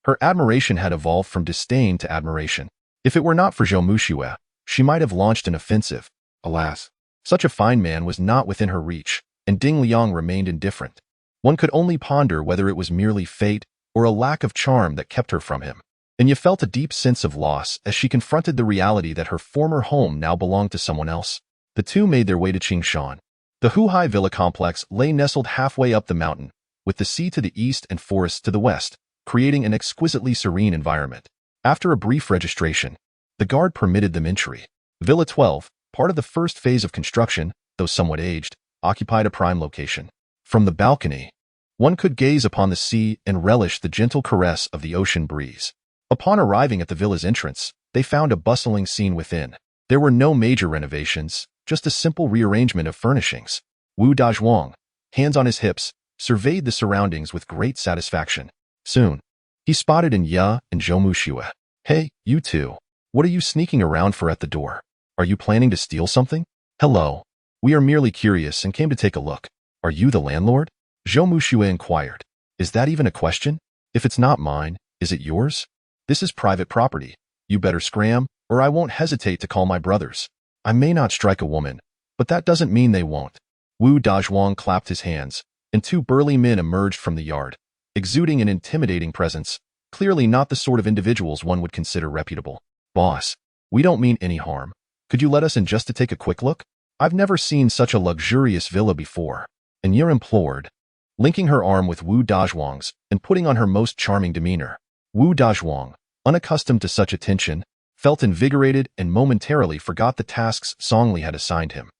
Her admiration had evolved from disdain to admiration. If it were not for Zhou Mushue, she might have launched an offensive. Alas, such a fine man was not within her reach, and Ding Liang remained indifferent. One could only ponder whether it was merely fate or a lack of charm that kept her from him. Enya felt a deep sense of loss as she confronted the reality that her former home now belonged to someone else. The two made their way to Qingshan. The Huhai Villa complex lay nestled halfway up the mountain, with the sea to the east and forests to the west, creating an exquisitely serene environment. After a brief registration, the guard permitted them entry. Villa 12, part of the first phase of construction, though somewhat aged, occupied a prime location. From the balcony, one could gaze upon the sea and relish the gentle caress of the ocean breeze. Upon arriving at the villa's entrance, they found a bustling scene within. There were no major renovations, just a simple rearrangement of furnishings. Wu Dazhuang, hands on his hips, surveyed the surroundings with great satisfaction. Soon, he spotted Anya and Zhou Muxue. "Hey, you two. What are you sneaking around for at the door? Are you planning to steal something?" "Hello. We are merely curious and came to take a look. Are you the landlord?" Zhou Muxue inquired. "Is that even a question? If it's not mine, is it yours? This is private property. You better scram, or I won't hesitate to call my brothers. I may not strike a woman, but that doesn't mean they won't." Wu Dazhuang clapped his hands, and two burly men emerged from the yard, exuding an intimidating presence, clearly not the sort of individuals one would consider reputable. "Boss, we don't mean any harm. Could you let us in just to take a quick look? I've never seen such a luxurious villa before." Anya implored, linking her arm with Wu Dazhuang's and putting on her most charming demeanor. Wu Dazhuang, unaccustomed to such attention, felt invigorated and momentarily forgot the tasks Songli had assigned him.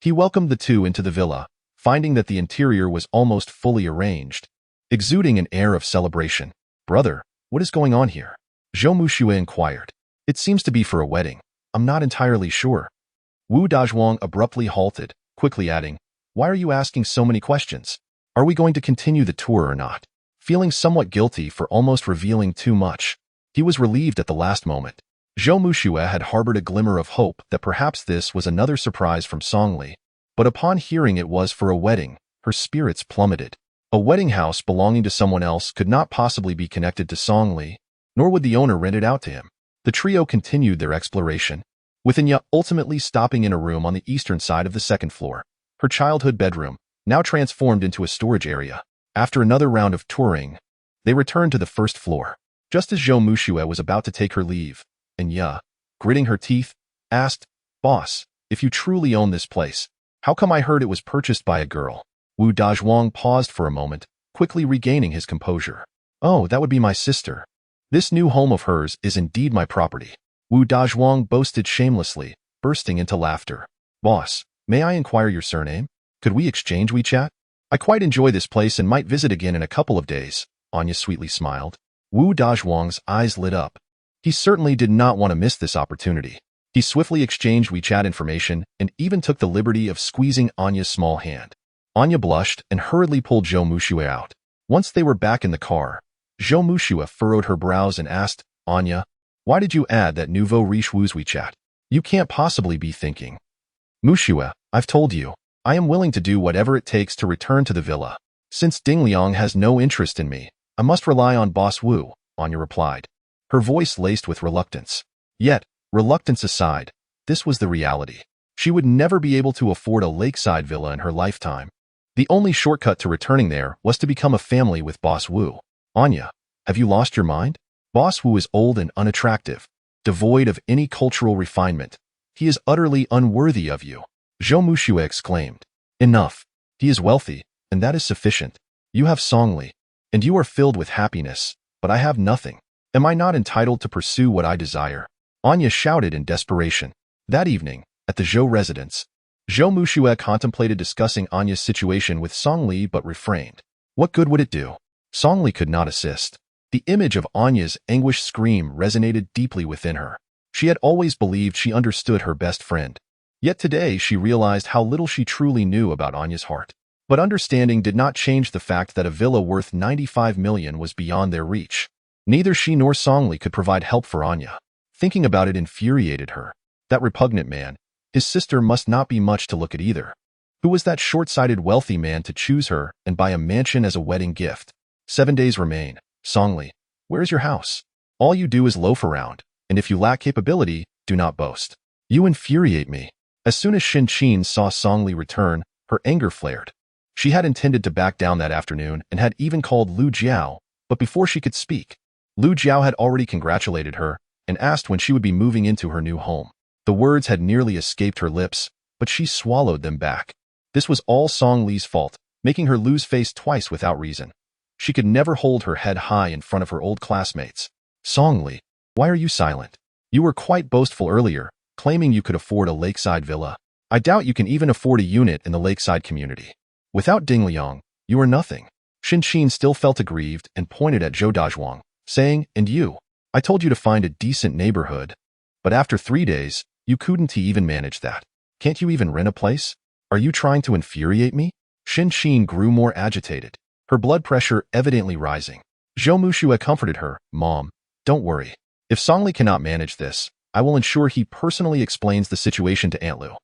He welcomed the two into the villa, finding that the interior was almost fully arranged, exuding an air of celebration. "Brother, what is going on here?" Zhou Muxue inquired. "It seems to be for a wedding. I'm not entirely sure." Wu Dazhuang abruptly halted, quickly adding, "Why are you asking so many questions? Are we going to continue the tour or not?" Feeling somewhat guilty for almost revealing too much, he was relieved at the last moment. Zhou Muxue had harbored a glimmer of hope that perhaps this was another surprise from Songli, but upon hearing it was for a wedding, her spirits plummeted. A wedding house belonging to someone else could not possibly be connected to Songli, nor would the owner rent it out to him. The trio continued their exploration, with Anya ultimately stopping in a room on the eastern side of the second floor, her childhood bedroom, now transformed into a storage area. After another round of touring, they returned to the first floor. Just as Zhou Muxue was about to take her leave, Anya, gritting her teeth, asked, "Boss, if you truly own this place, how come I heard it was purchased by a girl?" Wu Dazhuang paused for a moment, quickly regaining his composure. "Oh, that would be my sister. This new home of hers is indeed my property." Wu Dazhuang boasted shamelessly, bursting into laughter. "Boss, may I inquire your surname? Could we exchange WeChat? I quite enjoy this place and might visit again in a couple of days." Anya sweetly smiled. Wu Dazhuang's eyes lit up. He certainly did not want to miss this opportunity. He swiftly exchanged WeChat information and even took the liberty of squeezing Anya's small hand. Anya blushed and hurriedly pulled Zhou Muxue out. Once they were back in the car, Zhou Muxue furrowed her brows and asked, "Anya, why did you add that nouveau riche Wu's WeChat? You can't possibly be thinking." "Muxue, I've told you, I am willing to do whatever it takes to return to the villa. Since Ding Liang has no interest in me, I must rely on Boss Wu," Anya replied, her voice laced with reluctance. Yet, reluctance aside, this was the reality. She would never be able to afford a lakeside villa in her lifetime. The only shortcut to returning there was to become a family with Boss Wu. "Anya, have you lost your mind? Boss Wu is old and unattractive, devoid of any cultural refinement. He is utterly unworthy of you," Zhou Muxue exclaimed. "Enough. He is wealthy, and that is sufficient. You have Songli, and you are filled with happiness, but I have nothing. Am I not entitled to pursue what I desire?" Anya shouted in desperation. That evening, at the Zhou residence, Zhou Muxue contemplated discussing Anya's situation with Songli but refrained. What good would it do? Songli could not assist. The image of Anya's anguished scream resonated deeply within her. She had always believed she understood her best friend. Yet today she realized how little she truly knew about Anya's heart. But understanding did not change the fact that a villa worth 95 million was beyond their reach. Neither she nor Songli could provide help for Anya. Thinking about it infuriated her. That repugnant man, his sister must not be much to look at either. Who was that short-sighted wealthy man to choose her and buy a mansion as a wedding gift? 7 days remain. Songli, where is your house? All you do is loaf around, and if you lack capability, do not boast. You infuriate me. As soon as Shin Qin saw Songli return, her anger flared. She had intended to back down that afternoon and had even called Lu Jiao, but before she could speak, Lu Jiao had already congratulated her and asked when she would be moving into her new home. The words had nearly escaped her lips, but she swallowed them back. This was all Song Li's fault, making her lose face twice without reason. She could never hold her head high in front of her old classmates. Song Li, why are you silent? You were quite boastful earlier, claiming you could afford a lakeside villa. I doubt you can even afford a unit in the lakeside community. Without Ding Liang, you are nothing. Shin Qin still felt aggrieved and pointed at Zhou Dazhuang, saying, and you? I told you to find a decent neighborhood. But after 3 days, you couldn't even manage that. Can't you even rent a place? Are you trying to infuriate me? Shin Qin grew more agitated, her blood pressure evidently rising. Zhou Muxue comforted her, Mom, don't worry. If Song Li cannot manage this, I will ensure he personally explains the situation to Aunt Lu.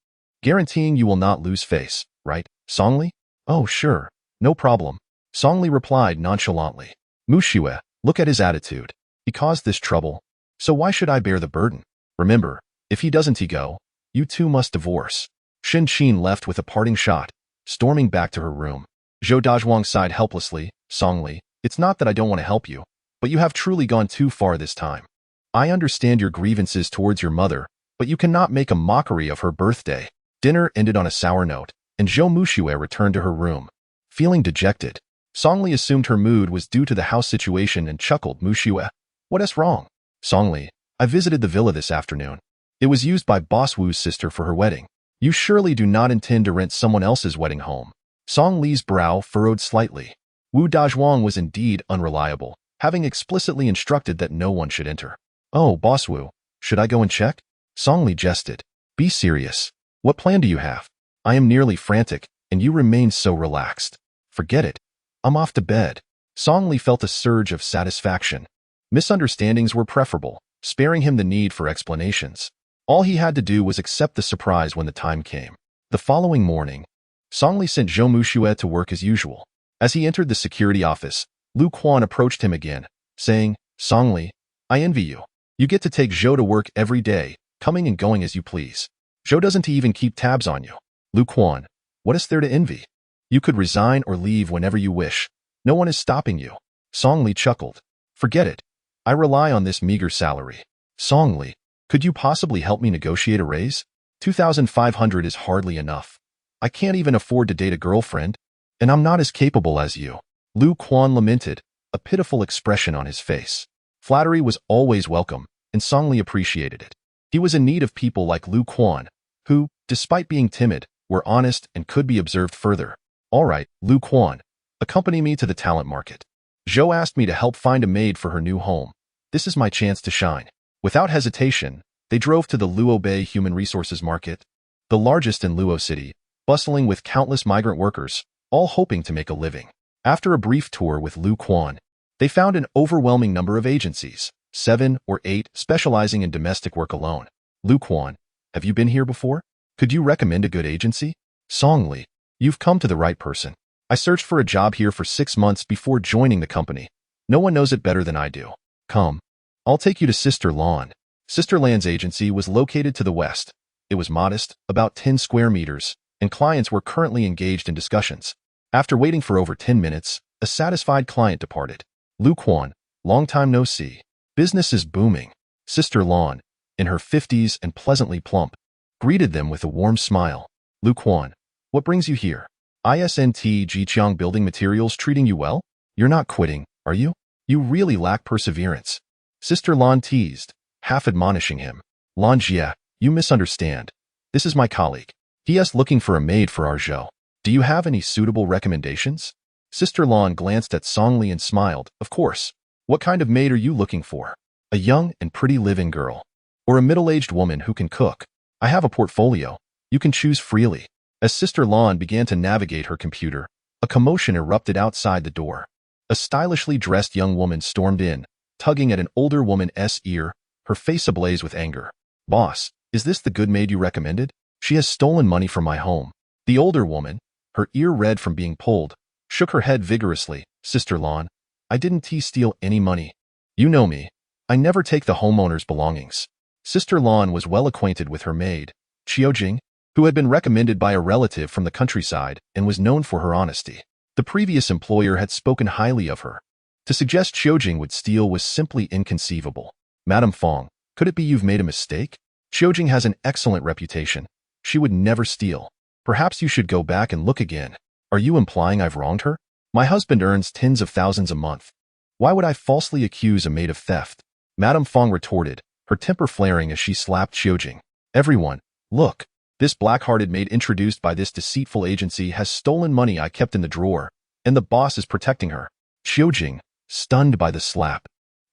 Guaranteeing you will not lose face, right, Song Li? Oh, sure, no problem. Song Li replied nonchalantly. Muxue, look at his attitude. He caused this trouble, so why should I bear the burden? Remember, if he doesn't go, you two must divorce. Shin Qin left with a parting shot, storming back to her room. Zhou Dazhuang sighed helplessly, Song Li, it's not that I don't want to help you, but you have truly gone too far this time. I understand your grievances towards your mother, but you cannot make a mockery of her birthday. Dinner ended on a sour note, and Zhou Muxue returned to her room, feeling dejected. Song Li assumed her mood was due to the house situation and chuckled, Muxue, what is wrong? Song Li, I visited the villa this afternoon. It was used by Boss Wu's sister for her wedding. You surely do not intend to rent someone else's wedding home. Song Li's brow furrowed slightly. Wu Dazhuang was indeed unreliable, having explicitly instructed that no one should enter. Oh, Boss Wu, should I go and check? Song Li jested. Be serious. What plan do you have? I am nearly frantic, and you remain so relaxed. Forget it. I'm off to bed. Song Li felt a surge of satisfaction. Misunderstandings were preferable, sparing him the need for explanations. All he had to do was accept the surprise when the time came. The following morning, Song Li sent Zhou Muxue to work as usual. As he entered the security office, Lu Quan approached him again, saying, Song Li, I envy you. You get to take Zhou to work every day, coming and going as you please. Zhou doesn't even keep tabs on you. Lu Quan, what is there to envy? You could resign or leave whenever you wish. No one is stopping you. Song Li chuckled. Forget it. I rely on this meager salary. Song Li, could you possibly help me negotiate a raise? 2,500 is hardly enough. I can't even afford to date a girlfriend, and I'm not as capable as you. Lu Quan lamented, a pitiful expression on his face. Flattery was always welcome, and Song Li appreciated it. He was in need of people like Lu Quan, who, despite being timid, were honest and could be observed further. All right, Lu Quan, accompany me to the talent market. Zhou asked me to help find a maid for her new home. This is my chance to shine. Without hesitation, they drove to the Luo Bay Human Resources Market, the largest in Luo City, bustling with countless migrant workers, all hoping to make a living. After a brief tour with Lu Quan, they found an overwhelming number of agencies, 7 or 8 specializing in domestic work alone. Lu Quan, have you been here before? Could you recommend a good agency? Song Li, you've come to the right person. I searched for a job here for 6 months before joining the company. No one knows it better than I do. Come. I'll take you to Sister Lan. Sister Lan's agency was located to the west. It was modest, about 10 square meters, and clients were currently engaged in discussions. After waiting for over 10 minutes, a satisfied client departed. Lu Quan, long time no see. Business is booming. Sister Lan, in her 50s and pleasantly plump, greeted them with a warm smile. Lu Quan, what brings you here? ISNT Jiqiang Building Materials treating you well? You're not quitting, are you? You really lack perseverance. Sister Lan teased, half admonishing him. Lan Jie, you misunderstand. This is my colleague. He is looking for a maid for our Zhou. Do you have any suitable recommendations? Sister Lan glanced at Song Li and smiled. Of course. What kind of maid are you looking for? A young and pretty living girl. Or a middle-aged woman who can cook? I have a portfolio. You can choose freely. As Sister Lan began to navigate her computer, a commotion erupted outside the door. A stylishly dressed young woman stormed in, tugging at an older woman's ear, her face ablaze with anger. Boss, is this the good maid you recommended? She has stolen money from my home. The older woman, her ear red from being pulled, shook her head vigorously. Sister Lan, I didn't steal any money. You know me. I never take the homeowner's belongings. Sister Lan was well acquainted with her maid, Qiujing, who had been recommended by a relative from the countryside and was known for her honesty. The previous employer had spoken highly of her. To suggest Qiujing would steal was simply inconceivable. Madame Fong, could it be you've made a mistake? Qiujing has an excellent reputation. She would never steal. Perhaps you should go back and look again. Are you implying I've wronged her? My husband earns tens of thousands a month. Why would I falsely accuse a maid of theft? Madame Fong retorted, her temper flaring as she slapped Xiujing. Everyone, look. This black-hearted maid introduced by this deceitful agency has stolen money I kept in the drawer, and the boss is protecting her. Xiujing, stunned by the slap,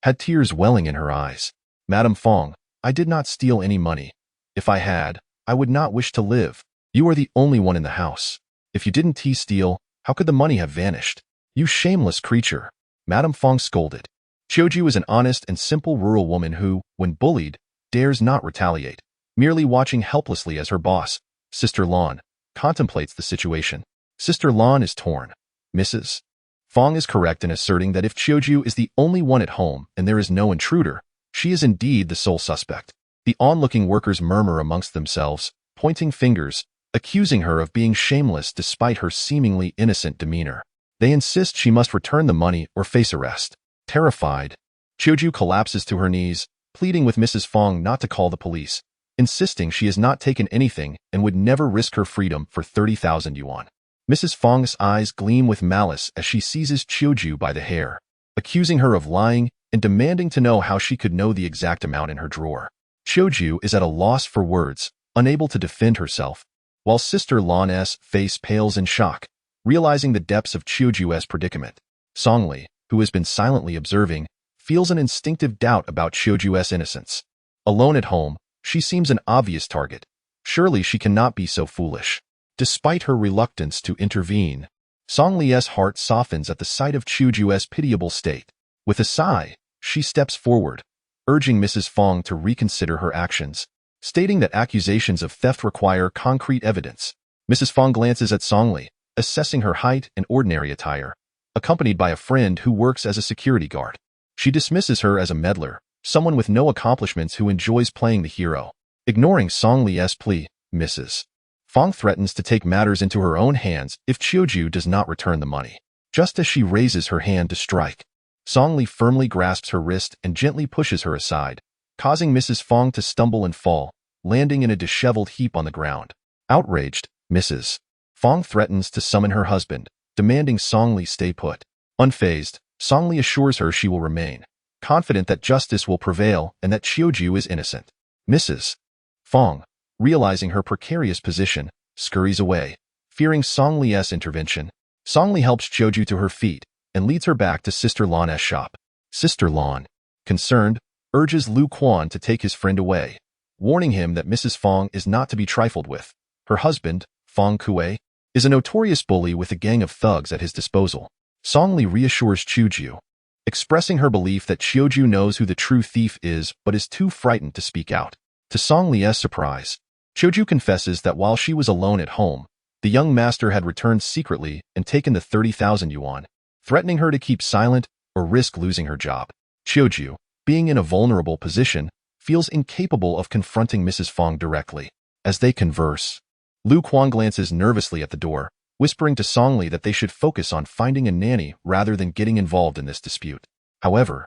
had tears welling in her eyes. Madame Fong, I did not steal any money. If I had, I would not wish to live. You are the only one in the house. If you didn't steal, how could the money have vanished? You shameless creature. Madame Fong scolded. Xiuju is an honest and simple rural woman who, when bullied, dares not retaliate, merely watching helplessly as her boss, Sister Lan, contemplates the situation. Sister Lan is torn. Mrs. Fong is correct in asserting that if Xiuju is the only one at home and there is no intruder, she is indeed the sole suspect. The onlooking workers murmur amongst themselves, pointing fingers, accusing her of being shameless despite her seemingly innocent demeanor. They insist she must return the money or face arrest. Terrified, Xiuju collapses to her knees, pleading with Mrs. Fong not to call the police, insisting she has not taken anything and would never risk her freedom for 30,000 yuan. Mrs. Fong's eyes gleam with malice as she seizes Xiuju by the hair, accusing her of lying and demanding to know how she could know the exact amount in her drawer. Xiuju is at a loss for words, unable to defend herself, while Sister Lan's face pales in shock, realizing the depths of Xiuju's predicament. Songli, who has been silently observing, feels an instinctive doubt about Xiuju's innocence. Alone at home, she seems an obvious target. Surely she cannot be so foolish. Despite her reluctance to intervene, Songli's heart softens at the sight of Xiuju's pitiable state. With a sigh, she steps forward, urging Mrs. Fong to reconsider her actions, stating that accusations of theft require concrete evidence. Mrs. Fong glances at Songli, assessing her height and ordinary attire, accompanied by a friend who works as a security guard. She dismisses her as a meddler, someone with no accomplishments who enjoys playing the hero. Ignoring Songli's plea, Mrs. Fong threatens to take matters into her own hands if Xiuju does not return the money. Just as she raises her hand to strike, Songli firmly grasps her wrist and gently pushes her aside, causing Mrs. Fong to stumble and fall, landing in a disheveled heap on the ground. Outraged, Mrs. Fong threatens to summon her husband, demanding Songli stay put. Unfazed, Songli assures her she will remain, confident that justice will prevail and that Xiuju is innocent. Mrs. Fong, realizing her precarious position, scurries away, fearing Songli's intervention. Songli helps Xiuju to her feet and leads her back to Sister Lan's shop. Sister Lan, concerned, urges Lu Quan to take his friend away, warning him that Mrs. Fong is not to be trifled with. Her husband, Fong Kue, is a notorious bully with a gang of thugs at his disposal. Songli reassures Xiuju, expressing her belief that Xiuju knows who the true thief is but is too frightened to speak out. To Songli's surprise, Xiuju confesses that while she was alone at home, the young master had returned secretly and taken the 30,000 yuan, threatening her to keep silent or risk losing her job. Xiuju, being in a vulnerable position, feels incapable of confronting Mrs. Fong directly. As they converse, Lu Quan glances nervously at the door, whispering to Songli that they should focus on finding a nanny rather than getting involved in this dispute. However,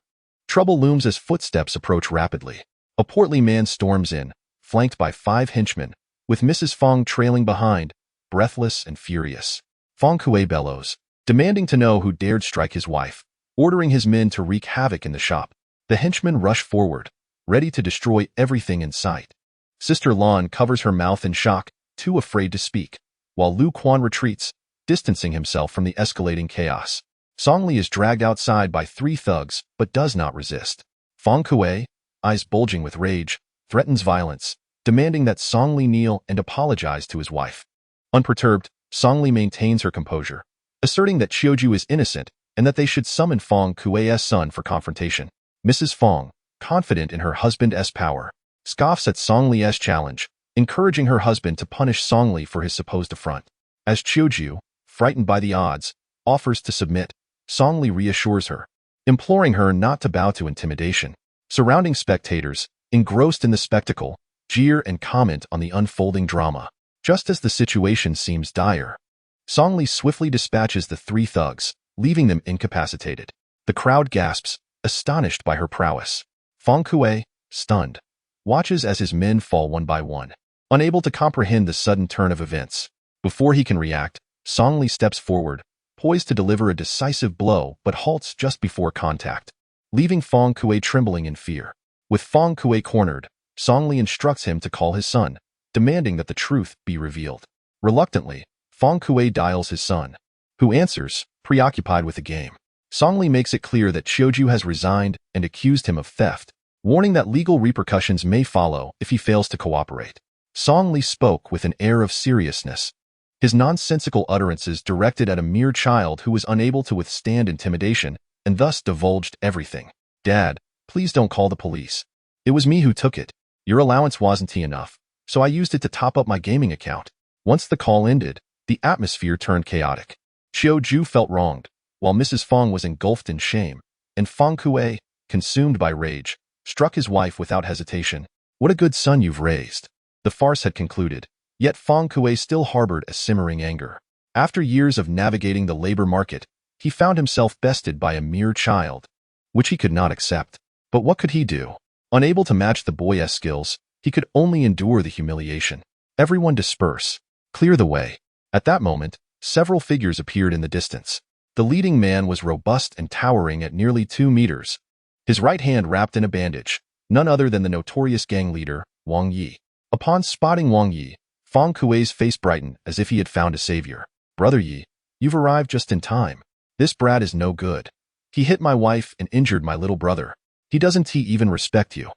trouble looms as footsteps approach rapidly. A portly man storms in, flanked by 5 henchmen, with Mrs. Fong trailing behind, breathless and furious. Fong Kue bellows, demanding to know who dared strike his wife, ordering his men to wreak havoc in the shop. The henchmen rush forward, ready to destroy everything in sight. Sister Lan covers her mouth in shock, too afraid to speak, while Lu Quan retreats, distancing himself from the escalating chaos. Songli is dragged outside by 3 thugs, but does not resist. Fong Kue, eyes bulging with rage, threatens violence, demanding that Songli kneel and apologize to his wife. Unperturbed, Songli maintains her composure, asserting that Xiuju is innocent and that they should summon Fong Kue's son for confrontation. Mrs. Fong, confident in her husband's power, scoffs at Songli's challenge, encouraging her husband to punish Songli for his supposed affront. As Xiuju, frightened by the odds, offers to submit, Songli reassures her, imploring her not to bow to intimidation. Surrounding spectators, engrossed in the spectacle, jeer and comment on the unfolding drama. Just as the situation seems dire, Songli swiftly dispatches the 3 thugs, leaving them incapacitated. The crowd gasps, astonished by her prowess. Fong Kue, stunned, watches as his men fall one by one, unable to comprehend the sudden turn of events. Before he can react, Song Li steps forward, poised to deliver a decisive blow but halts just before contact, leaving Fong Kuei trembling in fear. With Fong Kuei cornered, Song Li instructs him to call his son, demanding that the truth be revealed. Reluctantly, Fong Kuei dials his son, who answers, preoccupied with the game. Song Li makes it clear that Chiuju has resigned and accused him of theft, warning that legal repercussions may follow if he fails to cooperate. Song Li spoke with an air of seriousness, his nonsensical utterances directed at a mere child who was unable to withstand intimidation and thus divulged everything. "Dad, please don't call the police. It was me who took it. Your allowance wasn't enough, so I used it to top up my gaming account." Once the call ended, the atmosphere turned chaotic. Chiuju felt wronged, while Mrs. Fong was engulfed in shame, and Fong Kuei, consumed by rage, struck his wife without hesitation. "What a good son you've raised." The farce had concluded, yet Fong Kuei still harbored a simmering anger. After years of navigating the labor market, he found himself bested by a mere child, which he could not accept. But what could he do? Unable to match the boy's skills, he could only endure the humiliation. Everyone disperse. Clear the way. At that moment, several figures appeared in the distance. The leading man was robust and towering at nearly 2 meters. His right hand wrapped in a bandage, none other than the notorious gang leader, Wang Yi. Upon spotting Wang Yi, Fong Kuei's face brightened as if he had found a savior. "Brother Yi, you've arrived just in time. This brat is no good. He hit my wife and injured my little brother. He doesn't even respect you,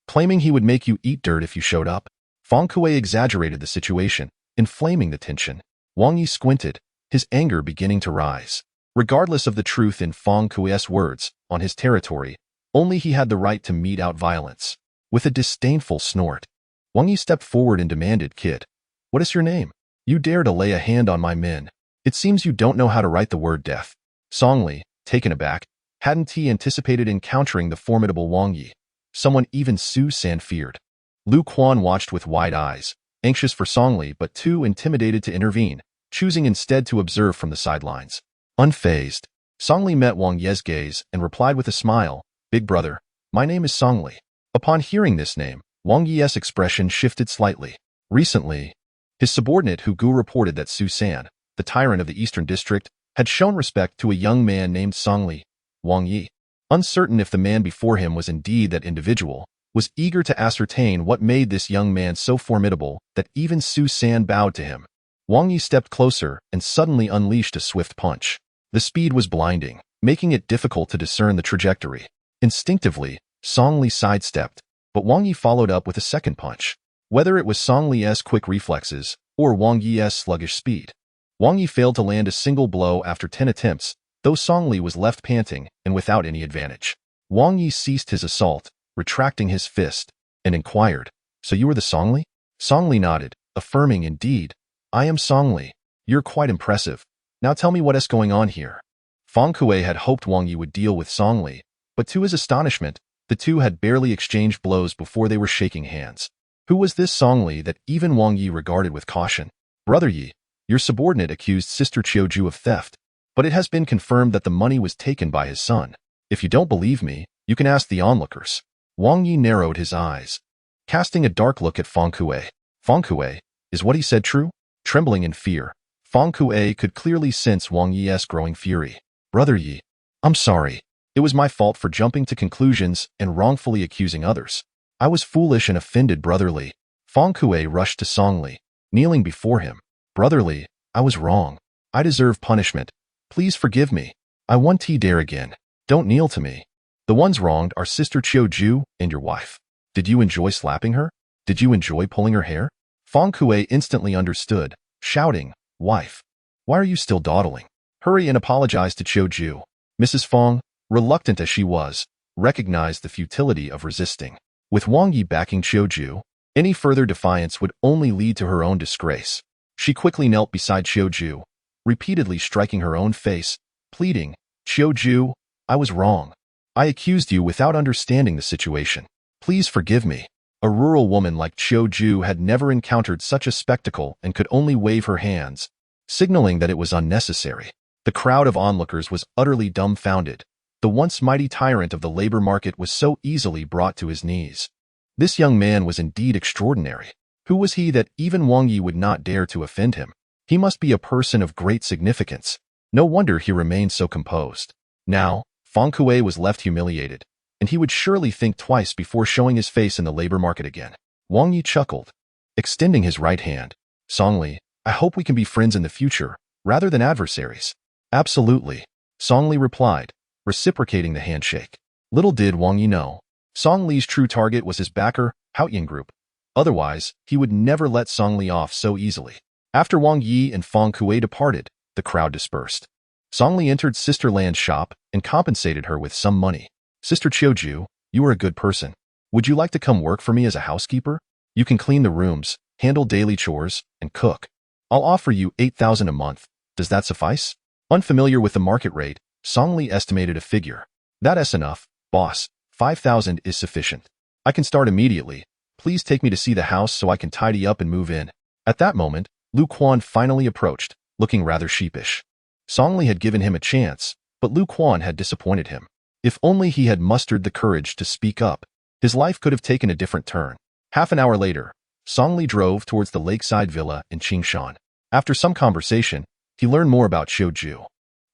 claiming he would make you eat dirt if you showed up." Fong Kuei exaggerated the situation, inflaming the tension. Wang Yi squinted, his anger beginning to rise. Regardless of the truth in Fong Kuei's words, on his territory, only he had the right to mete out violence. With a disdainful snort, Wang Yi stepped forward and demanded, "Kid, what is your name? You dare to lay a hand on my men? It seems you don't know how to write the word death." Song Li, taken aback, hadn't he anticipated encountering the formidable Wang Yi, someone even Su San feared. Lu Quan watched with wide eyes, anxious for Song Li but too intimidated to intervene, choosing instead to observe from the sidelines. Unfazed, Song Li met Wang Yi's gaze and replied with a smile, "Big brother, my name is Song Li." Upon hearing this name, Wang Yi's expression shifted slightly. Recently, his subordinate Hu Gu reported that Su San, the tyrant of the Eastern District, had shown respect to a young man named Song Li. Wang Yi, uncertain if the man before him was indeed that individual, was eager to ascertain what made this young man so formidable that even Su San bowed to him. Wang Yi stepped closer and suddenly unleashed a swift punch. The speed was blinding, making it difficult to discern the trajectory. Instinctively, Song Li sidestepped, but Wang Yi followed up with a second punch. Whether it was Song Li's quick reflexes or Wang Yi's sluggish speed, Wang Yi failed to land a single blow after 10 attempts, though Song Li was left panting and without any advantage. Wang Yi ceased his assault, retracting his fist, and inquired, "So you were the Song Li?" Song Li nodded, affirming, "Indeed, I am Song Li. You're quite impressive. Now tell me what is going on here." Fong Kuei had hoped Wang Yi would deal with Song Li, but to his astonishment, the two had barely exchanged blows before they were shaking hands. Who was this Song Li that even Wang Yi regarded with caution? "Brother Yi, your subordinate accused Sister Chiuju of theft, but it has been confirmed that the money was taken by his son. If you don't believe me, you can ask the onlookers." Wang Yi narrowed his eyes, casting a dark look at Fong Kuei. "Fong Kuei, is what he said true?" Trembling in fear, Fong Kuei could clearly sense Wang Yi's growing fury. "Brother Yi, I'm sorry. It was my fault for jumping to conclusions and wrongfully accusing others. I was foolish and offended, Brother Li." Fong Kuei rushed to Song Li, kneeling before him. "Brother Li, I was wrong. I deserve punishment. Please forgive me. I won't dare again. Don't kneel to me. The ones wronged are Sister Chiuju and your wife. Did you enjoy slapping her? Did you enjoy pulling her hair?" Fong Kuei instantly understood, shouting, "Wife, why are you still dawdling? Hurry and apologize to Chiuju." Mrs. Fong, reluctant as she was, recognized the futility of resisting. With Wang Yi backing Chiuju, any further defiance would only lead to her own disgrace. She quickly knelt beside Chiuju, repeatedly striking her own face, pleading, "Chiuju, I was wrong. I accused you without understanding the situation. Please forgive me." A rural woman like Chiuju had never encountered such a spectacle and could only wave her hands, signaling that it was unnecessary. The crowd of onlookers was utterly dumbfounded. The once mighty tyrant of the labor market was so easily brought to his knees. This young man was indeed extraordinary. Who was he that even Wang Yi would not dare to offend him? He must be a person of great significance. No wonder he remained so composed. Now, Feng Kuei was left humiliated, and he would surely think twice before showing his face in the labor market again. Wang Yi chuckled, extending his right hand. Songli, I hope we can be friends in the future, rather than adversaries. Absolutely, Songli replied, reciprocating the handshake. Little did Wang Yi know, Songli's true target was his backer, Haoyan Group. Otherwise, he would never let Songli off so easily. After Wang Yi and Feng Kuei departed, the crowd dispersed. Songli entered Sister Land's shop and compensated her with some money. Sister Qiuju, you are a good person. Would you like to come work for me as a housekeeper? You can clean the rooms, handle daily chores, and cook. I'll offer you 8,000 a month. Does that suffice? Unfamiliar with the market rate, Songli estimated a figure. That's enough, boss. 5,000 is sufficient. I can start immediately. Please take me to see the house so I can tidy up and move in. At that moment, Lu Quan finally approached, looking rather sheepish. Songli had given him a chance, but Lu Quan had disappointed him. If only he had mustered the courage to speak up, his life could have taken a different turn. Half an hour later, Songli drove towards the lakeside villa in Qingshan. After some conversation, he learned more about Qiuju.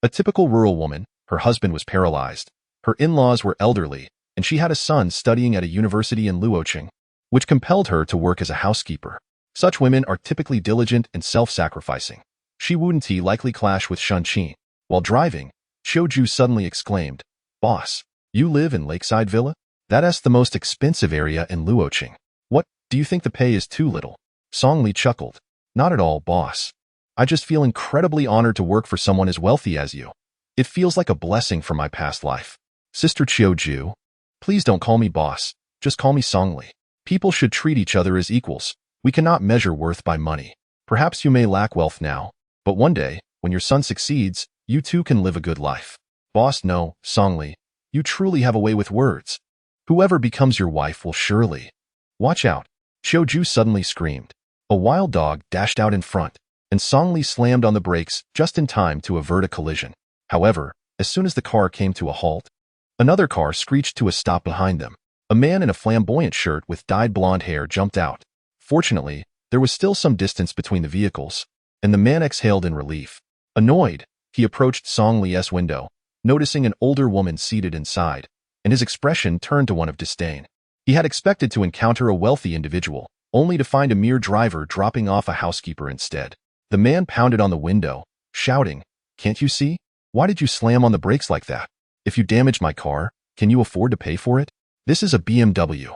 A typical rural woman, her husband was paralyzed, her in-laws were elderly, and she had a son studying at a university in Luoqing, which compelled her to work as a housekeeper. Such women are typically diligent and self-sacrificing. She wouldn't likely clash with Shan Qi. While driving, Qiuju suddenly exclaimed, Boss, you live in Lakeside Villa? That's the most expensive area in Luoqing. What, do you think the pay is too little? Songli chuckled. Not at all, boss. I just feel incredibly honored to work for someone as wealthy as you. It feels like a blessing from my past life. Sister Qiuju, please don't call me boss, just call me Songli. People should treat each other as equals. We cannot measure worth by money. Perhaps you may lack wealth now, but one day, when your son succeeds, you too can live a good life. Boss, no, Songli, you truly have a way with words. Whoever becomes your wife will surely. Watch out, Qiuju suddenly screamed. A wild dog dashed out in front, and Songli slammed on the brakes just in time to avert a collision. However, as soon as the car came to a halt, another car screeched to a stop behind them. A man in a flamboyant shirt with dyed blonde hair jumped out. Fortunately, there was still some distance between the vehicles, and the man exhaled in relief. Annoyed, he approached Songli's window, noticing an older woman seated inside, and his expression turned to one of disdain. He had expected to encounter a wealthy individual, only to find a mere driver dropping off a housekeeper instead. The man pounded on the window, shouting, Can't you see? Why did you slam on the brakes like that? If you damaged my car, can you afford to pay for it? This is a BMW.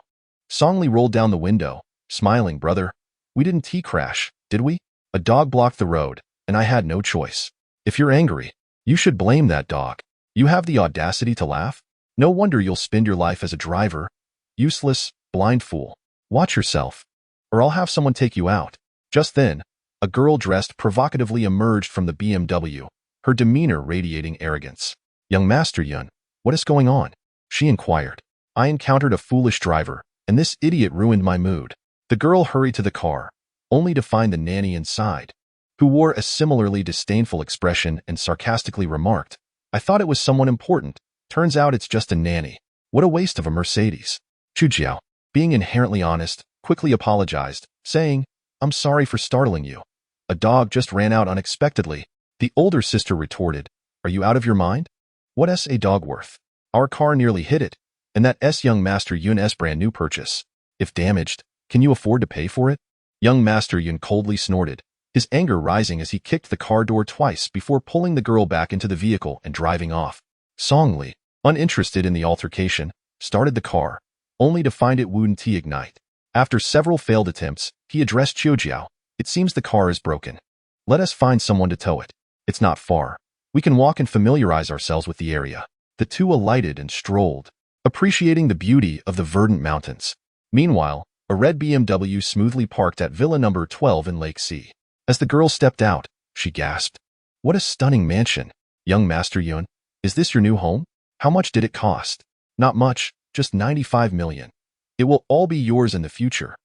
Songli rolled down the window, smiling, brother. We didn't crash, did we? A dog blocked the road, and I had no choice. If you're angry, you should blame that dog. You have the audacity to laugh? No wonder you'll spend your life as a driver. Useless, blind fool. Watch yourself, or I'll have someone take you out. Just then, a girl dressed provocatively emerged from the BMW, her demeanor radiating arrogance. Young Master Yun, what is going on? She inquired. I encountered a foolish driver, and this idiot ruined my mood. The girl hurried to the car, only to find the nanny inside, who wore a similarly disdainful expression and sarcastically remarked, I thought it was someone important. Turns out it's just a nanny. What a waste of a Mercedes. Chu Jiao, being inherently honest, quickly apologized, saying, I'm sorry for startling you. A dog just ran out unexpectedly. The older sister retorted, Are you out of your mind? What's a dog worth? Our car nearly hit it, and that's young Master Yun's brand new purchase. If damaged, can you afford to pay for it? Young Master Yun coldly snorted, his anger rising as he kicked the car door twice before pulling the girl back into the vehicle and driving off. Songli, uninterested in the altercation, started the car, only to find it wouldn't ignite. After several failed attempts, he addressed Qiujiao, It seems the car is broken. Let us find someone to tow it. It's not far. We can walk and familiarize ourselves with the area. The two alighted and strolled, appreciating the beauty of the verdant mountains. Meanwhile, a red BMW smoothly parked at Villa number 12 in Lake C. As the girl stepped out, she gasped. What a stunning mansion. Young Master Yun, is this your new home? How much did it cost? Not much, just 95 million. It will all be yours in the future.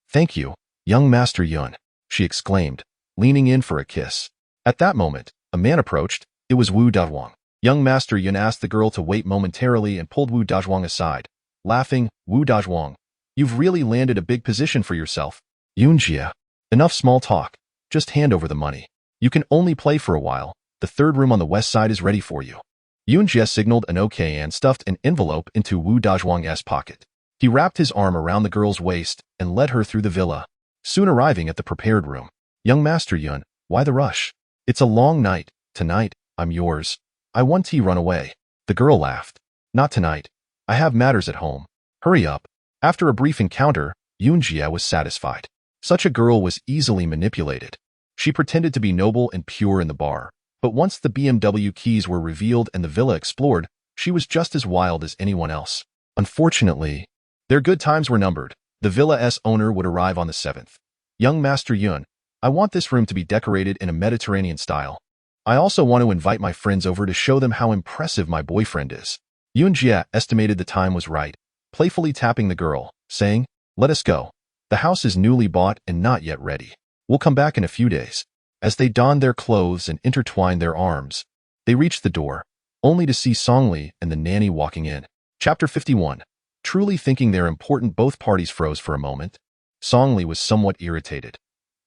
Thank you, young Master Yun, she exclaimed, leaning in for a kiss. At that moment, a man approached. It was Wu Dazhuang. Young Master Yun asked the girl to wait momentarily and pulled Wu Dazhuang aside. Laughing, Wu Dazhuang, you've really landed a big position for yourself. Yunjia, enough small talk. Just hand over the money. You can only play for a while. The third room on the west side is ready for you. Yoon-jae signaled an okay and stuffed an envelope into Woo Dajwang's pocket. He wrapped his arm around the girl's waist and led her through the villa, soon arriving at the prepared room. Young Master Yun, why the rush? It's a long night. Tonight, I'm yours. I want to run away. The girl laughed. Not tonight. I have matters at home. Hurry up. After a brief encounter, Yoon-jae was satisfied. Such a girl was easily manipulated. She pretended to be noble and pure in the bar, but once the BMW keys were revealed and the villa explored, she was just as wild as anyone else. Unfortunately, their good times were numbered. The villa's owner would arrive on the 7th. Young Master Yun, I want this room to be decorated in a Mediterranean style. I also want to invite my friends over to show them how impressive my boyfriend is. Yoon-jae estimated the time was right, playfully tapping the girl, saying, let us go. The house is newly bought and not yet ready. We'll come back in a few days. As they donned their clothes and intertwined their arms, they reached the door, only to see Songli and the nanny walking in. Chapter 51. Truly thinking they're important, both parties froze for a moment. Songli was somewhat irritated.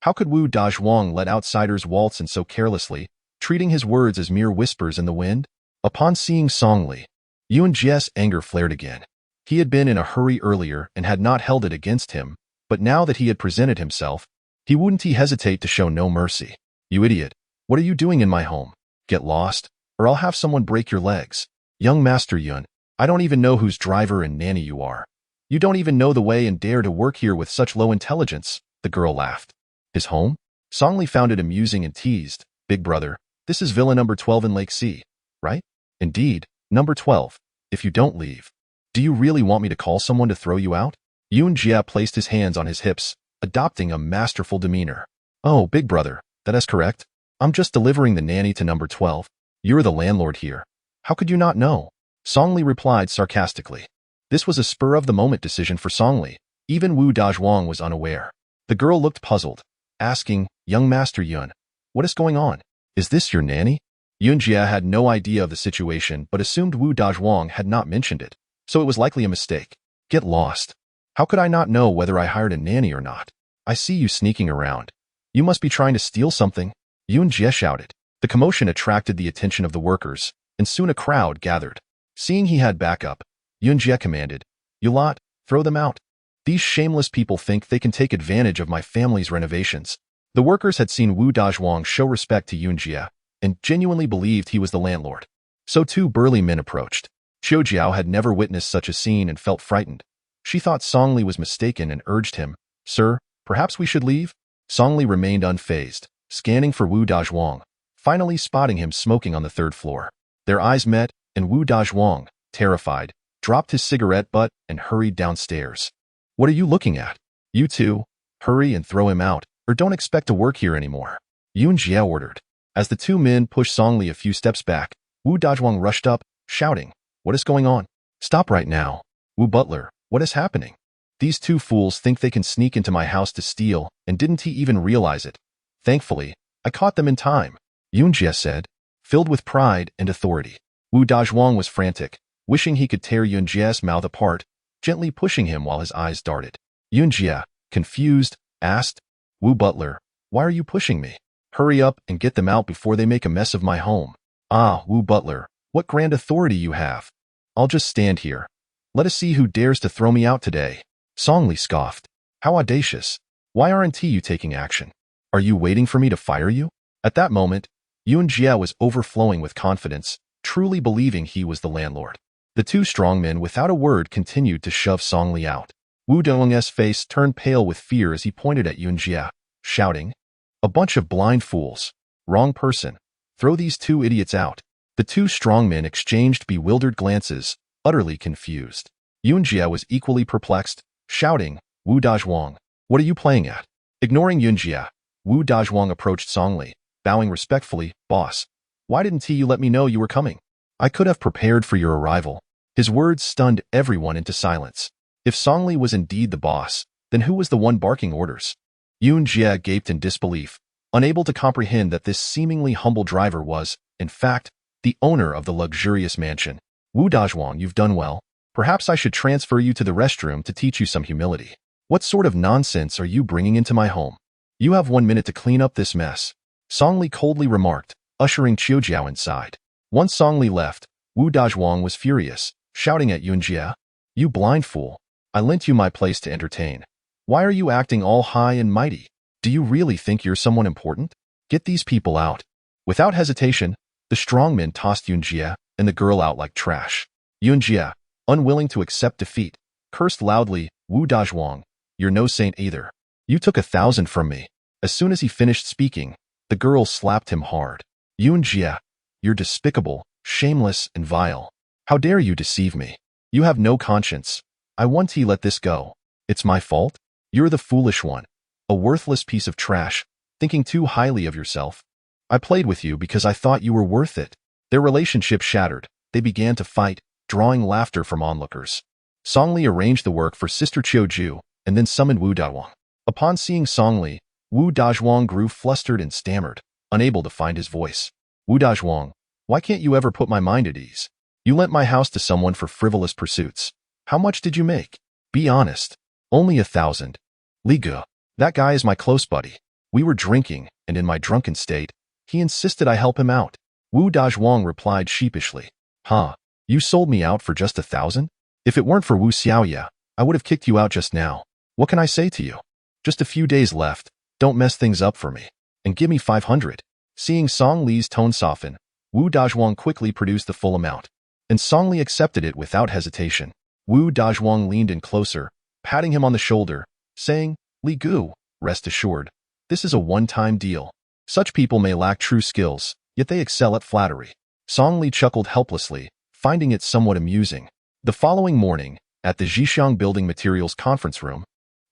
How could Woo Dajwang let outsiders waltz in so carelessly, treating his words as mere whispers in the wind? Upon seeing Songli, Yoon-jae's anger flared again. He had been in a hurry earlier and had not held it against him, but now that he had presented himself, he wouldn't hesitate to show no mercy. You idiot. What are you doing in my home? Get lost, or I'll have someone break your legs. Young Master Yun, I don't even know whose driver and nanny you are. You don't even know the way and dare to work here with such low intelligence, the girl laughed. His home? Songli found it amusing and teased. Big brother, this is villa number 12 in Lake C, right? Indeed, number 12. If you don't leave. Do you really want me to call someone to throw you out? Yoon-jae placed his hands on his hips, adopting a masterful demeanor. Oh, big brother, that is correct. I'm just delivering the nanny to number 12. You're the landlord here. How could you not know? Songli replied sarcastically. This was a spur-of-the-moment decision for Songli. Even Woo Dajwang was unaware. The girl looked puzzled, asking, Young Master Yun, what is going on? Is this your nanny? Yoon-jae had no idea of the situation but assumed Woo Dajwang had not mentioned it, so it was likely a mistake. Get lost. How could I not know whether I hired a nanny or not? I see you sneaking around. You must be trying to steal something. Yoon-jae shouted. The commotion attracted the attention of the workers, and soon a crowd gathered. Seeing he had backup, Yoon-jae commanded, You lot, throw them out. These shameless people think they can take advantage of my family's renovations. The workers had seen Woo Dajwang show respect to Yoon-jae and genuinely believed he was the landlord. So two burly men approached. Chiu Jiao had never witnessed such a scene and felt frightened. She thought Songli was mistaken and urged him, Sir, perhaps we should leave? Songli remained unfazed, scanning for Woo Dajwang, finally spotting him smoking on the 3rd floor. Their eyes met, and Woo Dajwang, terrified, dropped his cigarette butt and hurried downstairs. What are you looking at? You two, hurry and throw him out, or don't expect to work here anymore. Yoon-jae ordered. As the two men pushed Songli a few steps back, Woo Dajwang rushed up, shouting, What is going on? Stop right now. Woo Butler, what is happening? These two fools think they can sneak into my house to steal, and didn't he even realize it? Thankfully, I caught them in time, Yoon-jae said, filled with pride and authority. Woo Dajwang was frantic, wishing he could tear Yoon-jae's mouth apart, gently pushing him while his eyes darted. Yoon-jae, confused, asked, Woo Butler, why are you pushing me? Hurry up and get them out before they make a mess of my home. Ah, Woo Butler, what grand authority you have. I'll just stand here. Let us see who dares to throw me out today. Songli scoffed. How audacious. Why aren't you taking action? Are you waiting for me to fire you? At that moment, Yoon-jae was overflowing with confidence, truly believing he was the landlord. The two strongmen without a word continued to shove Songli out. Woo Dong's face turned pale with fear as he pointed at Yoon-jae, shouting, A bunch of blind fools. Wrong person. Throw these two idiots out. The two strongmen exchanged bewildered glances, utterly confused. Yoon-jae was equally perplexed, shouting, Woo Dajwang, what are you playing at? Ignoring Yoon-jae, Woo Dajwang approached Songli, bowing respectfully, Boss, why didn't you let me know you were coming? I could have prepared for your arrival. His words stunned everyone into silence. If Songli was indeed the boss, then who was the one barking orders? Yoon-jae gaped in disbelief, unable to comprehend that this seemingly humble driver was, in fact, the owner of the luxurious mansion. Woo Dajwang, you've done well. Perhaps I should transfer you to the restroom to teach you some humility. What sort of nonsense are you bringing into my home? You have 1 minute to clean up this mess. Song Li coldly remarked, ushering Qiu Jiao inside. Once Song Li left, Wu Dazhuang was furious, shouting at Yun Jia, "You blind fool! I lent you my place to entertain. Why are you acting all high and mighty? Do you really think you're someone important? Get these people out." Without hesitation, the strongman tossed Yun Jia and the girl out like trash. Yun Jia, unwilling to accept defeat, cursed loudly, "Wu Dazhuang, you're no saint either. You took 1,000 from me." As soon as he finished speaking, the girl slapped him hard. "Yun Jia, you're despicable, shameless, and vile. How dare you deceive me? You have no conscience. I want to let this go. It's my fault? You're the foolish one, a worthless piece of trash, thinking too highly of yourself. I played with you because I thought you were worth it." Their relationship shattered. They began to fight, drawing laughter from onlookers. Song Li arranged the work for Sister Qiu and then summoned Wu Dazhuang. Upon seeing Song Li, Wu Dazhuang grew flustered and stammered, unable to find his voice. "Wu Dazhuang, why can't you ever put my mind at ease? You lent my house to someone for frivolous pursuits. How much did you make? Be honest." "Only 1,000. Li Gu, that guy is my close buddy. We were drinking, and in my drunken state, he insisted I help him out." Wu Dazhuang replied sheepishly. "Huh, you sold me out for just 1,000? If it weren't for Wu Xiaoya, I would have kicked you out just now. What can I say to you? Just a few days left. Don't mess things up for me. And give me 500. Seeing Song Li's tone soften, Wu Dazhuang quickly produced the full amount. And Song Li accepted it without hesitation. Wu Dazhuang leaned in closer, patting him on the shoulder, saying, "Li Gu, rest assured, this is a one-time deal. Such people may lack true skills, yet they excel at flattery." Song Li chuckled helplessly, finding it somewhat amusing. The following morning, at the Zhixiang Building Materials Conference Room,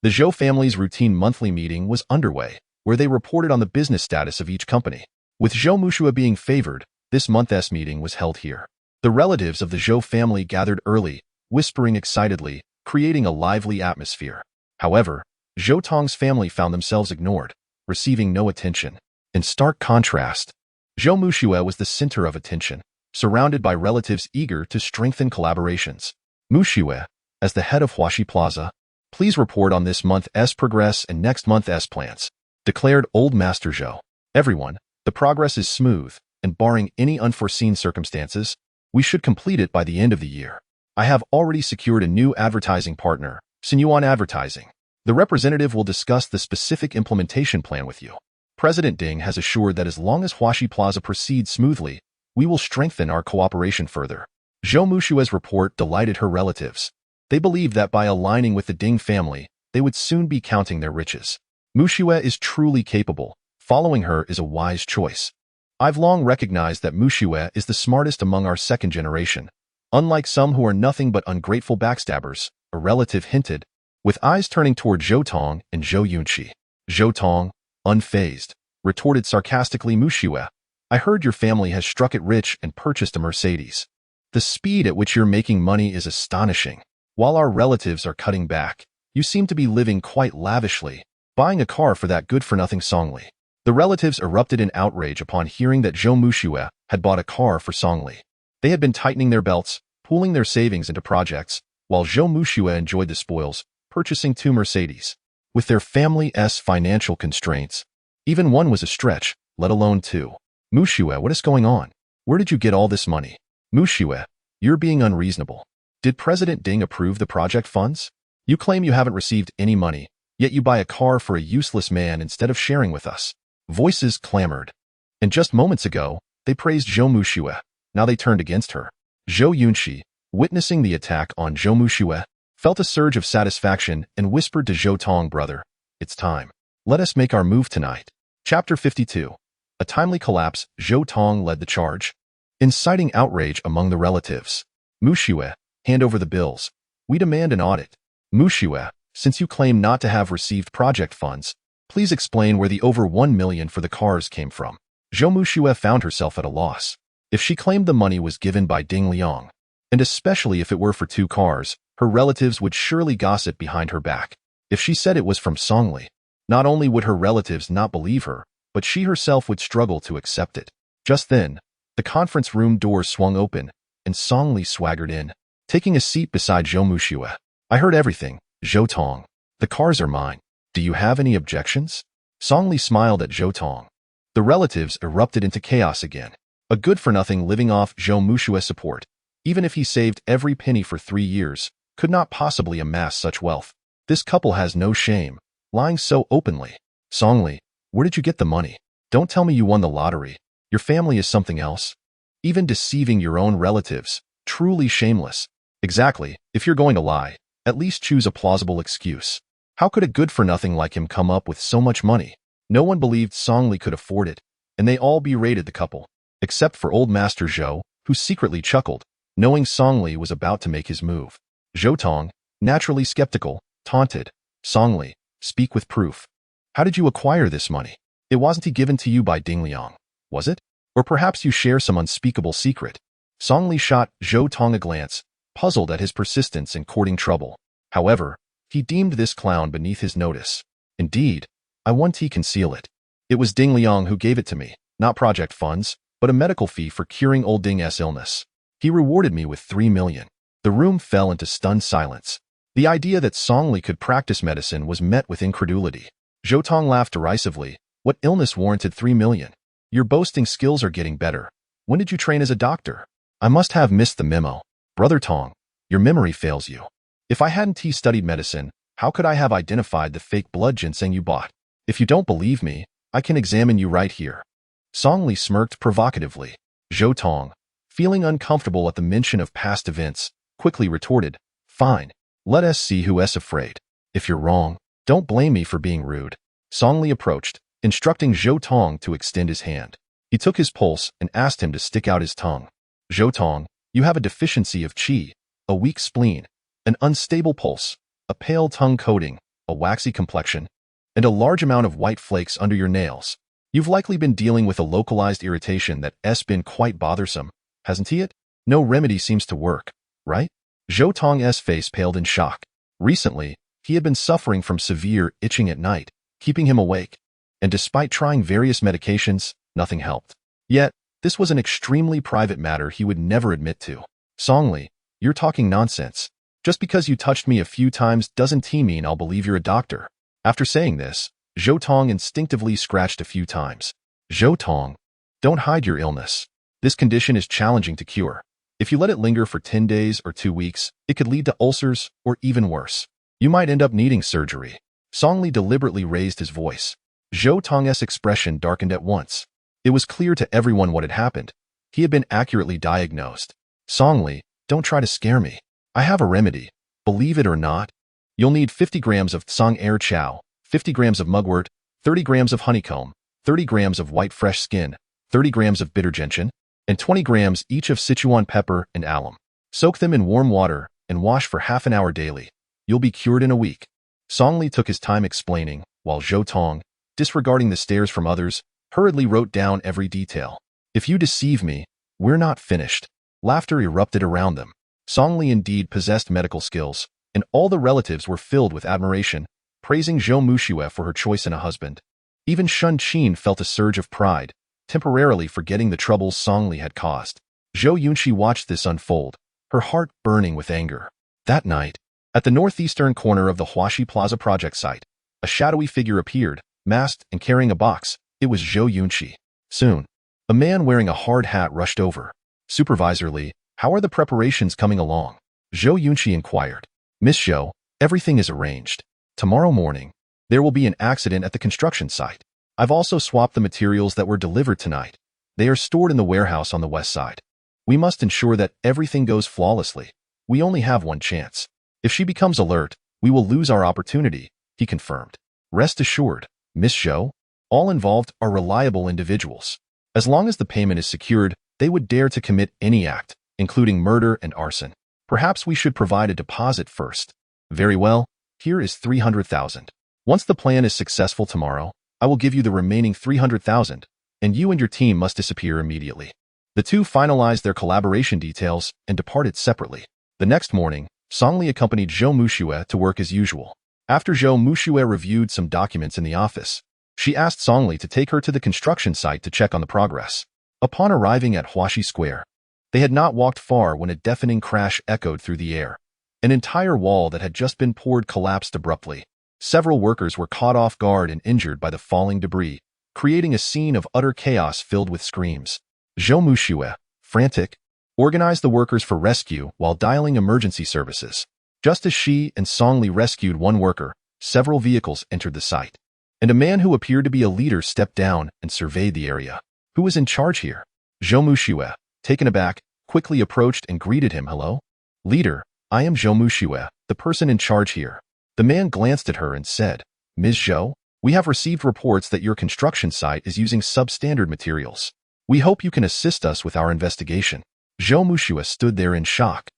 the Zhou family's routine monthly meeting was underway, where they reported on the business status of each company. With Zhou Mushua being favored, this month's meeting was held here. The relatives of the Zhou family gathered early, whispering excitedly, creating a lively atmosphere. However, Zhou Tong's family found themselves ignored, receiving no attention. In stark contrast, Zhou Mushua was the center of attention, surrounded by relatives eager to strengthen collaborations. "Mushua, as the head of Huaxi Plaza, please report on this month's progress and next month's plans," declared Old Master Zhou. "Everyone, the progress is smooth, and barring any unforeseen circumstances, we should complete it by the end of the year. I have already secured a new advertising partner, Sinyuan Advertising. The representative will discuss the specific implementation plan with you. President Ding has assured that as long as Huaxi Plaza proceeds smoothly, we will strengthen our cooperation further." Zhou Mushua's report delighted her relatives. They believed that by aligning with the Ding family, they would soon be counting their riches. "Mushua is truly capable. Following her is a wise choice. I've long recognized that Mushua is the smartest among our second generation. Unlike some who are nothing but ungrateful backstabbers," a relative hinted, with eyes turning toward Zhou Tong and Zhou Yunqi. Zhou Tong, unfazed, retorted sarcastically, "Mushua, I heard your family has struck it rich and purchased a Mercedes. The speed at which you're making money is astonishing. While our relatives are cutting back, you seem to be living quite lavishly, buying a car for that good-for-nothing Song Li." The relatives erupted in outrage upon hearing that Zhou Mushua had bought a car for Song Li. They had been tightening their belts, pooling their savings into projects, while Zhou Mushua enjoyed the spoils, purchasing 2 Mercedes. With their family's financial constraints, even one was a stretch, let alone 2. "Mushua, what is going on? Where did you get all this money? Mushua, you're being unreasonable. Did President Ding approve the project funds? You claim you haven't received any money, yet you buy a car for a useless man instead of sharing with us." Voices clamored. And just moments ago, they praised Zhou Mushua. Now they turned against her. Zhou Yunqi, witnessing the attack on Zhou Mushua, felt a surge of satisfaction and whispered to Zhou Tong, "Brother, it's time. Let us make our move tonight." Chapter 52. A timely collapse. Zhou Tong led the charge, inciting outrage among the relatives. "Mushua, hand over the bills. We demand an audit. Mushua, since you claim not to have received project funds, please explain where the over 1 million for the cars came from." Zhou Mushua found herself at a loss. If she claimed the money was given by Ding Liang, and especially if it were for 2 cars, her relatives would surely gossip behind her back. If she said it was from Song Li, not only would her relatives not believe her, but she herself would struggle to accept it. Just then, the conference room doors swung open, and Song Li swaggered in, taking a seat beside Zhou Mushua. "I heard everything, Zhou Tong. The cars are mine. Do you have any objections?" Song Li smiled at Zhou Tong. The relatives erupted into chaos again. A good-for-nothing living off Zhou Mushue's support, even if he saved every penny for 3 years, could not possibly amass such wealth. This couple has no shame, lying so openly. Songli, where did you get the money? Don't tell me you won the lottery. Your family is something else. Even deceiving your own relatives. Truly shameless. Exactly, if you're going to lie, at least choose a plausible excuse. How could a good-for-nothing like him come up with so much money? No one believed Songli could afford it, and they all berated the couple, except for old Master Zhou, who secretly chuckled, knowing Songli was about to make his move. Zhou Tong, naturally skeptical, taunted, Songli, speak with proof. How did you acquire this money? It wasn't given to you by Ding Liang, was it? Or perhaps you share some unspeakable secret? Songli shot Zhou Tong a glance, puzzled at his persistence in courting trouble. However, he deemed this clown beneath his notice. Indeed, I want to conceal it. It was Ding Liang who gave it to me, not project funds, but a medical fee for curing old Ding's illness. He rewarded me with 3 million. The room fell into stunned silence. The idea that Songli could practice medicine was met with incredulity. Zhou Tong laughed derisively. What illness warranted 3 million? Your boasting skills are getting better. When did you train as a doctor? I must have missed the memo. Brother Tong, your memory fails you. If I hadn't studied medicine, how could I have identified the fake blood ginseng you bought? If you don't believe me, I can examine you right here. Songli smirked provocatively. Zhou Tong, feeling uncomfortable at the mention of past events, quickly retorted, fine, let us see who is afraid. If you're wrong, don't blame me for being rude. Songli approached, instructing Zhou Tong to extend his hand. He took his pulse and asked him to stick out his tongue. Zhou Tong, you have a deficiency of qi, a weak spleen, an unstable pulse, a pale tongue coating, a waxy complexion, and a large amount of white flakes under your nails. You've likely been dealing with a localized irritation that's been quite bothersome, hasn't it? No remedy seems to work, right? Zhou Tong's face paled in shock. Recently, he had been suffering from severe itching at night, keeping him awake, and despite trying various medications, nothing helped. Yet, this was an extremely private matter he would never admit to. Songli, you're talking nonsense. Just because you touched me a few times doesn't mean I'll believe you're a doctor. After saying this, Zhou Tong instinctively scratched a few times. Zhou Tong, don't hide your illness. This condition is challenging to cure. If you let it linger for 10 days or 2 weeks, it could lead to ulcers or even worse. You might end up needing surgery. Songli deliberately raised his voice. Zhou Tong's expression darkened at once. It was clear to everyone what had happened. He had been accurately diagnosed. Songli, don't try to scare me. I have a remedy. Believe it or not. You'll need 50 grams of Tsang Air Chow, 50 grams of mugwort, 30 grams of honeycomb, 30 grams of white fresh skin, 30 grams of bitter gentian, and 20 grams each of Sichuan pepper and alum. Soak them in warm water and wash for half an hour daily. You'll be cured in a week. Songli took his time explaining, while Zhou Tong, disregarding the stares from others, hurriedly wrote down every detail. If you deceive me, we're not finished. Laughter erupted around them. Songli indeed possessed medical skills, and all the relatives were filled with admiration, praising Zhou Mushue for her choice in a husband. Even Shun Qin felt a surge of pride, temporarily forgetting the troubles Songli had caused. Zhou Yunxi watched this unfold, her heart burning with anger. That night, at the northeastern corner of the Huaxi Plaza project site, a shadowy figure appeared, masked and carrying a box. It was Zhou Yunxi. Soon, a man wearing a hard hat rushed over. Supervisor Li, how are the preparations coming along? Zhou Yunxi inquired. Miss Zhou, everything is arranged. Tomorrow morning, there will be an accident at the construction site. I've also swapped the materials that were delivered tonight. They are stored in the warehouse on the west side. We must ensure that everything goes flawlessly. We only have one chance. If she becomes alert, we will lose our opportunity, he confirmed. Rest assured, Miss Zhou, all involved are reliable individuals. As long as the payment is secured, they would dare to commit any act, including murder and arson. Perhaps we should provide a deposit first. Very well, here is 300,000. Once the plan is successful tomorrow, I will give you the remaining 300,000, and you and your team must disappear immediately. The two finalized their collaboration details and departed separately. The next morning, Songli accompanied Zhou Mushue to work as usual. After Zhou Mushue reviewed some documents in the office, she asked Songli to take her to the construction site to check on the progress. Upon arriving at Huaxi Square, they had not walked far when a deafening crash echoed through the air. An entire wall that had just been poured collapsed abruptly. Several workers were caught off guard and injured by the falling debris, creating a scene of utter chaos filled with screams. Zhou Muxue, frantic, organized the workers for rescue while dialing emergency services. Just as she and Songli rescued one worker, several vehicles entered the site, and a man who appeared to be a leader stepped down and surveyed the area. Who was in charge here? Zhou Muxue, taken aback, quickly approached and greeted him. Hello? Leader, I am Zhou Muxue, the person in charge here. The man glanced at her and said, Ms. Zhou, we have received reports that your construction site is using substandard materials. We hope you can assist us with our investigation. Zhou Muxue stood there in shock,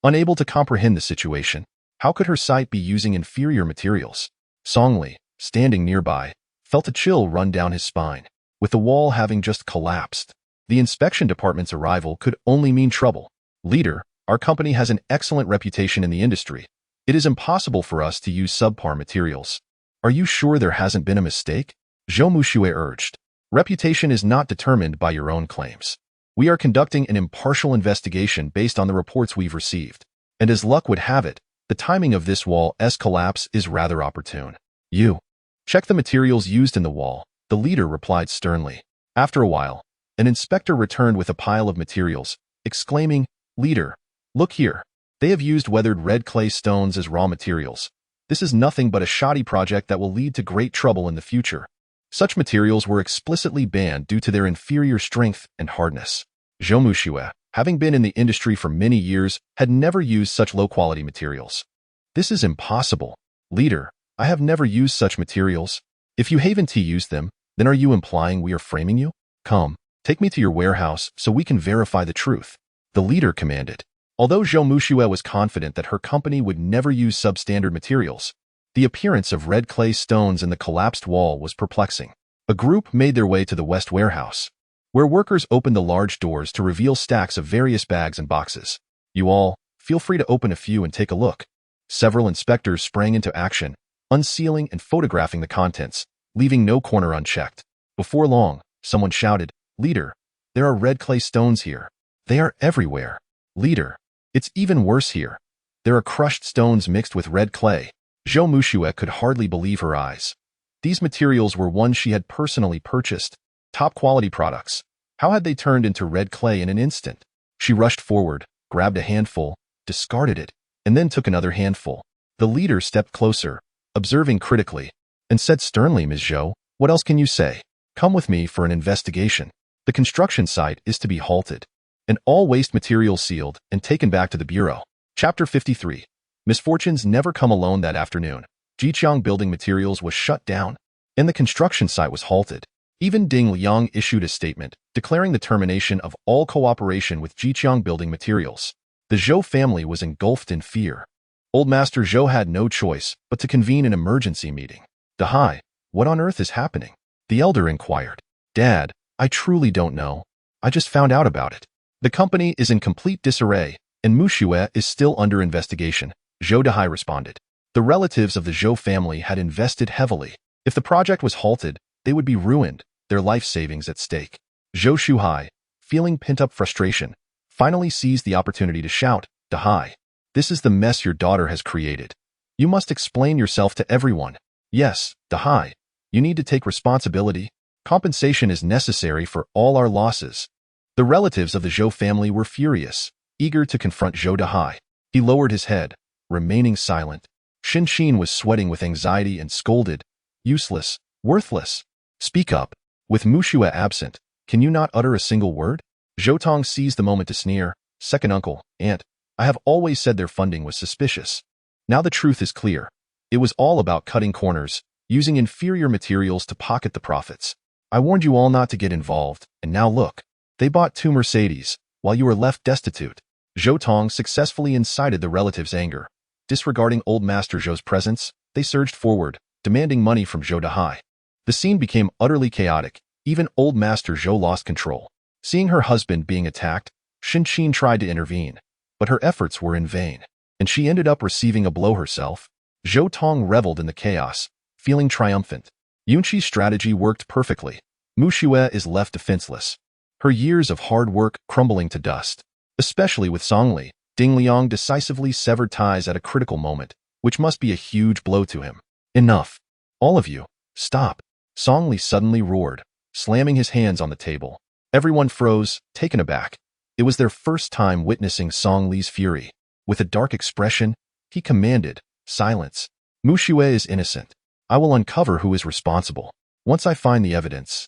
unable to comprehend the situation. How could her site be using inferior materials? Songli, standing nearby, felt a chill run down his spine. With the wall having just collapsed, the inspection department's arrival could only mean trouble. Leader, our company has an excellent reputation in the industry. It is impossible for us to use subpar materials. Are you sure there hasn't been a mistake? Zhou Muxue urged. Reputation is not determined by your own claims. We are conducting an impartial investigation based on the reports we've received. And as luck would have it, the timing of this wall's collapse is rather opportune. You check the materials used in the wall, the leader replied sternly. After a while, an inspector returned with a pile of materials, exclaiming, Leader, look here. They have used weathered red clay stones as raw materials. This is nothing but a shoddy project that will lead to great trouble in the future. Such materials were explicitly banned due to their inferior strength and hardness. Zhou Muxue, having been in the industry for many years, had never used such low-quality materials. This is impossible. Leader, I have never used such materials. If you haven't used them, then are you implying we are framing you? Come, take me to your warehouse so we can verify the truth. The leader commanded. Although Zhou Muxue was confident that her company would never use substandard materials, the appearance of red clay stones in the collapsed wall was perplexing. A group made their way to the west warehouse, where workers opened the large doors to reveal stacks of various bags and boxes. You all, feel free to open a few and take a look. Several inspectors sprang into action, unsealing and photographing the contents, leaving no corner unchecked. Before long, someone shouted, Leader, there are red clay stones here. They are everywhere. Leader, it's even worse here. There are crushed stones mixed with red clay. Zhou Muxue could hardly believe her eyes. These materials were ones she had personally purchased, top-quality products. How had they turned into red clay in an instant? She rushed forward, grabbed a handful, discarded it, and then took another handful. The leader stepped closer, observing critically, and said sternly, Ms. Zhou, what else can you say? Come with me for an investigation. The construction site is to be halted, and all waste materials sealed and taken back to the Bureau. Chapter 53. Misfortunes never come alone. That afternoon, Jiqiang Building Materials was shut down, and the construction site was halted. Even Ding Liang issued a statement declaring the termination of all cooperation with Jiqiang Building Materials. The Zhou family was engulfed in fear. Old Master Zhou had no choice but to convene an emergency meeting. Dahai, what on earth is happening? The elder inquired. Dad, I truly don't know. I just found out about it. The company is in complete disarray, and Muxue is still under investigation. Zhou Dahai responded. The relatives of the Zhou family had invested heavily. If the project was halted, they would be ruined, their life savings at stake. Zhou Shuhai, feeling pent-up frustration, finally seized the opportunity to shout, Dahai, this is the mess your daughter has created. You must explain yourself to everyone. Yes, Dahai, you need to take responsibility. Compensation is necessary for all our losses. The relatives of the Zhou family were furious, eager to confront Zhou Dahai. He lowered his head, remaining silent. Xin Xin was sweating with anxiety and scolded, Useless, worthless. Speak up. With Muxue absent, can you not utter a single word? Zhou Tong seized the moment to sneer, Second uncle, aunt, I have always said their funding was suspicious. Now the truth is clear. It was all about cutting corners, using inferior materials to pocket the profits. I warned you all not to get involved, and now look. They bought 2 Mercedes, while you were left destitute. Zhou Tong successfully incited the relatives' anger. Disregarding old Master Zhou's presence, they surged forward, demanding money from Zhou Dahai. The scene became utterly chaotic. Even old Master Zhou lost control. Seeing her husband being attacked, Xin Xin tried to intervene, but her efforts were in vain, and she ended up receiving a blow herself. Zhou Tong reveled in the chaos, feeling triumphant. Yunqi's strategy worked perfectly. Muxue is left defenseless, her years of hard work crumbling to dust. Especially with Songli, Ding Liang decisively severed ties at a critical moment, which must be a huge blow to him. Enough. All of you, stop. Songli suddenly roared, slamming his hands on the table. Everyone froze, taken aback. It was their first time witnessing Song Li's fury. With a dark expression, he commanded, "Silence. Mushue is innocent. I will uncover who is responsible. Once I find the evidence,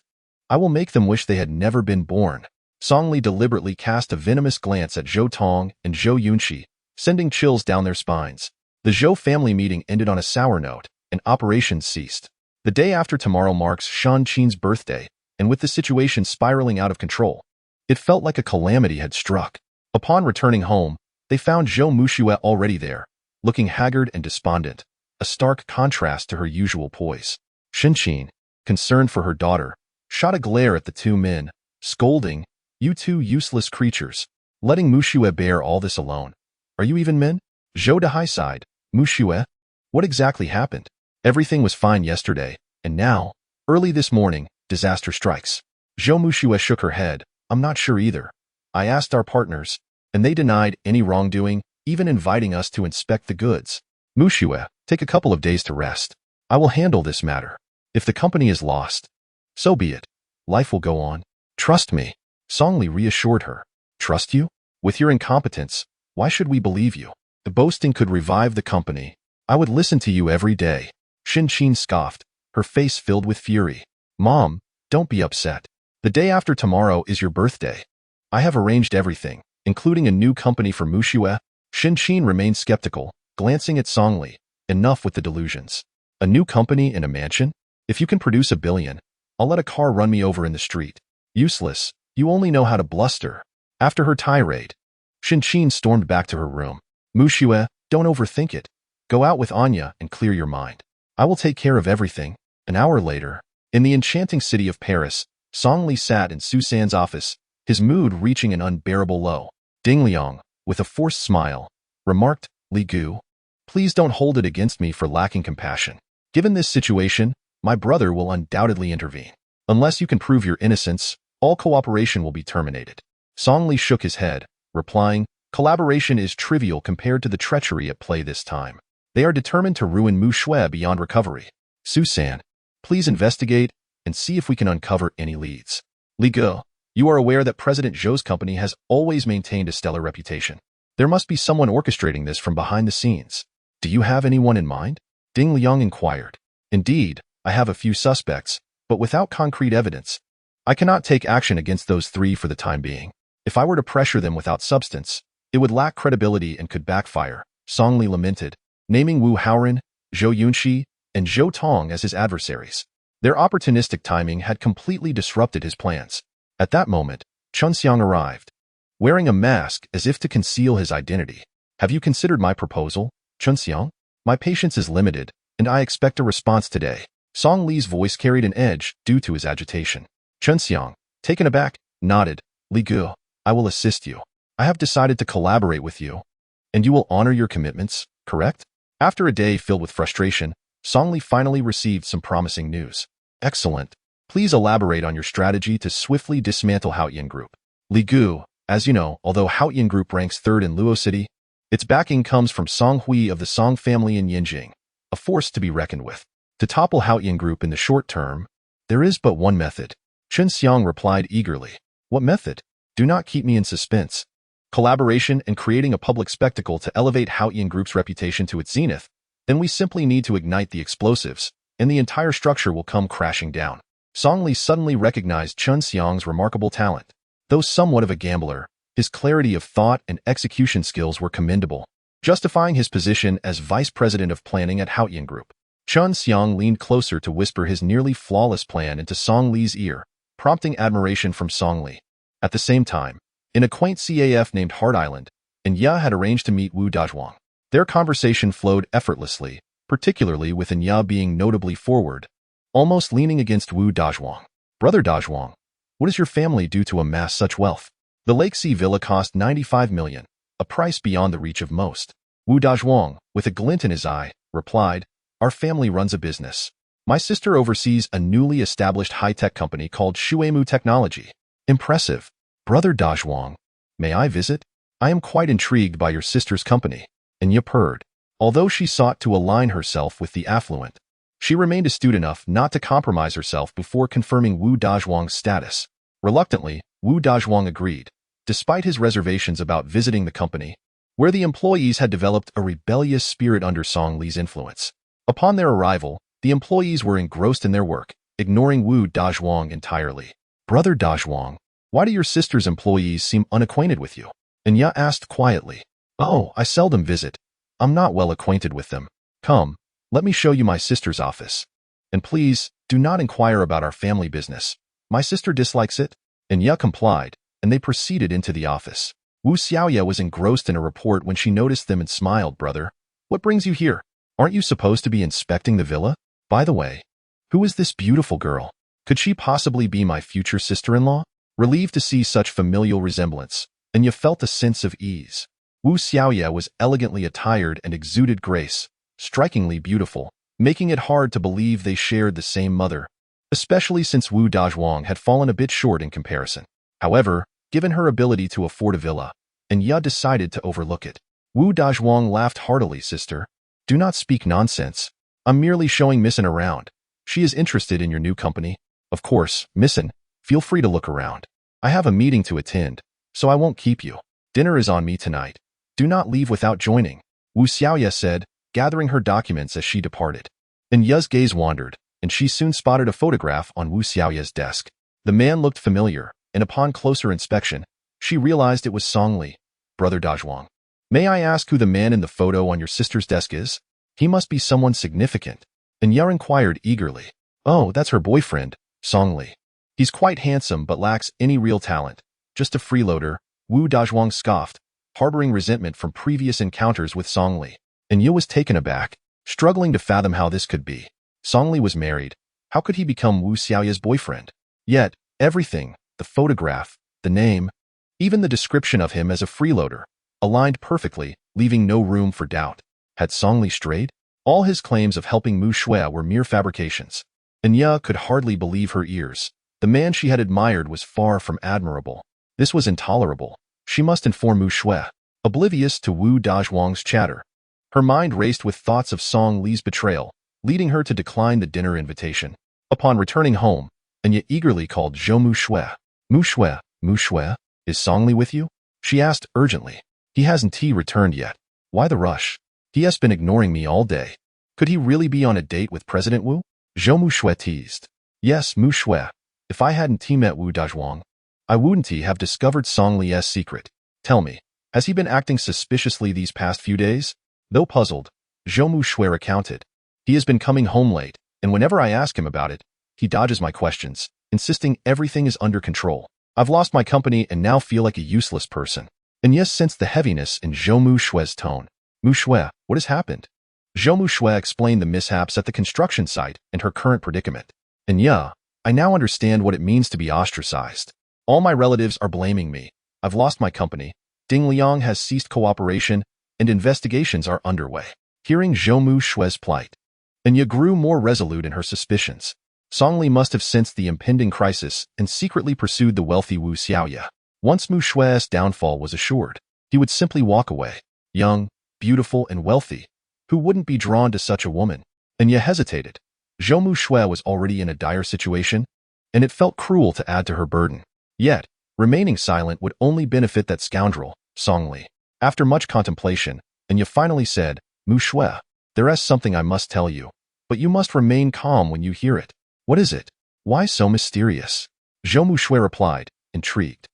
I will make them wish they had never been born." Song Li deliberately cast a venomous glance at Zhou Tong and Zhou Yunxi, sending chills down their spines. The Zhou family meeting ended on a sour note, and operations ceased. The day after tomorrow marks Shan Qin's birthday, and with the situation spiraling out of control, it felt like a calamity had struck. Upon returning home, they found Zhou Mushue already there, looking haggard and despondent, a stark contrast to her usual poise. Qin, concerned for her daughter, shot a glare at the two men, scolding, "You two useless creatures, letting Mushue bear all this alone. Are you even men?" Zhou Dehai sighed. "Mushue? What exactly happened? Everything was fine yesterday, and now, early this morning, disaster strikes." Zhou Mushue shook her head. "I'm not sure either. I asked our partners, and they denied any wrongdoing, even inviting us to inspect the goods. Mushue, take a couple of days to rest. I will handle this matter. If the company is lost, so be it. Life will go on. Trust me." Song Li reassured her. "Trust you? With your incompetence, why should we believe you? The boasting could revive the company. I would listen to you every day." Qin scoffed, her face filled with fury. "Mom, don't be upset. The day after tomorrow is your birthday. I have arranged everything, including a new company for Mushue." Qin remained skeptical, glancing at Song Li. "Enough with the delusions. A new company in a mansion? If you can produce $1 billion, I'll let a car run me over in the street. Useless. You only know how to bluster." After her tirade, Qin stormed back to her room. "Mushue, don't overthink it. Go out with Anya and clear your mind. I will take care of everything." An hour later, in the enchanting city of Paris, Song Li sat in Susan's office, his mood reaching an unbearable low. Ding Liang, with a forced smile, remarked, "Li Gu, please don't hold it against me for lacking compassion. Given this situation, my brother will undoubtedly intervene. Unless you can prove your innocence, all cooperation will be terminated." Song Li shook his head, replying, "Collaboration is trivial compared to the treachery at play this time. They are determined to ruin Mushue beyond recovery. Susan, please investigate and see if we can uncover any leads. Li Gu, you are aware that President Zhou's company has always maintained a stellar reputation. There must be someone orchestrating this from behind the scenes. Do you have anyone in mind?" Ding Liang inquired. "Indeed, I have a few suspects, but without concrete evidence. I cannot take action against those three for the time being. If I were to pressure them without substance, it would lack credibility and could backfire." Song Li lamented, naming Wu Haoren, Zhou Yunxi, and Zhou Tong as his adversaries. Their opportunistic timing had completely disrupted his plans. At that moment, Chunxiang arrived, wearing a mask as if to conceal his identity. "Have you considered my proposal, Chunxiang? My patience is limited, and I expect a response today." Song Li's voice carried an edge due to his agitation. Chunxiang, taken aback, nodded. "Li Gu, I will assist you. I have decided to collaborate with you, and you will honor your commitments, correct?" After a day filled with frustration, Song Li finally received some promising news. "Excellent. Please elaborate on your strategy to swiftly dismantle Haotian Group." "Li Gu, as you know, although Haotian Group ranks third in Luo City, its backing comes from Song Hui of the Song family in Yinjing, a force to be reckoned with. To topple Haotian Group in the short term, there is but one method." Chunxiang replied eagerly. "What method? Do not keep me in suspense." "Collaboration and creating a public spectacle to elevate Haotian Group's reputation to its zenith. Then we simply need to ignite the explosives, and the entire structure will come crashing down." Song Li suddenly recognized Chunxiang's remarkable talent. Though somewhat of a gambler, his clarity of thought and execution skills were commendable, justifying his position as vice president of planning at Haotian Group. Chunxiang leaned closer to whisper his nearly flawless plan into Song Li's ear, prompting admiration from Song Li. At the same time, in a quaint CAF named Heart Island, Nya had arranged to meet Wu Dazhuang. Their conversation flowed effortlessly, particularly with Nya being notably forward, almost leaning against Wu Dazhuang. "Brother Dazhuang, what does your family do to amass such wealth?" "The Lake Sea villa cost 95 million, a price beyond the reach of most." Wu Dazhuang, with a glint in his eye, replied, "Our family runs a business. My sister oversees a newly established high-tech company called Shuemu Technology." "Impressive. Brother Dazhuang, may I visit? I am quite intrigued by your sister's company." Nya purred. Although she sought to align herself with the affluent, She remained astute enough not to compromise herself before confirming Wu Dazhuang's status. Reluctantly, Wu Dazhuang agreed, despite his reservations about visiting the company, where the employees had developed a rebellious spirit under Song Li's influence. Upon their arrival, the employees were engrossed in their work, ignoring Wu Dazhuang entirely. "Brother Dazhuang, why do your sister's employees seem unacquainted with you?" Nya asked quietly. "Oh, I seldom visit. I'm not well acquainted with them. Come, let me show you my sister's office. And please, do not inquire about our family business. My sister dislikes it." Nya complied, and they proceeded into the office. Wu Xiaoye was engrossed in a report when she noticed them and smiled. "Brother, what brings you here? Aren't you supposed to be inspecting the villa? By the way, who is this beautiful girl? Could she possibly be my future sister-in-law?" Relieved to see such familial resemblance, Nya felt a sense of ease. Wu Xiaoye was elegantly attired and exuded grace, strikingly beautiful, making it hard to believe they shared the same mother, especially since Wu Dazhuang had fallen a bit short in comparison. However, given her ability to afford a villa, Nya decided to overlook it. Wu Dazhuang laughed heartily. "Sister, do not speak nonsense. I'm merely showing Missin around. She is interested in your new company. Of course, Missin, feel free to look around. I have a meeting to attend, so I won't keep you. Dinner is on me tonight. Do not leave without joining," Wu Xiaoye said, gathering her documents as she departed. Nya's gaze wandered, and she soon spotted a photograph on Wu Xiaoye's desk. The man looked familiar, and upon closer inspection, she realized it was Song Li. "Brother Dazhuang, may I ask who the man in the photo on your sister's desk is? He must be someone significant." Nya inquired eagerly. "Oh, that's her boyfriend, Song Li. He's quite handsome but lacks any real talent. Just a freeloader," Wu Dazhuang scoffed, harboring resentment from previous encounters with Song Li. Nya was taken aback, struggling to fathom how this could be. Song Li was married. How could he become Wu Xiaoye's boyfriend? Yet, everything, the photograph, the name, even the description of him as a freeloader, aligned perfectly, leaving no room for doubt. Had Song Li strayed? All his claims of helping Mu Shui were mere fabrications. Nya could hardly believe her ears. The man she had admired was far from admirable. This was intolerable. She must inform Mu Shui. Oblivious to Wu Dazhuang's chatter, her mind raced with thoughts of Song Li's betrayal, leading her to decline the dinner invitation. Upon returning home, Nya eagerly called Zhou Mu Shui. "Mu Shui, is Song Li with you?" she asked urgently. "He hasn't returned yet. Why the rush? He has been ignoring me all day. Could he really be on a date with President Wu?" Zhou Mu Shui teased. "Yes, Mu Shui. If I hadn't met Wu Dazhuang, I wouldn't have discovered Song Li's secret. Tell me, has he been acting suspiciously these past few days?" Though puzzled, Zhou Mu Shui recounted. "He has been coming home late, and whenever I ask him about it, he dodges my questions, insisting everything is under control. I've lost my company and now feel like a useless person." Nya sensed the heaviness in Zhou Mu Shui's tone. "Mu Shui, what has happened?" Zhou Mu Shui explained the mishaps at the construction site and her current predicament. "Nya, I now understand what it means to be ostracized. All my relatives are blaming me. I've lost my company. Ding Liang has ceased cooperation, and investigations are underway." Hearing Zhou Mu Shui's plight, Nya grew more resolute in her suspicions. Song Li must have sensed the impending crisis and secretly pursued the wealthy Wu Xiaoye. Once Mu Shui's downfall was assured, he would simply walk away. Young, beautiful, and wealthy, who wouldn't be drawn to such a woman? Nya hesitated. Zhou Mu Shui was already in a dire situation, and it felt cruel to add to her burden. Yet, remaining silent would only benefit that scoundrel, Song Li. After much contemplation, Nya finally said, "Mu Shui, there is something I must tell you, but you must remain calm when you hear it." "What is it? Why so mysterious?" Zhou Mu Shui replied, intrigued.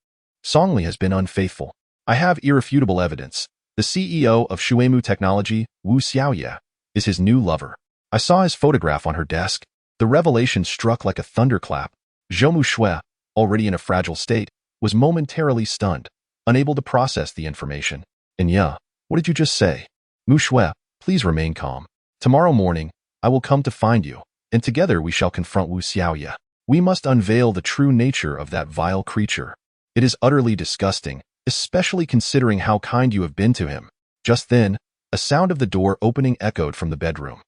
"Song Li has been unfaithful. I have irrefutable evidence. The CEO of Shuemu Technology, Wu Xiaoye, is his new lover. I saw his photograph on her desk." The revelation struck like a thunderclap. Zhou Mu Shui, already in a fragile state, was momentarily stunned, unable to process the information. "Nya, what did you just say?" "Mu Shui, please remain calm. Tomorrow morning, I will come to find you, and together we shall confront Wu Xiaoye. We must unveil the true nature of that vile creature. It is utterly disgusting, especially considering how kind you have been to him." Just then, a sound of the door opening echoed from the bedroom.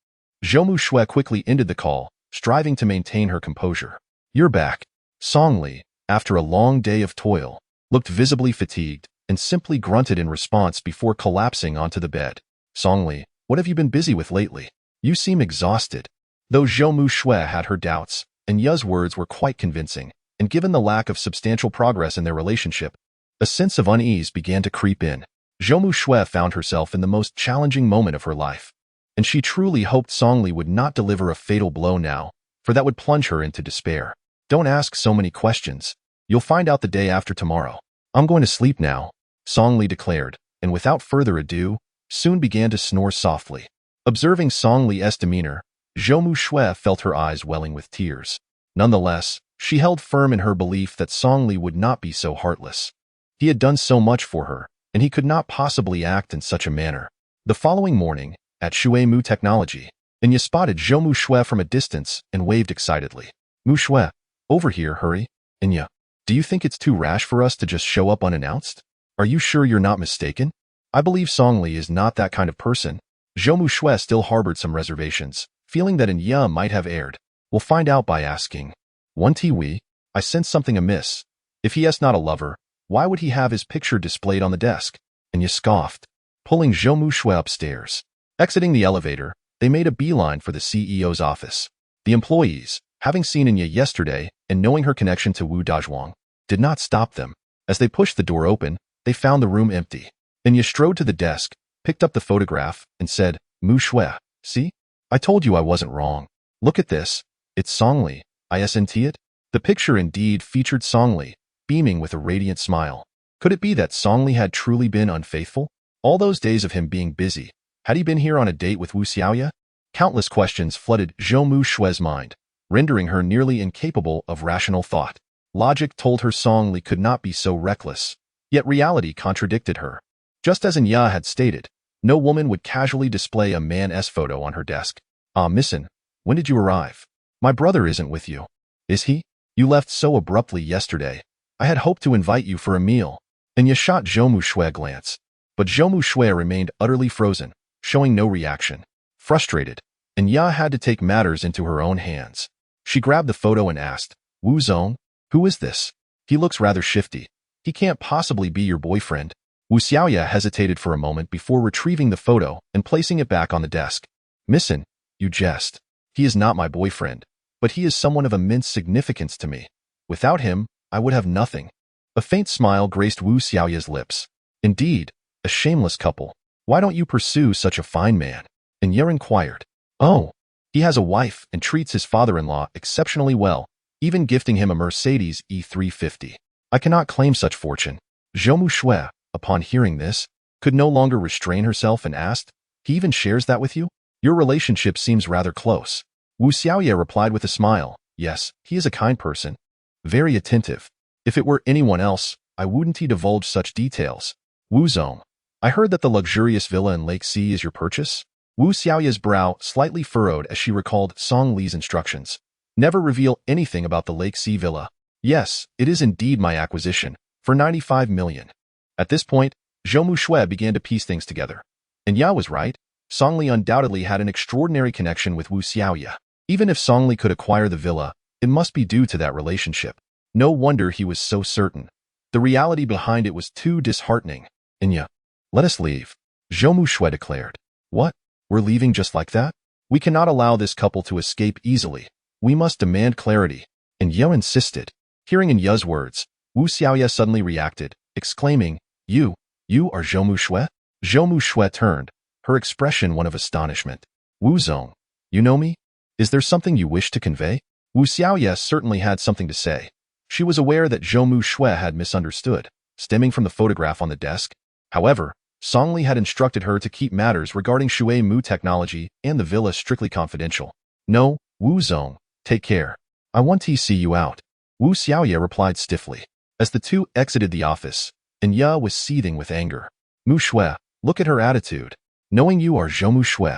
Zhou Mu Shui quickly ended the call, striving to maintain her composure. "You're back." Song Li, after a long day of toil, looked visibly fatigued and simply grunted in response before collapsing onto the bed. "Song Li, what have you been busy with lately? You seem exhausted." Though Zhou Mu Shui had her doubts, and Ye's words were quite convincing, and given the lack of substantial progress in their relationship, a sense of unease began to creep in. Zhou Mu Shui found herself in the most challenging moment of her life, and she truly hoped Songli would not deliver a fatal blow now, for that would plunge her into despair. Don't ask so many questions. You'll find out the day after tomorrow. I'm going to sleep now, Songli declared, and without further ado, soon began to snore softly. Observing Songli's demeanor, Zhou Mu Shui felt her eyes welling with tears. Nonetheless, she held firm in her belief that Songli would not be so heartless. He had done so much for her, and he could not possibly act in such a manner. The following morning, at Shui Mu Technology, Enya spotted Zhou Mu Shui from a distance and waved excitedly. Mu Shui, over here, hurry. Enya, do you think it's too rash for us to just show up unannounced? Are you sure you're not mistaken? I believe Songli is not that kind of person. Zhou Mu Shui still harbored some reservations, feeling that Enya might have erred. We'll find out by asking. One Tiwi, I sense something amiss. If he is not a lover, why would he have his picture displayed on the desk? Enya scoffed, pulling Zhou Mu Shui upstairs. Exiting the elevator, they made a beeline for the CEO's office. The employees, having seen Enya yesterday and knowing her connection to Wu Dazhuang, did not stop them. As they pushed the door open, they found the room empty. Enya strode to the desk, picked up the photograph, and said, Mu Shui, see? I told you I wasn't wrong. Look at this. It's Songli, isn't it? The picture indeed featured Songli, beaming with a radiant smile. Could it be that Songli had truly been unfaithful? All those days of him being busy, had he been here on a date with Wu Xiaoya? Countless questions flooded Zhou Mu Shui's mind, rendering her nearly incapable of rational thought. Logic told her Songli could not be so reckless, yet reality contradicted her. Just as Enya had stated, no woman would casually display a man's photo on her desk. Ah, Missin, when did you arrive? My brother isn't with you. Is he? You left so abruptly yesterday. I had hoped to invite you for a meal. Enya shot Zhou Mu Shui a glance, but Zhou Mu Shui remained utterly frozen, showing no reaction. Frustrated, Enya had to take matters into her own hands. She grabbed the photo and asked, Wu Zong, who is this? He looks rather shifty. He can't possibly be your boyfriend. Wu Xiaoya hesitated for a moment before retrieving the photo and placing it back on the desk. Missin, you jest. He is not my boyfriend, but he is someone of immense significance to me. Without him, I would have nothing. A faint smile graced Wu Xiaoya's lips. Indeed, a shameless couple. Why don't you pursue such a fine man? And Yer inquired. Oh, he has a wife and treats his father-in-law exceptionally well, even gifting him a Mercedes E350. I cannot claim such fortune. Zhou Mu Shui, upon hearing this, could no longer restrain herself and asked, he even shares that with you? Your relationship seems rather close. Wu Xiaoya replied with a smile. Yes, he is a kind person. Very attentive. If it were anyone else, I wouldn't divulge such details. Wu Zong, I heard that the luxurious villa in Lake Sea is your purchase? Wu Xiaoya's brow slightly furrowed as she recalled Song Li's instructions. Never reveal anything about the Lake Sea villa. Yes, it is indeed my acquisition, for 95 million. At this point, Zhou Mu Shui began to piece things together. And Ya was right. Song Li undoubtedly had an extraordinary connection with Wu Xiaoya. Even if Song Li could acquire the villa, it must be due to that relationship. No wonder he was so certain. The reality behind it was too disheartening. Enya, let us leave, Zhou Mu Shui declared. What? We're leaving just like that? We cannot allow this couple to escape easily. We must demand clarity. And Ye insisted. Hearing Enya's words, Wu Xiaoya suddenly reacted, exclaiming, You are Zhou Mu Shui? Zhou Mu Shui turned, her expression one of astonishment. Wu Zong, you know me? Is there something you wish to convey? Wu Xiaoya certainly had something to say. She was aware that Zhou Mu Shui had misunderstood, stemming from the photograph on the desk. However, Song Li had instructed her to keep matters regarding Shui Mu technology and the villa strictly confidential. No, Wu Zong, take care. I want to see you out. Wu Xiaoya replied stiffly. As the two exited the office, Enya was seething with anger. Mu Shui, look at her attitude. Knowing you are Zhou Mu Shui,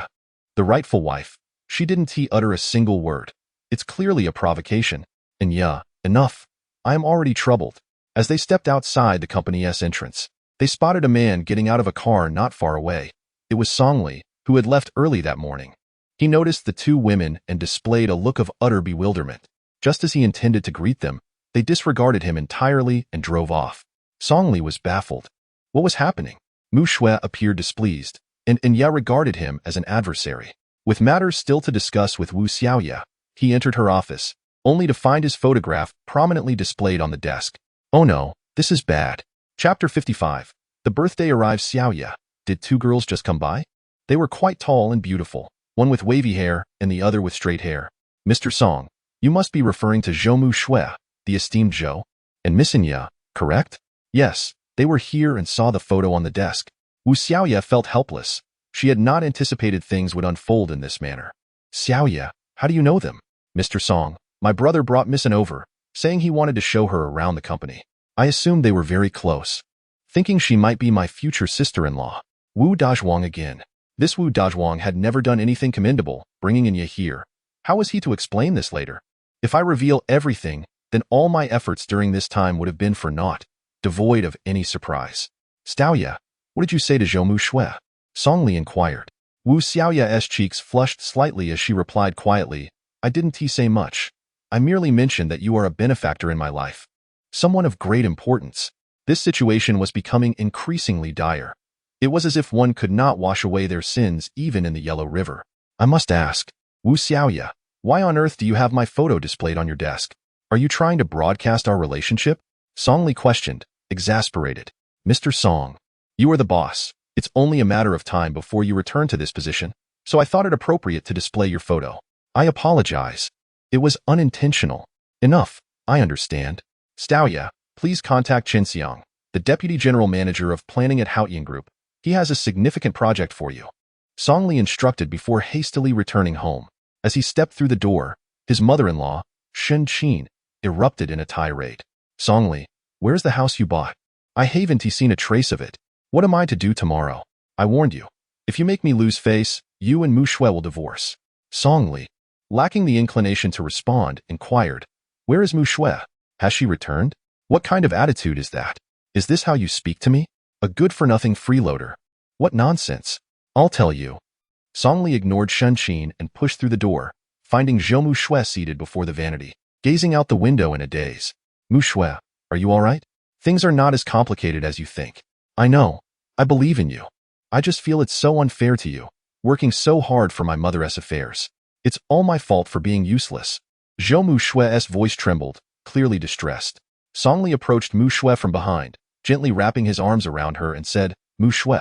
the rightful wife, she didn't utter a single word. It's clearly a provocation. Enya, enough. I am already troubled. As they stepped outside the company's entrance, they spotted a man getting out of a car not far away. It was Song Li, who had left early that morning. He noticed the two women and displayed a look of utter bewilderment. Just as he intended to greet them, they disregarded him entirely and drove off. Song Li was baffled. What was happening? Mu Shui appeared displeased, and Enya regarded him as an adversary. With matters still to discuss with Wu Xiaoya, he entered her office, only to find his photograph prominently displayed on the desk. Oh no, this is bad. Chapter 55. The birthday arrives. Xiaoya. Did two girls just come by? They were quite tall and beautiful, one with wavy hair and the other with straight hair. Mr. Song, you must be referring to Zhou Mu Shui, the esteemed Zhou, and Miss Nya, correct? Yes, they were here and saw the photo on the desk. Wu Xiaoya felt helpless. She had not anticipated things would unfold in this manner. Xiaoya, how do you know them? Mr. Song, my brother brought Miss N over, saying he wanted to show her around the company. I assumed they were very close, thinking she might be my future sister-in-law. Wu Dazhuang again. This Wu Dazhuang had never done anything commendable, bringing Nya here. How was he to explain this later? If I reveal everything, then all my efforts during this time would have been for naught, devoid of any surprise. Xiaoya, what did you say to Zhou Mu Shui? Songli inquired. Wu Xiaoya's cheeks flushed slightly as she replied quietly, I didn't say much. I merely mentioned that you are a benefactor in my life. Someone of great importance. This situation was becoming increasingly dire. It was as if one could not wash away their sins even in the Yellow River. I must ask, Wu Xiaoya, why on earth do you have my photo displayed on your desk? Are you trying to broadcast our relationship? Songli questioned, exasperated. Mr. Song, you are the boss. It's only a matter of time before you return to this position, so I thought it appropriate to display your photo. I apologize. It was unintentional. Enough, I understand. Xiaoya, please contact Chen Xiang, the Deputy General Manager of Planning at Haotian Group. He has a significant project for you. Songli instructed before hastily returning home. As he stepped through the door, his mother-in-law, Shen Qin, erupted in a tirade. Songli, where's the house you bought? I haven't seen a trace of it. What am I to do tomorrow? I warned you. If you make me lose face, you and Mu Shui will divorce. Songli, lacking the inclination to respond, inquired, where is Mu Shui? Has she returned? What kind of attitude is that? Is this how you speak to me? A good-for-nothing freeloader. What nonsense. I'll tell you. Songli ignored Shen Qin and pushed through the door, finding Zhou Mu Shui seated before the vanity, gazing out the window in a daze. Mu Shui, are you all right? Things are not as complicated as you think. I know. I believe in you. I just feel it's so unfair to you, working so hard for my mother's affairs. It's all my fault for being useless. Zhou Mu Shui's voice trembled, clearly distressed. Songli approached Mu Shui from behind, gently wrapping his arms around her and said, Mu Shui,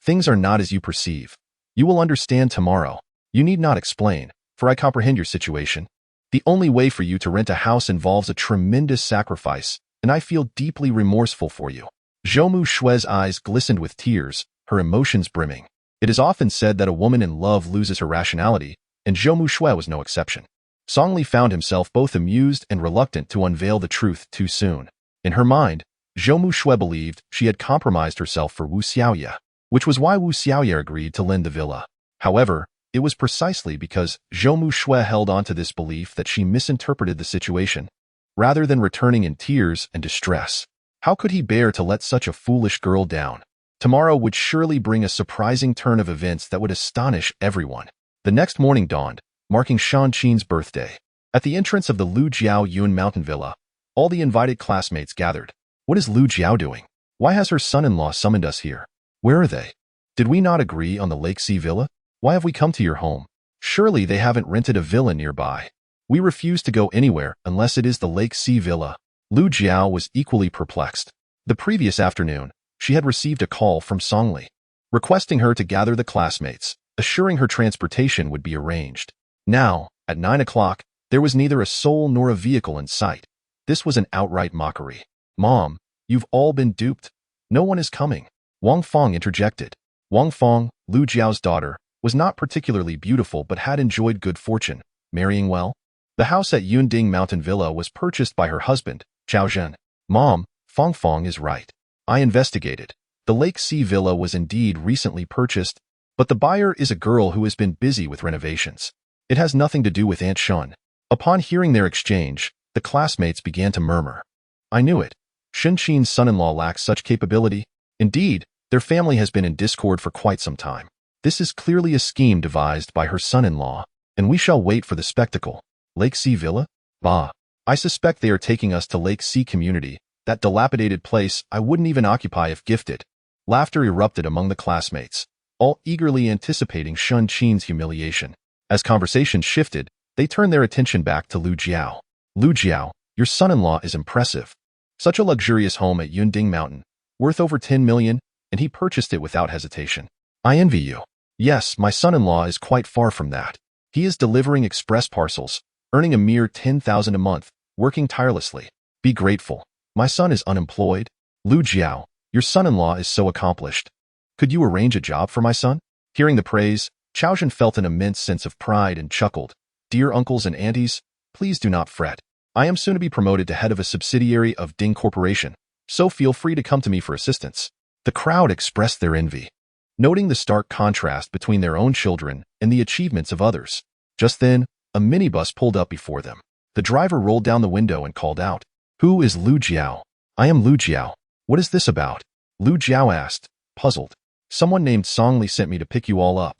things are not as you perceive. You will understand tomorrow. You need not explain, for I comprehend your situation. The only way for you to rent a house involves a tremendous sacrifice, and I feel deeply remorseful for you. Zhou Mu Shui's eyes glistened with tears, her emotions brimming. It is often said that a woman in love loses her rationality, and Zhou Mu Shui was no exception. Songli found himself both amused and reluctant to unveil the truth too soon. In her mind, Zhou Mu Shui believed she had compromised herself for Wu Xiaoya, which was why Wu Xiaoya agreed to lend the villa. However, it was precisely because Zhou Mu Shui held on to this belief that she misinterpreted the situation, rather than returning in tears and distress. How could he bear to let such a foolish girl down? Tomorrow would surely bring a surprising turn of events that would astonish everyone. The next morning dawned, marking Shan Qin's birthday. At the entrance of the Lu Jiao Yun Mountain Villa, all the invited classmates gathered. What is Lu Jiao doing? Why has her son-in-law summoned us here? Where are they? Did we not agree on the Lake Sea Villa? Why have we come to your home? Surely they haven't rented a villa nearby. We refuse to go anywhere unless it is the Lake Sea Villa. Lu Jiao was equally perplexed. The previous afternoon, she had received a call from Songli, requesting her to gather the classmates, assuring her transportation would be arranged. Now, at 9 o'clock, there was neither a soul nor a vehicle in sight. This was an outright mockery. Mom, you've all been duped. No one is coming. Wang Fong interjected. Wang Fong, Lu Jiao's daughter, was not particularly beautiful but had enjoyed good fortune, marrying well. The house at Yunding Mountain Villa was purchased by her husband, Zhao Zhen. Mom, Fong Fong is right. I investigated. The Lake Sea Villa was indeed recently purchased, but the buyer is a girl who has been busy with renovations. It has nothing to do with Aunt Shun. Upon hearing their exchange, the classmates began to murmur. I knew it. Shen Qin's son-in-law lacks such capability. Indeed, their family has been in discord for quite some time. This is clearly a scheme devised by her son-in-law, and we shall wait for the spectacle. Lake Sea Villa? Bah. I suspect they are taking us to Lake Sea Community, that dilapidated place I wouldn't even occupy if gifted. Laughter erupted among the classmates, all eagerly anticipating Shen Qin's humiliation. As conversation shifted, they turned their attention back to Lu Jiao. Lu Jiao, your son-in-law is impressive. Such a luxurious home at Yunding Mountain, worth over 10 million, and he purchased it without hesitation. I envy you. Yes, my son-in-law is quite far from that. He is delivering express parcels, earning a mere 10,000 a month, working tirelessly. Be grateful. My son is unemployed. Lu Jiao, your son-in-law is so accomplished. Could you arrange a job for my son? Hearing the praise, Chaozhen felt an immense sense of pride and chuckled. Dear uncles and aunties, please do not fret. I am soon to be promoted to head of a subsidiary of Ding Corporation, so feel free to come to me for assistance. The crowd expressed their envy, noting the stark contrast between their own children and the achievements of others. Just then, a minibus pulled up before them. The driver rolled down the window and called out, "Who is Lu Jiao?" "I am Lu Jiao. What is this about?" Lu Jiao asked, puzzled. "Someone named Songli sent me to pick you all up.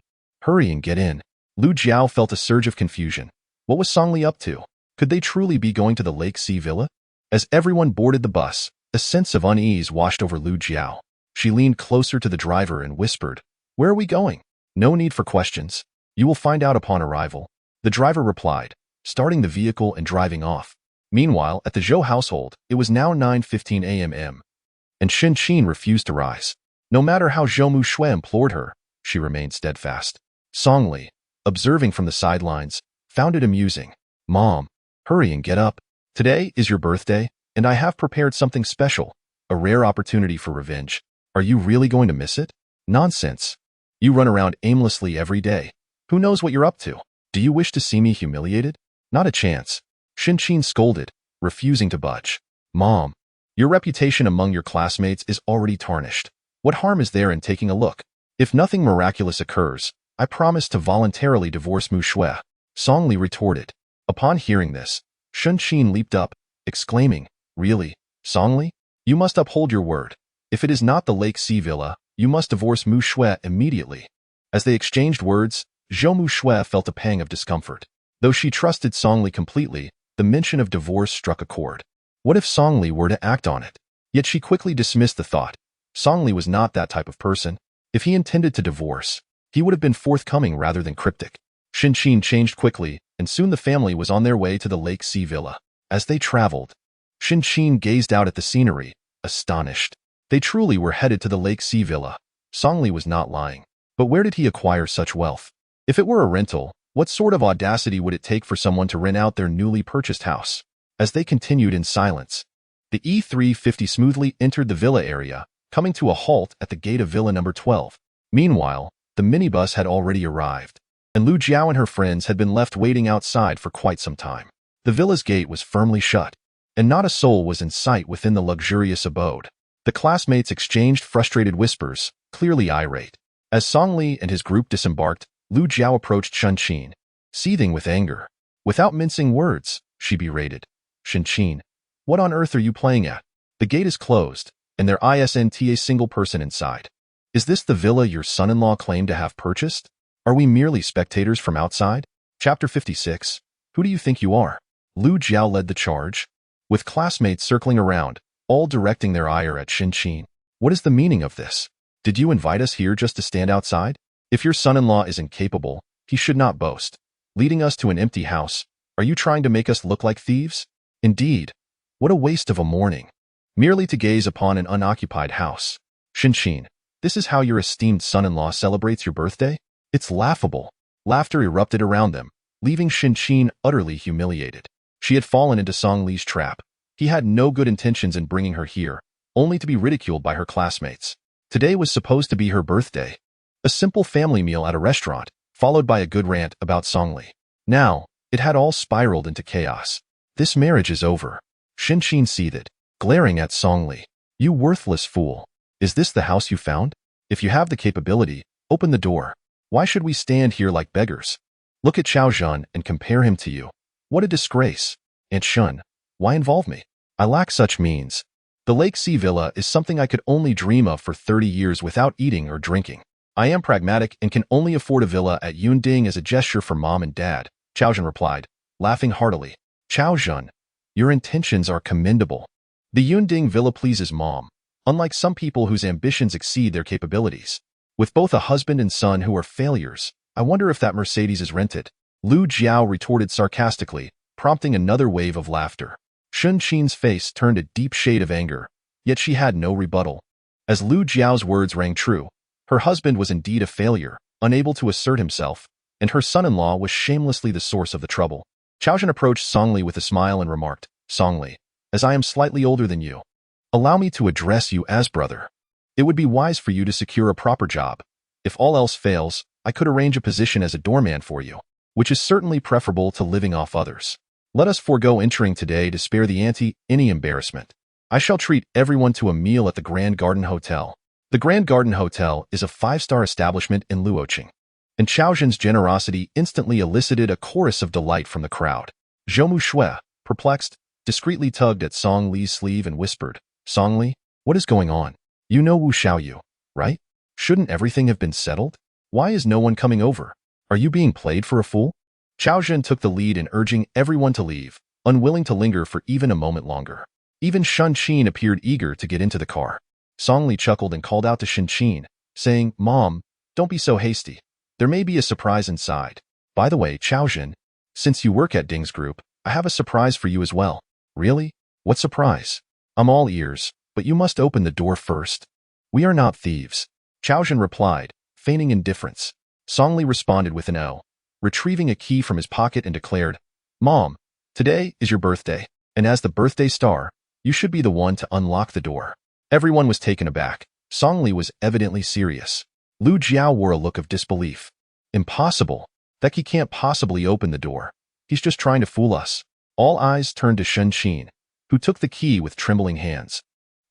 Hurry and get in." Lu Jiao felt a surge of confusion. What was Songli up to? Could they truly be going to the Lake Sea Villa? As everyone boarded the bus, a sense of unease washed over Lu Jiao. She leaned closer to the driver and whispered, "Where are we going?" "No need for questions. You will find out upon arrival," the driver replied, starting the vehicle and driving off. Meanwhile, at the Zhou household, it was now 9:15 a.m. and Shen Qin refused to rise. No matter how Zhou Mushui implored her, she remained steadfast. Songli, observing from the sidelines, found it amusing. "Mom, hurry and get up. Today is your birthday, and I have prepared something special, a rare opportunity for revenge. Are you really going to miss it?" "Nonsense. You run around aimlessly every day. Who knows what you're up to? Do you wish to see me humiliated?" "Not a chance," Shen Qin scolded, refusing to budge. "Mom, your reputation among your classmates is already tarnished. What harm is there in taking a look? If nothing miraculous occurs, I promise to voluntarily divorce Mushui," Songli retorted. Upon hearing this, Shen Qin leaped up, exclaiming, "Really, Songli? You must uphold your word. If it is not the Lake Sea Villa, you must divorce Mushui immediately." As they exchanged words, Zhou Mushui felt a pang of discomfort. Though she trusted Songli completely, the mention of divorce struck a chord. What if Songli were to act on it? Yet she quickly dismissed the thought. Songli was not that type of person. If he intended to divorce, he would have been forthcoming rather than cryptic. Shen Qin changed quickly, and soon the family was on their way to the Lake Sea Villa. As they traveled, Shen Qin gazed out at the scenery, astonished. They truly were headed to the Lake Sea Villa. Songli was not lying. But where did he acquire such wealth? If it were a rental, what sort of audacity would it take for someone to rent out their newly purchased house? As they continued in silence, the E350 smoothly entered the villa area, coming to a halt at the gate of Villa number 12. Meanwhile, the minibus had already arrived, and Lu Jiao and her friends had been left waiting outside for quite some time. The villa's gate was firmly shut, and not a soul was in sight within the luxurious abode. The classmates exchanged frustrated whispers, clearly irate. As Songli and his group disembarked, Lu Jiao approached Shen Qin, seething with anger. Without mincing words, she berated, "Shen Qin, what on earth are you playing at? The gate is closed, and there isn't a single person inside. Is this the villa your son-in-law claimed to have purchased? Are we merely spectators from outside?" Chapter 56. Who do you think you are? Lu Jiao led the charge, with classmates circling around, all directing their ire at Shen Qin. "What is the meaning of this? Did you invite us here just to stand outside? If your son-in-law is incapable, he should not boast. Leading us to an empty house, are you trying to make us look like thieves? Indeed, what a waste of a morning. Merely to gaze upon an unoccupied house. Shen Qin, this is how your esteemed son-in-law celebrates your birthday? It's laughable." Laughter erupted around them, leaving Shen Qin utterly humiliated. She had fallen into Songli's trap. He had no good intentions in bringing her here, only to be ridiculed by her classmates. Today was supposed to be her birthday. A simple family meal at a restaurant, followed by a good rant about Songli. Now, it had all spiraled into chaos. This marriage is over. Shen Qin seethed, glaring at Songli. "You worthless fool. Is this the house you found? If you have the capability, open the door. Why should we stand here like beggars? Look at Chaozhen and compare him to you. What a disgrace. Aunt Shun, why involve me? I lack such means. The Lake Sea Villa is something I could only dream of for 30 years without eating or drinking. I am pragmatic and can only afford a villa at Yunding as a gesture for mom and dad," Chaozhen replied, laughing heartily. "Chaozhen, your intentions are commendable. The Yunding villa pleases mom, unlike some people whose ambitions exceed their capabilities. With both a husband and son who are failures, I wonder if that Mercedes is rented." Lu Jiao retorted sarcastically, prompting another wave of laughter. Shun Qin's face turned a deep shade of anger, yet she had no rebuttal. As Lu Jiao's words rang true, her husband was indeed a failure, unable to assert himself, and her son-in-law was shamelessly the source of the trouble. Chaozhen approached Songli with a smile and remarked, Songli, as I am slightly older than you, allow me to address you as brother. It would be wise for you to secure a proper job. If all else fails, I could arrange a position as a doorman for you, which is certainly preferable to living off others. Let us forego entering today to spare the auntie any embarrassment. I shall treat everyone to a meal at the Grand Garden Hotel. The Grand Garden Hotel is a 5-star establishment in Luoqing, and Chaozhen's generosity instantly elicited a chorus of delight from the crowd. Zhou Shui, perplexed, discreetly tugged at Song Li's sleeve and whispered, Song Li, what is going on? You know Wu Xiaoyu, right? Shouldn't everything have been settled? Why is no one coming over? Are you being played for a fool? Chaozhen took the lead in urging everyone to leave, unwilling to linger for even a moment longer. Even Shun Qin appeared eager to get into the car. Song Li chuckled and called out to Shun Qin, saying, Mom, don't be so hasty. There may be a surprise inside. By the way, Chaozhen, since you work at Ding's group, I have a surprise for you as well. Really? What surprise? I'm all ears, but you must open the door first. We are not thieves. Chaozhen replied, feigning indifference. Song Li responded with an O, retrieving a key from his pocket and declared, Mom, today is your birthday, and as the birthday star, you should be the one to unlock the door. Everyone was taken aback. Song Li was evidently serious. Lu Jiao wore a look of disbelief. Impossible. That key can't possibly open the door. He's just trying to fool us. All eyes turned to Shun Qin, who took the key with trembling hands,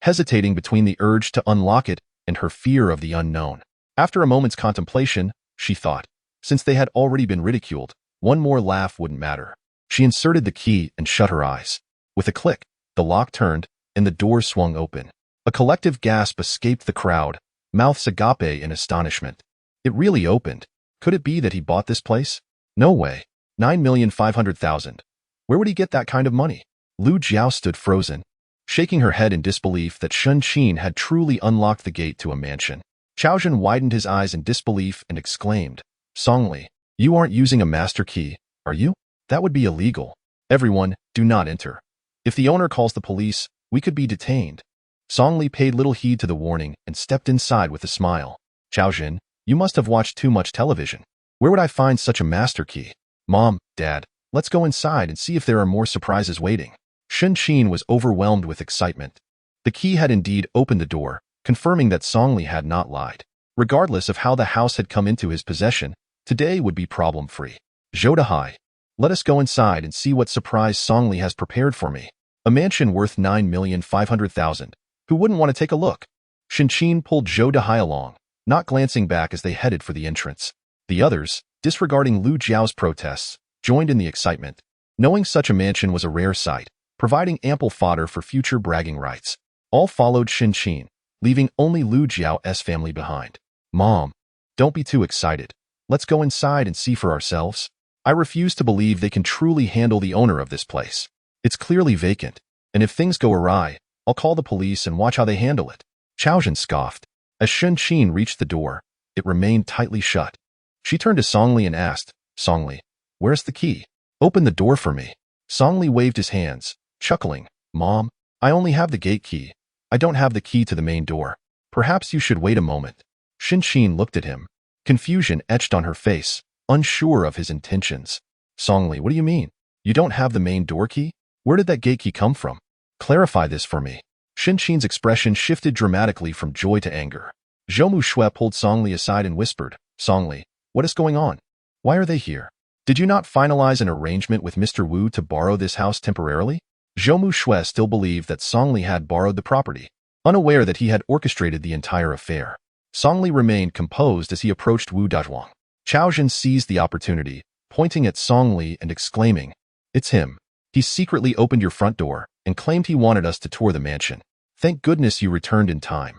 hesitating between the urge to unlock it and her fear of the unknown. After a moment's contemplation, she thought, since they had already been ridiculed, one more laugh wouldn't matter. She inserted the key and shut her eyes. With a click, the lock turned, and the door swung open. A collective gasp escaped the crowd, mouths agape in astonishment. It really opened. Could it be that he bought this place? No way. 9,500,000. Where would he get that kind of money? Lu Jiao stood frozen, shaking her head in disbelief that Shun Qin had truly unlocked the gate to a mansion. Chaozhen widened his eyes in disbelief and exclaimed, Song Li, you aren't using a master key, are you? That would be illegal. Everyone, do not enter. If the owner calls the police, we could be detained. Song Li paid little heed to the warning and stepped inside with a smile. Chaozhen, you must have watched too much television. Where would I find such a master key? Mom, Dad, let's go inside and see if there are more surprises waiting. Shun Qin was overwhelmed with excitement. The key had indeed opened the door, confirming that Song Li had not lied. Regardless of how the house had come into his possession, today would be problem-free. Zhou Dahai, let us go inside and see what surprise Song Li has prepared for me. A mansion worth 9,500,000. Who wouldn't want to take a look? Shun Qin pulled Zhou Dahai along, not glancing back as they headed for the entrance. The others, disregarding Lu Jiao's protests, joined in the excitement. Knowing such a mansion was a rare sight, providing ample fodder for future bragging rights. All followed Shun Qin, leaving only Lu Jiao's family behind. Mom, don't be too excited. Let's go inside and see for ourselves. I refuse to believe they can truly handle the owner of this place. It's clearly vacant, and if things go awry, I'll call the police and watch how they handle it. Chaozhen scoffed. As Shun Qin reached the door, it remained tightly shut. She turned to Song Li and asked, Song Li, where's the key? Open the door for me. Song Li waved his hands, chuckling. Mom, I only have the gate key. I don't have the key to the main door. Perhaps you should wait a moment. Shun Qin looked at him. Confusion etched on her face, unsure of his intentions. Song Li, what do you mean? You don't have the main door key? Where did that gate key come from? Clarify this for me. Shun Qin's expression shifted dramatically from joy to anger. Zhou Shui pulled Song Li aside and whispered, Song Li, what is going on? Why are they here? Did you not finalize an arrangement with Mr. Wu to borrow this house temporarily? Zhou Shui still believed that Song Li had borrowed the property, unaware that he had orchestrated the entire affair. Song Li remained composed as he approached Wu Dazhuang. Chaozhen seized the opportunity, pointing at Song Li and exclaiming, It's him. He secretly opened your front door and claimed he wanted us to tour the mansion. Thank goodness you returned in time.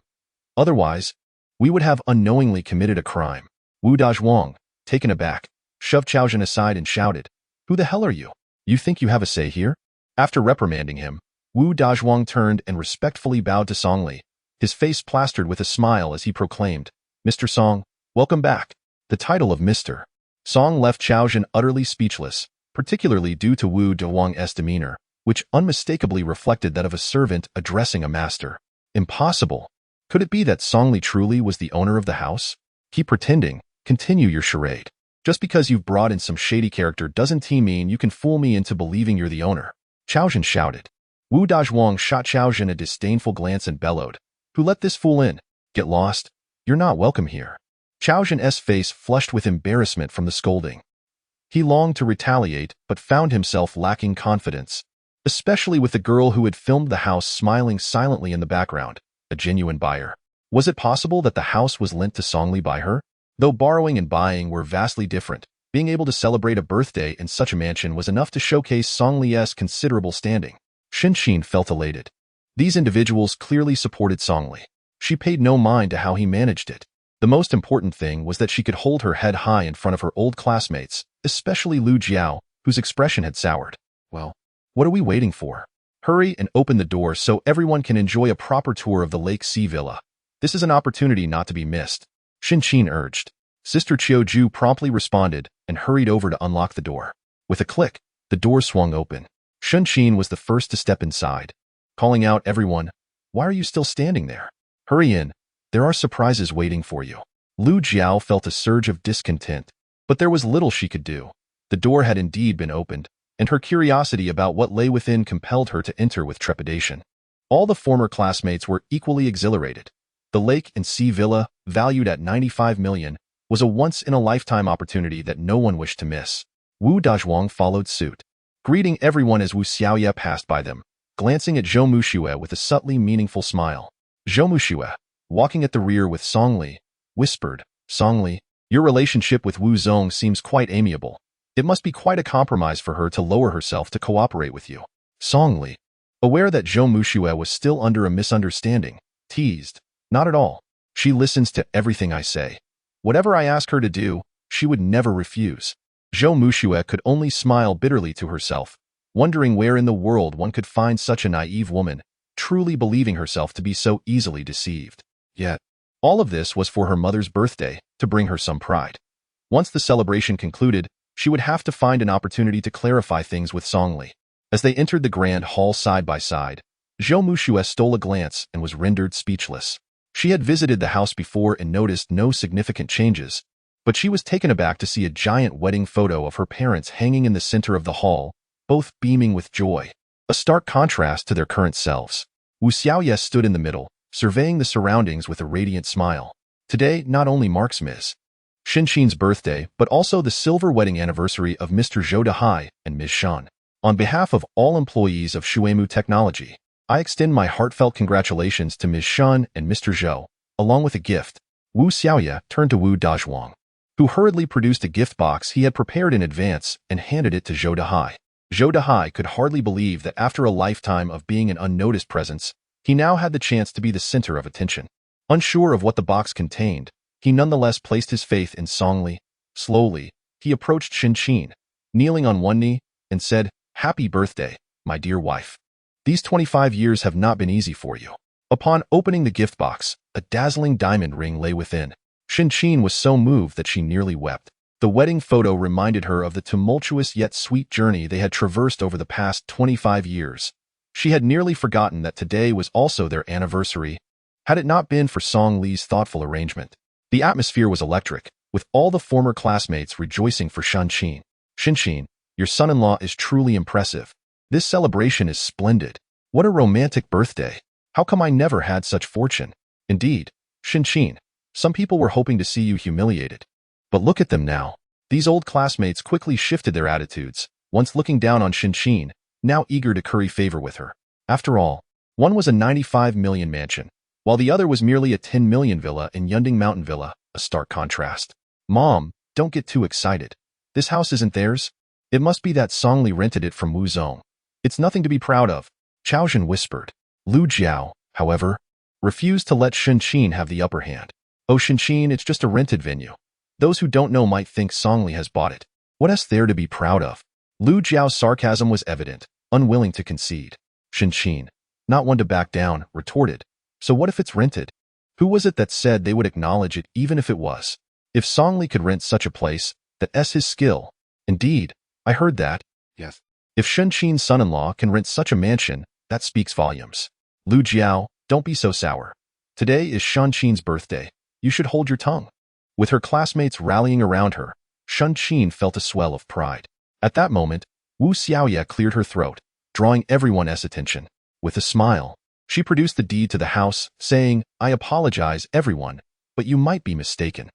Otherwise, we would have unknowingly committed a crime. Wu Dazhuang, taken aback, shoved Chaozhen aside and shouted, Who the hell are you? You think you have a say here? After reprimanding him, Wu Dazhuang turned and respectfully bowed to Song Li, his face plastered with a smile as he proclaimed, Mr. Song, welcome back. The title of Mr. Song left Xiaojun utterly speechless, particularly due to Wu Dawang's demeanor, which unmistakably reflected that of a servant addressing a master. Impossible. Could it be that Song Li truly was the owner of the house? Keep pretending. Continue your charade. Just because you've brought in some shady character doesn't mean you can fool me into believing you're the owner. Xiaojun shouted. Wu Dazhuang shot Xiaojun a disdainful glance and bellowed. Who let this fool in? Get lost. You're not welcome here. Xiaojun's face flushed with embarrassment from the scolding. He longed to retaliate, but found himself lacking confidence, especially with the girl who had filmed the house smiling silently in the background, a genuine buyer. Was it possible that the house was lent to Song Li by her? Though borrowing and buying were vastly different, being able to celebrate a birthday in such a mansion was enough to showcase Song Li's considerable standing. Xin felt elated. These individuals clearly supported Song Li. She paid no mind to how he managed it. The most important thing was that she could hold her head high in front of her old classmates, especially Lu Jiao, whose expression had soured. Well, what are we waiting for? Hurry and open the door so everyone can enjoy a proper tour of the Lake Sea Villa. This is an opportunity not to be missed. Xin urged. Sister Qiuju promptly responded and hurried over to unlock the door. With a click, the door swung open. Xin was the first to step inside, calling out, "Everyone, why are you still standing there? Hurry in. There are surprises waiting for you." Lu Jiao felt a surge of discontent, but there was little she could do. The door had indeed been opened, and her curiosity about what lay within compelled her to enter with trepidation. All the former classmates were equally exhilarated. The Lake and Sea Villa, valued at 95 million, was a once-in-a-lifetime opportunity that no one wished to miss. Wu Dazhuang followed suit, greeting everyone as Wu Xiaoye passed by them, glancing at Zhou Muxue with a subtly meaningful smile. Zhou Muxue, walking at the rear with Song Li, whispered, "Song Li, your relationship with Wu Zong seems quite amiable. It must be quite a compromise for her to lower herself to cooperate with you." Song Li, aware that Zhou Muxue was still under a misunderstanding, teased, "Not at all. She listens to everything I say. Whatever I ask her to do, she would never refuse." Zhou Muxue could only smile bitterly to herself, wondering where in the world one could find such a naive woman, truly believing herself to be so easily deceived. Yet, all of this was for her mother's birthday, to bring her some pride. Once the celebration concluded, she would have to find an opportunity to clarify things with Song Li. As they entered the grand hall side by side, Zhou Muxue stole a glance and was rendered speechless. She had visited the house before and noticed no significant changes, but she was taken aback to see a giant wedding photo of her parents hanging in the center of the hall, both beaming with joy, a stark contrast to their current selves. Wu Xiaoye stood in the middle, surveying the surroundings with a radiant smile. Today not only marks Ms. Xin's birthday, but also the silver wedding anniversary of Mr. Zhou Dehai and Ms. Shan. On behalf of all employees of Shuemu Technology, I extend my heartfelt congratulations to Ms. Shan and Mr. Zhou, along with a gift. Wu Xiaoye turned to Wu Dazhuang, who hurriedly produced a gift box he had prepared in advance and handed it to Zhou Dehai. Zhou Dehai could hardly believe that after a lifetime of being an unnoticed presence, he now had the chance to be the center of attention. Unsure of what the box contained, he nonetheless placed his faith in Song Li. Slowly, he approached Xin, kneeling on one knee, and said, "Happy birthday, my dear wife. These 25 years have not been easy for you." Upon opening the gift box, a dazzling diamond ring lay within. Xin was so moved that she nearly wept. The wedding photo reminded her of the tumultuous yet sweet journey they had traversed over the past 25 years. She had nearly forgotten that today was also their anniversary, had it not been for Song Li's thoughtful arrangement. The atmosphere was electric, with all the former classmates rejoicing for Xin. "Xin, your son-in-law is truly impressive. This celebration is splendid. What a romantic birthday. How come I never had such fortune? Indeed, Xin, some people were hoping to see you humiliated. But look at them now." These old classmates quickly shifted their attitudes, once looking down on Xin, now eager to curry favor with her. After all, one was a 95 million mansion, while the other was merely a 10 million villa in Yunding Mountain Villa, a stark contrast. "Mom, don't get too excited. This house isn't theirs. It must be that Song Li rented it from Wu Zong. It's nothing to be proud of," Xiaojun whispered. Lu Jiao, however, refused to let Xin have the upper hand. "Oh Xin, it's just a rented venue. Those who don't know might think Song Li has bought it. What is there to be proud of?" Lu Jiao's sarcasm was evident, unwilling to concede. Xin, not one to back down, retorted, "So what if it's rented? Who was it that said they would acknowledge it even if it was? If Song Li could rent such a place, That's his skill. Indeed, I heard that. Yes. If Shen Qin's son-in-law can rent such a mansion, that speaks volumes. Lu Jiao, don't be so sour. Today is Shen Qin's birthday. You should hold your tongue. With her classmates rallying around her, Shen Qin felt a swell of pride. At that moment, Wu Xiaoya cleared her throat, drawing everyone's attention. With a smile, she produced the deed to the house, saying, I apologize, everyone, but you might be mistaken.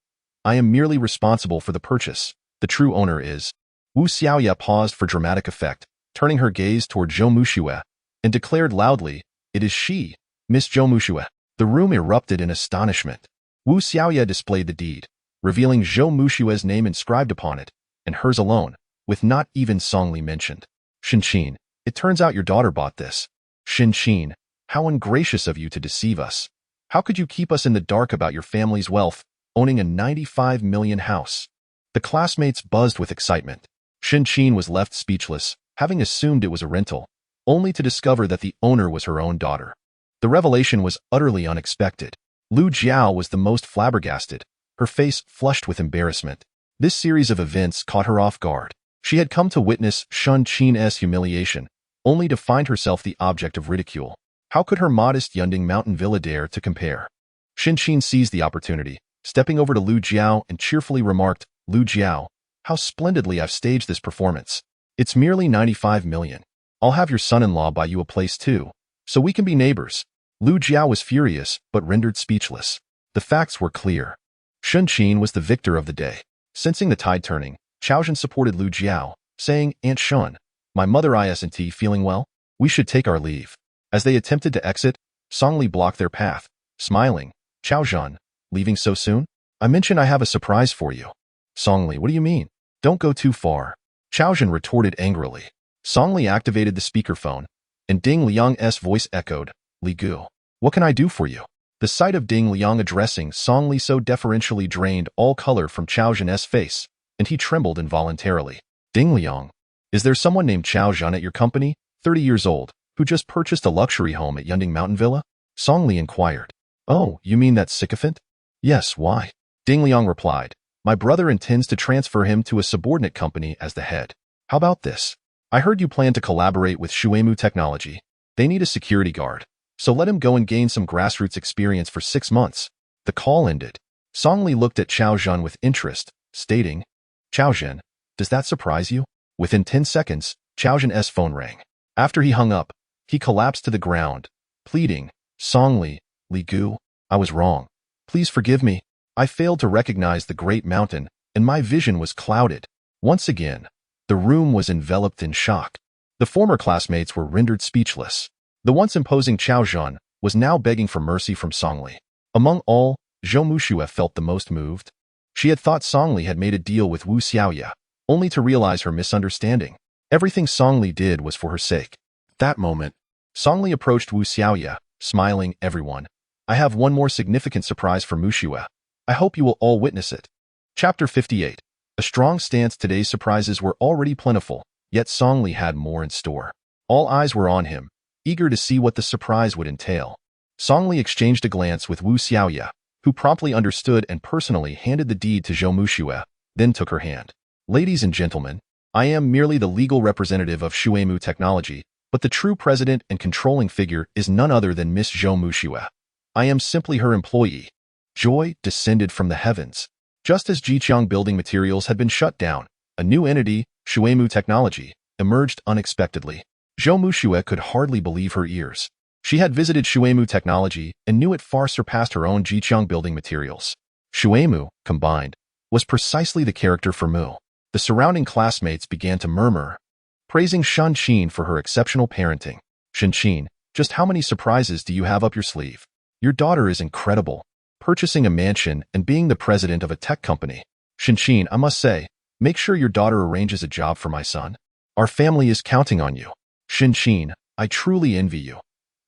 I am merely responsible for the purchase. The true owner is. Wu Xiaoya paused for dramatic effect, turning her gaze toward Zhou Muxue, and declared loudly, it is she, Miss Zhou Muxue. The room erupted in astonishment. Wu Xiaoya displayed the deed, revealing Zhou Muxue's name inscribed upon it, and hers alone, with not even Songli mentioned. Shen Qin, it turns out your daughter bought this. Shen Qin, how ungracious of you to deceive us. How could you keep us in the dark about your family's wealth, owning a 95 million house? The classmates buzzed with excitement. Shen Qin was left speechless, having assumed it was a rental, only to discover that the owner was her own daughter. The revelation was utterly unexpected. Lu Jiao was the most flabbergasted, her face flushed with embarrassment. This series of events caught her off guard. She had come to witness Shen Qin's humiliation, only to find herself the object of ridicule. How could her modest Yunding mountain villa dare to compare? Shen Qin seized the opportunity, stepping over to Lu Jiao and cheerfully remarked, Lu Jiao, how splendidly I've staged this performance. It's merely 95 million. I'll have your son-in-law buy you a place too, so we can be neighbors. Lu Jiao was furious, but rendered speechless. The facts were clear. Shen Qin was the victor of the day. Sensing the tide turning, Chaozhen supported Lu Jiao, saying, Aunt Shen, my mother isn't feeling well. We should take our leave. As they attempted to exit, Songli blocked their path, smiling. Chaozhen, leaving so soon? I mentioned I have a surprise for you. Songli, what do you mean? Don't go too far. Chaozhen retorted angrily. Songli activated the speakerphone, and Ding Liang's voice echoed, Li Gu, what can I do for you? The sight of Ding Liang addressing Songli so deferentially drained all color from Chaozhen's face, and he trembled involuntarily. Ding Liang, is there someone named Chaozhen at your company, 30 years old, who just purchased a luxury home at Yunding Mountain Villa? Songli inquired. Oh, you mean that sycophant? Yes, why? Ding Liang replied. My brother intends to transfer him to a subordinate company as the head. How about this? I heard you plan to collaborate with Shuemu Technology. They need a security guard, so let him go and gain some grassroots experience for 6 months. The call ended. Songli looked at Chaozhen with interest, stating, Chaozhen, does that surprise you? Within 10 seconds, Chaozhen's phone rang. After he hung up, he collapsed to the ground, pleading, Songli, Li Gu, I was wrong. Please forgive me. I failed to recognize the great mountain, and my vision was clouded. Once again, the room was enveloped in shock. The former classmates were rendered speechless. The once imposing Chaozhen was now begging for mercy from Songli. Among all, Zhou Muxue felt the most moved. She had thought Songli had made a deal with Wu Xiaoya, only to realize her misunderstanding. Everything Songli did was for her sake. At that moment, Songli approached Wu Xiaoya, smiling, everyone. I have one more significant surprise for Muxue. I hope you will all witness it. Chapter 58. A strong stance. Today's surprises were already plentiful, yet Songli had more in store. All eyes were on him, eager to see what the surprise would entail. Songli exchanged a glance with Wu Xiaoya, who promptly understood and personally handed the deed to Zhou Muxue, then took her hand. Ladies and gentlemen, I am merely the legal representative of Shuemu Technology, but the true president and controlling figure is none other than Miss Zhou Muxue. I am simply her employee. Joy descended from the heavens. Just as Jiqiang Building Materials had been shut down, a new entity, Shuemu Technology, emerged unexpectedly. Zhou Muxue could hardly believe her ears. She had visited Shuemu Technology and knew it far surpassed her own Jiqiang Building Materials. Shuemu, combined, was precisely the character for Mu. The surrounding classmates began to murmur, praising Shen Qin for her exceptional parenting. Shen Qin, just how many surprises do you have up your sleeve? Your daughter is incredible, purchasing a mansion and being the president of a tech company. Shen Qin, I must say, make sure your daughter arranges a job for my son. Our family is counting on you. Shen Qin, I truly envy you.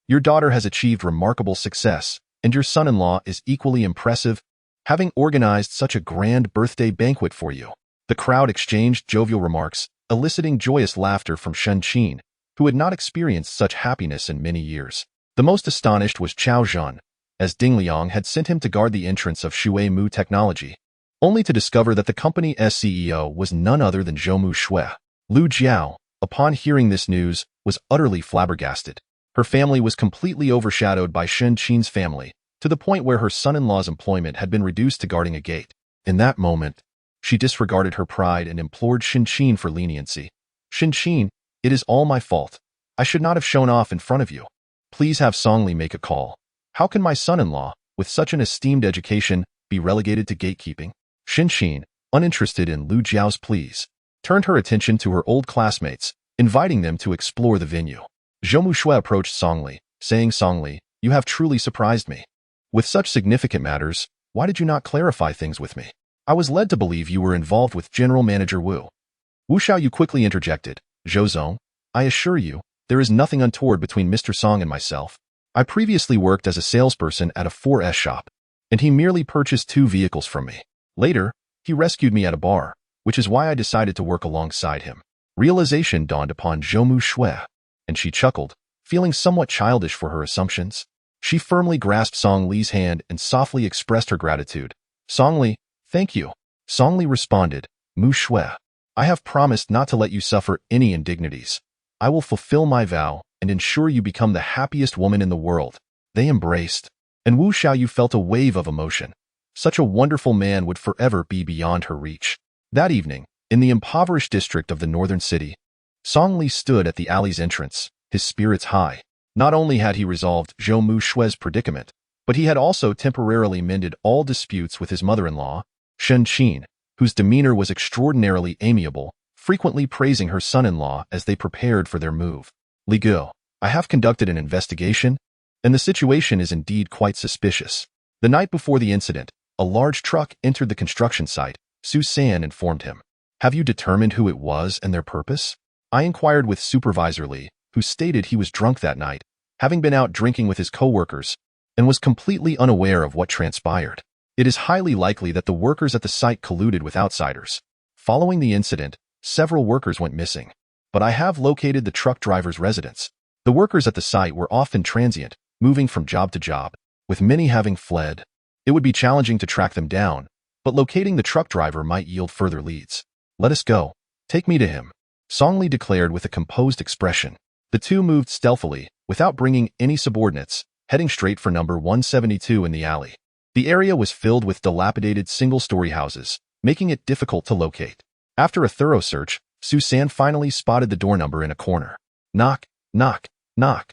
Your daughter has achieved remarkable success, and your son-in-law is equally impressive, having organized such a grand birthday banquet for you. The crowd exchanged jovial remarks, eliciting joyous laughter from Shen Qin, who had not experienced such happiness in many years. The most astonished was Chaozhen, as Ding Liang had sent him to guard the entrance of Shuemu Technology. only to discover that the company's CEO was none other than Zhou Shui. Lu Jiao, upon hearing this news, was utterly flabbergasted. Her family was completely overshadowed by Shen Qin's family, to the point where her son-in-law's employment had been reduced to guarding a gate. In that moment, she disregarded her pride and implored Shen Qin for leniency. Shen Qin, it is all my fault. I should not have shown off in front of you. Please have Songli make a call. How can my son-in-law, with such an esteemed education, be relegated to gatekeeping? Shen Qin, uninterested in Lu Jiao's pleas, turned her attention to her old classmates, inviting them to explore the venue. Zhou Shui approached Songli, saying, Songli, you have truly surprised me. With such significant matters, why did you not clarify things with me? I was led to believe you were involved with General Manager Wu. Wu Xiaoyu quickly interjected, Zhou Zong, I assure you, there is nothing untoward between Mr. Song and myself. I previously worked as a salesperson at a 4S shop, and he merely purchased 2 vehicles from me. Later, he rescued me at a bar, which is why I decided to work alongside him. Realization dawned upon Zhou Shui, and she chuckled, feeling somewhat childish for her assumptions. She firmly grasped Song Li's hand and softly expressed her gratitude. Song Li, thank you. Song Li responded, Mu Shui, I have promised not to let you suffer any indignities. I will fulfill my vow and ensure you become the happiest woman in the world. They embraced, and Wu Xiaoyu felt a wave of emotion. Such a wonderful man would forever be beyond her reach. That evening, in the impoverished district of the northern city, Song Li stood at the alley's entrance, his spirits high. Not only had he resolved Zhou Shui's predicament, but he had also temporarily mended all disputes with his mother-in-law, Shen Qin, whose demeanor was extraordinarily amiable, frequently praising her son-in-law as they prepared for their move. Li Guo, I have conducted an investigation, and the situation is indeed quite suspicious. The night before the incident, a large truck entered the construction site, Su San informed him. Have you determined who it was and their purpose? I inquired with Supervisor Li, who stated he was drunk that night, having been out drinking with his co-workers, and was completely unaware of what transpired. It is highly likely that the workers at the site colluded with outsiders. Following the incident, several workers went missing, but I have located the truck driver's residence. The workers at the site were often transient, moving from job to job, with many having fled. It would be challenging to track them down, but locating the truck driver might yield further leads. Let us go. Take me to him, Song Li declared with a composed expression. The two moved stealthily, without bringing any subordinates, heading straight for number 172 in the alley. The area was filled with dilapidated single-story houses, making it difficult to locate. After a thorough search, Su San finally spotted the door number in a corner. Knock, knock, knock.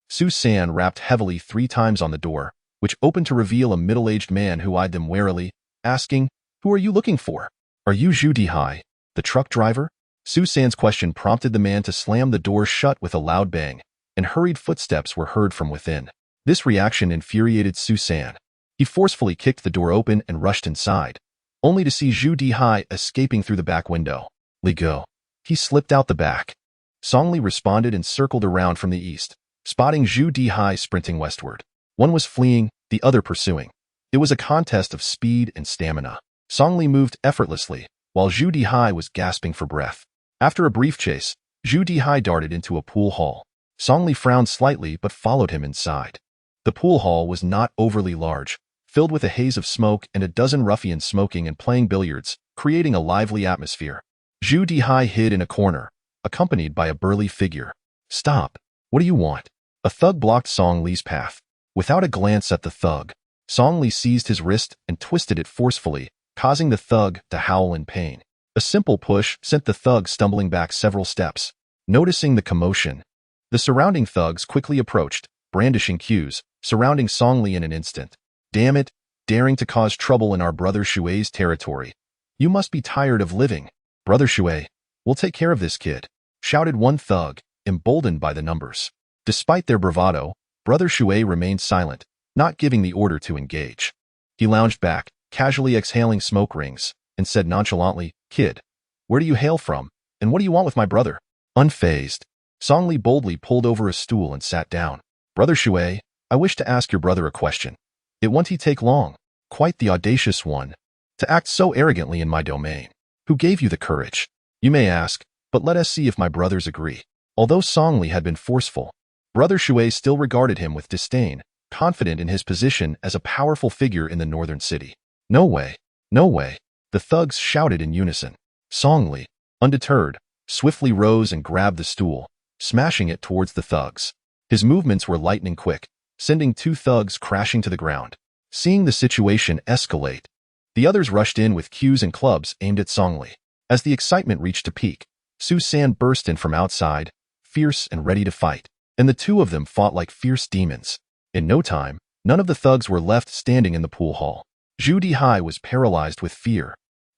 Su San rapped heavily 3 times on the door, which opened to reveal a middle-aged man who eyed them warily, asking, Who are you looking for? Are you Zhu Dihai, the truck driver? Su San's question prompted the man to slam the door shut with a loud bang, and hurried footsteps were heard from within. This reaction infuriated Su San. He forcefully kicked the door open and rushed inside, only to see Zhu Dihai escaping through the back window. Li Go. He slipped out the back. Song Li responded and circled around from the east, spotting Zhu Dihai sprinting westward. One was fleeing, the other pursuing. It was a contest of speed and stamina. Song Li moved effortlessly, while Zhu Dihai was gasping for breath. After a brief chase, Zhu Dihai darted into a pool hall. Song Li frowned slightly but followed him inside. The pool hall was not overly large, filled with a haze of smoke and a dozen ruffians smoking and playing billiards, creating a lively atmosphere. Zhu Dihai hid in a corner, accompanied by a burly figure. Stop. What do you want? A thug blocked Song Li's path. Without a glance at the thug, Song Li seized his wrist and twisted it forcefully, causing the thug to howl in pain. A simple push sent the thug stumbling back several steps. Noticing the commotion, the surrounding thugs quickly approached, brandishing cues, surrounding Song Li in an instant. Damn it, daring to cause trouble in our brother Shui's territory. You must be tired of living. Brother Shui, we'll take care of this kid, shouted one thug, emboldened by the numbers. Despite their bravado, Brother Shui remained silent, not giving the order to engage. He lounged back, casually exhaling smoke rings, and said nonchalantly, Kid, where do you hail from, and what do you want with my brother? Unfazed, Song Li boldly pulled over a stool and sat down. Brother Shui, I wish to ask your brother a question. It won't he take long, quite the audacious one, to act so arrogantly in my domain. Who gave you the courage? You may ask, but let us see if my brothers agree. Although Song Li had been forceful, Brother Shui still regarded him with disdain, confident in his position as a powerful figure in the northern city. No way, no way. The thugs shouted in unison. Song Li, undeterred, swiftly rose and grabbed the stool, smashing it towards the thugs. His movements were lightning quick, sending 2 thugs crashing to the ground. Seeing the situation escalate, the others rushed in with cues and clubs aimed at Song Li. As the excitement reached a peak, Su San burst in from outside, fierce and ready to fight, and the 2 of them fought like fierce demons. In no time, none of the thugs were left standing in the pool hall. Zhu Dihai was paralyzed with fear,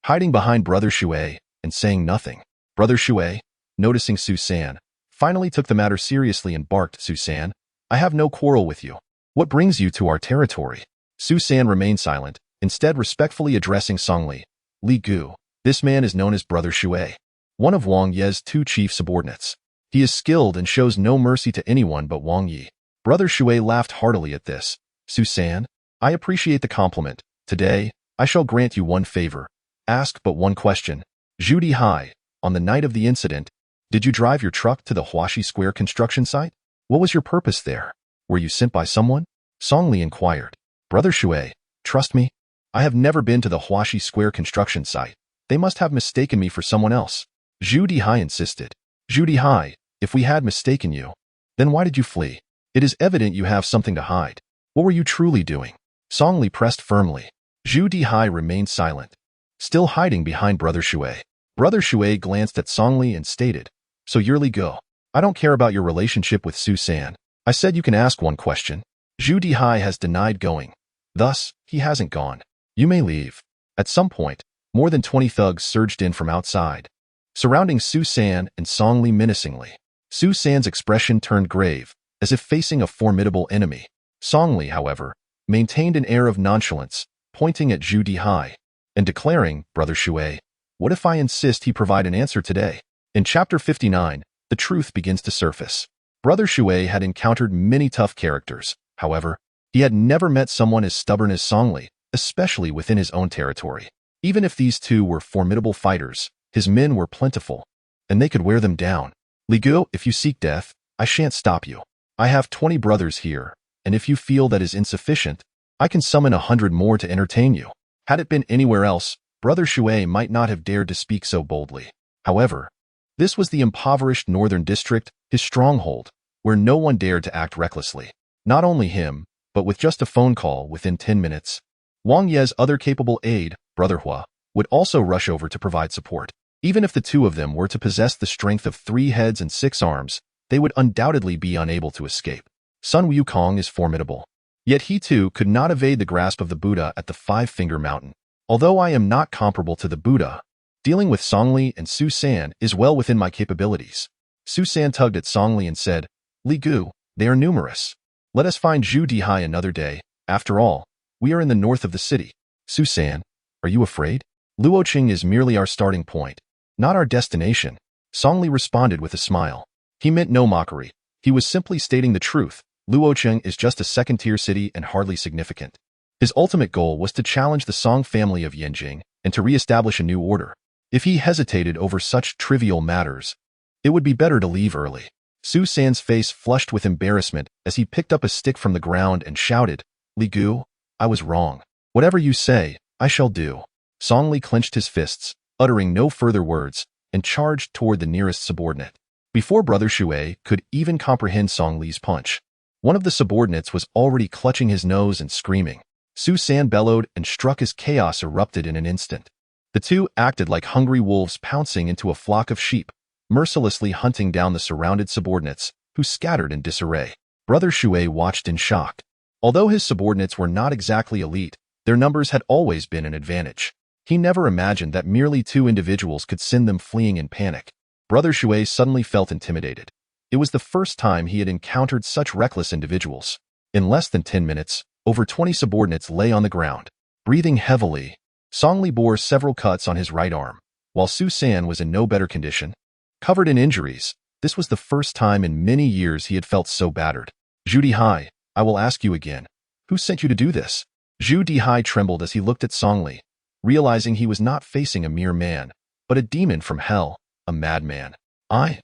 hiding behind Brother Shui and saying nothing. Brother Shui, noticing Su San, finally took the matter seriously and barked, Su San, I have no quarrel with you. What brings you to our territory? Su San remained silent, instead respectfully addressing Song Li. Li Gu, this man is known as Brother Shui, one of Wang Ye's 2 chief subordinates. He is skilled and shows no mercy to anyone but Wang Yi. Brother Shui laughed heartily at this. Su San, I appreciate the compliment. Today, I shall grant you one favor. Ask but one question. Zhu Dihai, on the night of the incident, did you drive your truck to the Huaxi Square construction site? What was your purpose there? Were you sent by someone? Song Li inquired. Brother Shui, trust me, I have never been to the Huaxi Square construction site. They must have mistaken me for someone else. Zhu Dihai insisted. Zhu Dihai, if we had mistaken you, then why did you flee? It is evident you have something to hide. What were you truly doing? Song Li pressed firmly. Zhu Dihai remained silent, still hiding behind Brother Shui. Brother Shui glanced at Song Li and stated, So you're Li Go. I don't care about your relationship with Su San. I said you can ask one question. Zhu Dihai has denied going. Thus, he hasn't gone. You may leave. At some point, more than 20 thugs surged in from outside, surrounding Su San and Song Li menacingly. Su San's expression turned grave, as if facing a formidable enemy. Song Li, however, maintained an air of nonchalance, pointing at Zhu Dihai and declaring, Brother Shui, what if I insist he provide an answer today? In Chapter 59, the truth begins to surface. Brother Shui had encountered many tough characters. However, he had never met someone as stubborn as Song Li, especially within his own territory. Even if these 2 were formidable fighters, his men were plentiful, and they could wear them down. Li Gu, if you seek death, I shan't stop you. I have 20 brothers here, and if you feel that is insufficient, I can summon 100 more to entertain you. Had it been anywhere else, Brother Shui might not have dared to speak so boldly. However, this was the impoverished northern district, his stronghold, where no one dared to act recklessly. Not only him, but with just a phone call within 10 minutes, Wang Ye's other capable aide, Brother Hua, would also rush over to provide support. Even if the 2 of them were to possess the strength of 3 heads and 6 arms, they would undoubtedly be unable to escape. Sun Wukong is formidable. Yet he too could not evade the grasp of the Buddha at the 5-Finger Mountain. Although I am not comparable to the Buddha, dealing with Song Li and Su San is well within my capabilities. Su San tugged at Song Li and said, Li Gu, they are numerous. Let us find Zhu Dihai another day. After all, we are in the north of the city. Su San, are you afraid? Luoqing is merely our starting point, not our destination. Song Li responded with a smile. He meant no mockery. He was simply stating the truth. Luoqing is just a second-tier city and hardly significant. His ultimate goal was to challenge the Song family of Yanjing and to re-establish a new order. If he hesitated over such trivial matters, it would be better to leave early. Su San's face flushed with embarrassment as he picked up a stick from the ground and shouted, Li Gu, I was wrong. Whatever you say, I shall do. Song Li clenched his fists, uttering no further words, and charged toward the nearest subordinate. Before Brother Shui could even comprehend Song Li's punch, one of the subordinates was already clutching his nose and screaming. Su San bellowed and struck as chaos erupted in an instant. The 2 acted like hungry wolves pouncing into a flock of sheep, mercilessly hunting down the surrounded subordinates, who scattered in disarray. Brother Shui watched in shock. Although his subordinates were not exactly elite, their numbers had always been an advantage. He never imagined that merely 2 individuals could send them fleeing in panic. Brother Shui suddenly felt intimidated. It was the first time he had encountered such reckless individuals. In less than 10 minutes, over 20 subordinates lay on the ground, breathing heavily. Song Li bore several cuts on his right arm, while Su San was in no better condition. Covered in injuries, this was the first time in many years he had felt so battered. Zhu Dihai, I will ask you again. Who sent you to do this? Zhu Dihai trembled as he looked at Song Li, realizing he was not facing a mere man, but a demon from hell, a madman. I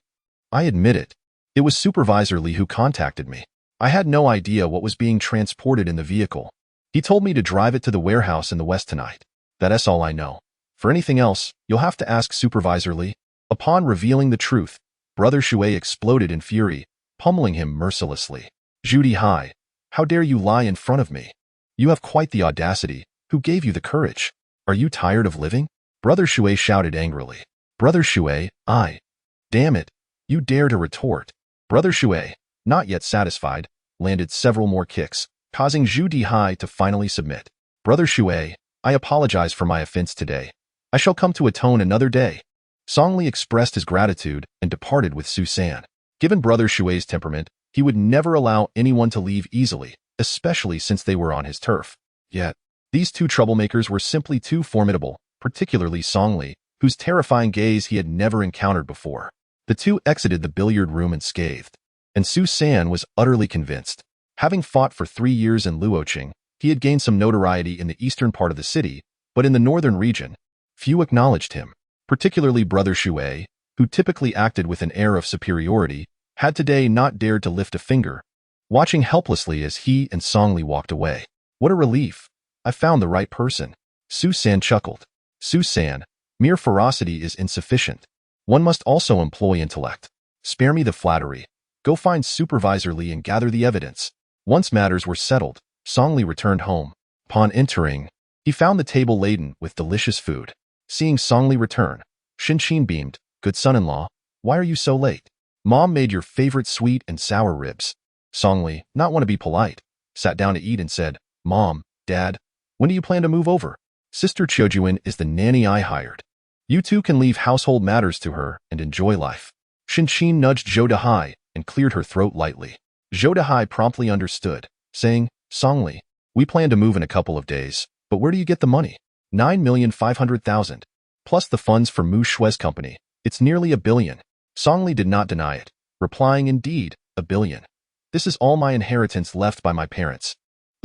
admit it. It was Supervisor Li who contacted me. I had no idea what was being transported in the vehicle. He told me to drive it to the warehouse in the west tonight. That's all I know. For anything else, you'll have to ask Supervisor Lee. Upon revealing the truth, Brother Shui exploded in fury, pummeling him mercilessly. Judy Hai, how dare you lie in front of me? You have quite the audacity. Who gave you the courage? Are you tired of living? Brother Shui shouted angrily. Brother Shui, damn it, you dare to retort. Brother Shui, not yet satisfied, landed several more kicks, causing Zhu Dihai to finally submit. Brother Shui, I apologize for my offense today. I shall come to atone another day. Song Li expressed his gratitude and departed with Su San. Given Brother Shui's temperament, he would never allow anyone to leave easily, especially since they were on his turf. Yet, these two troublemakers were simply too formidable, particularly Song Li, whose terrifying gaze he had never encountered before. The two exited the billiard room unscathed, and Su San was utterly convinced. Having fought for 3 years in Luoqing, he had gained some notoriety in the eastern part of the city, but in the northern region, few acknowledged him. Particularly Brother Shui, who typically acted with an air of superiority, had today not dared to lift a finger, watching helplessly as he and Song Li walked away. What a relief! I found the right person. Su San chuckled. Su San, mere ferocity is insufficient. One must also employ intellect. Spare me the flattery. Go find Supervisor Lee and gather the evidence. Once matters were settled, Song Li returned home. Upon entering, he found the table laden with delicious food. Seeing Song Li return, Shin beamed. Good son-in-law, why are you so late? Mom made your favorite sweet and sour ribs. Song Li, not want to be polite, sat down to eat and said, Mom, Dad, when do you plan to move over? Sister Chiojuan is the nanny I hired. You two can leave household matters to her and enjoy life. Shin nudged Zhou Dehai and cleared her throat lightly. Zhou Dehai promptly understood, saying, Song Li, we plan to move in a couple of days, but where do you get the money? 9,500,000. Plus the funds for Mu Shui's company. It's nearly $1 billion. Song Li did not deny it, replying, indeed, $1 billion. This is all my inheritance left by my parents.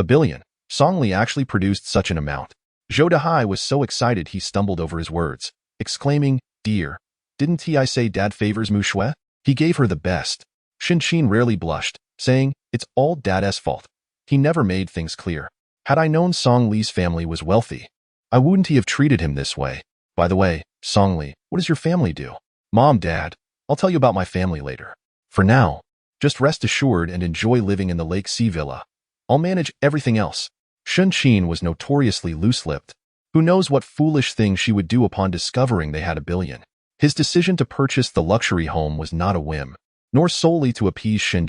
$1 billion. Song Li actually produced such an amount. Zhou Dehai was so excited he stumbled over his words, exclaiming, Dear, didn't I say Dad favors Mu Shui? He gave her the best. Shin rarely blushed, saying, It's all Dad's fault. He never made things clear. Had I known Song Li's family was wealthy, I wouldn't have treated him this way. By the way, Song Li, what does your family do? Mom, Dad, I'll tell you about my family later. For now, just rest assured and enjoy living in the Lake Sea Villa. I'll manage everything else. Shin was notoriously loose-lipped. Who knows what foolish thing she would do upon discovering they had $1 billion. His decision to purchase the luxury home was not a whim, nor solely to appease Shin.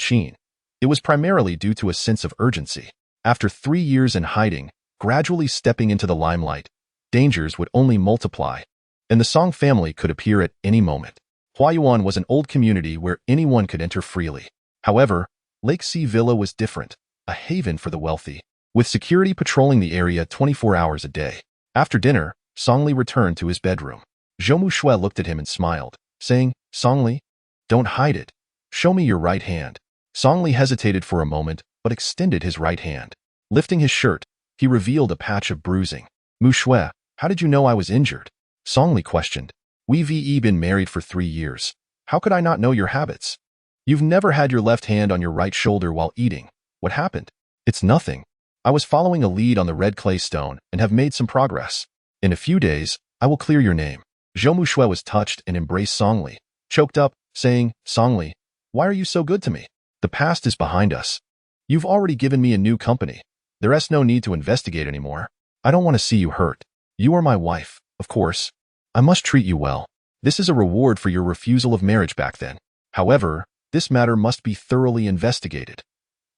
It was primarily due to a sense of urgency. After 3 years in hiding, gradually stepping into the limelight, dangers would only multiply, and the Song family could appear at any moment. Huayuan was an old community where anyone could enter freely. However, Lake Sea Villa was different, a haven for the wealthy, with security patrolling the area 24 hours a day. After dinner, Song Li returned to his bedroom. Zhou Mu Shui looked at him and smiled, saying, Song Li, don't hide it. Show me your right hand. Song Li hesitated for a moment, but extended his right hand. Lifting his shirt, he revealed a patch of bruising. Mu Shui, how did you know I was injured? Song Li questioned. We've been married for 3 years. How could I not know your habits? You've never had your left hand on your right shoulder while eating. What happened? It's nothing. I was following a lead on the red clay stone and have made some progress. In a few days, I will clear your name. Zhou Mu Shui was touched and embraced Song Li, choked up, saying, Song Li, why are you so good to me? The past is behind us. You've already given me a new company. There's no need to investigate anymore. I don't want to see you hurt. You are my wife, of course. I must treat you well. This is a reward for your refusal of marriage back then. However, this matter must be thoroughly investigated.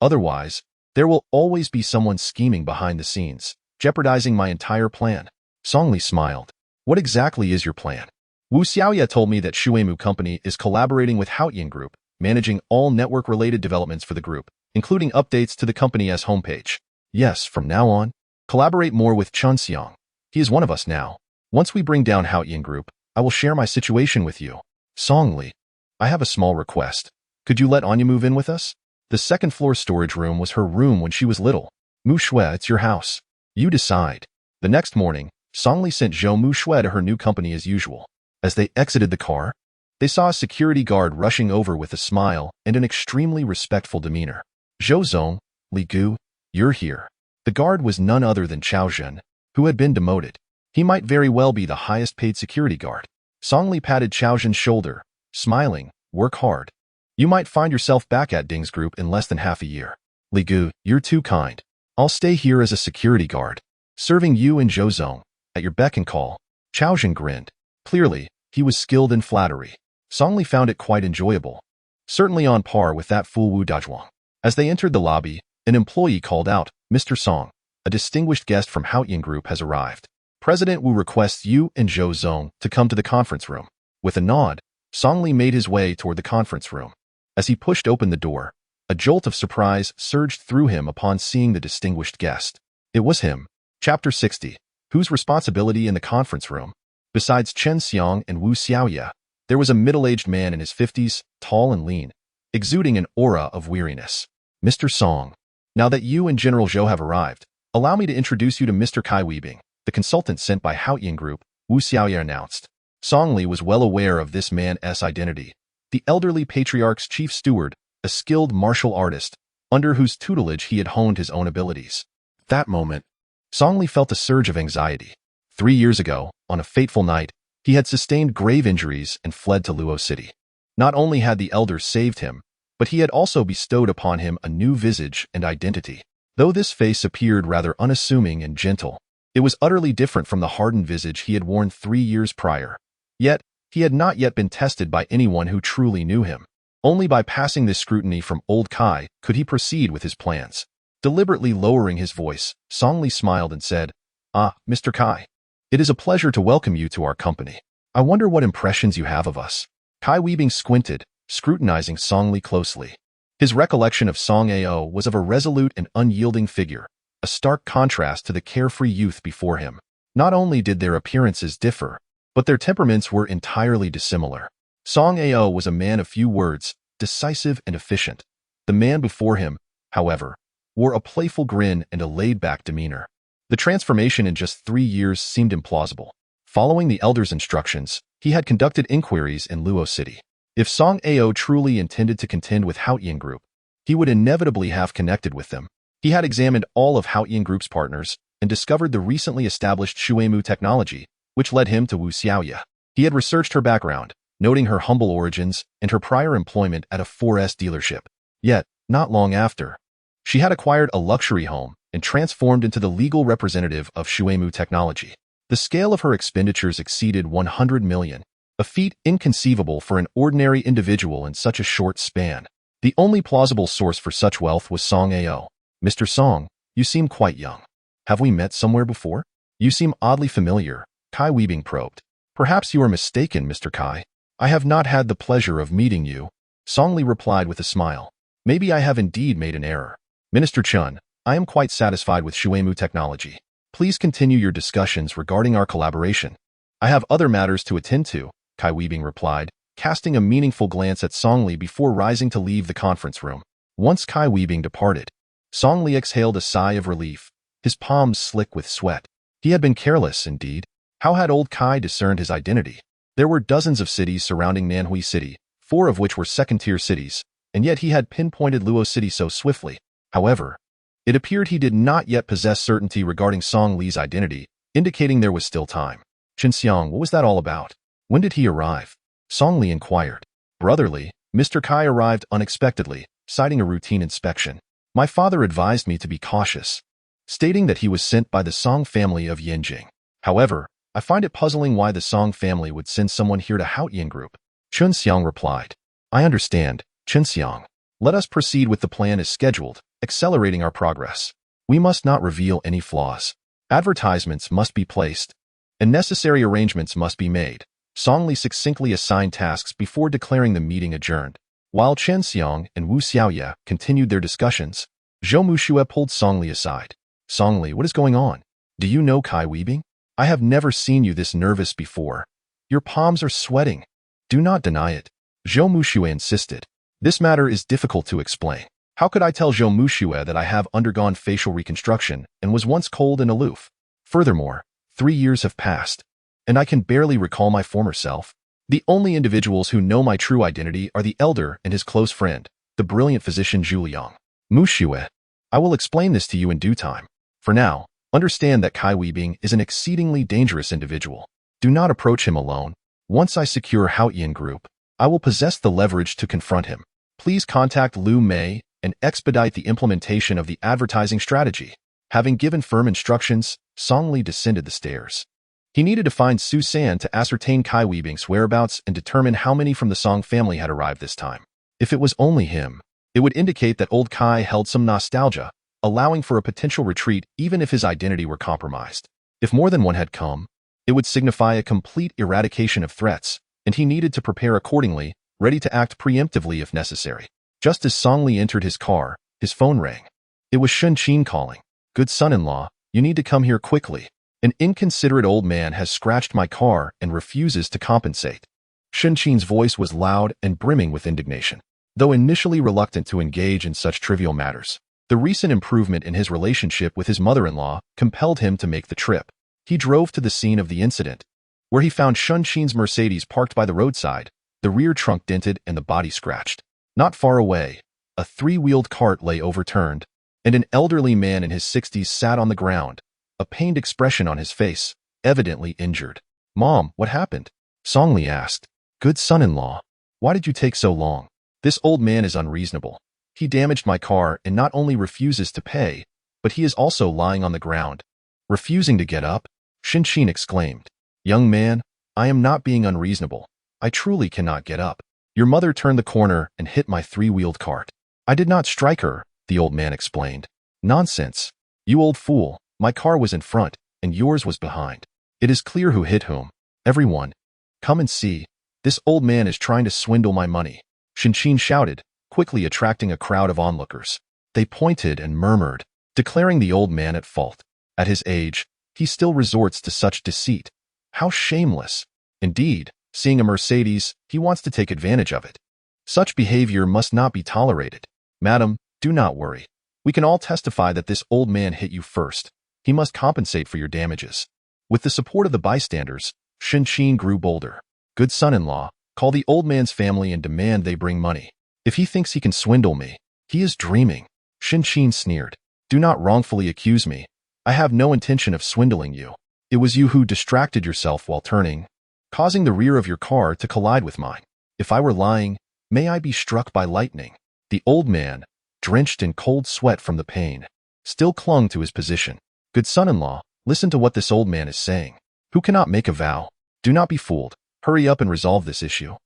Otherwise, there will always be someone scheming behind the scenes, jeopardizing my entire plan. Song Li smiled. What exactly is your plan? Wu Xiaoya told me that Shuemu Company is collaborating with Haoyan Group, managing all network-related developments for the group, including updates to the company's homepage. Yes, from now on, collaborate more with Chun Xiang. He is one of us now. Once we bring down Haoyan Group, I will share my situation with you. Song Li, I have a small request. Could you let Anya move in with us? The second-floor storage room was her room when she was little. Mu Shui, it's your house. You decide. The next morning, Song Li sent Zhou Mu Shui to her new company as usual. As they exited the car, they saw a security guard rushing over with a smile and an extremely respectful demeanor. Zhou Zong, Li Gu, you're here. The guard was none other than Chao Zhen, who had been demoted. He might very well be the highest paid security guard. Song Li patted Qiao Zhen's shoulder, smiling. Work hard. You might find yourself back at Ding's group in less than half a year. Li Gu, you're too kind. I'll stay here as a security guard, serving you and Zhou Zong, at your beck and call. Qiao Zhen grinned. Clearly, he was skilled in flattery. Song Li found it quite enjoyable, certainly on par with that fool Wu Dazhuang. As they entered the lobby, an employee called out, Mr. Song, a distinguished guest from Haoyan Group has arrived. President Wu requests you and Zhou Zong to come to the conference room. With a nod, Song Li made his way toward the conference room. As he pushed open the door, a jolt of surprise surged through him upon seeing the distinguished guest. It was him. Chapter 60. Whose responsibility in the conference room? Besides Chen Xiang and Wu Xiaoya, there was a middle-aged man in his 50s, tall and lean, exuding an aura of weariness. Mr. Song, now that you and General Zhou have arrived, allow me to introduce you to Mr. Kai Weibing, the consultant sent by Haoyan Group, Wu Xiaoya announced. Song Li was well aware of this man's identity, the elderly patriarch's chief steward, a skilled martial artist, under whose tutelage he had honed his own abilities. At that moment, Song Li felt a surge of anxiety. 3 years ago, on a fateful night, he had sustained grave injuries and fled to Luo City. Not only had the elders saved him, but he had also bestowed upon him a new visage and identity. Though this face appeared rather unassuming and gentle, it was utterly different from the hardened visage he had worn 3 years prior. Yet, he had not yet been tested by anyone who truly knew him. Only by passing this scrutiny from old Kai could he proceed with his plans. Deliberately lowering his voice, Song Li smiled and said, Ah, Mr. Kai. It is a pleasure to welcome you to our company. I wonder what impressions you have of us. Kai Weibing squinted, scrutinizing Song Li closely. His recollection of Song Ao was of a resolute and unyielding figure, a stark contrast to the carefree youth before him. Not only did their appearances differ, but their temperaments were entirely dissimilar. Song Ao was a man of few words, decisive and efficient. The man before him, however, wore a playful grin and a laid-back demeanor. The transformation in just 3 years seemed implausible. Following the elder's instructions, he had conducted inquiries in Luo City. If Song Ao truly intended to contend with Haoyan Group, he would inevitably have connected with them. He had examined all of Haoyan Group's partners and discovered the recently established Shuemu technology, which led him to Wu Xiaoya. He had researched her background, noting her humble origins and her prior employment at a 4S dealership. Yet, not long after, she had acquired a luxury home and transformed into the legal representative of Shuemu Technology. The scale of her expenditures exceeded 100 million, a feat inconceivable for an ordinary individual in such a short span. The only plausible source for such wealth was Song Ao. Mr. Song, you seem quite young. Have we met somewhere before? You seem oddly familiar, Kai Weibing probed. Perhaps you are mistaken, Mr. Kai. I have not had the pleasure of meeting you, Song Li replied with a smile. Maybe I have indeed made an error. Minister Chun, I am quite satisfied with Shuemu Technology. Please continue your discussions regarding our collaboration. I have other matters to attend to, Kai Weibing replied, casting a meaningful glance at Song Li before rising to leave the conference room. Once Kai Weibing departed, Song Li exhaled a sigh of relief, his palms slick with sweat. He had been careless, indeed. How had old Kai discerned his identity? There were dozens of cities surrounding Nanhui City, 4 of which were second-tier cities, and yet he had pinpointed Luo City so swiftly. However, it appeared he did not yet possess certainty regarding Song Li's identity, indicating there was still time. Chen Xiang, what was that all about? When did he arrive? Song Li inquired. Brotherly, Mr. Kai arrived unexpectedly, citing a routine inspection. My father advised me to be cautious, stating that he was sent by the Song family of Yanjing. However, I find it puzzling why the Song family would send someone here to Haoyan Group. Chen Xiang replied. I understand, Chen Xiang. Let us proceed with the plan as scheduled, accelerating our progress. We must not reveal any flaws. Advertisements must be placed, and necessary arrangements must be made. Song Li succinctly assigned tasks before declaring the meeting adjourned. While Chen Xiang and Wu Xiaoya continued their discussions, Zhou Muxue pulled Song Li aside. Song Li, what is going on? Do you know Kai Weibing? I have never seen you this nervous before. Your palms are sweating. Do not deny it. Zhou Muxue insisted. This matter is difficult to explain. How could I tell Zhou Muxue that I have undergone facial reconstruction and was once cold and aloof? Furthermore, 3 years have passed, and I can barely recall my former self. The only individuals who know my true identity are the elder and his close friend, the brilliant physician Zhu Liang. Muxue, I will explain this to you in due time. For now, Understand that Kai Weibing is an exceedingly dangerous individual. Do not approach him alone. Once I secure Haotian Group, I will possess the leverage to confront him. Please contact Liu Mei and expedite the implementation of the advertising strategy. Having given firm instructions, Song Li descended the stairs. He needed to find Su San to ascertain Kai Weibing's whereabouts and determine how many from the Song family had arrived this time. If it was only him, it would indicate that old Kai held some nostalgia, allowing for a potential retreat even if his identity were compromised. If more than one had come, it would signify a complete eradication of threats, and he needed to prepare accordingly, ready to act preemptively if necessary. Just as Song Li entered his car, his phone rang. It was Shen Qin calling. "Good son-in-law, you need to come here quickly. An inconsiderate old man has scratched my car and refuses to compensate." Shen Qin's voice was loud and brimming with indignation. Though initially reluctant to engage in such trivial matters, the recent improvement in his relationship with his mother-in-law compelled him to make the trip. He drove to the scene of the incident, where he found Shen Qin's Mercedes parked by the roadside, the rear trunk dented and the body scratched. Not far away, a three-wheeled cart lay overturned, and an elderly man in his 60s sat on the ground, a pained expression on his face, evidently injured. "Mom, what happened?" Song Li asked. "Good son-in-law, why did you take so long? This old man is unreasonable. He damaged my car and not only refuses to pay, but he is also lying on the ground, refusing to get up," Shen Qin exclaimed. "Young man, I am not being unreasonable. I truly cannot get up. Your mother turned the corner and hit my three-wheeled cart. I did not strike her," the old man explained. "Nonsense. You old fool. My car was in front, and yours was behind. It is clear who hit whom. Everyone, come and see. This old man is trying to swindle my money," Shen Qin shouted, quickly attracting a crowd of onlookers. They pointed and murmured, declaring the old man at fault. At his age, he still resorts to such deceit. How shameless. Indeed, seeing a Mercedes, he wants to take advantage of it. Such behavior must not be tolerated. "Madam, do not worry. We can all testify that this old man hit you first. He must compensate for your damages." With the support of the bystanders, Shen Qin grew bolder. "Good son-in-law, call the old man's family and demand they bring money. If he thinks he can swindle me, he is dreaming." Shen Qin sneered. "Do not wrongfully accuse me. I have no intention of swindling you. It was you who distracted yourself while turning, causing the rear of your car to collide with mine. If I were lying, may I be struck by lightning." The old man, drenched in cold sweat from the pain, still clung to his position. "Good son-in-law, listen to what this old man is saying. Who cannot make a vow? Do not be fooled. Hurry up and resolve this issue.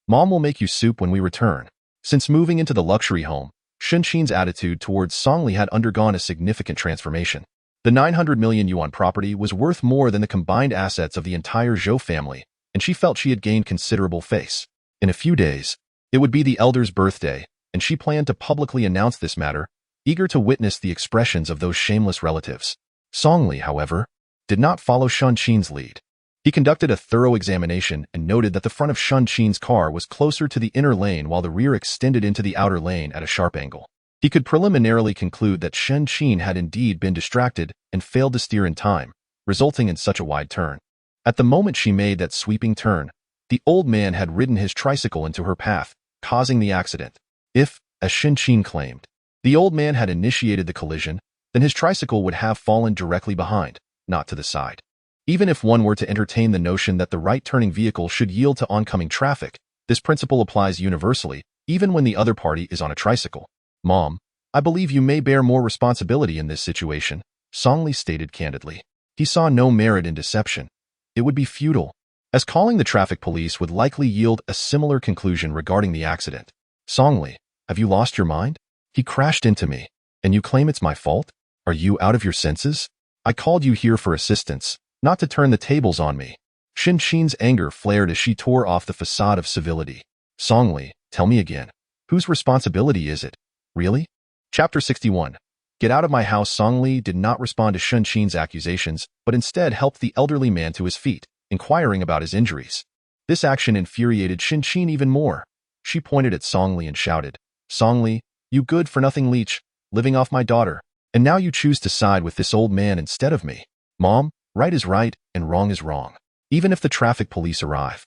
Mom will make you soup when we return." Since moving into the luxury home, Shen Qin's attitude towards Song Li had undergone a significant transformation. The 900 million yuan property was worth more than the combined assets of the entire Zhou family, and she felt she had gained considerable face. In a few days, it would be the elder's birthday, and she planned to publicly announce this matter, eager to witness the expressions of those shameless relatives. Song Li, however, did not follow Shen Qin's lead. He conducted a thorough examination and noted that the front of Shen Qin's car was closer to the inner lane while the rear extended into the outer lane at a sharp angle. He could preliminarily conclude that Shen Qin had indeed been distracted and failed to steer in time, resulting in such a wide turn. At the moment she made that sweeping turn, the old man had ridden his tricycle into her path, causing the accident. If, as Shen Qin claimed, the old man had initiated the collision, then his tricycle would have fallen directly behind, not to the side. Even if one were to entertain the notion that the right-turning vehicle should yield to oncoming traffic, this principle applies universally, even when the other party is on a tricycle. "Mom, I believe you may bear more responsibility in this situation," Song Li stated candidly. He saw no merit in deception. It would be futile, as calling the traffic police would likely yield a similar conclusion regarding the accident. "Song Li, have you lost your mind? He crashed into me, and you claim it's my fault? Are you out of your senses? I called you here for assistance, not to turn the tables on me." Shen Qin's anger flared as she tore off the facade of civility. "Song Li, tell me again, whose responsibility is it? Really?" Chapter 61. Get out of my house. Song Li did not respond to Shen Qin's accusations, but instead helped the elderly man to his feet, inquiring about his injuries. This action infuriated Shen Qin even more. She pointed at Song Li and shouted, "Song Li, you good-for-nothing leech, living off my daughter, and now you choose to side with this old man instead of me. Mom, right is right and wrong is wrong. Even if the traffic police arrive,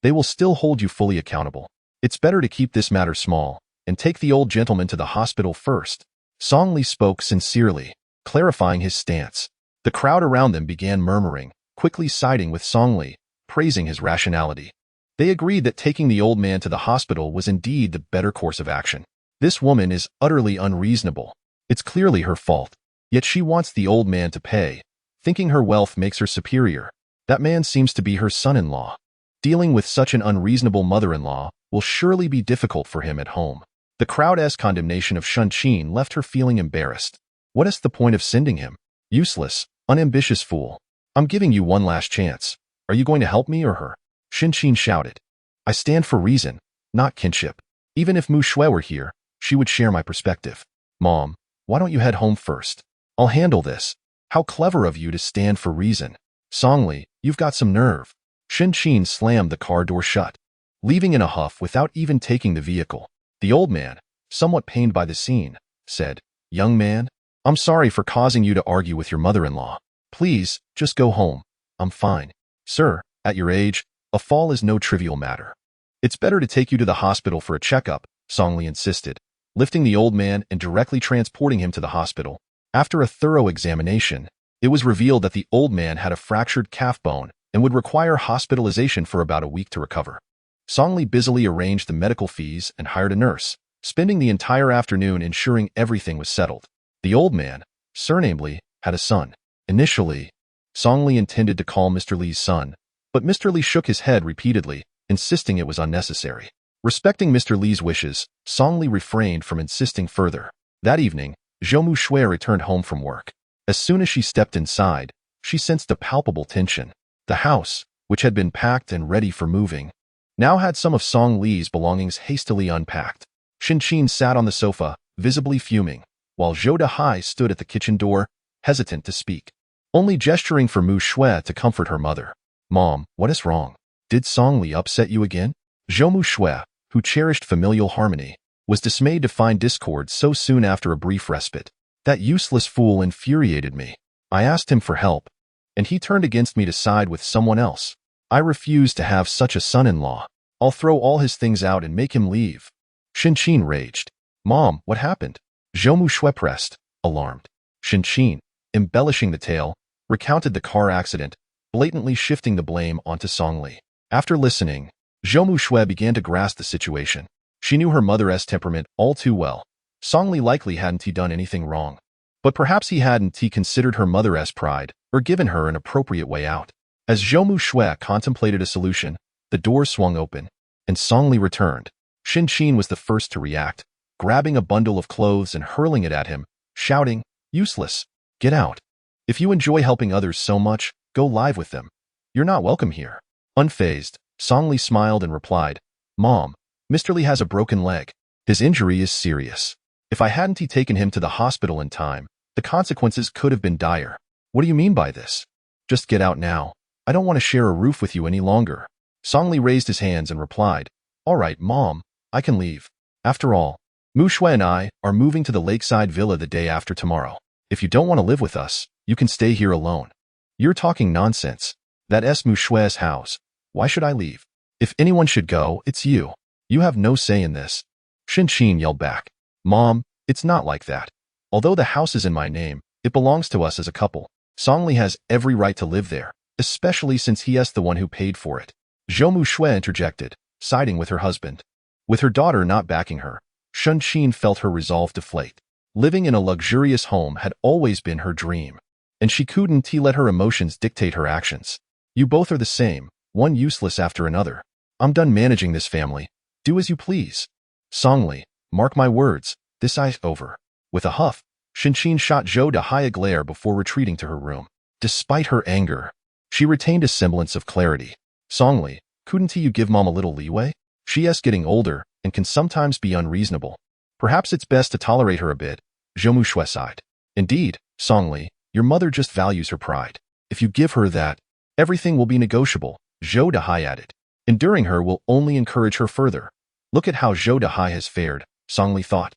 they will still hold you fully accountable. It's better to keep this matter small and take the old gentleman to the hospital first." Song Li spoke sincerely, clarifying his stance. The crowd around them began murmuring, quickly siding with Song-li, praising his rationality. They agreed that taking the old man to the hospital was indeed the better course of action. This woman is utterly unreasonable. It's clearly her fault. Yet she wants the old man to pay, thinking her wealth makes her superior. That man seems to be her son-in-law. Dealing with such an unreasonable mother-in-law will surely be difficult for him at home. The crowd's condemnation of Shen-Qin left her feeling embarrassed. What is the point of sending him? Useless, unambitious fool. I'm giving you one last chance. Are you going to help me or her? Shen-Qin shouted. I stand for reason, not kinship. Even if Mu Shui were here, she would share my perspective. Mom, why don't you head home first? I'll handle this. How clever of you to stand for reason. Song-li, you've got some nerve. Shen-Qin slammed the car door shut, leaving in a huff without even taking the vehicle. The old man, somewhat pained by the scene, said, Young man, I'm sorry for causing you to argue with your mother-in-law. Please, just go home. I'm fine. Sir, at your age, a fall is no trivial matter. It's better to take you to the hospital for a checkup, Song-li insisted, lifting the old man and directly transporting him to the hospital. After a thorough examination, it was revealed that the old man had a fractured calf bone and would require hospitalization for about a week to recover. Song-li busily arranged the medical fees and hired a nurse, spending the entire afternoon ensuring everything was settled. The old man, surnamed Li, had a son. Initially, Song-li intended to call Mr. Li's son, but Mr. Li shook his head repeatedly, insisting it was unnecessary. Respecting Mr. Li's wishes, Song-li refrained from insisting further. That evening, Mu Shui returned home from work. As soon as she stepped inside, she sensed a palpable tension. The house, which had been packed and ready for moving, now had some of Song Li's belongings hastily unpacked. Shen-Qin sat on the sofa, visibly fuming, while Zhou Dahai stood at the kitchen door, hesitant to speak, only gesturing for Mu Shui to comfort her mother. Mom, what is wrong? Did Song Li upset you again? Mu Shui, who cherished familial harmony, was dismayed to find discord so soon after a brief respite. That useless fool infuriated me. I asked him for help, and he turned against me to side with someone else. I refuse to have such a son-in-law. I'll throw all his things out and make him leave. Shen-Qin raged. Mom, what happened? Mu Shui pressed, alarmed. Shen-Qin, embellishing the tale, recounted the car accident, blatantly shifting the blame onto Song Li. After listening, Mu Shui began to grasp the situation. She knew her mother's temperament all too well. Song Li likely hadn't he done anything wrong. But perhaps he hadn't he considered her mother's pride, or given her an appropriate way out. As Mu Shui contemplated a solution, the door swung open, and Song Li returned. Shen-Qin was the first to react, grabbing a bundle of clothes and hurling it at him, shouting, Useless! Get out! If you enjoy helping others so much, go live with them. You're not welcome here. Unfazed, Song Li smiled and replied, Mom, Mr. Li has a broken leg. His injury is serious. If I hadn't taken him to the hospital in time, the consequences could have been dire. What do you mean by this? Just get out now. I don't want to share a roof with you any longer. Song Li raised his hands and replied, All right, Mom, I can leave. After all, Mu Shui and I are moving to the lakeside villa the day after tomorrow. If you don't want to live with us, you can stay here alone. You're talking nonsense. That's Mu Shui's house. Why should I leave? If anyone should go, it's you. You have no say in this. Shen-Qin yelled back. Mom, it's not like that. Although the house is in my name, it belongs to us as a couple. Song Li has every right to live there, especially since he is the one who paid for it. Mu Shui interjected, siding with her husband. With her daughter not backing her, Shen-Qin felt her resolve deflate. Living in a luxurious home had always been her dream, and she couldn't let her emotions dictate her actions. You both are the same, one useless after another. I'm done managing this family. Do as you please. Song Li, mark my words, this is over. With a huff, Shen-Qin shot Zhou Dahai a glare before retreating to her room. Despite her anger, she retained a semblance of clarity. Song Li, couldn't you give Mom a little leeway? She is getting older and can sometimes be unreasonable. Perhaps it's best to tolerate her a bit. Mu Shui sighed. Indeed, Song Li, your mother just values her pride. If you give her that, everything will be negotiable, Zhou Dahai added. Enduring her will only encourage her further. Look at how Zhou Dahai has fared, Song Li thought,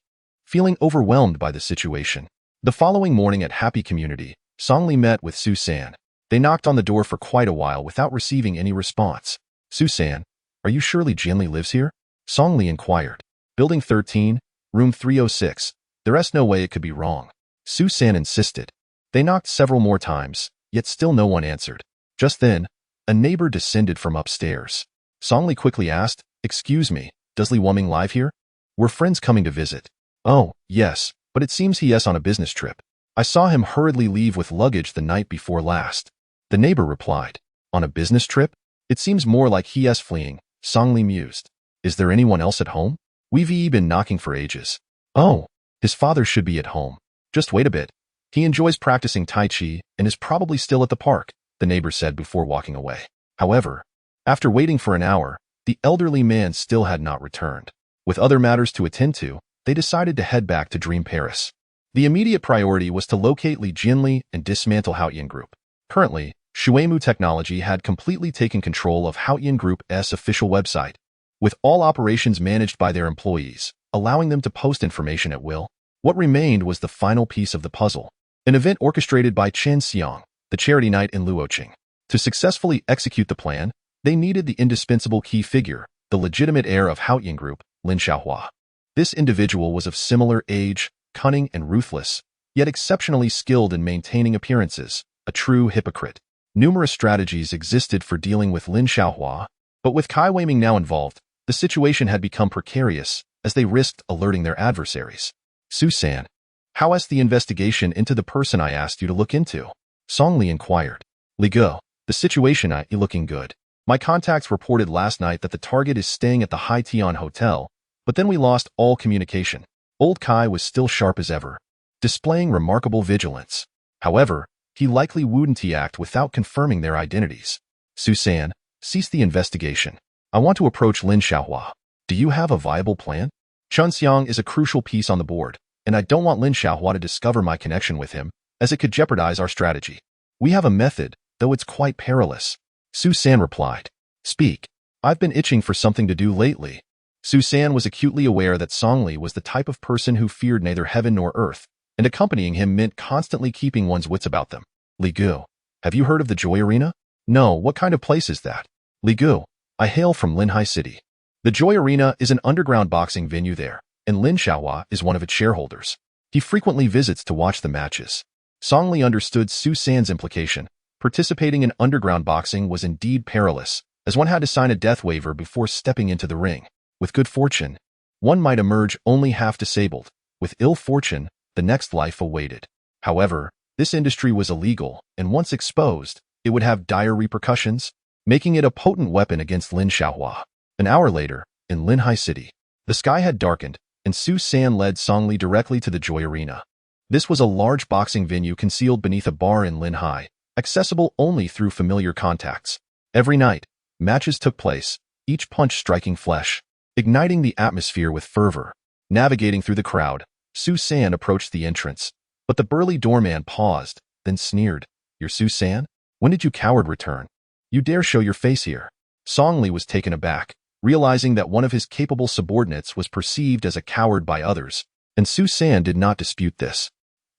feeling overwhelmed by the situation. The following morning at Happy Community, Song Li met with Susan. They knocked on the door for quite a while without receiving any response. Susan, are you sure Li Jianli lives here? Song Li inquired. Building 13, room 306. There's no way it could be wrong. Susan insisted. They knocked several more times, yet still no one answered. Just then, a neighbor descended from upstairs. Songli quickly asked, "Excuse me, does Li Wuming live here? We're friends coming to visit." "Oh, yes, but it seems he is on a business trip. I saw him hurriedly leave with luggage the night before last." The neighbor replied. "On a business trip? It seems more like he is fleeing," Songli mused. "Is there anyone else at home? We've been knocking for ages." "Oh, his father should be at home. Just wait a bit. He enjoys practicing Tai Chi and is probably still at the park," the neighbor said before walking away. However, after waiting for an hour, the elderly man still had not returned. With other matters to attend to, they decided to head back to Dream Paris. The immediate priority was to locate Li Jinli and dismantle Haoyan Group. Currently, Shuemu Technology had completely taken control of Haoyan Group's official website, with all operations managed by their employees, allowing them to post information at will. What remained was the final piece of the puzzle, an event orchestrated by Chen Xiang, the charity knight in Luoqing. To successfully execute the plan, they needed the indispensable key figure, the legitimate heir of Haoyan Group, Lin Xiaohua. This individual was of similar age, cunning and ruthless, yet exceptionally skilled in maintaining appearances, a true hypocrite. Numerous strategies existed for dealing with Lin Xiaohua, but with Kai Weiming now involved, the situation had become precarious as they risked alerting their adversaries. "Su-san, how is the investigation into the person I asked you to look into?" Songli inquired. "Li Go, the situation is looking good. My contacts reported last night that the target is staying at the Hai Tian Hotel, but then we lost all communication." Old Kai was still sharp as ever, displaying remarkable vigilance. However, he likely wouldn't act without confirming their identities. "Su-san, cease the investigation. I want to approach Lin Xiaohua. Do you have a viable plan? Chun Xiang is a crucial piece on the board, and I don't want Lin Xiaohua to discover my connection with him, as it could jeopardize our strategy. We have a method, though it's quite perilous." Su-san replied. "Speak. I've been itching for something to do lately." Su-san was acutely aware that Songli was the type of person who feared neither heaven nor earth, and accompanying him meant constantly keeping one's wits about them. "Li Gu, have you heard of the Joy Arena?" "No, what kind of place is that?" "Li Gu, I hail from Linhai City. The Joy Arena is an underground boxing venue there, and Lin Xiaohua is one of its shareholders. He frequently visits to watch the matches." Songli understood Su-san's implication. Participating in underground boxing was indeed perilous, as one had to sign a death waiver before stepping into the ring. With good fortune, one might emerge only half disabled. With ill fortune, the next life awaited. However, this industry was illegal, and once exposed, it would have dire repercussions, making it a potent weapon against Lin Xiaohua. An hour later, in Linhai City, the sky had darkened, and Su-san led Songli directly to the Joy Arena. This was a large boxing venue concealed beneath a bar in Linhai, accessible only through familiar contacts. Every night, matches took place, each punch striking flesh, igniting the atmosphere with fervor. Navigating through the crowd, Su-san approached the entrance, but the burly doorman paused, then sneered. "You're Su-san? When did you coward return? You dare show your face here?" Songli was taken aback, realizing that one of his capable subordinates was perceived as a coward by others, and Su-san did not dispute this.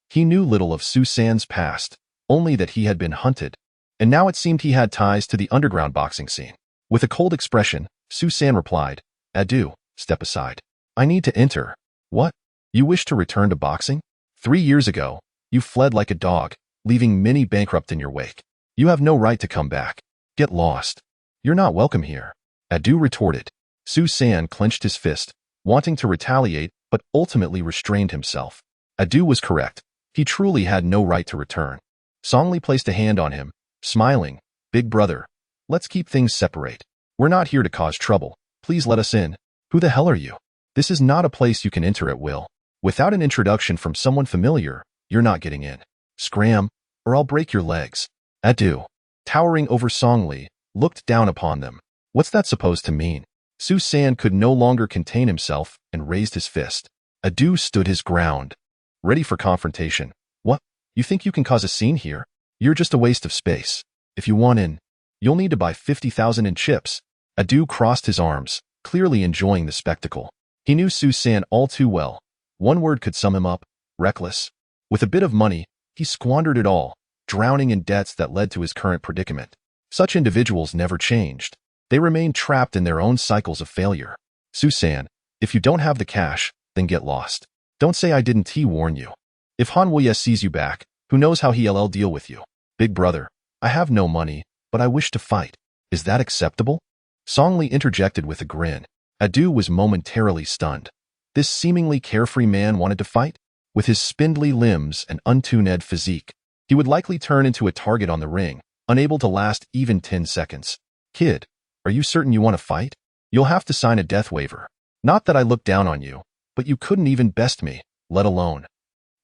He knew little of Su-san's past, only that he had been hunted, and now it seemed he had ties to the underground boxing scene. With a cold expression, Su-san replied, "Adieu, step aside. I need to enter." "What? You wish to return to boxing? 3 years ago, you fled like a dog, leaving many bankrupt in your wake. You have no right to come back. Get lost. You're not welcome here." Adu retorted. Su-san clenched his fist, wanting to retaliate, but ultimately restrained himself. Adu was correct. He truly had no right to return. Songli placed a hand on him, smiling. "Big brother, let's keep things separate. We're not here to cause trouble. Please let us in." "Who the hell are you? This is not a place you can enter at will. Without an introduction from someone familiar, you're not getting in. Scram, or I'll break your legs." Adu, towering over Songli, looked down upon them. What's that supposed to mean? Su-san could no longer contain himself and raised his fist. Adu stood his ground, ready for confrontation. "What? You think you can cause a scene here? You're just a waste of space. If you want in, you'll need to buy 50,000 in chips." Adu crossed his arms, clearly enjoying the spectacle. He knew Su-san all too well. One word could sum him up: reckless. With a bit of money, he squandered it all, drowning in debts that led to his current predicament. Such individuals never changed. They remained trapped in their own cycles of failure. "Su-san, if you don't have the cash, then get lost. Don't say I didn't warn you. If Han Wuye sees you back, Who knows how he'll deal with you? Big brother, I have no money, but I wish to fight. Is that acceptable? Song Li interjected with a grin. Adu was momentarily stunned. This seemingly carefree man wanted to fight? With his spindly limbs and untuned physique, he would likely turn into a target on the ring, unable to last even 10 seconds. Kid, are you certain you want to fight? You'll have to sign a death waiver. Not that I look down on you, but you couldn't even best me, let alone.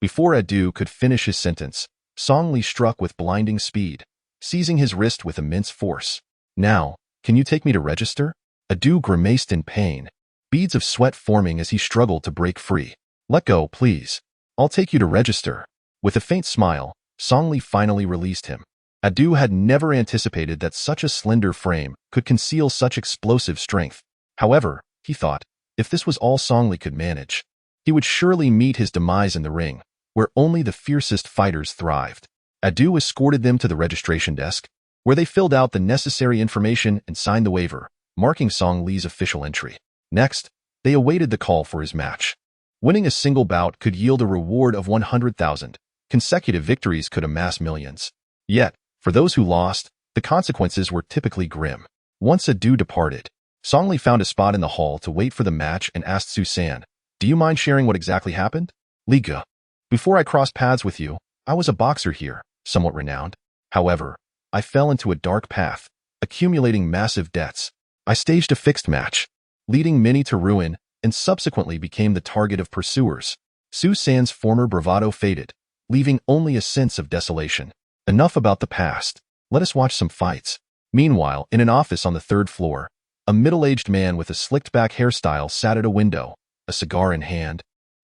Before Adu could finish his sentence, Song Li struck with blinding speed, seizing his wrist with immense force. Now, can you take me to register? Adu grimaced in pain, beads of sweat forming as he struggled to break free. Let go, please. I'll take you to register. With a faint smile, Song Li finally released him. Adu had never anticipated that such a slender frame could conceal such explosive strength. However, he thought, if this was all Song Li could manage, he would surely meet his demise in the ring, where only the fiercest fighters thrived. Adu escorted them to the registration desk, where they filled out the necessary information and signed the waiver, marking Song Li's official entry. Next, they awaited the call for his match. Winning a single bout could yield a reward of 100,000. Consecutive victories could amass millions. Yet, for those who lost, the consequences were typically grim. Once Adu departed, Song Li found a spot in the hall to wait for the match and asked Susan, "Do you mind sharing what exactly happened?" "Liga. Before I crossed paths with you, I was a boxer here, somewhat renowned. However, I fell into a dark path, accumulating massive debts. I staged a fixed match, leading many to ruin, and subsequently became the target of pursuers. Susan's former bravado faded, leaving only a sense of desolation. Enough about the past. Let us watch some fights." Meanwhile, in an office on the 3rd floor, a middle-aged man with a slicked-back hairstyle sat at a window, a cigar in hand,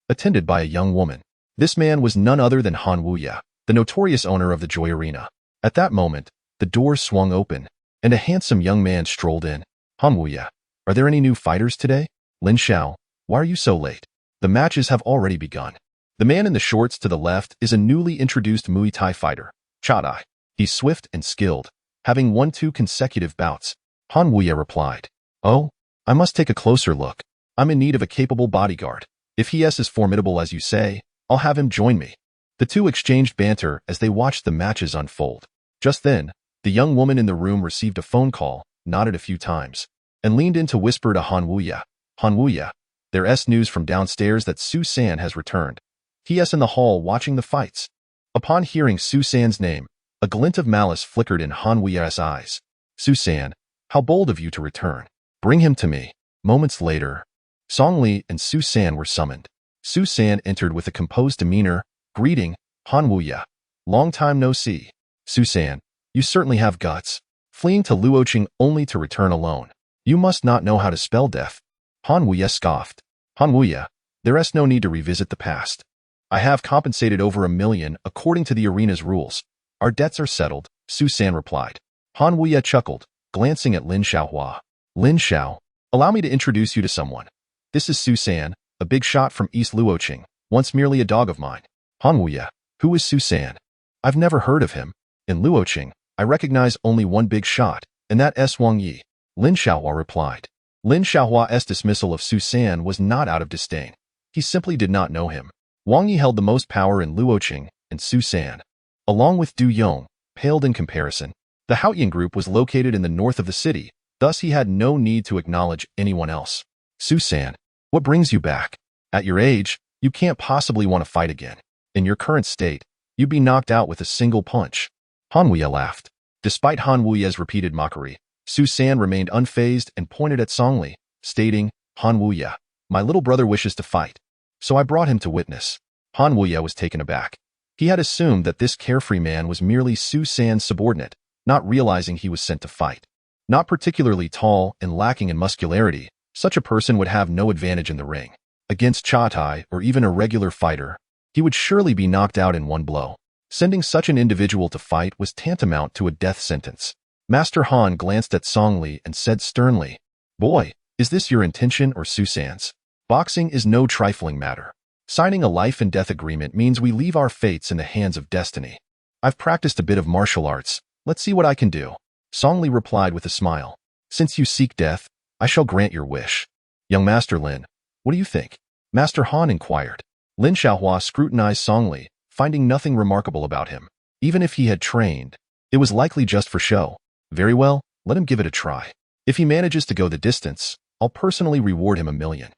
attended by a young woman. This man was none other than Han Wuya, the notorious owner of the Joy Arena. At that moment, the door swung open, and a handsome young man strolled in. "Han Wuya, are there any new fighters today?" "Lin Xiao, why are you so late? The matches have already begun." The man in the shorts to the left is a newly introduced Muay Thai fighter, Chadai. He's swift and skilled, having won 2 consecutive bouts. Han Wuya replied, "Oh, I must take a closer look. I'm in need of a capable bodyguard. If he is as formidable as you say, I'll have him join me." The two exchanged banter as they watched the matches unfold. Just then, the young woman in the room received a phone call, nodded a few times, and leaned in to whisper to Han Wuya, "Han Wuya, there's news from downstairs that Susan has returned. He.S. in the hall watching the fights." Upon hearing Susan's name, a glint of malice flickered in Han Wuya's eyes. "Susan, how bold of you to return. Bring him to me." Moments later, Song Li and Susan were summoned. Susan entered with a composed demeanor, greeting, "Han Wuya, long time no see." "Susan, you certainly have guts. Fleeing to Luoqing only to return alone. You must not know how to spell death." Han Wuya scoffed. "Han Wuya, there's no need to revisit the past. I have compensated over 1 million according to the arena's rules. Our debts are settled," Susan replied. Han Wuya chuckled, glancing at Lin Xiaohua. "Lin Xiao, allow me to introduce you to someone. This is Susan, a big shot from East Luoqing, once merely a dog of mine." Han Wuya, who is Susan? "I've never heard of him. In Luoqing, I recognize only one big shot, and that is Wang Yi," Lin Xiaohua replied. Lin Xiaohua's dismissal of Susan was not out of disdain. He simply did not know him. Wang Yi held the most power in Luoqing, and Susan, along with Du Yong, paled in comparison. The Haoyan group was located in the north of the city, thus he had no need to acknowledge anyone else. "Susan, what brings you back? At your age, you can't possibly want to fight again. In your current state, you'd be knocked out with a single punch." Han Wuya laughed. Despite Han Wuya's repeated mockery, Susan remained unfazed and pointed at Song Li, stating, "Han Wuya, my little brother wishes to fight, so I brought him to witness." Han Wuya was taken aback. He had assumed that this carefree man was merely Susan's subordinate, not realizing he was sent to fight. Not particularly tall and lacking in muscularity, such a person would have no advantage in the ring. Against Chatai or even a regular fighter, he would surely be knocked out in one blow. Sending such an individual to fight was tantamount to a death sentence. Master Han glanced at Song Li and said sternly, "Boy, is this your intention or Susan's? Boxing is no trifling matter. Signing a life and death agreement means we leave our fates in the hands of destiny. I've practiced a bit of martial arts. Let's see what I can do." Song Li replied with a smile, "Since you seek death, I shall grant your wish." "Young Master Lin, what do you think?" Master Han inquired. Lin Xiaohua scrutinized Song Li, finding nothing remarkable about him. Even if he had trained, it was likely just for show. Very well, let him give it a try. If he manages to go the distance, I'll personally reward him $1 million.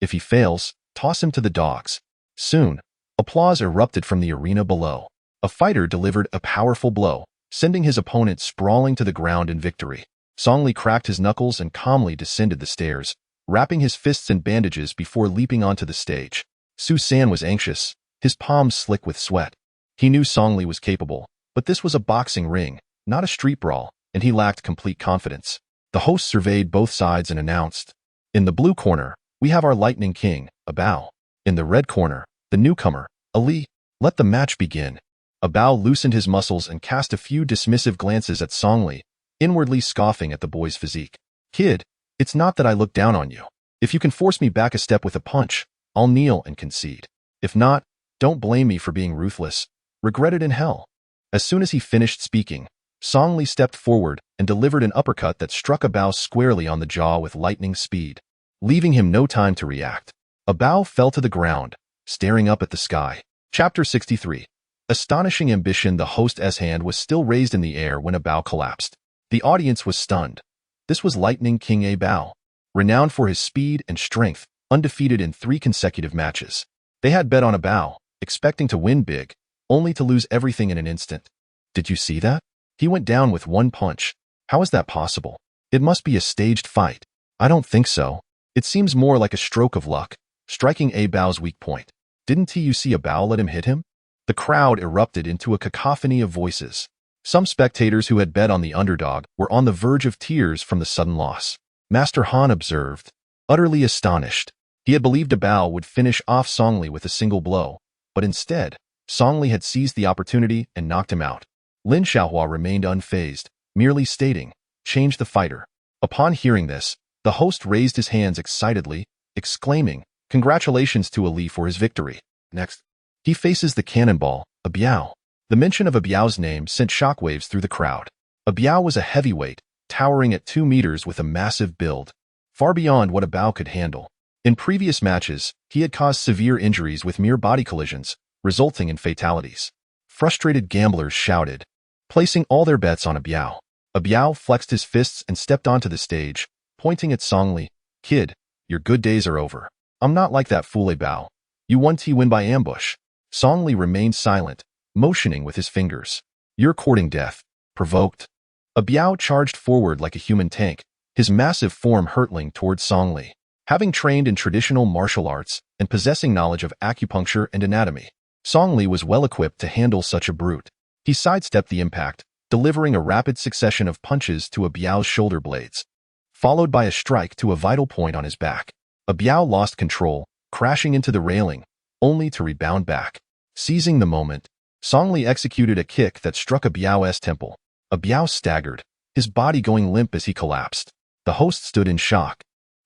If he fails, toss him to the dogs. Soon, applause erupted from the arena below. A fighter delivered a powerful blow, sending his opponent sprawling to the ground in victory. Song Li cracked his knuckles and calmly descended the stairs, wrapping his fists in bandages before leaping onto the stage. Su San was anxious, his palms slick with sweat. He knew Song Li was capable, but this was a boxing ring, not a street brawl, and he lacked complete confidence. The host surveyed both sides and announced, "In the blue corner, we have our Lightning King, Abao. In the red corner, the newcomer, Ali. Let the match begin." Abao loosened his muscles and cast a few dismissive glances at Song Li, inwardly scoffing at the boy's physique. "Kid, it's not that I look down on you. If you can force me back a step with a punch, I'll kneel and concede. If not, don't blame me for being ruthless. Regret it in hell." As soon as he finished speaking, Song Li stepped forward and delivered an uppercut that struck Abao squarely on the jaw with lightning speed, leaving him no time to react. Abao fell to the ground, staring up at the sky. Chapter 63. Astonishing ambition. The host's hand was still raised in the air when Abao collapsed. The audience was stunned. This was Lightning King Abao, renowned for his speed and strength, undefeated in 3 consecutive matches. They had bet on Abao, expecting to win big, only to lose everything in an instant. Did you see that? He went down with 1 punch. How is that possible? It must be a staged fight. I don't think so. It seems more like a stroke of luck, striking Abao's weak point. Didn't you see Abao let him hit him? The crowd erupted into a cacophony of voices. Some spectators who had bet on the underdog were on the verge of tears from the sudden loss. Master Han observed, utterly astonished. He had believed Abao would finish off Song Li with a single blow, but instead, Song Li had seized the opportunity and knocked him out. Lin Xiaohua remained unfazed, merely stating, "Change the fighter." Upon hearing this, the host raised his hands excitedly, exclaiming, "Congratulations to Ali for his victory." Next, he faces the cannonball, Abao. The mention of Abao's name sent shockwaves through the crowd. Abao was a heavyweight, towering at 2 meters with a massive build, far beyond what Abao could handle. In previous matches, he had caused severe injuries with mere body collisions, resulting in fatalities. Frustrated gamblers shouted, placing all their bets on Abao. Abao flexed his fists and stepped onto the stage, pointing at Song Li. "Kid, your good days are over. I'm not like that fool Abao. You win by ambush." Song Li remained silent, motioning with his fingers. "You're courting death." Provoked, Abao charged forward like a human tank, his massive form hurtling towards Song Li. Having trained in traditional martial arts and possessing knowledge of acupuncture and anatomy, Song Li was well equipped to handle such a brute. He sidestepped the impact, delivering a rapid succession of punches to Abao's shoulder blades, followed by a strike to a vital point on his back. Abao lost control, crashing into the railing, only to rebound back. Seizing the moment, Song Li executed a kick that struck Abao's temple. Abao staggered, his body going limp as he collapsed. The host stood in shock.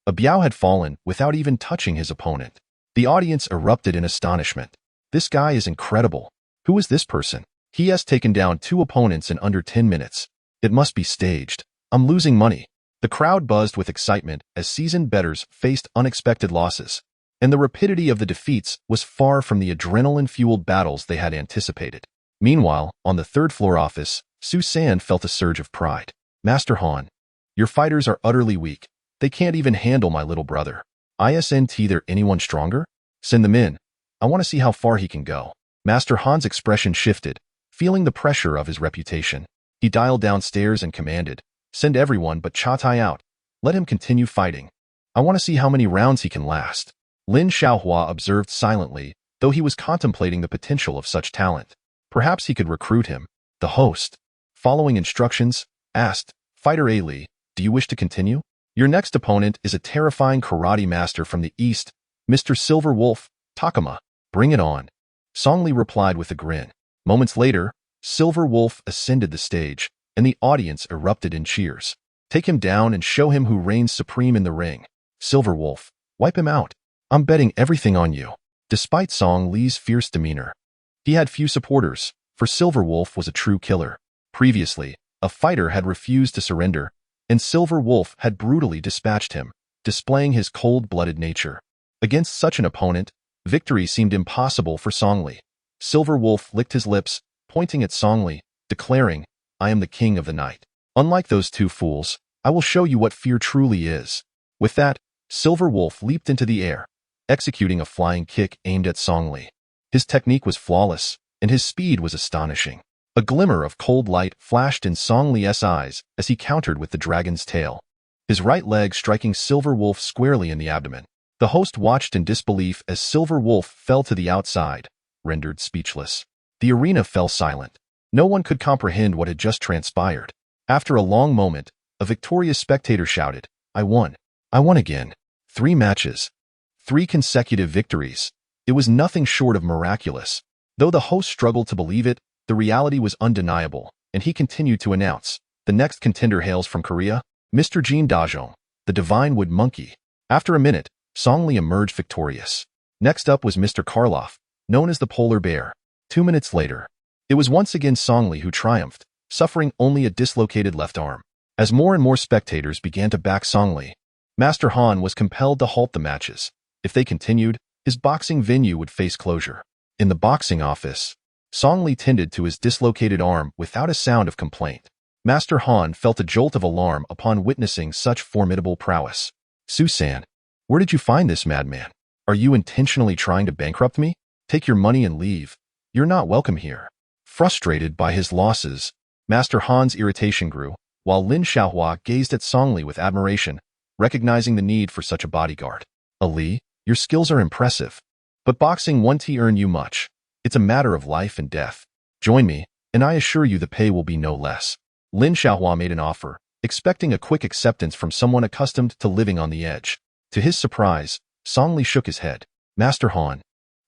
Abao had fallen without even touching his opponent. The audience erupted in astonishment. "This guy is incredible. Who is this person? He has taken down 2 opponents in under 10 minutes. It must be staged. I'm losing money." The crowd buzzed with excitement as seasoned bettors faced unexpected losses, and the rapidity of the defeats was far from the adrenaline-fueled battles they had anticipated. Meanwhile, on the 3rd floor office, Su San felt a surge of pride. "Master Han, your fighters are utterly weak. They can't even handle my little brother. Isn't there anyone stronger? Send them in. I want to see how far he can go." Master Han's expression shifted, feeling the pressure of his reputation. He dialed downstairs and commanded, "Send everyone but Cha Tai out. Let him continue fighting. I want to see how many rounds he can last." Lin Xiaohua observed silently, though he was contemplating the potential of such talent. Perhaps he could recruit him. The host, following instructions, asked, "Fighter Ali, do you wish to continue? Your next opponent is a terrifying karate master from the East, Mr. Silver Wolf, Takuma. Bring it on." Song Li replied with a grin. Moments later, Silver Wolf ascended the stage, and the audience erupted in cheers. "Take him down and show him who reigns supreme in the ring. Silver Wolf, wipe him out. I'm betting everything on you." Despite Song Li's fierce demeanor, he had few supporters, for Silver Wolf was a true killer. Previously, a fighter had refused to surrender, and Silver Wolf had brutally dispatched him, displaying his cold-blooded nature. Against such an opponent, victory seemed impossible for Song Li. Silver Wolf licked his lips, pointing at Song Li, declaring, "I am the king of the night. Unlike those two fools, I will show you what fear truly is." With that, Silver Wolf leaped into the air, executing a flying kick aimed at Song Li. His technique was flawless, and his speed was astonishing. A glimmer of cold light flashed in Song Li's eyes as he countered with the dragon's tail, his right leg striking Silver Wolf squarely in the abdomen. The host watched in disbelief as Silver Wolf fell to the outside, rendered speechless. The arena fell silent. No one could comprehend what had just transpired. After a long moment, a victorious spectator shouted, "I won. I won again. 3 matches. 3 consecutive victories." It was nothing short of miraculous. Though the host struggled to believe it, the reality was undeniable, and he continued to announce, "The next contender hails from Korea, Mr. Jin Dajong, the Divine Wood Monkey." After a minute, Song Li emerged victorious. Next up was Mr. Karloff, known as the Polar Bear. 2 minutes later, it was once again Song Li who triumphed, suffering only a dislocated left arm. As more and more spectators began to back Song Li, Master Han was compelled to halt the matches. If they continued, his boxing venue would face closure. In the boxing office, Song Li tended to his dislocated arm without a sound of complaint. Master Han felt a jolt of alarm upon witnessing such formidable prowess. "Susan, where did you find this madman? Are you intentionally trying to bankrupt me? Take your money and leave. You're not welcome here." Frustrated by his losses, Master Han's irritation grew, while Lin Xiaohua gazed at Song Li with admiration, recognizing the need for such a bodyguard. "Ali, your skills are impressive, but boxing won't earn you much. It's a matter of life and death. Join me, and I assure you the pay will be no less." Lin Xiaohua made an offer, expecting a quick acceptance from someone accustomed to living on the edge. To his surprise, Song Li shook his head. "Master Han,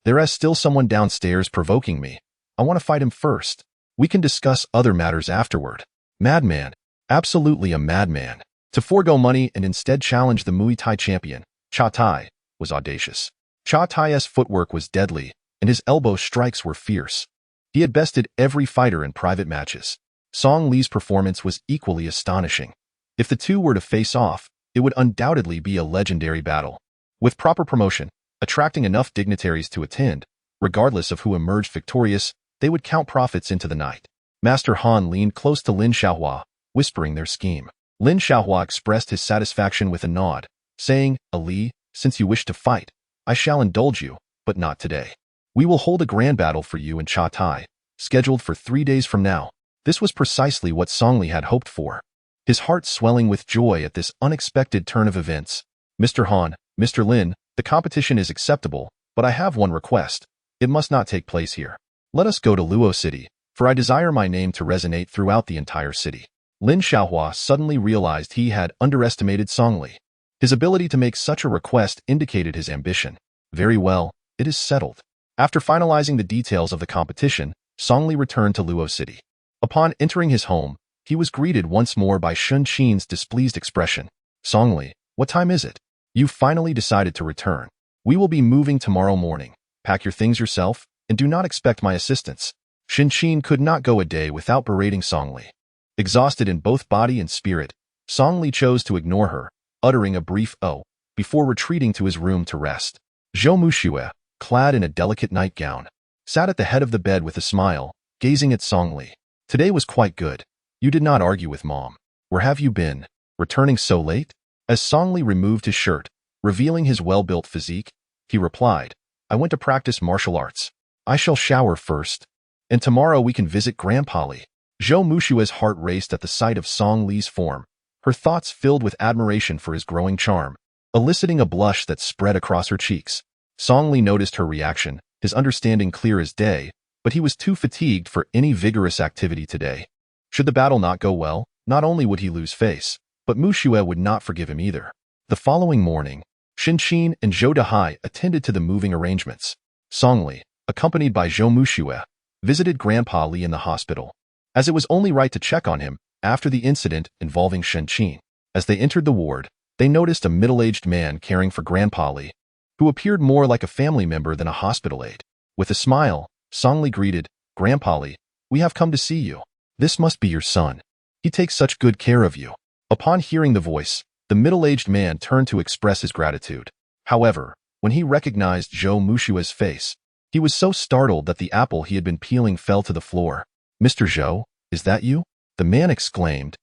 there is still someone downstairs provoking me. I want to fight him first. We can discuss other matters afterward." Madman. Absolutely a madman. To forego money and instead challenge the Muay Thai champion, Cha Tai, was audacious. Cha Tai's footwork was deadly, and his elbow strikes were fierce. He had bested every fighter in private matches. Song Li's performance was equally astonishing. If the two were to face off, it would undoubtedly be a legendary battle. With proper promotion, attracting enough dignitaries to attend, regardless of who emerged victorious, they would count profits into the night. Master Han leaned close to Lin Xiaohua, whispering their scheme. Lin Xiaohua expressed his satisfaction with a nod, saying, "Ali, since you wish to fight, I shall indulge you, but not today. We will hold a grand battle for you and Cha Tai, scheduled for 3 days from now." This was precisely what Song Li had hoped for, his heart swelling with joy at this unexpected turn of events. "Mr. Han, Mr. Lin, the competition is acceptable, but I have one request. It must not take place here. Let us go to Luo City, for I desire my name to resonate throughout the entire city." Lin Xiaohua suddenly realized he had underestimated Song Li. His ability to make such a request indicated his ambition. "Very well, it is settled." After finalizing the details of the competition, Song Li returned to Luo City. Upon entering his home, he was greeted once more by Shun Qin's displeased expression. "Song Li, what time is it? You've finally decided to return. We will be moving tomorrow morning. Pack your things yourself, and do not expect my assistance." Shun Qin could not go a day without berating Song Li. Exhausted in both body and spirit, Song Li chose to ignore her, uttering a brief "oh," before retreating to his room to rest. Zhou Muxue, clad in a delicate nightgown, sat at the head of the bed with a smile, gazing at Song Li. "Today was quite good. You did not argue with Mom. Where have you been? Returning so late?" As Song Li removed his shirt, revealing his well-built physique, he replied, "I went to practice martial arts. I shall shower first, and tomorrow we can visit Grandpa Li." Zhou Mushue's heart raced at the sight of Song Li's form, her thoughts filled with admiration for his growing charm, eliciting a blush that spread across her cheeks. Song Li noticed her reaction, his understanding clear as day, but he was too fatigued for any vigorous activity today. Should the battle not go well, not only would he lose face, but Muxue would not forgive him either. The following morning, Shin Qin and Zhou Dahai attended to the moving arrangements. Song Li, accompanied by Zhou Muxue, visited Grandpa Li in the hospital, as it was only right to check on him after the incident involving Shin Qin. As they entered the ward, they noticed a middle-aged man caring for Grandpa Li, who appeared more like a family member than a hospital aide. With a smile, Song Li greeted, "Grandpa Li, we have come to see you. This must be your son. He takes such good care of you." Upon hearing the voice, the middle-aged man turned to express his gratitude. However, when he recognized Zhou Mushue's face, He was so startled that the apple he had been peeling fell to the floor. "Mr. Zhou, is that you?" The man exclaimed.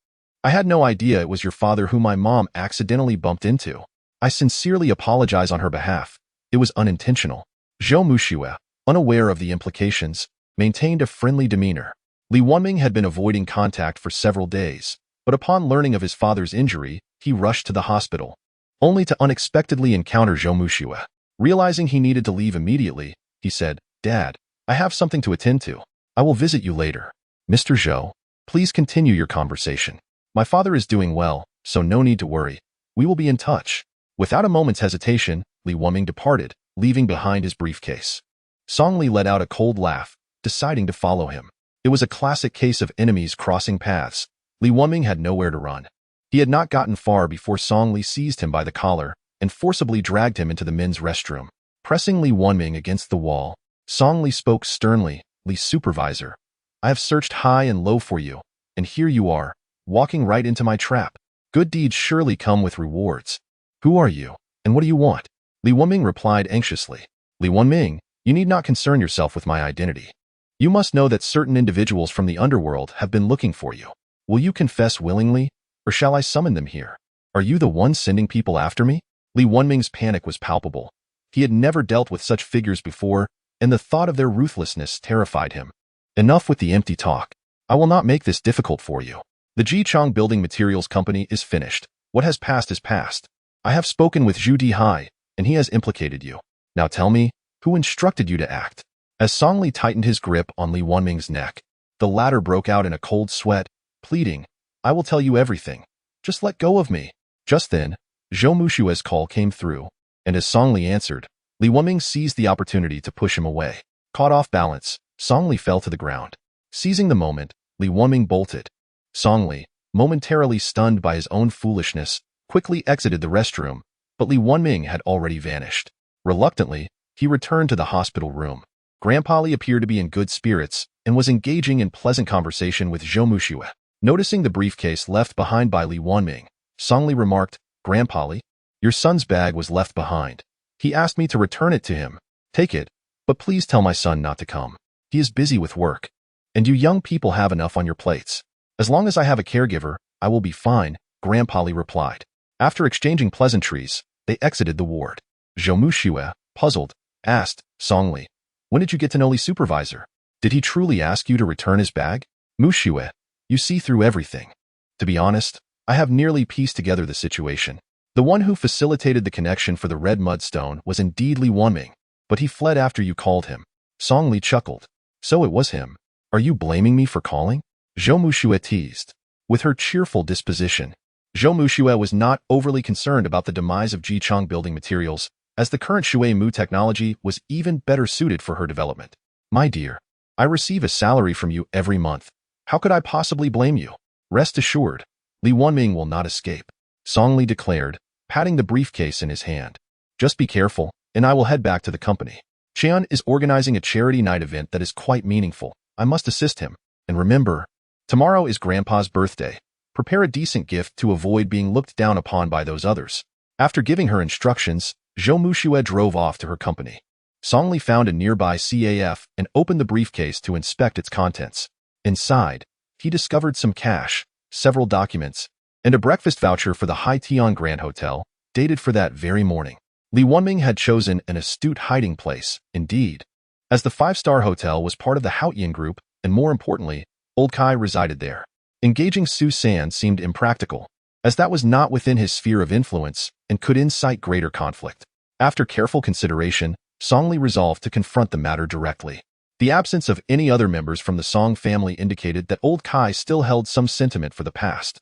"I had no idea it was your father whom my mom accidentally bumped into. I sincerely apologize on her behalf. It was unintentional." Zhou Muxue, unaware of the implications, maintained a friendly demeanor. Li Wanming had been avoiding contact for several days, but upon learning of his father's injury, he rushed to the hospital, only to unexpectedly encounter Zhou Muxue. Realizing he needed to leave immediately, he said, "Dad, I have something to attend to. I will visit you later." "Mr. Zhou, please continue your conversation. My father is doing well, so no need to worry. We will be in touch." Without a moment's hesitation, Li Wanming departed, leaving behind his briefcase. Song Li let out a cold laugh, deciding to follow him. It was a classic case of enemies crossing paths. Li Wanming had nowhere to run. He had not gotten far before Song Li seized him by the collar and forcibly dragged him into the men's restroom. Pressing Li Wanming against the wall, Song Li spoke sternly, "Li Supervisor, I have searched high and low for you, and here you are, walking right into my trap. Good deeds surely come with rewards. Who are you, and what do you want?" Li Wanming replied anxiously. "Li Wanming, you need not concern yourself with my identity. You must know that certain individuals from the underworld have been looking for you. Will you confess willingly, or shall I summon them here? Are you the one sending people after me?" Li Wanming's panic was palpable. He had never dealt with such figures before, and the thought of their ruthlessness terrified him. "Enough with the empty talk. I will not make this difficult for you. The Jichang Building Materials Company is finished. What has passed is past. I have spoken with Zhu Dihai, and he has implicated you. Now tell me, who instructed you to act?" As Song Li tightened his grip on Li Wanming's neck, the latter broke out in a cold sweat, pleading, "I will tell you everything. Just let go of me." Just then, Zhou Mushue's call came through, and as Song Li answered, Li Wanming seized the opportunity to push him away. Caught off balance, Song Li fell to the ground. Seizing the moment, Li Wanming bolted. Song Li, momentarily stunned by his own foolishness, quickly exited the restroom, but Li Wanming had already vanished. Reluctantly, he returned to the hospital room. Grandpa Li appeared to be in good spirits and was engaging in pleasant conversation with Zhou Muxue. Noticing the briefcase left behind by Li Wanming, Song Li remarked, "Grandpa Li, your son's bag was left behind. He asked me to return it to him. Take it, but please tell my son not to come. He is busy with work, and you young people have enough on your plates." "As long as I have a caregiver, I will be fine," Grandpa Li replied. After exchanging pleasantries, they exited the ward. Zhou Muxue, puzzled, asked Song Li, "When did you get to know Li Supervisor? Did he truly ask you to return his bag?" "Muxue, you see through everything. To be honest, I have nearly pieced together the situation. The one who facilitated the connection for the red mudstone was indeed Li Wanming, but he fled after you called him." Song Li chuckled. "So it was him. Are you blaming me for calling?" Zhou Muxue teased. With her cheerful disposition, Zhou Muxue was not overly concerned about the demise of Jichang Building Materials, as the current Shui Mu technology was even better suited for her development. "My dear, I receive a salary from you every month. How could I possibly blame you? Rest assured, Li Wanming will not escape," Song Li declared, patting the briefcase in his hand. "Just be careful, and I will head back to the company. Qian is organizing a charity night event that is quite meaningful. I must assist him. And remember, tomorrow is Grandpa's birthday. Prepare a decent gift to avoid being looked down upon by those others." After giving her instructions, Zhou Muxue drove off to her company. Song Li found a nearby CAF and opened the briefcase to inspect its contents. Inside, he discovered some cash, several documents, and a breakfast voucher for the Haitian Grand Hotel, dated for that very morning. Li Wanming had chosen an astute hiding place, indeed, as the five-star hotel was part of the Haotian group, and more importantly, Old Kai resided there. Engaging Su San seemed impractical, as that was not within his sphere of influence and could incite greater conflict. After careful consideration, Song Li resolved to confront the matter directly. The absence of any other members from the Song family indicated that Old Kai still held some sentiment for the past.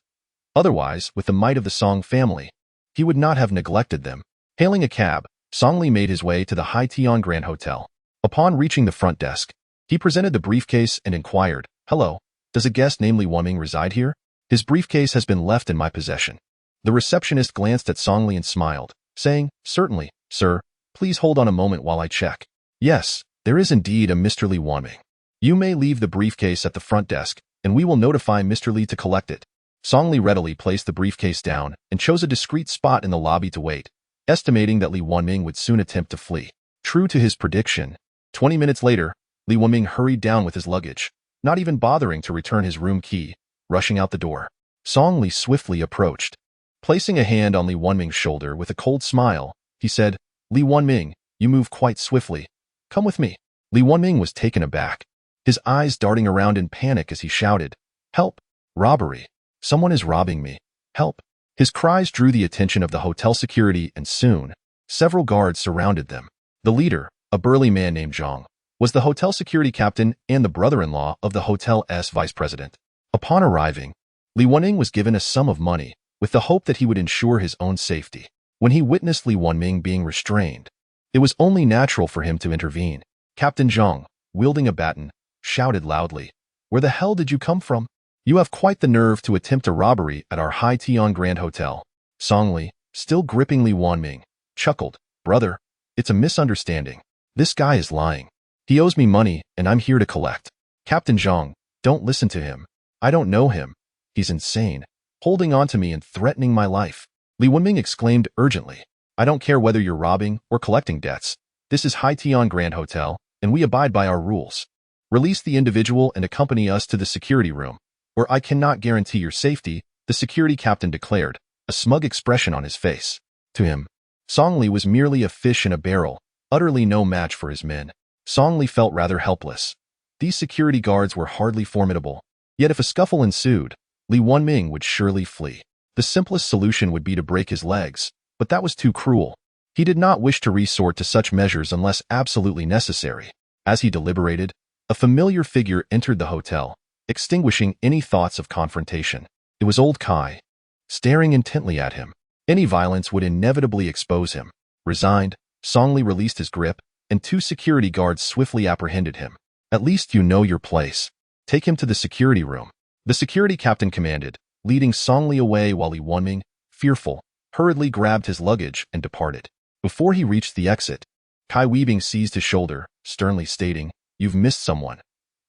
Otherwise, with the might of the Song family, he would not have neglected them. Hailing a cab, Song Li made his way to the Haitian Grand Hotel. Upon reaching the front desk, he presented the briefcase and inquired, "Hello, does a guest named Li Wanming reside here? His briefcase has been left in my possession." The receptionist glanced at Song Li and smiled, saying, "Certainly, sir. Please hold on a moment while I check." "Yes, there is indeed a Mr. Li Wanming. You may leave the briefcase at the front desk, and we will notify Mr. Li to collect it." Song Li readily placed the briefcase down and chose a discreet spot in the lobby to wait, estimating that Li Wanming would soon attempt to flee. True to his prediction, 20 minutes later, Li Wenming hurried down with his luggage, not even bothering to return his room key, rushing out the door. Song Li swiftly approached. Placing a hand on Li Wenming's shoulder with a cold smile, he said, "Li Wenming, you move quite swiftly. Come with me." Li Wenming was taken aback, his eyes darting around in panic as he shouted, "Help! Robbery! Someone is robbing me! Help!" His cries drew the attention of the hotel security, and soon, several guards surrounded them. The leader, a burly man named Zhang, was the hotel security captain and the brother-in-law of the hotel's vice president. Upon arriving, Li Wenming was given a sum of money with the hope that he would ensure his own safety. When he witnessed Li Wenming being restrained, it was only natural for him to intervene. Captain Zhang, wielding a baton, shouted loudly, "Where the hell did you come from? You have quite the nerve to attempt a robbery at our High Tian Grand Hotel." Song Li, still gripping Li Wenming, chuckled, "Brother, it's a misunderstanding. This guy is lying. He owes me money and I'm here to collect." "Captain Zhang, don't listen to him. I don't know him. He's insane, holding on to me and threatening my life." Li Wenming exclaimed urgently, "I don't care whether you're robbing or collecting debts. This is High Tian Grand Hotel, and we abide by our rules. Release the individual and accompany us to the security room, or I cannot guarantee your safety," the security captain declared, a smug expression on his face. To him, Song Li was merely a fish in a barrel, utterly no match for his men. Song Li felt rather helpless. These security guards were hardly formidable. Yet if a scuffle ensued, Li Wenming would surely flee. The simplest solution would be to break his legs, but that was too cruel. He did not wish to resort to such measures unless absolutely necessary. As he deliberated, a familiar figure entered the hotel, extinguishing any thoughts of confrontation. It was old Kai, staring intently at him. Any violence would inevitably expose him. Resigned, Song Li released his grip, and two security guards swiftly apprehended him. "At least you know your place. Take him to the security room," the security captain commanded, leading Song Li away while Li Wenming, fearful, hurriedly grabbed his luggage and departed. Before he reached the exit, Kai Weibing seized his shoulder, sternly stating, "You've missed someone.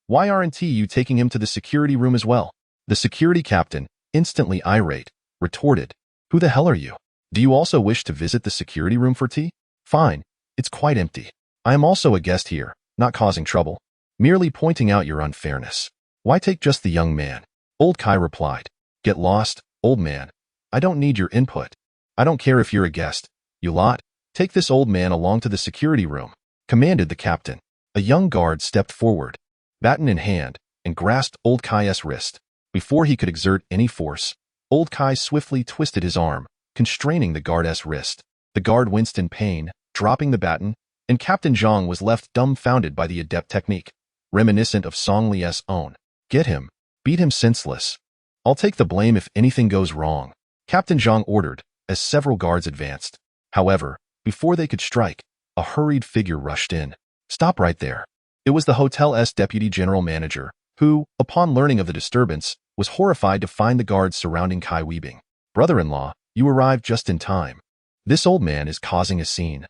Why aren't you taking him to the security room as well?" The security captain, instantly irate, retorted, "Who the hell are you? Do you also wish to visit the security room for tea? Fine, it's quite empty. I am also a guest here, not causing trouble, merely pointing out your unfairness. Why take just the young man?" Old Kai replied, "Get lost, old man. I don't need your input. I don't care if you're a guest. You lot, take this old man along to the security room," commanded the captain. A young guard stepped forward, baton in hand, and grasped old Kai's wrist. Before he could exert any force, old Kai swiftly twisted his arm, constraining the guard's wrist. The guard winced in pain, dropping the baton, and Captain Zhang was left dumbfounded by the adept technique, reminiscent of Song Li's own. "Get him. Beat him senseless. I'll take the blame if anything goes wrong," Captain Zhang ordered, as several guards advanced. However, before they could strike, a hurried figure rushed in. "Stop right there." It was the hotel's deputy general manager, who, upon learning of the disturbance, was horrified to find the guards surrounding Kai Weibing. "Brother-in-law, you arrived just in time. This old man is causing a scene."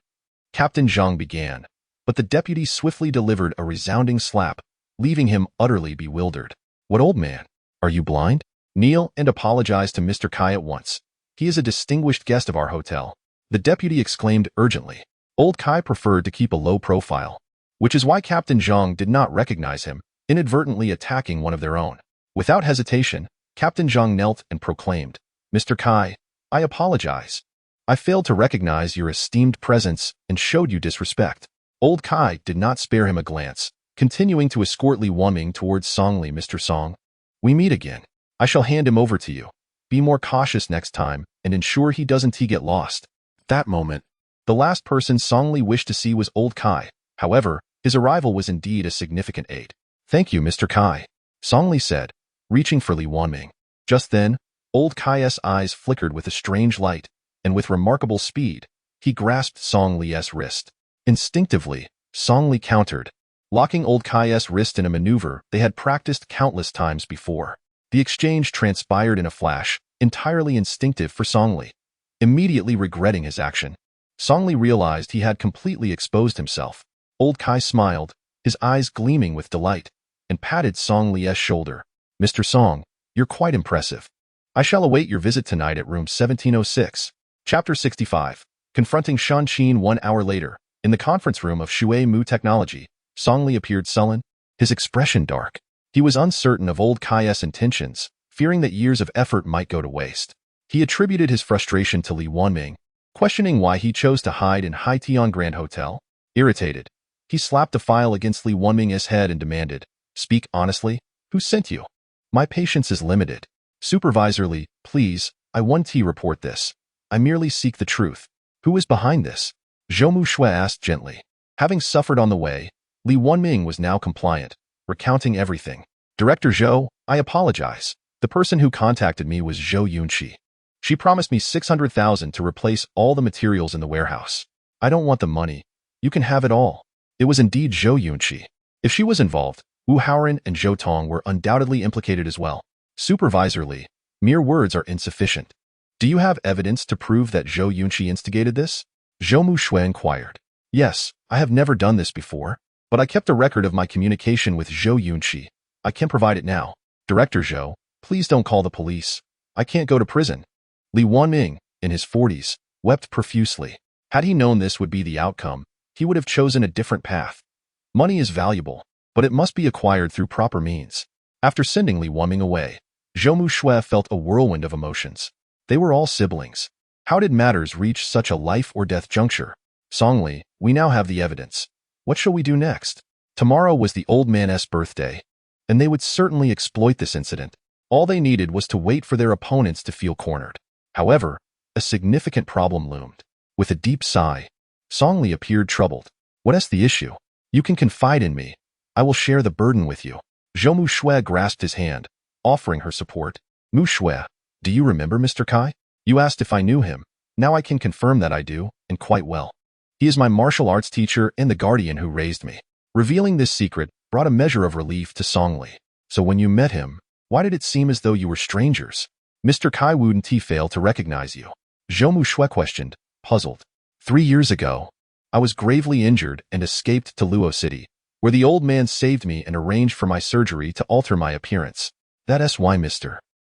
Captain Zhang began, but the deputy swiftly delivered a resounding slap, leaving him utterly bewildered. "What old man? Are you blind? Kneel and apologize to Mr. Kai at once. He is a distinguished guest of our hotel," the deputy exclaimed urgently. Old Kai preferred to keep a low profile, which is why Captain Zhang did not recognize him, inadvertently attacking one of their own. Without hesitation, Captain Zhang knelt and proclaimed, "Mr. Kai, I apologize. I failed to recognize your esteemed presence and showed you disrespect." Old Kai did not spare him a glance, continuing to escort Li Wenming towards Song Li. "Mr. Song, we meet again. I shall hand him over to you. Be more cautious next time and ensure he doesn't get lost." At that moment, the last person Song Li wished to see was old Kai. However, his arrival was indeed a significant aid. "Thank you, Mr. Kai," Song Li said, reaching for Li Wenming. Just then, old Kai's eyes flickered with a strange light, and with remarkable speed, he grasped Song Li's wrist. Instinctively, Song Li countered, locking old Kai's wrist in a maneuver they had practiced countless times before. The exchange transpired in a flash, entirely instinctive for Song Li. Immediately regretting his action, Song Li realized he had completely exposed himself. Old Kai smiled, his eyes gleaming with delight, and patted Song Li's shoulder. "Mr. Song, you're quite impressive. I shall await your visit tonight at room 1706. Chapter 65. Confronting Shan Qin 1 hour later, in the conference room of Shui Mu Technology, Song Li appeared sullen, his expression dark. He was uncertain of old Kai's intentions, fearing that years of effort might go to waste. He attributed his frustration to Li Wanming, questioning why he chose to hide in Hai Tian Grand Hotel. Irritated, he slapped a file against Li Wanming's head and demanded, "Speak honestly, who sent you?" "My patience is limited. Supervisor Li, please, I want to report this. I merely seek the truth. Who is behind this?" Zhou Mushui asked gently. Having suffered on the way, Li Wanming was now compliant, recounting everything. "Director Zhou, I apologize. The person who contacted me was Zhou Yunqi. She promised me 600,000 to replace all the materials in the warehouse. I don't want the money. You can have it all." It was indeed Zhou Yunqi. If she was involved, Wu Haoran and Zhou Tong were undoubtedly implicated as well. "Supervisor Li, mere words are insufficient. Do you have evidence to prove that Zhou Yunqi instigated this?" Zhou Mushui inquired. "Yes, I have never done this before, but I kept a record of my communication with Zhou Yunqi. I can provide it now. Director Zhou, please don't call the police. I can't go to prison." Li Wanming, in his 40s, wept profusely. Had he known this would be the outcome, he would have chosen a different path. Money is valuable, but it must be acquired through proper means. After sending Li Wanming away, Zhou Mushui felt a whirlwind of emotions. They were all siblings. How did matters reach such a life-or-death juncture? "Song Li, we now have the evidence. What shall we do next?" Tomorrow was the old man's birthday, and they would certainly exploit this incident. All they needed was to wait for their opponents to feel cornered. However, a significant problem loomed. With a deep sigh, Song Li appeared troubled. "What is the issue? You can confide in me. I will share the burden with you." Zhou Mushui grasped his hand, offering her support. "Mushui, do you remember Mr. Kai? You asked if I knew him. Now I can confirm that I do, and quite well. He is my martial arts teacher and the guardian who raised me." Revealing this secret brought a measure of relief to Song Li. "So when you met him, why did it seem as though you were strangers? Mr. Kai wouldn't fail to recognize you?" Zhou Mushui questioned, puzzled. 3 years ago, I was gravely injured and escaped to Luo City, where the old man saved me and arranged for my surgery to alter my appearance. That's why Mr.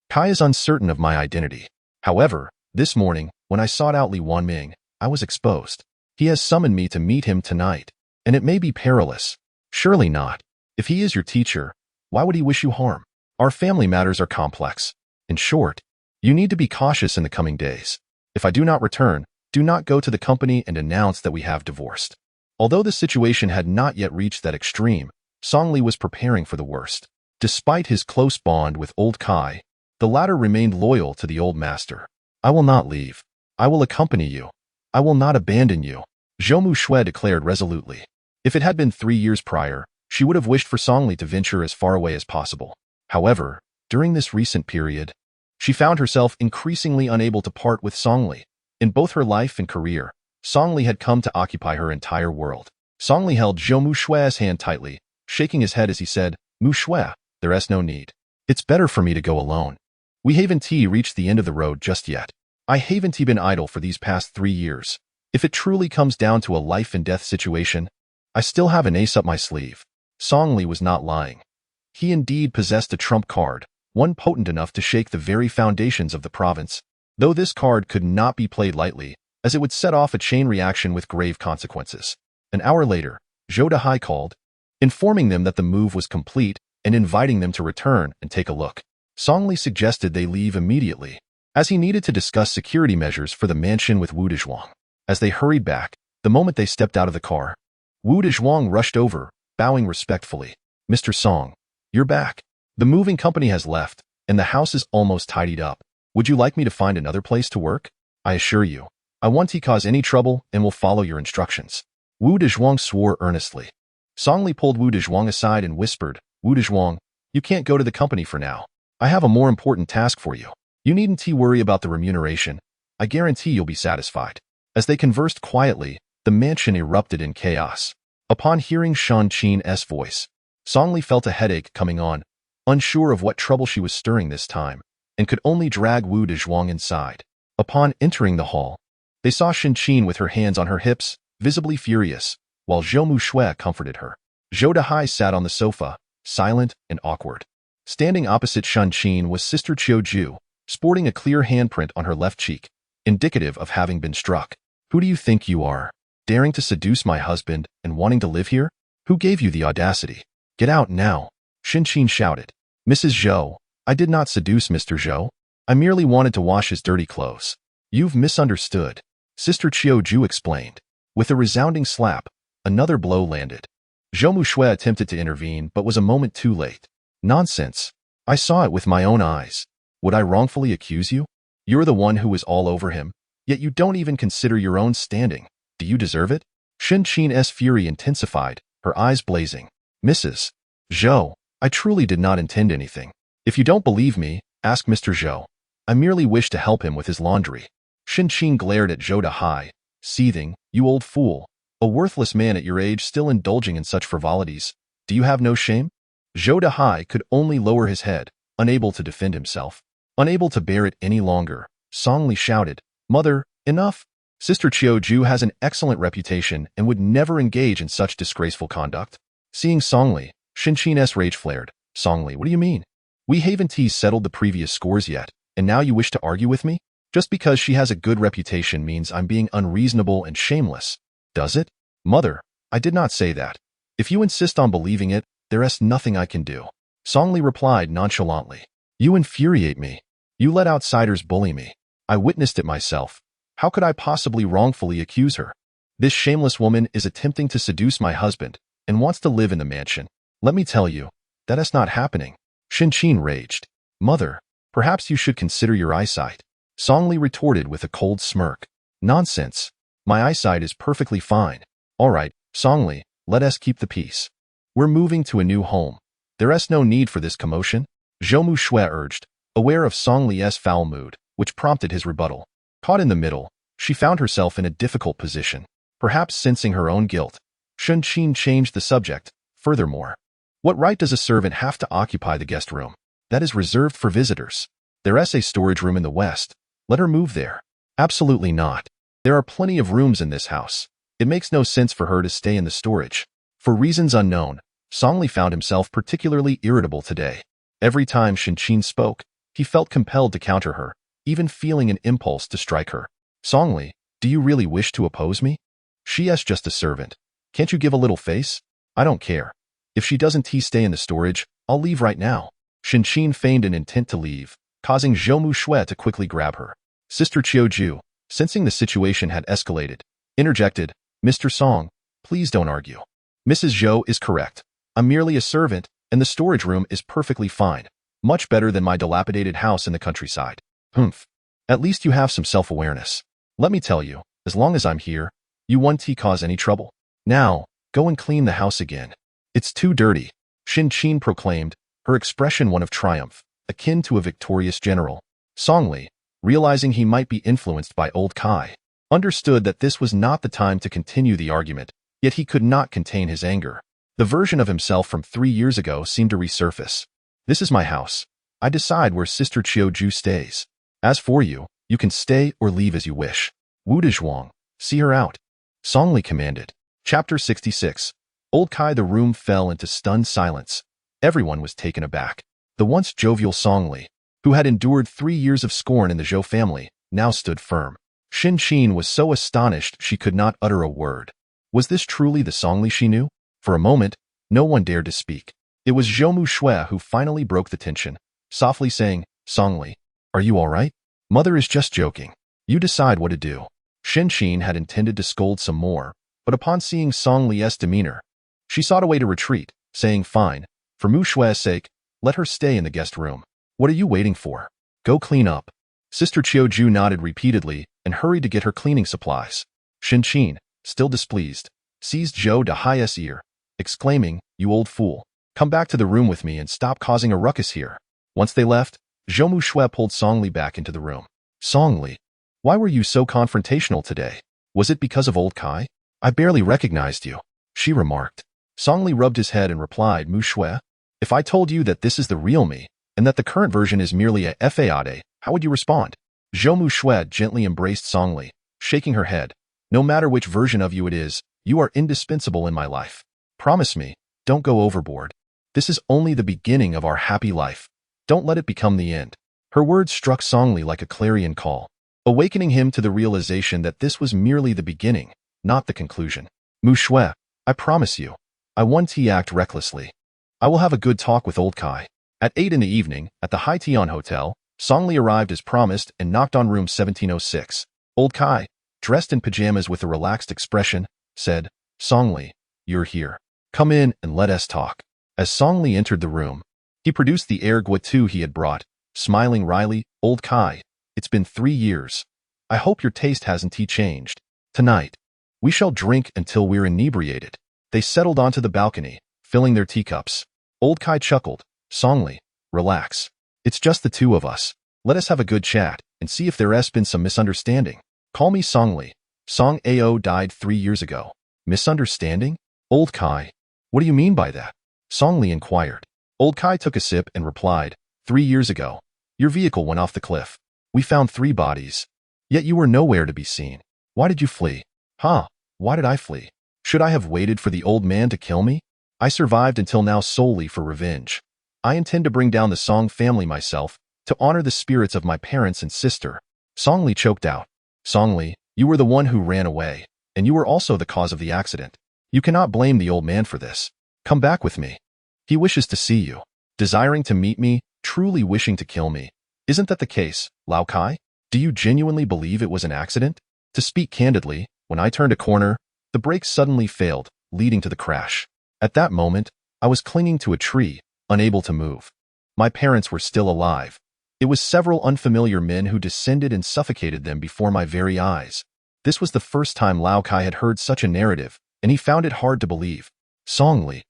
Kai is uncertain of my identity. However, this morning, when I sought out Li Wanming, I was exposed. He has summoned me to meet him tonight, and it may be perilous. Surely not. If he is your teacher, why would he wish you harm? Our family matters are complex. In short, you need to be cautious in the coming days. If I do not return, do not go to the company and announce that we have divorced." Although the situation had not yet reached that extreme, Song Li was preparing for the worst. Despite his close bond with old Kai, the latter remained loyal to the old master. "I will not leave. I will accompany you. I will not abandon you," Zhou Mushui declared resolutely. If it had been 3 years prior, she would have wished for Song Li to venture as far away as possible. However, during this recent period, she found herself increasingly unable to part with Song Li. In both her life and career, Song Li had come to occupy her entire world. Song Li held Zhou Mushui's hand tightly, shaking his head as he said, "Mushui, there is no need. It's better for me to go alone. We haven't reached the end of the road just yet. I haven't been idle for these past 3 years. If it truly comes down to a life-and-death situation, I still have an ace up my sleeve." Song Li was not lying. He indeed possessed a trump card, one potent enough to shake the very foundations of the province. Though this card could not be played lightly, as it would set off a chain reaction with grave consequences. An hour later, Zhou Dahai called, informing them that the move was complete and inviting them to return and take a look. Song Li suggested they leave immediately, as he needed to discuss security measures for the mansion with Wu Dezhuang. As they hurried back, the moment they stepped out of the car, Wu Dezhuang rushed over, bowing respectfully. "Mr. Song, you're back. The moving company has left, and the house is almost tidied up. Would you like me to find another place to work? I assure you, I won't cause any trouble and will follow your instructions." Wu Dezhuang swore earnestly. Song Li pulled Wu Dezhuang aside and whispered, "Wu Dezhuang, you can't go to the company for now. I have a more important task for you. You needn't worry about the remuneration. I guarantee you'll be satisfied." As they conversed quietly, the mansion erupted in chaos. Upon hearing Shan Qin's voice, Song Li felt a headache coming on, unsure of what trouble she was stirring this time, and could only drag Wu Dezhuang inside. Upon entering the hall, they saw Shan Qin with her hands on her hips, visibly furious, while Zhou Mushui comforted her. Zhou Dahai sat on the sofa, silent and awkward. Standing opposite Shan Qin was Sister Qiu Ju, sporting a clear handprint on her left cheek, indicative of having been struck. "Who do you think you are, daring to seduce my husband and wanting to live here? Who gave you the audacity? Get out now, Qin shouted. Mrs. Zhou, I did not seduce Mr. Zhou. I merely wanted to wash his dirty clothes. You've misunderstood, Sister Qiu explained. With a resounding slap, another blow landed. Zhou Mushui attempted to intervene but was a moment too late. Nonsense. I saw it with my own eyes. Would I wrongfully accuse you? You're the one who was all over him, yet you don't even consider your own standing. Do you deserve it? Qin's fury intensified, her eyes blazing. Mrs. Zhou, I truly did not intend anything. If you don't believe me, ask Mr. Zhou. I merely wish to help him with his laundry. Qin glared at Zhou Dahai, seething, you old fool. A worthless man at your age still indulging in such frivolities. Do you have no shame? Zhou Dahai could only lower his head, unable to defend himself. Unable to bear it any longer, Song Li shouted, Mother, enough! Sister Qiu has an excellent reputation and would never engage in such disgraceful conduct. Seeing Song Li, Qin's rage flared. Song Li, what do you mean? We haven't settled the previous scores yet, and now you wish to argue with me? Just because she has a good reputation means I'm being unreasonable and shameless. Does it? Mother, I did not say that. If you insist on believing it, there is nothing I can do. Song Li replied nonchalantly. You infuriate me. You let outsiders bully me. I witnessed it myself. How could I possibly wrongfully accuse her? This shameless woman is attempting to seduce my husband and wants to live in the mansion. Let me tell you, that is not happening. Qin raged. Mother, perhaps you should consider your eyesight. Song Li retorted with a cold smirk. Nonsense. My eyesight is perfectly fine. All right, Song Li, let us keep the peace. We're moving to a new home. There is no need for this commotion, Zhou Mushui urged, aware of Song Li's foul mood, which prompted his rebuttal. Caught in the middle, she found herself in a difficult position. Perhaps sensing her own guilt, Qin changed the subject. Furthermore, what right does a servant have to occupy the guest room? That is reserved for visitors. There is a storage room in the west. Let her move there. Absolutely not. There are plenty of rooms in this house. It makes no sense for her to stay in the storage. For reasons unknown, Song Li found himself particularly irritable today. Every time Qin spoke, he felt compelled to counter her, even feeling an impulse to strike her. Song Li, do you really wish to oppose me? She is just a servant. Can't you give a little face? I don't care. If she doesn't stay in the storage, I'll leave right now. Qin feigned an intent to leave, causing Zhou Mushui to quickly grab her. Sister Qiu, sensing the situation had escalated, interjected, Mr. Song, please don't argue. Mrs. Zhou is correct. I'm merely a servant, and the storage room is perfectly fine. Much better than my dilapidated house in the countryside. Humph. At least you have some self-awareness. Let me tell you, as long as I'm here, you won't cause any trouble. Now, go and clean the house again. It's too dirty, Qin proclaimed, her expression one of triumph, akin to a victorious general. Song Li, realizing he might be influenced by old Kai, understood that this was not the time to continue the argument, yet he could not contain his anger. The version of himself from 3 years ago seemed to resurface. This is my house. I decide where Sister Qiu stays. As for you, you can stay or leave as you wish. Wu Dezhuang, see her out. Song Li commanded. Chapter 66. Old Kai. The room fell into stunned silence. Everyone was taken aback. The once jovial Song Li, who had endured 3 years of scorn in the Zhou family, now stood firm. Qin was so astonished she could not utter a word. Was this truly the Song Li she knew? For a moment, no one dared to speak. It was Zhou Mushui who finally broke the tension, softly saying, Song Li, are you all right? Mother is just joking. You decide what to do. Qin had intended to scold some more, but upon seeing Song Li's demeanor, she sought a way to retreat, saying, fine, for Mushui's sake, let her stay in the guest room. What are you waiting for? Go clean up. Sister Qiu nodded repeatedly and hurried to get her cleaning supplies. Qin, still displeased, seized Zhou Dahai's ear, exclaiming, you old fool. Come back to the room with me and stop causing a ruckus here. Once they left, Zhou Mushui pulled Song Li back into the room. Song Li, why were you so confrontational today? Was it because of old Kai? I barely recognized you, she remarked. Song Li rubbed his head and replied, Mushui, if I told you that this is the real me, and that the current version is merely a fade, how would you respond? Zhou Mushui gently embraced Song Li, shaking her head. No matter which version of you it is, you are indispensable in my life. Promise me, don't go overboard. This is only the beginning of our happy life. Don't let it become the end. Her words struck Song Li like a clarion call, awakening him to the realization that this was merely the beginning, not the conclusion. Mushui, I promise you, I 1T act recklessly. I will have a good talk with old Kai. At 8 in the evening, at the High Tion Hotel, Songli arrived as promised and knocked on room 1706. Old Kai, dressed in pajamas with a relaxed expression, said, Songli, you're here. Come in and let us talk. As Songli entered the room, he produced the air guatu he had brought, smiling wryly, Old Kai, it's been 3 years. I hope your taste hasn't changed. Tonight, we shall drink until we're inebriated. They settled onto the balcony, filling their teacups. Old Kai chuckled, Songli, relax. It's just the two of us. Let us have a good chat and see if there's been some misunderstanding. Call me Songli. Song Ao died 3 years ago. Misunderstanding? Old Kai, what do you mean by that? Songli inquired. Old Kai took a sip and replied, 3 years ago, your vehicle went off the cliff. We found 3 bodies. Yet you were nowhere to be seen. Why did you flee? Why did I flee? Should I have waited for the old man to kill me? I survived until now solely for revenge. I intend to bring down the Song family myself to honor the spirits of my parents and sister. Songli choked out. Songli, you were the one who ran away, and you were also the cause of the accident. You cannot blame the old man for this. Come back with me. He wishes to see you. Desiring to meet me, truly wishing to kill me. Isn't that the case, Lao Kai? Do you genuinely believe it was an accident? To speak candidly, when I turned a corner, the brakes suddenly failed, leading to the crash. At that moment, I was clinging to a tree, unable to move. My parents were still alive. It was several unfamiliar men who descended and suffocated them before my very eyes. This was the first time Lao Kai had heard such a narrative, and he found it hard to believe. Songli,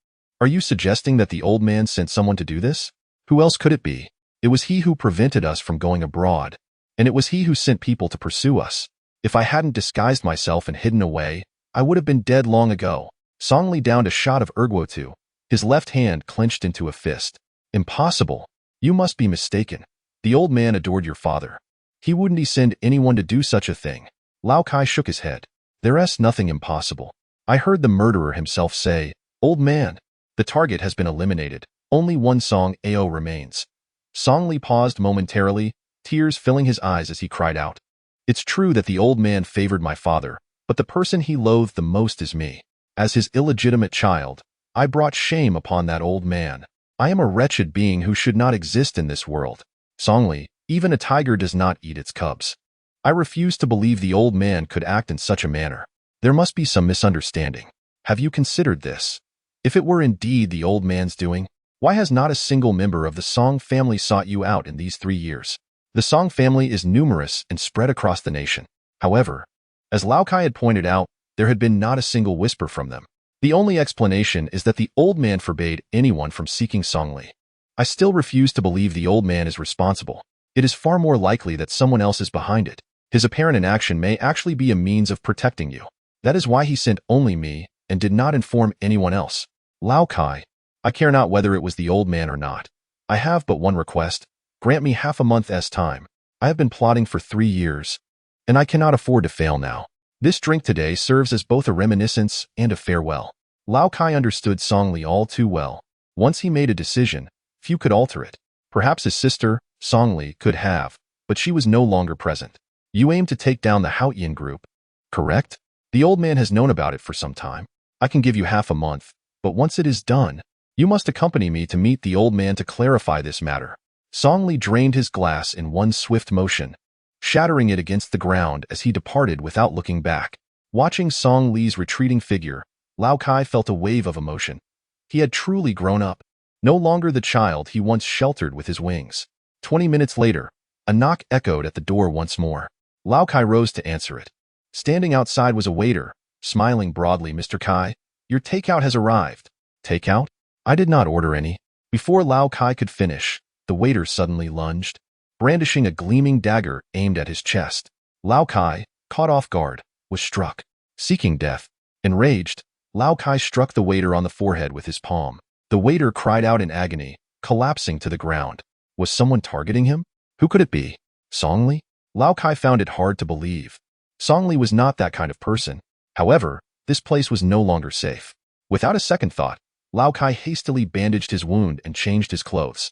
are you suggesting that the old man sent someone to do this? Who else could it be? It was he who prevented us from going abroad, and it was he who sent people to pursue us. If I hadn't disguised myself and hidden away, I would have been dead long ago. Songli downed a shot of erguotu, his left hand clenched into a fist. Impossible. You must be mistaken. The old man adored your father. He wouldn't send anyone to do such a thing. Lao Kai shook his head. There's nothing impossible. I heard the murderer himself say, Old man, the target has been eliminated. Only one Song Ao remains. Songli paused momentarily, tears filling his eyes as he cried out. It's true that the old man favored my father, but the person he loathed the most is me. As his illegitimate child, I brought shame upon that old man. I am a wretched being who should not exist in this world. Songli, even a tiger does not eat its cubs. I refuse to believe the old man could act in such a manner. There must be some misunderstanding. Have you considered this? If it were indeed the old man's doing, why has not a single member of the Song family sought you out in these 3 years? The Song family is numerous and spread across the nation. However, as Lao Kai had pointed out, there had been not a single whisper from them. The only explanation is that the old man forbade anyone from seeking Songli. I still refuse to believe the old man is responsible. It is far more likely that someone else is behind it. His apparent inaction may actually be a means of protecting you. That is why he sent only me and did not inform anyone else. Lao Kai, I care not whether it was the old man or not. I have but one request. Grant me half a month's time. I have been plotting for 3 years, and I cannot afford to fail now. This drink today serves as both a reminiscence and a farewell. Lao Kai understood Songli all too well. Once he made a decision, few could alter it. Perhaps his sister, Songli, could have, but she was no longer present. You aim to take down the Haotian group, correct? The old man has known about it for some time. I can give you half a month, but once it is done, you must accompany me to meet the old man to clarify this matter. Songli drained his glass in one swift motion, shattering it against the ground as he departed without looking back. Watching Song Li's retreating figure, Lao Kai felt a wave of emotion. He had truly grown up, no longer the child he once sheltered with his wings. 20 minutes later, a knock echoed at the door once more. Lao Kai rose to answer it. Standing outside was a waiter, smiling broadly. Mr. Kai, your takeout has arrived. Takeout? I did not order any. Before Lao Kai could finish, the waiter suddenly lunged, brandishing a gleaming dagger aimed at his chest. Lao Kai, caught off guard, was struck. Seeking death. Enraged, Lao Kai struck the waiter on the forehead with his palm. The waiter cried out in agony, collapsing to the ground. Was someone targeting him? Who could it be? Songli? Lao Kai found it hard to believe. Songli was not that kind of person. However, this place was no longer safe. Without a second thought, Lao Kai hastily bandaged his wound and changed his clothes.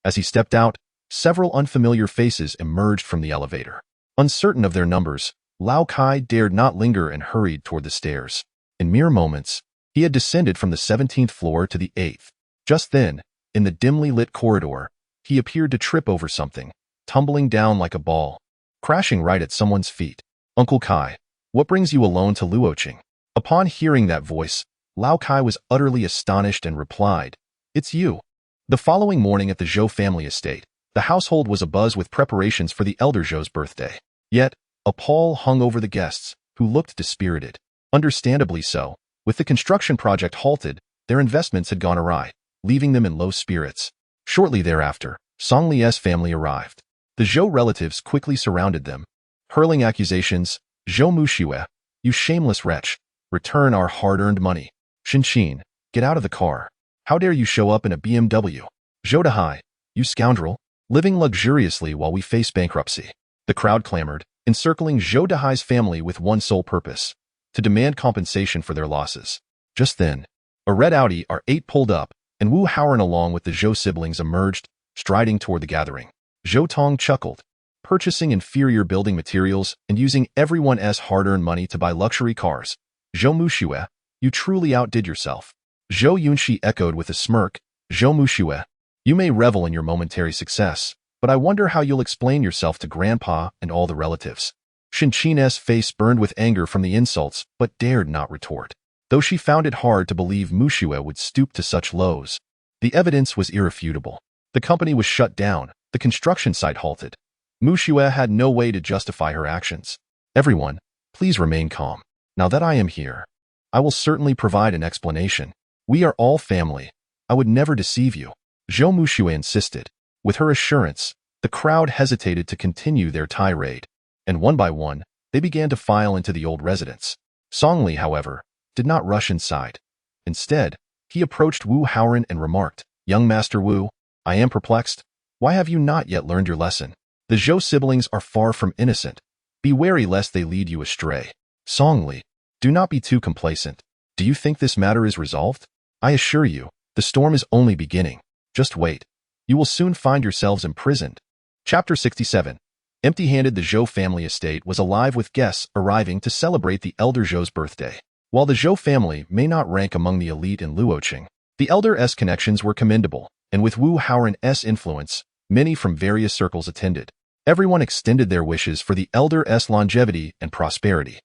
As he stepped out, several unfamiliar faces emerged from the elevator. Uncertain of their numbers, Lao Kai dared not linger and hurried toward the stairs. In mere moments, He had descended from the 17th floor to the 8th. Just then, in the dimly lit corridor, he appeared to trip over something, tumbling down like a ball, crashing right at someone's feet. "Uncle Kai, what brings you alone to Luoqing?" Upon hearing that voice, Lao Kai was utterly astonished and replied, "It's you." The following morning at the Zhou family estate, the household was abuzz with preparations for the elder Zhou's birthday. Yet, a pall hung over the guests, who looked dispirited. Understandably so. With the construction project halted, their investments had gone awry, leaving them in low spirits. Shortly thereafter, Songli's family arrived. The Zhou relatives quickly surrounded them, hurling accusations. "Zhou Muxue, you shameless wretch, return our hard-earned money. Shinqin, get out of the car. How dare you show up in a BMW? Zhou Dahai, you scoundrel, living luxuriously while we face bankruptcy." The crowd clamored, encircling Zhou Dahai's family with one sole purpose: to demand compensation for their losses. Just then, a red Audi R8 pulled up, and Wu Haoran along with the Zhou siblings emerged, striding toward the gathering. Zhou Tong chuckled. Purchasing inferior building materials and using everyone's hard-earned money to buy luxury cars. "Zhou Muxue, you truly outdid yourself." Zhou Yunxi echoed with a smirk. "Zhou Muxue, you may revel in your momentary success, but I wonder how you'll explain yourself to Grandpa and all the relatives." Shinqin's face burned with anger from the insults, but dared not retort. Though she found it hard to believe Muxue would stoop to such lows. The evidence was irrefutable. The company was shut down, the construction site halted. Muxue had no way to justify her actions. "Everyone, please remain calm. Now that I am here, I will certainly provide an explanation. We are all family. I would never deceive you." Zhou Muxue insisted. With her assurance, the crowd hesitated to continue their tirade, and one by one, they began to file into the old residence. Songli, however, did not rush inside. Instead, he approached Wu Haoran and remarked, "Young Master Wu, I am perplexed. Why have you not yet learned your lesson? The Zhou siblings are far from innocent. Be wary lest they lead you astray." "Songli, do not be too complacent. Do you think this matter is resolved? I assure you, the storm is only beginning. Just wait. You will soon find yourselves imprisoned." Chapter 67. Empty-handed. The Zhou family estate was alive with guests arriving to celebrate the elder Zhou's birthday. While the Zhou family may not rank among the elite in Luoqing, the elder's connections were commendable, and with Wu Haoran's influence, many from various circles attended. Everyone extended their wishes for the elder's longevity and prosperity.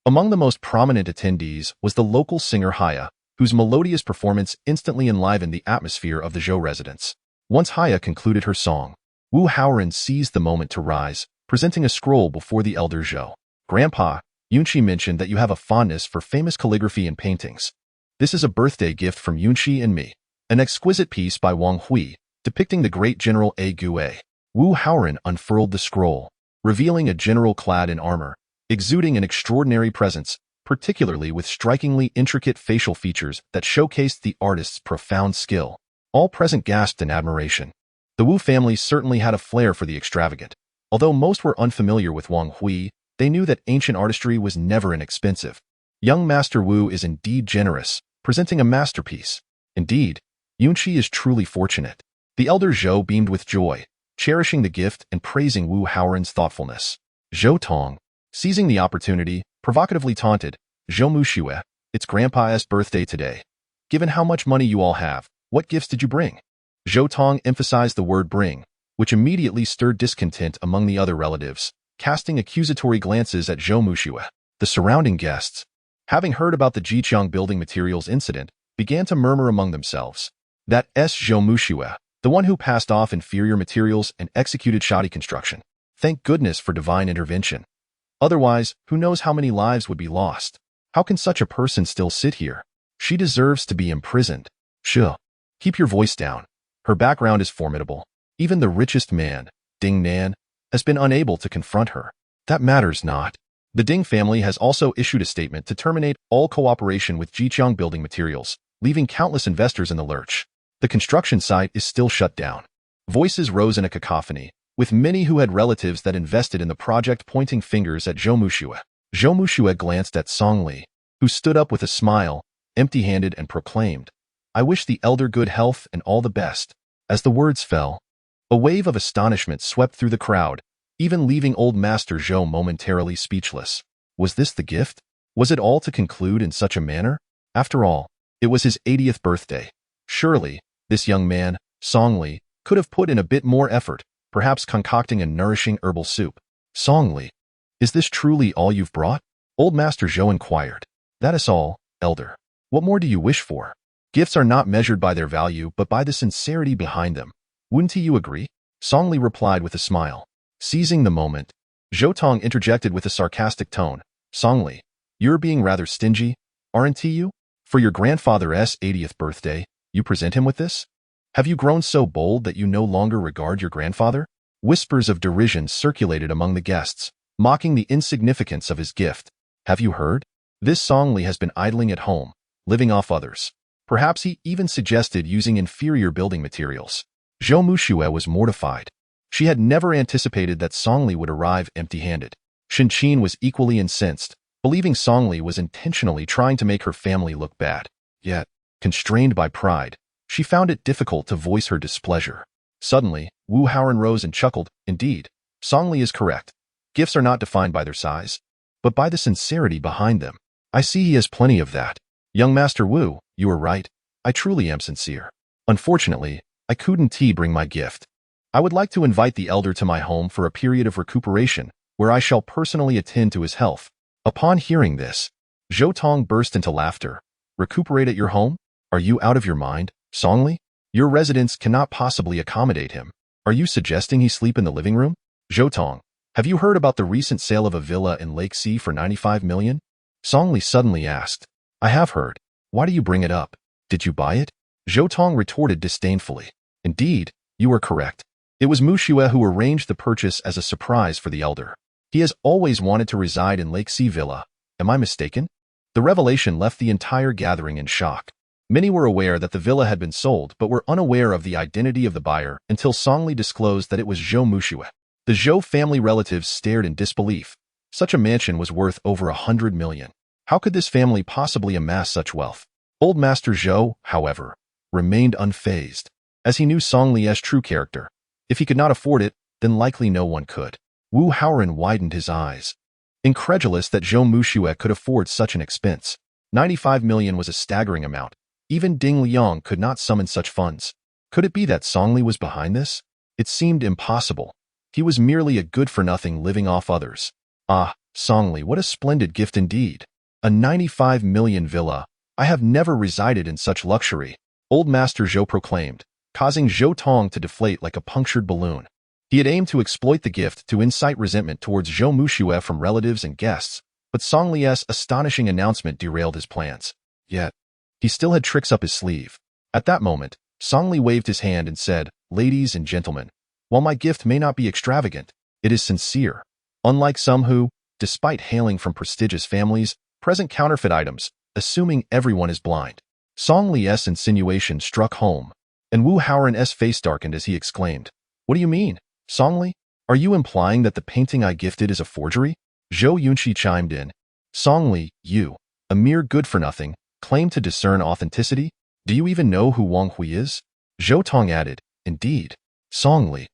Among the most prominent attendees was the local singer Haya, whose melodious performance instantly enlivened the atmosphere of the Zhou residence. Once Haya concluded her song, Wu Haoran seized the moment to rise, presenting a scroll before the elder Zhou. "Grandpa, Yunxi mentioned that you have a fondness for famous calligraphy and paintings. This is a birthday gift from Yunxi and me. An exquisite piece by Wang Hui, depicting the great General A Gue." Wu Haoran unfurled the scroll, revealing a general clad in armor, exuding an extraordinary presence, particularly with strikingly intricate facial features that showcased the artist's profound skill. All present gasped in admiration. The Wu family certainly had a flair for the extravagant. Although most were unfamiliar with Wang Hui, they knew that ancient artistry was never inexpensive. Young Master Wu is indeed generous, presenting a masterpiece. Indeed, Yunxi is truly fortunate. The elder Zhou beamed with joy, cherishing the gift and praising Wu Haoran's thoughtfulness. Zhou Tong, seizing the opportunity, provocatively taunted, "Zhou Muxue, it's Grandpa's birthday today. Given how much money you all have, what gifts did you bring?" Zhou Tong emphasized the word bring, which immediately stirred discontent among the other relatives, casting accusatory glances at Zhou Muxue. The surrounding guests, having heard about the Jiqiang building materials incident, began to murmur among themselves. "That Zhou Muxue, the one who passed off inferior materials and executed shoddy construction. Thank goodness for divine intervention. Otherwise, who knows how many lives would be lost? How can such a person still sit here? She deserves to be imprisoned." "Shh. Keep your voice down. Her background is formidable. Even the richest man, Ding Nan, has been unable to confront her. That matters not." The Ding family has also issued a statement to terminate all cooperation with Jiqiang building materials, leaving countless investors in the lurch. The construction site is still shut down. Voices rose in a cacophony, with many who had relatives that invested in the project pointing fingers at Zhou Muxue. Zhou Muxue glanced at Songli, who stood up with a smile, empty-handed, and proclaimed, "I wish the elder good health and all the best." As the words fell, a wave of astonishment swept through the crowd, even leaving old Master Zhou momentarily speechless. Was this the gift? Was it all to conclude in such a manner? After all, It was his 80th birthday. Surely, this young man, Song Li, could have put in a bit more effort, perhaps concocting a nourishing herbal soup. Song Li, is this truly all you've brought? Old Master Zhou inquired. That is all, elder. What more do you wish for? Gifts are not measured by their value but by the sincerity behind them. Wouldn't you agree? Song Li replied with a smile. Seizing the moment, Zhou Tong interjected with a sarcastic tone. Song Li, you're being rather stingy, aren't you? For your grandfather's 80th birthday, you present him with this? Have you grown so bold that you no longer regard your grandfather? Whispers of derision circulated among the guests, mocking the insignificance of his gift. Have you heard? This Song Li has been idling at home, living off others. Perhaps he even suggested using inferior building materials. Zhou Muxue was mortified. She had never anticipated that Song Li would arrive empty-handed. Shen Qin was equally incensed, believing Song Li was intentionally trying to make her family look bad. Yet, constrained by pride, she found it difficult to voice her displeasure. Suddenly, Wu Haoran rose and chuckled. Indeed, Song Li is correct. Gifts are not defined by their size, but by the sincerity behind them. I see he has plenty of that. Young Master Wu, you are right. I truly am sincere. Unfortunately, I couldn't bring my gift. I would like to invite the elder to my home for a period of recuperation, where I shall personally attend to his health. Upon hearing this, Zhou Tong burst into laughter. Recuperate at your home? Are you out of your mind, Song Li? Your residence cannot possibly accommodate him. Are you suggesting he sleep in the living room? Zhou Tong, have you heard about the recent sale of a villa in Lake Sea for 95 million? Song Li suddenly asked. I have heard. Why do you bring it up? Did you buy it? Zhou Tong retorted disdainfully. Indeed, you are correct. It was Muxue who arranged the purchase as a surprise for the elder. He has always wanted to reside in Lake Sea Villa. Am I mistaken? The revelation left the entire gathering in shock. Many were aware that the villa had been sold but were unaware of the identity of the buyer until Song Li disclosed that it was Zhou Muxue. The Zhou family relatives stared in disbelief. Such a mansion was worth over 100 million. How could this family possibly amass such wealth? Old Master Zhou, however, remained unfazed, as he knew Song Li's true character. If he could not afford it, then likely no one could. Wu Haoran widened his eyes, incredulous that Zhou Muxue could afford such an expense. 95 million was a staggering amount. Even Ding Liang could not summon such funds. Could it be that Song Li was behind this? It seemed impossible. He was merely a good-for-nothing living off others. Ah, Song Li, what a splendid gift indeed. A 95 million villa. I have never resided in such luxury, Old Master Zhou proclaimed, causing Zhou Tong to deflate like a punctured balloon. He had aimed to exploit the gift to incite resentment towards Zhou Muxue from relatives and guests, but Song Li's astonishing announcement derailed his plans. Yet, he still had tricks up his sleeve. At that moment, Song Li waved his hand and said, Ladies and gentlemen, while my gift may not be extravagant, it is sincere. Unlike some who, despite hailing from prestigious families, present counterfeit items, assuming everyone is blind. Song Li's insinuation struck home, and Wu Haoran's face darkened as he exclaimed, What do you mean, Song Li? Are you implying that the painting I gifted is a forgery? Zhou Yunxi chimed in. Song Li, you, a mere good-for-nothing, claim to discern authenticity? Do you even know who Wang Hui is? Zhou Tong added, Indeed. Song Li,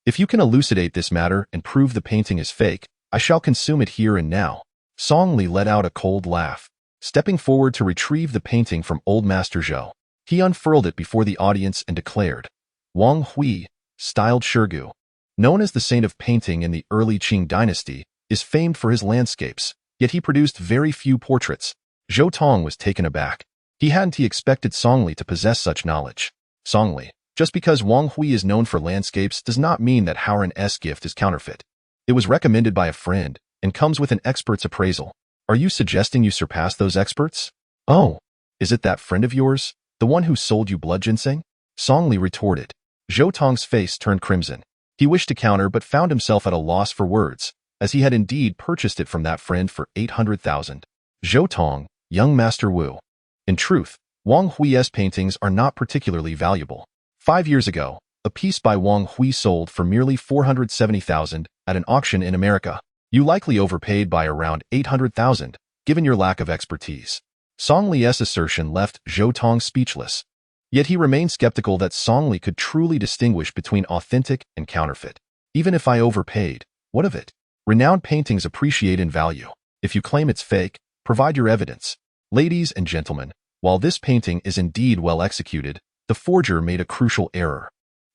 if you can elucidate this matter and prove the painting is fake, I shall consume it here and now. Song Li let out a cold laugh, stepping forward to retrieve the painting from Old Master Zhou. He unfurled it before the audience and declared, Wang Hui, styled Shirgu, known as the saint of painting in the early Qing dynasty, is famed for his landscapes, yet he produced very few portraits. Zhou Tong was taken aback. He hadn't expected Song Li to possess such knowledge. Song Li, just because Wang Hui is known for landscapes does not mean that Haoran's gift is counterfeit. It was recommended by a friend and comes with an expert's appraisal. Are you suggesting you surpass those experts? Oh, is it that friend of yours, the one who sold you blood ginseng? Song Li retorted. Zhou Tong's face turned crimson. He wished to counter but found himself at a loss for words, as he had indeed purchased it from that friend for 800,000. Zhou Tong, young Master Wu. In truth, Wang Hui's paintings are not particularly valuable. 5 years ago, a piece by Wang Hui sold for merely 470,000 at an auction in America. You likely overpaid by around 800,000, given your lack of expertise. Song Li's assertion left Zhou Tong speechless. Yet he remained skeptical that Song Li could truly distinguish between authentic and counterfeit. Even if I overpaid, what of it? Renowned paintings appreciate in value. If you claim it's fake, provide your evidence. Ladies and gentlemen, While this painting is indeed well executed, the forger made a crucial error.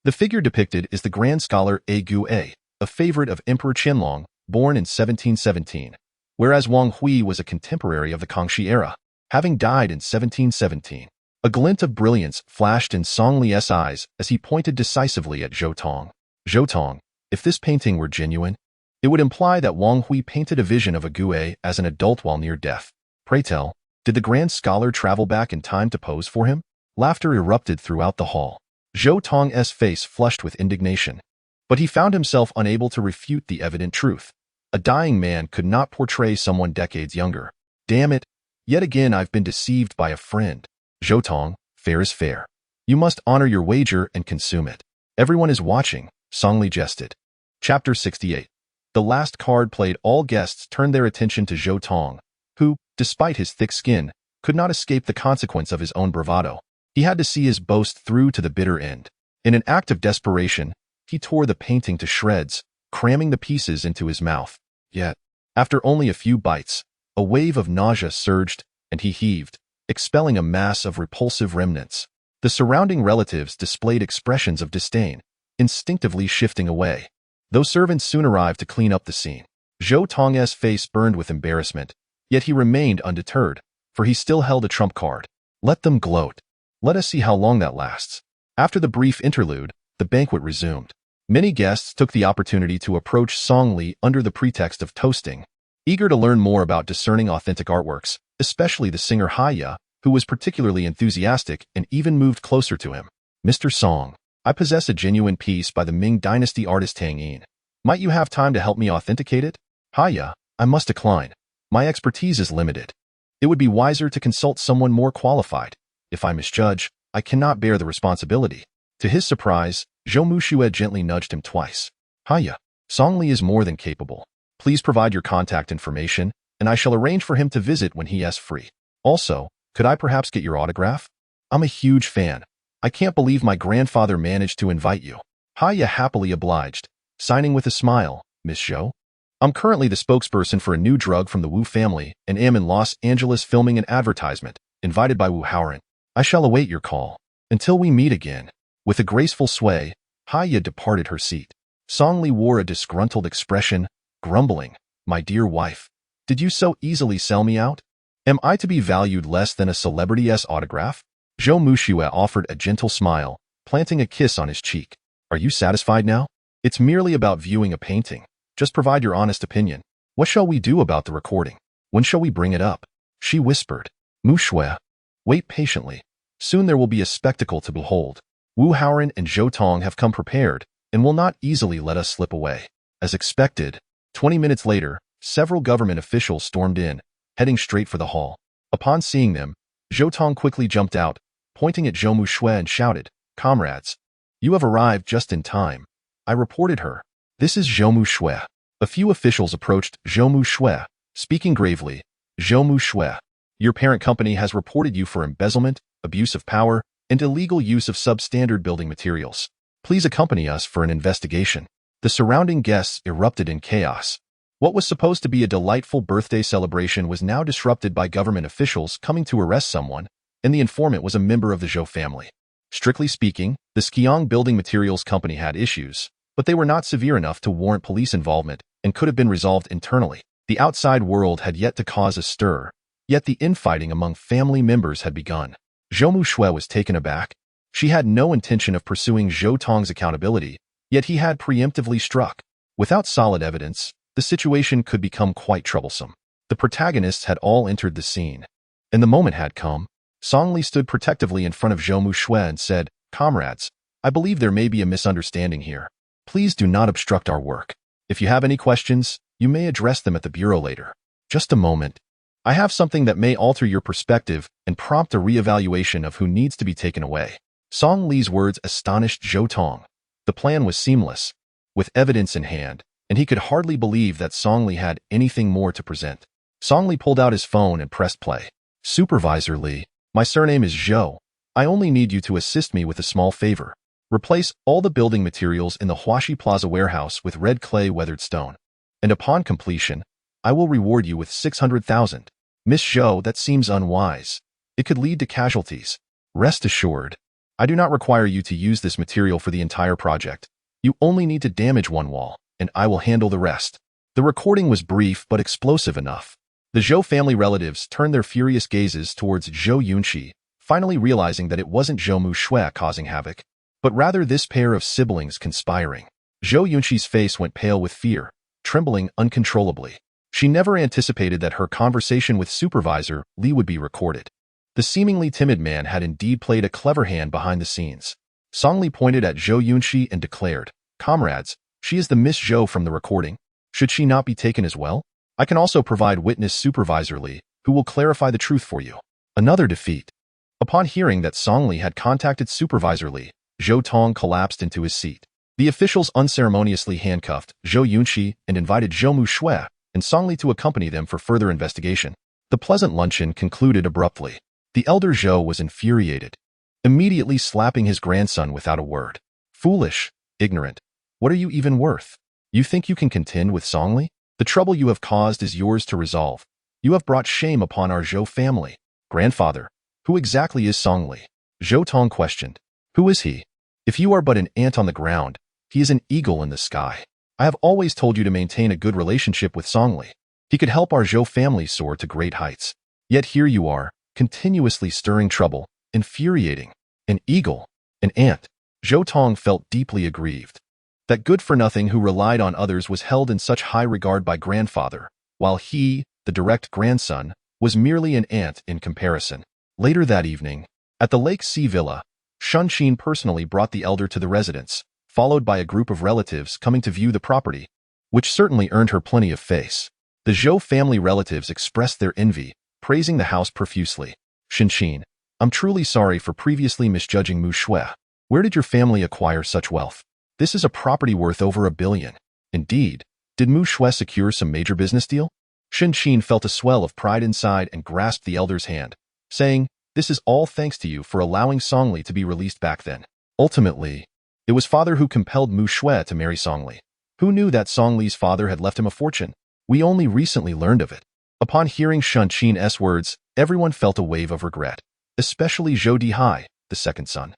The figure depicted is the grand scholar Gu A, a favorite of Emperor Qianlong, born in 1717, whereas Wang Hui was a contemporary of the Kangxi era, having died in 1717. A glint of brilliance flashed in Song Li's eyes as he pointed decisively at Zhou Tong. Zhou Tong, if this painting were genuine, it would imply that Wang Hui painted a vision of a Gue as an adult while near death. Pray tell, did the grand scholar travel back in time to pose for him? Laughter erupted throughout the hall. Zhou Tong's face flushed with indignation, but he found himself unable to refute the evident truth. A dying man could not portray someone decades younger. Damn it, yet again I've been deceived by a friend. Zhou Tong, fair is fair. You must honor your wager and consume it. Everyone is watching, Song Li jested. Chapter 68. The last card played, all guests turned their attention to Zhou Tong, who, despite his thick skin, could not escape the consequence of his own bravado. He had to see his boast through to the bitter end. In an act of desperation, he tore the painting to shreds, cramming the pieces into his mouth. Yet, after only a few bites, a wave of nausea surged, and he heaved, expelling a mass of repulsive remnants. The surrounding relatives displayed expressions of disdain, instinctively shifting away. Those servants soon arrived to clean up the scene. Zhou Tong's face burned with embarrassment, yet he remained undeterred, for he still held a trump card. Let them gloat. Let us see how long that lasts. After the brief interlude, the banquet resumed. Many guests took the opportunity to approach Song Li under the pretext of toasting, eager to learn more about discerning authentic artworks, especially the singer Haya, who was particularly enthusiastic and even moved closer to him. Mr. Song, I possess a genuine piece by the Ming Dynasty artist Tang Yin. Might you have time to help me authenticate it? Haya, I must decline. My expertise is limited. It would be wiser to consult someone more qualified. If I misjudge, I cannot bear the responsibility. To his surprise, Zhou Muxue gently nudged him twice. Haya, Song Li is more than capable. Please provide your contact information, and I shall arrange for him to visit when he is free. Also, could I perhaps get your autograph? I'm a huge fan. I can't believe my grandfather managed to invite you. Haya happily obliged, signing with a smile. Miss Zhou? I'm currently the spokesperson for a new drug from the Wu family and am in Los Angeles filming an advertisement, invited by Wu Haoran. I shall await your call. Until we meet again. With a graceful sway, Haya departed her seat. Song Li wore a disgruntled expression, grumbling, My dear wife, did you so easily sell me out? Am I to be valued less than a celebrity's autograph? Zhou Muxue offered a gentle smile, planting a kiss on his cheek. Are you satisfied now? It's merely about viewing a painting. Just provide your honest opinion. What shall we do about the recording? When shall we bring it up? She whispered. Muxue, wait patiently. Soon there will be a spectacle to behold. Wu Haoran and Zhou Tong have come prepared and will not easily let us slip away. As expected, 20 minutes later, several government officials stormed in, heading straight for the hall. Upon seeing them, Zhou Tong quickly jumped out, pointing at Zhou Muxue and shouted, Comrades, you have arrived just in time. I reported her. This is Zhou Muxue. A few officials approached Zhou Muxue, speaking gravely. Zhou Muxue, your parent company has reported you for embezzlement, abuse of power, and illegal use of substandard building materials. Please accompany us for an investigation. The surrounding guests erupted in chaos. What was supposed to be a delightful birthday celebration was now disrupted by government officials coming to arrest someone, and the informant was a member of the Zhou family. Strictly speaking, the Skiang Building Materials Company had issues, but they were not severe enough to warrant police involvement and could have been resolved internally. The outside world had yet to cause a stir, yet the infighting among family members had begun. Zhou Muxue was taken aback. She had no intention of pursuing Zhou Tong's accountability, yet he had preemptively struck. Without solid evidence, the situation could become quite troublesome. The protagonists had all entered the scene, and the moment had come. Song Li stood protectively in front of Zhou Muxue and said, Comrades, I believe there may be a misunderstanding here. Please do not obstruct our work. If you have any questions, you may address them at the bureau later. Just a moment. I have something that may alter your perspective and prompt a reevaluation of who needs to be taken away. Song Li's words astonished Zhou Tong. The plan was seamless, with evidence in hand, and he could hardly believe that Song Li had anything more to present. Song Li pulled out his phone and pressed play. Supervisor Li, my surname is Zhou. I only need you to assist me with a small favor. Replace all the building materials in the Huaxi Plaza warehouse with red clay weathered stone. And upon completion, I will reward you with 600,000. Miss Zhou, that seems unwise. It could lead to casualties. Rest assured, I do not require you to use this material for the entire project. You only need to damage one wall, and I will handle the rest. The recording was brief but explosive enough. The Zhou family relatives turned their furious gazes towards Zhou Yunqi, finally realizing that it wasn't Zhou Mushui causing havoc, but rather this pair of siblings conspiring. Zhou Yunqi's face went pale with fear, trembling uncontrollably. She never anticipated that her conversation with Supervisor Li would be recorded. The seemingly timid man had indeed played a clever hand behind the scenes. Song Li pointed at Zhou Yunqi and declared, "Comrades, she is the Miss Zhou from the recording. Should she not be taken as well? I can also provide witness Supervisor Li, who will clarify the truth for you." Another defeat. Upon hearing that Song Li had contacted Supervisor Li, Zhou Tong collapsed into his seat. The officials unceremoniously handcuffed Zhou Yunqi and invited Zhou Mushui and Song Li to accompany them for further investigation. The pleasant luncheon concluded abruptly. The elder Zhou was infuriated, immediately slapping his grandson without a word. "Foolish, ignorant, what are you even worth? You think you can contend with Song Li? The trouble you have caused is yours to resolve. You have brought shame upon our Zhou family." "Grandfather, who exactly is Song Li?" Zhou Tong questioned. "Who is he? If you are but an ant on the ground, he is an eagle in the sky. I have always told you to maintain a good relationship with Song Li. He could help our Zhou family soar to great heights. Yet here you are, continuously stirring trouble, infuriating. An eagle, an ant." Zhou Tong felt deeply aggrieved. That good-for-nothing who relied on others was held in such high regard by grandfather, while he, the direct grandson, was merely an ant in comparison. Later that evening, at the Lake Sea Villa, Shunqin personally brought the elder to the residence, followed by a group of relatives coming to view the property, which certainly earned her plenty of face. The Zhou family relatives expressed their envy, praising the house profusely. "Shunqin, I'm truly sorry for previously misjudging Mushui. Where did your family acquire such wealth? This is a property worth over $1 billion. Indeed, did Mushui secure some major business deal?" Shunqin felt a swell of pride inside and grasped the elder's hand, saying, "This is all thanks to you for allowing Song Li to be released back then. Ultimately, it was father who compelled Mushui to marry Song Li. Who knew that Song Li's father had left him a fortune? We only recently learned of it." Upon hearing Shunqin's words, everyone felt a wave of regret, especially Zhou Dihai, the second son.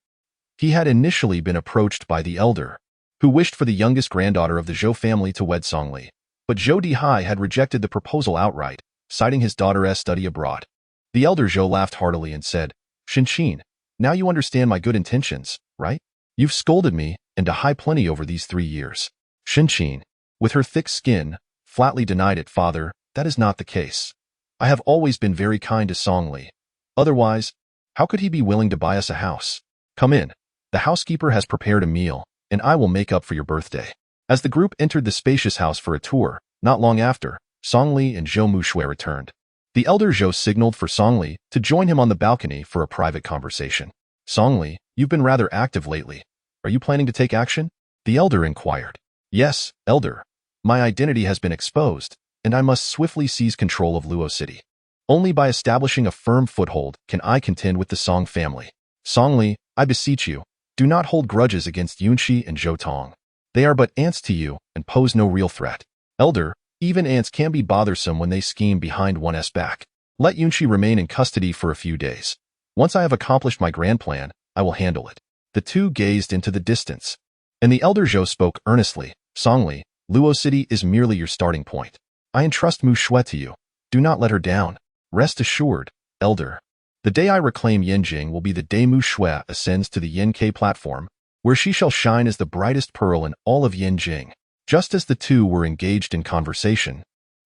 He had initially been approached by the elder, who wished for the youngest granddaughter of the Zhou family to wed Song Li, but Zhou Dihai had rejected the proposal outright, citing his daughter's study abroad. The elder Zhou laughed heartily and said, "Shunqin, now you understand my good intentions, right? You've scolded me and a high plenty over these 3 years." Shunqin, with her thick skin, flatly denied it. "Father, that is not the case. I have always been very kind to Song Li. Otherwise, how could he be willing to buy us a house? Come in. The housekeeper has prepared a meal, and I will make up for your birthday." As the group entered the spacious house for a tour, not long after, Song Li and Zhou Mushui returned. The elder Zhou signaled for Song Li to join him on the balcony for a private conversation. "Song Li, you've been rather active lately. Are you planning to take action?" the elder inquired. "Yes, elder. My identity has been exposed, and I must swiftly seize control of Luo City. Only by establishing a firm foothold can I contend with the Song family. Song Li, I beseech you, do not hold grudges against Yunqi and Zhou Tong. They are but ants to you and pose no real threat. Elder, even ants can be bothersome when they scheme behind one's back. Let Yunqi remain in custody for a few days. Once I have accomplished my grand plan, I will handle it." The two gazed into the distance, and the elder Zhou spoke earnestly. "Song Li, Luo City is merely your starting point. I entrust Mushui to you. Do not let her down. Rest assured, elder. The day I reclaim Yanjing will be the day Mushui ascends to the Yanke platform, where she shall shine as the brightest pearl in all of Yanjing." Just as the two were engaged in conversation,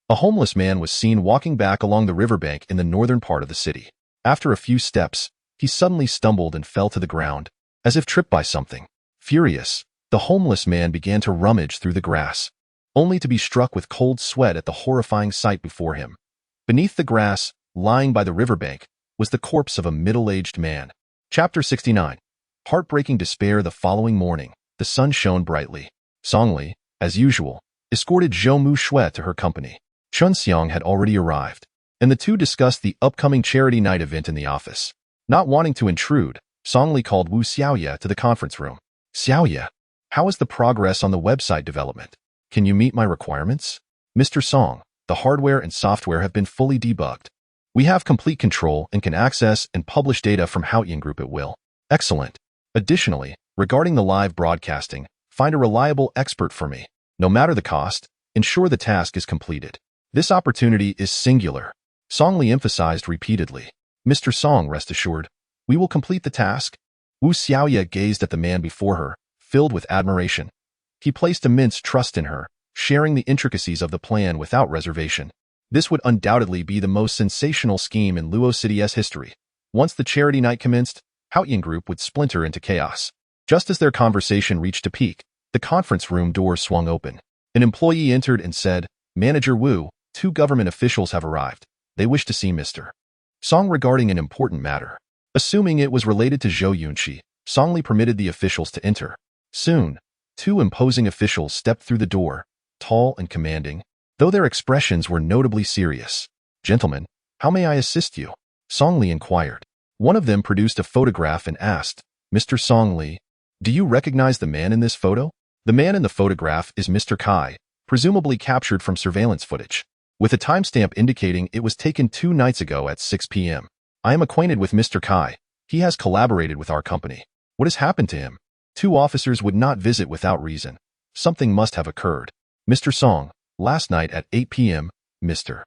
a homeless man was seen walking back along the riverbank in the northern part of the city. After a few steps, he suddenly stumbled and fell to the ground, as if tripped by something. Furious, the homeless man began to rummage through the grass, only to be struck with cold sweat at the horrifying sight before him. Beneath the grass, lying by the riverbank, was the corpse of a middle-aged man. Chapter 69. Heartbreaking despair. The following morning, the sun shone brightly. Song Li, as usual, escorted Zhou Mushui to her company. Chun Xiang had already arrived, and the two discussed the upcoming charity night event in the office. Not wanting to intrude, Song Li called Wu Xiaoye to the conference room. "Xiaoye, how is the progress on the website development? Can you meet my requirements?" "Mr. Song, the hardware and software have been fully debugged. We have complete control and can access and publish data from Haotian Group at will. Excellent. Additionally, regarding the live broadcasting, find a reliable expert for me. No matter the cost, ensure the task is completed. This opportunity is singular. Song Li emphasized repeatedly. Mr. Song, rest assured, we will complete the task. Wu Xiaoye gazed at the man before her, filled with admiration. He placed immense trust in her, sharing the intricacies of the plan without reservation. This would undoubtedly be the most sensational scheme in Luo City's history. Once the charity night commenced, Haotian Group would splinter into chaos. Just as their conversation reached a peak, the conference room door swung open. An employee entered and said, "Manager Wu, 2 government officials have arrived. They wish to see Mr. Song regarding an important matter." Assuming it was related to Zhou Yunqi, Song Li permitted the officials to enter. Soon, 2 imposing officials stepped through the door, tall and commanding, though their expressions were notably serious. "Gentlemen, how may I assist you?" Song Li inquired. One of them produced a photograph and asked, "Mr. Song Li, do you recognize the man in this photo?" The man in the photograph is Mr. Kai, presumably captured from surveillance footage, with a timestamp indicating it was taken 2 nights ago at 6 p.m. "I am acquainted with Mr. Kai. He has collaborated with our company. What has happened to him?" 2 officers would not visit without reason. Something must have occurred. "Mr. Song, last night at 8 p.m., Mr.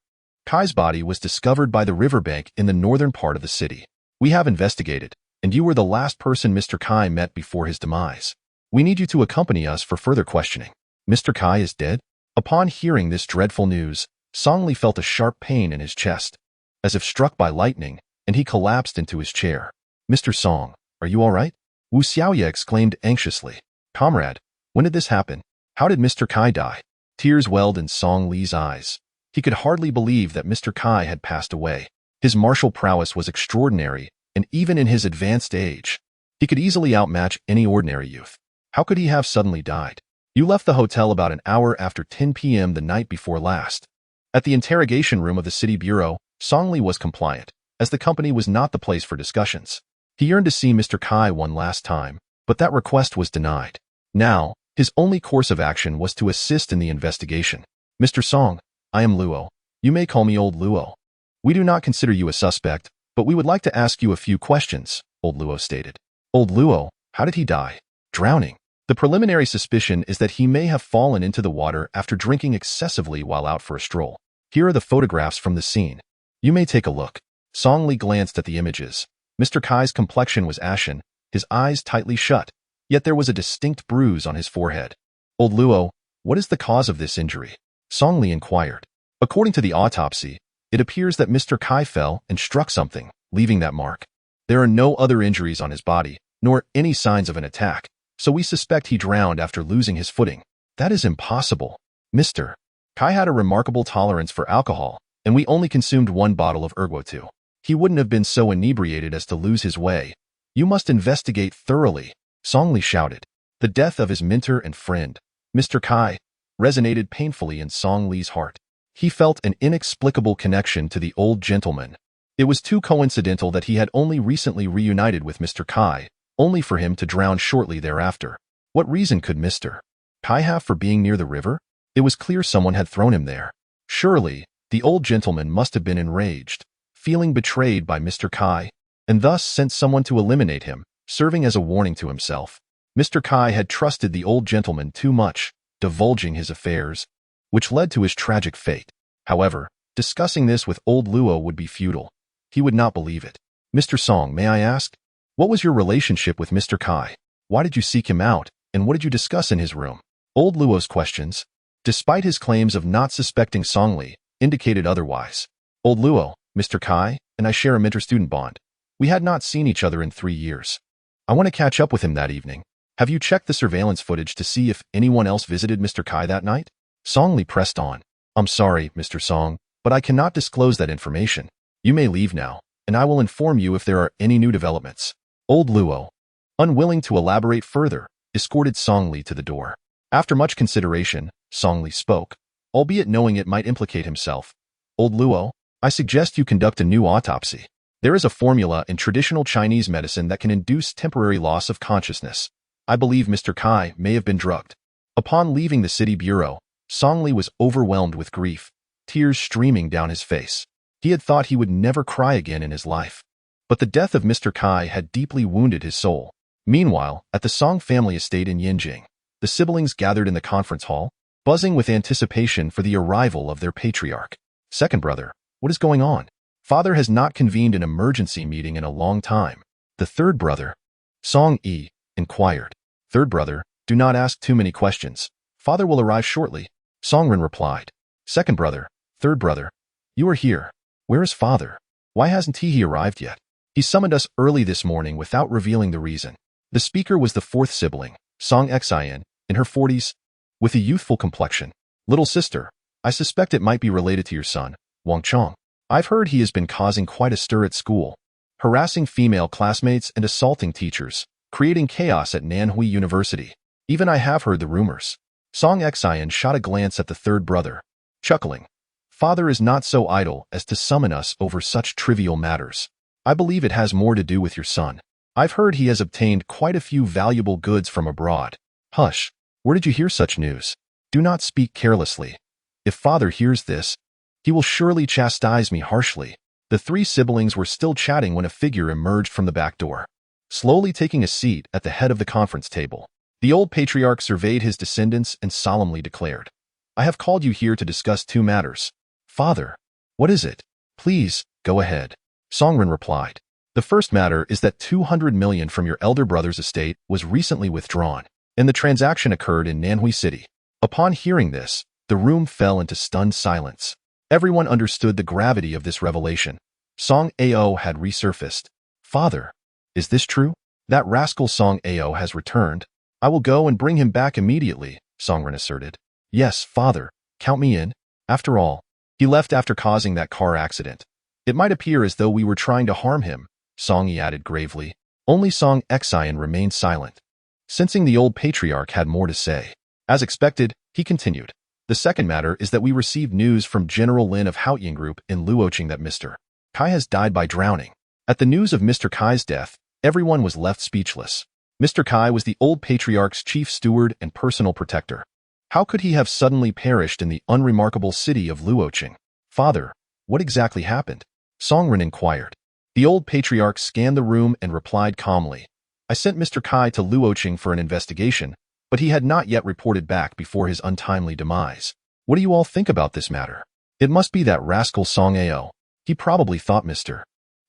Kai's body was discovered by the riverbank in the northern part of the city. We have investigated, and you were the last person Mr. Kai met before his demise. We need you to accompany us for further questioning." "Mr. Kai is dead?" Upon hearing this dreadful news, Song Li felt a sharp pain in his chest, as if struck by lightning, and he collapsed into his chair. "Mr. Song, are you all right?" Wu Xiaoye exclaimed anxiously. "Comrade, when did this happen? How did Mr. Kai die?" Tears welled in Song Li's eyes. He could hardly believe that Mr. Kai had passed away. His martial prowess was extraordinary, and even in his advanced age, he could easily outmatch any ordinary youth. How could he have suddenly died? "You left the hotel about an hour after 10 p.m. the night before last." At the interrogation room of the city bureau, Song Li was compliant, as the company was not the place for discussions. He yearned to see Mr. Kai one last time, but that request was denied. Now, his only course of action was to assist in the investigation. "Mr. Song, I am Luo. You may call me Old Luo. We do not consider you a suspect, but we would like to ask you a few questions," Old Luo stated. "Old Luo, how did he die?" "Drowning. The preliminary suspicion is that he may have fallen into the water after drinking excessively while out for a stroll. Here are the photographs from the scene. You may take a look." Song Li glanced at the images. Mr. Kai's complexion was ashen, his eyes tightly shut, yet there was a distinct bruise on his forehead. "Old Luo, what is the cause of this injury?" Song Li inquired. "According to the autopsy, it appears that Mr. Kai fell and struck something, leaving that mark. There are no other injuries on his body, nor any signs of an attack, so we suspect he drowned after losing his footing." "That is impossible. Mr. Kai had a remarkable tolerance for alcohol, and we only consumed 1 bottle of ergot. He wouldn't have been so inebriated as to lose his way. You must investigate thoroughly," Song Li shouted. The death of his mentor and friend, Mr. Kai, resonated painfully in Song Li's heart. He felt an inexplicable connection to the old gentleman. It was too coincidental that he had only recently reunited with Mr. Kai, only for him to drown shortly thereafter. What reason could Mr. Kai have for being near the river? It was clear someone had thrown him there. Surely, the old gentleman must have been enraged, feeling betrayed by Mr. Kai, and thus sent someone to eliminate him, serving as a warning to himself. Mr. Kai had trusted the old gentleman too much, divulging his affairs, which led to his tragic fate. However, discussing this with old Luo would be futile. He would not believe it. "Mr. Song, may I ask, what was your relationship with Mr. Kai? Why did you seek him out, and what did you discuss in his room?" Old Luo's questions, despite his claims of not suspecting Song Li, indicated otherwise. "Old Luo, Mr. Kai, and I share a mentor-student bond. We had not seen each other in 3 years. I want to catch up with him that evening. Have you checked the surveillance footage to see if anyone else visited Mr. Kai that night?" Song Li pressed on. "I'm sorry, Mr. Song, but I cannot disclose that information. You may leave now, and I will inform you if there are any new developments." Old Luo, unwilling to elaborate further, escorted Song Li to the door. After much consideration, Song Li spoke, albeit knowing it might implicate himself. "Old Luo, I suggest you conduct a new autopsy. There is a formula in traditional Chinese medicine that can induce temporary loss of consciousness. I believe Mr. Kai may have been drugged." Upon leaving the city bureau, Song Li was overwhelmed with grief, tears streaming down his face. He had thought he would never cry again in his life. But the death of Mr. Kai had deeply wounded his soul. Meanwhile, at the Song family estate in Yinjing, the siblings gathered in the conference hall, buzzing with anticipation for the arrival of their patriarch. Second brother, what is going on? Father has not convened an emergency meeting in a long time. The third brother, Song Yi, inquired. Third brother, do not ask too many questions. Father will arrive shortly, Songren replied. Second brother, third brother, you are here. Where is father? Why hasn't he arrived yet? He summoned us early this morning without revealing the reason. The speaker was the fourth sibling, Song Xian, in her 40s, with a youthful complexion. Little sister, I suspect it might be related to your son, Wang Chong. I've heard he has been causing quite a stir at school, harassing female classmates and assaulting teachers, creating chaos at Nanhui University. Even I have heard the rumors. Song Xian shot a glance at the third brother, chuckling. Father is not so idle as to summon us over such trivial matters. I believe it has more to do with your son. I've heard he has obtained quite a few valuable goods from abroad. Hush, where did you hear such news? Do not speak carelessly. If father hears this, he will surely chastise me harshly. The three siblings were still chatting when a figure emerged from the back door, slowly taking a seat at the head of the conference table. The old patriarch surveyed his descendants and solemnly declared, I have called you here to discuss two matters. Father, what is it? Please, go ahead. Songren replied. The first matter is that 200 million from your elder brother's estate was recently withdrawn, and the transaction occurred in Nanhui City. Upon hearing this, the room fell into stunned silence. Everyone understood the gravity of this revelation. Song Ao had resurfaced. Father, is this true? That rascal Song Ao has returned. I will go and bring him back immediately, Songren asserted. Yes, father, count me in. After all, he left after causing that car accident. It might appear as though we were trying to harm him, Song Yi added gravely. Only Song Xian remained silent, sensing the old patriarch had more to say. As expected, he continued. The second matter is that we received news from General Lin of Haoying Group in Luoqing that Mr. Kai has died by drowning. At the news of Mr. Kai's death, everyone was left speechless. Mr. Kai was the old patriarch's chief steward and personal protector. How could he have suddenly perished in the unremarkable city of Luoqing? Father, what exactly happened? Songren inquired. The old patriarch scanned the room and replied calmly. I sent Mr. Kai to Luoqing for an investigation, but he had not yet reported back before his untimely demise. What do you all think about this matter? It must be that rascal Song Ao. He probably thought Mr.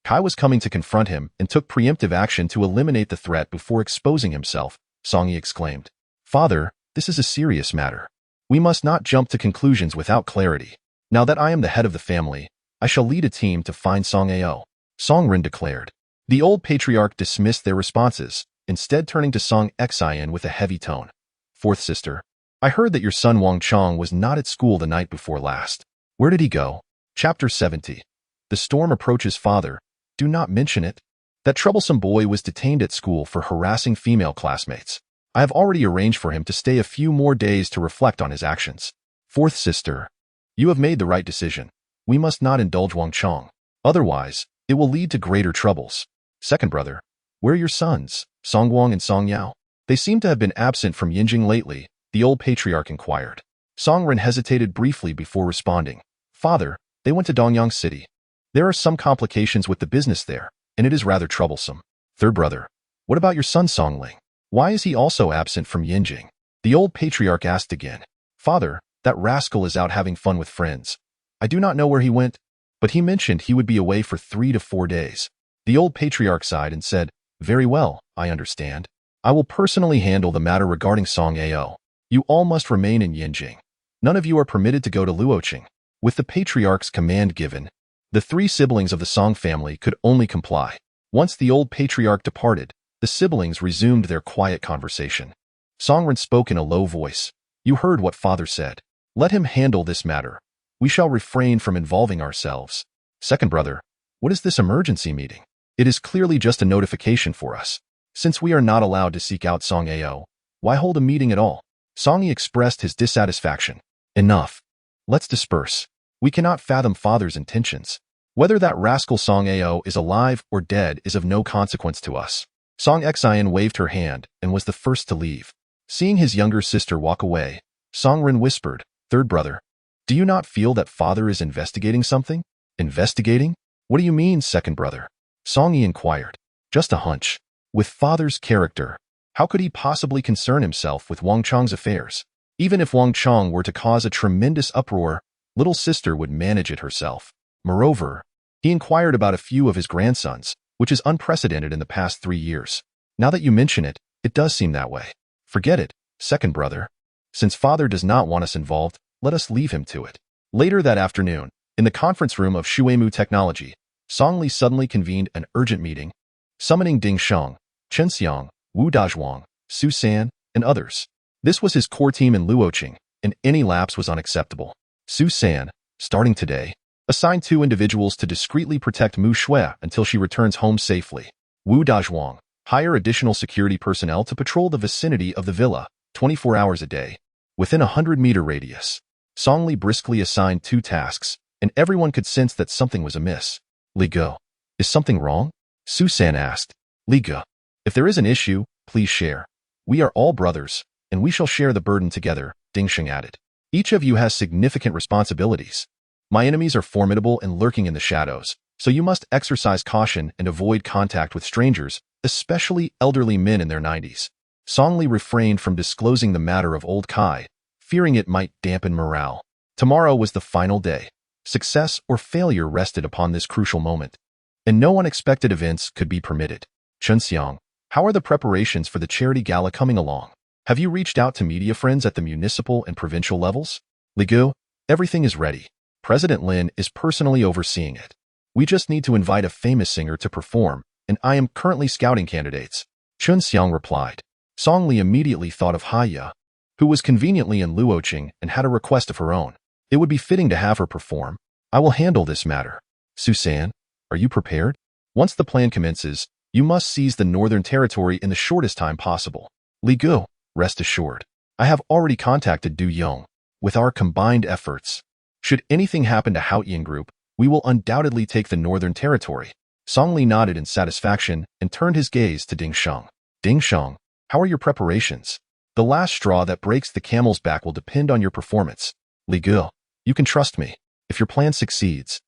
Kai was coming to confront him and took preemptive action to eliminate the threat before exposing himself, Song Yi exclaimed. Father, this is a serious matter. We must not jump to conclusions without clarity. Now that I am the head of the family, I shall lead a team to find Song Ao, Songren declared. The old patriarch dismissed their responses, instead turning to Song Xian with a heavy tone. Fourth sister, I heard that your son Wang Chong was not at school the night before last. Where did he go? Chapter 70. The storm approaches father. Do not mention it. That troublesome boy was detained at school for harassing female classmates. I have already arranged for him to stay a few more days to reflect on his actions. Fourth sister, you have made the right decision. We must not indulge Wang Chong. Otherwise, it will lead to greater troubles. Second brother, where are your sons, Song Guang and Song Yao? They seem to have been absent from Yinjing lately, the old patriarch inquired. Songren hesitated briefly before responding. Father, they went to Dongyang City. There are some complications with the business there, and it is rather troublesome. Third brother, what about your son Songling? Why is he also absent from Yinjing? The old patriarch asked again. Father, that rascal is out having fun with friends. I do not know where he went, but he mentioned he would be away for 3 to 4 days. The old patriarch sighed and said, Very well, I understand. I will personally handle the matter regarding Song Ao. You all must remain in Yinjing. None of you are permitted to go to Luoqing. With the patriarch's command given, the 3 siblings of the Song family could only comply. Once the old patriarch departed, the siblings resumed their quiet conversation. Songren spoke in a low voice. You heard what father said. Let him handle this matter. We shall refrain from involving ourselves. Second brother, what is this emergency meeting? It is clearly just a notification for us. Since we are not allowed to seek out Song Ao, why hold a meeting at all? Song Yi expressed his dissatisfaction. Enough. Let's disperse. We cannot fathom father's intentions. Whether that rascal Song Ao is alive or dead is of no consequence to us. Song Xian waved her hand and was the first to leave. Seeing his younger sister walk away, Songren whispered, Third brother, do you not feel that father is investigating something? Investigating? What do you mean, second brother? Song-yi inquired. Just a hunch. With father's character, how could he possibly concern himself with Wang Chong's affairs? Even if Wang Chong were to cause a tremendous uproar, little sister would manage it herself. Moreover, he inquired about a few of his grandsons, which is unprecedented in the past 3 years. Now that you mention it, it does seem that way. Forget it, second brother. Since father does not want us involved, let us leave him to it. Later that afternoon, in the conference room of Shuemu Technology, Song-li suddenly convened an urgent meeting, summoning Ding Sheng, Chen Xiang, Wu Dazhuang, Su San, and others. This was his core team in Luoqing, and any lapse was unacceptable. Su San, starting today, assigned 2 individuals to discreetly protect Mu Shui until she returns home safely. Wu Dazhuang, hire additional security personnel to patrol the vicinity of the villa, 24 hours a day, within a 100-meter radius. Song-li briskly assigned 2 tasks, and everyone could sense that something was amiss. Li Ge, is something wrong? Su San asked. Li Ge, if there is an issue, please share. We are all brothers, and we shall share the burden together, Ding Sheng added. Each of you has significant responsibilities. My enemies are formidable and lurking in the shadows, so you must exercise caution and avoid contact with strangers, especially elderly men in their 90s. Song-li refrained from disclosing the matter of old Kai, fearing it might dampen morale. Tomorrow was the final day. Success or failure rested upon this crucial moment, and no unexpected events could be permitted. Chen Xiang, how are the preparations for the charity gala coming along? Have you reached out to media friends at the municipal and provincial levels? Li Ge, everything is ready. President Lin is personally overseeing it. We just need to invite a famous singer to perform, and I am currently scouting candidates. Chen Xiang replied. Song-li immediately thought of Haya, who was conveniently in Luoqing and had a request of her own. It would be fitting to have her perform. I will handle this matter. Su San, are you prepared? Once the plan commences, you must seize the Northern Territory in the shortest time possible. Li Ge, rest assured. I have already contacted Du Yong. With our combined efforts, should anything happen to Haotian Group, we will undoubtedly take the Northern Territory. Song-li nodded in satisfaction and turned his gaze to Ding Sheng. Ding Sheng, how are your preparations? The last straw that breaks the camel's back will depend on your performance. Li Ge, you can trust me. If your plan succeeds,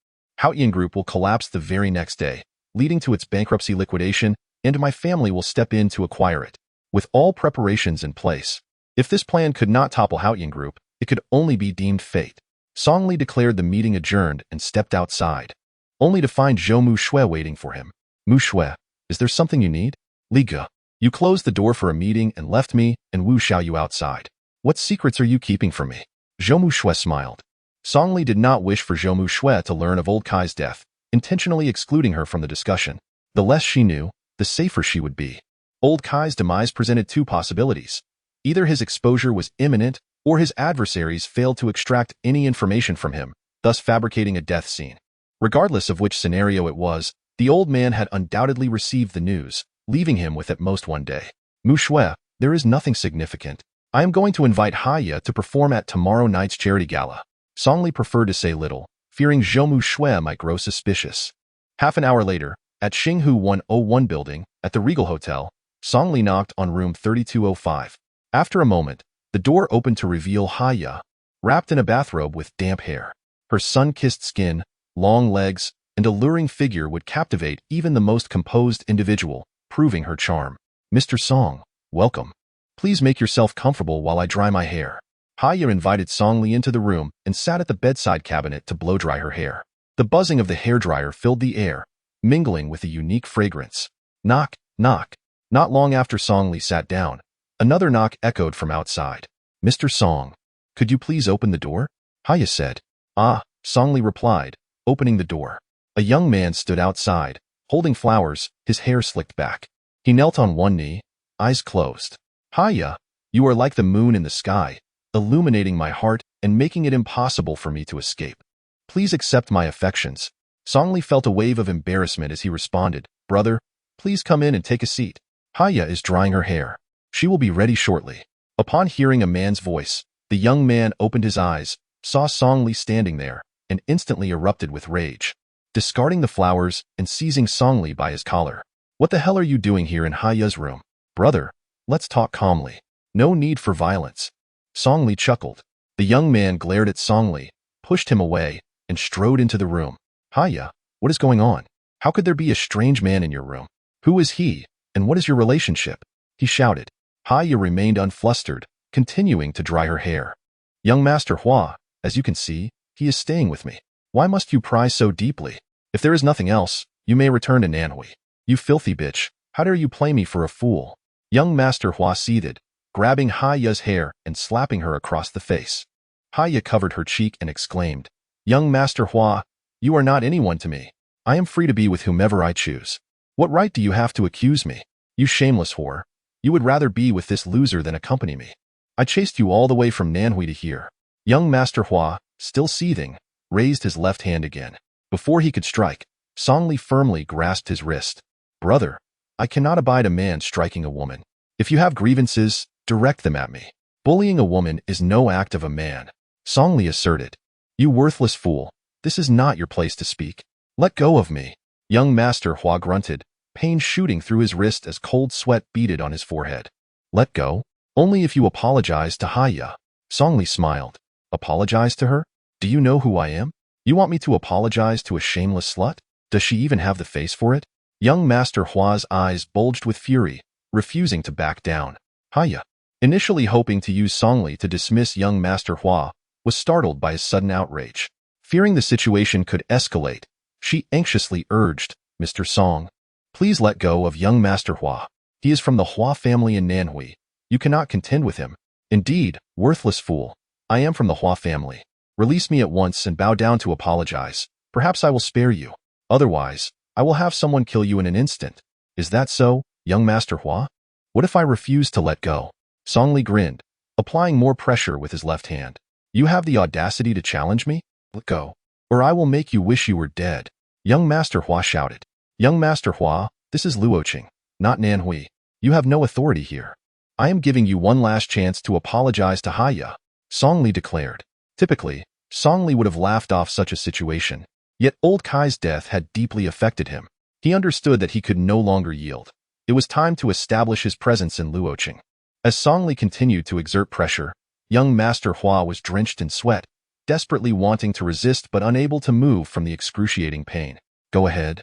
Haotian Group will collapse the very next day, leading to its bankruptcy liquidation, and my family will step in to acquire it. With all preparations in place, if this plan could not topple Haotian Group, it could only be deemed fate. Song-li declared the meeting adjourned and stepped outside, only to find Zhou Mu Shui waiting for him. Mu Shui, is there something you need? Li Ge, you closed the door for a meeting and left me and Wu Xiaoyu outside. What secrets are you keeping from me? Zhou Mu Shui smiled. Song-li did not wish for Zhou Mu Shui to learn of old Kai's death, intentionally excluding her from the discussion. The less she knew, the safer she would be. Old Kai's demise presented 2 possibilities. Either his exposure was imminent, or his adversaries failed to extract any information from him, thus fabricating a death scene. Regardless of which scenario it was, the old man had undoubtedly received the news, leaving him with at most 1 day. Mu Shui, there is nothing significant. I am going to invite Haya to perform at tomorrow night's charity gala. Song-li preferred to say little, fearing Zhou Mu Shui might grow suspicious. Half an hour later, at Xinghu 101 building, at the Regal Hotel, Song-li knocked on room 3205. After a moment, the door opened to reveal Haya, wrapped in a bathrobe with damp hair. Her sun-kissed skin, long legs, and alluring figure would captivate even the most composed individual, proving her charm. Mr. Song, welcome. Please make yourself comfortable while I dry my hair. Haya invited Song-li into the room and sat at the bedside cabinet to blow-dry her hair. The buzzing of the hairdryer filled the air, mingling with a unique fragrance. Knock, knock. Not long after Song-li sat down, another knock echoed from outside. Mr. Song, could you please open the door? Haya said. Ah, Song-li replied, opening the door. A young man stood outside, holding flowers, his hair slicked back. He knelt on one knee, eyes closed. Haya, you are like the moon in the sky, illuminating my heart and making it impossible for me to escape. Please accept my affections. Song-li felt a wave of embarrassment as he responded, Brother, please come in and take a seat. Haya is drying her hair. She will be ready shortly. Upon hearing a man's voice, the young man opened his eyes, saw Song-li standing there, and instantly erupted with rage. Discarding the flowers and seizing Song-li by his collar. What the hell are you doing here in Haya's room? Brother, let's talk calmly. No need for violence. Song-li chuckled. The young man glared at Song-li, pushed him away, and strode into the room. Haya, what is going on? How could there be a strange man in your room? Who is he, and what is your relationship? He shouted. Haya remained unflustered, continuing to dry her hair. Young Master Hua, as you can see, he is staying with me. Why must you pry so deeply? If there is nothing else, you may return to Nanhui. You filthy bitch, how dare you play me for a fool? Young Master Hua seethed, grabbing Haya's hair and slapping her across the face. Haya covered her cheek and exclaimed, Young Master Hua, you are not anyone to me. I am free to be with whomever I choose. What right do you have to accuse me? You shameless whore. You would rather be with this loser than accompany me. I chased you all the way from Nanhui to here. Young Master Hua, still seething, raised his left hand again. Before he could strike, Songli firmly grasped his wrist. Brother, I cannot abide a man striking a woman. If you have grievances, direct them at me. Bullying a woman is no act of a man, Songli asserted. You worthless fool, this is not your place to speak. Let go of me. Young Master Hua grunted, pain shooting through his wrist as cold sweat beaded on his forehead. Let go? Only if you apologize to Haya. Songli smiled. Apologize to her? Do you know who I am? You want me to apologize to a shameless slut? Does she even have the face for it? Young Master Hua's eyes bulged with fury, refusing to back down. Haya, initially hoping to use Songli to dismiss young Master Hua, was startled by his sudden outrage. Fearing the situation could escalate, she anxiously urged, Mr. Song, please let go of young Master Hua. He is from the Hua family in Nanhui. You cannot contend with him. Indeed, worthless fool. I am from the Hua family. Release me at once and bow down to apologize. Perhaps I will spare you. Otherwise, I will have someone kill you in an instant. Is that so, young Master Hua? What if I refuse to let go? Songli grinned, applying more pressure with his left hand. You have the audacity to challenge me? Let go, or I will make you wish you were dead. Young Master Hua shouted. Young Master Hua, this is Luoqing, not Nanhui. You have no authority here. I am giving you one last chance to apologize to Haya, Songli declared. Typically, Songli would have laughed off such a situation. Yet old Kai's death had deeply affected him. He understood that he could no longer yield. It was time to establish his presence in Luoqing. As Songli continued to exert pressure, young Master Hua was drenched in sweat, desperately wanting to resist but unable to move from the excruciating pain. Go ahead.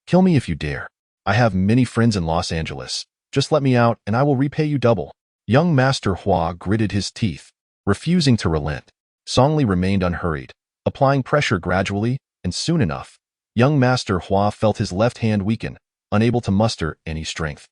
Kill me if you dare. I have many friends in Los Angeles. Just let me out and I will repay you double. Young Master Hua gritted his teeth, refusing to relent. Songli remained unhurried, applying pressure gradually, and soon enough, young Master Hua felt his left hand weaken, unable to muster any strength.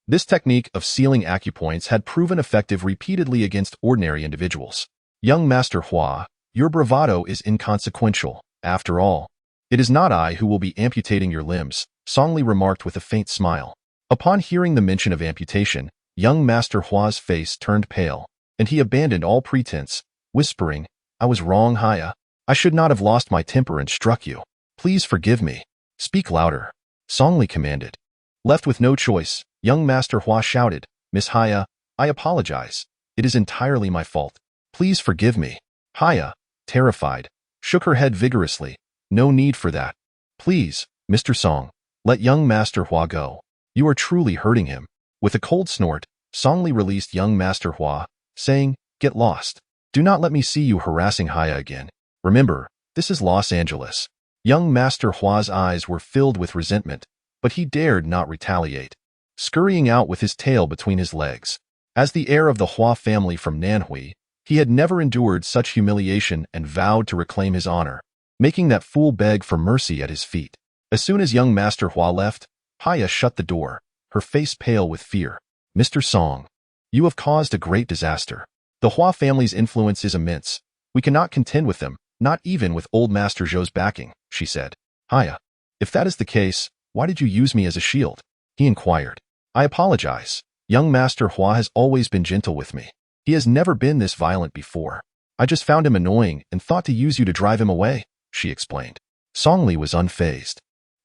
This technique of sealing acupoints had proven effective repeatedly against ordinary individuals. Young Master Hua, your bravado is inconsequential. After all, it is not I who will be amputating your limbs, Songli remarked with a faint smile. Upon hearing the mention of amputation, young Master Hua's face turned pale, and he abandoned all pretense, whispering, I was wrong, Haya. I should not have lost my temper and struck you. Please forgive me. Speak louder, Songli commanded. Left with no choice, young Master Hua shouted, Miss Haya, I apologize. It is entirely my fault. Please forgive me. Haya, terrified, shook her head vigorously. No need for that. Please, Mr. Song, let young Master Hua go. You are truly hurting him. With a cold snort, Songli released young Master Hua, saying, Get lost. Do not let me see you harassing Haya again. Remember, this is Los Angeles. Young Master Hua's eyes were filled with resentment, but he dared not retaliate, scurrying out with his tail between his legs. As the heir of the Hua family from Nanhui, he had never endured such humiliation and vowed to reclaim his honor, making that fool beg for mercy at his feet. As soon as young Master Hua left, Haya shut the door, her face pale with fear. Mr. Song, you have caused a great disaster. The Hua family's influence is immense. We cannot contend with them, not even with old Master Zhou's backing, she said. Haya, if that is the case, why did you use me as a shield? He inquired. I apologize. Young Master Hua has always been gentle with me. He has never been this violent before. I just found him annoying and thought to use you to drive him away, she explained. Songli was unfazed.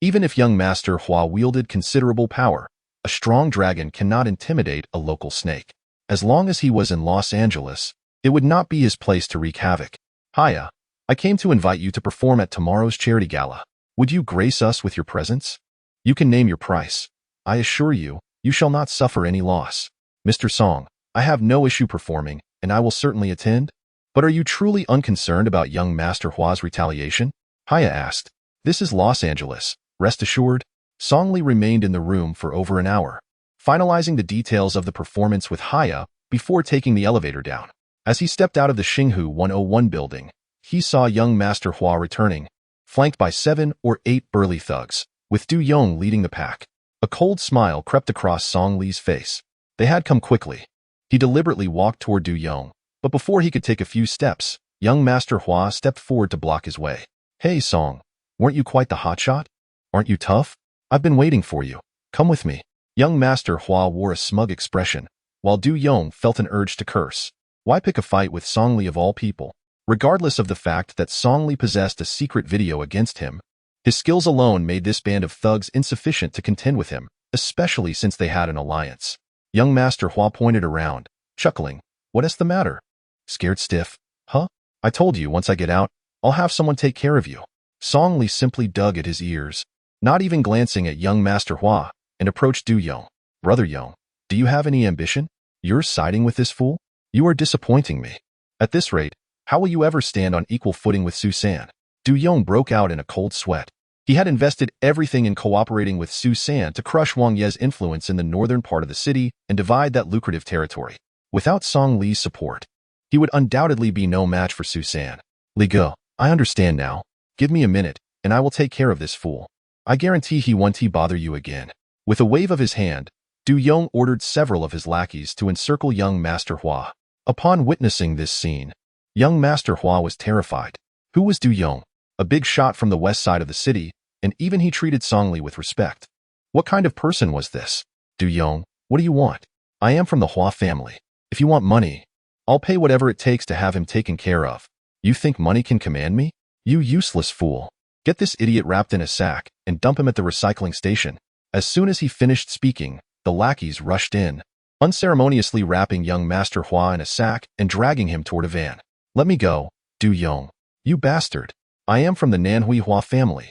Even if young Master Hua wielded considerable power, a strong dragon cannot intimidate a local snake. As long as he was in Los Angeles, it would not be his place to wreak havoc. Haya, I came to invite you to perform at tomorrow's charity gala. Would you grace us with your presence? You can name your price. I assure you, you shall not suffer any loss. Mr. Song, I have no issue performing, and I will certainly attend. But are you truly unconcerned about young Master Hua's retaliation? Haya asked. This is Los Angeles, rest assured. Song Li remained in the room for over an hour, finalizing the details of the performance with Haya before taking the elevator down. As he stepped out of the Xinhu 101 building, he saw young Master Hua returning, flanked by 7 or 8 burly thugs, with Du Yong leading the pack. A cold smile crept across Song Li's face. They had come quickly. He deliberately walked toward Du Yong, but before he could take a few steps, young Master Hua stepped forward to block his way. Hey Song, weren't you quite the hotshot? Aren't you tough? I've been waiting for you. Come with me. Young Master Hua wore a smug expression, while Du Yong felt an urge to curse. Why pick a fight with Song Li of all people? Regardless of the fact that Song Li possessed a secret video against him, his skills alone made this band of thugs insufficient to contend with him, especially since they had an alliance. Young Master Hua pointed around, chuckling. What is the matter? Scared stiff? Huh? I told you once I get out, I'll have someone take care of you. Song Li simply dug at his ears, not even glancing at young Master Hua, and approached Du Yong. Brother Yong, do you have any ambition? You're siding with this fool? You are disappointing me. At this rate, how will you ever stand on equal footing with Su-san? Du Yong broke out in a cold sweat. He had invested everything in cooperating with Su-san to crush Wang Ye's influence in the northern part of the city and divide that lucrative territory. Without Song Li's support, he would undoubtedly be no match for Su-san. Li Ge, I understand now. Give me a minute, and I will take care of this fool. I guarantee he won't bother you again. With a wave of his hand, Du Yong ordered several of his lackeys to encircle young Master Hua. Upon witnessing this scene, young Master Hua was terrified. Who was Du Yong? A big shot from the west side of the city, and even he treated Song Li with respect. What kind of person was this? Du Yong, what do you want? I am from the Hua family. If you want money, I'll pay whatever it takes to have him taken care of. You think money can command me? You useless fool. Get this idiot wrapped in a sack and dump him at the recycling station. As soon as he finished speaking, the lackeys rushed in, unceremoniously wrapping young Master Hua in a sack and dragging him toward a van. Let me go, Du Yong. You bastard. I am from the Nanhui Hua family.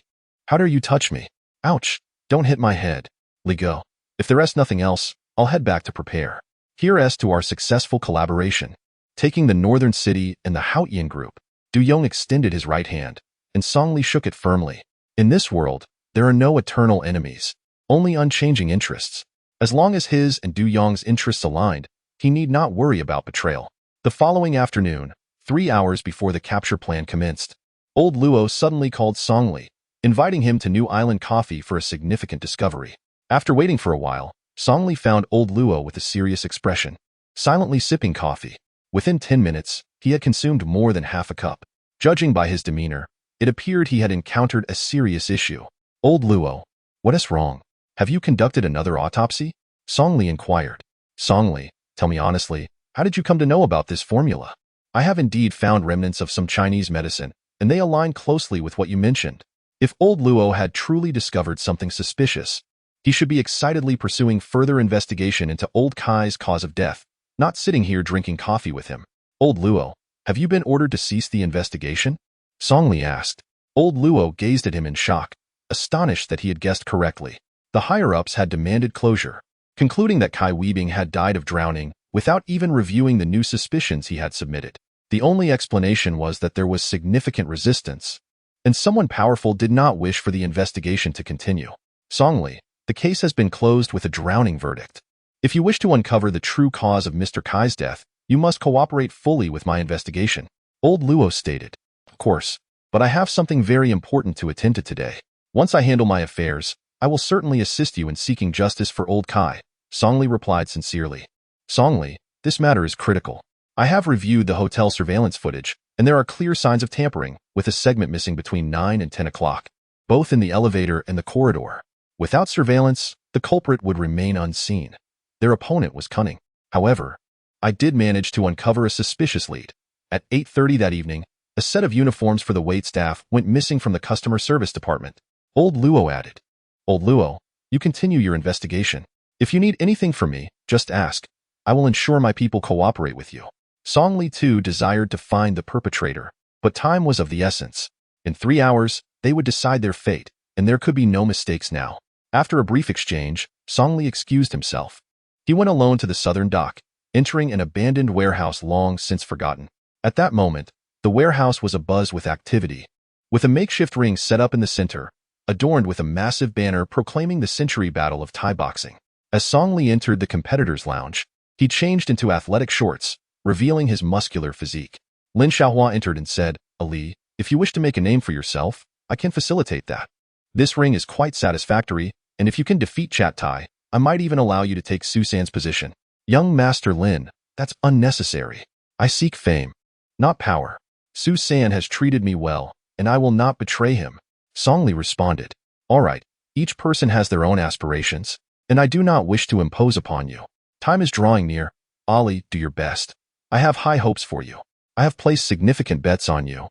How dare you touch me? Ouch. Don't hit my head. Li Ge. If there is nothing else, I'll head back to prepare. Here's to our successful collaboration. Taking the northern city and the Haotian group, Du Yong extended his right hand, and Song Li shook it firmly. In this world, there are no eternal enemies, only unchanging interests. As long as his and Du Yong's interests aligned, he need not worry about betrayal. The following afternoon, 3 hours before the capture plan commenced, old Luo suddenly called Song Li, inviting him to New Island Coffee for a significant discovery. After waiting for a while, Song Li found old Luo with a serious expression, silently sipping coffee. Within 10 minutes, he had consumed more than half a cup. Judging by his demeanor, it appeared he had encountered a serious issue. Old Luo, what is wrong? Have you conducted another autopsy? Song Li inquired. Song Li, tell me honestly, how did you come to know about this formula? I have indeed found remnants of some Chinese medicine, and they align closely with what you mentioned. If old Luo had truly discovered something suspicious, he should be excitedly pursuing further investigation into old Kai's cause of death, not sitting here drinking coffee with him. Old Luo, have you been ordered to cease the investigation? Song Li asked. Old Luo gazed at him in shock, astonished that he had guessed correctly. The higher-ups had demanded closure, concluding that Kai Weibing had died of drowning without even reviewing the new suspicions he had submitted. The only explanation was that there was significant resistance, and someone powerful did not wish for the investigation to continue. Song Li, the case has been closed with a drowning verdict. If you wish to uncover the true cause of Mr. Kai's death, you must cooperate fully with my investigation, old Luo stated. Of course, but I have something very important to attend to today. Once I handle my affairs, I will certainly assist you in seeking justice for old Kai, Song Li replied sincerely. Song Li, this matter is critical. I have reviewed the hotel surveillance footage, and there are clear signs of tampering, with a segment missing between 9 and 10 o'clock, both in the elevator and the corridor. Without surveillance, the culprit would remain unseen. Their opponent was cunning. However, I did manage to uncover a suspicious lead. At 8:30 that evening, a set of uniforms for the waitstaff went missing from the customer service department. Old Luo added. Old Luo, you continue your investigation. If you need anything from me, just ask. I will ensure my people cooperate with you. Song Li too desired to find the perpetrator, but time was of the essence. In 3 hours, they would decide their fate, and there could be no mistakes now. After a brief exchange, Song Li excused himself. He went alone to the southern dock, entering an abandoned warehouse long since forgotten. At that moment, the warehouse was abuzz with activity. with a makeshift ring set up in the center, adorned with a massive banner proclaiming the century battle of Thai boxing. As Song Li entered the competitor's lounge, he changed into athletic shorts, revealing his muscular physique. Lin Xiaohua entered and said, "Ali, if you wish to make a name for yourself, I can facilitate that. This ring is quite satisfactory, and if you can defeat Chat Tai, I might even allow you to take Su San's position." "Young Master Lin, that's unnecessary. I seek fame, not power. Su San has treated me well, and I will not betray him." Song Li responded, "All right, each person has their own aspirations, and I do not wish to impose upon you. Time is drawing near. Ali, do your best. I have high hopes for you. I have placed significant bets on you,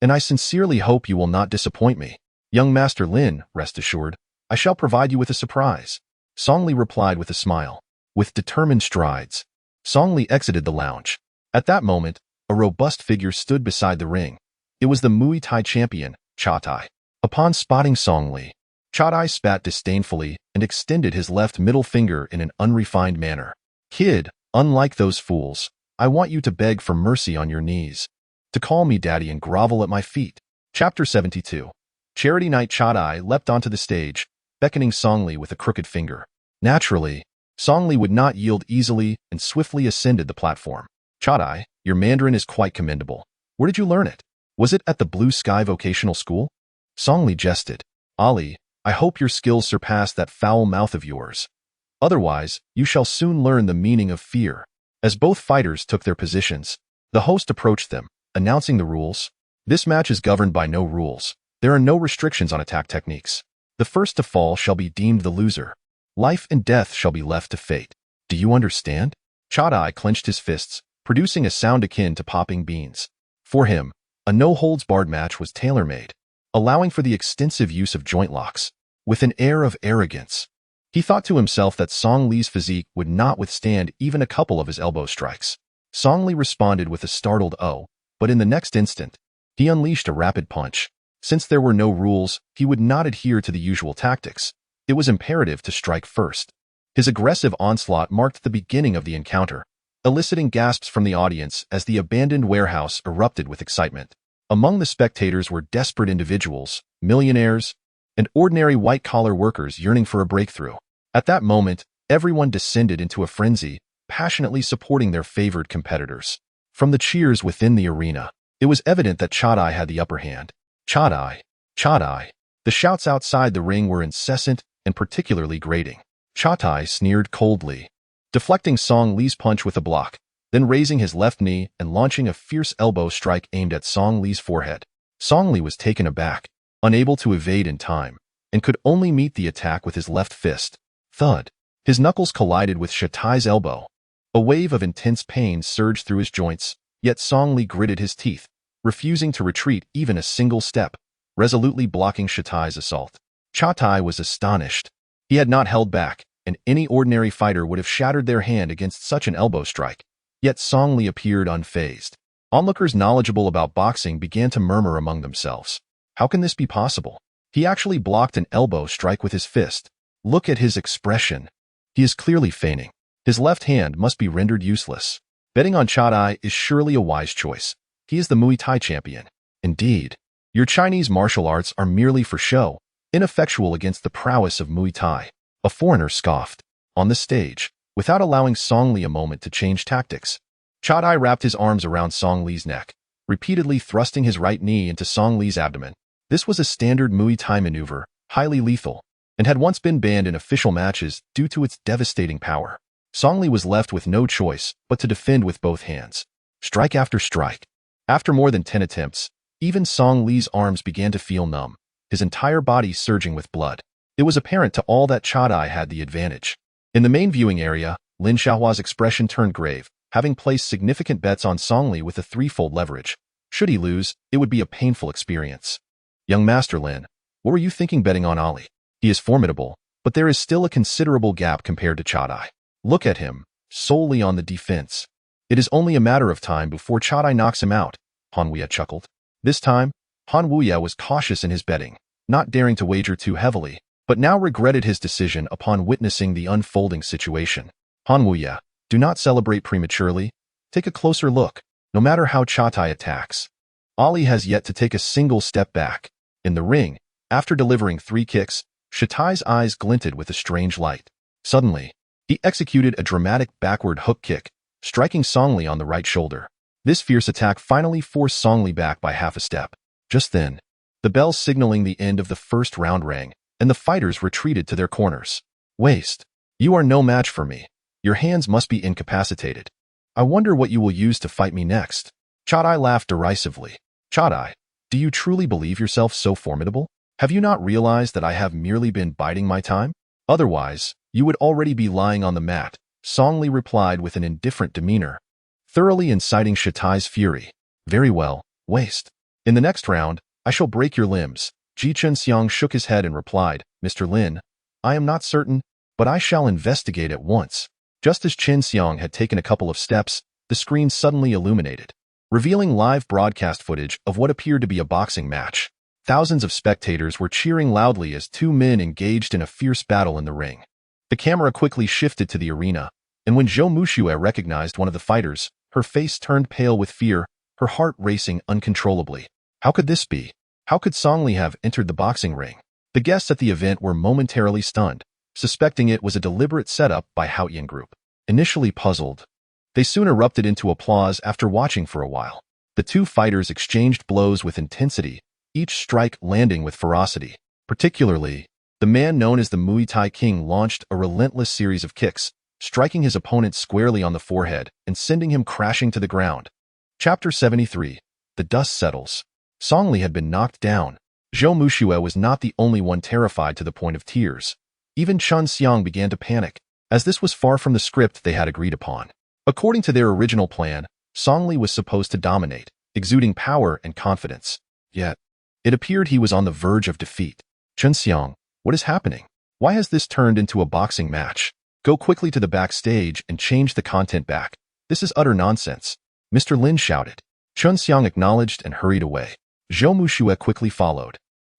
and I sincerely hope you will not disappoint me." "Young Master Lin, rest assured, I shall provide you with a surprise," Song Li replied with a smile. With determined strides, Song Li exited the lounge. At that moment, a robust figure stood beside the ring. It was the Muay Thai champion, Chat Tai. Upon spotting Song Li, Chat Tai spat disdainfully and extended his left middle finger in an unrefined manner. "Kid, unlike those fools, I want you to beg for mercy on your knees, to call me daddy and grovel at my feet." Chapter 72. Charity Night. Chat Tai leapt onto the stage, beckoning Song Li with a crooked finger. Naturally, Song Li would not yield easily and swiftly ascended the platform. "Chat Tai, your Mandarin is quite commendable. Where did you learn it? Was it at the Blue Sky Vocational School?" Song Li jested. "Ali, I hope your skills surpass that foul mouth of yours. Otherwise, you shall soon learn the meaning of fear." As both fighters took their positions, the host approached them, announcing the rules. "This match is governed by no rules. There are no restrictions on attack techniques. The first to fall shall be deemed the loser. Life and death shall be left to fate. Do you understand?" Chat Tai clenched his fists, producing a sound akin to popping beans. For him, a no-holds-barred match was tailor-made, allowing for the extensive use of joint locks. With an air of arrogance, he thought to himself that Song Li's physique would not withstand even a couple of his elbow strikes. Song Li responded with a startled "oh," but in the next instant, he unleashed a rapid punch. Since there were no rules, he would not adhere to the usual tactics. It was imperative to strike first. His aggressive onslaught marked the beginning of the encounter, eliciting gasps from the audience as the abandoned warehouse erupted with excitement. Among the spectators were desperate individuals, millionaires, and ordinary white-collar workers yearning for a breakthrough. At that moment, everyone descended into a frenzy, passionately supporting their favored competitors. From the cheers within the arena, it was evident that Chat Tai had the upper hand. "Chat Tai! Chat Tai!" The shouts outside the ring were incessant and particularly grating. Chat Tai sneered coldly, deflecting Song Li's punch with a block, then raising his left knee and launching a fierce elbow strike aimed at Song Li's forehead. Song Li was taken aback, unable to evade in time, and could only meet the attack with his left fist. Thud! His knuckles collided with Chat Tai's elbow. A wave of intense pain surged through his joints, yet Song Li gritted his teeth, refusing to retreat even a single step, resolutely blocking Chat Tai's assault. Chat Tai was astonished. He had not held back, and any ordinary fighter would have shattered their hand against such an elbow strike. Yet Song Li appeared unfazed. Onlookers knowledgeable about boxing began to murmur among themselves. How can this be possible? He actually blocked an elbow strike with his fist. Look at his expression. He is clearly feigning. His left hand must be rendered useless. Betting on Chat Tai is surely a wise choice. He is the Muay Thai champion. Indeed, your Chinese martial arts are merely for show, ineffectual against the prowess of Muay Thai. A foreigner scoffed. On the stage, without allowing Song Li a moment to change tactics, Chat Tai wrapped his arms around Song Li's neck, repeatedly thrusting his right knee into Song Li's abdomen. This was a standard Muay Thai maneuver, highly lethal, and had once been banned in official matches due to its devastating power. Song Li was left with no choice but to defend with both hands, strike after strike. After more than 10 attempts, even Song Li's arms began to feel numb, his entire body surging with blood. It was apparent to all that Chat Tai had the advantage. In the main viewing area, Lin Xiaohua's expression turned grave, having placed significant bets on Song Li with a threefold leverage. Should he lose, it would be a painful experience. "Young Master Lin, what were you thinking betting on Ali? He is formidable, but there is still a considerable gap compared to Chat Tai. Look at him, solely on the defense. It is only a matter of time before Chat Tai knocks him out," Han Wuya chuckled. This time, Han Wuya was cautious in his betting, not daring to wager too heavily, but now regretted his decision upon witnessing the unfolding situation. "Han Wuya, do not celebrate prematurely. Take a closer look. No matter how Chat Tai attacks, Ali has yet to take a single step back. In the ring, after delivering 3 kicks, Shatai's eyes glinted with a strange light. Suddenly, he executed a dramatic backward hook kick, striking Song Li on the right shoulder. This fierce attack finally forced Song Li back by half a step. Just then, the bell signaling the end of the first round rang, and the fighters retreated to their corners. Waste. You are no match for me. Your hands must be incapacitated. I wonder what you will use to fight me next. Chatai laughed derisively. Chatai, do you truly believe yourself so formidable? Have you not realized that I have merely been biding my time? Otherwise, you would already be lying on the mat, Song Li replied with an indifferent demeanor, thoroughly inciting Shatai's fury. Very well, waste. In the next round, I shall break your limbs. Ji Chunxiang shook his head and replied, Mr. Lin, I am not certain, but I shall investigate at once. Just as Qin Xiang had taken a couple of steps, the screen suddenly illuminated, revealing live broadcast footage of what appeared to be a boxing match. Thousands of spectators were cheering loudly as 2 men engaged in a fierce battle in the ring. The camera quickly shifted to the arena, and when Zhou Muxue recognized one of the fighters, her face turned pale with fear, her heart racing uncontrollably. How could this be? How could Song Li have entered the boxing ring? The guests at the event were momentarily stunned, suspecting it was a deliberate setup by Haoyan Group. Initially puzzled, they soon erupted into applause after watching for a while. The 2 fighters exchanged blows with intensity, each strike landing with ferocity. Particularly, the man known as the Muay Thai King launched a relentless series of kicks, striking his opponent squarely on the forehead and sending him crashing to the ground. Chapter 73. The Dust Settles. Song Li had been knocked down. Zhou Muxue was not the only one terrified to the point of tears. Even Chun Xiang began to panic, as this was far from the script they had agreed upon. According to their original plan, Song Li was supposed to dominate, exuding power and confidence. Yet, it appeared he was on the verge of defeat. Chun Xiang, what is happening? Why has this turned into a boxing match? Go quickly to the backstage and change the content back. This is utter nonsense. Mr. Lin shouted. Chun Xiang acknowledged and hurried away. Zhou Muxue quickly followed,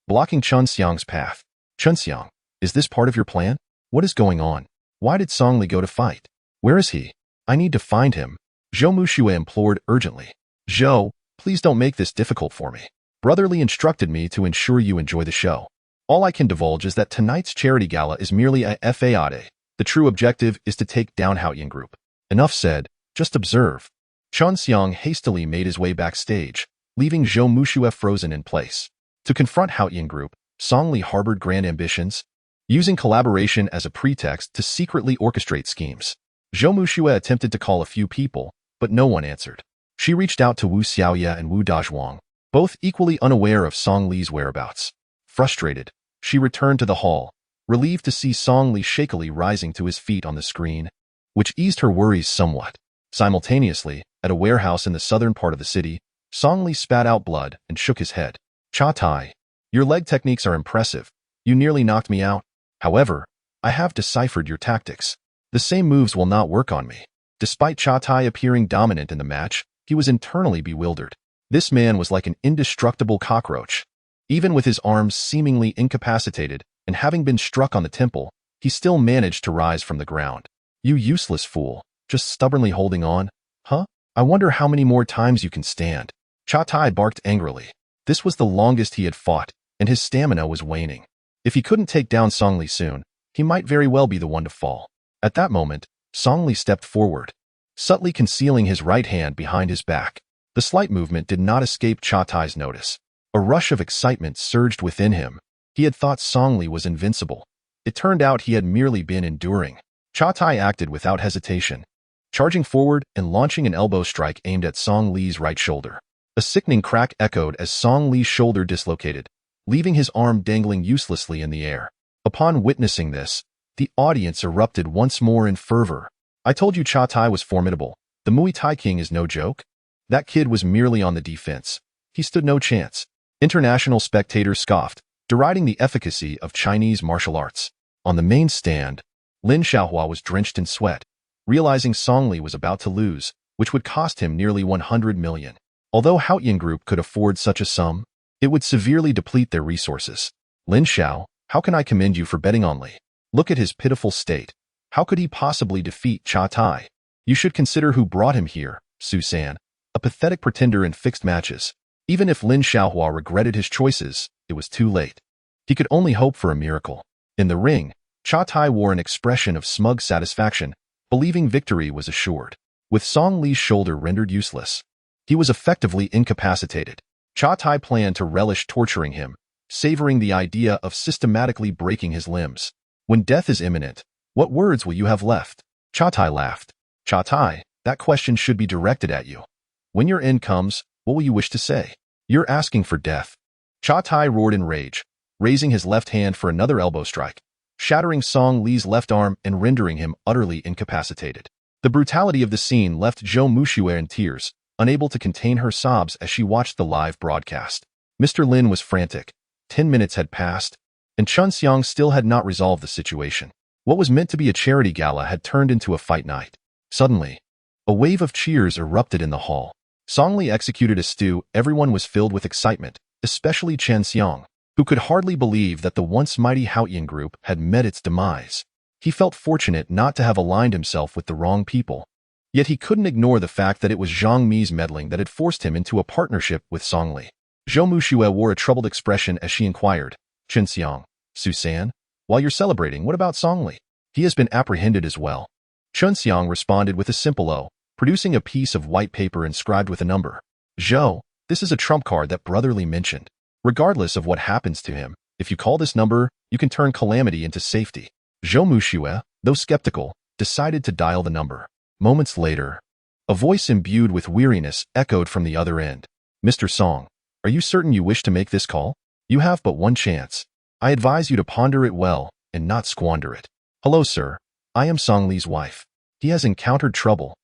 blocking Chun Xiang's path. Chun Xiang, is this part of your plan? What is going on? Why did Song Li go to fight? Where is he? I need to find him. Zhou Muxue implored urgently. Zhou, please don't make this difficult for me. Brotherly instructed me to ensure you enjoy the show. All I can divulge is that tonight's charity gala is merely a fade. The true objective is to take down Haoyan Group. Enough said, just observe. Chun Xiang hastily made his way backstage, leaving Zhou Muxue frozen in place. To confront Haoyan Group, Song Li harbored grand ambitions, using collaboration as a pretext to secretly orchestrate schemes. Zhou Muxue attempted to call a few people, but no one answered. She reached out to Wu Xiaoye and Wu Dazhuang, both equally unaware of Song Li's whereabouts. Frustrated, she returned to the hall, relieved to see Song Li shakily rising to his feet on the screen, which eased her worries somewhat. Simultaneously, at a warehouse in the southern part of the city, Song Li spat out blood and shook his head. Chatai, your leg techniques are impressive. You nearly knocked me out. However, I have deciphered your tactics. The same moves will not work on me. Despite Chatai appearing dominant in the match, he was internally bewildered. This man was like an indestructible cockroach. Even with his arms seemingly incapacitated and having been struck on the temple, he still managed to rise from the ground. You useless fool, just stubbornly holding on? Huh? I wonder how many more times you can stand. Chatai barked angrily. This was the longest he had fought, and his stamina was waning. If he couldn't take down Song Li soon, he might very well be the one to fall. At that moment, Song Li stepped forward, subtly concealing his right hand behind his back. The slight movement did not escape Chatai's notice. A rush of excitement surged within him. He had thought Song Li was invincible. It turned out he had merely been enduring. Chatai acted without hesitation, charging forward and launching an elbow strike aimed at Song Li's right shoulder. A sickening crack echoed as Song Li's shoulder dislocated, leaving his arm dangling uselessly in the air. Upon witnessing this, the audience erupted once more in fervor. I told you Chatai was formidable. The Muay Thai King is no joke. That kid was merely on the defense. He stood no chance. International spectators scoffed, deriding the efficacy of Chinese martial arts. On the main stand, Lin Xiaohua was drenched in sweat, realizing Song Li was about to lose, which would cost him nearly 100 million. Although Haoyan Group could afford such a sum, it would severely deplete their resources. Lin Xiao, how can I commend you for betting on Li? Look at his pitiful state. How could he possibly defeat Chatai? You should consider who brought him here, Su San, a pathetic pretender in fixed matches. Even if Lin Xiaohua regretted his choices, it was too late. He could only hope for a miracle. In the ring, Cha Tai wore an expression of smug satisfaction, believing victory was assured. With Song Li's shoulder rendered useless, he was effectively incapacitated. Cha Tai planned to relish torturing him, savoring the idea of systematically breaking his limbs. When death is imminent, what words will you have left? Cha Tai laughed. Cha Tai, that question should be directed at you. When your end comes, what will you wish to say? You're asking for death. Cha Tai roared in rage, raising his left hand for another elbow strike, shattering Song Li's left arm and rendering him utterly incapacitated. The brutality of the scene left Zhou Muxue in tears, unable to contain her sobs as she watched the live broadcast. Mr. Lin was frantic. 10 minutes had passed, and Chun Xiang still had not resolved the situation. What was meant to be a charity gala had turned into a fight night. Suddenly, a wave of cheers erupted in the hall. Song Li executed a stew. Everyone was filled with excitement, especially Chen Xiang, who could hardly believe that the once mighty Haoyan group had met its demise. He felt fortunate not to have aligned himself with the wrong people. Yet he couldn't ignore the fact that it was Zhang Mi's meddling that had forced him into a partnership with Song Li. Zhou Muxue wore a troubled expression as she inquired, Chen Xiang, Susan, while you're celebrating, what about Song Li? He has been apprehended as well. Chen Xiang responded with a simple O, producing a piece of white paper inscribed with a number. Zhou, this is a trump card that Brotherly mentioned. Regardless of what happens to him, if you call this number, you can turn calamity into safety. Zhou Muxue, though skeptical, decided to dial the number. Moments later, a voice imbued with weariness echoed from the other end. Mr. Song, are you certain you wish to make this call? You have but one chance. I advise you to ponder it well and not squander it. Hello, sir. I am Song Li's wife. He has encountered trouble.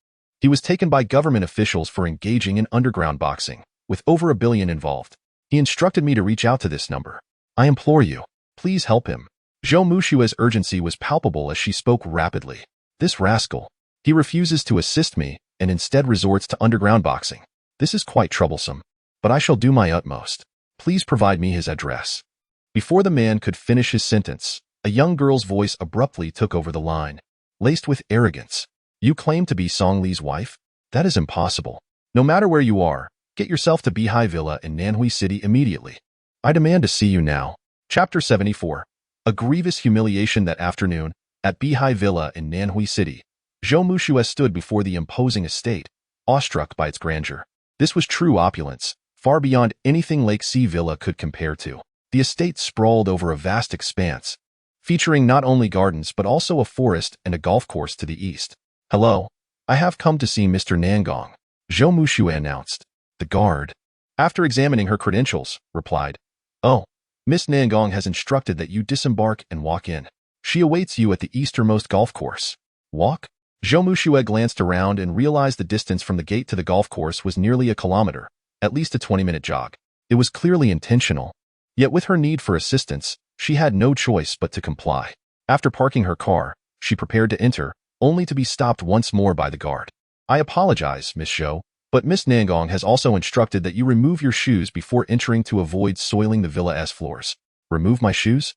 He was taken by government officials for engaging in underground boxing, with over $1 billion involved. He instructed me to reach out to this number. I implore you, please help him. Zhou Muxue's urgency was palpable as she spoke rapidly. This rascal. He refuses to assist me and instead resorts to underground boxing. This is quite troublesome, but I shall do my utmost. Please provide me his address. Before the man could finish his sentence, a young girl's voice abruptly took over the line, laced with arrogance. You claim to be Song Li's wife? That is impossible. No matter where you are, get yourself to Beihai Villa in Nanhui City immediately. I demand to see you now. Chapter 74. A grievous humiliation that afternoon, at Beihai Villa in Nanhui City. Zhou Muxue stood before the imposing estate, awestruck by its grandeur. This was true opulence, far beyond anything Lake Sea Villa could compare to. The estate sprawled over a vast expanse, featuring not only gardens but also a forest and a golf course to the east. Hello, I have come to see Mr. Nangong, Zhou Muxue announced. The guard, after examining her credentials, replied, Oh, Miss Nangong has instructed that you disembark and walk in. She awaits you at the easternmost golf course. Walk? Zhou Muxue glanced around and realized the distance from the gate to the golf course was nearly a kilometer, at least a 20-minute jog. It was clearly intentional. Yet with her need for assistance, she had no choice but to comply. After parking her car, she prepared to enter, only to be stopped once more by the guard. I apologize, Miss Zhou, but Miss Nangong has also instructed that you remove your shoes before entering to avoid soiling the villa's floors. Remove my shoes?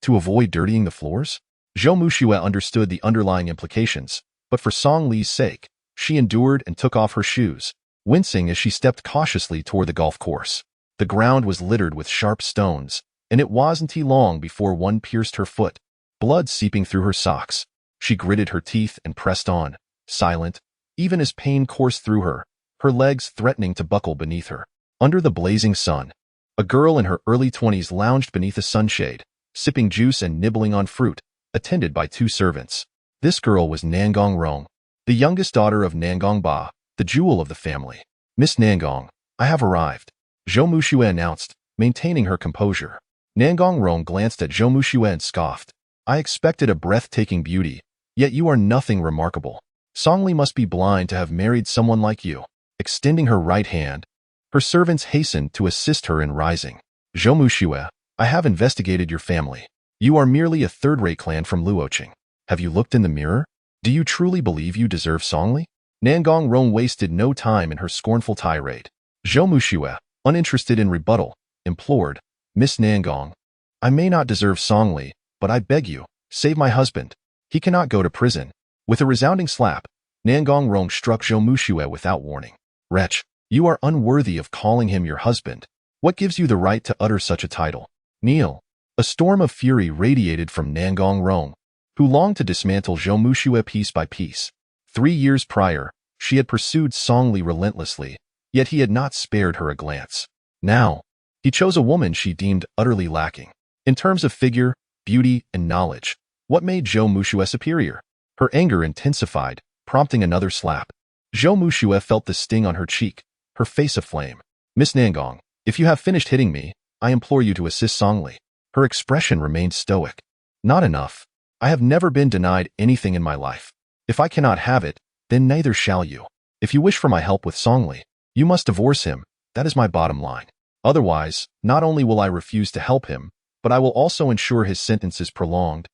To avoid dirtying the floors? Zhou Muxue understood the underlying implications, but for Song Li's sake, she endured and took off her shoes, wincing as she stepped cautiously toward the golf course. The ground was littered with sharp stones, and it wasn't long before one pierced her foot, blood seeping through her socks. She gritted her teeth and pressed on, silent, even as pain coursed through her, her legs threatening to buckle beneath her. Under the blazing sun, a girl in her early 20s lounged beneath a sunshade, sipping juice and nibbling on fruit, attended by 2 servants. This girl was Nangong Rong, the youngest daughter of Nangong Ba, the jewel of the family. Miss Nangong, I have arrived, Zhou Muxue announced, maintaining her composure. Nangong Rong glanced at Zhou Muxue and scoffed. I expected a breathtaking beauty, yet you are nothing remarkable. Song Li must be blind to have married someone like you. Extending her right hand, her servants hastened to assist her in rising. Zhou Muxue, I have investigated your family. You are merely a third-rate clan from Luoqing. Have you looked in the mirror? Do you truly believe you deserve Song Li? Nangong Rong wasted no time in her scornful tirade. Zhou Muxue, uninterested in rebuttal, implored, Miss Nangong, I may not deserve Song Li, but I beg you, save my husband. He cannot go to prison. With a resounding slap, Nangong Rong struck Zhou Muxue without warning. Wretch, You are unworthy of calling him your husband. What gives you the right to utter such a title? Kneel. A storm of fury radiated from Nangong Rong, who longed to dismantle Zhou Muxue piece by piece. 3 years prior, she had pursued Song Li relentlessly, yet he had not spared her a glance. Now, he chose a woman she deemed utterly lacking. In terms of figure, beauty, and knowledge, what made Zhou Muxue superior? Her anger intensified, prompting another slap. Zhou Muxue felt the sting on her cheek, her face aflame. Miss Nangong, if you have finished hitting me, I implore you to assist Song Li. Her expression remained stoic. Not enough. I have never been denied anything in my life. If I cannot have it, then neither shall you. If you wish for my help with Song Li, you must divorce him. That is my bottom line. Otherwise, not only will I refuse to help him, but I will also ensure his sentence is prolonged,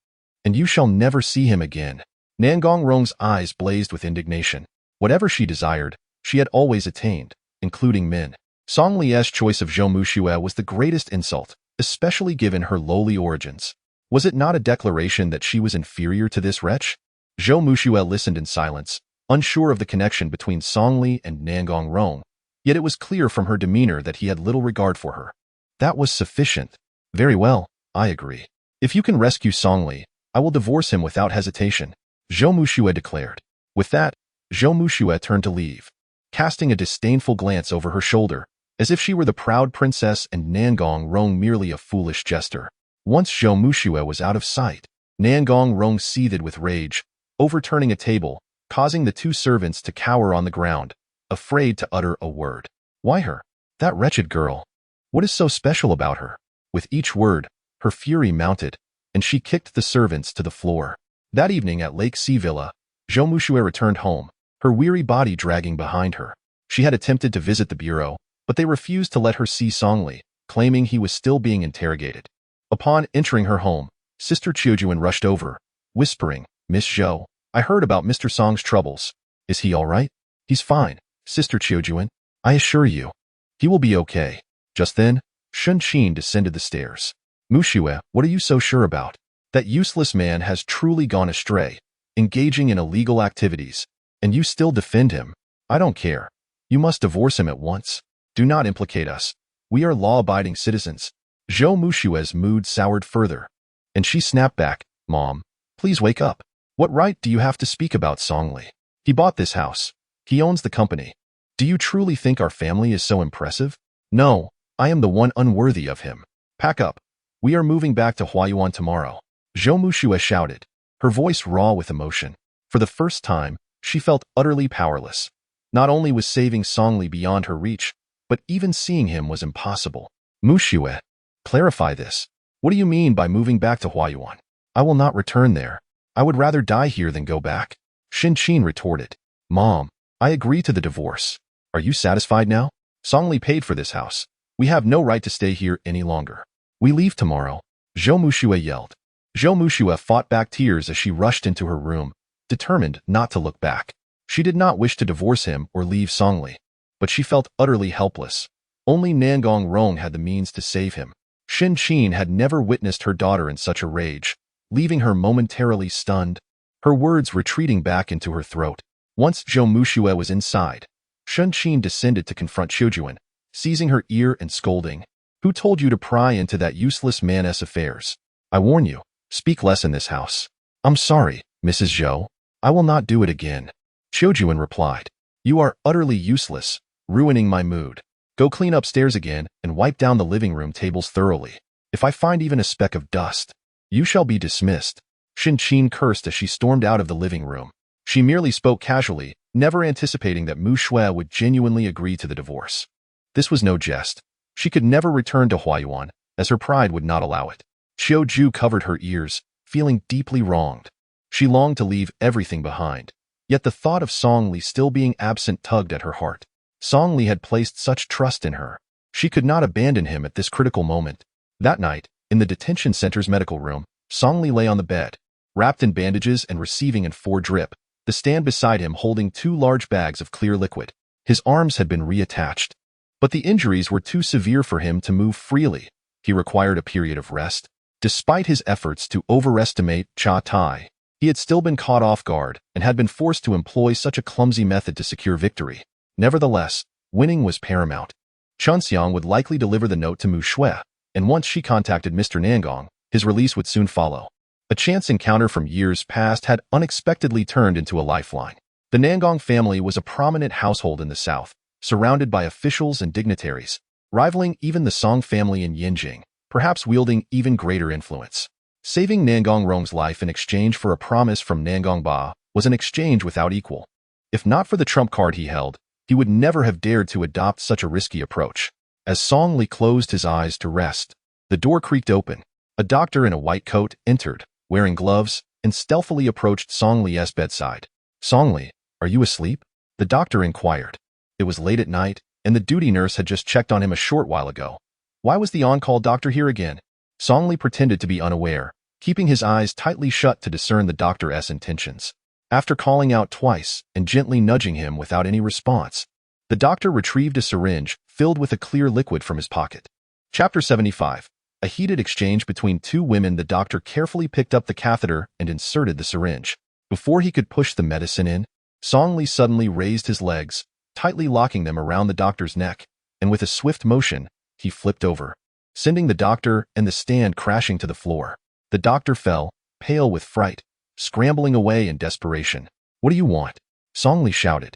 and you shall never see him again. Nangong Rong's eyes blazed with indignation. Whatever she desired, she had always attained, including men. Song Li's choice of Zhou Muxue was the greatest insult, especially given her lowly origins. Was it not a declaration that she was inferior to this wretch? Zhou Muxue listened in silence, unsure of the connection between Song Li and Nangong Rong, yet it was clear from her demeanor that he had little regard for her. That was sufficient. Very well, I agree. If you can rescue Song Li, I will divorce him without hesitation, Zhou Muxue declared. With that, Zhou Muxue turned to leave, casting a disdainful glance over her shoulder, as if she were the proud princess and Nangong Rong merely a foolish jester. Once Zhou Muxue was out of sight, Nangong Rong seethed with rage, overturning a table, causing the 2 servants to cower on the ground, afraid to utter a word. Why her? That wretched girl. What is so special about her? With each word, her fury mounted, and she kicked the servants to the floor. That evening at Lake Sea Villa, Zhou Muxue returned home, her weary body dragging behind her. She had attempted to visit the bureau, but they refused to let her see Song Li, claiming he was still being interrogated. Upon entering her home, Sister Qiujuan rushed over, whispering, Miss Zhou, I heard about Mr. Song's troubles. Is he all right? He's fine, Sister Qiujuan. I assure you. He will be okay. Just then, Shun Qin descended the stairs. Muxue, what are you so sure about? That useless man has truly gone astray, engaging in illegal activities, and you still defend him. I don't care. You must divorce him at once. Do not implicate us. We are law-abiding citizens. Zhou Muxue's mood soured further, and she snapped back, Mom, please wake up. What right do you have to speak about Song Li? He bought this house. He owns the company. Do you truly think our family is so impressive? No, I am the one unworthy of him. Pack up. We are moving back to Huayuan tomorrow. Zhou Muxue shouted, her voice raw with emotion. For the first time, she felt utterly powerless. Not only was saving Song Li beyond her reach, but even seeing him was impossible. Muxue, clarify this. What do you mean by moving back to Huayuan? I will not return there. I would rather die here than go back. Shin Qin retorted, Mom, I agree to the divorce. Are you satisfied now? Song Li paid for this house. We have no right to stay here any longer. We leave tomorrow. Zhou Muxue yelled. Zhou Muxue fought back tears as she rushed into her room, determined not to look back. She did not wish to divorce him or leave Song Li, but she felt utterly helpless. Only Nangong Rong had the means to save him. Shin Qin had never witnessed her daughter in such a rage, leaving her momentarily stunned, her words retreating back into her throat. Once Zhou Muxue was inside, Shin Qin descended to confront Qiujuan, seizing her ear and scolding. Who told you to pry into that useless man's affairs? I warn you, speak less in this house. I'm sorry, Mrs. Zhou. I will not do it again. Qiujuan replied. You are utterly useless, ruining my mood. Go clean upstairs again and wipe down the living room tables thoroughly. If I find even a speck of dust, you shall be dismissed. Shin Qin cursed as she stormed out of the living room. She merely spoke casually, never anticipating that Muxue would genuinely agree to the divorce. This was no jest. She could never return to Huayuan, as her pride would not allow it. Qiu Ju covered her ears, feeling deeply wronged. She longed to leave everything behind, yet the thought of Song Li still being absent tugged at her heart. Song Li had placed such trust in her. She could not abandon him at this critical moment. That night, in the detention center's medical room, Song Li lay on the bed, wrapped in bandages and receiving an 4 drip, the stand beside him holding 2 large bags of clear liquid. His arms had been reattached, but the injuries were too severe for him to move freely. He required a period of rest. Despite his efforts to overestimate Cha Tai, he had still been caught off guard and had been forced to employ such a clumsy method to secure victory. Nevertheless, Winning was paramount. Chunxiang would likely deliver the note to Mu Shui, and once she contacted Mr. Nangong, his release would soon follow. A chance encounter from years past had unexpectedly turned into a lifeline. The Nangong family was a prominent household in the south, surrounded by officials and dignitaries, rivaling even the Song family in Yinjing, perhaps wielding even greater influence. Saving Nangong Rong's life in exchange for a promise from Nangong Ba was an exchange without equal. If not for the trump card he held, he would never have dared to adopt such a risky approach. As Song Li closed his eyes to rest, the door creaked open. A doctor in a white coat entered, wearing gloves, and stealthily approached Song Li's bedside. "Song Li, are you asleep?" the doctor inquired. It was late at night, and the duty nurse had just checked on him a short while ago. Why was the on-call doctor here again? Song Li pretended to be unaware, keeping his eyes tightly shut to discern the doctor's intentions. After calling out twice and gently nudging him without any response, the doctor retrieved a syringe filled with a clear liquid from his pocket. Chapter 75. A heated exchange between two women. The doctor carefully picked up the catheter and inserted the syringe. Before he could push the medicine in, Song Li suddenly raised his legs, tightly locking them around the doctor's neck, and with a swift motion, he flipped over, sending the doctor and the stand crashing to the floor. The doctor fell, pale with fright, scrambling away in desperation. "What do you want?" Song Li shouted.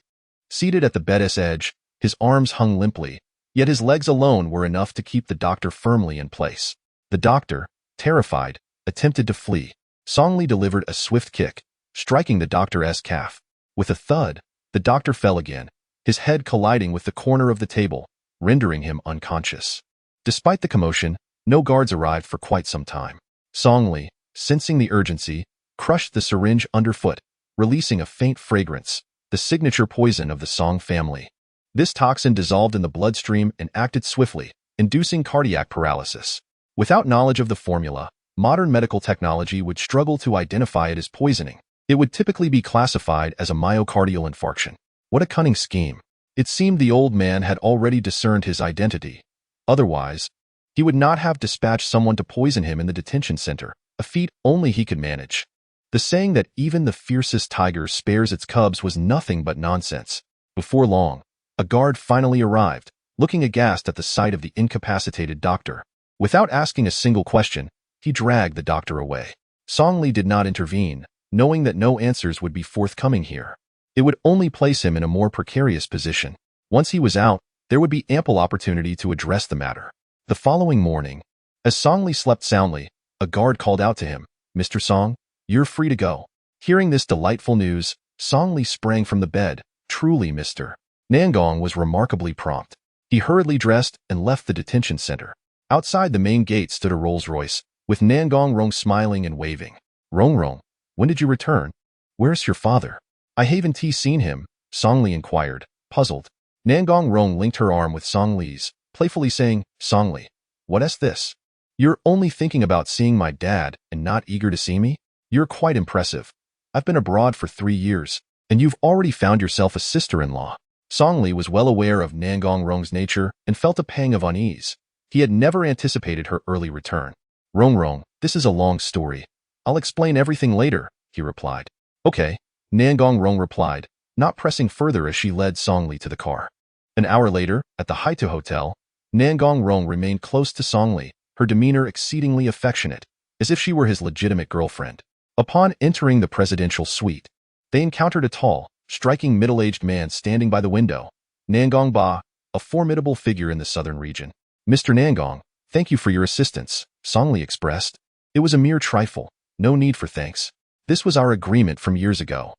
Seated at the bed's edge, his arms hung limply, yet his legs alone were enough to keep the doctor firmly in place. The doctor, terrified, attempted to flee. Song Li delivered a swift kick, striking the doctor's calf. With a thud, the doctor fell again, his head colliding with the corner of the table, rendering him unconscious. Despite the commotion, no guards arrived for quite some time. Song Li, sensing the urgency, crushed the syringe underfoot, releasing a faint fragrance, the signature poison of the Song family. This toxin dissolved in the bloodstream and acted swiftly, inducing cardiac paralysis. Without knowledge of the formula, modern medical technology would struggle to identify it as poisoning. It would typically be classified as a myocardial infarction. What a cunning scheme. It seemed the old man had already discerned his identity. Otherwise, he would not have dispatched someone to poison him in the detention center, a feat only he could manage. The saying that even the fiercest tiger spares its cubs was nothing but nonsense. Before long, a guard finally arrived, looking aghast at the sight of the incapacitated doctor. Without asking a single question, he dragged the doctor away. Song Li did not intervene, knowing that no answers would be forthcoming here. It would only place him in a more precarious position. Once he was out, there would be ample opportunity to address the matter. The following morning, as Song Li slept soundly, a guard called out to him, "Mr. Song, you're free to go." Hearing this delightful news, Song Li sprang from the bed. Truly, Mr. Nangong was remarkably prompt. He hurriedly dressed and left the detention center. Outside the main gate stood a Rolls-Royce, with Nangong Rong smiling and waving. "Rong, when did you return? Where's your father?" "I haven't seen him," Song Li inquired, puzzled. Nangong Rong linked her arm with Song Li's, playfully saying, "Song Li, what's this? You're only thinking about seeing my dad and not eager to see me? You're quite impressive. I've been abroad for 3 years, and you've already found yourself a sister-in-law." Song Li was well aware of Nangong Rong's nature and felt a pang of unease. He had never anticipated her early return. Rong, this is a long story. I'll explain everything later," he replied. "Okay," Nangong Rong replied, not pressing further as she led Song Li to the car. An hour later, at the Haito Hotel, Nangong Rong remained close to Song Li, her demeanor exceedingly affectionate, as if she were his legitimate girlfriend. Upon entering the presidential suite, they encountered a tall, striking middle-aged man standing by the window, Nangong Ba, a formidable figure in the southern region. "Mr. Nangong, thank you for your assistance," Song Li expressed. "It was a mere trifle, no need for thanks. This was our agreement from years ago.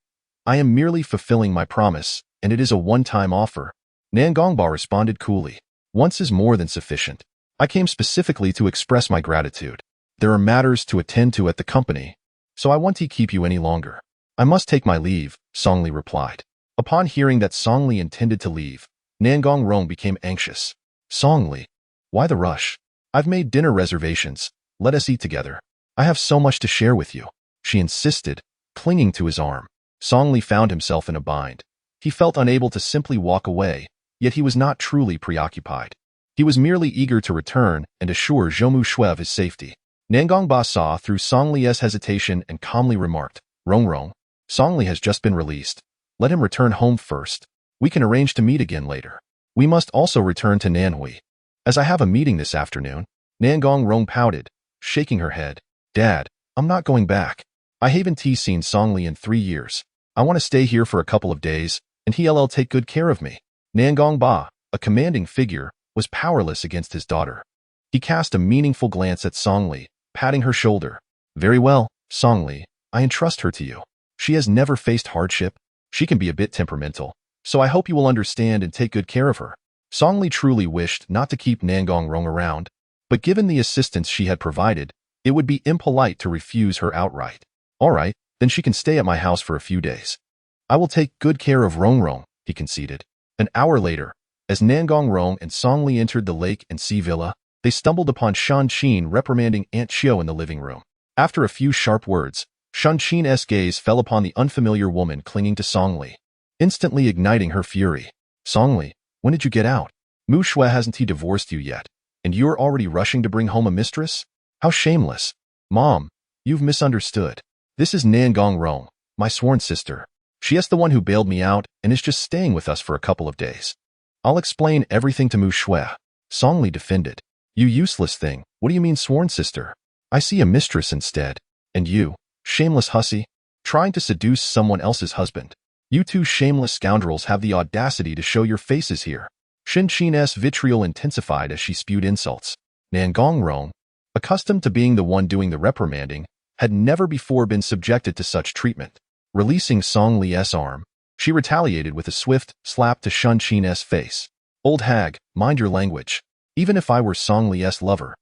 I am merely fulfilling my promise, and it is a one-time offer." Nangong Ba responded coolly. "Once is more than sufficient. I came specifically to express my gratitude. There are matters to attend to at the company, so I won't keep you any longer." "I must take my leave," Song Li replied. Upon hearing that Song Li intended to leave, Nangong Rong became anxious. "Song Li, why the rush? I've made dinner reservations. Let us eat together. I have so much to share with you," she insisted, clinging to his arm. Song Li found himself in a bind. He felt unable to simply walk away, yet he was not truly preoccupied. He was merely eager to return and assure Zhou Shui of his safety. Nangong Ba saw through Song Li's hesitation and calmly remarked, Rong, Song Li has just been released. Let him return home first. We can arrange to meet again later." We must also return to Nanhui. As I have a meeting this afternoon, Nangong Rong pouted, shaking her head. Dad, I'm not going back. I haven't seen Songli in 3 years. I want to stay here for a couple of days, and he'll take good care of me. Nangong Ba, a commanding figure, was powerless against his daughter. He cast a meaningful glance at Songli, patting her shoulder. Very well, Songli, I entrust her to you. She has never faced hardship. She can be a bit temperamental, so I hope you will understand and take good care of her. Songli truly wished not to keep Nangong Rong around, but given the assistance she had provided, it would be impolite to refuse her outright. All right, then she can stay at my house for a few days. I will take good care of Rong Rong, he conceded. An hour later, as Nangong Rong and Songli entered the lake and sea villa, they stumbled upon Shan Qin reprimanding Aunt Qiu in the living room. After a few sharp words, Shan Qin's gaze fell upon the unfamiliar woman clinging to Songli, instantly igniting her fury. Songli, when did you get out? Mu Shui hasn't he divorced you yet, and you're already rushing to bring home a mistress? How shameless. Mom, you've misunderstood. This is Nangong Rong, my sworn sister. She is the one who bailed me out and is just staying with us for a couple of days. I'll explain everything to Mu Shui. Songli defended. You useless thing, what do you mean sworn sister? I see a mistress instead. And you, shameless hussy, trying to seduce someone else's husband. You two shameless scoundrels have the audacity to show your faces here. Shan Qin's vitriol intensified as she spewed insults. Nangong Rong, accustomed to being the one doing the reprimanding, had never before been subjected to such treatment. Releasing Song Li's arm, she retaliated with a swift slap to Shan Qin's face. Old hag, mind your language. Even if I were Song Li's lover,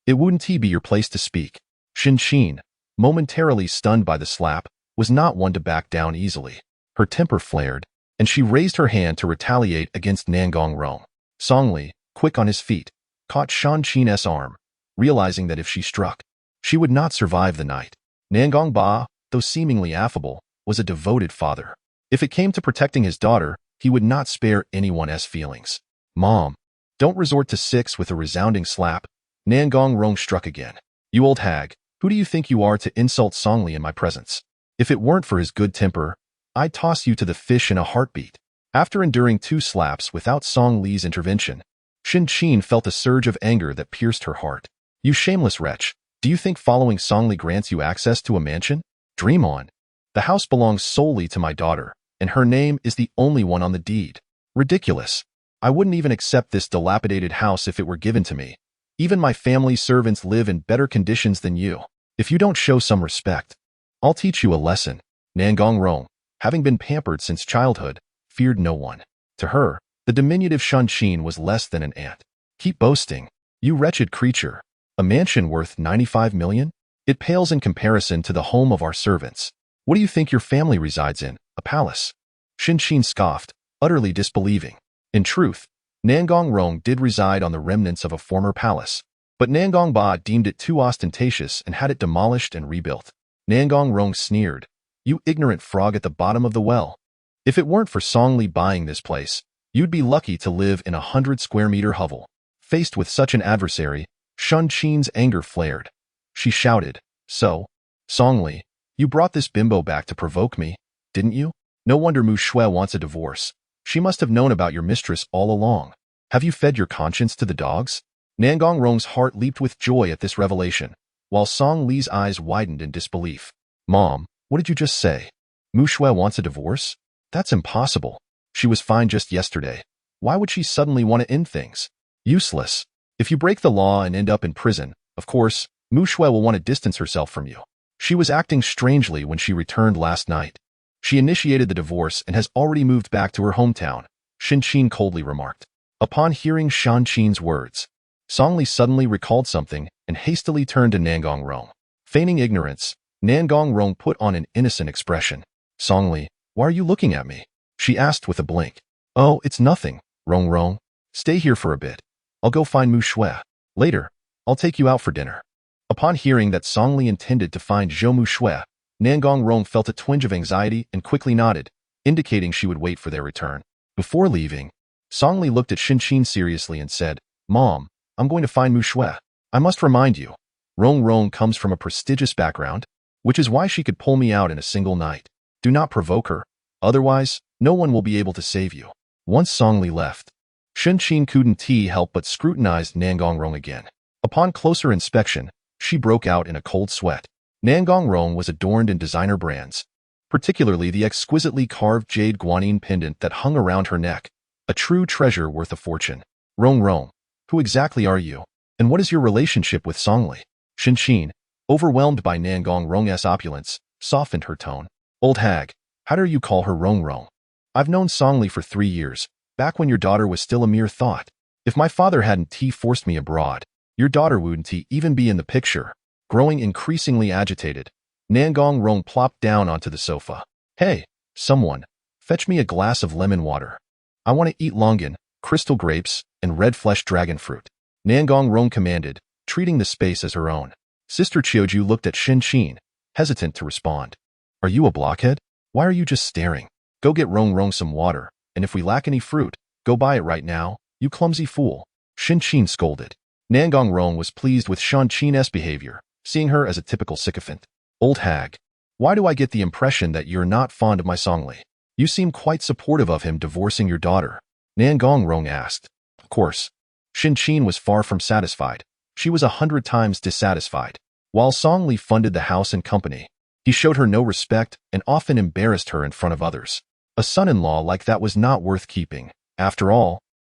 it wouldn't be your place to speak. Shan Qin, momentarily stunned by the slap, was not one to back down easily. Her temper flared, and she raised her hand to retaliate against Nangong Rong. Songli, quick on his feet, caught Shan Qin's arm, realizing that if she struck, she would not survive the night. Nangong Ba, though seemingly affable, was a devoted father. If it came to protecting his daughter, he would not spare anyone's feelings. Mom, don't resort to 6 with a resounding slap. Nangong Rong struck again. You old hag, who do you think you are to insult Songli in my presence? If it weren't for his good temper, I'd toss you to the fish in a heartbeat. After enduring 2 slaps without Song Li's intervention, Shan Qin felt a surge of anger that pierced her heart. You shameless wretch, do you think following Song Li grants you access to a mansion? Dream on. The house belongs solely to my daughter, and her name is the only one on the deed. Ridiculous. I wouldn't even accept this dilapidated house if it were given to me. Even my family's servants live in better conditions than you. If you don't show some respect, I'll teach you a lesson. Nangong Rong, having been pampered since childhood, feared no one. To her, the diminutive Shan Qin was less than an ant. Keep boasting, you wretched creature. A mansion worth 95 million? It pales in comparison to the home of our servants. What do you think your family resides in? A palace? Shan Qin scoffed, utterly disbelieving. In truth, Nangong Rong did reside on the remnants of a former palace, but Nangong Ba deemed it too ostentatious and had it demolished and rebuilt. Nangong Rong sneered. You ignorant frog at the bottom of the well. If it weren't for Song Li buying this place, you'd be lucky to live in a 100-square-meter hovel. Faced with such an adversary, Shan Qin's anger flared. She shouted, So, Song Li, you brought this bimbo back to provoke me, didn't you? No wonder Mu Shui wants a divorce. She must have known about your mistress all along. Have you fed your conscience to the dogs? Nangong Rong's heart leaped with joy at this revelation, while Song Li's eyes widened in disbelief. Mom, what did you just say? Mu Shui wants a divorce? That's impossible. She was fine just yesterday. Why would she suddenly want to end things? Useless. If you break the law and end up in prison, of course, Mu Shui will want to distance herself from you. She was acting strangely when she returned last night. She initiated the divorce and has already moved back to her hometown, Shan Qin coldly remarked. Upon hearing Shan Qin's words, Song Li suddenly recalled something and hastily turned to Nangong Rong. Feigning ignorance, Nangong Rong put on an innocent expression. Song Li, why are you looking at me? She asked with a blink. Oh, it's nothing, Rong Rong. Stay here for a bit. I'll go find Mu Shui. Later, I'll take you out for dinner. Upon hearing that Song Li intended to find Zhou Mu Shui, Nangong Rong felt a twinge of anxiety and quickly nodded, indicating she would wait for their return. Before leaving, Song Li looked at Shan Qin seriously and said, Mom, I'm going to find Mu Shui. I must remind you, Rong Rong comes from a prestigious background, which is why she could pull me out in a single night. Do not provoke her, otherwise, no one will be able to save you. Once Song Li left, Shen Qin couldn't help but scrutinized Nangongrong again. Upon closer inspection, she broke out in a cold sweat. Nangongrong was adorned in designer brands, particularly the exquisitely carved jade guanine pendant that hung around her neck, a true treasure worth a fortune. Rong, who exactly are you? And what is your relationship with Songli? Shen Qin, overwhelmed by Nangongrong's opulence, softened her tone. Old hag, how dare you call her Rong? I've known Songli for 3 years, back when your daughter was still a mere thought. If my father hadn't forced me abroad, your daughter wouldn't even be in the picture. Growing increasingly agitated, Nangongrong plopped down onto the sofa. Hey, someone, fetch me a glass of lemon water. I want to eat longan, crystal grapes, and red flesh dragon fruit. Nangongrong commanded, treating the space as her own. Sister Qiuju looked at Shen Qin, hesitant to respond. Are you a blockhead? Why are you just staring? Go get Rong some water, and if we lack any fruit, go buy it right now, you clumsy fool. Shen Qin scolded. Nangongrong was pleased with Shen Qin's behavior, seeing her as a typical sycophant. Old hag, why do I get the impression that you're not fond of my Songli? You seem quite supportive of him divorcing your daughter. Nangongrong asked. Of course. Shen Qin was far from satisfied. She was 100 times dissatisfied. While Songli funded the house and company, he showed her no respect and often embarrassed her in front of others. A son-in-law like that was not worth keeping. After all,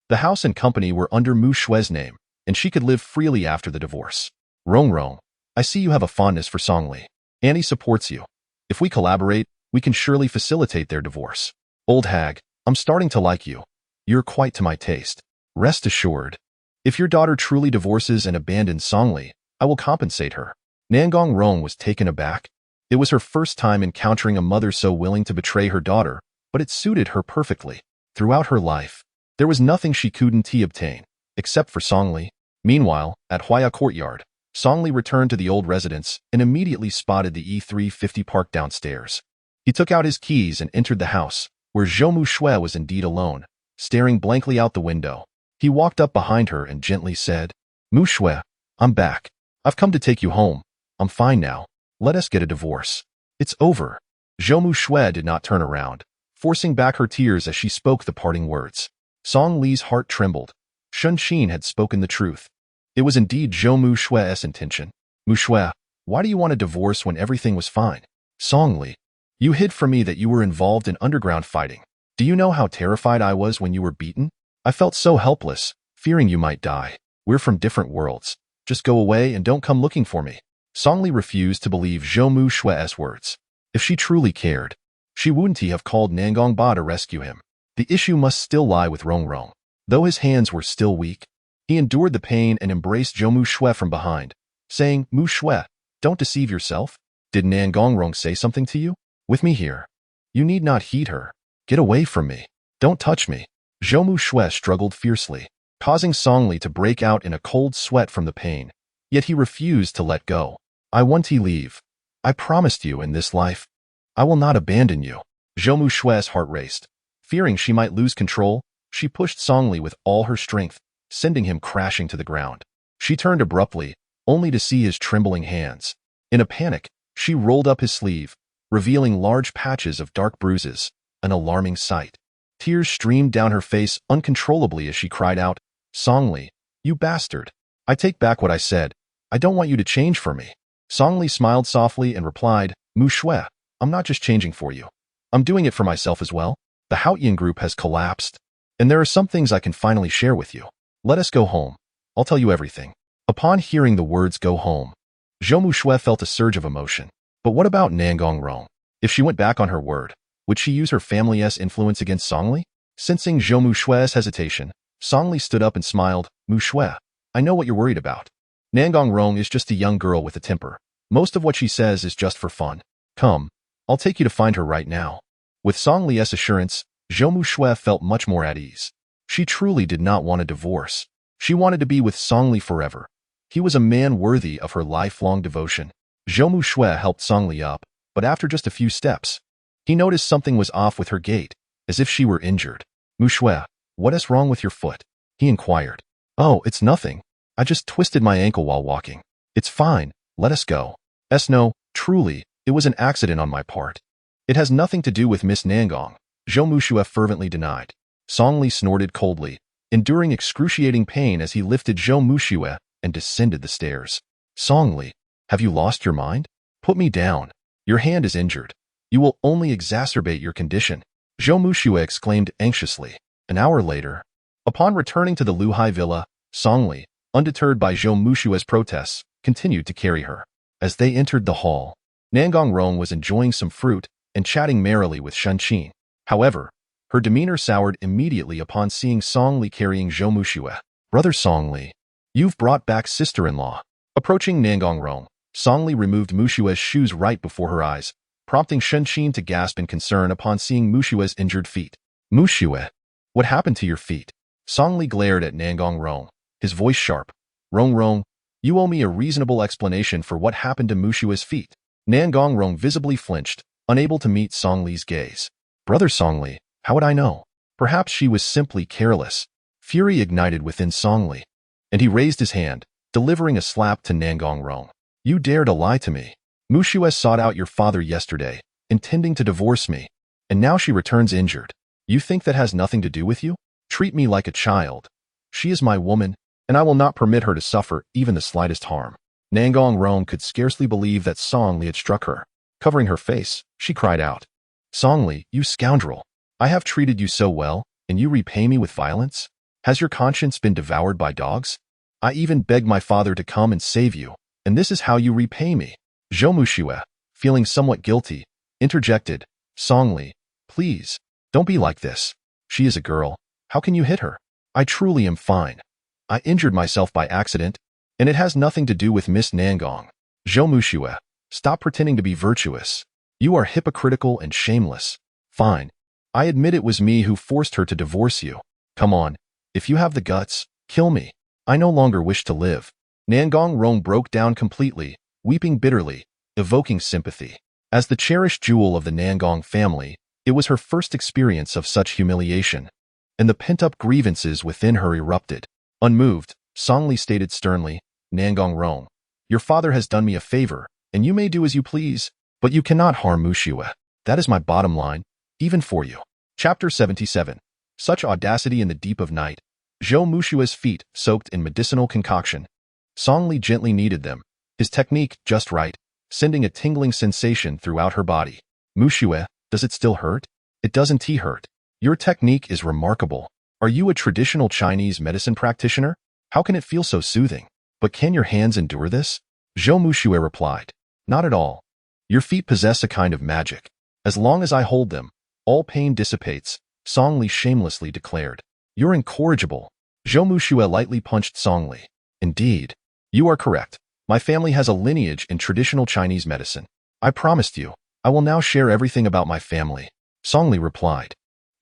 the house and company were under Mu Shui's name, and she could live freely after the divorce. Rong, I see you have a fondness for Songli. Annie supports you. If we collaborate, we can surely facilitate their divorce. Old hag, I'm starting to like you. You're quite to my taste. Rest assured, if your daughter truly divorces and abandons Songli, I will compensate her. Nangongrong was taken aback. It was her first time encountering a mother so willing to betray her daughter, but it suited her perfectly. Throughout her life, there was nothing she couldn't obtain, except for Songli. Meanwhile, at Huaya Courtyard, Songli returned to the old residence and immediately spotted the E350 parked downstairs. He took out his keys and entered the house, where Zhou Mu Shui was indeed alone, staring blankly out the window. He walked up behind her and gently said, Mu Shui, I'm back. I've come to take you home. I'm fine now. Let us get a divorce. It's over. Zhou Mu Shui did not turn around, forcing back her tears as she spoke the parting words. Song Li's heart trembled. Shen Qin had spoken the truth. It was indeed Zhou Mu Shui's intention. Mu Shui, why do you want a divorce when everything was fine? Song Li, you hid from me that you were involved in underground fighting. Do you know how terrified I was when you were beaten? I felt so helpless, fearing you might die. We're from different worlds. Just go away and don't come looking for me. Song Li refused to believe Zhou Mu Shui's words. If she truly cared, she wouldn't have called Nangong Ba to rescue him. The issue must still lie with Rong. Though his hands were still weak, he endured the pain and embraced Zhou Mu Shui from behind, saying, Mu Shui, don't deceive yourself. Did Nangongrong say something to you? With me here. You need not heed her. Get away from me. Don't touch me. Zhou Mu Shui struggled fiercely, causing Song Li to break out in a cold sweat from the pain. Yet he refused to let go. I want to leave. I promised you in this life. I will not abandon you. Zhou Mu Shui's heart raced. Fearing she might lose control, she pushed Song Li with all her strength, sending him crashing to the ground. She turned abruptly, only to see his trembling hands. In a panic, she rolled up his sleeve, revealing large patches of dark bruises, an alarming sight. Tears streamed down her face uncontrollably as she cried out, Song Li, you bastard. I take back what I said. I don't want you to change for me. Song Li smiled softly and replied, Mu Shui, I'm not just changing for you. I'm doing it for myself as well. The Haotian group has collapsed, and there are some things I can finally share with you. Let us go home. I'll tell you everything. Upon hearing the words go home, Zhou Mu Shui felt a surge of emotion. But what about Nangongrong? If she went back on her word, would she use her family's influence against Song Li? Sensing Zhou Mu Shui's hesitation, Song Li stood up and smiled, Mu Shui, I know what you're worried about. Nangongrong is just a young girl with a temper. Most of what she says is just for fun. Come, I'll take you to find her right now. With Song Li's assurance, Zhou Mu Shui felt much more at ease. She truly did not want a divorce. She wanted to be with Song Li forever. He was a man worthy of her lifelong devotion. Zhou Mu Shui helped Song Li up, but after just a few steps, he noticed something was off with her gait, as if she were injured. Mu Shui, what is wrong with your foot? He inquired. Oh, it's nothing. I just twisted my ankle while walking. It's fine, let us go. No, truly, it was an accident on my part. It has nothing to do with Miss Nangong, Zhou Mu Shui fervently denied. Song Li snorted coldly, enduring excruciating pain as he lifted Zhou Muxue and descended the stairs. Songli, have you lost your mind? Put me down. Your hand is injured. You will only exacerbate your condition, Zhou Muxue exclaimed anxiously. An hour later, upon returning to the Luhai villa, Songli, undeterred by Zhou Muxue's protests, continued to carry her. As they entered the hall, Nangong Rong was enjoying some fruit and chatting merrily with Shen Qin. However, her demeanor soured immediately upon seeing Songli carrying Zhou Muxue. Brother Songli, you've brought back sister-in-law. Approaching Nangong Rong, Songli removed Muxue's shoes right before her eyes, prompting Shen Qin to gasp in concern upon seeing Muxue's injured feet. Muxue, what happened to your feet? Songli glared at Nangong Rong, his voice sharp. Rong, you owe me a reasonable explanation for what happened to Muxue's feet. Nangong Rong visibly flinched, unable to meet Songli's gaze. Brother Songli, how would I know? Perhaps she was simply careless. Fury ignited within Songli, and he raised his hand, delivering a slap to Nangong Rong. You dare to lie to me. Muxue sought out your father yesterday, intending to divorce me, and now she returns injured. You think that has nothing to do with you? Treat me like a child. She is my woman, and I will not permit her to suffer even the slightest harm. Nangong Rong could scarcely believe that Songli had struck her. Covering her face, she cried out, Songli, you scoundrel! I have treated you so well, and you repay me with violence? Has your conscience been devoured by dogs? I even begged my father to come and save you, and this is how you repay me. Zhou Muxue, feeling somewhat guilty, interjected, Songli, please, don't be like this. She is a girl. How can you hit her? I truly am fine. I injured myself by accident, and it has nothing to do with Miss Nangong. Zhou Muxue, stop pretending to be virtuous. You are hypocritical and shameless. Fine. I admit it was me who forced her to divorce you. Come on. If you have the guts, kill me. I no longer wish to live. Nangong Rong broke down completely, weeping bitterly, evoking sympathy. As the cherished jewel of the Nangong family, it was her first experience of such humiliation, and the pent-up grievances within her erupted. Unmoved, Songli stated sternly, Nangong Rong, your father has done me a favor, and you may do as you please, but you cannot harm Muxue. That is my bottom line, even for you. Chapter 77. Such audacity in the deep of night. Zhou Muxue's feet soaked in medicinal concoction. Songli gently kneaded them, his technique just right, sending a tingling sensation throughout her body. Muxue, does it still hurt? It doesn't hurt. Your technique is remarkable. Are you a traditional Chinese medicine practitioner? How can it feel so soothing? But can your hands endure this? Zhou Muxue replied. Not at all. Your feet possess a kind of magic. As long as I hold them, all pain dissipates, Songli shamelessly declared. You're incorrigible. Zhou Muxue lightly punched Songli. Indeed. You are correct. My family has a lineage in traditional Chinese medicine. I promised you. I will now share everything about my family. Songli replied.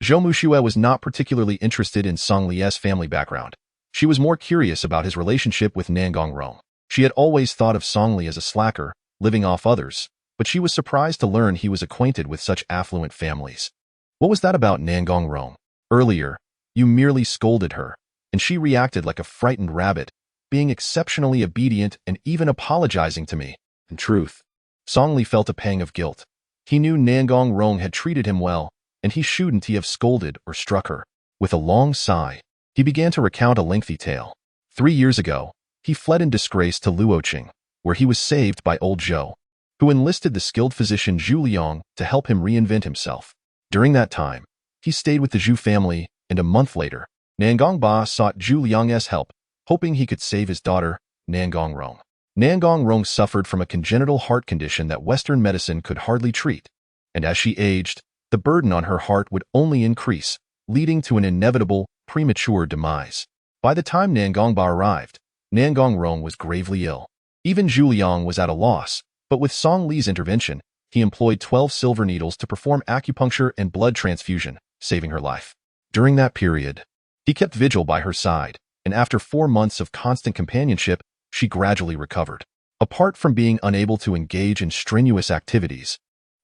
Zhou Muxue was not particularly interested in Songli's family background. She was more curious about his relationship with Nangong Rong. She had always thought of Songli as a slacker, living off others, but she was surprised to learn he was acquainted with such affluent families. What was that about Nangong Rong? Earlier, you merely scolded her, and she reacted like a frightened rabbit, being exceptionally obedient and even apologizing to me. In truth, Songli felt a pang of guilt. He knew Nangong Rong had treated him well, and he shouldn't have scolded or struck her. With a long sigh, he began to recount a lengthy tale. 3 years ago, he fled in disgrace to Luoqing, where he was saved by old Zhou, who enlisted the skilled physician Zhu Liang to help him reinvent himself. During that time, he stayed with the Zhu family, and a month later, Nangong Ba sought Zhu Liang's help, hoping he could save his daughter, Nangong Rong. Nangong Rong suffered from a congenital heart condition that Western medicine could hardly treat, and as she aged, the burden on her heart would only increase, leading to an inevitable, premature demise. By the time Nangong Ba arrived, Nangong Rong was gravely ill. Even Zhu Liang was at a loss, but with Song Li's intervention, he employed 12 silver needles to perform acupuncture and blood transfusion, saving her life. During that period, he kept vigil by her side, and after 4 months of constant companionship, she gradually recovered. Apart from being unable to engage in strenuous activities,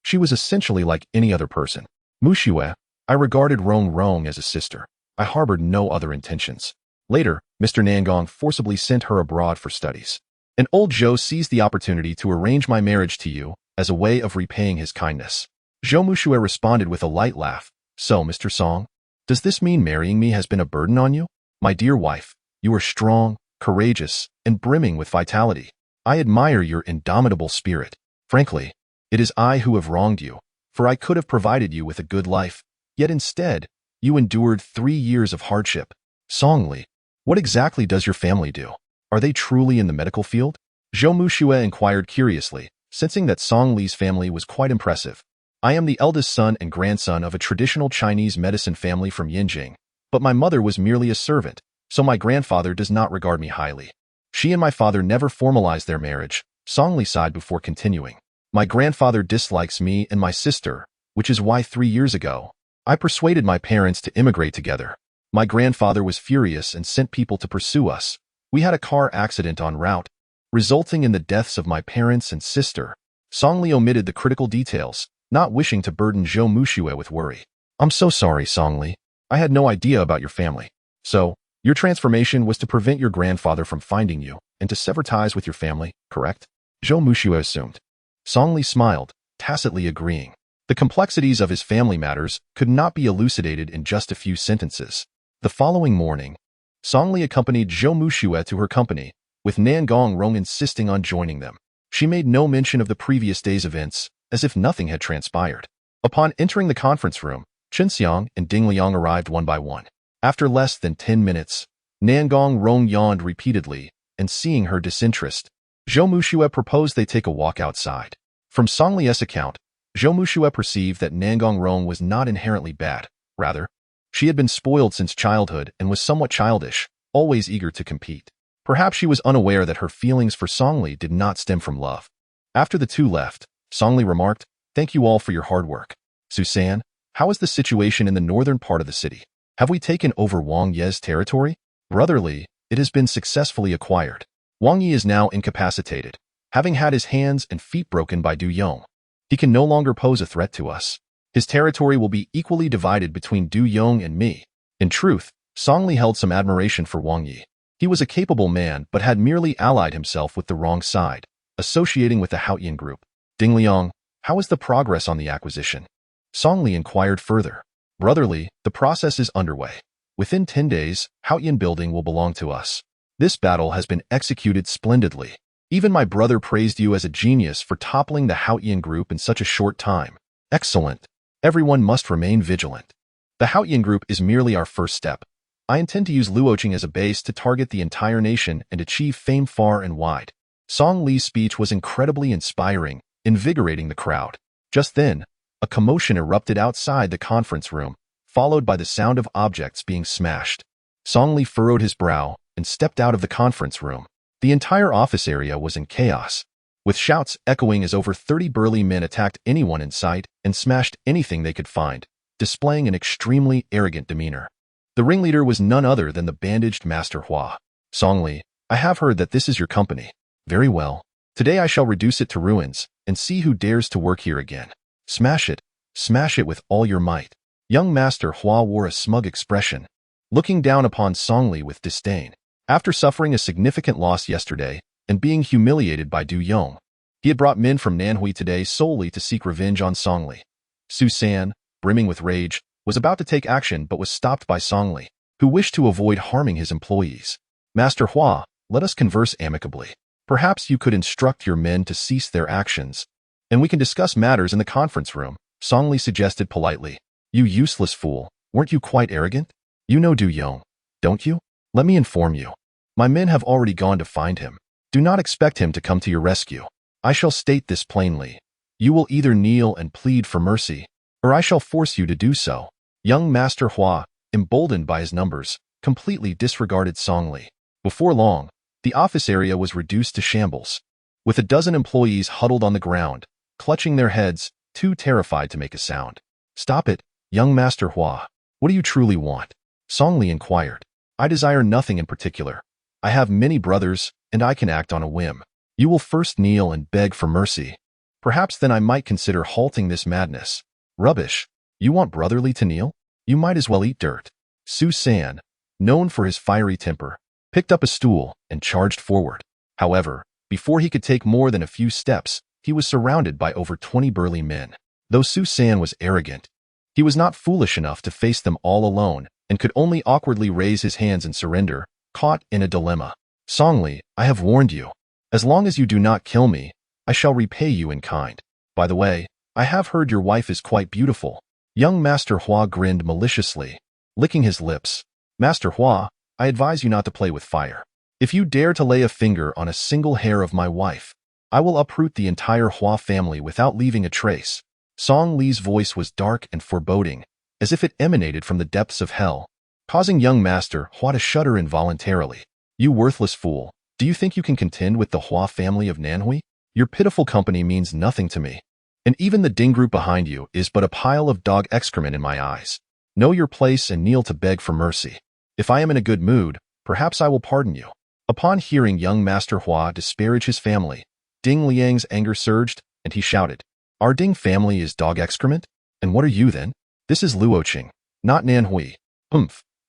she was essentially like any other person. Muxue, I regarded Rong as a sister. I harbored no other intentions. Later, Mr. Nangong forcibly sent her abroad for studies. And old Zhou seized the opportunity to arrange my marriage to you as a way of repaying his kindness. Zhou Muxue responded with a light laugh. So, Mr. Song, does this mean marrying me has been a burden on you? My dear wife, you are strong, courageous, and brimming with vitality. I admire your indomitable spirit. Frankly, it is I who have wronged you, for I could have provided you with a good life, yet instead, you endured 3 years of hardship. Songli, what exactly does your family do? Are they truly in the medical field? Zhou Muxue inquired curiously, sensing that Song Li's family was quite impressive. I am the eldest son and grandson of a traditional Chinese medicine family from Yinjing, but my mother was merely a servant, so my grandfather does not regard me highly. She and my father never formalized their marriage, Song Li sighed before continuing. My grandfather dislikes me and my sister, which is why 3 years ago, I persuaded my parents to immigrate together. My grandfather was furious and sent people to pursue us. We had a car accident en route, resulting in the deaths of my parents and sister. Song Li omitted the critical details, not wishing to burden Zhou Muxue with worry. I'm so sorry, Song Li. I had no idea about your family. So, your transformation was to prevent your grandfather from finding you and to sever ties with your family, correct? Zhou Muxue assumed. Song Li smiled, tacitly agreeing. The complexities of his family matters could not be elucidated in just a few sentences. The following morning, Song Li accompanied Zhou Muxue to her company, with Nan Gongrong insisting on joining them. She made no mention of the previous day's events, as if nothing had transpired. Upon entering the conference room, Chen Xiang and Ding Liang arrived one by one. After less than 10 minutes, Nan Gongrong yawned repeatedly, and seeing her disinterest, Zhou Muxue proposed they take a walk outside. From Song Li's account, Zhou Muxue perceived that Nan Gongrong was not inherently bad. Rather, she had been spoiled since childhood and was somewhat childish, always eager to compete. Perhaps she was unaware that her feelings for Song Li did not stem from love. After the two left, Song Li remarked, "Thank you all for your hard work. Susan, how is the situation in the northern part of the city? Have we taken over Wang Ye's territory? Brotherly, it has been successfully acquired. Wang Yi is now incapacitated, having had his hands and feet broken by Du Yong. He can no longer pose a threat to us. His territory will be equally divided between Du Yong and me." In truth, Song Li held some admiration for Wang Yi. He was a capable man but had merely allied himself with the wrong side, associating with the Haotian group. Ding Liang, how is the progress on the acquisition? Song Li inquired further. Brotherly, the process is underway. Within 10 days, Haotian building will belong to us. This battle has been executed splendidly. Even my brother praised you as a genius for toppling the Haotian group in such a short time. Excellent. Everyone must remain vigilant. The Haotian group is merely our first step. I intend to use Luoqing as a base to target the entire nation and achieve fame far and wide. Song Li's speech was incredibly inspiring, invigorating the crowd. Just then, a commotion erupted outside the conference room, followed by the sound of objects being smashed. Song Li furrowed his brow and stepped out of the conference room. The entire office area was in chaos, with shouts echoing as over 30 burly men attacked anyone in sight and smashed anything they could find, displaying an extremely arrogant demeanor. The ringleader was none other than the bandaged Master Hua. Song Li, I have heard that this is your company. Very well. Today I shall reduce it to ruins and see who dares to work here again. Smash it with all your might. Young Master Hua wore a smug expression, looking down upon Song Li with disdain. After suffering a significant loss yesterday and being humiliated by Du Yong, he had brought men from Nanhui today solely to seek revenge on Song Li. Su San, brimming with rage, was about to take action but was stopped by Song Li, who wished to avoid harming his employees. Master Hua, let us converse amicably. Perhaps you could instruct your men to cease their actions, and we can discuss matters in the conference room, Song Li suggested politely. You useless fool, weren't you quite arrogant? You know Du Yong, don't you? Let me inform you. My men have already gone to find him. Do not expect him to come to your rescue. I shall state this plainly. You will either kneel and plead for mercy, or I shall force you to do so. Young Master Hua, emboldened by his numbers, completely disregarded Song Li. Before long, the office area was reduced to shambles, with a dozen employees huddled on the ground, clutching their heads, too terrified to make a sound. Stop it, young Master Hua. What do you truly want? Song Li inquired. I desire nothing in particular. I have many brothers, and I can act on a whim. You will first kneel and beg for mercy. Perhaps then I might consider halting this madness. Rubbish. You want brotherly to kneel? You might as well eat dirt. Su San, known for his fiery temper, picked up a stool and charged forward. However, before he could take more than a few steps, he was surrounded by over 20 burly men. Though Su San was arrogant, he was not foolish enough to face them all alone and could only awkwardly raise his hands in surrender, caught in a dilemma. Songli, I have warned you. As long as you do not kill me, I shall repay you in kind. By the way, I have heard your wife is quite beautiful. Young Master Hua grinned maliciously, licking his lips. Master Hua, I advise you not to play with fire. If you dare to lay a finger on a single hair of my wife, I will uproot the entire Hua family without leaving a trace. Song Li's voice was dark and foreboding, as if it emanated from the depths of hell, causing young Master Hua to shudder involuntarily. You worthless fool, do you think you can contend with the Hua family of Nanhui? Your pitiful company means nothing to me, and even the Ding group behind you is but a pile of dog excrement in my eyes. Know your place and kneel to beg for mercy. If I am in a good mood, perhaps I will pardon you. Upon hearing young Master Hua disparage his family, Ding Liang's anger surged, and he shouted, Our Ding family is dog excrement? And what are you then? This is Luoqing, not Nanhui.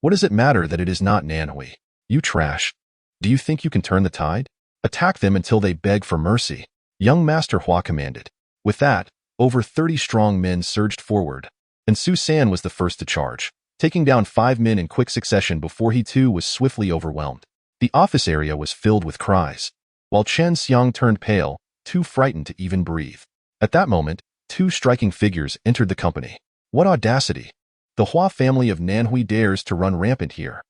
What does it matter that it is not Nanhui? You trash. Do you think you can turn the tide? Attack them until they beg for mercy. Young Master Hua commanded. With that, over 30 strong men surged forward, and Su San was the first to charge, taking down 5 men in quick succession before he too was swiftly overwhelmed. The office area was filled with cries, while Chen Xiang turned pale, too frightened to even breathe. At that moment, 2 striking figures entered the company. What audacity! The Hua family of Nanhui dares to run rampant here.